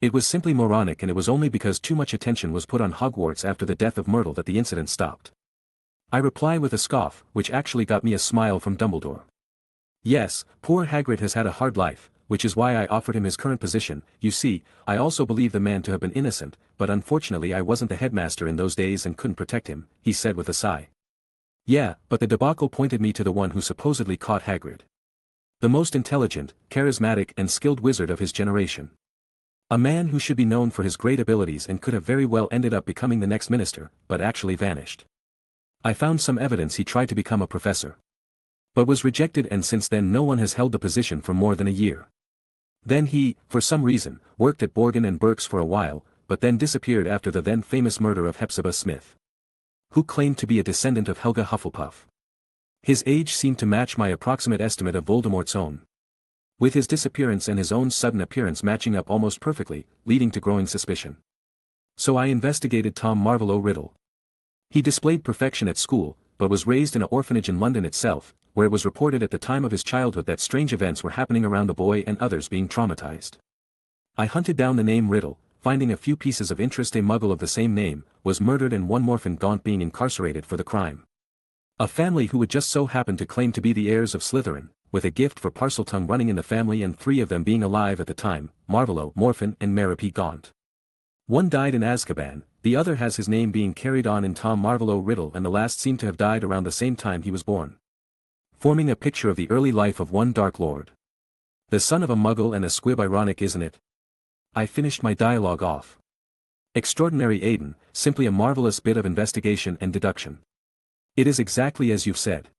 It was simply moronic, and it was only because too much attention was put on Hogwarts after the death of Myrtle that the incident stopped. I reply with a scoff, which actually got me a smile from Dumbledore. Yes, poor Hagrid has had a hard life, which is why I offered him his current position. You see, I also believe the man to have been innocent, but unfortunately I wasn't the headmaster in those days and couldn't protect him, he said with a sigh. Yeah, but the debacle pointed me to the one who supposedly caught Hagrid. The most intelligent, charismatic and skilled wizard of his generation. A man who should be known for his great abilities and could have very well ended up becoming the next minister, but actually vanished. I found some evidence he tried to become a professor, but was rejected, and since then no one has held the position for more than a year. Then he, for some reason, worked at Borgin and Burke's for a while, but then disappeared after the then famous murder of Hepzibah Smith, who claimed to be a descendant of Helga Hufflepuff. His age seemed to match my approximate estimate of Voldemort's own, with his disappearance and his own sudden appearance matching up almost perfectly, leading to growing suspicion. So I investigated Tom Marvolo Riddle. He displayed perfection at school, but was raised in an orphanage in London itself, where it was reported at the time of his childhood that strange events were happening around the boy and others being traumatized. I hunted down the name Riddle, finding a few pieces of interest. A muggle of the same name was murdered and one Morphin Gaunt being incarcerated for the crime. A family who would just so happen to claim to be the heirs of Slytherin, with a gift for Parseltongue running in the family and 3 of them being alive at the time, Marvolo, Morphin and Merope Gaunt. One died in Azkaban, the other has his name being carried on in Tom Marvolo Riddle, and the last seemed to have died around the same time he was born, forming a picture of the early life of one Dark Lord. The son of a muggle and a squib, ironic, isn't it? I finished my dialogue off. Extraordinary, Aiden, simply a marvelous bit of investigation and deduction. It is exactly as you've said.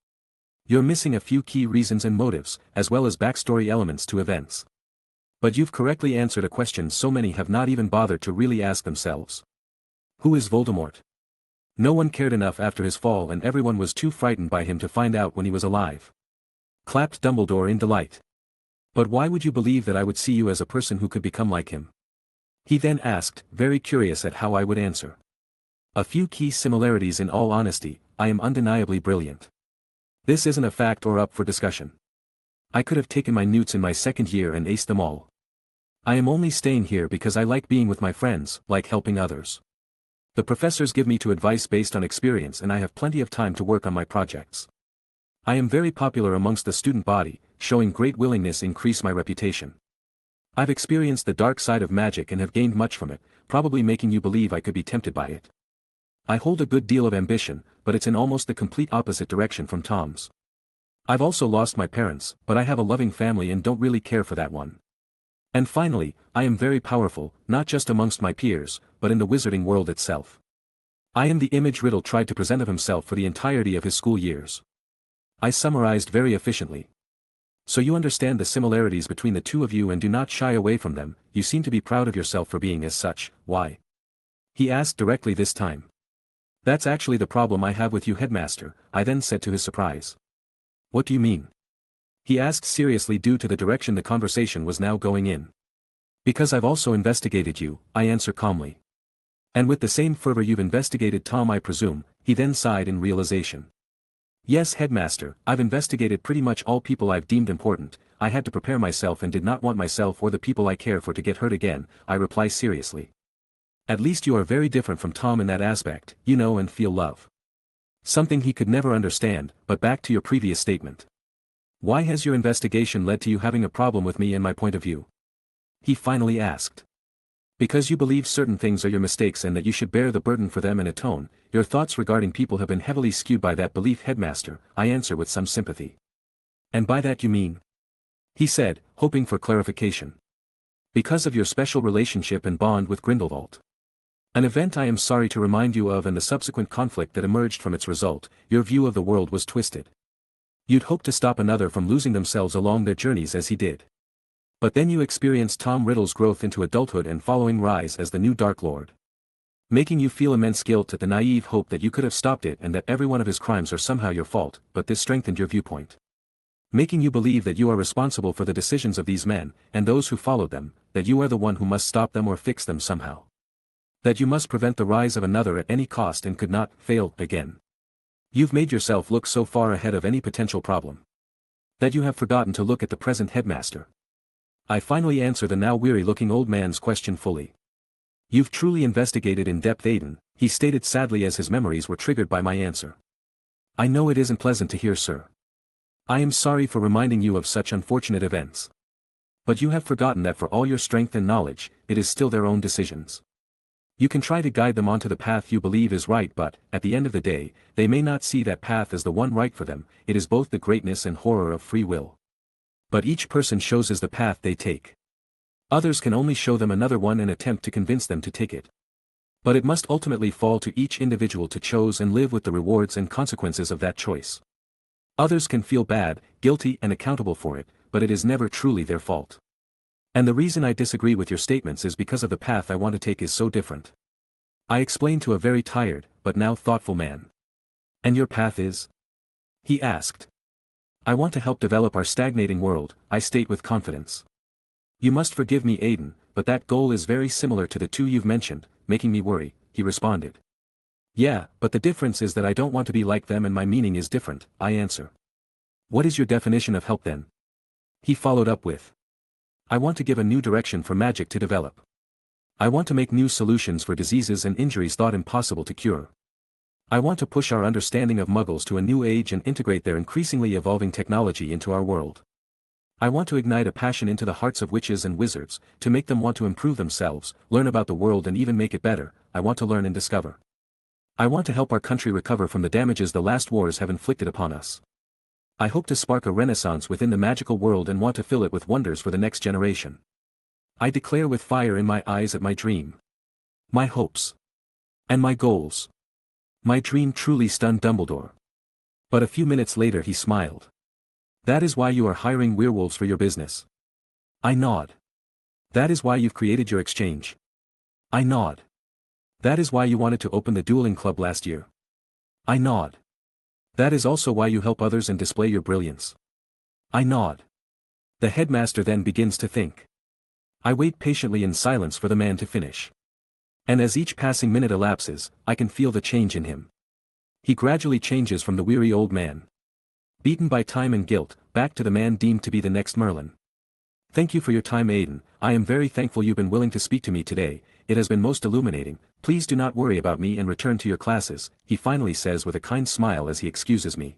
You're missing a few key reasons and motives, as well as backstory elements to events. But you've correctly answered a question so many have not even bothered to really ask themselves. Who is Voldemort? No one cared enough after his fall, and everyone was too frightened by him to find out when he was alive. Clapped Dumbledore in delight. But why would you believe that I would see you as a person who could become like him? He then asked, very curious at how I would answer. A few key similarities. In all honesty, I am undeniably brilliant. This isn't a fact or up for discussion. I could have taken my newts in my second year and aced them all. I am only staying here because I like being with my friends, like helping others. The professors give me to advice based on experience, and I have plenty of time to work on my projects. I am very popular amongst the student body, showing great willingness to increase my reputation. I've experienced the dark side of magic and have gained much from it, probably making you believe I could be tempted by it. I hold a good deal of ambition, but it's in almost the complete opposite direction from Tom's. I've also lost my parents, but I have a loving family and don't really care for that one. And finally, I am very powerful, not just amongst my peers, but in the wizarding world itself. I am the image Riddle tried to present of himself for the entirety of his school years. I summarized very efficiently. So you understand the similarities between the two of you and do not shy away from them. You seem to be proud of yourself for being as such. Why? He asked directly this time. That's actually the problem I have with you, headmaster, I then said to his surprise. What do you mean? He asked seriously due to the direction the conversation was now going in. Because I've also investigated you, I answer calmly. And with the same fervor you've investigated Tom, I presume. He then sighed in realization. Yes, headmaster, I've investigated pretty much all people I've deemed important. I had to prepare myself and did not want myself or the people I care for to get hurt again, I reply seriously. At least you are very different from Tom in that aspect, you know and feel love. Something he could never understand, but back to your previous statement. Why has your investigation led to you having a problem with me and my point of view? He finally asked. Because you believe certain things are your mistakes and that you should bear the burden for them and atone, your thoughts regarding people have been heavily skewed by that belief, headmaster, I answer with some sympathy. And by that you mean? He said, hoping for clarification. Because of your special relationship and bond with Grindelwald. An event I am sorry to remind you of and the subsequent conflict that emerged from its result, your view of the world was twisted. You'd hoped to stop another from losing themselves along their journeys as he did. But then you experienced Tom Riddle's growth into adulthood and following rise as the new Dark Lord. Making you feel immense guilt at the naive hope that you could have stopped it and that every one of his crimes are somehow your fault, but this strengthened your viewpoint. Making you believe that you are responsible for the decisions of these men, and those who followed them, that you are the one who must stop them or fix them somehow. That you must prevent the rise of another at any cost and could not fail again. You've made yourself look so far ahead of any potential problem. That you have forgotten to look at the present, headmaster. I finally answer the now weary-looking old man's question fully. You've truly investigated in depth, Aiden, he stated sadly as his memories were triggered by my answer. I know it isn't pleasant to hear, sir. I am sorry for reminding you of such unfortunate events. But you have forgotten that for all your strength and knowledge, it is still their own decisions. You can try to guide them onto the path you believe is right, but, at the end of the day, they may not see that path as the one right for them. It is both the greatness and horror of free will. But each person chooses the path they take. Others can only show them another one and attempt to convince them to take it. But it must ultimately fall to each individual to choose and live with the rewards and consequences of that choice. Others can feel bad, guilty and accountable for it, but it is never truly their fault. And the reason I disagree with your statements is because of the path I want to take is so different. I explained to a very tired, but now thoughtful man. And your path is? He asked. I want to help develop our stagnating world, I state with confidence. You must forgive me, Aiden, but that goal is very similar to the two you've mentioned, making me worry, he responded. Yeah, but the difference is that I don't want to be like them and my meaning is different, I answer. What is your definition of help then? He followed up with. I want to give a new direction for magic to develop. I want to make new solutions for diseases and injuries thought impossible to cure. I want to push our understanding of Muggles to a new age and integrate their increasingly evolving technology into our world. I want to ignite a passion into the hearts of witches and wizards, to make them want to improve themselves, learn about the world and even make it better. I want to learn and discover. I want to help our country recover from the damages the last wars have inflicted upon us. I hope to spark a renaissance within the magical world and want to fill it with wonders for the next generation. I declare with fire in my eyes at my dream. My hopes. And my goals. My dream truly stunned Dumbledore. But a few minutes later he smiled. That is why you are hiring werewolves for your business. I nod. That is why you've created your exchange. I nod. That is why you wanted to open the dueling club last year. I nod. That is also why you help others and display your brilliance. I nod. The headmaster then begins to think. I wait patiently in silence for the man to finish. And as each passing minute elapses, I can feel the change in him. He gradually changes from the weary old man, beaten by time and guilt, back to the man deemed to be the next Merlin. Thank you for your time, Aiden. I am very thankful you've been willing to speak to me today. It has been most illuminating. Please do not worry about me and return to your classes, he finally says with a kind smile as he excuses me.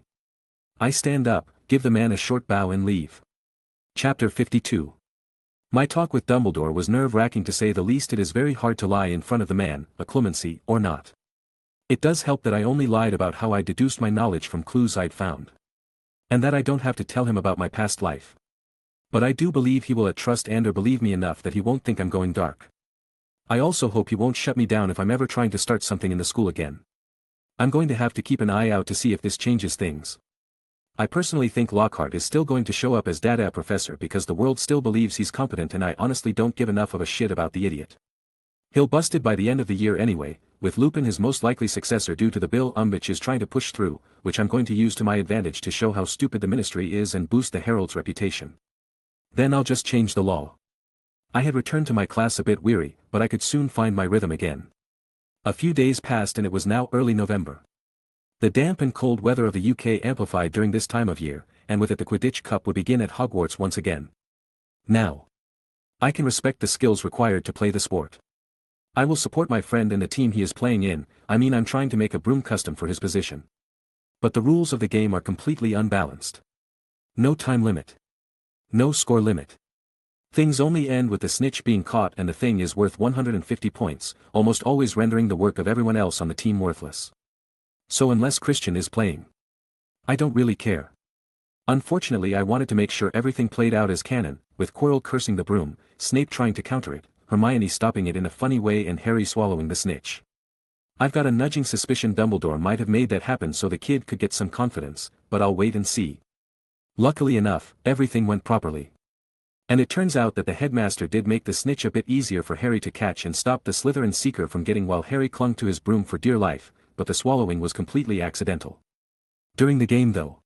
I stand up, give the man a short bow and leave. Chapter 52. My talk with Dumbledore was nerve-wracking to say the least. It is very hard to lie in front of the man, a clemency or not. It does help that I only lied about how I deduced my knowledge from clues I'd found. And that I don't have to tell him about my past life. But I do believe he will trust and or believe me enough that he won't think I'm going dark. I also hope he won't shut me down if I'm ever trying to start something in the school again. I'm going to have to keep an eye out to see if this changes things. I personally think Lockhart is still going to show up as Dada Professor because the world still believes he's competent and I honestly don't give enough of a shit about the idiot. He'll bust it by the end of the year anyway, with Lupin his most likely successor due to the bill Umbridge is trying to push through, which I'm going to use to my advantage to show how stupid the Ministry is and boost the Herald's reputation. Then I'll just change the law. I had returned to my class a bit weary, but I could soon find my rhythm again. A few days passed and it was now early November. The damp and cold weather of the UK amplified during this time of year, and with it the Quidditch Cup would begin at Hogwarts once again. Now, I can respect the skills required to play the sport. I will support my friend and the team he is playing in, I'm trying to make a broom custom for his position. But the rules of the game are completely unbalanced. No time limit. No score limit. Things only end with the snitch being caught and the thing is worth 150 points, almost always rendering the work of everyone else on the team worthless. So unless Christian is playing, I don't really care. Unfortunately I wanted to make sure everything played out as canon, with Quirrell cursing the broom, Snape trying to counter it, Hermione stopping it in a funny way and Harry swallowing the snitch. I've got a nudging suspicion Dumbledore might have made that happen so the kid could get some confidence, but I'll wait and see. Luckily enough, everything went properly. And it turns out that the headmaster did make the snitch a bit easier for Harry to catch and stop the Slytherin seeker from getting while Harry clung to his broom for dear life, but the swallowing was completely accidental. During the game though,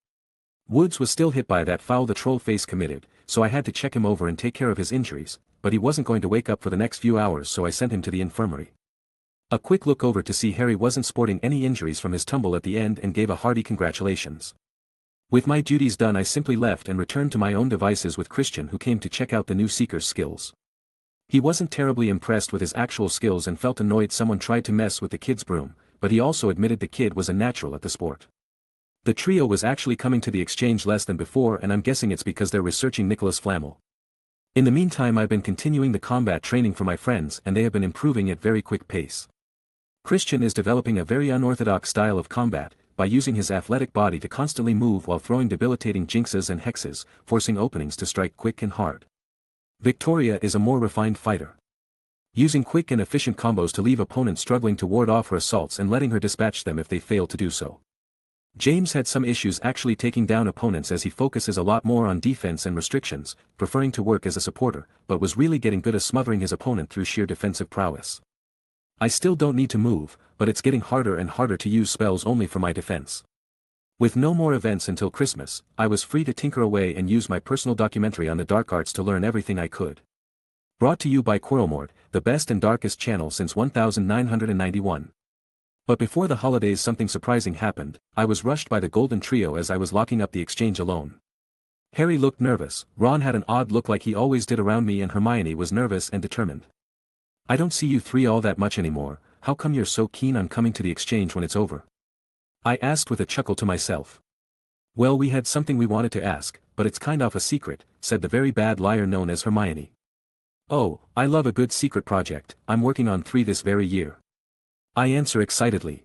Woods was still hit by that foul the troll face committed, so I had to check him over and take care of his injuries, but he wasn't going to wake up for the next few hours so I sent him to the infirmary. A quick look over to see Harry wasn't sporting any injuries from his tumble at the end and gave a hearty congratulations. With my duties done I simply left and returned to my own devices with Christian who came to check out the new seeker's skills. He wasn't terribly impressed with his actual skills and felt annoyed someone tried to mess with the kid's broom, but he also admitted the kid was a natural at the sport. The trio was actually coming to the exchange less than before and I'm guessing it's because they're researching Nicholas Flamel. In the meantime I've been continuing the combat training for my friends and they have been improving at very quick pace. Christian is developing a very unorthodox style of combat, by using his athletic body to constantly move while throwing debilitating jinxes and hexes, forcing openings to strike quick and hard. Victoria is a more refined fighter, using quick and efficient combos to leave opponents struggling to ward off her assaults and letting her dispatch them if they fail to do so. James had some issues actually taking down opponents as he focuses a lot more on defense and restrictions, preferring to work as a supporter, but was really getting good at smothering his opponent through sheer defensive prowess. I still don't need to move, but it's getting harder and harder to use spells only for my defense. With no more events until Christmas, I was free to tinker away and use my personal documentary on the dark arts to learn everything I could. Brought to you by Quirrellmort, the best and darkest channel since 1991. But before the holidays something surprising happened. I was rushed by the Golden Trio as I was locking up the exchange alone. Harry looked nervous, Ron had an odd look like he always did around me and Hermione was nervous and determined. I don't see you three all that much anymore, how come you're so keen on coming to the exchange when it's over? I asked with a chuckle to myself. Well, we had something we wanted to ask, but it's kind of a secret, said the very bad liar known as Hermione. Oh, I love a good secret project, I'm working on 3 this very year. I answer excitedly,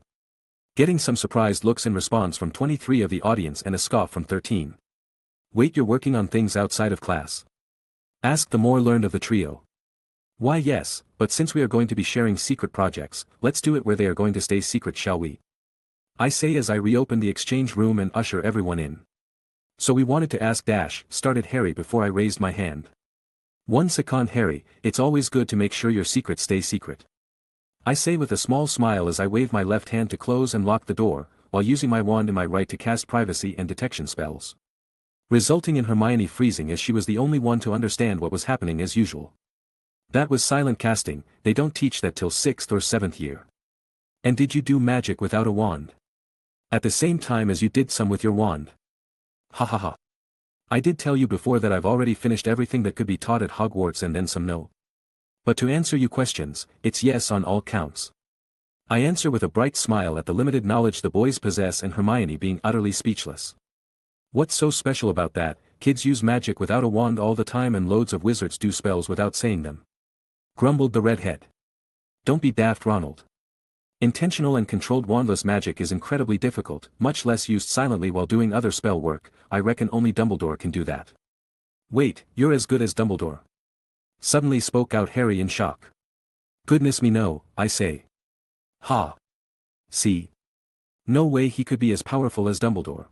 getting some surprised looks in response from 23 of the audience and a scoff from 13. Wait, you're working on things outside of class? Asked the more learned of the trio. Why yes, but since we are going to be sharing secret projects, let's do it where they are going to stay secret, shall we? I say as I reopen the exchange room and usher everyone in. So we wanted to ask started Harry before I raised my hand. 1 second Harry, it's always good to make sure your secrets stay secret. I say with a small smile as I wave my left hand to close and lock the door, while using my wand in my right to cast privacy and detection spells. Resulting in Hermione freezing as she was the only one to understand what was happening as usual. That was silent casting, they don't teach that till 6th or 7th year. And did you do magic without a wand? At the same time as you did some with your wand? Ha ha ha. I did tell you before that I've already finished everything that could be taught at Hogwarts and then some no. But to answer you questions, it's yes on all counts. I answer with a bright smile at the limited knowledge the boys possess and Hermione being utterly speechless. What's so special about that? Kids use magic without a wand all the time and loads of wizards do spells without saying them. Grumbled the redhead. Don't be daft, Ronald. Intentional and controlled wandless magic is incredibly difficult, much less used silently while doing other spell work. I reckon only Dumbledore can do that. Wait, you're as good as Dumbledore. Suddenly spoke out Harry in shock. Goodness me no, I say. Ha. See. No way he could be as powerful as Dumbledore.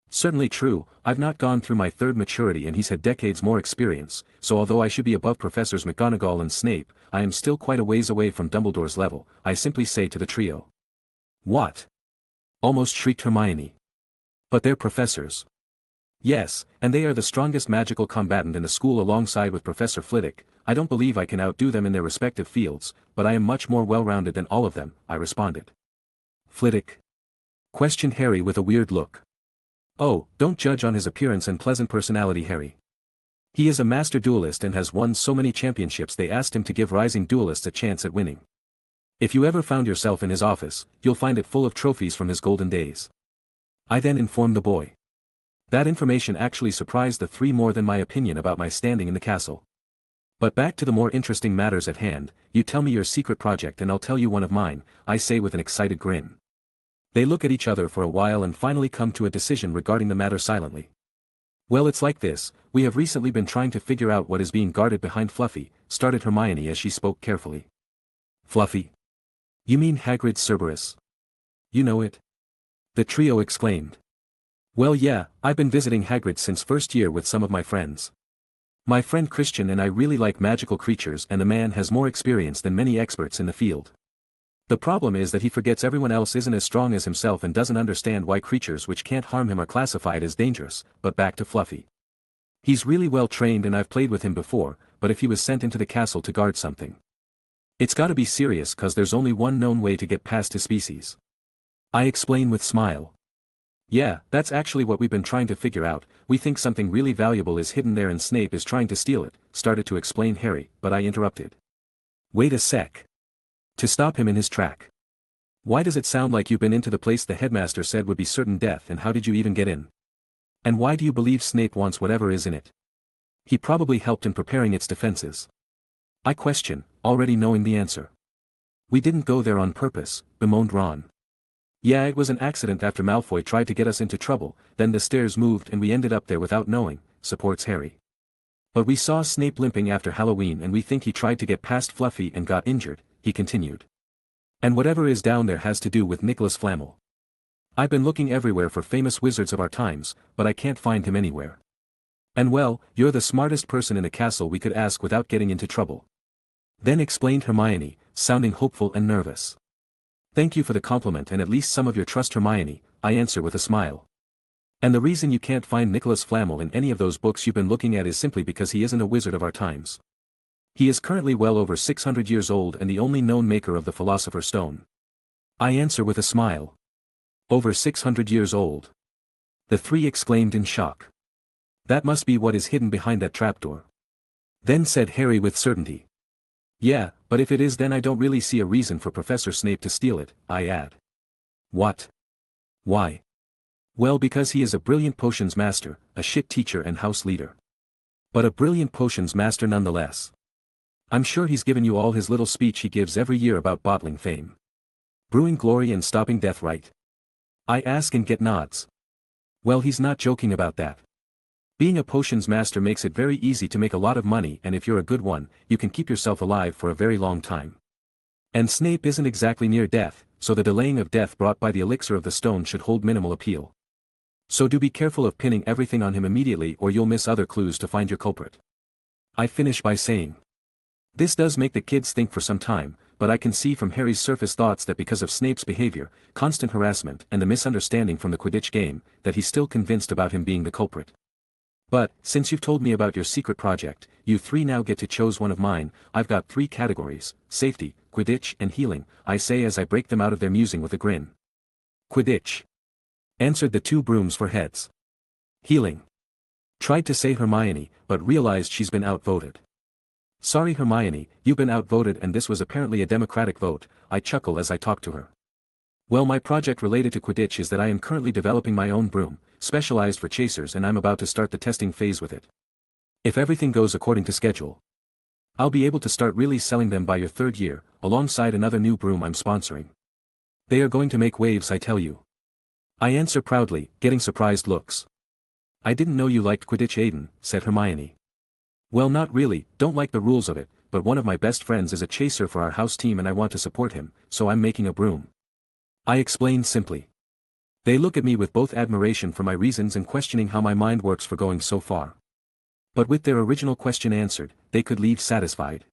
Certainly true, I've not gone through my third maturity and he's had decades more experience, so although I should be above Professors McGonagall and Snape, I am still quite a ways away from Dumbledore's level, I simply say to the trio. What? Almost shrieked Hermione. But they're professors. Yes, and they are the strongest magical combatant in the school alongside with Professor Flitwick. I don't believe I can outdo them in their respective fields, but I am much more well-rounded than all of them, I responded. Flitwick? Questioned Harry with a weird look. Oh, don't judge on his appearance and pleasant personality, Harry. He is a master duelist and has won so many championships they asked him to give rising duelists a chance at winning. If you ever found yourself in his office, you'll find it full of trophies from his golden days. I then informed the boy. That information actually surprised the three more than my opinion about my standing in the castle. But back to the more interesting matters at hand, you tell me your secret project and I'll tell you one of mine, I say with an excited grin. They look at each other for a while and finally come to a decision regarding the matter silently. Well, it's like this, we have recently been trying to figure out what is being guarded behind Fluffy, started Hermione as she spoke carefully. Fluffy? You mean Hagrid's Cerberus? You know it? The trio exclaimed. Well yeah, I've been visiting Hagrid since first year with some of my friends. My friend Christian and I really like magical creatures and the man has more experience than many experts in the field. The problem is that he forgets everyone else isn't as strong as himself and doesn't understand why creatures which can't harm him are classified as dangerous, but back to Fluffy. He's really well trained and I've played with him before, but if he was sent into the castle to guard something, it's gotta be serious cause there's only one known way to get past his species. I explain with smile. Yeah, that's actually what we've been trying to figure out, we think something really valuable is hidden there and Snape is trying to steal it, started to explain Harry, but I interrupted. Wait a sec. To stop him in his track. Why does it sound like you've been into the place the headmaster said would be certain death and how did you even get in? And why do you believe Snape wants whatever is in it? He probably helped in preparing its defenses. I question, already knowing the answer. We didn't go there on purpose, bemoaned Ron. Yeah, it was an accident after Malfoy tried to get us into trouble, then the stairs moved and we ended up there without knowing, supports Harry. But we saw Snape limping after Halloween and we think he tried to get past Fluffy and got injured, he continued. And whatever is down there has to do with Nicholas Flamel. I've been looking everywhere for famous wizards of our times, but I can't find him anywhere. And well, you're the smartest person in the castle we could ask without getting into trouble. Then explained Hermione, sounding hopeful and nervous. Thank you for the compliment and at least some of your trust, Hermione, I answer with a smile. And the reason you can't find Nicholas Flamel in any of those books you've been looking at is simply because he isn't a wizard of our times. He is currently well over 600 years old and the only known maker of the Philosopher's Stone. I answer with a smile. Over 600 years old. The three exclaimed in shock. That must be what is hidden behind that trapdoor. Then said Harry with certainty. Yeah, but if it is then I don't really see a reason for Professor Snape to steal it, I add. What? Why? Well, because he is a brilliant potions master, a shit teacher and house leader. But a brilliant potions master nonetheless. I'm sure he's given you all his little speech he gives every year about bottling fame. Brewing glory and stopping death, right? I ask and get nods. Well, he's not joking about that. Being a potions master makes it very easy to make a lot of money and if you're a good one, you can keep yourself alive for a very long time. And Snape isn't exactly near death, so the delaying of death brought by the elixir of the stone should hold minimal appeal. So do be careful of pinning everything on him immediately or you'll miss other clues to find your culprit. I finish by saying. This does make the kids think for some time, but I can see from Harry's surface thoughts that because of Snape's behavior, constant harassment and the misunderstanding from the Quidditch game, that he's still convinced about him being the culprit. But, since you've told me about your secret project, you three now get to choose one of mine. I've got 3 categories, safety, Quidditch and healing, I say as I break them out of their musing with a grin. Quidditch. Answered the 2 brooms for heads. Healing. Tried to say Hermione, but realized she's been outvoted. Sorry Hermione, you've been outvoted and this was apparently a democratic vote, I chuckle as I talk to her. Well, my project related to Quidditch is that I am currently developing my own broom, specialized for chasers and I'm about to start the testing phase with it. If everything goes according to schedule, I'll be able to start really selling them by your 3rd year, alongside another new broom I'm sponsoring. They are going to make waves, I tell you. I answer proudly, getting surprised looks. "I didn't know you liked Quidditch, Aiden," said Hermione. "Well, not really, don't like the rules of it, but one of my best friends is a chaser for our house team and I want to support him, so I'm making a broom." I explained simply. They look at me with both admiration for my reasons and questioning how my mind works for going so far. But with their original question answered, they could leave satisfied.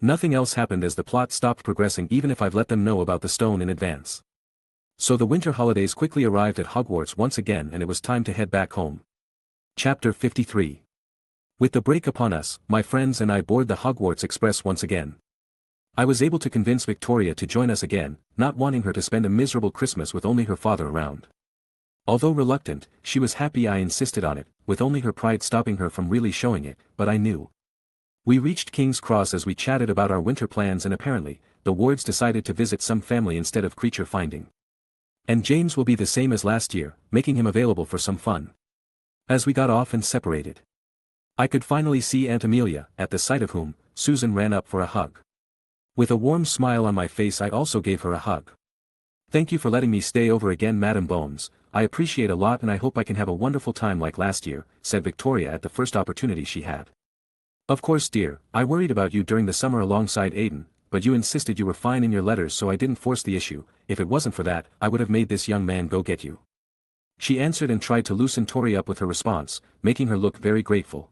Nothing else happened as the plot stopped progressing even if I've let them know about the stone in advance. So the winter holidays quickly arrived at Hogwarts once again and it was time to head back home. Chapter 53. With the break upon us, my friends and I board the Hogwarts Express once again. I was able to convince Victoria to join us again, not wanting her to spend a miserable Christmas with only her father around. Although reluctant, she was happy I insisted on it, with only her pride stopping her from really showing it, but I knew. We reached King's Cross as we chatted about our winter plans and apparently, the wards decided to visit some family instead of creature finding. And James will be the same as last year, making him available for some fun. As we got off and separated, I could finally see Aunt Amelia, at the sight of whom, Susan ran up for a hug. With a warm smile on my face I also gave her a hug. "Thank you for letting me stay over again, Madam Bones, I appreciate a lot and I hope I can have a wonderful time like last year," said Victoria at the first opportunity she had. "Of course, dear, I worried about you during the summer alongside Aiden, but you insisted you were fine in your letters so I didn't force the issue. If it wasn't for that, I would have made this young man go get you." She answered and tried to loosen Tori up with her response, making her look very grateful.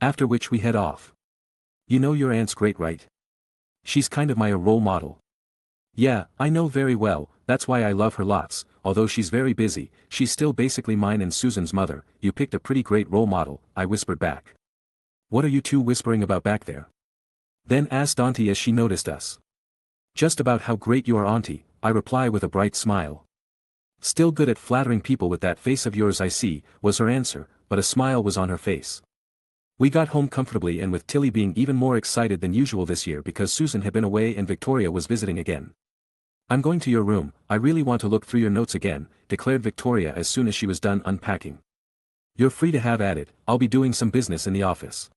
After which we head off. "You know your aunt's great, right? She's kind of my role model." "Yeah, I know very well, that's why I love her lots, although she's very busy, she's still basically mine and Susan's mother. You picked a pretty great role model," I whispered back. "What are you two whispering about back there?" Then asked Auntie as she noticed us. "Just about how great you are, Auntie," I reply with a bright smile. "Still good at flattering people with that face of yours, I see," was her answer, but a smile was on her face. We got home comfortably and with Tilly being even more excited than usual this year because Susan had been away and Victoria was visiting again. "I'm going to your room, I really want to look through your notes again," declared Victoria as soon as she was done unpacking. "You're free to have at it, I'll be doing some business in the office.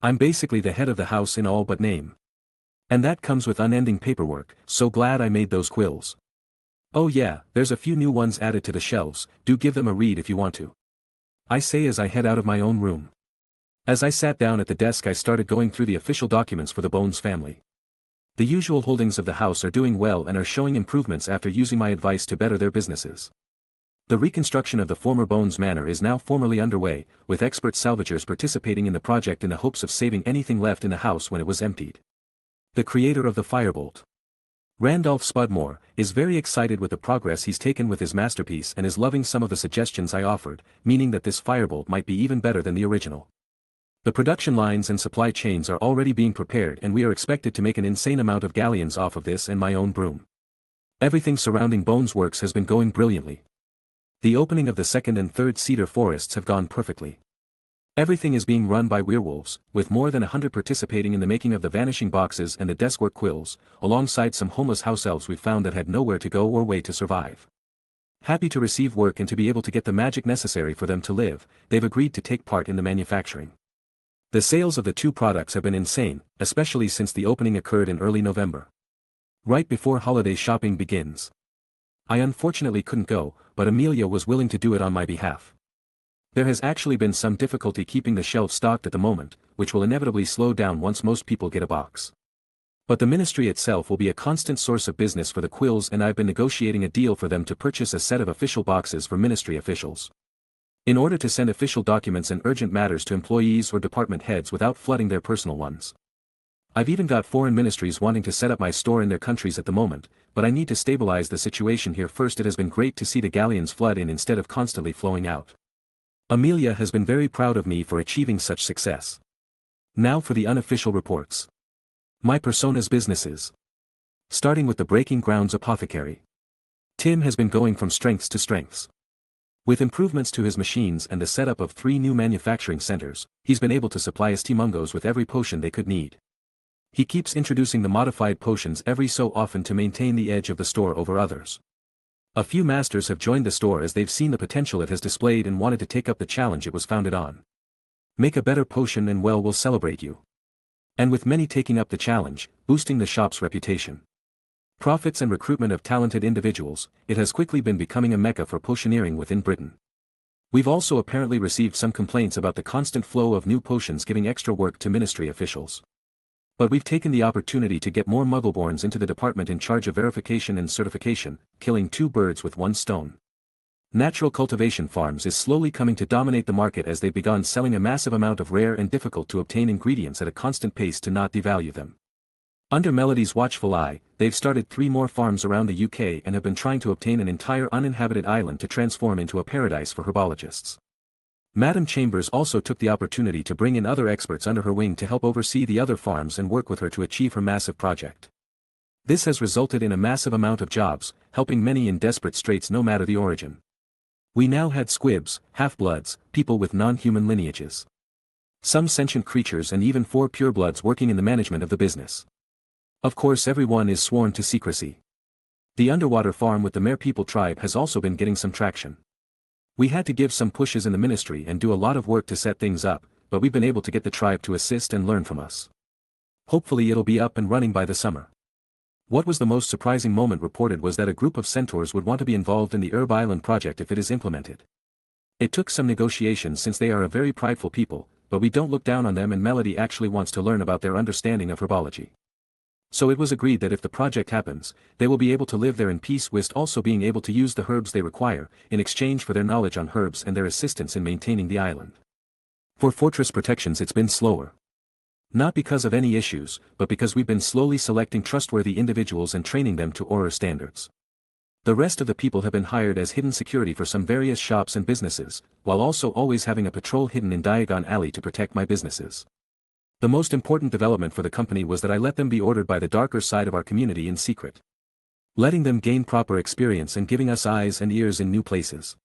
I'm basically the head of the house in all but name. And that comes with unending paperwork, so glad I made those quills. Oh yeah, there's a few new ones added to the shelves, do give them a read if you want to," I say as I head out of my own room. As I sat down at the desk I started going through the official documents for the Bones family. The usual holdings of the house are doing well and are showing improvements after using my advice to better their businesses. The reconstruction of the former Bones Manor is now formally underway, with expert salvagers participating in the project in the hopes of saving anything left in the house when it was emptied. The creator of the Firebolt, Randolph Spudmore, is very excited with the progress he's taken with his masterpiece and is loving some of the suggestions I offered, meaning that this Firebolt might be even better than the original. The production lines and supply chains are already being prepared and we are expected to make an insane amount of galleons off of this and my own broom. Everything surrounding Bones Works has been going brilliantly. The opening of the second and third cedar forests have gone perfectly. Everything is being run by werewolves, with more than 100 participating in the making of the vanishing boxes and the deskwork quills, alongside some homeless house elves we found that had nowhere to go or way to survive. Happy to receive work and to be able to get the magic necessary for them to live, they've agreed to take part in the manufacturing. The sales of the two products have been insane, especially since the opening occurred in early November. Right before holiday shopping begins. I unfortunately couldn't go, but Amelia was willing to do it on my behalf. There has actually been some difficulty keeping the shelves stocked at the moment, which will inevitably slow down once most people get a box. But the ministry itself will be a constant source of business for the quills and I've been negotiating a deal for them to purchase a set of official boxes for ministry officials. In order to send official documents and urgent matters to employees or department heads without flooding their personal ones. I've even got foreign ministries wanting to set up my store in their countries at the moment, but I need to stabilize the situation here first. It has been great to see the galleons flood in instead of constantly flowing out. Amelia has been very proud of me for achieving such success. Now for the unofficial reports. My persona's businesses. Starting with the Breaking Grounds Apothecary. Tim has been going from strengths to strengths. With improvements to his machines and the setup of 3 new manufacturing centers, he's been able to supply his Timungos with every potion they could need. He keeps introducing the modified potions every so often to maintain the edge of the store over others. A few masters have joined the store as they've seen the potential it has displayed and wanted to take up the challenge it was founded on. Make a better potion and we'll celebrate you. And with many taking up the challenge, boosting the shop's reputation. Profits and recruitment of talented individuals, it has quickly been becoming a mecca for potioneering within Britain. We've also apparently received some complaints about the constant flow of new potions giving extra work to ministry officials. But we've taken the opportunity to get more muggleborns into the department in charge of verification and certification, killing two birds with one stone. Natural cultivation farms is slowly coming to dominate the market as they've begun selling a massive amount of rare and difficult to obtain ingredients at a constant pace to not devalue them. Under Melody's watchful eye, they've started 3 more farms around the UK and have been trying to obtain an entire uninhabited island to transform into a paradise for herbologists. Madam Chambers also took the opportunity to bring in other experts under her wing to help oversee the other farms and work with her to achieve her massive project. This has resulted in a massive amount of jobs, helping many in desperate straits no matter the origin. We now had squibs, half-bloods, people with non-human lineages, some sentient creatures and even 4 purebloods working in the management of the business. Of course everyone is sworn to secrecy. The underwater farm with the Mere People tribe has also been getting some traction. We had to give some pushes in the ministry and do a lot of work to set things up, but we've been able to get the tribe to assist and learn from us. Hopefully it'll be up and running by the summer. What was the most surprising moment reported was that a group of centaurs would want to be involved in the Herb Island project if it is implemented. It took some negotiation since they are a very prideful people, but we don't look down on them and Melody actually wants to learn about their understanding of herbology. So it was agreed that if the project happens, they will be able to live there in peace whilst also being able to use the herbs they require, in exchange for their knowledge on herbs and their assistance in maintaining the island. For fortress protections it's been slower. Not because of any issues, but because we've been slowly selecting trustworthy individuals and training them to Auror standards. The rest of the people have been hired as hidden security for some various shops and businesses, while also always having a patrol hidden in Diagon Alley to protect my businesses. The most important development for the company was that I let them be ordered by the darker side of our community in secret, letting them gain proper experience and giving us eyes and ears in new places.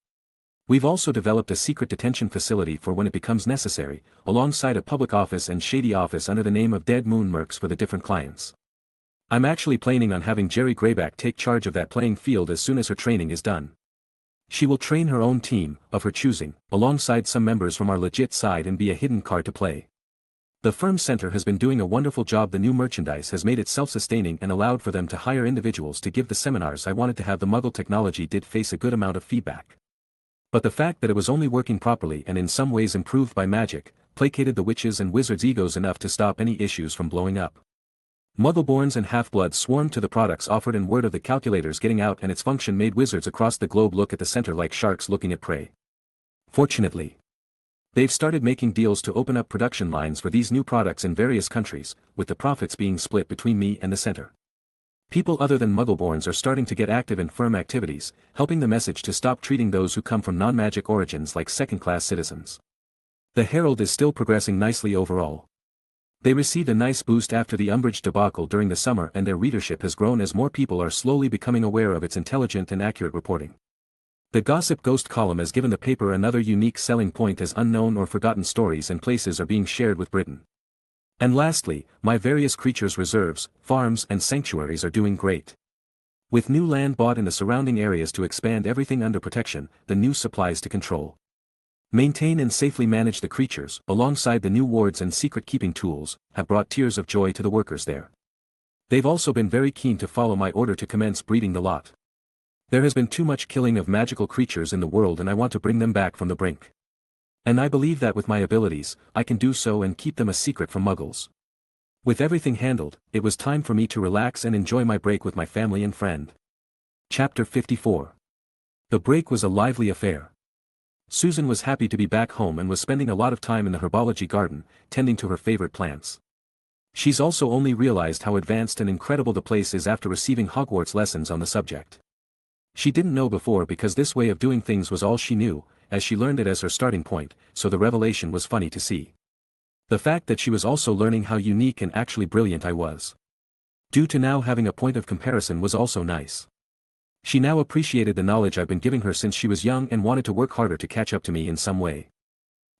We've also developed a secret detention facility for when it becomes necessary, alongside a public office and shady office under the name of Dead Moon Mercs for the different clients. I'm actually planning on having Jerry Greyback take charge of that playing field as soon as her training is done. She will train her own team, of her choosing, alongside some members from our legit side and be a hidden card to play. The firm center has been doing a wonderful job. The new merchandise has made it self-sustaining and allowed for them to hire individuals to give the seminars I wanted to have. The Muggle technology did face a good amount of feedback. But the fact that it was only working properly and in some ways improved by magic, placated the witches' and wizards' egos enough to stop any issues from blowing up. Muggleborns and half-bloods swarmed to the products offered and word of the calculators getting out and its function made wizards across the globe look at the center like sharks looking at prey. Fortunately, they've started making deals to open up production lines for these new products in various countries, with the profits being split between me and the center. People other than Muggleborns are starting to get active in firm activities, helping the message to stop treating those who come from non-magic origins like second-class citizens. The Herald is still progressing nicely overall. They received a nice boost after the Umbridge debacle during the summer and their readership has grown as more people are slowly becoming aware of its intelligent and accurate reporting. The Gossip Ghost column has given the paper another unique selling point as unknown or forgotten stories and places are being shared with Britain. And lastly, my various creatures reserves, farms and sanctuaries are doing great. With new land bought in the surrounding areas to expand everything under protection, the new supplies to control, maintain and safely manage the creatures, alongside the new wards and secret keeping tools, have brought tears of joy to the workers there. They've also been very keen to follow my order to commence breeding the lot. There has been too much killing of magical creatures in the world and I want to bring them back from the brink. And I believe that with my abilities, I can do so and keep them a secret from Muggles. With everything handled, it was time for me to relax and enjoy my break with my family and friend. Chapter 54. The break was a lively affair. Susan was happy to be back home and was spending a lot of time in the herbology garden, tending to her favorite plants. She's also only realized how advanced and incredible the place is after receiving Hogwarts lessons on the subject. She didn't know before because this way of doing things was all she knew, as she learned it as her starting point, so the revelation was funny to see. The fact that she was also learning how unique and actually brilliant I was, due to now having a point of comparison, was also nice. She now appreciated the knowledge I've been giving her since she was young and wanted to work harder to catch up to me in some way.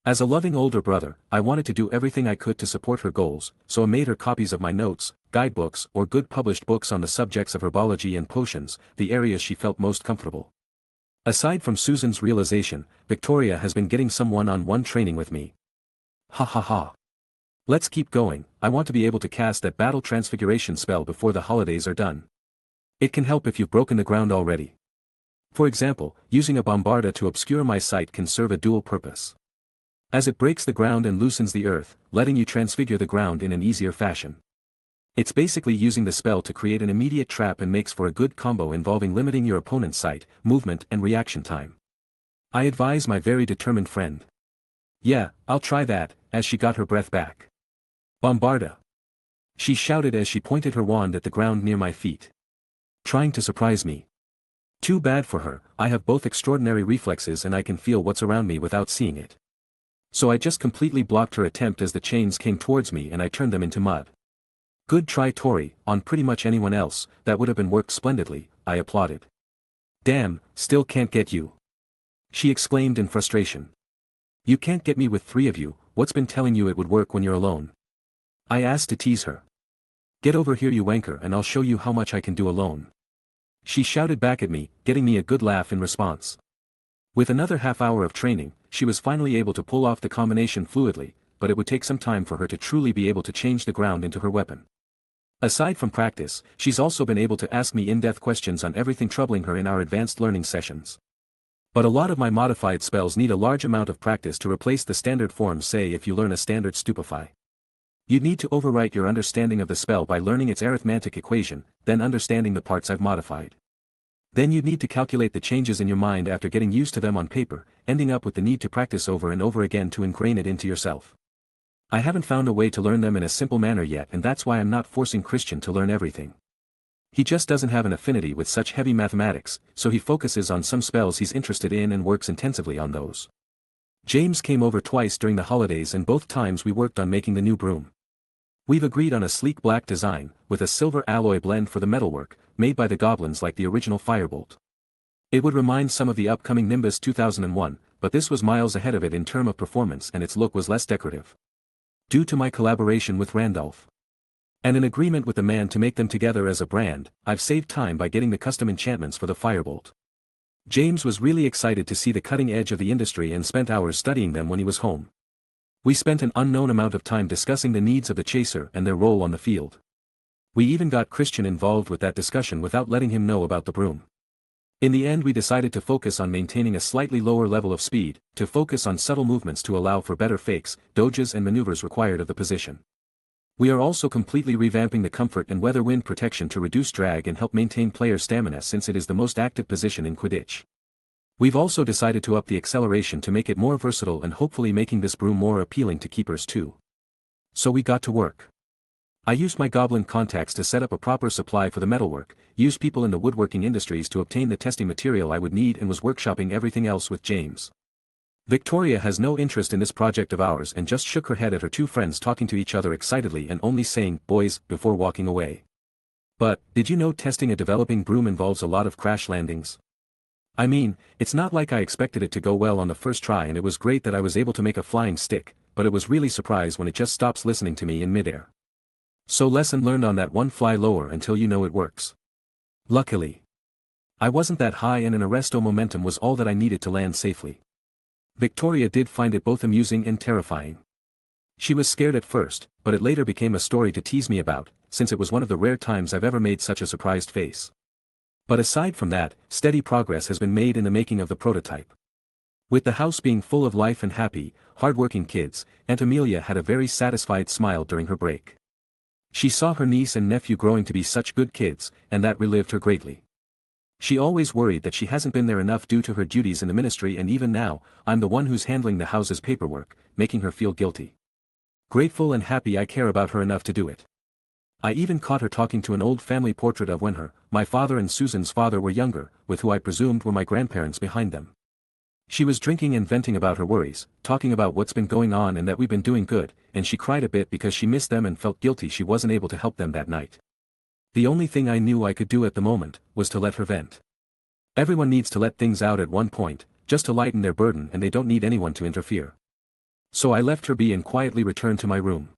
As a loving older brother, I wanted to do everything I could to support her goals, so I made her copies of my notes, guidebooks or good published books on the subjects of herbology and potions, the areas she felt most comfortable. Aside from Susan's realization, Victoria has been getting some one-on-one training with me. Ha ha ha. Let's keep going. I want to be able to cast that battle transfiguration spell before the holidays are done. It can help if you've broken the ground already. For example, using a bombarda to obscure my sight can serve a dual purpose. As it breaks the ground and loosens the earth, letting you transfigure the ground in an easier fashion. It's basically using the spell to create an immediate trap and makes for a good combo involving limiting your opponent's sight, movement and reaction time. I advise my very determined friend. Yeah, I'll try that, as she got her breath back. Bombarda! She shouted as she pointed her wand at the ground near my feet. Trying to surprise me. Too bad for her, I have both extraordinary reflexes and I can feel what's around me without seeing it. So I just completely blocked her attempt as the chains came towards me and I turned them into mud. Good try Tori, on pretty much anyone else, that would have been worked splendidly, I applauded. Damn, still can't get you. She exclaimed in frustration. You can't get me with 3 of you, what's been telling you it would work when you're alone? I asked to tease her. Get over here you wanker and I'll show you how much I can do alone. She shouted back at me, getting me a good laugh in response. With another half hour of training, she was finally able to pull off the combination fluidly, but it would take some time for her to truly be able to change the ground into her weapon. Aside from practice, she's also been able to ask me in-depth questions on everything troubling her in our advanced learning sessions. But a lot of my modified spells need a large amount of practice to replace the standard forms. Say if you learn a standard stupefy. You'd need to overwrite your understanding of the spell by learning its arithmetic equation, then understanding the parts I've modified. Then you'd need to calculate the changes in your mind after getting used to them on paper, ending up with the need to practice over and over again to ingrain it into yourself. I haven't found a way to learn them in a simple manner yet, and that's why I'm not forcing Christian to learn everything. He just doesn't have an affinity with such heavy mathematics, so he focuses on some spells he's interested in and works intensively on those. James came over twice during the holidays and both times we worked on making the new broom. We've agreed on a sleek black design, with a silver alloy blend for the metalwork, made by the goblins like the original Firebolt. It would remind some of the upcoming Nimbus 2001, but this was miles ahead of it in terms of performance and its look was less decorative. Due to my collaboration with Randolph. And an agreement with the man to make them together as a brand, I've saved time by getting the custom enchantments for the Firebolt. James was really excited to see the cutting edge of the industry and spent hours studying them when he was home. We spent an unknown amount of time discussing the needs of the chaser and their role on the field. We even got Christian involved with that discussion without letting him know about the broom. In the end we decided to focus on maintaining a slightly lower level of speed, to focus on subtle movements to allow for better fakes, dodges and maneuvers required of the position. We are also completely revamping the comfort and weather wind protection to reduce drag and help maintain player stamina since it is the most active position in Quidditch. We've also decided to up the acceleration to make it more versatile and hopefully making this broom more appealing to keepers too. So we got to work. I used my goblin contacts to set up a proper supply for the metalwork, used people in the woodworking industries to obtain the testing material I would need and was workshopping everything else with James. Victoria has no interest in this project of ours and just shook her head at her 2 friends talking to each other excitedly and only saying, "Boys," before walking away. But, did you know testing a developing broom involves a lot of crash landings? I mean, it's not like I expected it to go well on the first try and it was great that I was able to make a flying stick, but it was really surprised when it just stops listening to me in midair. So lesson learned on that one: fly lower until you know it works. Luckily, I wasn't that high and an arresto momentum was all that I needed to land safely. Victoria did find it both amusing and terrifying. She was scared at first, but it later became a story to tease me about, since it was one of the rare times I've ever made such a surprised face. But aside from that, steady progress has been made in the making of the prototype. With the house being full of life and happy, hard-working kids, Aunt Amelia had a very satisfied smile during her break. She saw her niece and nephew growing to be such good kids, and that relieved her greatly. She always worried that she hasn't been there enough due to her duties in the ministry, and even now, I'm the one who's handling the house's paperwork, making her feel guilty. Grateful and happy I care about her enough to do it. I even caught her talking to an old family portrait of when my father and Susan's father were younger, with who I presumed were my grandparents behind them. She was drinking and venting about her worries, talking about what's been going on and that we've been doing good, and she cried a bit because she missed them and felt guilty she wasn't able to help them that night. The only thing I knew I could do at the moment, was to let her vent. Everyone needs to let things out at one point, just to lighten their burden, and they don't need anyone to interfere. So I left her be and quietly returned to my room.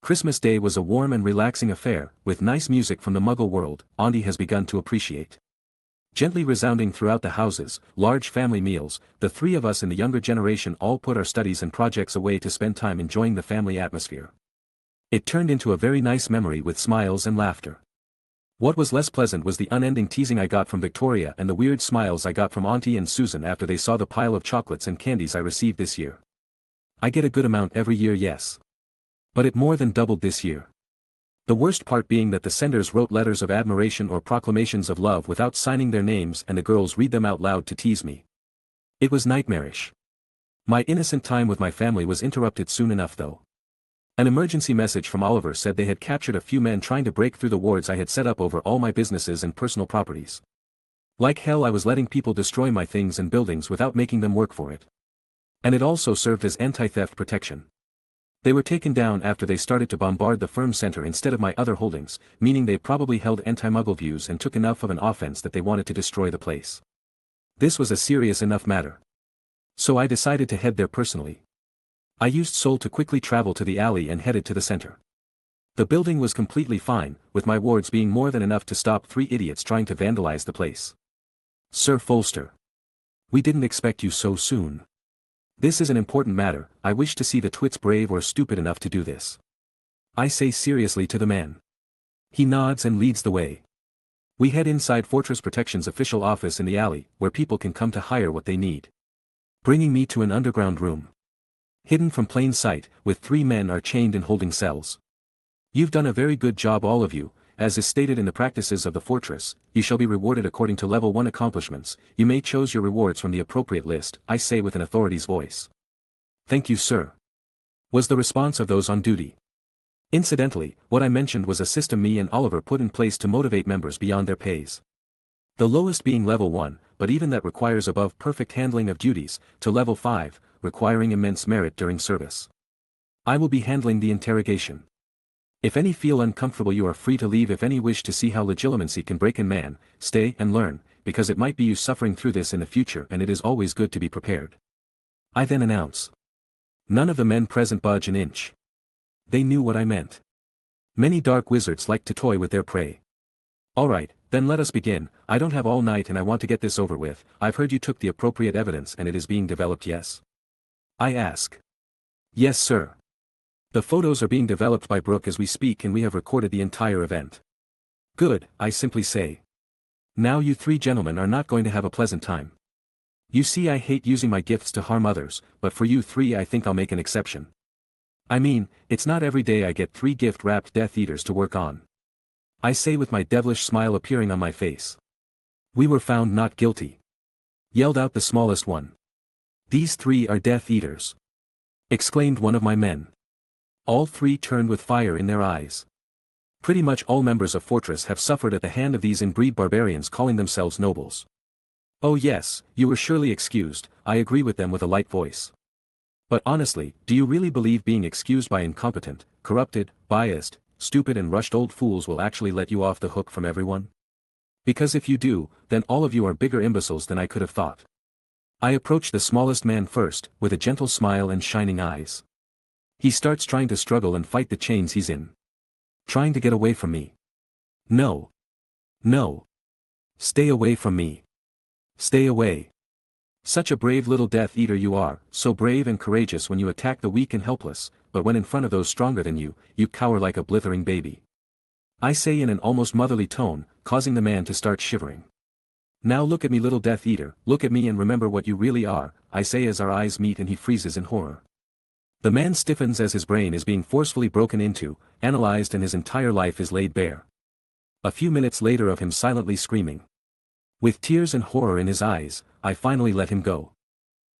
Christmas Day was a warm and relaxing affair, with nice music from the Muggle world, Auntie has begun to appreciate. Gently resounding throughout the houses, large family meals, the 3 of us in the younger generation all put our studies and projects away to spend time enjoying the family atmosphere. It turned into a very nice memory with smiles and laughter. What was less pleasant was the unending teasing I got from Victoria and the weird smiles I got from Auntie and Susan after they saw the pile of chocolates and candies I received this year. I get a good amount every year, yes. But it more than doubled this year. The worst part being that the senders wrote letters of admiration or proclamations of love without signing their names and the girls read them out loud to tease me. It was nightmarish. My innocent time with my family was interrupted soon enough though. An emergency message from Oliver said they had captured a few men trying to break through the wards I had set up over all my businesses and personal properties. Like hell, I was letting people destroy my things and buildings without making them work for it. And it also served as anti-theft protection. They were taken down after they started to bombard the firm center instead of my other holdings, meaning they probably held anti-muggle views and took enough of an offense that they wanted to destroy the place. This was a serious enough matter. So I decided to head there personally. I used Soul to quickly travel to the alley and headed to the center. The building was completely fine, with my wards being more than enough to stop 3 idiots trying to vandalize the place. Sir Folster. We didn't expect you so soon. This is an important matter. I wish to see the twits brave or stupid enough to do this. I say seriously to the man. He nods and leads the way. We head inside Fortress Protection's official office in the alley, where people can come to hire what they need. Bringing me to an underground room. Hidden from plain sight, with 3 men are chained in holding cells. You've done a very good job, all of you. As is stated in the practices of the fortress, you shall be rewarded according to level 1 accomplishments. You may choose your rewards from the appropriate list, I say with an authority's voice. Thank you, sir. Was the response of those on duty. Incidentally, what I mentioned was a system me and Oliver put in place to motivate members beyond their pays. The lowest being level 1, but even that requires above perfect handling of duties, to level 5, requiring immense merit during service. I will be handling the interrogation. If any feel uncomfortable, you are free to leave. If any wish to see how legitimacy can break in man, stay and learn, because it might be you suffering through this in the future and it is always good to be prepared. I then announce. None of the men present budge an inch. They knew what I meant. Many dark wizards like to toy with their prey. Alright, then let us begin. I don't have all night and I want to get this over with. I've heard you took the appropriate evidence and it is being developed, yes? I ask. Yes, sir. The photos are being developed by Brooke as we speak and we have recorded the entire event. Good, I simply say. Now you 3 gentlemen are not going to have a pleasant time. You see, I hate using my gifts to harm others, but for you 3 I think I'll make an exception. I mean, it's not every day I get 3 gift-wrapped Death Eaters to work on. I say with my devilish smile appearing on my face. We were found not guilty. Yelled out the smallest one. These 3 are Death Eaters. Exclaimed one of my men. All 3 turned with fire in their eyes. Pretty much all members of Fortress have suffered at the hand of these inbreed barbarians calling themselves nobles. Oh yes, you were surely excused, I agree with them with a light voice. But honestly, do you really believe being excused by incompetent, corrupted, biased, stupid and rushed old fools will actually let you off the hook from everyone? Because if you do, then all of you are bigger imbeciles than I could have thought. I approach the smallest man first, with a gentle smile and shining eyes. He starts trying to struggle and fight the chains he's in. Trying to get away from me. No. No. Stay away from me. Stay away. Such a brave little Death Eater you are, so brave and courageous when you attack the weak and helpless, but when in front of those stronger than you, you cower like a blithering baby. I say in an almost motherly tone, causing the man to start shivering. Now look at me, little Death Eater, look at me and remember what you really are, I say as our eyes meet and he freezes in horror. The man stiffens as his brain is being forcefully broken into, analyzed and his entire life is laid bare. A few minutes later of him silently screaming. With tears and horror in his eyes, I finally let him go.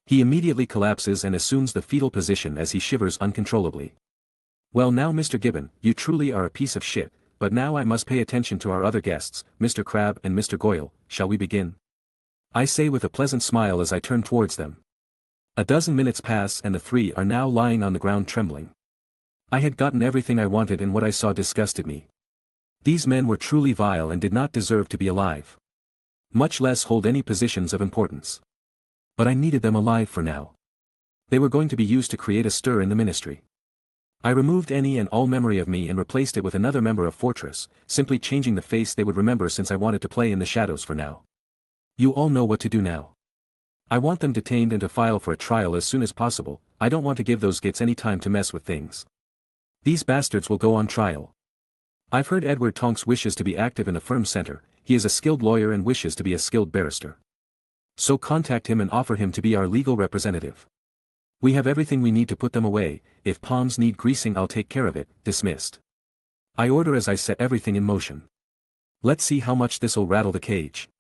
He immediately collapses and assumes the fetal position as he shivers uncontrollably. Well now Mr. Gibbon, you truly are a piece of shit, but now I must pay attention to our other guests, Mr. Crab and Mr. Goyle, shall we begin? I say with a pleasant smile as I turn towards them. A dozen minutes pass and the 3 are now lying on the ground trembling. I had gotten everything I wanted and what I saw disgusted me. These men were truly vile and did not deserve to be alive. Much less hold any positions of importance. But I needed them alive for now. They were going to be used to create a stir in the ministry. I removed any and all memory of me and replaced it with another member of Fortress, simply changing the face they would remember since I wanted to play in the shadows for now. You all know what to do now. I want them detained and to file for a trial as soon as possible. I don't want to give those gits any time to mess with things. These bastards will go on trial. I've heard Edward Tonks wishes to be active in the firm's center. He is a skilled lawyer and wishes to be a skilled barrister. So contact him and offer him to be our legal representative. We have everything we need to put them away. If palms need greasing, I'll take care of it." Dismissed. I order as I set everything in motion. Let's see how much this'll rattle the cage.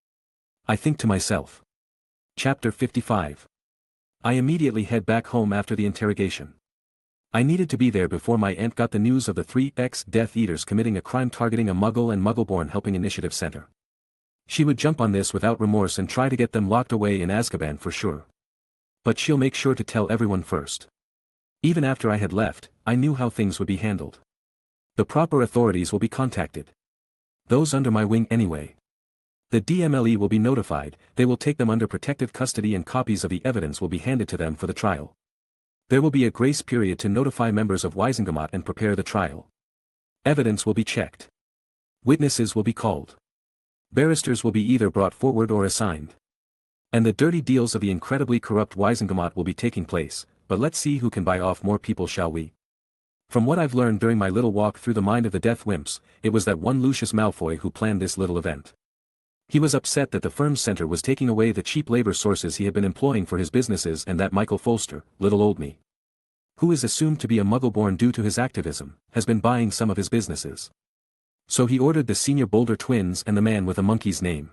I think to myself. Chapter 55. I immediately head back home after the interrogation. I needed to be there before my aunt got the news of the 3 ex-Death Eaters committing a crime targeting a Muggle and Muggleborn Helping Initiative Center. She would jump on this without remorse and try to get them locked away in Azkaban for sure. But she'll make sure to tell everyone first. Even after I had left, I knew how things would be handled. The proper authorities will be contacted. Those under my wing anyway. The DMLE will be notified, they will take them under protective custody and copies of the evidence will be handed to them for the trial. There will be a grace period to notify members of Wizengamot and prepare the trial. Evidence will be checked. Witnesses will be called. Barristers will be either brought forward or assigned. And the dirty deals of the incredibly corrupt Wizengamot will be taking place, but let's see who can buy off more people, shall we? From what I've learned during my little walk through the mind of the Death Wimps, it was that one Lucius Malfoy who planned this little event. He was upset that the firm's center was taking away the cheap labor sources he had been employing for his businesses, and that Michael Folster, little old me, who is assumed to be a Muggleborn due to his activism, has been buying some of his businesses. So he ordered the senior Boulder twins and the man with a monkey's name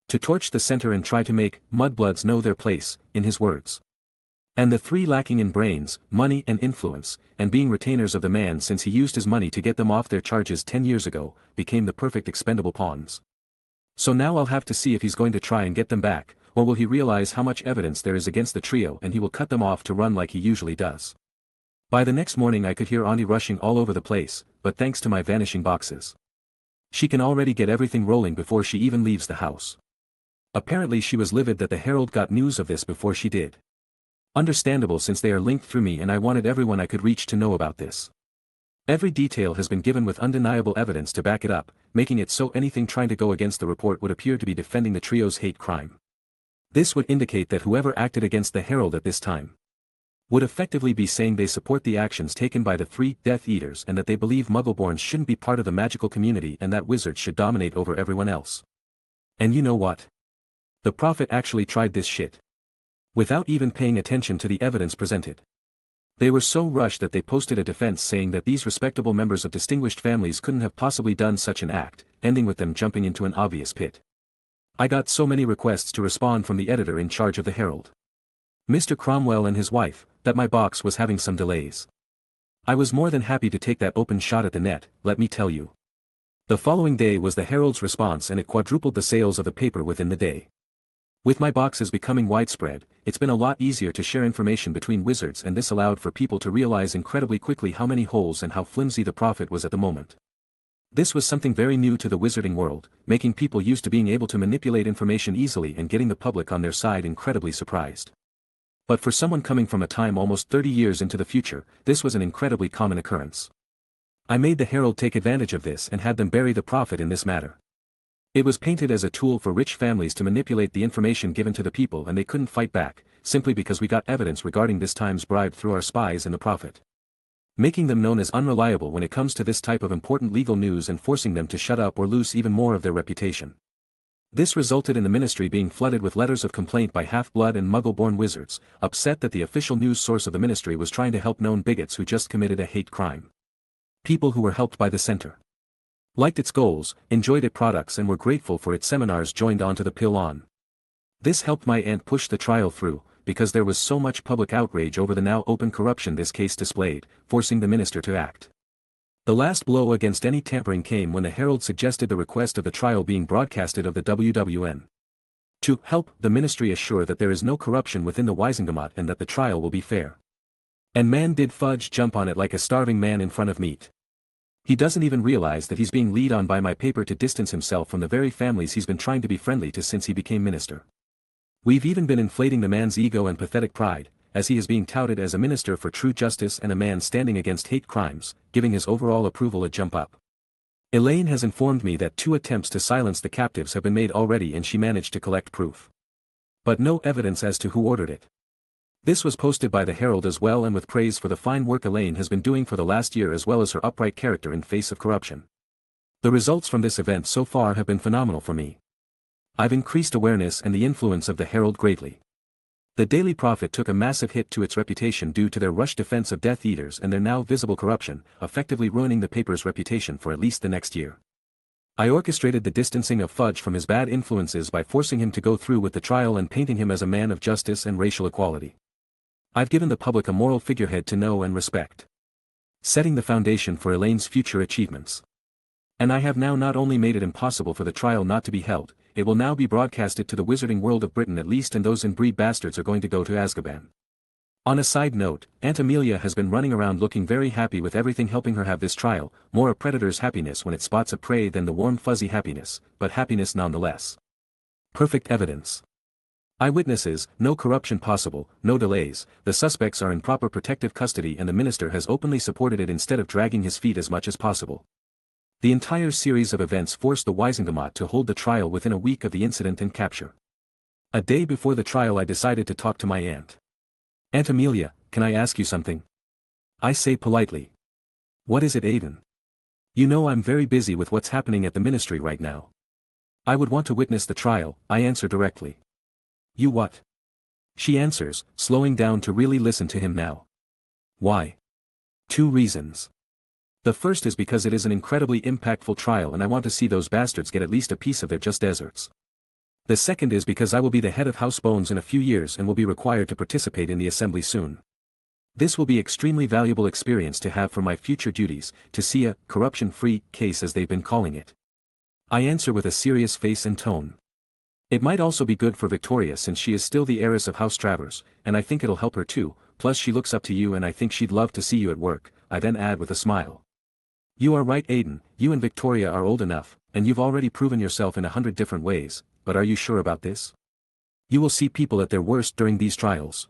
to torch the center and try to make mudbloods know their place, in his words. And the 3 lacking in brains, money and influence, and being retainers of the man since he used his money to get them off their charges 10 years ago, became the perfect expendable pawns. So now I'll have to see if he's going to try and get them back, or will he realize how much evidence there is against the trio and he will cut them off to run like he usually does. By the next morning I could hear Auntie rushing all over the place, but thanks to my vanishing boxes, she can already get everything rolling before she even leaves the house. Apparently she was livid that the Herald got news of this before she did. Understandable, since they are linked through me and I wanted everyone I could reach to know about this. Every detail has been given with undeniable evidence to back it up, making it so anything trying to go against the report would appear to be defending the trio's hate crime. This would indicate that whoever acted against the Herald at this time would effectively be saying they support the actions taken by the 3 Death Eaters and that they believe Muggleborns shouldn't be part of the magical community and that wizards should dominate over everyone else. And you know what? The Prophet actually tried this shit. Without even paying attention to the evidence presented. They were so rushed that they posted a defense saying that these respectable members of distinguished families couldn't have possibly done such an act, ending with them jumping into an obvious pit. I got so many requests to respond from the editor in charge of the Herald, Mr. Cromwell, and his wife, that my box was having some delays. I was more than happy to take that open shot at the net, let me tell you. The following day was the Herald's response and it quadrupled the sales of the paper within the day. With my boxes becoming widespread, it's been a lot easier to share information between wizards, and this allowed for people to realize incredibly quickly how many holes and how flimsy the Prophet was at the moment. This was something very new to the wizarding world, making people used to being able to manipulate information easily and getting the public on their side incredibly surprised. But for someone coming from a time almost 30 years into the future, this was an incredibly common occurrence. I made the Herald take advantage of this and had them bury the Prophet in this matter. It was painted as a tool for rich families to manipulate the information given to the people, and they couldn't fight back, simply because we got evidence regarding this time's bribe through our spies and the Prophet, making them known as unreliable when it comes to this type of important legal news and forcing them to shut up or lose even more of their reputation. This resulted in the ministry being flooded with letters of complaint by half-blood and Muggle-born wizards, upset that the official news source of the ministry was trying to help known bigots who just committed a hate crime. People who were helped by the center, liked its goals, enjoyed its products, and were grateful for its seminars joined onto the pill on. This helped my aunt push the trial through, because there was so much public outrage over the now open corruption this case displayed, forcing the minister to act. The last blow against any tampering came when the Herald suggested the request of the trial being broadcasted of the WWN. To help the ministry assure that there is no corruption within the Wizengamot and that the trial will be fair. And man did Fudge jump on it like a starving man in front of meat. He doesn't even realize that he's being lead on by my paper to distance himself from the very families he's been trying to be friendly to since he became minister. We've even been inflating the man's ego and pathetic pride, as he is being touted as a minister for true justice and a man standing against hate crimes, giving his overall approval a jump up. Elaine has informed me that 2 attempts to silence the captives have been made already and she managed to collect proof, but no evidence as to who ordered it. This was posted by the Herald as well, and with praise for the fine work Elaine has been doing for the last year as well as her upright character in face of corruption. The results from this event so far have been phenomenal for me. I've increased awareness and the influence of the Herald greatly. The Daily Prophet took a massive hit to its reputation due to their rushed defense of Death Eaters and their now visible corruption, effectively ruining the paper's reputation for at least the next year. I orchestrated the distancing of Fudge from his bad influences by forcing him to go through with the trial and painting him as a man of justice and racial equality. I've given the public a moral figurehead to know and respect, setting the foundation for Elaine's future achievements. And I have now not only made it impossible for the trial not to be held, it will now be broadcasted to the wizarding world of Britain at least, and those inbreed bastards are going to go to Azkaban. On a side note, Aunt Amelia has been running around looking very happy with everything helping her have this trial, more a predator's happiness when it spots a prey than the warm fuzzy happiness, but happiness nonetheless. Perfect evidence. Eyewitnesses, no corruption possible, no delays, the suspects are in proper protective custody and the minister has openly supported it instead of dragging his feet as much as possible. The entire series of events forced the Wisengamot to hold the trial within a week of the incident and capture. A day before the trial I decided to talk to my aunt. Aunt Amelia, can I ask you something? I say politely. What is it, Aiden? You know I'm very busy with what's happening at the ministry right now. I would want to witness the trial, I answer directly. You what? She answers, slowing down to really listen to him now. Why? 2 reasons. The first is because it is an incredibly impactful trial and I want to see those bastards get at least a piece of their just desserts. The second is because I will be the head of House Bones in a few years and will be required to participate in the assembly soon. This will be extremely valuable experience to have for my future duties, to see a corruption-free case as they've been calling it. I answer with a serious face and tone. It might also be good for Victoria since she is still the heiress of House Travers, and I think it'll help her too, plus she looks up to you and I think she'd love to see you at work, I then add with a smile. You are right, Aiden, you and Victoria are old enough, and you've already proven yourself in 100 different ways, but are you sure about this? You will see people at their worst during these trials.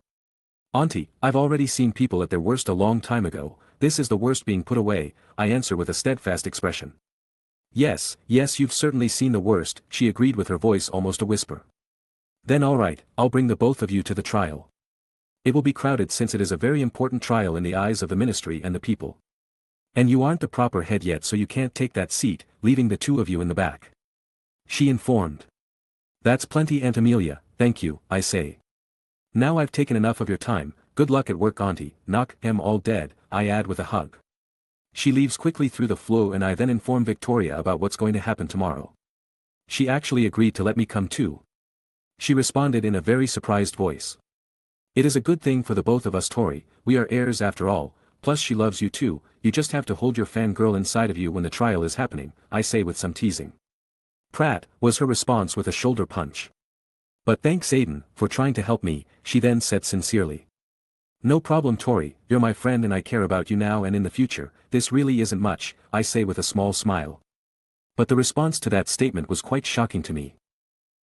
Auntie, I've already seen people at their worst a long time ago, this is the worst being put away, I answer with a steadfast expression. Yes, you've certainly seen the worst, she agreed with her voice almost a whisper. Then alright, I'll bring the both of you to the trial. It will be crowded since it is a very important trial in the eyes of the ministry and the people. And you aren't the proper head yet, so you can't take that seat, leaving the 2 of you in the back. She informed. That's plenty, Aunt Amelia, thank you, I say. Now I've taken enough of your time, good luck at work, Auntie, knock him all dead, I add with a hug. She leaves quickly through the flow and I then inform Victoria about what's going to happen tomorrow. She actually agreed to let me come too. She responded in a very surprised voice. It is a good thing for the both of us, Tori, we are heirs after all, plus she loves you too, you just have to hold your fangirl inside of you when the trial is happening, I say with some teasing. Pratt, was her response with a shoulder punch. But thanks Aiden, for trying to help me, she then said sincerely. No problem, Tori, you're my friend and I care about you now and in the future, this really isn't much, I say with a small smile. But the response to that statement was quite shocking to me.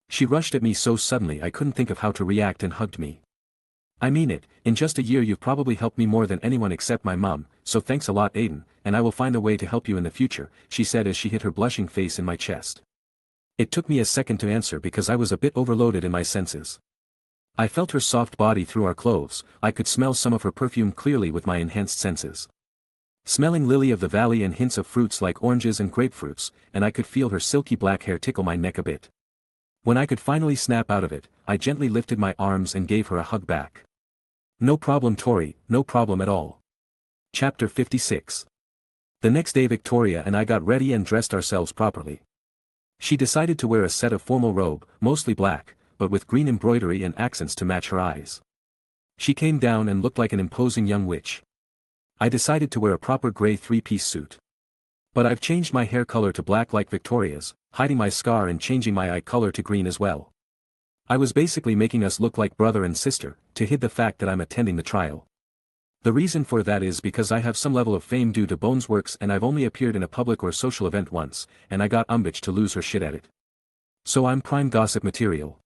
She rushed at me so suddenly I couldn't think of how to react and hugged me. I mean it, in just a year you've probably helped me more than anyone except my mom, so thanks a lot Aiden, and I will find a way to help you in the future, she said as she hid her blushing face in my chest. It took me a second to answer because I was a bit overloaded in my senses. I felt her soft body through our clothes, I could smell some of her perfume clearly with my enhanced senses. Smelling lily of the valley and hints of fruits like oranges and grapefruits, and I could feel her silky black hair tickle my neck a bit. When I could finally snap out of it, I gently lifted my arms and gave her a hug back. No problem, Tori, no problem at all. Chapter 56. The next day Victoria and I got ready and dressed ourselves properly. She decided to wear a set of formal robe, mostly black, but with green embroidery and accents to match her eyes. She came down and looked like an imposing young witch. I decided to wear a proper grey 3-piece suit. But I've changed my hair color to black like Victoria's, hiding my scar and changing my eye color to green as well. I was basically making us look like brother and sister, to hide the fact that I'm attending the trial. The reason for that is because I have some level of fame due to Bones Works and I've only appeared in a public or social event once, and I got Umbitch to lose her shit at it. So I'm prime gossip material.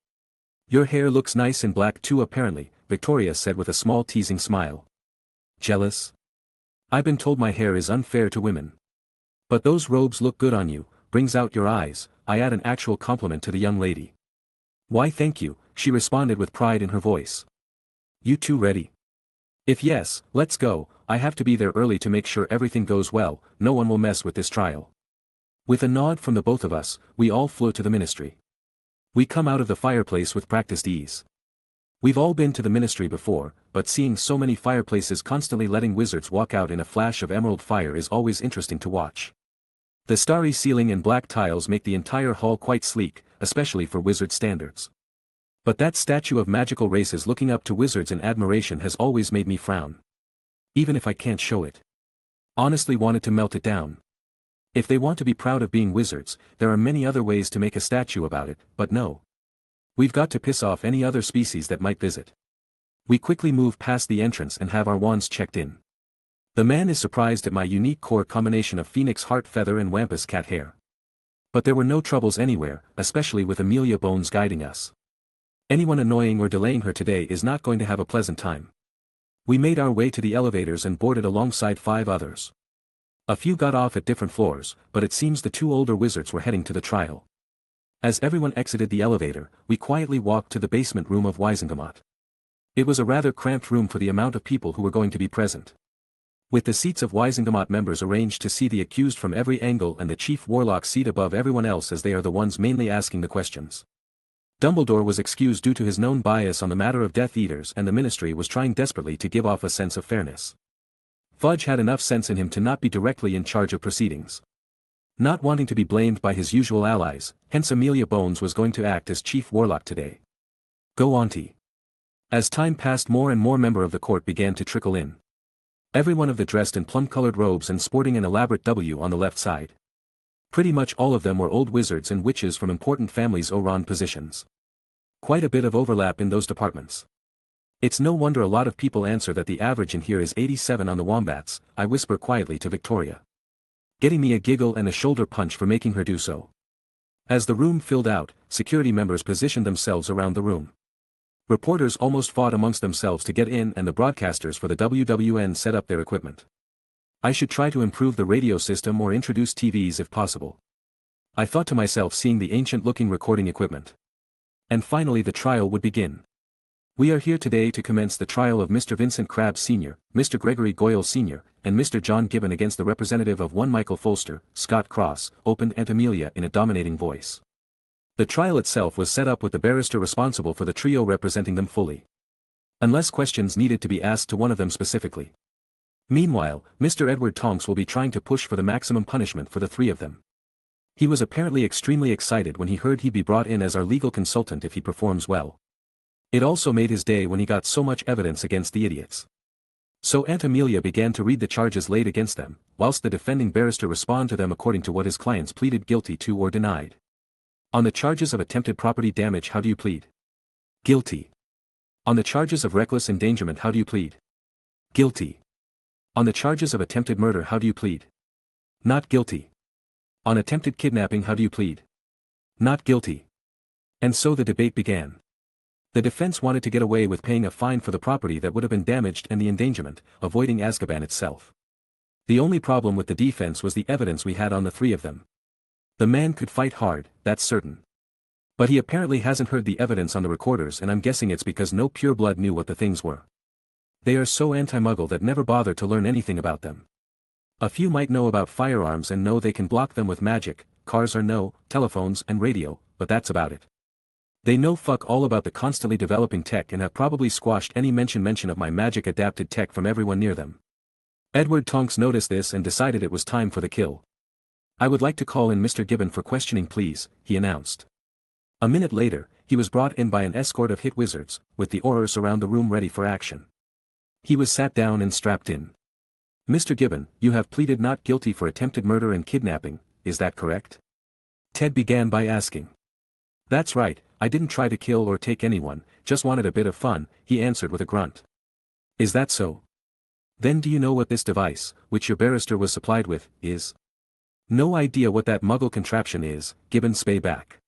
Your hair looks nice in black too apparently, Victoria said with a small teasing smile. Jealous? I've been told my hair is unfair to women. But those robes look good on you, brings out your eyes, I add an actual compliment to the young lady. Why thank you, she responded with pride in her voice. You two ready? If yes, let's go, I have to be there early to make sure everything goes well, no one will mess with this trial. With a nod from the both of us, we all flow to the ministry. We come out of the fireplace with practiced ease. We've all been to the ministry before, but seeing so many fireplaces constantly letting wizards walk out in a flash of emerald fire is always interesting to watch. The starry ceiling and black tiles make the entire hall quite sleek, especially for wizard standards. But that statue of magical races looking up to wizards in admiration has always made me frown. Even if I can't show it. Honestly wanted to melt it down. If they want to be proud of being wizards, there are many other ways to make a statue about it, but no. We've got to piss off any other species that might visit. We quickly move past the entrance and have our wands checked in. The man is surprised at my unique core combination of phoenix heart feather and wampus cat hair. But there were no troubles anywhere, especially with Amelia Bones guiding us. Anyone annoying or delaying her today is not going to have a pleasant time. We made our way to the elevators and boarded alongside 5 others. A few got off at different floors, but it seems the 2 older wizards were heading to the trial. As everyone exited the elevator, we quietly walked to the basement room of Wiesengamot. It was a rather cramped room for the amount of people who were going to be present. With the seats of Wiesengamot members arranged to see the accused from every angle and the chief warlock seat above everyone else as they are the ones mainly asking the questions. Dumbledore was excused due to his known bias on the matter of Death Eaters, and the ministry was trying desperately to give off a sense of fairness. Fudge had enough sense in him to not be directly in charge of proceedings. Not wanting to be blamed by his usual allies, hence Amelia Bones was going to act as chief warlock today. Go Auntie. As time passed, more and more members of the court began to trickle in. Every one of them dressed in plum-colored robes and sporting an elaborate W on the left side. Pretty much all of them were old wizards and witches from important families' Oron positions. Quite a bit of overlap in those departments. It's no wonder a lot of people answer that the average in here is 87 on the wombats, I whisper quietly to Victoria. Getting me a giggle and a shoulder punch for making her do so. As the room filled out, security members positioned themselves around the room. Reporters almost fought amongst themselves to get in, and the broadcasters for the WWN set up their equipment. I should try to improve the radio system or introduce TVs if possible. I thought to myself, seeing the ancient-looking recording equipment. And finally the trial would begin. We are here today to commence the trial of Mr. Vincent Crabbe Sr., Mr. Gregory Goyle Sr., and Mr. John Gibbon against the representative of one Michael Folster, Scott Cross, opened Aunt Amelia in a dominating voice. The trial itself was set up with the barrister responsible for the trio representing them fully. Unless questions needed to be asked to one of them specifically. Meanwhile, Mr. Edward Tonks will be trying to push for the maximum punishment for the 3 of them. He was apparently extremely excited when he heard he'd be brought in as our legal consultant if he performs well. It also made his day when he got so much evidence against the idiots. So Aunt Amelia began to read the charges laid against them, whilst the defending barrister responded to them according to what his clients pleaded guilty to or denied. On the charges of attempted property damage, how do you plead? Guilty. On the charges of reckless endangerment, how do you plead? Guilty. On the charges of attempted murder, how do you plead? Not guilty. On attempted kidnapping, how do you plead? Not guilty. And so the debate began. The defense wanted to get away with paying a fine for the property that would have been damaged and the endangerment, avoiding Azkaban itself. The only problem with the defense was the evidence we had on the 3 of them. The man could fight hard, that's certain. But he apparently hasn't heard the evidence on the recorders, and I'm guessing it's because no pureblood knew what the things were. They are so anti-muggle that never bother to learn anything about them. A few might know about firearms and know they can block them with magic, cars or no, telephones and radio, but that's about it. They know fuck all about the constantly developing tech and have probably squashed any mention of my magic-adapted tech from everyone near them. Edward Tonks noticed this and decided it was time for the kill. I would like to call in Mr. Gibbon for questioning please, he announced. A minute later, he was brought in by an escort of hit wizards, with the Aurors around the room ready for action. He was sat down and strapped in. Mr. Gibbon, you have pleaded not guilty for attempted murder and kidnapping, is that correct? Ted began by asking. That's right, I didn't try to kill or take anyone, just wanted a bit of fun, he answered with a grunt. Is that so? Then do you know what this device, which your barrister was supplied with, is? No idea what that muggle contraption is, Gibbon spat back.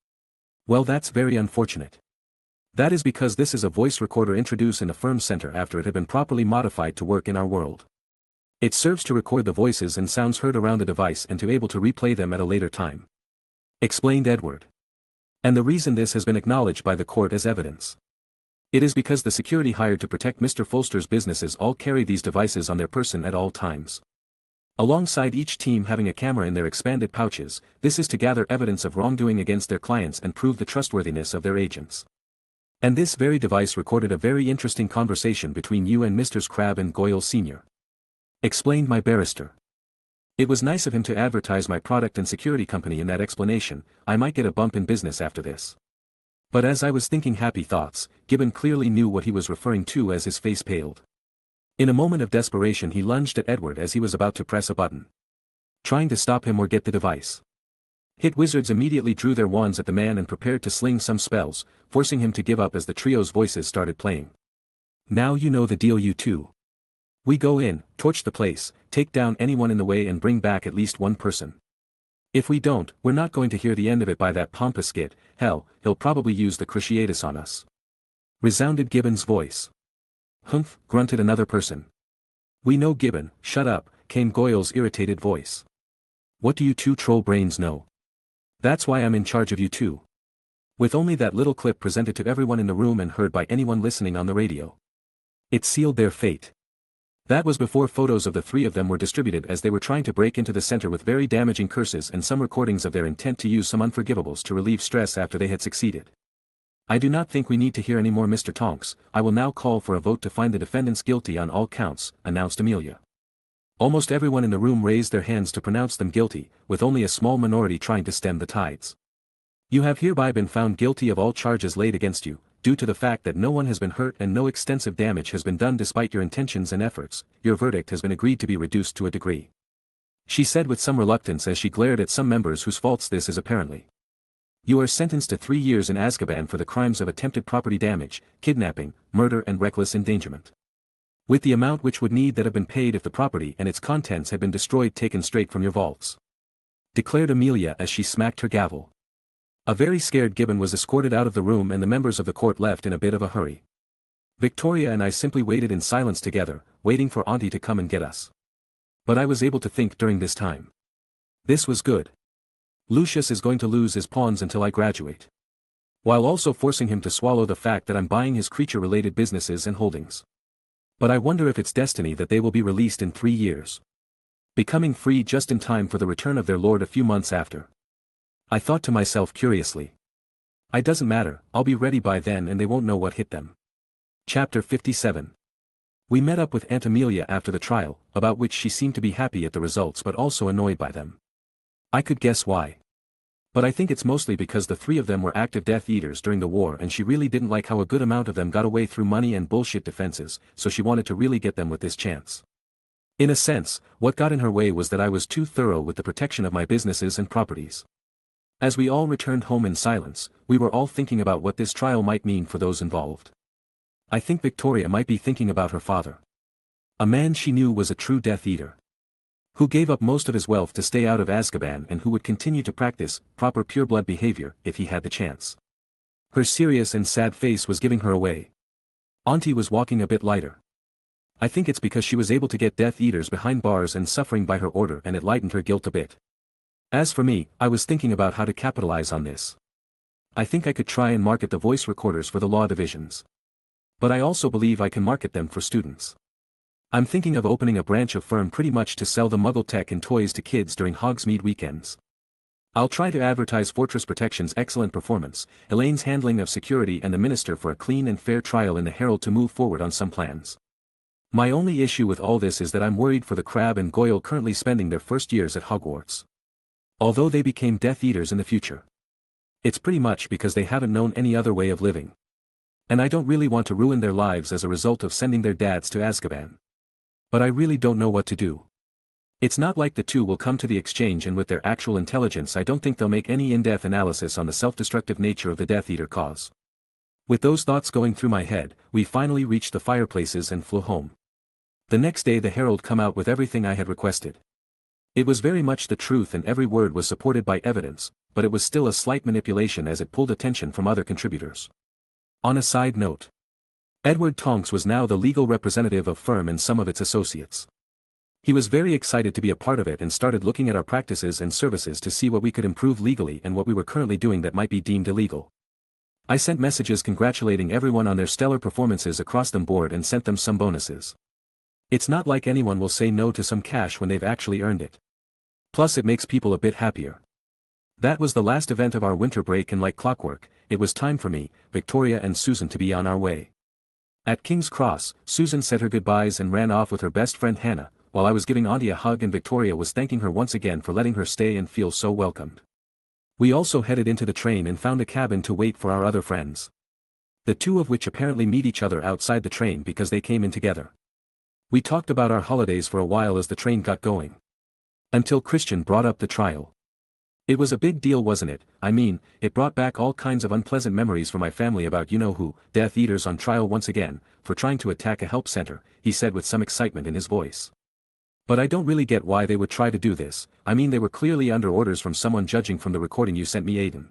Well, that's very unfortunate. That is because this is a voice recorder introduced in a firm center after it had been properly modified to work in our world. It serves to record the voices and sounds heard around the device and to able to replay them at a later time. Explained Edward. And the reason this has been acknowledged by the court as evidence. It is because the security hired to protect Mr. Folster's businesses all carry these devices on their person at all times. Alongside each team having a camera in their expanded pouches, this is to gather evidence of wrongdoing against their clients and prove the trustworthiness of their agents. And this very device recorded a very interesting conversation between you and Mr. Crabbe and Goyle Sr. Explained my barrister. It was nice of him to advertise my product and security company in that explanation. I might get a bump in business after this. But as I was thinking happy thoughts, Gibbon clearly knew what he was referring to as his face paled. In a moment of desperation he lunged at Edward as he was about to press a button, trying to stop him or get the device. Hit wizards immediately drew their wands at the man and prepared to sling some spells, forcing him to give up as the trio's voices started playing. Now you know the deal, you two. We go in, torch the place, take down anyone in the way and bring back at least one person. If we don't, we're not going to hear the end of it by that pompous git. Hell, he'll probably use the cruciatus on us. Resounded Gibbon's voice. Humph, grunted another person. We know, Gibbon, shut up, came Goyle's irritated voice. What do you two troll brains know? That's why I'm in charge of you two. With only that little clip presented to everyone in the room and heard by anyone listening on the radio. It sealed their fate. That was before photos of the three of them were distributed as they were trying to break into the center with very damaging curses and some recordings of their intent to use some unforgivables to relieve stress after they had succeeded. I do not think we need to hear any more, Mr. Tonks. I will now call for a vote to find the defendants guilty on all counts, announced Amelia. Almost everyone in the room raised their hands to pronounce them guilty, with only a small minority trying to stem the tides. You have hereby been found guilty of all charges laid against you, due to the fact that no one has been hurt and no extensive damage has been done despite your intentions and efforts. Your verdict has been agreed to be reduced to a degree. She said with some reluctance as she glared at some members whose faults this is apparently. You are sentenced to 3 years in Azkaban for the crimes of attempted property damage, kidnapping, murder and reckless endangerment. With the amount which would need that have been paid if the property and its contents had been destroyed taken straight from your vaults. Declared Amelia as she smacked her gavel. A very scared Gibbon was escorted out of the room and the members of the court left in a bit of a hurry. Victoria and I simply waited in silence together, waiting for Auntie to come and get us. But I was able to think during this time. This was good. Lucius is going to lose his pawns until I graduate. While also forcing him to swallow the fact that I'm buying his creature-related businesses and holdings. But I wonder if it's destiny that they will be released in 3 years. Becoming free just in time for the return of their lord a few months after. I thought to myself curiously. It doesn't matter, I'll be ready by then and they won't know what hit them. Chapter 57. We met up with Aunt Amelia after the trial, about which she seemed to be happy at the results but also annoyed by them. I could guess why. But I think it's mostly because the 3 of them were active Death Eaters during the war and she really didn't like how a good amount of them got away through money and bullshit defenses, so she wanted to really get them with this chance. In a sense, what got in her way was that I was too thorough with the protection of my businesses and properties. As we all returned home in silence, we were all thinking about what this trial might mean for those involved. I think Victoria might be thinking about her father. A man she knew was a true Death Eater. Who gave up most of his wealth to stay out of Azkaban and who would continue to practice proper pureblood behavior if he had the chance. Her serious and sad face was giving her away. Auntie was walking a bit lighter. I think it's because she was able to get Death Eaters behind bars and suffering by her order and it lightened her guilt a bit. As for me, I was thinking about how to capitalize on this. I think I could try and market the voice recorders for the law divisions. But I also believe I can market them for students. I'm thinking of opening a branch of firm pretty much to sell the Muggle tech and toys to kids during Hogsmeade weekends. I'll try to advertise Fortress Protection's excellent performance, Elaine's handling of security and the Minister for a clean and fair trial in the Herald to move forward on some plans. My only issue with all this is that I'm worried for the Crabbe and Goyle currently spending their first years at Hogwarts. Although they became Death Eaters in the future. It's pretty much because they haven't known any other way of living. And I don't really want to ruin their lives as a result of sending their dads to Azkaban. But I really don't know what to do. It's not like the two will come to the exchange and with their actual intelligence I don't think they'll make any in-depth analysis on the self-destructive nature of the Death Eater cause. With those thoughts going through my head, we finally reached the fireplaces and flew home. The next day the Herald come out with everything I had requested. It was very much the truth and every word was supported by evidence, but it was still a slight manipulation as it pulled attention from other contributors. On a side note, Edward Tonks was now the legal representative of firm and some of its associates. He was very excited to be a part of it and started looking at our practices and services to see what we could improve legally and what we were currently doing that might be deemed illegal. I sent messages congratulating everyone on their stellar performances across the board and sent them some bonuses. It's not like anyone will say no to some cash when they've actually earned it. Plus it makes people a bit happier. That was the last event of our winter break, and like clockwork, it was time for me, Victoria and Susan to be on our way. At King's Cross, Susan said her goodbyes and ran off with her best friend Hannah, while I was giving Auntie a hug and Victoria was thanking her once again for letting her stay and feel so welcomed. We also headed into the train and found a cabin to wait for our other friends. The two of which apparently meet each other outside the train because they came in together. We talked about our holidays for a while as the train got going. Until Christian brought up the trial. It was a big deal, wasn't it? I mean, it brought back all kinds of unpleasant memories for my family about you-know-who, Death Eaters on trial once again, for trying to attack a help center, he said with some excitement in his voice. But I don't really get why they would try to do this. I mean, they were clearly under orders from someone, judging from the recording you sent me, Aiden.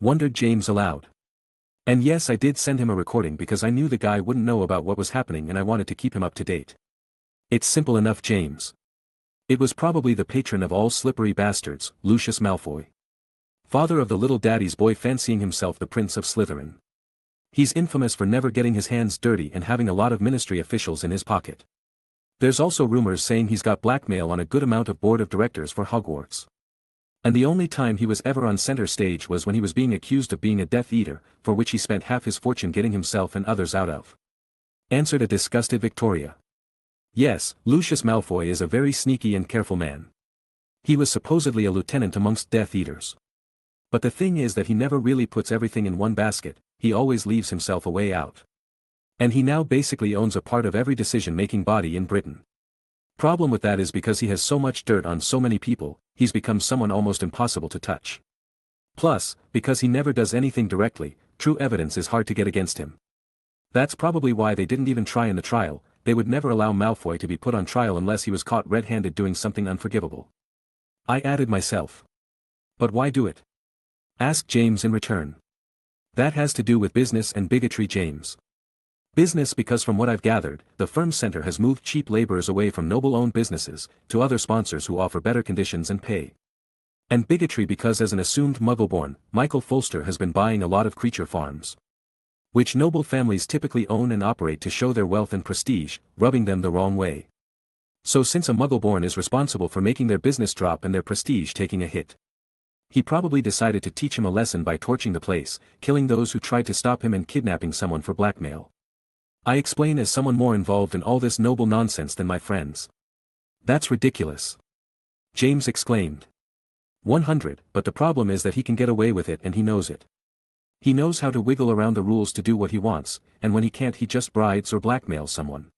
Wondered James aloud. And yes, I did send him a recording because I knew the guy wouldn't know about what was happening and I wanted to keep him up to date. It's simple enough, James. It was probably the patron of all slippery bastards, Lucius Malfoy. Father of the little daddy's boy fancying himself the Prince of Slytherin. He's infamous for never getting his hands dirty and having a lot of ministry officials in his pocket. There's also rumors saying he's got blackmail on a good amount of board of directors for Hogwarts. And the only time he was ever on center stage was when he was being accused of being a Death Eater, for which he spent half his fortune getting himself and others out of. Answered a disgusted Victoria. Yes, Lucius Malfoy is a very sneaky and careful man. He was supposedly a lieutenant amongst Death Eaters. But the thing is that he never really puts everything in one basket, he always leaves himself a way out. And he now basically owns a part of every decision-making body in Britain. Problem with that is because he has so much dirt on so many people, he's become someone almost impossible to touch. Plus, because he never does anything directly, true evidence is hard to get against him. That's probably why they didn't even try in the trial. They would never allow Malfoy to be put on trial unless he was caught red-handed doing something unforgivable. I added myself. But why do it? Asked James in return. That has to do with business and bigotry, James. Business because from what I've gathered, the firm center has moved cheap laborers away from noble-owned businesses, to other sponsors who offer better conditions and pay. And bigotry because as an assumed Muggleborn, Michael Folster has been buying a lot of creature farms. Which noble families typically own and operate to show their wealth and prestige, rubbing them the wrong way. So since a Muggleborn is responsible for making their business drop and their prestige taking a hit, he probably decided to teach him a lesson by torching the place, killing those who tried to stop him and kidnapping someone for blackmail. I explain as someone more involved in all this noble nonsense than my friends. That's ridiculous. James exclaimed. 100, but the problem is that he can get away with it and he knows it. He knows how to wiggle around the rules to do what he wants, and when he can't he just brides or blackmails someone.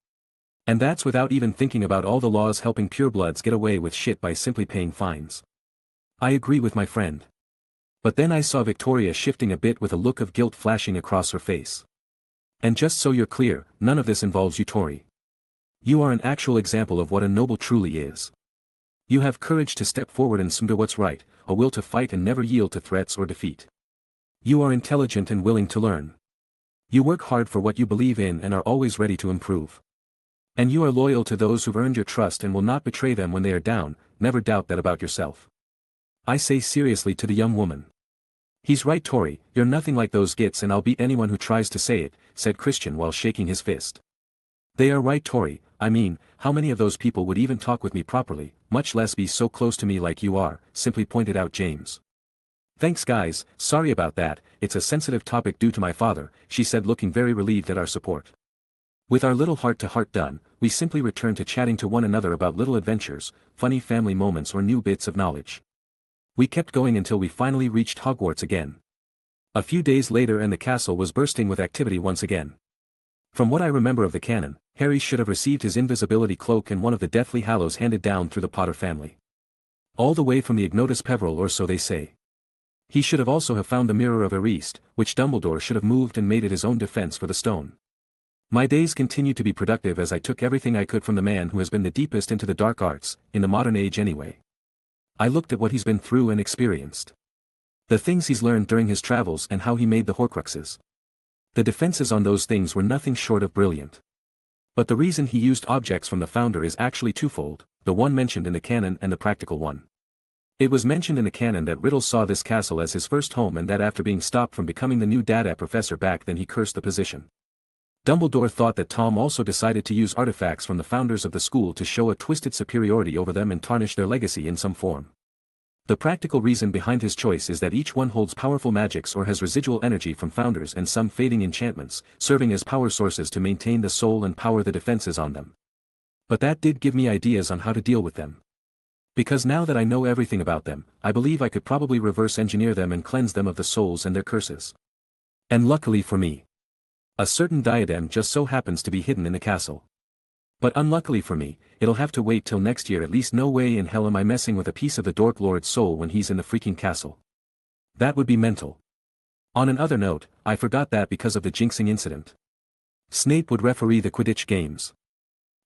And that's without even thinking about all the laws helping purebloods get away with shit by simply paying fines. I agree with my friend. But then I saw Victoria shifting a bit with a look of guilt flashing across her face. And just so you're clear, none of this involves you, Tori. You are an actual example of what a noble truly is. You have courage to step forward and do what's right, a will to fight and never yield to threats or defeat. You are intelligent and willing to learn. You work hard for what you believe in and are always ready to improve. And you are loyal to those who've earned your trust and will not betray them when they are down. Never doubt that about yourself. I say seriously to the young woman. He's right, Tori, you're nothing like those gits and I'll beat anyone who tries to say it, said Christian while shaking his fist. They are right, Tori. I mean, how many of those people would even talk with me properly, much less be so close to me like you are, simply pointed out James. Thanks guys, sorry about that, it's a sensitive topic due to my father, she said looking very relieved at our support. With our little heart-to-heart done, we simply returned to chatting to one another about little adventures, funny family moments or new bits of knowledge. We kept going until we finally reached Hogwarts again. A few days later and the castle was bursting with activity once again. From what I remember of the canon, Harry should have received his invisibility cloak and one of the Deathly Hallows handed down through the Potter family. All the way from the Ignotus Peverell, or so they say. He should have also have found the Mirror of Erist, which Dumbledore should have moved and made it his own defense for the stone. My days continued to be productive as I took everything I could from the man who has been the deepest into the dark arts, in the modern age anyway. I looked at what he's been through and experienced. The things he's learned during his travels and how he made the Horcruxes. The defenses on those things were nothing short of brilliant. But the reason he used objects from the Founder is actually twofold, the one mentioned in the canon and the practical one. It was mentioned in the canon that Riddle saw this castle as his first home and that after being stopped from becoming the new Dada professor back then he cursed the position. Dumbledore thought that Tom also decided to use artifacts from the founders of the school to show a twisted superiority over them and tarnish their legacy in some form. The practical reason behind his choice is that each one holds powerful magics or has residual energy from founders and some fading enchantments, serving as power sources to maintain the soul and power the defenses on them. But that did give me ideas on how to deal with them. Because now that I know everything about them, I believe I could probably reverse engineer them and cleanse them of the souls and their curses. And luckily for me, a certain diadem just so happens to be hidden in the castle. But unluckily for me, it'll have to wait till next year. At least no way in hell am I messing with a piece of the Dork Lord's soul when he's in the freaking castle. That would be mental. On another note, I forgot that because of the jinxing incident, Snape would referee the Quidditch games.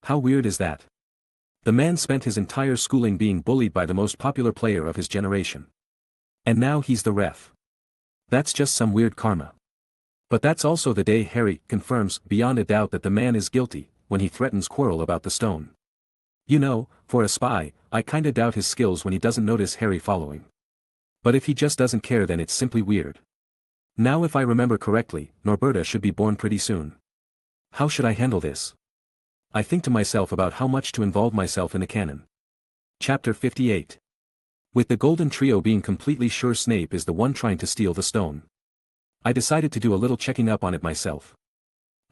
How weird is that? The man spent his entire schooling being bullied by the most popular player of his generation. And now he's the ref. That's just some weird karma. But that's also the day Harry confirms beyond a doubt that the man is guilty, when he threatens Quirrell about the stone. You know, for a spy, I kinda doubt his skills when he doesn't notice Harry following. But if he just doesn't care, then it's simply weird. Now if I remember correctly, Norberta should be born pretty soon. How should I handle this? I think to myself about how much to involve myself in the canon. Chapter 58. With the Golden Trio being completely sure Snape is the one trying to steal the stone, I decided to do a little checking up on it myself.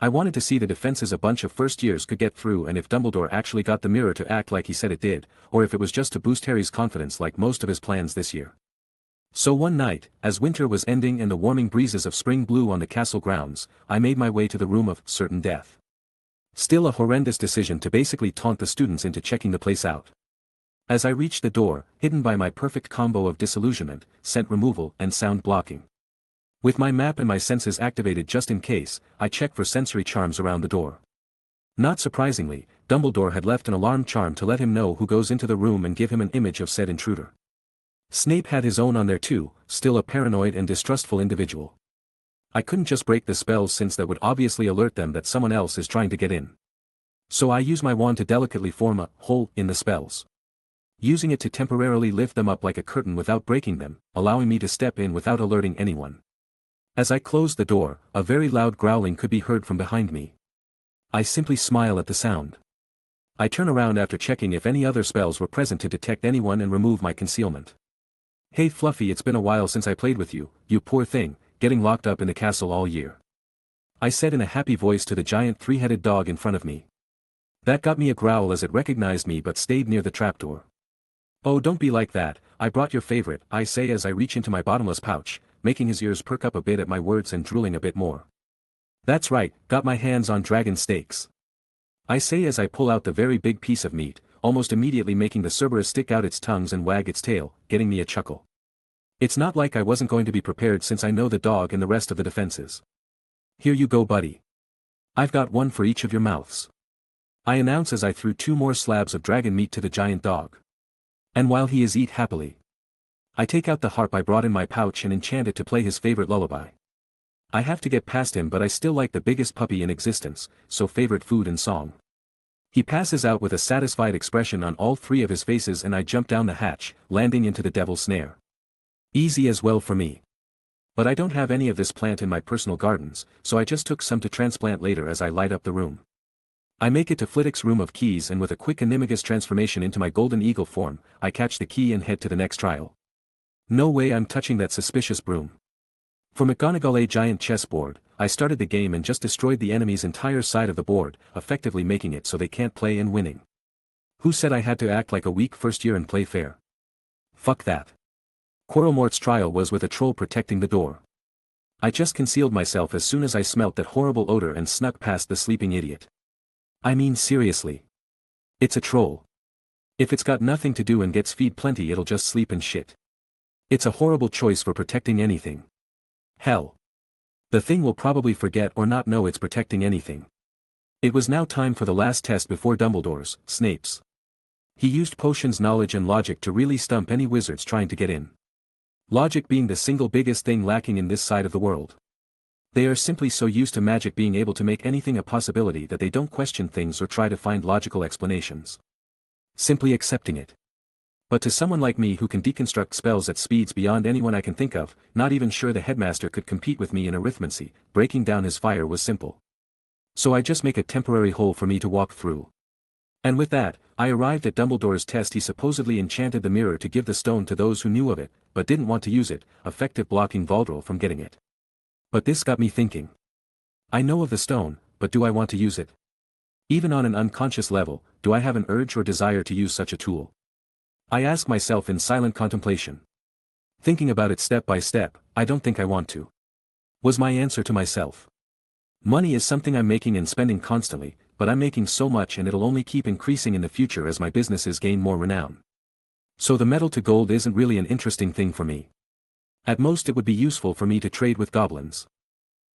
I wanted to see the defenses a bunch of first years could get through, and if Dumbledore actually got the mirror to act like he said it did, or if it was just to boost Harry's confidence like most of his plans this year. So one night, as winter was ending and the warming breezes of spring blew on the castle grounds, I made my way to the room of certain death. Still a horrendous decision to basically taunt the students into checking the place out. As I reached the door, hidden by my perfect combo of disillusionment, scent removal, and sound blocking. With my map and my senses activated just in case, I checked for sensory charms around the door. Not surprisingly, Dumbledore had left an alarm charm to let him know who goes into the room and give him an image of said intruder. Snape had his own on there too, still a paranoid and distrustful individual. I couldn't just break the spells since that would obviously alert them that someone else is trying to get in. So I use my wand to delicately form a hole in the spells, using it to temporarily lift them up like a curtain without breaking them, allowing me to step in without alerting anyone. As I closed the door, a very loud growling could be heard from behind me. I simply smile at the sound. I turn around after checking if any other spells were present to detect anyone and remove my concealment. "Hey Fluffy, it's been a while since I played with you, you poor thing, getting locked up in the castle all year," I said in a happy voice to the giant three-headed dog in front of me. That got me a growl as it recognized me but stayed near the trapdoor. "Oh, don't be like that, I brought your favorite," I say as I reach into my bottomless pouch, making his ears perk up a bit at my words and drooling a bit more. "That's right, got my hands on dragon steaks," I say as I pull out the very big piece of meat, almost immediately making the Cerberus stick out its tongues and wag its tail, getting me a chuckle. It's not like I wasn't going to be prepared since I know the dog and the rest of the defenses. "Here you go, buddy. I've got one for each of your mouths," I announce as I threw 2 more slabs of dragon meat to the giant dog. And while he is eat happily, I take out the harp I brought in my pouch and enchant it to play his favorite lullaby. I have to get past him, but I still like the biggest puppy in existence, so favorite food and song. He passes out with a satisfied expression on all 3 of his faces and I jump down the hatch, landing into the devil's snare. Easy as well for me. But I don't have any of this plant in my personal gardens, so I just took some to transplant later as I light up the room. I make it to Flitwick's room of keys, and with a quick animagus transformation into my golden eagle form, I catch the key and head to the next trial. No way I'm touching that suspicious broom. For McGonagall giant chessboard, I started the game and just destroyed the enemy's entire side of the board, effectively making it so they can't play and winning. Who said I had to act like a weak first year and play fair? Fuck that. Quirrellmort's trial was with a troll protecting the door. I just concealed myself as soon as I smelt that horrible odor and snuck past the sleeping idiot. I mean seriously. It's a troll. If it's got nothing to do and gets fed plenty, it'll just sleep and shit. It's a horrible choice for protecting anything. Hell. The thing will probably forget or not know it's protecting anything. It was now time for the last test before Dumbledore's, Snape's. He used potions, knowledge and logic to really stump any wizards trying to get in. Logic being the single biggest thing lacking in this side of the world. They are simply so used to magic being able to make anything a possibility that they don't question things or try to find logical explanations. Simply accepting it. But to someone like me who can deconstruct spells at speeds beyond anyone I can think of, not even sure the headmaster could compete with me in arithmancy, breaking down his fire was simple. So I just make a temporary hole for me to walk through. And with that, I arrived at Dumbledore's test. He supposedly enchanted the mirror to give the stone to those who knew of it, but didn't want to use it, effective blocking Voldrel from getting it. But this got me thinking. I know of the stone, but do I want to use it? Even on an unconscious level, do I have an urge or desire to use such a tool? I ask myself in silent contemplation. Thinking about it step by step, I don't think I want to. Was my answer to myself. Money is something I'm making and spending constantly, but I'm making so much and it'll only keep increasing in the future as my businesses gain more renown. So the metal to gold isn't really an interesting thing for me. At most it would be useful for me to trade with goblins.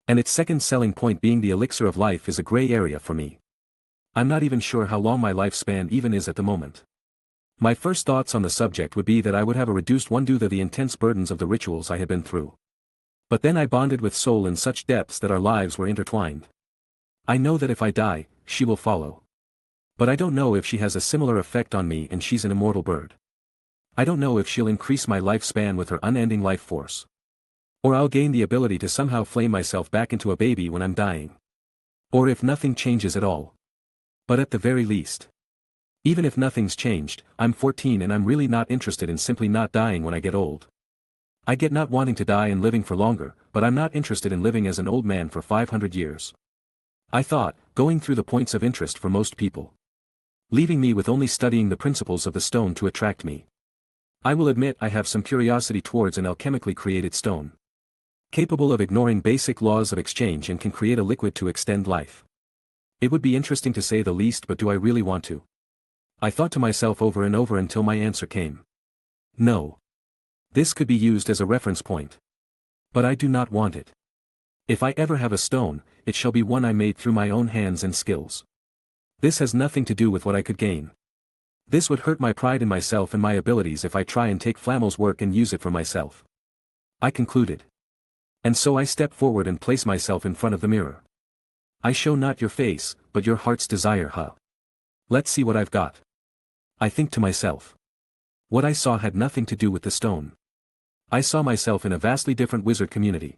And its second selling point being the elixir of life is a gray area for me. I'm not even sure how long my lifespan even is at the moment. My first thoughts on the subject would be that I would have a reduced one due to the intense burdens of the rituals I had been through. But then I bonded with Soul in such depths that our lives were intertwined. I know that if I die, she will follow. But I don't know if she has a similar effect on me and she's an immortal bird. I don't know if she'll increase my lifespan with her unending life force. Or I'll gain the ability to somehow flame myself back into a baby when I'm dying. Or if nothing changes at all. But at the very least. Even if nothing's changed, I'm 14 and I'm really not interested in simply not dying when I get old. I get not wanting to die and living for longer, but I'm not interested in living as an old man for 500 years. I thought, going through the points of interest for most people. Leaving me with only studying the principles of the stone to attract me. I will admit I have some curiosity towards an alchemically created stone. Capable of ignoring basic laws of exchange and can create a liquid to extend life. It would be interesting to say the least, but do I really want to? I thought to myself over and over until my answer came. No. This could be used as a reference point. But I do not want it. If I ever have a stone, it shall be one I made through my own hands and skills. This has nothing to do with what I could gain. This would hurt my pride in myself and my abilities if I try and take Flamel's work and use it for myself. I concluded. And so I step forward and place myself in front of the mirror. I show not your face, but your heart's desire, huh? Let's see what I've got. I think to myself. What I saw had nothing to do with the stone. I saw myself in a vastly different wizard community.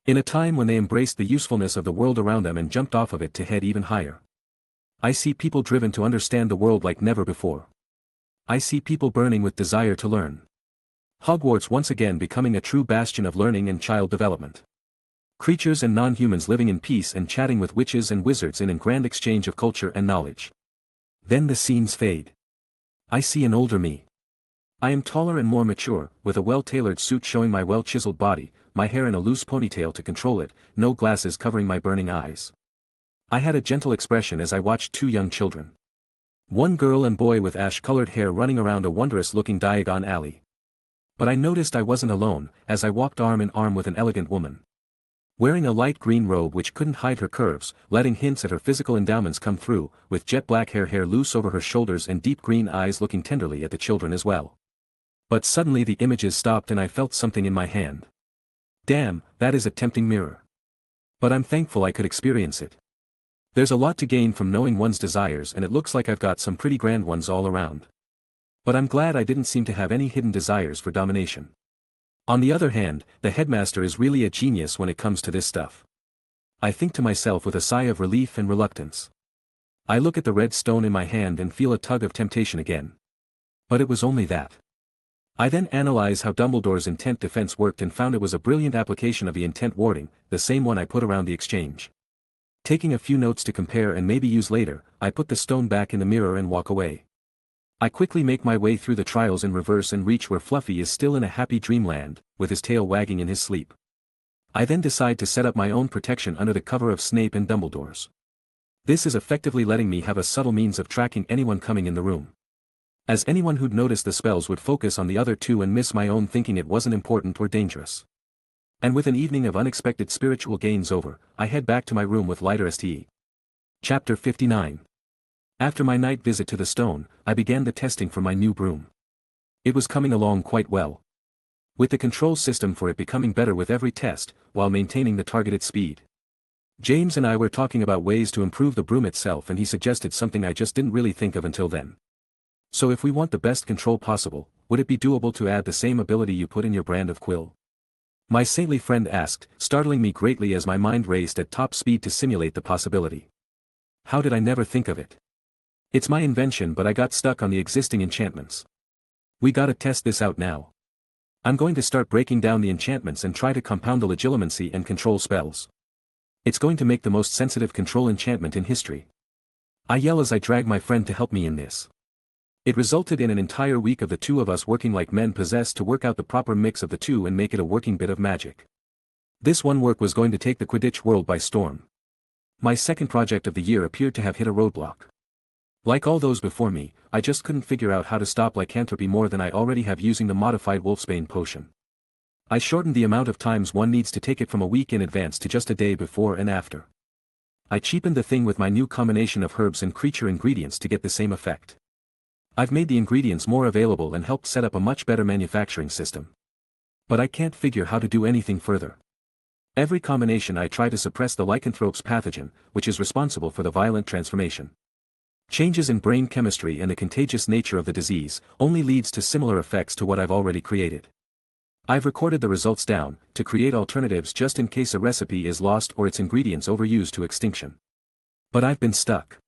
In a time when they embraced the usefulness of the world around them and jumped off of it to head even higher. I see people driven to understand the world like never before. I see people burning with desire to learn. Hogwarts once again becoming a true bastion of learning and child development. Creatures and non-humans living in peace and chatting with witches and wizards in a grand exchange of culture and knowledge. Then the scenes fade. I see an older me. I am taller and more mature, with a well-tailored suit showing my well-chiseled body, my hair in a loose ponytail to control it, no glasses covering my burning eyes. I had a gentle expression as I watched two young children. One girl and boy with ash-colored hair running around a wondrous-looking Diagon alley. But I noticed I wasn't alone, as I walked arm in arm with an elegant woman. Wearing a light green robe which couldn't hide her curves, letting hints at her physical endowments come through, with jet black hair loose over her shoulders and deep green eyes looking tenderly at the children as well. But suddenly the images stopped and I felt something in my hand. Damn, that is a tempting mirror. But I'm thankful I could experience it. There's a lot to gain from knowing one's desires and it looks like I've got some pretty grand ones all around. But I'm glad I didn't seem to have any hidden desires for domination. On the other hand, the headmaster is really a genius when it comes to this stuff. I think to myself with a sigh of relief and reluctance. I look at the red stone in my hand and feel a tug of temptation again. But it was only that. I then analyze how Dumbledore's intent defense worked and found it was a brilliant application of the intent warding, the same one I put around the exchange. Taking a few notes to compare and maybe use later, I put the stone back in the mirror and walk away. I quickly make my way through the trials in reverse and reach where Fluffy is still in a happy dreamland, with his tail wagging in his sleep. I then decide to set up my own protection under the cover of Snape and Dumbledore's. This is effectively letting me have a subtle means of tracking anyone coming in the room. As anyone who'd noticed the spells would focus on the other two and miss my own thinking it wasn't important or dangerous. And with an evening of unexpected spiritual gains over, I head back to my room with lighter STE. Chapter 59. After my night visit to the stone, I began the testing for my new broom. It was coming along quite well. With the control system for it becoming better with every test, while maintaining the targeted speed. James and I were talking about ways to improve the broom itself and he suggested something I just didn't really think of until then. So if we want the best control possible, would it be doable to add the same ability you put in your brand of quill? My saintly friend asked, startling me greatly as my mind raced at top speed to simulate the possibility. How did I never think of it? It's my invention, but I got stuck on the existing enchantments. We gotta test this out now. I'm going to start breaking down the enchantments and try to compound the legilimency and control spells. It's going to make the most sensitive control enchantment in history. I yell as I drag my friend to help me in this. It resulted in an entire week of the two of us working like men possessed to work out the proper mix of the two and make it a working bit of magic. This one work was going to take the Quidditch world by storm. My second project of the year appeared to have hit a roadblock. Like all those before me, I just couldn't figure out how to stop lycanthropy more than I already have using the modified Wolfsbane potion. I shortened the amount of times one needs to take it from a week in advance to just a day before and after. I cheapened the thing with my new combination of herbs and creature ingredients to get the same effect. I've made the ingredients more available and helped set up a much better manufacturing system. But I can't figure how to do anything further. Every combination I try to suppress the lycanthrope's pathogen, which is responsible for the violent transformation. Changes in brain chemistry and the contagious nature of the disease only leads to similar effects to what I've already created. I've recorded the results down, to create alternatives just in case a recipe is lost or its ingredients overused to extinction. But I've been stuck.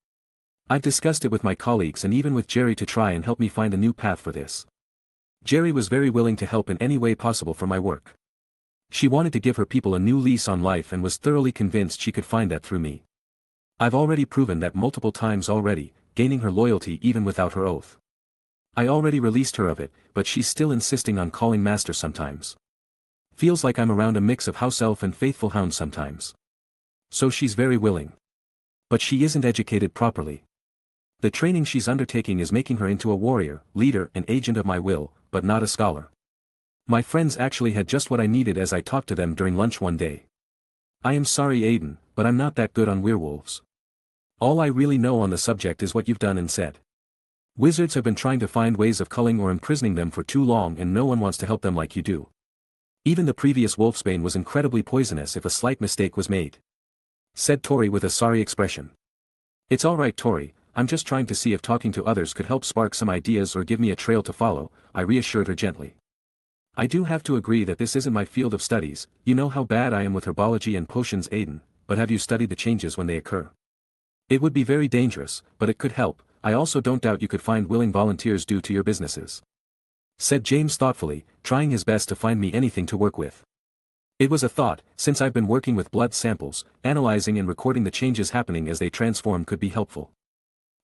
I've discussed it with my colleagues and even with Jerry to try and help me find a new path for this. Jerry was very willing to help in any way possible for my work. She wanted to give her people a new lease on life and was thoroughly convinced she could find that through me. I've already proven that multiple times already, gaining her loyalty even without her oath. I already released her of it, but she's still insisting on calling master sometimes. Feels like I'm around a mix of house elf and faithful hound sometimes. So she's very willing. But she isn't educated properly. The training she's undertaking is making her into a warrior, leader and agent of my will, but not a scholar. My friends actually had just what I needed as I talked to them during lunch one day. I am sorry Aiden, but I'm not that good on werewolves. All I really know on the subject is what you've done and said. Wizards have been trying to find ways of culling or imprisoning them for too long and no one wants to help them like you do. Even the previous Wolfsbane was incredibly poisonous if a slight mistake was made. Said Tori with a sorry expression. It's alright Tori, I'm just trying to see if talking to others could help spark some ideas or give me a trail to follow, I reassured her gently. I do have to agree that this isn't my field of studies, you know how bad I am with herbology and potions Aiden, but have you studied the changes when they occur? It would be very dangerous, but it could help. I also don't doubt you could find willing volunteers due to your businesses. Said James thoughtfully, trying his best to find me anything to work with. It was a thought, since I've been working with blood samples, analyzing and recording the changes happening as they transform could be helpful.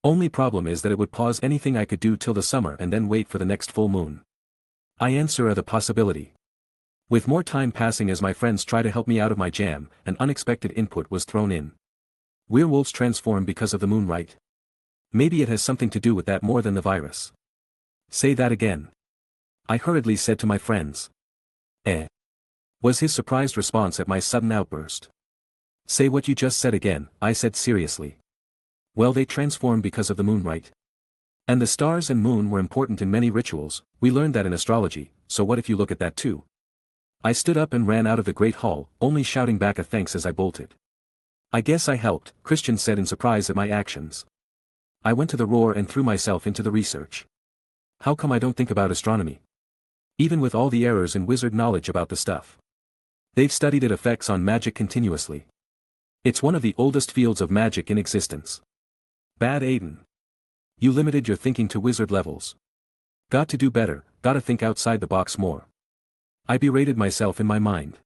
Only problem is that it would pause anything I could do till the summer and then wait for the next full moon. I answer the possibility. With more time passing as my friends try to help me out of my jam, an unexpected input was thrown in. Werewolves transform because of the moon, right? Maybe it has something to do with that more than the virus. Say that again. I hurriedly said to my friends. Was his surprised response at my sudden outburst. Say what you just said again, I said seriously. Well, they transform because of the moon, right? And the stars and moon were important in many rituals, we learned that in astrology, so what if you look at that too? I stood up and ran out of the great hall, only shouting back a thanks as I bolted. I guess I helped, Christian said in surprise at my actions. I went to the roar and threw myself into the research. How come I don't think about astronomy? Even with all the errors in wizard knowledge about the stuff. They've studied its effects on magic continuously. It's one of the oldest fields of magic in existence. Bad Aiden. You limited your thinking to wizard levels. Got to do better, gotta think outside the box more. I berated myself in my mind.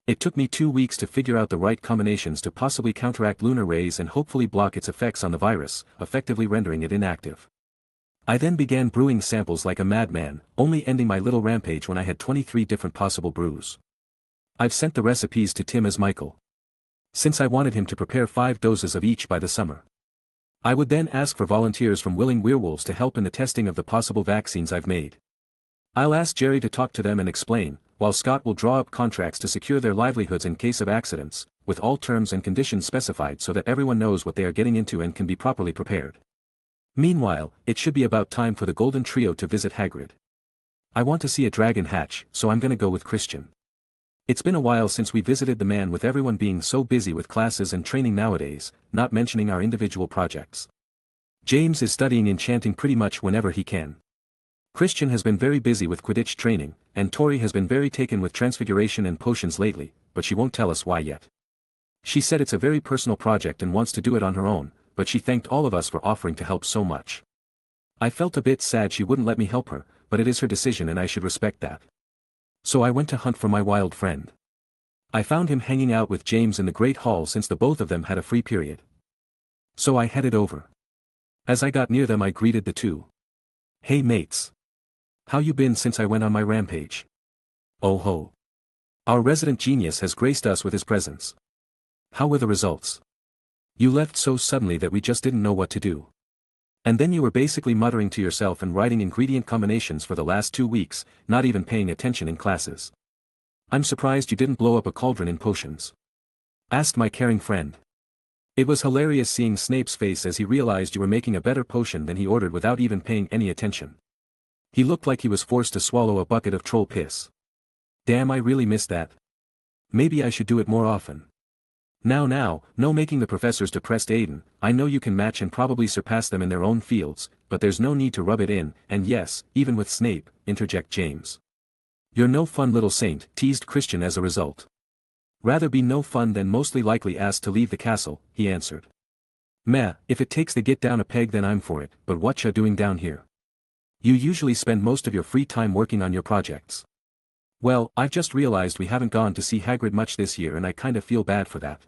It took me 2 weeks to figure out the right combinations to possibly counteract lunar rays and hopefully block its effects on the virus, effectively rendering it inactive. I then began brewing samples like a madman, only ending my little rampage when I had 23 different possible brews. I've sent the recipes to Tim as Michael. Since I wanted him to prepare 5 doses of each by the summer. I would then ask for volunteers from willing werewolves to help in the testing of the possible vaccines I've made. I'll ask Jerry to talk to them and explain, while Scott will draw up contracts to secure their livelihoods in case of accidents, with all terms and conditions specified so that everyone knows what they are getting into and can be properly prepared. Meanwhile, it should be about time for the Golden Trio to visit Hagrid. I want to see a dragon hatch, so I'm gonna go with Christian. It's been a while since we visited the man with everyone being so busy with classes and training nowadays, not mentioning our individual projects. James is studying enchanting pretty much whenever he can. Christian has been very busy with Quidditch training, and Tori has been very taken with transfiguration and potions lately, but she won't tell us why yet. She said it's a very personal project and wants to do it on her own, but she thanked all of us for offering to help so much. I felt a bit sad she wouldn't let me help her, but it is her decision and I should respect that. So I went to hunt for my wild friend. I found him hanging out with James in the Great Hall since the both of them had a free period. So I headed over. As I got near them I greeted the two. "Hey mates. How you been since I went on my rampage?" "Oh ho. Our resident genius has graced us with his presence. How were the results? You left so suddenly that we just didn't know what to do. And then you were basically muttering to yourself and writing ingredient combinations for the last 2 weeks, not even paying attention in classes. I'm surprised you didn't blow up a cauldron in potions," asked my caring friend. It was hilarious seeing Snape's face as he realized you were making a better potion than he ordered without even paying any attention. He looked like he was forced to swallow a bucket of troll piss. Damn, I really missed that. Maybe I should do it more often. Now, no making the professors depressed, Aiden. I know you can match and probably surpass them in their own fields, but there's no need to rub it in, and yes, even with Snape, interject James. You're no fun little saint, teased Christian as a result. Rather be no fun than mostly likely asked to leave the castle, he answered. Meh, if it takes to get down a peg then I'm for it, but what ya doing down here? You usually spend most of your free time working on your projects. Well, I've just realized we haven't gone to see Hagrid much this year and I kinda feel bad for that.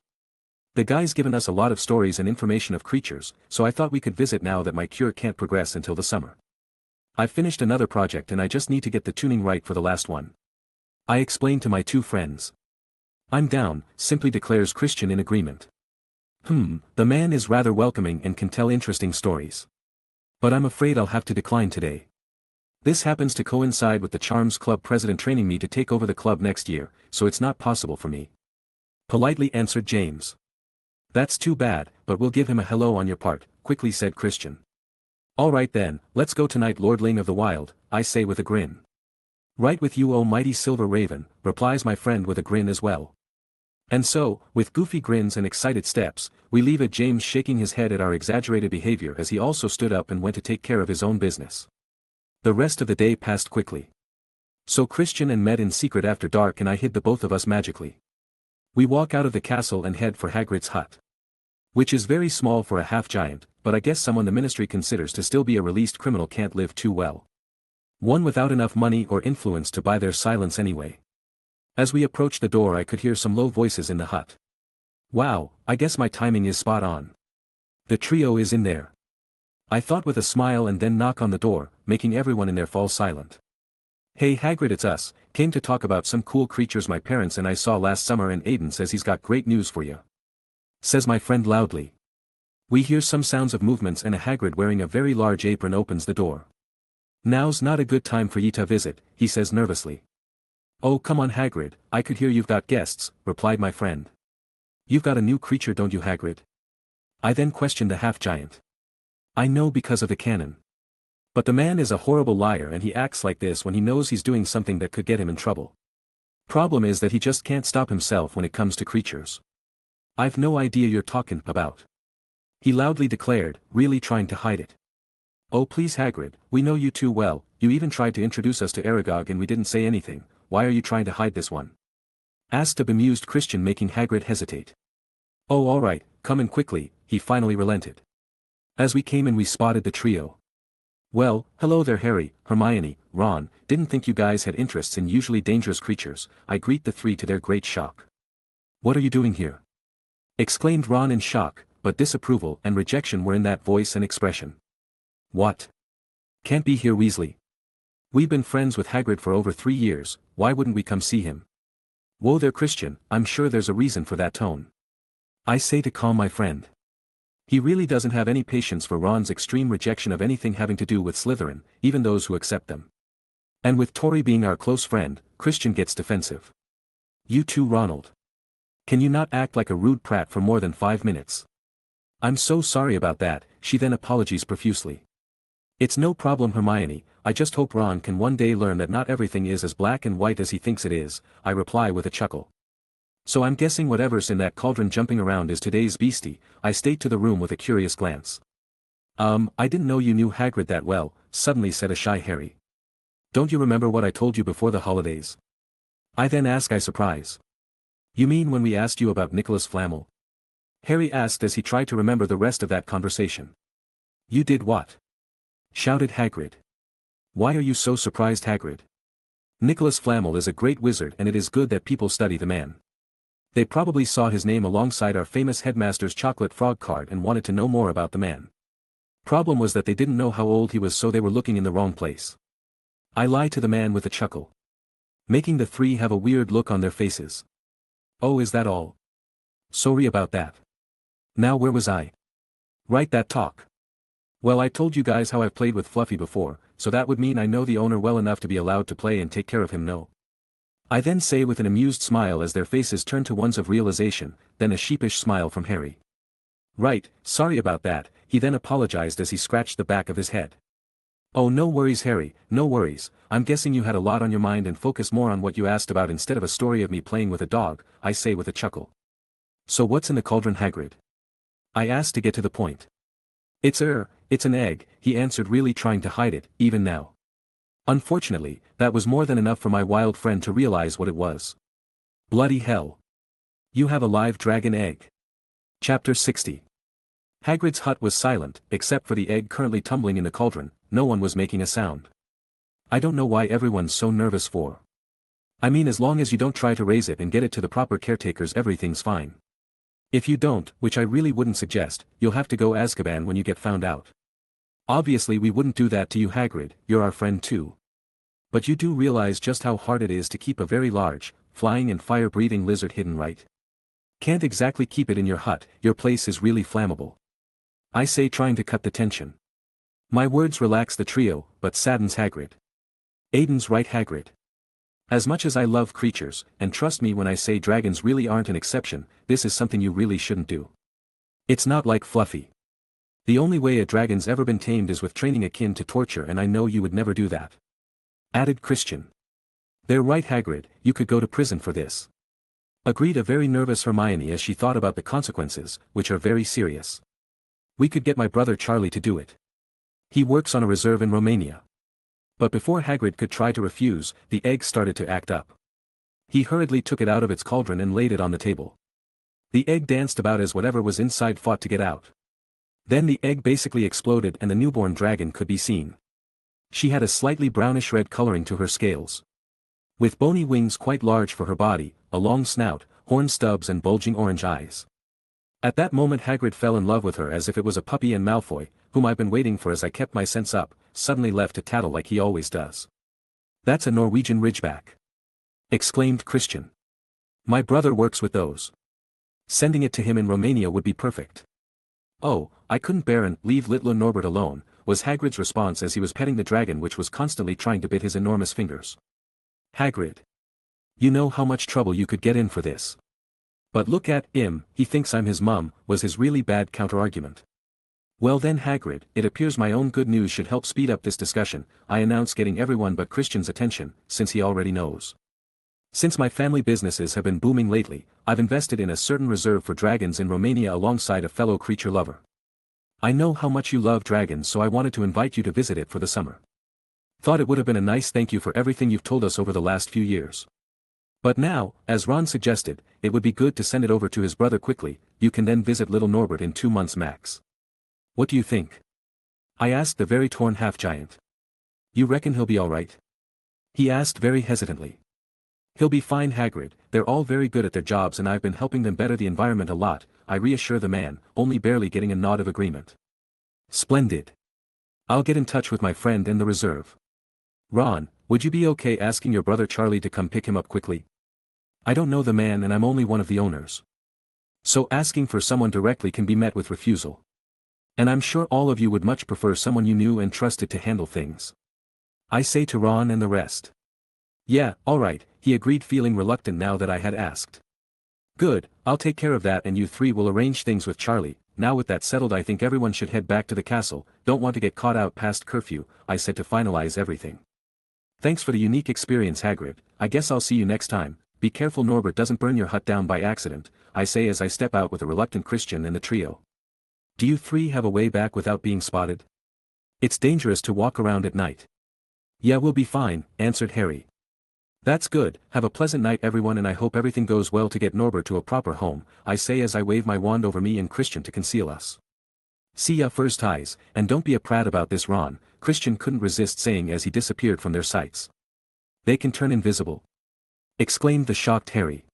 The guy's given us a lot of stories and information of creatures, so I thought we could visit now that my cure can't progress until the summer. I've finished another project and I just need to get the tuning right for the last one. I explained to my two friends. I'm down, simply declares Christian in agreement. The man is rather welcoming and can tell interesting stories. But I'm afraid I'll have to decline today. This happens to coincide with the Charms Club president training me to take over the club next year, so it's not possible for me. Politely answered James. That's too bad, but we'll give him a hello on your part, quickly said Christian. Alright then, let's go tonight, lordling of the wild, I say with a grin. Right with you, oh mighty silver raven, replies my friend with a grin as well. And so, with goofy grins and excited steps, we leave at James shaking his head at our exaggerated behavior as he also stood up and went to take care of his own business. The rest of the day passed quickly. So Christian and met in secret after dark and I hid the both of us magically. We walk out of the castle and head for Hagrid's hut. Which is very small for a half-giant, but I guess someone the ministry considers to still be a released criminal can't live too well. One without enough money or influence to buy their silence anyway. As we approached the door I could hear some low voices in the hut. Wow, I guess my timing is spot on. The trio is in there. I thought with a smile and then knock on the door, making everyone in there fall silent. Hey Hagrid, it's us, came to talk about some cool creatures my parents and I saw last summer and Aiden says he's got great news for you. Says my friend loudly. We hear some sounds of movements and a Hagrid wearing a very large apron opens the door. Now's not a good time for ye to visit, he says nervously. Oh come on Hagrid, I could hear you've got guests, replied my friend. You've got a new creature don't you Hagrid? I then questioned the half-giant. I know because of the canon. But the man is a horrible liar and he acts like this when he knows he's doing something that could get him in trouble. Problem is that he just can't stop himself when it comes to creatures. I've no idea you're talking about. He loudly declared, really trying to hide it. Oh please Hagrid, we know you too well, you even tried to introduce us to Aragog and we didn't say anything, why are you trying to hide this one? Asked a bemused Christian making Hagrid hesitate. Oh alright, come in quickly, he finally relented. As we came in we spotted the trio. Well, hello there Harry, Hermione, Ron, didn't think you guys had interests in usually dangerous creatures, I greet the three to their great shock. What are you doing here? Exclaimed Ron in shock, but disapproval and rejection were in that voice and expression. What? Can't be here Weasley. We've been friends with Hagrid for over 3 years, why wouldn't we come see him? Whoa there Christian, I'm sure there's a reason for that tone. I say to calm my friend. He really doesn't have any patience for Ron's extreme rejection of anything having to do with Slytherin, even those who accept them. And with Tori being our close friend, Christian gets defensive. You too Ronald. Can you not act like a rude prat for more than 5 minutes? I'm so sorry about that, she then apologies profusely. It's no problem Hermione, I just hope Ron can one day learn that not everything is as black and white as he thinks it is, I reply with a chuckle. So I'm guessing whatever's in that cauldron jumping around is today's beastie, I state to the room with a curious glance. I didn't know you knew Hagrid that well, suddenly said a shy Harry. Don't you remember what I told you before the holidays? I then ask, I surprise. You mean when we asked you about Nicholas Flamel? Harry asked as he tried to remember the rest of that conversation. You did what? Shouted Hagrid. Why are you so surprised, Hagrid? Nicholas Flamel is a great wizard, and it is good that people study the man. They probably saw his name alongside our famous headmaster's chocolate frog card and wanted to know more about the man. Problem was that they didn't know how old he was, so they were looking in the wrong place. I lied to the man with a chuckle, making the three have a weird look on their faces. Oh, is that all? Sorry about that. Now where was I? Right, that talk. Well, I told you guys how I've played with Fluffy before, so that would mean I know the owner well enough to be allowed to play and take care of him, no? I then say with an amused smile as their faces turn to ones of realization, then a sheepish smile from Harry. Right, sorry about that, he then apologized as he scratched the back of his head. Oh, no worries, Harry, no worries. I'm guessing you had a lot on your mind and focused more on what you asked about instead of a story of me playing with a dog, I say with a chuckle. So what's in the cauldron, Hagrid? I asked to get to the point. It's an egg, he answered, really trying to hide it, even now. Unfortunately, that was more than enough for my wild friend to realize what it was. Bloody hell. You have a live dragon egg. Chapter 60. Hagrid's hut was silent, except for the egg currently tumbling in the cauldron. No one was making a sound. I don't know why everyone's so nervous for. I mean, as long as you don't try to raise it and get it to the proper caretakers, everything's fine. If you don't, which I really wouldn't suggest, you'll have to go Azkaban when you get found out. Obviously we wouldn't do that to you, Hagrid, you're our friend too. But you do realize just how hard it is to keep a very large, flying and fire-breathing lizard hidden, right? Can't exactly keep it in your hut, your place is really flammable. I say, trying to cut the tension. My words relax the trio, but saddens Hagrid. Aiden's right, Hagrid. As much as I love creatures, and trust me when I say dragons really aren't an exception, this is something you really shouldn't do. It's not like Fluffy. The only way a dragon's ever been tamed is with training akin to torture, and I know you would never do that. Added Christian. They're right, Hagrid, you could go to prison for this. Agreed a very nervous Hermione as she thought about the consequences, which are very serious. We could get my brother Charlie to do it. He works on a reserve in Romania. But before Hagrid could try to refuse, the egg started to act up. He hurriedly took it out of its cauldron and laid it on the table. The egg danced about as whatever was inside fought to get out. Then the egg basically exploded and the newborn dragon could be seen. She had a slightly brownish-red coloring to her scales. With bony wings quite large for her body, a long snout, horn stubs and bulging orange eyes. At that moment Hagrid fell in love with her as if it was a puppy, and Malfoy, whom I've been waiting for as I kept my sense up, suddenly left to tattle like he always does. That's a Norwegian Ridgeback, exclaimed Christian. My brother works with those. Sending it to him in Romania would be perfect. Oh, I couldn't bear and leave little Norbert alone, was Hagrid's response as he was petting the dragon, which was constantly trying to bit his enormous fingers. Hagrid. You know how much trouble you could get in for this. But look at him, he thinks I'm his mum, was his really bad counterargument. Well then, Hagrid, it appears my own good news should help speed up this discussion, I announced, getting everyone but Christian's attention, since he already knows. Since my family businesses have been booming lately, I've invested in a certain reserve for dragons in Romania alongside a fellow creature lover. I know how much you love dragons, so I wanted to invite you to visit it for the summer. Thought it would have been a nice thank you for everything you've told us over the last few years. But now, as Ron suggested, it would be good to send it over to his brother quickly. You can then visit little Norbert in 2 months max. What do you think? I asked the very torn half-giant. You reckon he'll be alright? He asked very hesitantly. He'll be fine, Hagrid, they're all very good at their jobs and I've been helping them better the environment a lot, I reassure the man, only barely getting a nod of agreement. Splendid. I'll get in touch with my friend in the reserve. Ron, would you be okay asking your brother Charlie to come pick him up quickly? I don't know the man and I'm only one of the owners. So asking for someone directly can be met with refusal. And I'm sure all of you would much prefer someone you knew and trusted to handle things. I say to Ron and the rest. Yeah, alright, he agreed, feeling reluctant now that I had asked. Good, I'll take care of that and you three will arrange things with Charlie. Now with that settled, I think everyone should head back to the castle, don't want to get caught out past curfew, I said to finalize everything. Thanks for the unique experience, Hagrid, I guess I'll see you next time. Be careful Norbert doesn't burn your hut down by accident, I say as I step out with a reluctant Christian and the trio. Do you three have a way back without being spotted? It's dangerous to walk around at night. Yeah, we'll be fine, answered Harry. That's good, have a pleasant night everyone and I hope everything goes well to get Norbert to a proper home, I say as I wave my wand over me and Christian to conceal us. See ya first eyes, and don't be a prat about this Ron, Christian couldn't resist saying as he disappeared from their sights. They can turn invisible, exclaimed the shocked Harry.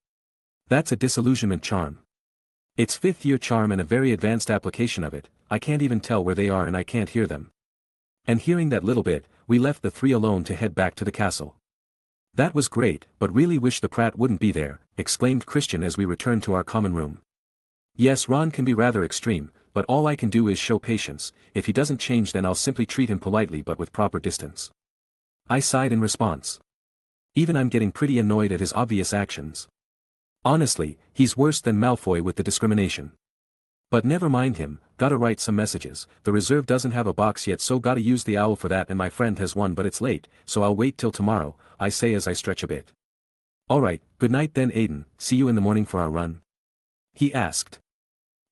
That's a disillusionment charm. It's fifth-year charm and a very advanced application of it, I can't even tell where they are and I can't hear them. And hearing that little bit, we left the three alone to head back to the castle. That was great, but really wish the prat wouldn't be there, exclaimed Christian as we returned to our common room. Yes, Ron can be rather extreme, but all I can do is show patience, if he doesn't change then I'll simply treat him politely but with proper distance. I sighed in response. Even I'm getting pretty annoyed at his obvious actions. Honestly, he's worse than Malfoy with the discrimination. But never mind him, gotta write some messages, the reserve doesn't have a box yet so gotta use the owl for that and my friend has one but it's late, so I'll wait till tomorrow, I say as I stretch a bit. Alright, good night then Aiden, see you in the morning for our run? He asked.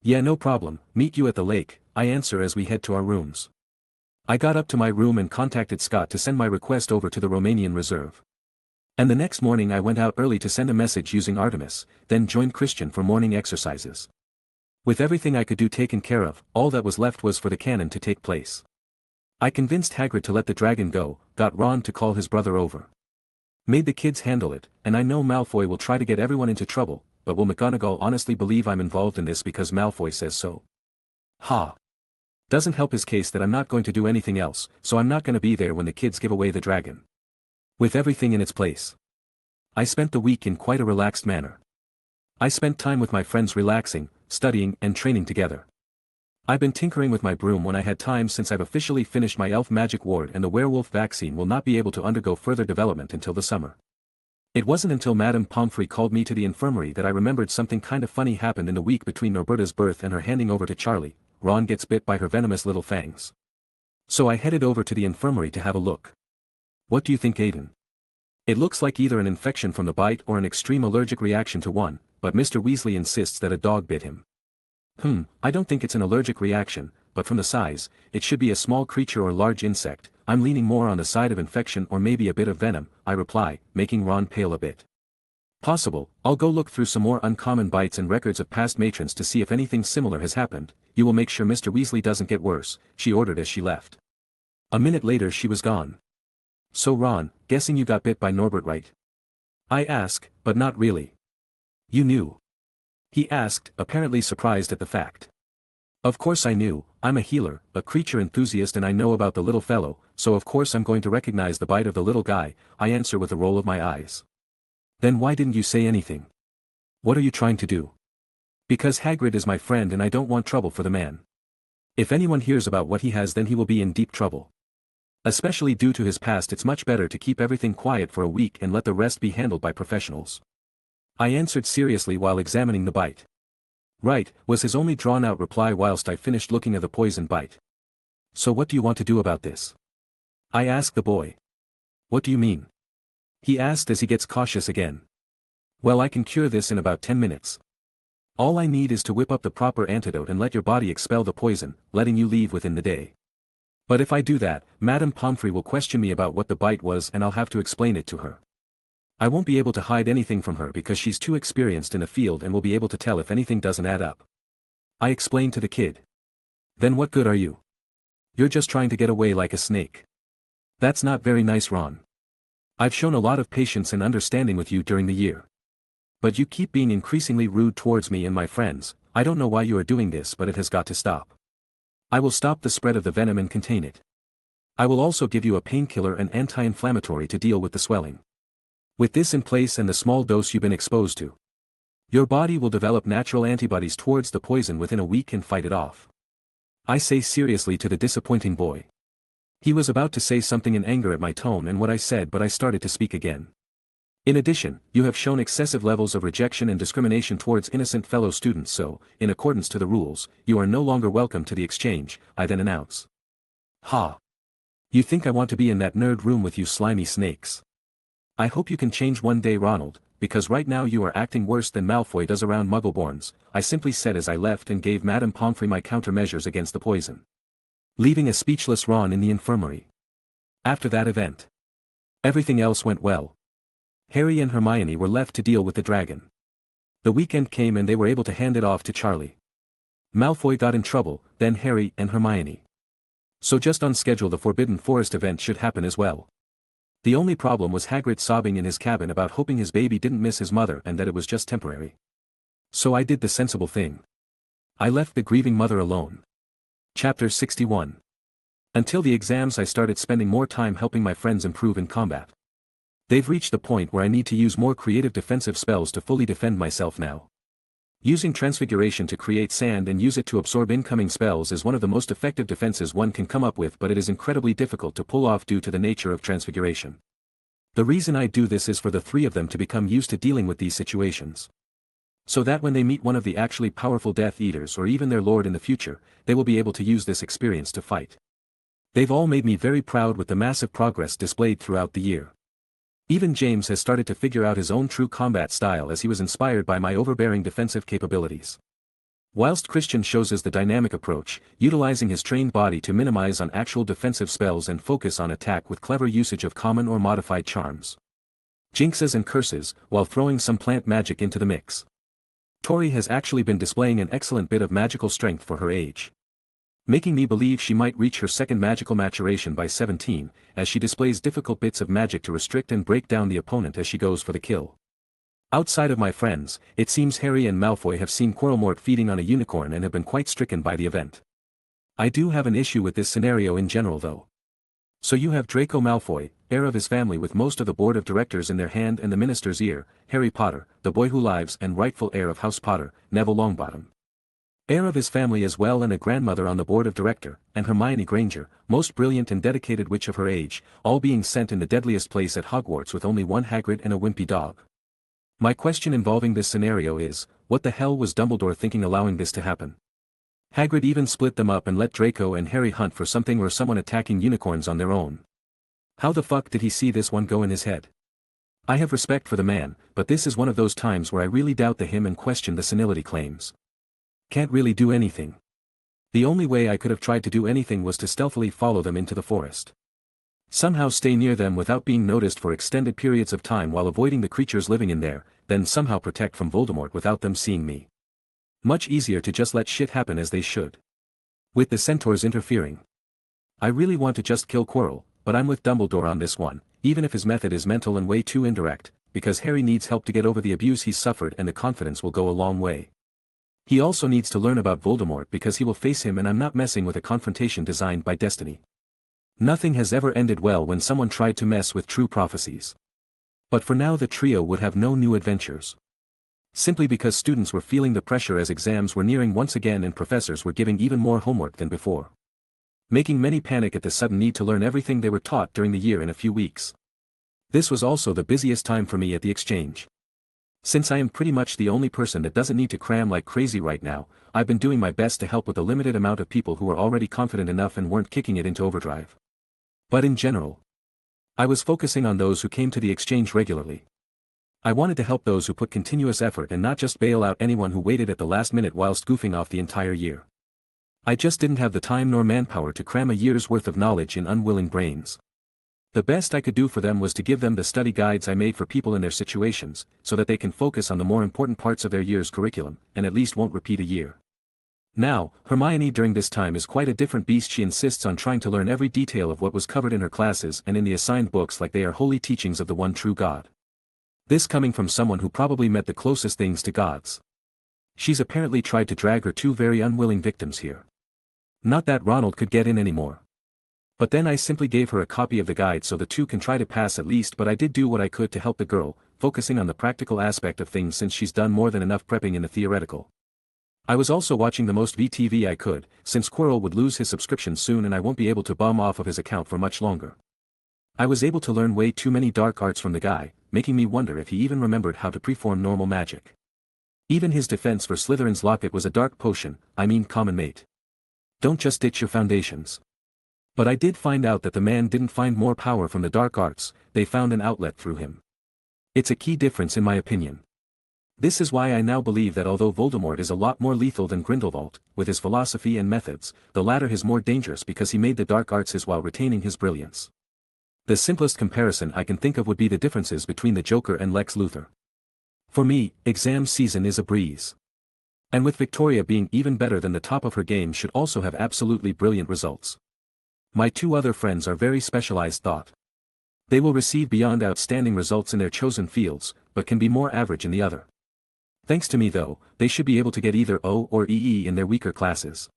Yeah no problem, meet you at the lake, I answer as we head to our rooms. I got up to my room and contacted Scott to send my request over to the Romanian reserve. And the next morning I went out early to send a message using Artemis, then joined Christian for morning exercises. With everything I could do taken care of, all that was left was for the cannon to take place. I convinced Hagrid to let the dragon go, got Ron to call his brother over. Made the kids handle it, and I know Malfoy will try to get everyone into trouble, but will McGonagall honestly believe I'm involved in this because Malfoy says so? Ha! Doesn't help his case that I'm not going to do anything else, so I'm not going to be there when the kids give away the dragon. With everything in its place. I spent the week in quite a relaxed manner. I spent time with my friends relaxing, studying and training together. I've been tinkering with my broom when I had time since I've officially finished my elf magic ward and the werewolf vaccine will not be able to undergo further development until the summer. It wasn't until Madame Pomfrey called me to the infirmary that I remembered something kind of funny happened in the week between Norberta's birth and her handing over to Charlie. Ron gets bit by her venomous little fangs. So I headed over to the infirmary to have a look. What do you think, Aiden? It looks like either an infection from the bite or an extreme allergic reaction to one, but Mr. Weasley insists that a dog bit him. I don't think it's an allergic reaction, but from the size, it should be a small creature or large insect. I'm leaning more on the side of infection or maybe a bit of venom, I reply, making Ron pale a bit. Possible, I'll go look through some more uncommon bites and records of past matrons to see if anything similar has happened. You will make sure Mr. Weasley doesn't get worse, she ordered as she left. A minute later she was gone. So Ron, guessing you got bit by Norbert, right? I ask, but not really. You knew? He asked, apparently surprised at the fact. Of course I knew, I'm a healer, a creature enthusiast and I know about the little fellow, so of course I'm going to recognize the bite of the little guy, I answer with a roll of my eyes. Then why didn't you say anything? What are you trying to do? Because Hagrid is my friend and I don't want trouble for the man. If anyone hears about what he has then he will be in deep trouble. Especially due to his past, it's much better to keep everything quiet for a week and let the rest be handled by professionals. I answered seriously while examining the bite. Right, was his only drawn-out reply whilst I finished looking at the poison bite. So what do you want to do about this? I asked the boy. What do you mean? He asked as he gets cautious again. Well, I can cure this in about 10 minutes. All I need is to whip up the proper antidote and let your body expel the poison, letting you leave within the day. But if I do that, Madame Pomfrey will question me about what the bite was and I'll have to explain it to her. I won't be able to hide anything from her because she's too experienced in the field and will be able to tell if anything doesn't add up. I explained to the kid. Then what good are you? You're just trying to get away like a snake. That's not very nice, Ron. I've shown a lot of patience and understanding with you during the year. But you keep being increasingly rude towards me and my friends. I don't know why you are doing this, but it has got to stop. I will stop the spread of the venom and contain it. I will also give you a painkiller and anti-inflammatory to deal with the swelling. With this in place and the small dose you've been exposed to, your body will develop natural antibodies towards the poison within a week and fight it off. I say seriously to the disappointing boy. He was about to say something in anger at my tone and what I said, but I started to speak again. In addition, you have shown excessive levels of rejection and discrimination towards innocent fellow students, so, in accordance to the rules, you are no longer welcome to the exchange, I then announce. Ha! You think I want to be in that nerd room with you slimy snakes? I hope you can change one day, Ronald, because right now you are acting worse than Malfoy does around Muggleborns, I simply said as I left and gave Madame Pomfrey my countermeasures against the poison. Leaving a speechless Ron in the infirmary. After that event, Everything else went well. Harry and Hermione were left to deal with the dragon. The weekend came and they were able to hand it off to Charlie. Malfoy got in trouble, then Harry and Hermione. So just on schedule the Forbidden Forest event should happen as well. The only problem was Hagrid sobbing in his cabin about hoping his baby didn't miss his mother and that it was just temporary. So I did the sensible thing. I left the grieving mother alone. Chapter 61. Until the exams I started spending more time helping my friends improve in combat. They've reached the point where I need to use more creative defensive spells to fully defend myself now. Using Transfiguration to create sand and use it to absorb incoming spells is one of the most effective defenses one can come up with, but it is incredibly difficult to pull off due to the nature of Transfiguration. The reason I do this is for the three of them to become used to dealing with these situations. So that when they meet one of the actually powerful Death Eaters or even their lord in the future, they will be able to use this experience to fight. They've all made me very proud with the massive progress displayed throughout the year. Even James has started to figure out his own true combat style as he was inspired by my overbearing defensive capabilities. Whilst Christian shows us the dynamic approach, utilizing his trained body to minimize on actual defensive spells and focus on attack with clever usage of common or modified charms. Jinxes and curses, while throwing some plant magic into the mix. Tori has actually been displaying an excellent bit of magical strength for her age. Making me believe she might reach her second magical maturation by 17, as she displays difficult bits of magic to restrict and break down the opponent as she goes for the kill. Outside of my friends, it seems Harry and Malfoy have seen Quirrellmort feeding on a unicorn and have been quite stricken by the event. I do have an issue with this scenario in general though. So you have Draco Malfoy, heir of his family with most of the board of directors in their hand and the minister's ear, Harry Potter, the boy who lives and rightful heir of House Potter, Neville Longbottom. Heir of his family as well and a grandmother on the board of director, and Hermione Granger, most brilliant and dedicated witch of her age, all being sent in the deadliest place at Hogwarts with only one Hagrid and a wimpy dog. My question involving this scenario is, what the hell was Dumbledore thinking allowing this to happen? Hagrid even split them up and let Draco and Harry hunt for something or someone attacking unicorns on their own. How the fuck did he see this one go in his head? I have respect for the man, but this is one of those times where I really doubt the him and question the senility claims. Can't really do anything. The only way I could have tried to do anything was to stealthily follow them into the forest. Somehow stay near them without being noticed for extended periods of time while avoiding the creatures living in there, then somehow protect from Voldemort without them seeing me. Much easier to just let shit happen as they should. With the centaurs interfering. I really want to just kill Quirrell, but I'm with Dumbledore on this one, even if his method is mental and way too indirect, because Harry needs help to get over the abuse he's suffered and the confidence will go a long way. He also needs to learn about Voldemort because he will face him and I'm not messing with a confrontation designed by destiny. Nothing has ever ended well when someone tried to mess with true prophecies. But for now the trio would have no new adventures. Simply because students were feeling the pressure as exams were nearing once again and professors were giving even more homework than before. Making many panic at the sudden need to learn everything they were taught during the year in a few weeks. This was also the busiest time for me at the exchange. Since I am pretty much the only person that doesn't need to cram like crazy right now, I've been doing my best to help with a limited amount of people who were already confident enough and weren't kicking it into overdrive. But in general, I was focusing on those who came to the exchange regularly. I wanted to help those who put continuous effort and not just bail out anyone who waited at the last minute whilst goofing off the entire year. I just didn't have the time nor manpower to cram a year's worth of knowledge in unwilling brains. The best I could do for them was to give them the study guides I made for people in their situations, so that they can focus on the more important parts of their year's curriculum, and at least won't repeat a year. Now, Hermione during this time is quite a different beast. She insists on trying to learn every detail of what was covered in her classes and in the assigned books like they are holy teachings of the one true God. This coming from someone who probably met the closest things to gods. She's apparently tried to drag her two very unwilling victims here. Not that Ronald could get in anymore. But then I simply gave her a copy of the guide so the two can try to pass at least, but I did do what I could to help the girl, focusing on the practical aspect of things since she's done more than enough prepping in the theoretical. I was also watching the most VTV I could, since Quirrell would lose his subscription soon and I won't be able to bum off of his account for much longer. I was able to learn way too many dark arts from the guy, making me wonder if he even remembered how to preform normal magic. Even his defense for Slytherin's locket was a dark potion, I mean common mate. Don't just ditch your foundations. But I did find out that the man didn't find more power from the dark arts, they found an outlet through him. It's a key difference in my opinion. This is why I now believe that although Voldemort is a lot more lethal than Grindelwald, with his philosophy and methods, the latter is more dangerous because he made the dark arts his while retaining his brilliance. The simplest comparison I can think of would be the differences between the Joker and Lex Luthor. For me, exam season is a breeze. And with Victoria being even better than the top of her game should also have absolutely brilliant results. My two other friends are very specialized thought. They will receive beyond outstanding results in their chosen fields, but can be more average in the other. Thanks to me though, they should be able to get either O or EE in their weaker classes.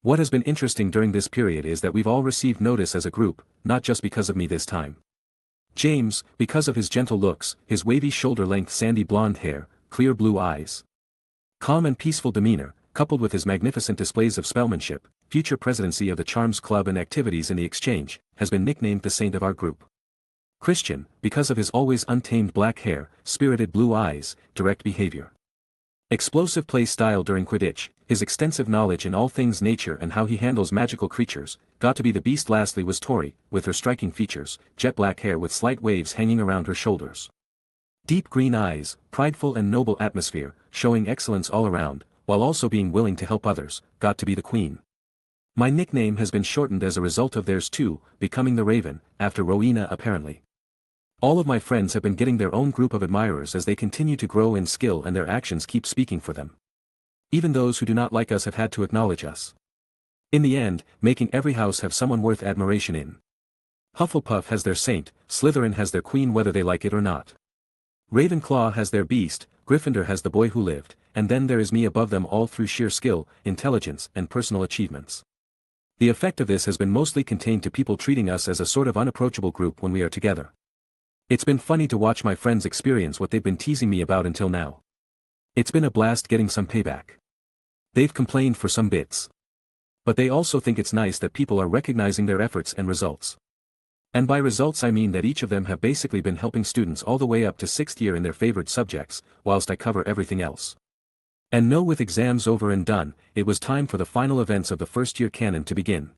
What has been interesting during this period is that we've all received notice as a group, not just because of me this time. James, because of his gentle looks, his wavy shoulder-length sandy blonde hair, clear blue eyes, calm and peaceful demeanor, coupled with his magnificent displays of spellmanship, future presidency of the Charms Club and activities in the exchange, has been nicknamed the saint of our group. Christian, because of his always untamed black hair, spirited blue eyes, direct behavior, explosive play style during Quidditch, his extensive knowledge in all things nature and how he handles magical creatures, got to be the beast. Lastly was Tori, with her striking features, jet black hair with slight waves hanging around her shoulders, deep green eyes, prideful and noble atmosphere, showing excellence all around, while also being willing to help others, got to be the queen. My nickname has been shortened as a result of theirs too, becoming the Raven, after Rowena apparently. All of my friends have been getting their own group of admirers as they continue to grow in skill and their actions keep speaking for them. Even those who do not like us have had to acknowledge us. In the end, making every house have someone worth admiration in. Hufflepuff has their saint, Slytherin has their queen whether they like it or not. Ravenclaw has their beast, Gryffindor has the boy who lived, and then there is me above them all through sheer skill, intelligence, and personal achievements. The effect of this has been mostly contained to people treating us as a sort of unapproachable group when we are together. It's been funny to watch my friends experience what they've been teasing me about until now. It's been a blast getting some payback. They've complained for some bits. But they also think it's nice that people are recognizing their efforts and results. And by results I mean that each of them have basically been helping students all the way up to 6th year in their favored subjects, whilst I cover everything else. And no, with exams over and done, it was time for the final events of the first year canon to begin.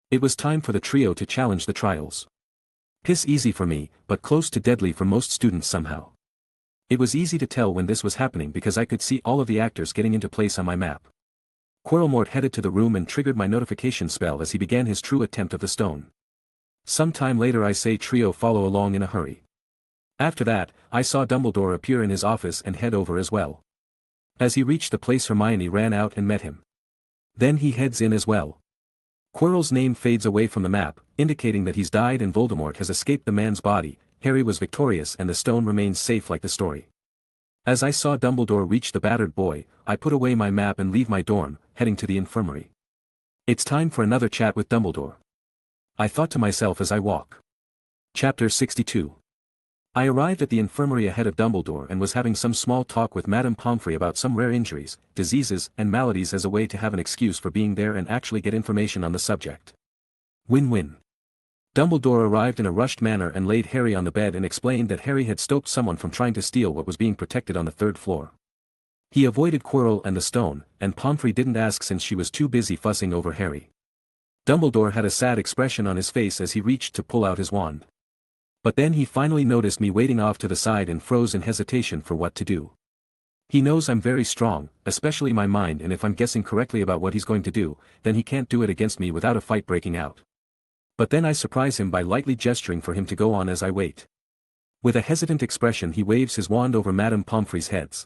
It was time for the trio to challenge the trials. Piss easy for me, but close to deadly for most students somehow. It was easy to tell when this was happening because I could see all of the actors getting into place on my map. Quirrellmort headed to the room and triggered my notification spell as he began his true attempt of the stone. Some time later I say trio follow along in a hurry. After that, I saw Dumbledore appear in his office and head over as well. As he reached the place Hermione ran out and met him. Then he heads in as well. Quirrell's name fades away from the map, indicating that he's died and Voldemort has escaped the man's body. Harry was victorious and the stone remains safe like the story. As I saw Dumbledore reach the battered boy, I put away my map and leave my dorm, heading to the infirmary. It's time for another chat with Dumbledore, I thought to myself as I walk. Chapter 62. I arrived at the infirmary ahead of Dumbledore and was having some small talk with Madame Pomfrey about some rare injuries, diseases and maladies as a way to have an excuse for being there and actually get information on the subject. Win-win. Dumbledore arrived in a rushed manner and laid Harry on the bed and explained that Harry had stopped someone from trying to steal what was being protected on the 3rd floor. He avoided Quirrell and the stone, and Pomfrey didn't ask since she was too busy fussing over Harry. Dumbledore had a sad expression on his face as he reached to pull out his wand. But then he finally noticed me waiting off to the side and froze in hesitation for what to do. He knows I'm very strong, especially my mind, and if I'm guessing correctly about what he's going to do, then he can't do it against me without a fight breaking out. But then I surprise him by lightly gesturing for him to go on as I wait. With a hesitant expression he waves his wand over Madame Pomfrey's heads,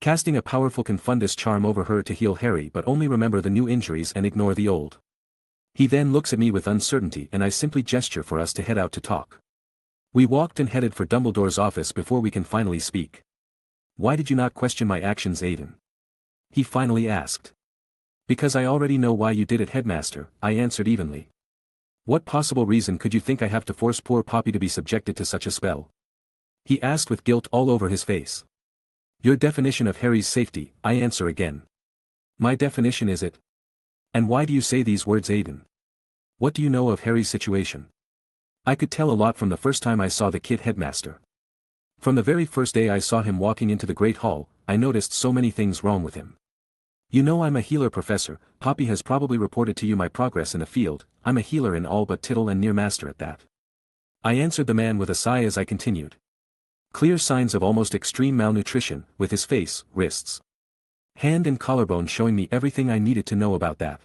casting a powerful Confundus charm over her to heal Harry but only remember the new injuries and ignore the old. He then looks at me with uncertainty and I simply gesture for us to head out to talk. We walked and headed for Dumbledore's office before we can finally speak. Why did you not question my actions, Aiden? He finally asked. Because I already know why you did it, Headmaster, I answered evenly. What possible reason could you think I have to force poor Poppy to be subjected to such a spell? He asked with guilt all over his face. Your definition of Harry's safety, I answer again. My definition is it. And why do you say these words, Aiden? What do you know of Harry's situation? I could tell a lot from the first time I saw the kid, Headmaster. From the very first day I saw him walking into the Great Hall, I noticed so many things wrong with him. You know I'm a healer, Professor. Poppy has probably reported to you my progress in the field. I'm a healer in all but tittle and near master at that. I answered the man with a sigh as I continued. Clear signs of almost extreme malnutrition, with his face, wrists, hand and collarbone showing me everything I needed to know about that.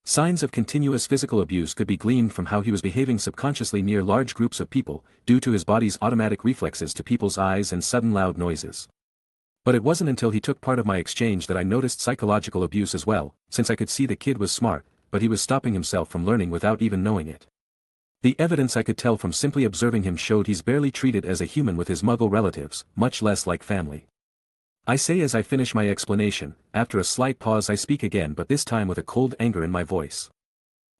Signs of continuous physical abuse could be gleaned from how he was behaving subconsciously near large groups of people, due to his body's automatic reflexes to people's eyes and sudden loud noises. But it wasn't until he took part of my exchange that I noticed psychological abuse as well, since I could see the kid was smart, but he was stopping himself from learning without even knowing it. The evidence I could tell from simply observing him showed he's barely treated as a human with his Muggle relatives, much less like family. I say as I finish my explanation, after a slight pause I speak again, but this time with a cold anger in my voice.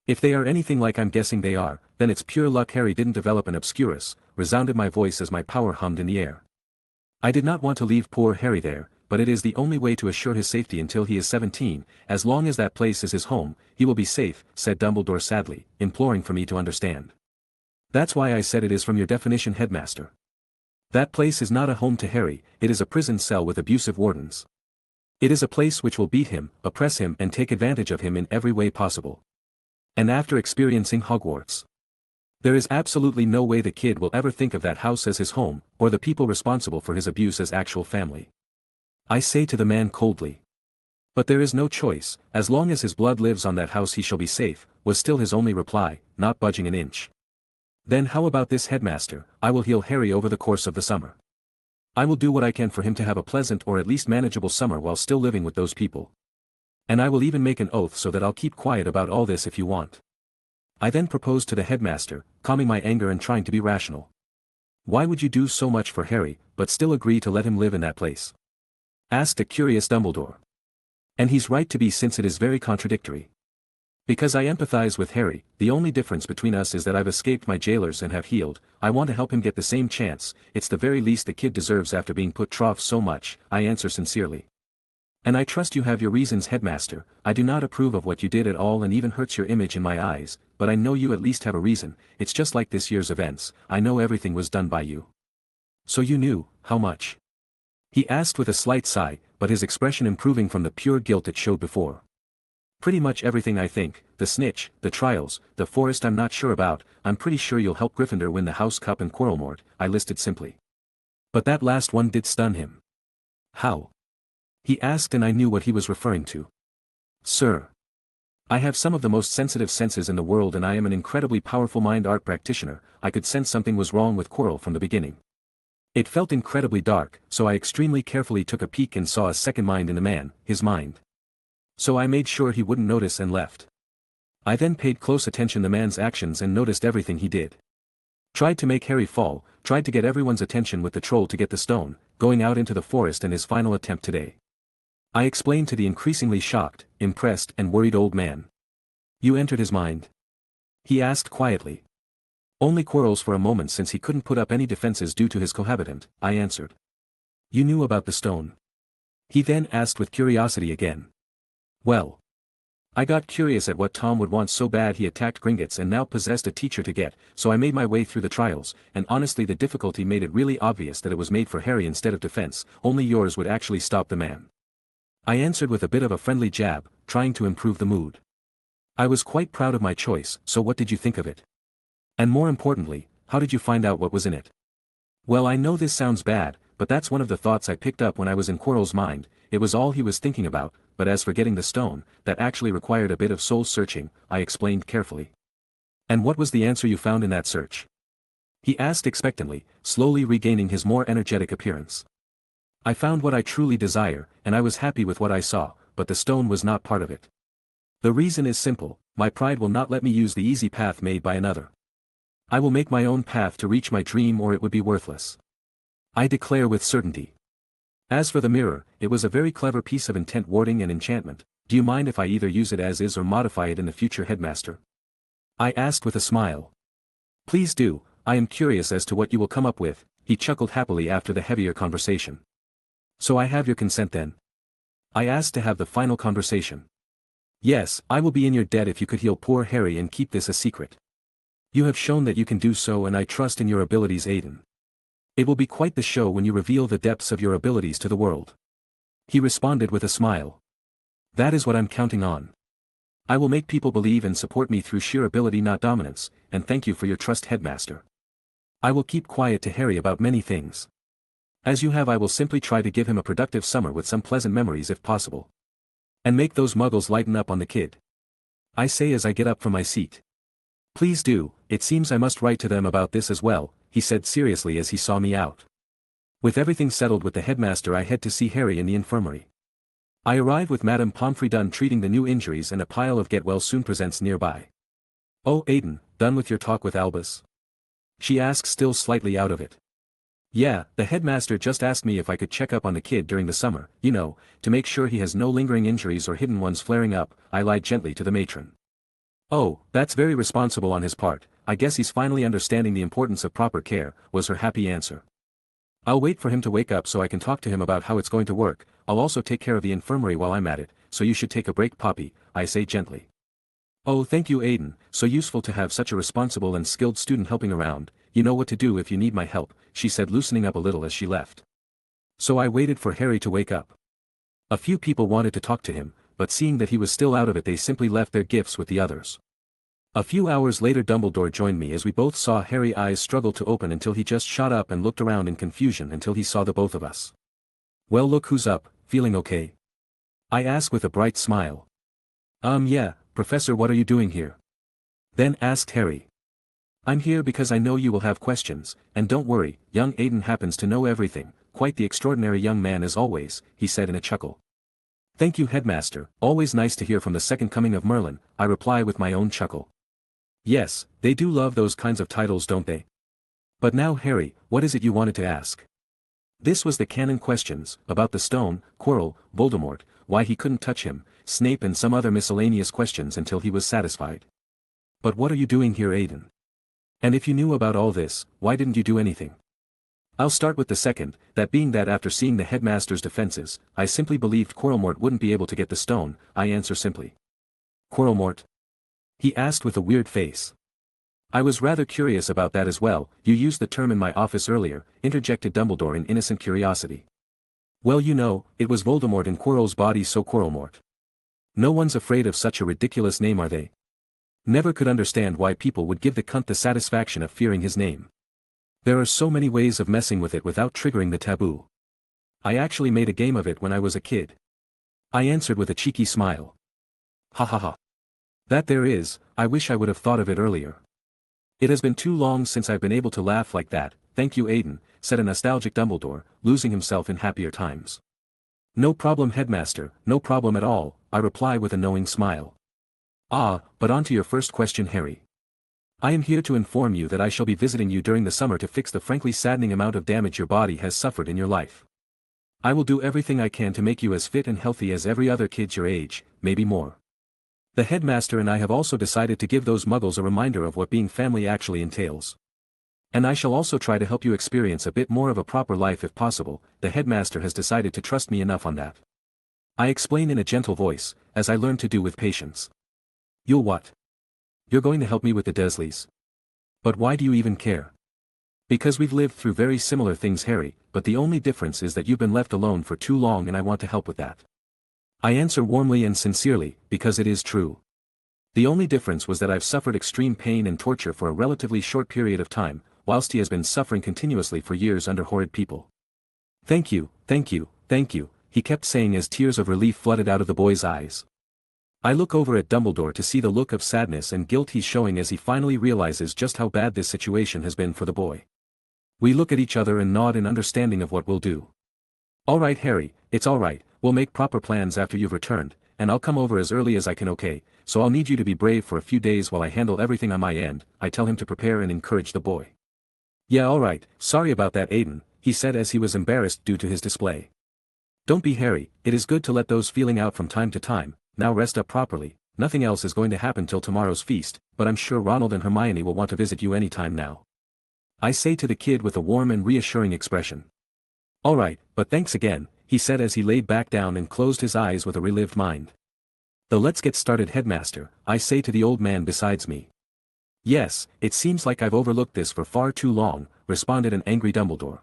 If they are anything like I'm guessing they are, then it's pure luck Harry didn't develop an obscurus, resounded my voice as my power hummed in the air. I did not want to leave poor Harry there, but it is the only way to assure his safety until he is 17, as long as that place is his home, he will be safe, said Dumbledore sadly, imploring for me to understand. That's why I said it is from your definition, headmaster. That place is not a home to Harry, it is a prison cell with abusive wardens. It is a place which will beat him, oppress him and take advantage of him in every way possible. And after experiencing Hogwarts, there is absolutely no way the kid will ever think of that house as his home, or the people responsible for his abuse as actual family. I say to the man coldly. But there is no choice, as long as his blood lives on that house he shall be safe, was still his only reply, not budging an inch. Then how about this, headmaster? I will heal Harry over the course of the summer. I will do what I can for him to have a pleasant or at least manageable summer while still living with those people. And I will even make an oath so that I'll keep quiet about all this if you want. I then proposed to the headmaster, calming my anger and trying to be rational. Why would you do so much for Harry, but still agree to let him live in that place? Asked a curious Dumbledore. And he's right to be, since it is very contradictory. Because I empathize with Harry, the only difference between us is that I've escaped my jailers and have healed. I want to help him get the same chance, it's the very least the kid deserves after being put through so much, I answer sincerely. And I trust you have your reasons, headmaster. I do not approve of what you did at all and even hurts your image in my eyes, but I know you at least have a reason. It's just like this year's events, I know everything was done by you. So you knew, how much? He asked with a slight sigh, but his expression improving from the pure guilt it showed before. Pretty much everything, I think. The snitch, the trials, the forest I'm not sure about. I'm pretty sure you'll help Gryffindor win the House Cup and Quirrellmort, I listed simply. But that last one did stun him. How? He asked, and I knew what he was referring to. Sir. I have some of the most sensitive senses in the world and I am an incredibly powerful mind art practitioner. I could sense something was wrong with Quirrell from the beginning. It felt incredibly dark, so I extremely carefully took a peek and saw a second mind in the man, his mind. So I made sure he wouldn't notice and left. I then paid close attention to the man's actions and noticed everything he did. Tried to make Harry fall, tried to get everyone's attention with the troll to get the stone, going out into the forest in his final attempt today. I explained to the increasingly shocked, impressed and worried old man. You entered his mind? He asked quietly. Only Quirrell's for a moment, since he couldn't put up any defenses due to his cohabitant, I answered. You knew about the stone? He then asked with curiosity again. Well. I got curious at what Tom would want so bad. He attacked Gringotts and now possessed a teacher to get, so I made my way through the trials, and honestly the difficulty made it really obvious that it was made for Harry instead of defense. Only yours would actually stop the man. I answered with a bit of a friendly jab, trying to improve the mood. I was quite proud of my choice, so what did you think of it? And more importantly, how did you find out what was in it? Well, I know this sounds bad, but that's one of the thoughts I picked up when I was in Quirrell's mind. It was all he was thinking about, but as for getting the stone, that actually required a bit of soul searching, I explained carefully. And what was the answer you found in that search? He asked expectantly, slowly regaining his more energetic appearance. I found what I truly desire, and I was happy with what I saw, but the stone was not part of it. The reason is simple, my pride will not let me use the easy path made by another. I will make my own path to reach my dream, or it would be worthless. I declare with certainty. As for the mirror, it was a very clever piece of intent warding and enchantment. Do you mind if I either use it as is or modify it in the future, headmaster? I asked with a smile. Please do, I am curious as to what you will come up with. He chuckled happily after the heavier conversation. So I have your consent then? I asked to have the final conversation. Yes, I will be in your debt if you could heal poor Harry and keep this a secret. You have shown that you can do so and I trust in your abilities, Aiden. It will be quite the show when you reveal the depths of your abilities to the world. He responded with a smile. That is what I'm counting on. I will make people believe and support me through sheer ability, not dominance, and thank you for your trust, headmaster. I will keep quiet to Harry about many things. As you have, I will simply try to give him a productive summer with some pleasant memories if possible. And make those muggles lighten up on the kid. I say as I get up from my seat. Please do, it seems I must write to them about this as well, he said seriously as he saw me out. With everything settled with the headmaster, I head to see Harry in the infirmary. I arrive with Madame Pomfrey done treating the new injuries and a pile of get well soon presents nearby. Oh Aiden, done with your talk with Albus? She asks, still slightly out of it. Yeah, the headmaster just asked me if I could check up on the kid during the summer, you know, to make sure he has no lingering injuries or hidden ones flaring up, I lied gently to the matron. Oh, that's very responsible on his part, I guess he's finally understanding the importance of proper care, was her happy answer. I'll wait for him to wake up so I can talk to him about how it's going to work. I'll also take care of the infirmary while I'm at it, so you should take a break, Poppy, I say gently. Oh thank you Aiden, so useful to have such a responsible and skilled student helping around, you know what to do if you need my help, she said, loosening up a little as she left. So I waited for Harry to wake up. A few people wanted to talk to him, but seeing that he was still out of it they simply left their gifts with the others. A few hours later Dumbledore joined me as we both saw Harry's eyes struggle to open until he just shot up and looked around in confusion until he saw the both of us. Well look who's up, feeling okay? I asked with a bright smile. Yeah, Professor, what are you doing here? Then asked Harry. I'm here because I know you will have questions, and don't worry, young Aiden happens to know everything, quite the extraordinary young man as always, he said in a chuckle. Thank you Headmaster, always nice to hear from the second coming of Merlin, I reply with my own chuckle. Yes, they do love those kinds of titles, don't they? But now Harry, what is it you wanted to ask? This was the canon questions, about the stone, Quirrell, Voldemort, why he couldn't touch him, Snape and some other miscellaneous questions until he was satisfied. But what are you doing here Aiden? And if you knew about all this, why didn't you do anything? I'll start with the second, that being that after seeing the headmaster's defenses, I simply believed Quirrellmort wouldn't be able to get the stone, I answer simply. Quirrellmort? He asked with a weird face. I was rather curious about that as well, you used the term in my office earlier, interjected Dumbledore in innocent curiosity. Well you know, it was Voldemort in Quirrell's body, so Quirrellmort. No one's afraid of such a ridiculous name, are they? Never could understand why people would give the cunt the satisfaction of fearing his name. There are so many ways of messing with it without triggering the taboo. I actually made a game of it when I was a kid. I answered with a cheeky smile. Ha ha ha. That there is, I wish I would have thought of it earlier. It has been too long since I've been able to laugh like that, thank you Aiden, said a nostalgic Dumbledore, losing himself in happier times. No problem Headmaster, no problem at all, I reply with a knowing smile. Ah, but on to your first question Harry. I am here to inform you that I shall be visiting you during the summer to fix the frankly saddening amount of damage your body has suffered in your life. I will do everything I can to make you as fit and healthy as every other kid your age, maybe more. The headmaster and I have also decided to give those muggles a reminder of what being family actually entails. And I shall also try to help you experience a bit more of a proper life if possible, the headmaster has decided to trust me enough on that. I explain in a gentle voice, as I learned to do with patience. You'll what? You're going to help me with the Dursleys. But why do you even care? Because we've lived through very similar things Harry, but the only difference is that you've been left alone for too long and I want to help with that. I answer warmly and sincerely, because it is true. The only difference was that I've suffered extreme pain and torture for a relatively short period of time, whilst he has been suffering continuously for years under horrid people. Thank you, thank you, thank you, he kept saying as tears of relief flooded out of the boy's eyes. I look over at Dumbledore to see the look of sadness and guilt he's showing as he finally realizes just how bad this situation has been for the boy. We look at each other and nod in understanding of what we'll do. All right Harry, it's all right, we'll make proper plans after you've returned, and I'll come over as early as I can okay, so I'll need you to be brave for a few days while I handle everything on my end, I tell him to prepare and encourage the boy. Yeah all right, sorry about that Aiden, he said as he was embarrassed due to his display. Don't be Harry, it is good to let those feeling out from time to time, now rest up properly, nothing else is going to happen till tomorrow's feast, but I'm sure Ronald and Hermione will want to visit you anytime now. I say to the kid with a warm and reassuring expression. All right, but thanks again, he said as he laid back down and closed his eyes with a relieved mind. So let's get started Headmaster, I say to the old man besides me. Yes, it seems like I've overlooked this for far too long, responded an angry Dumbledore.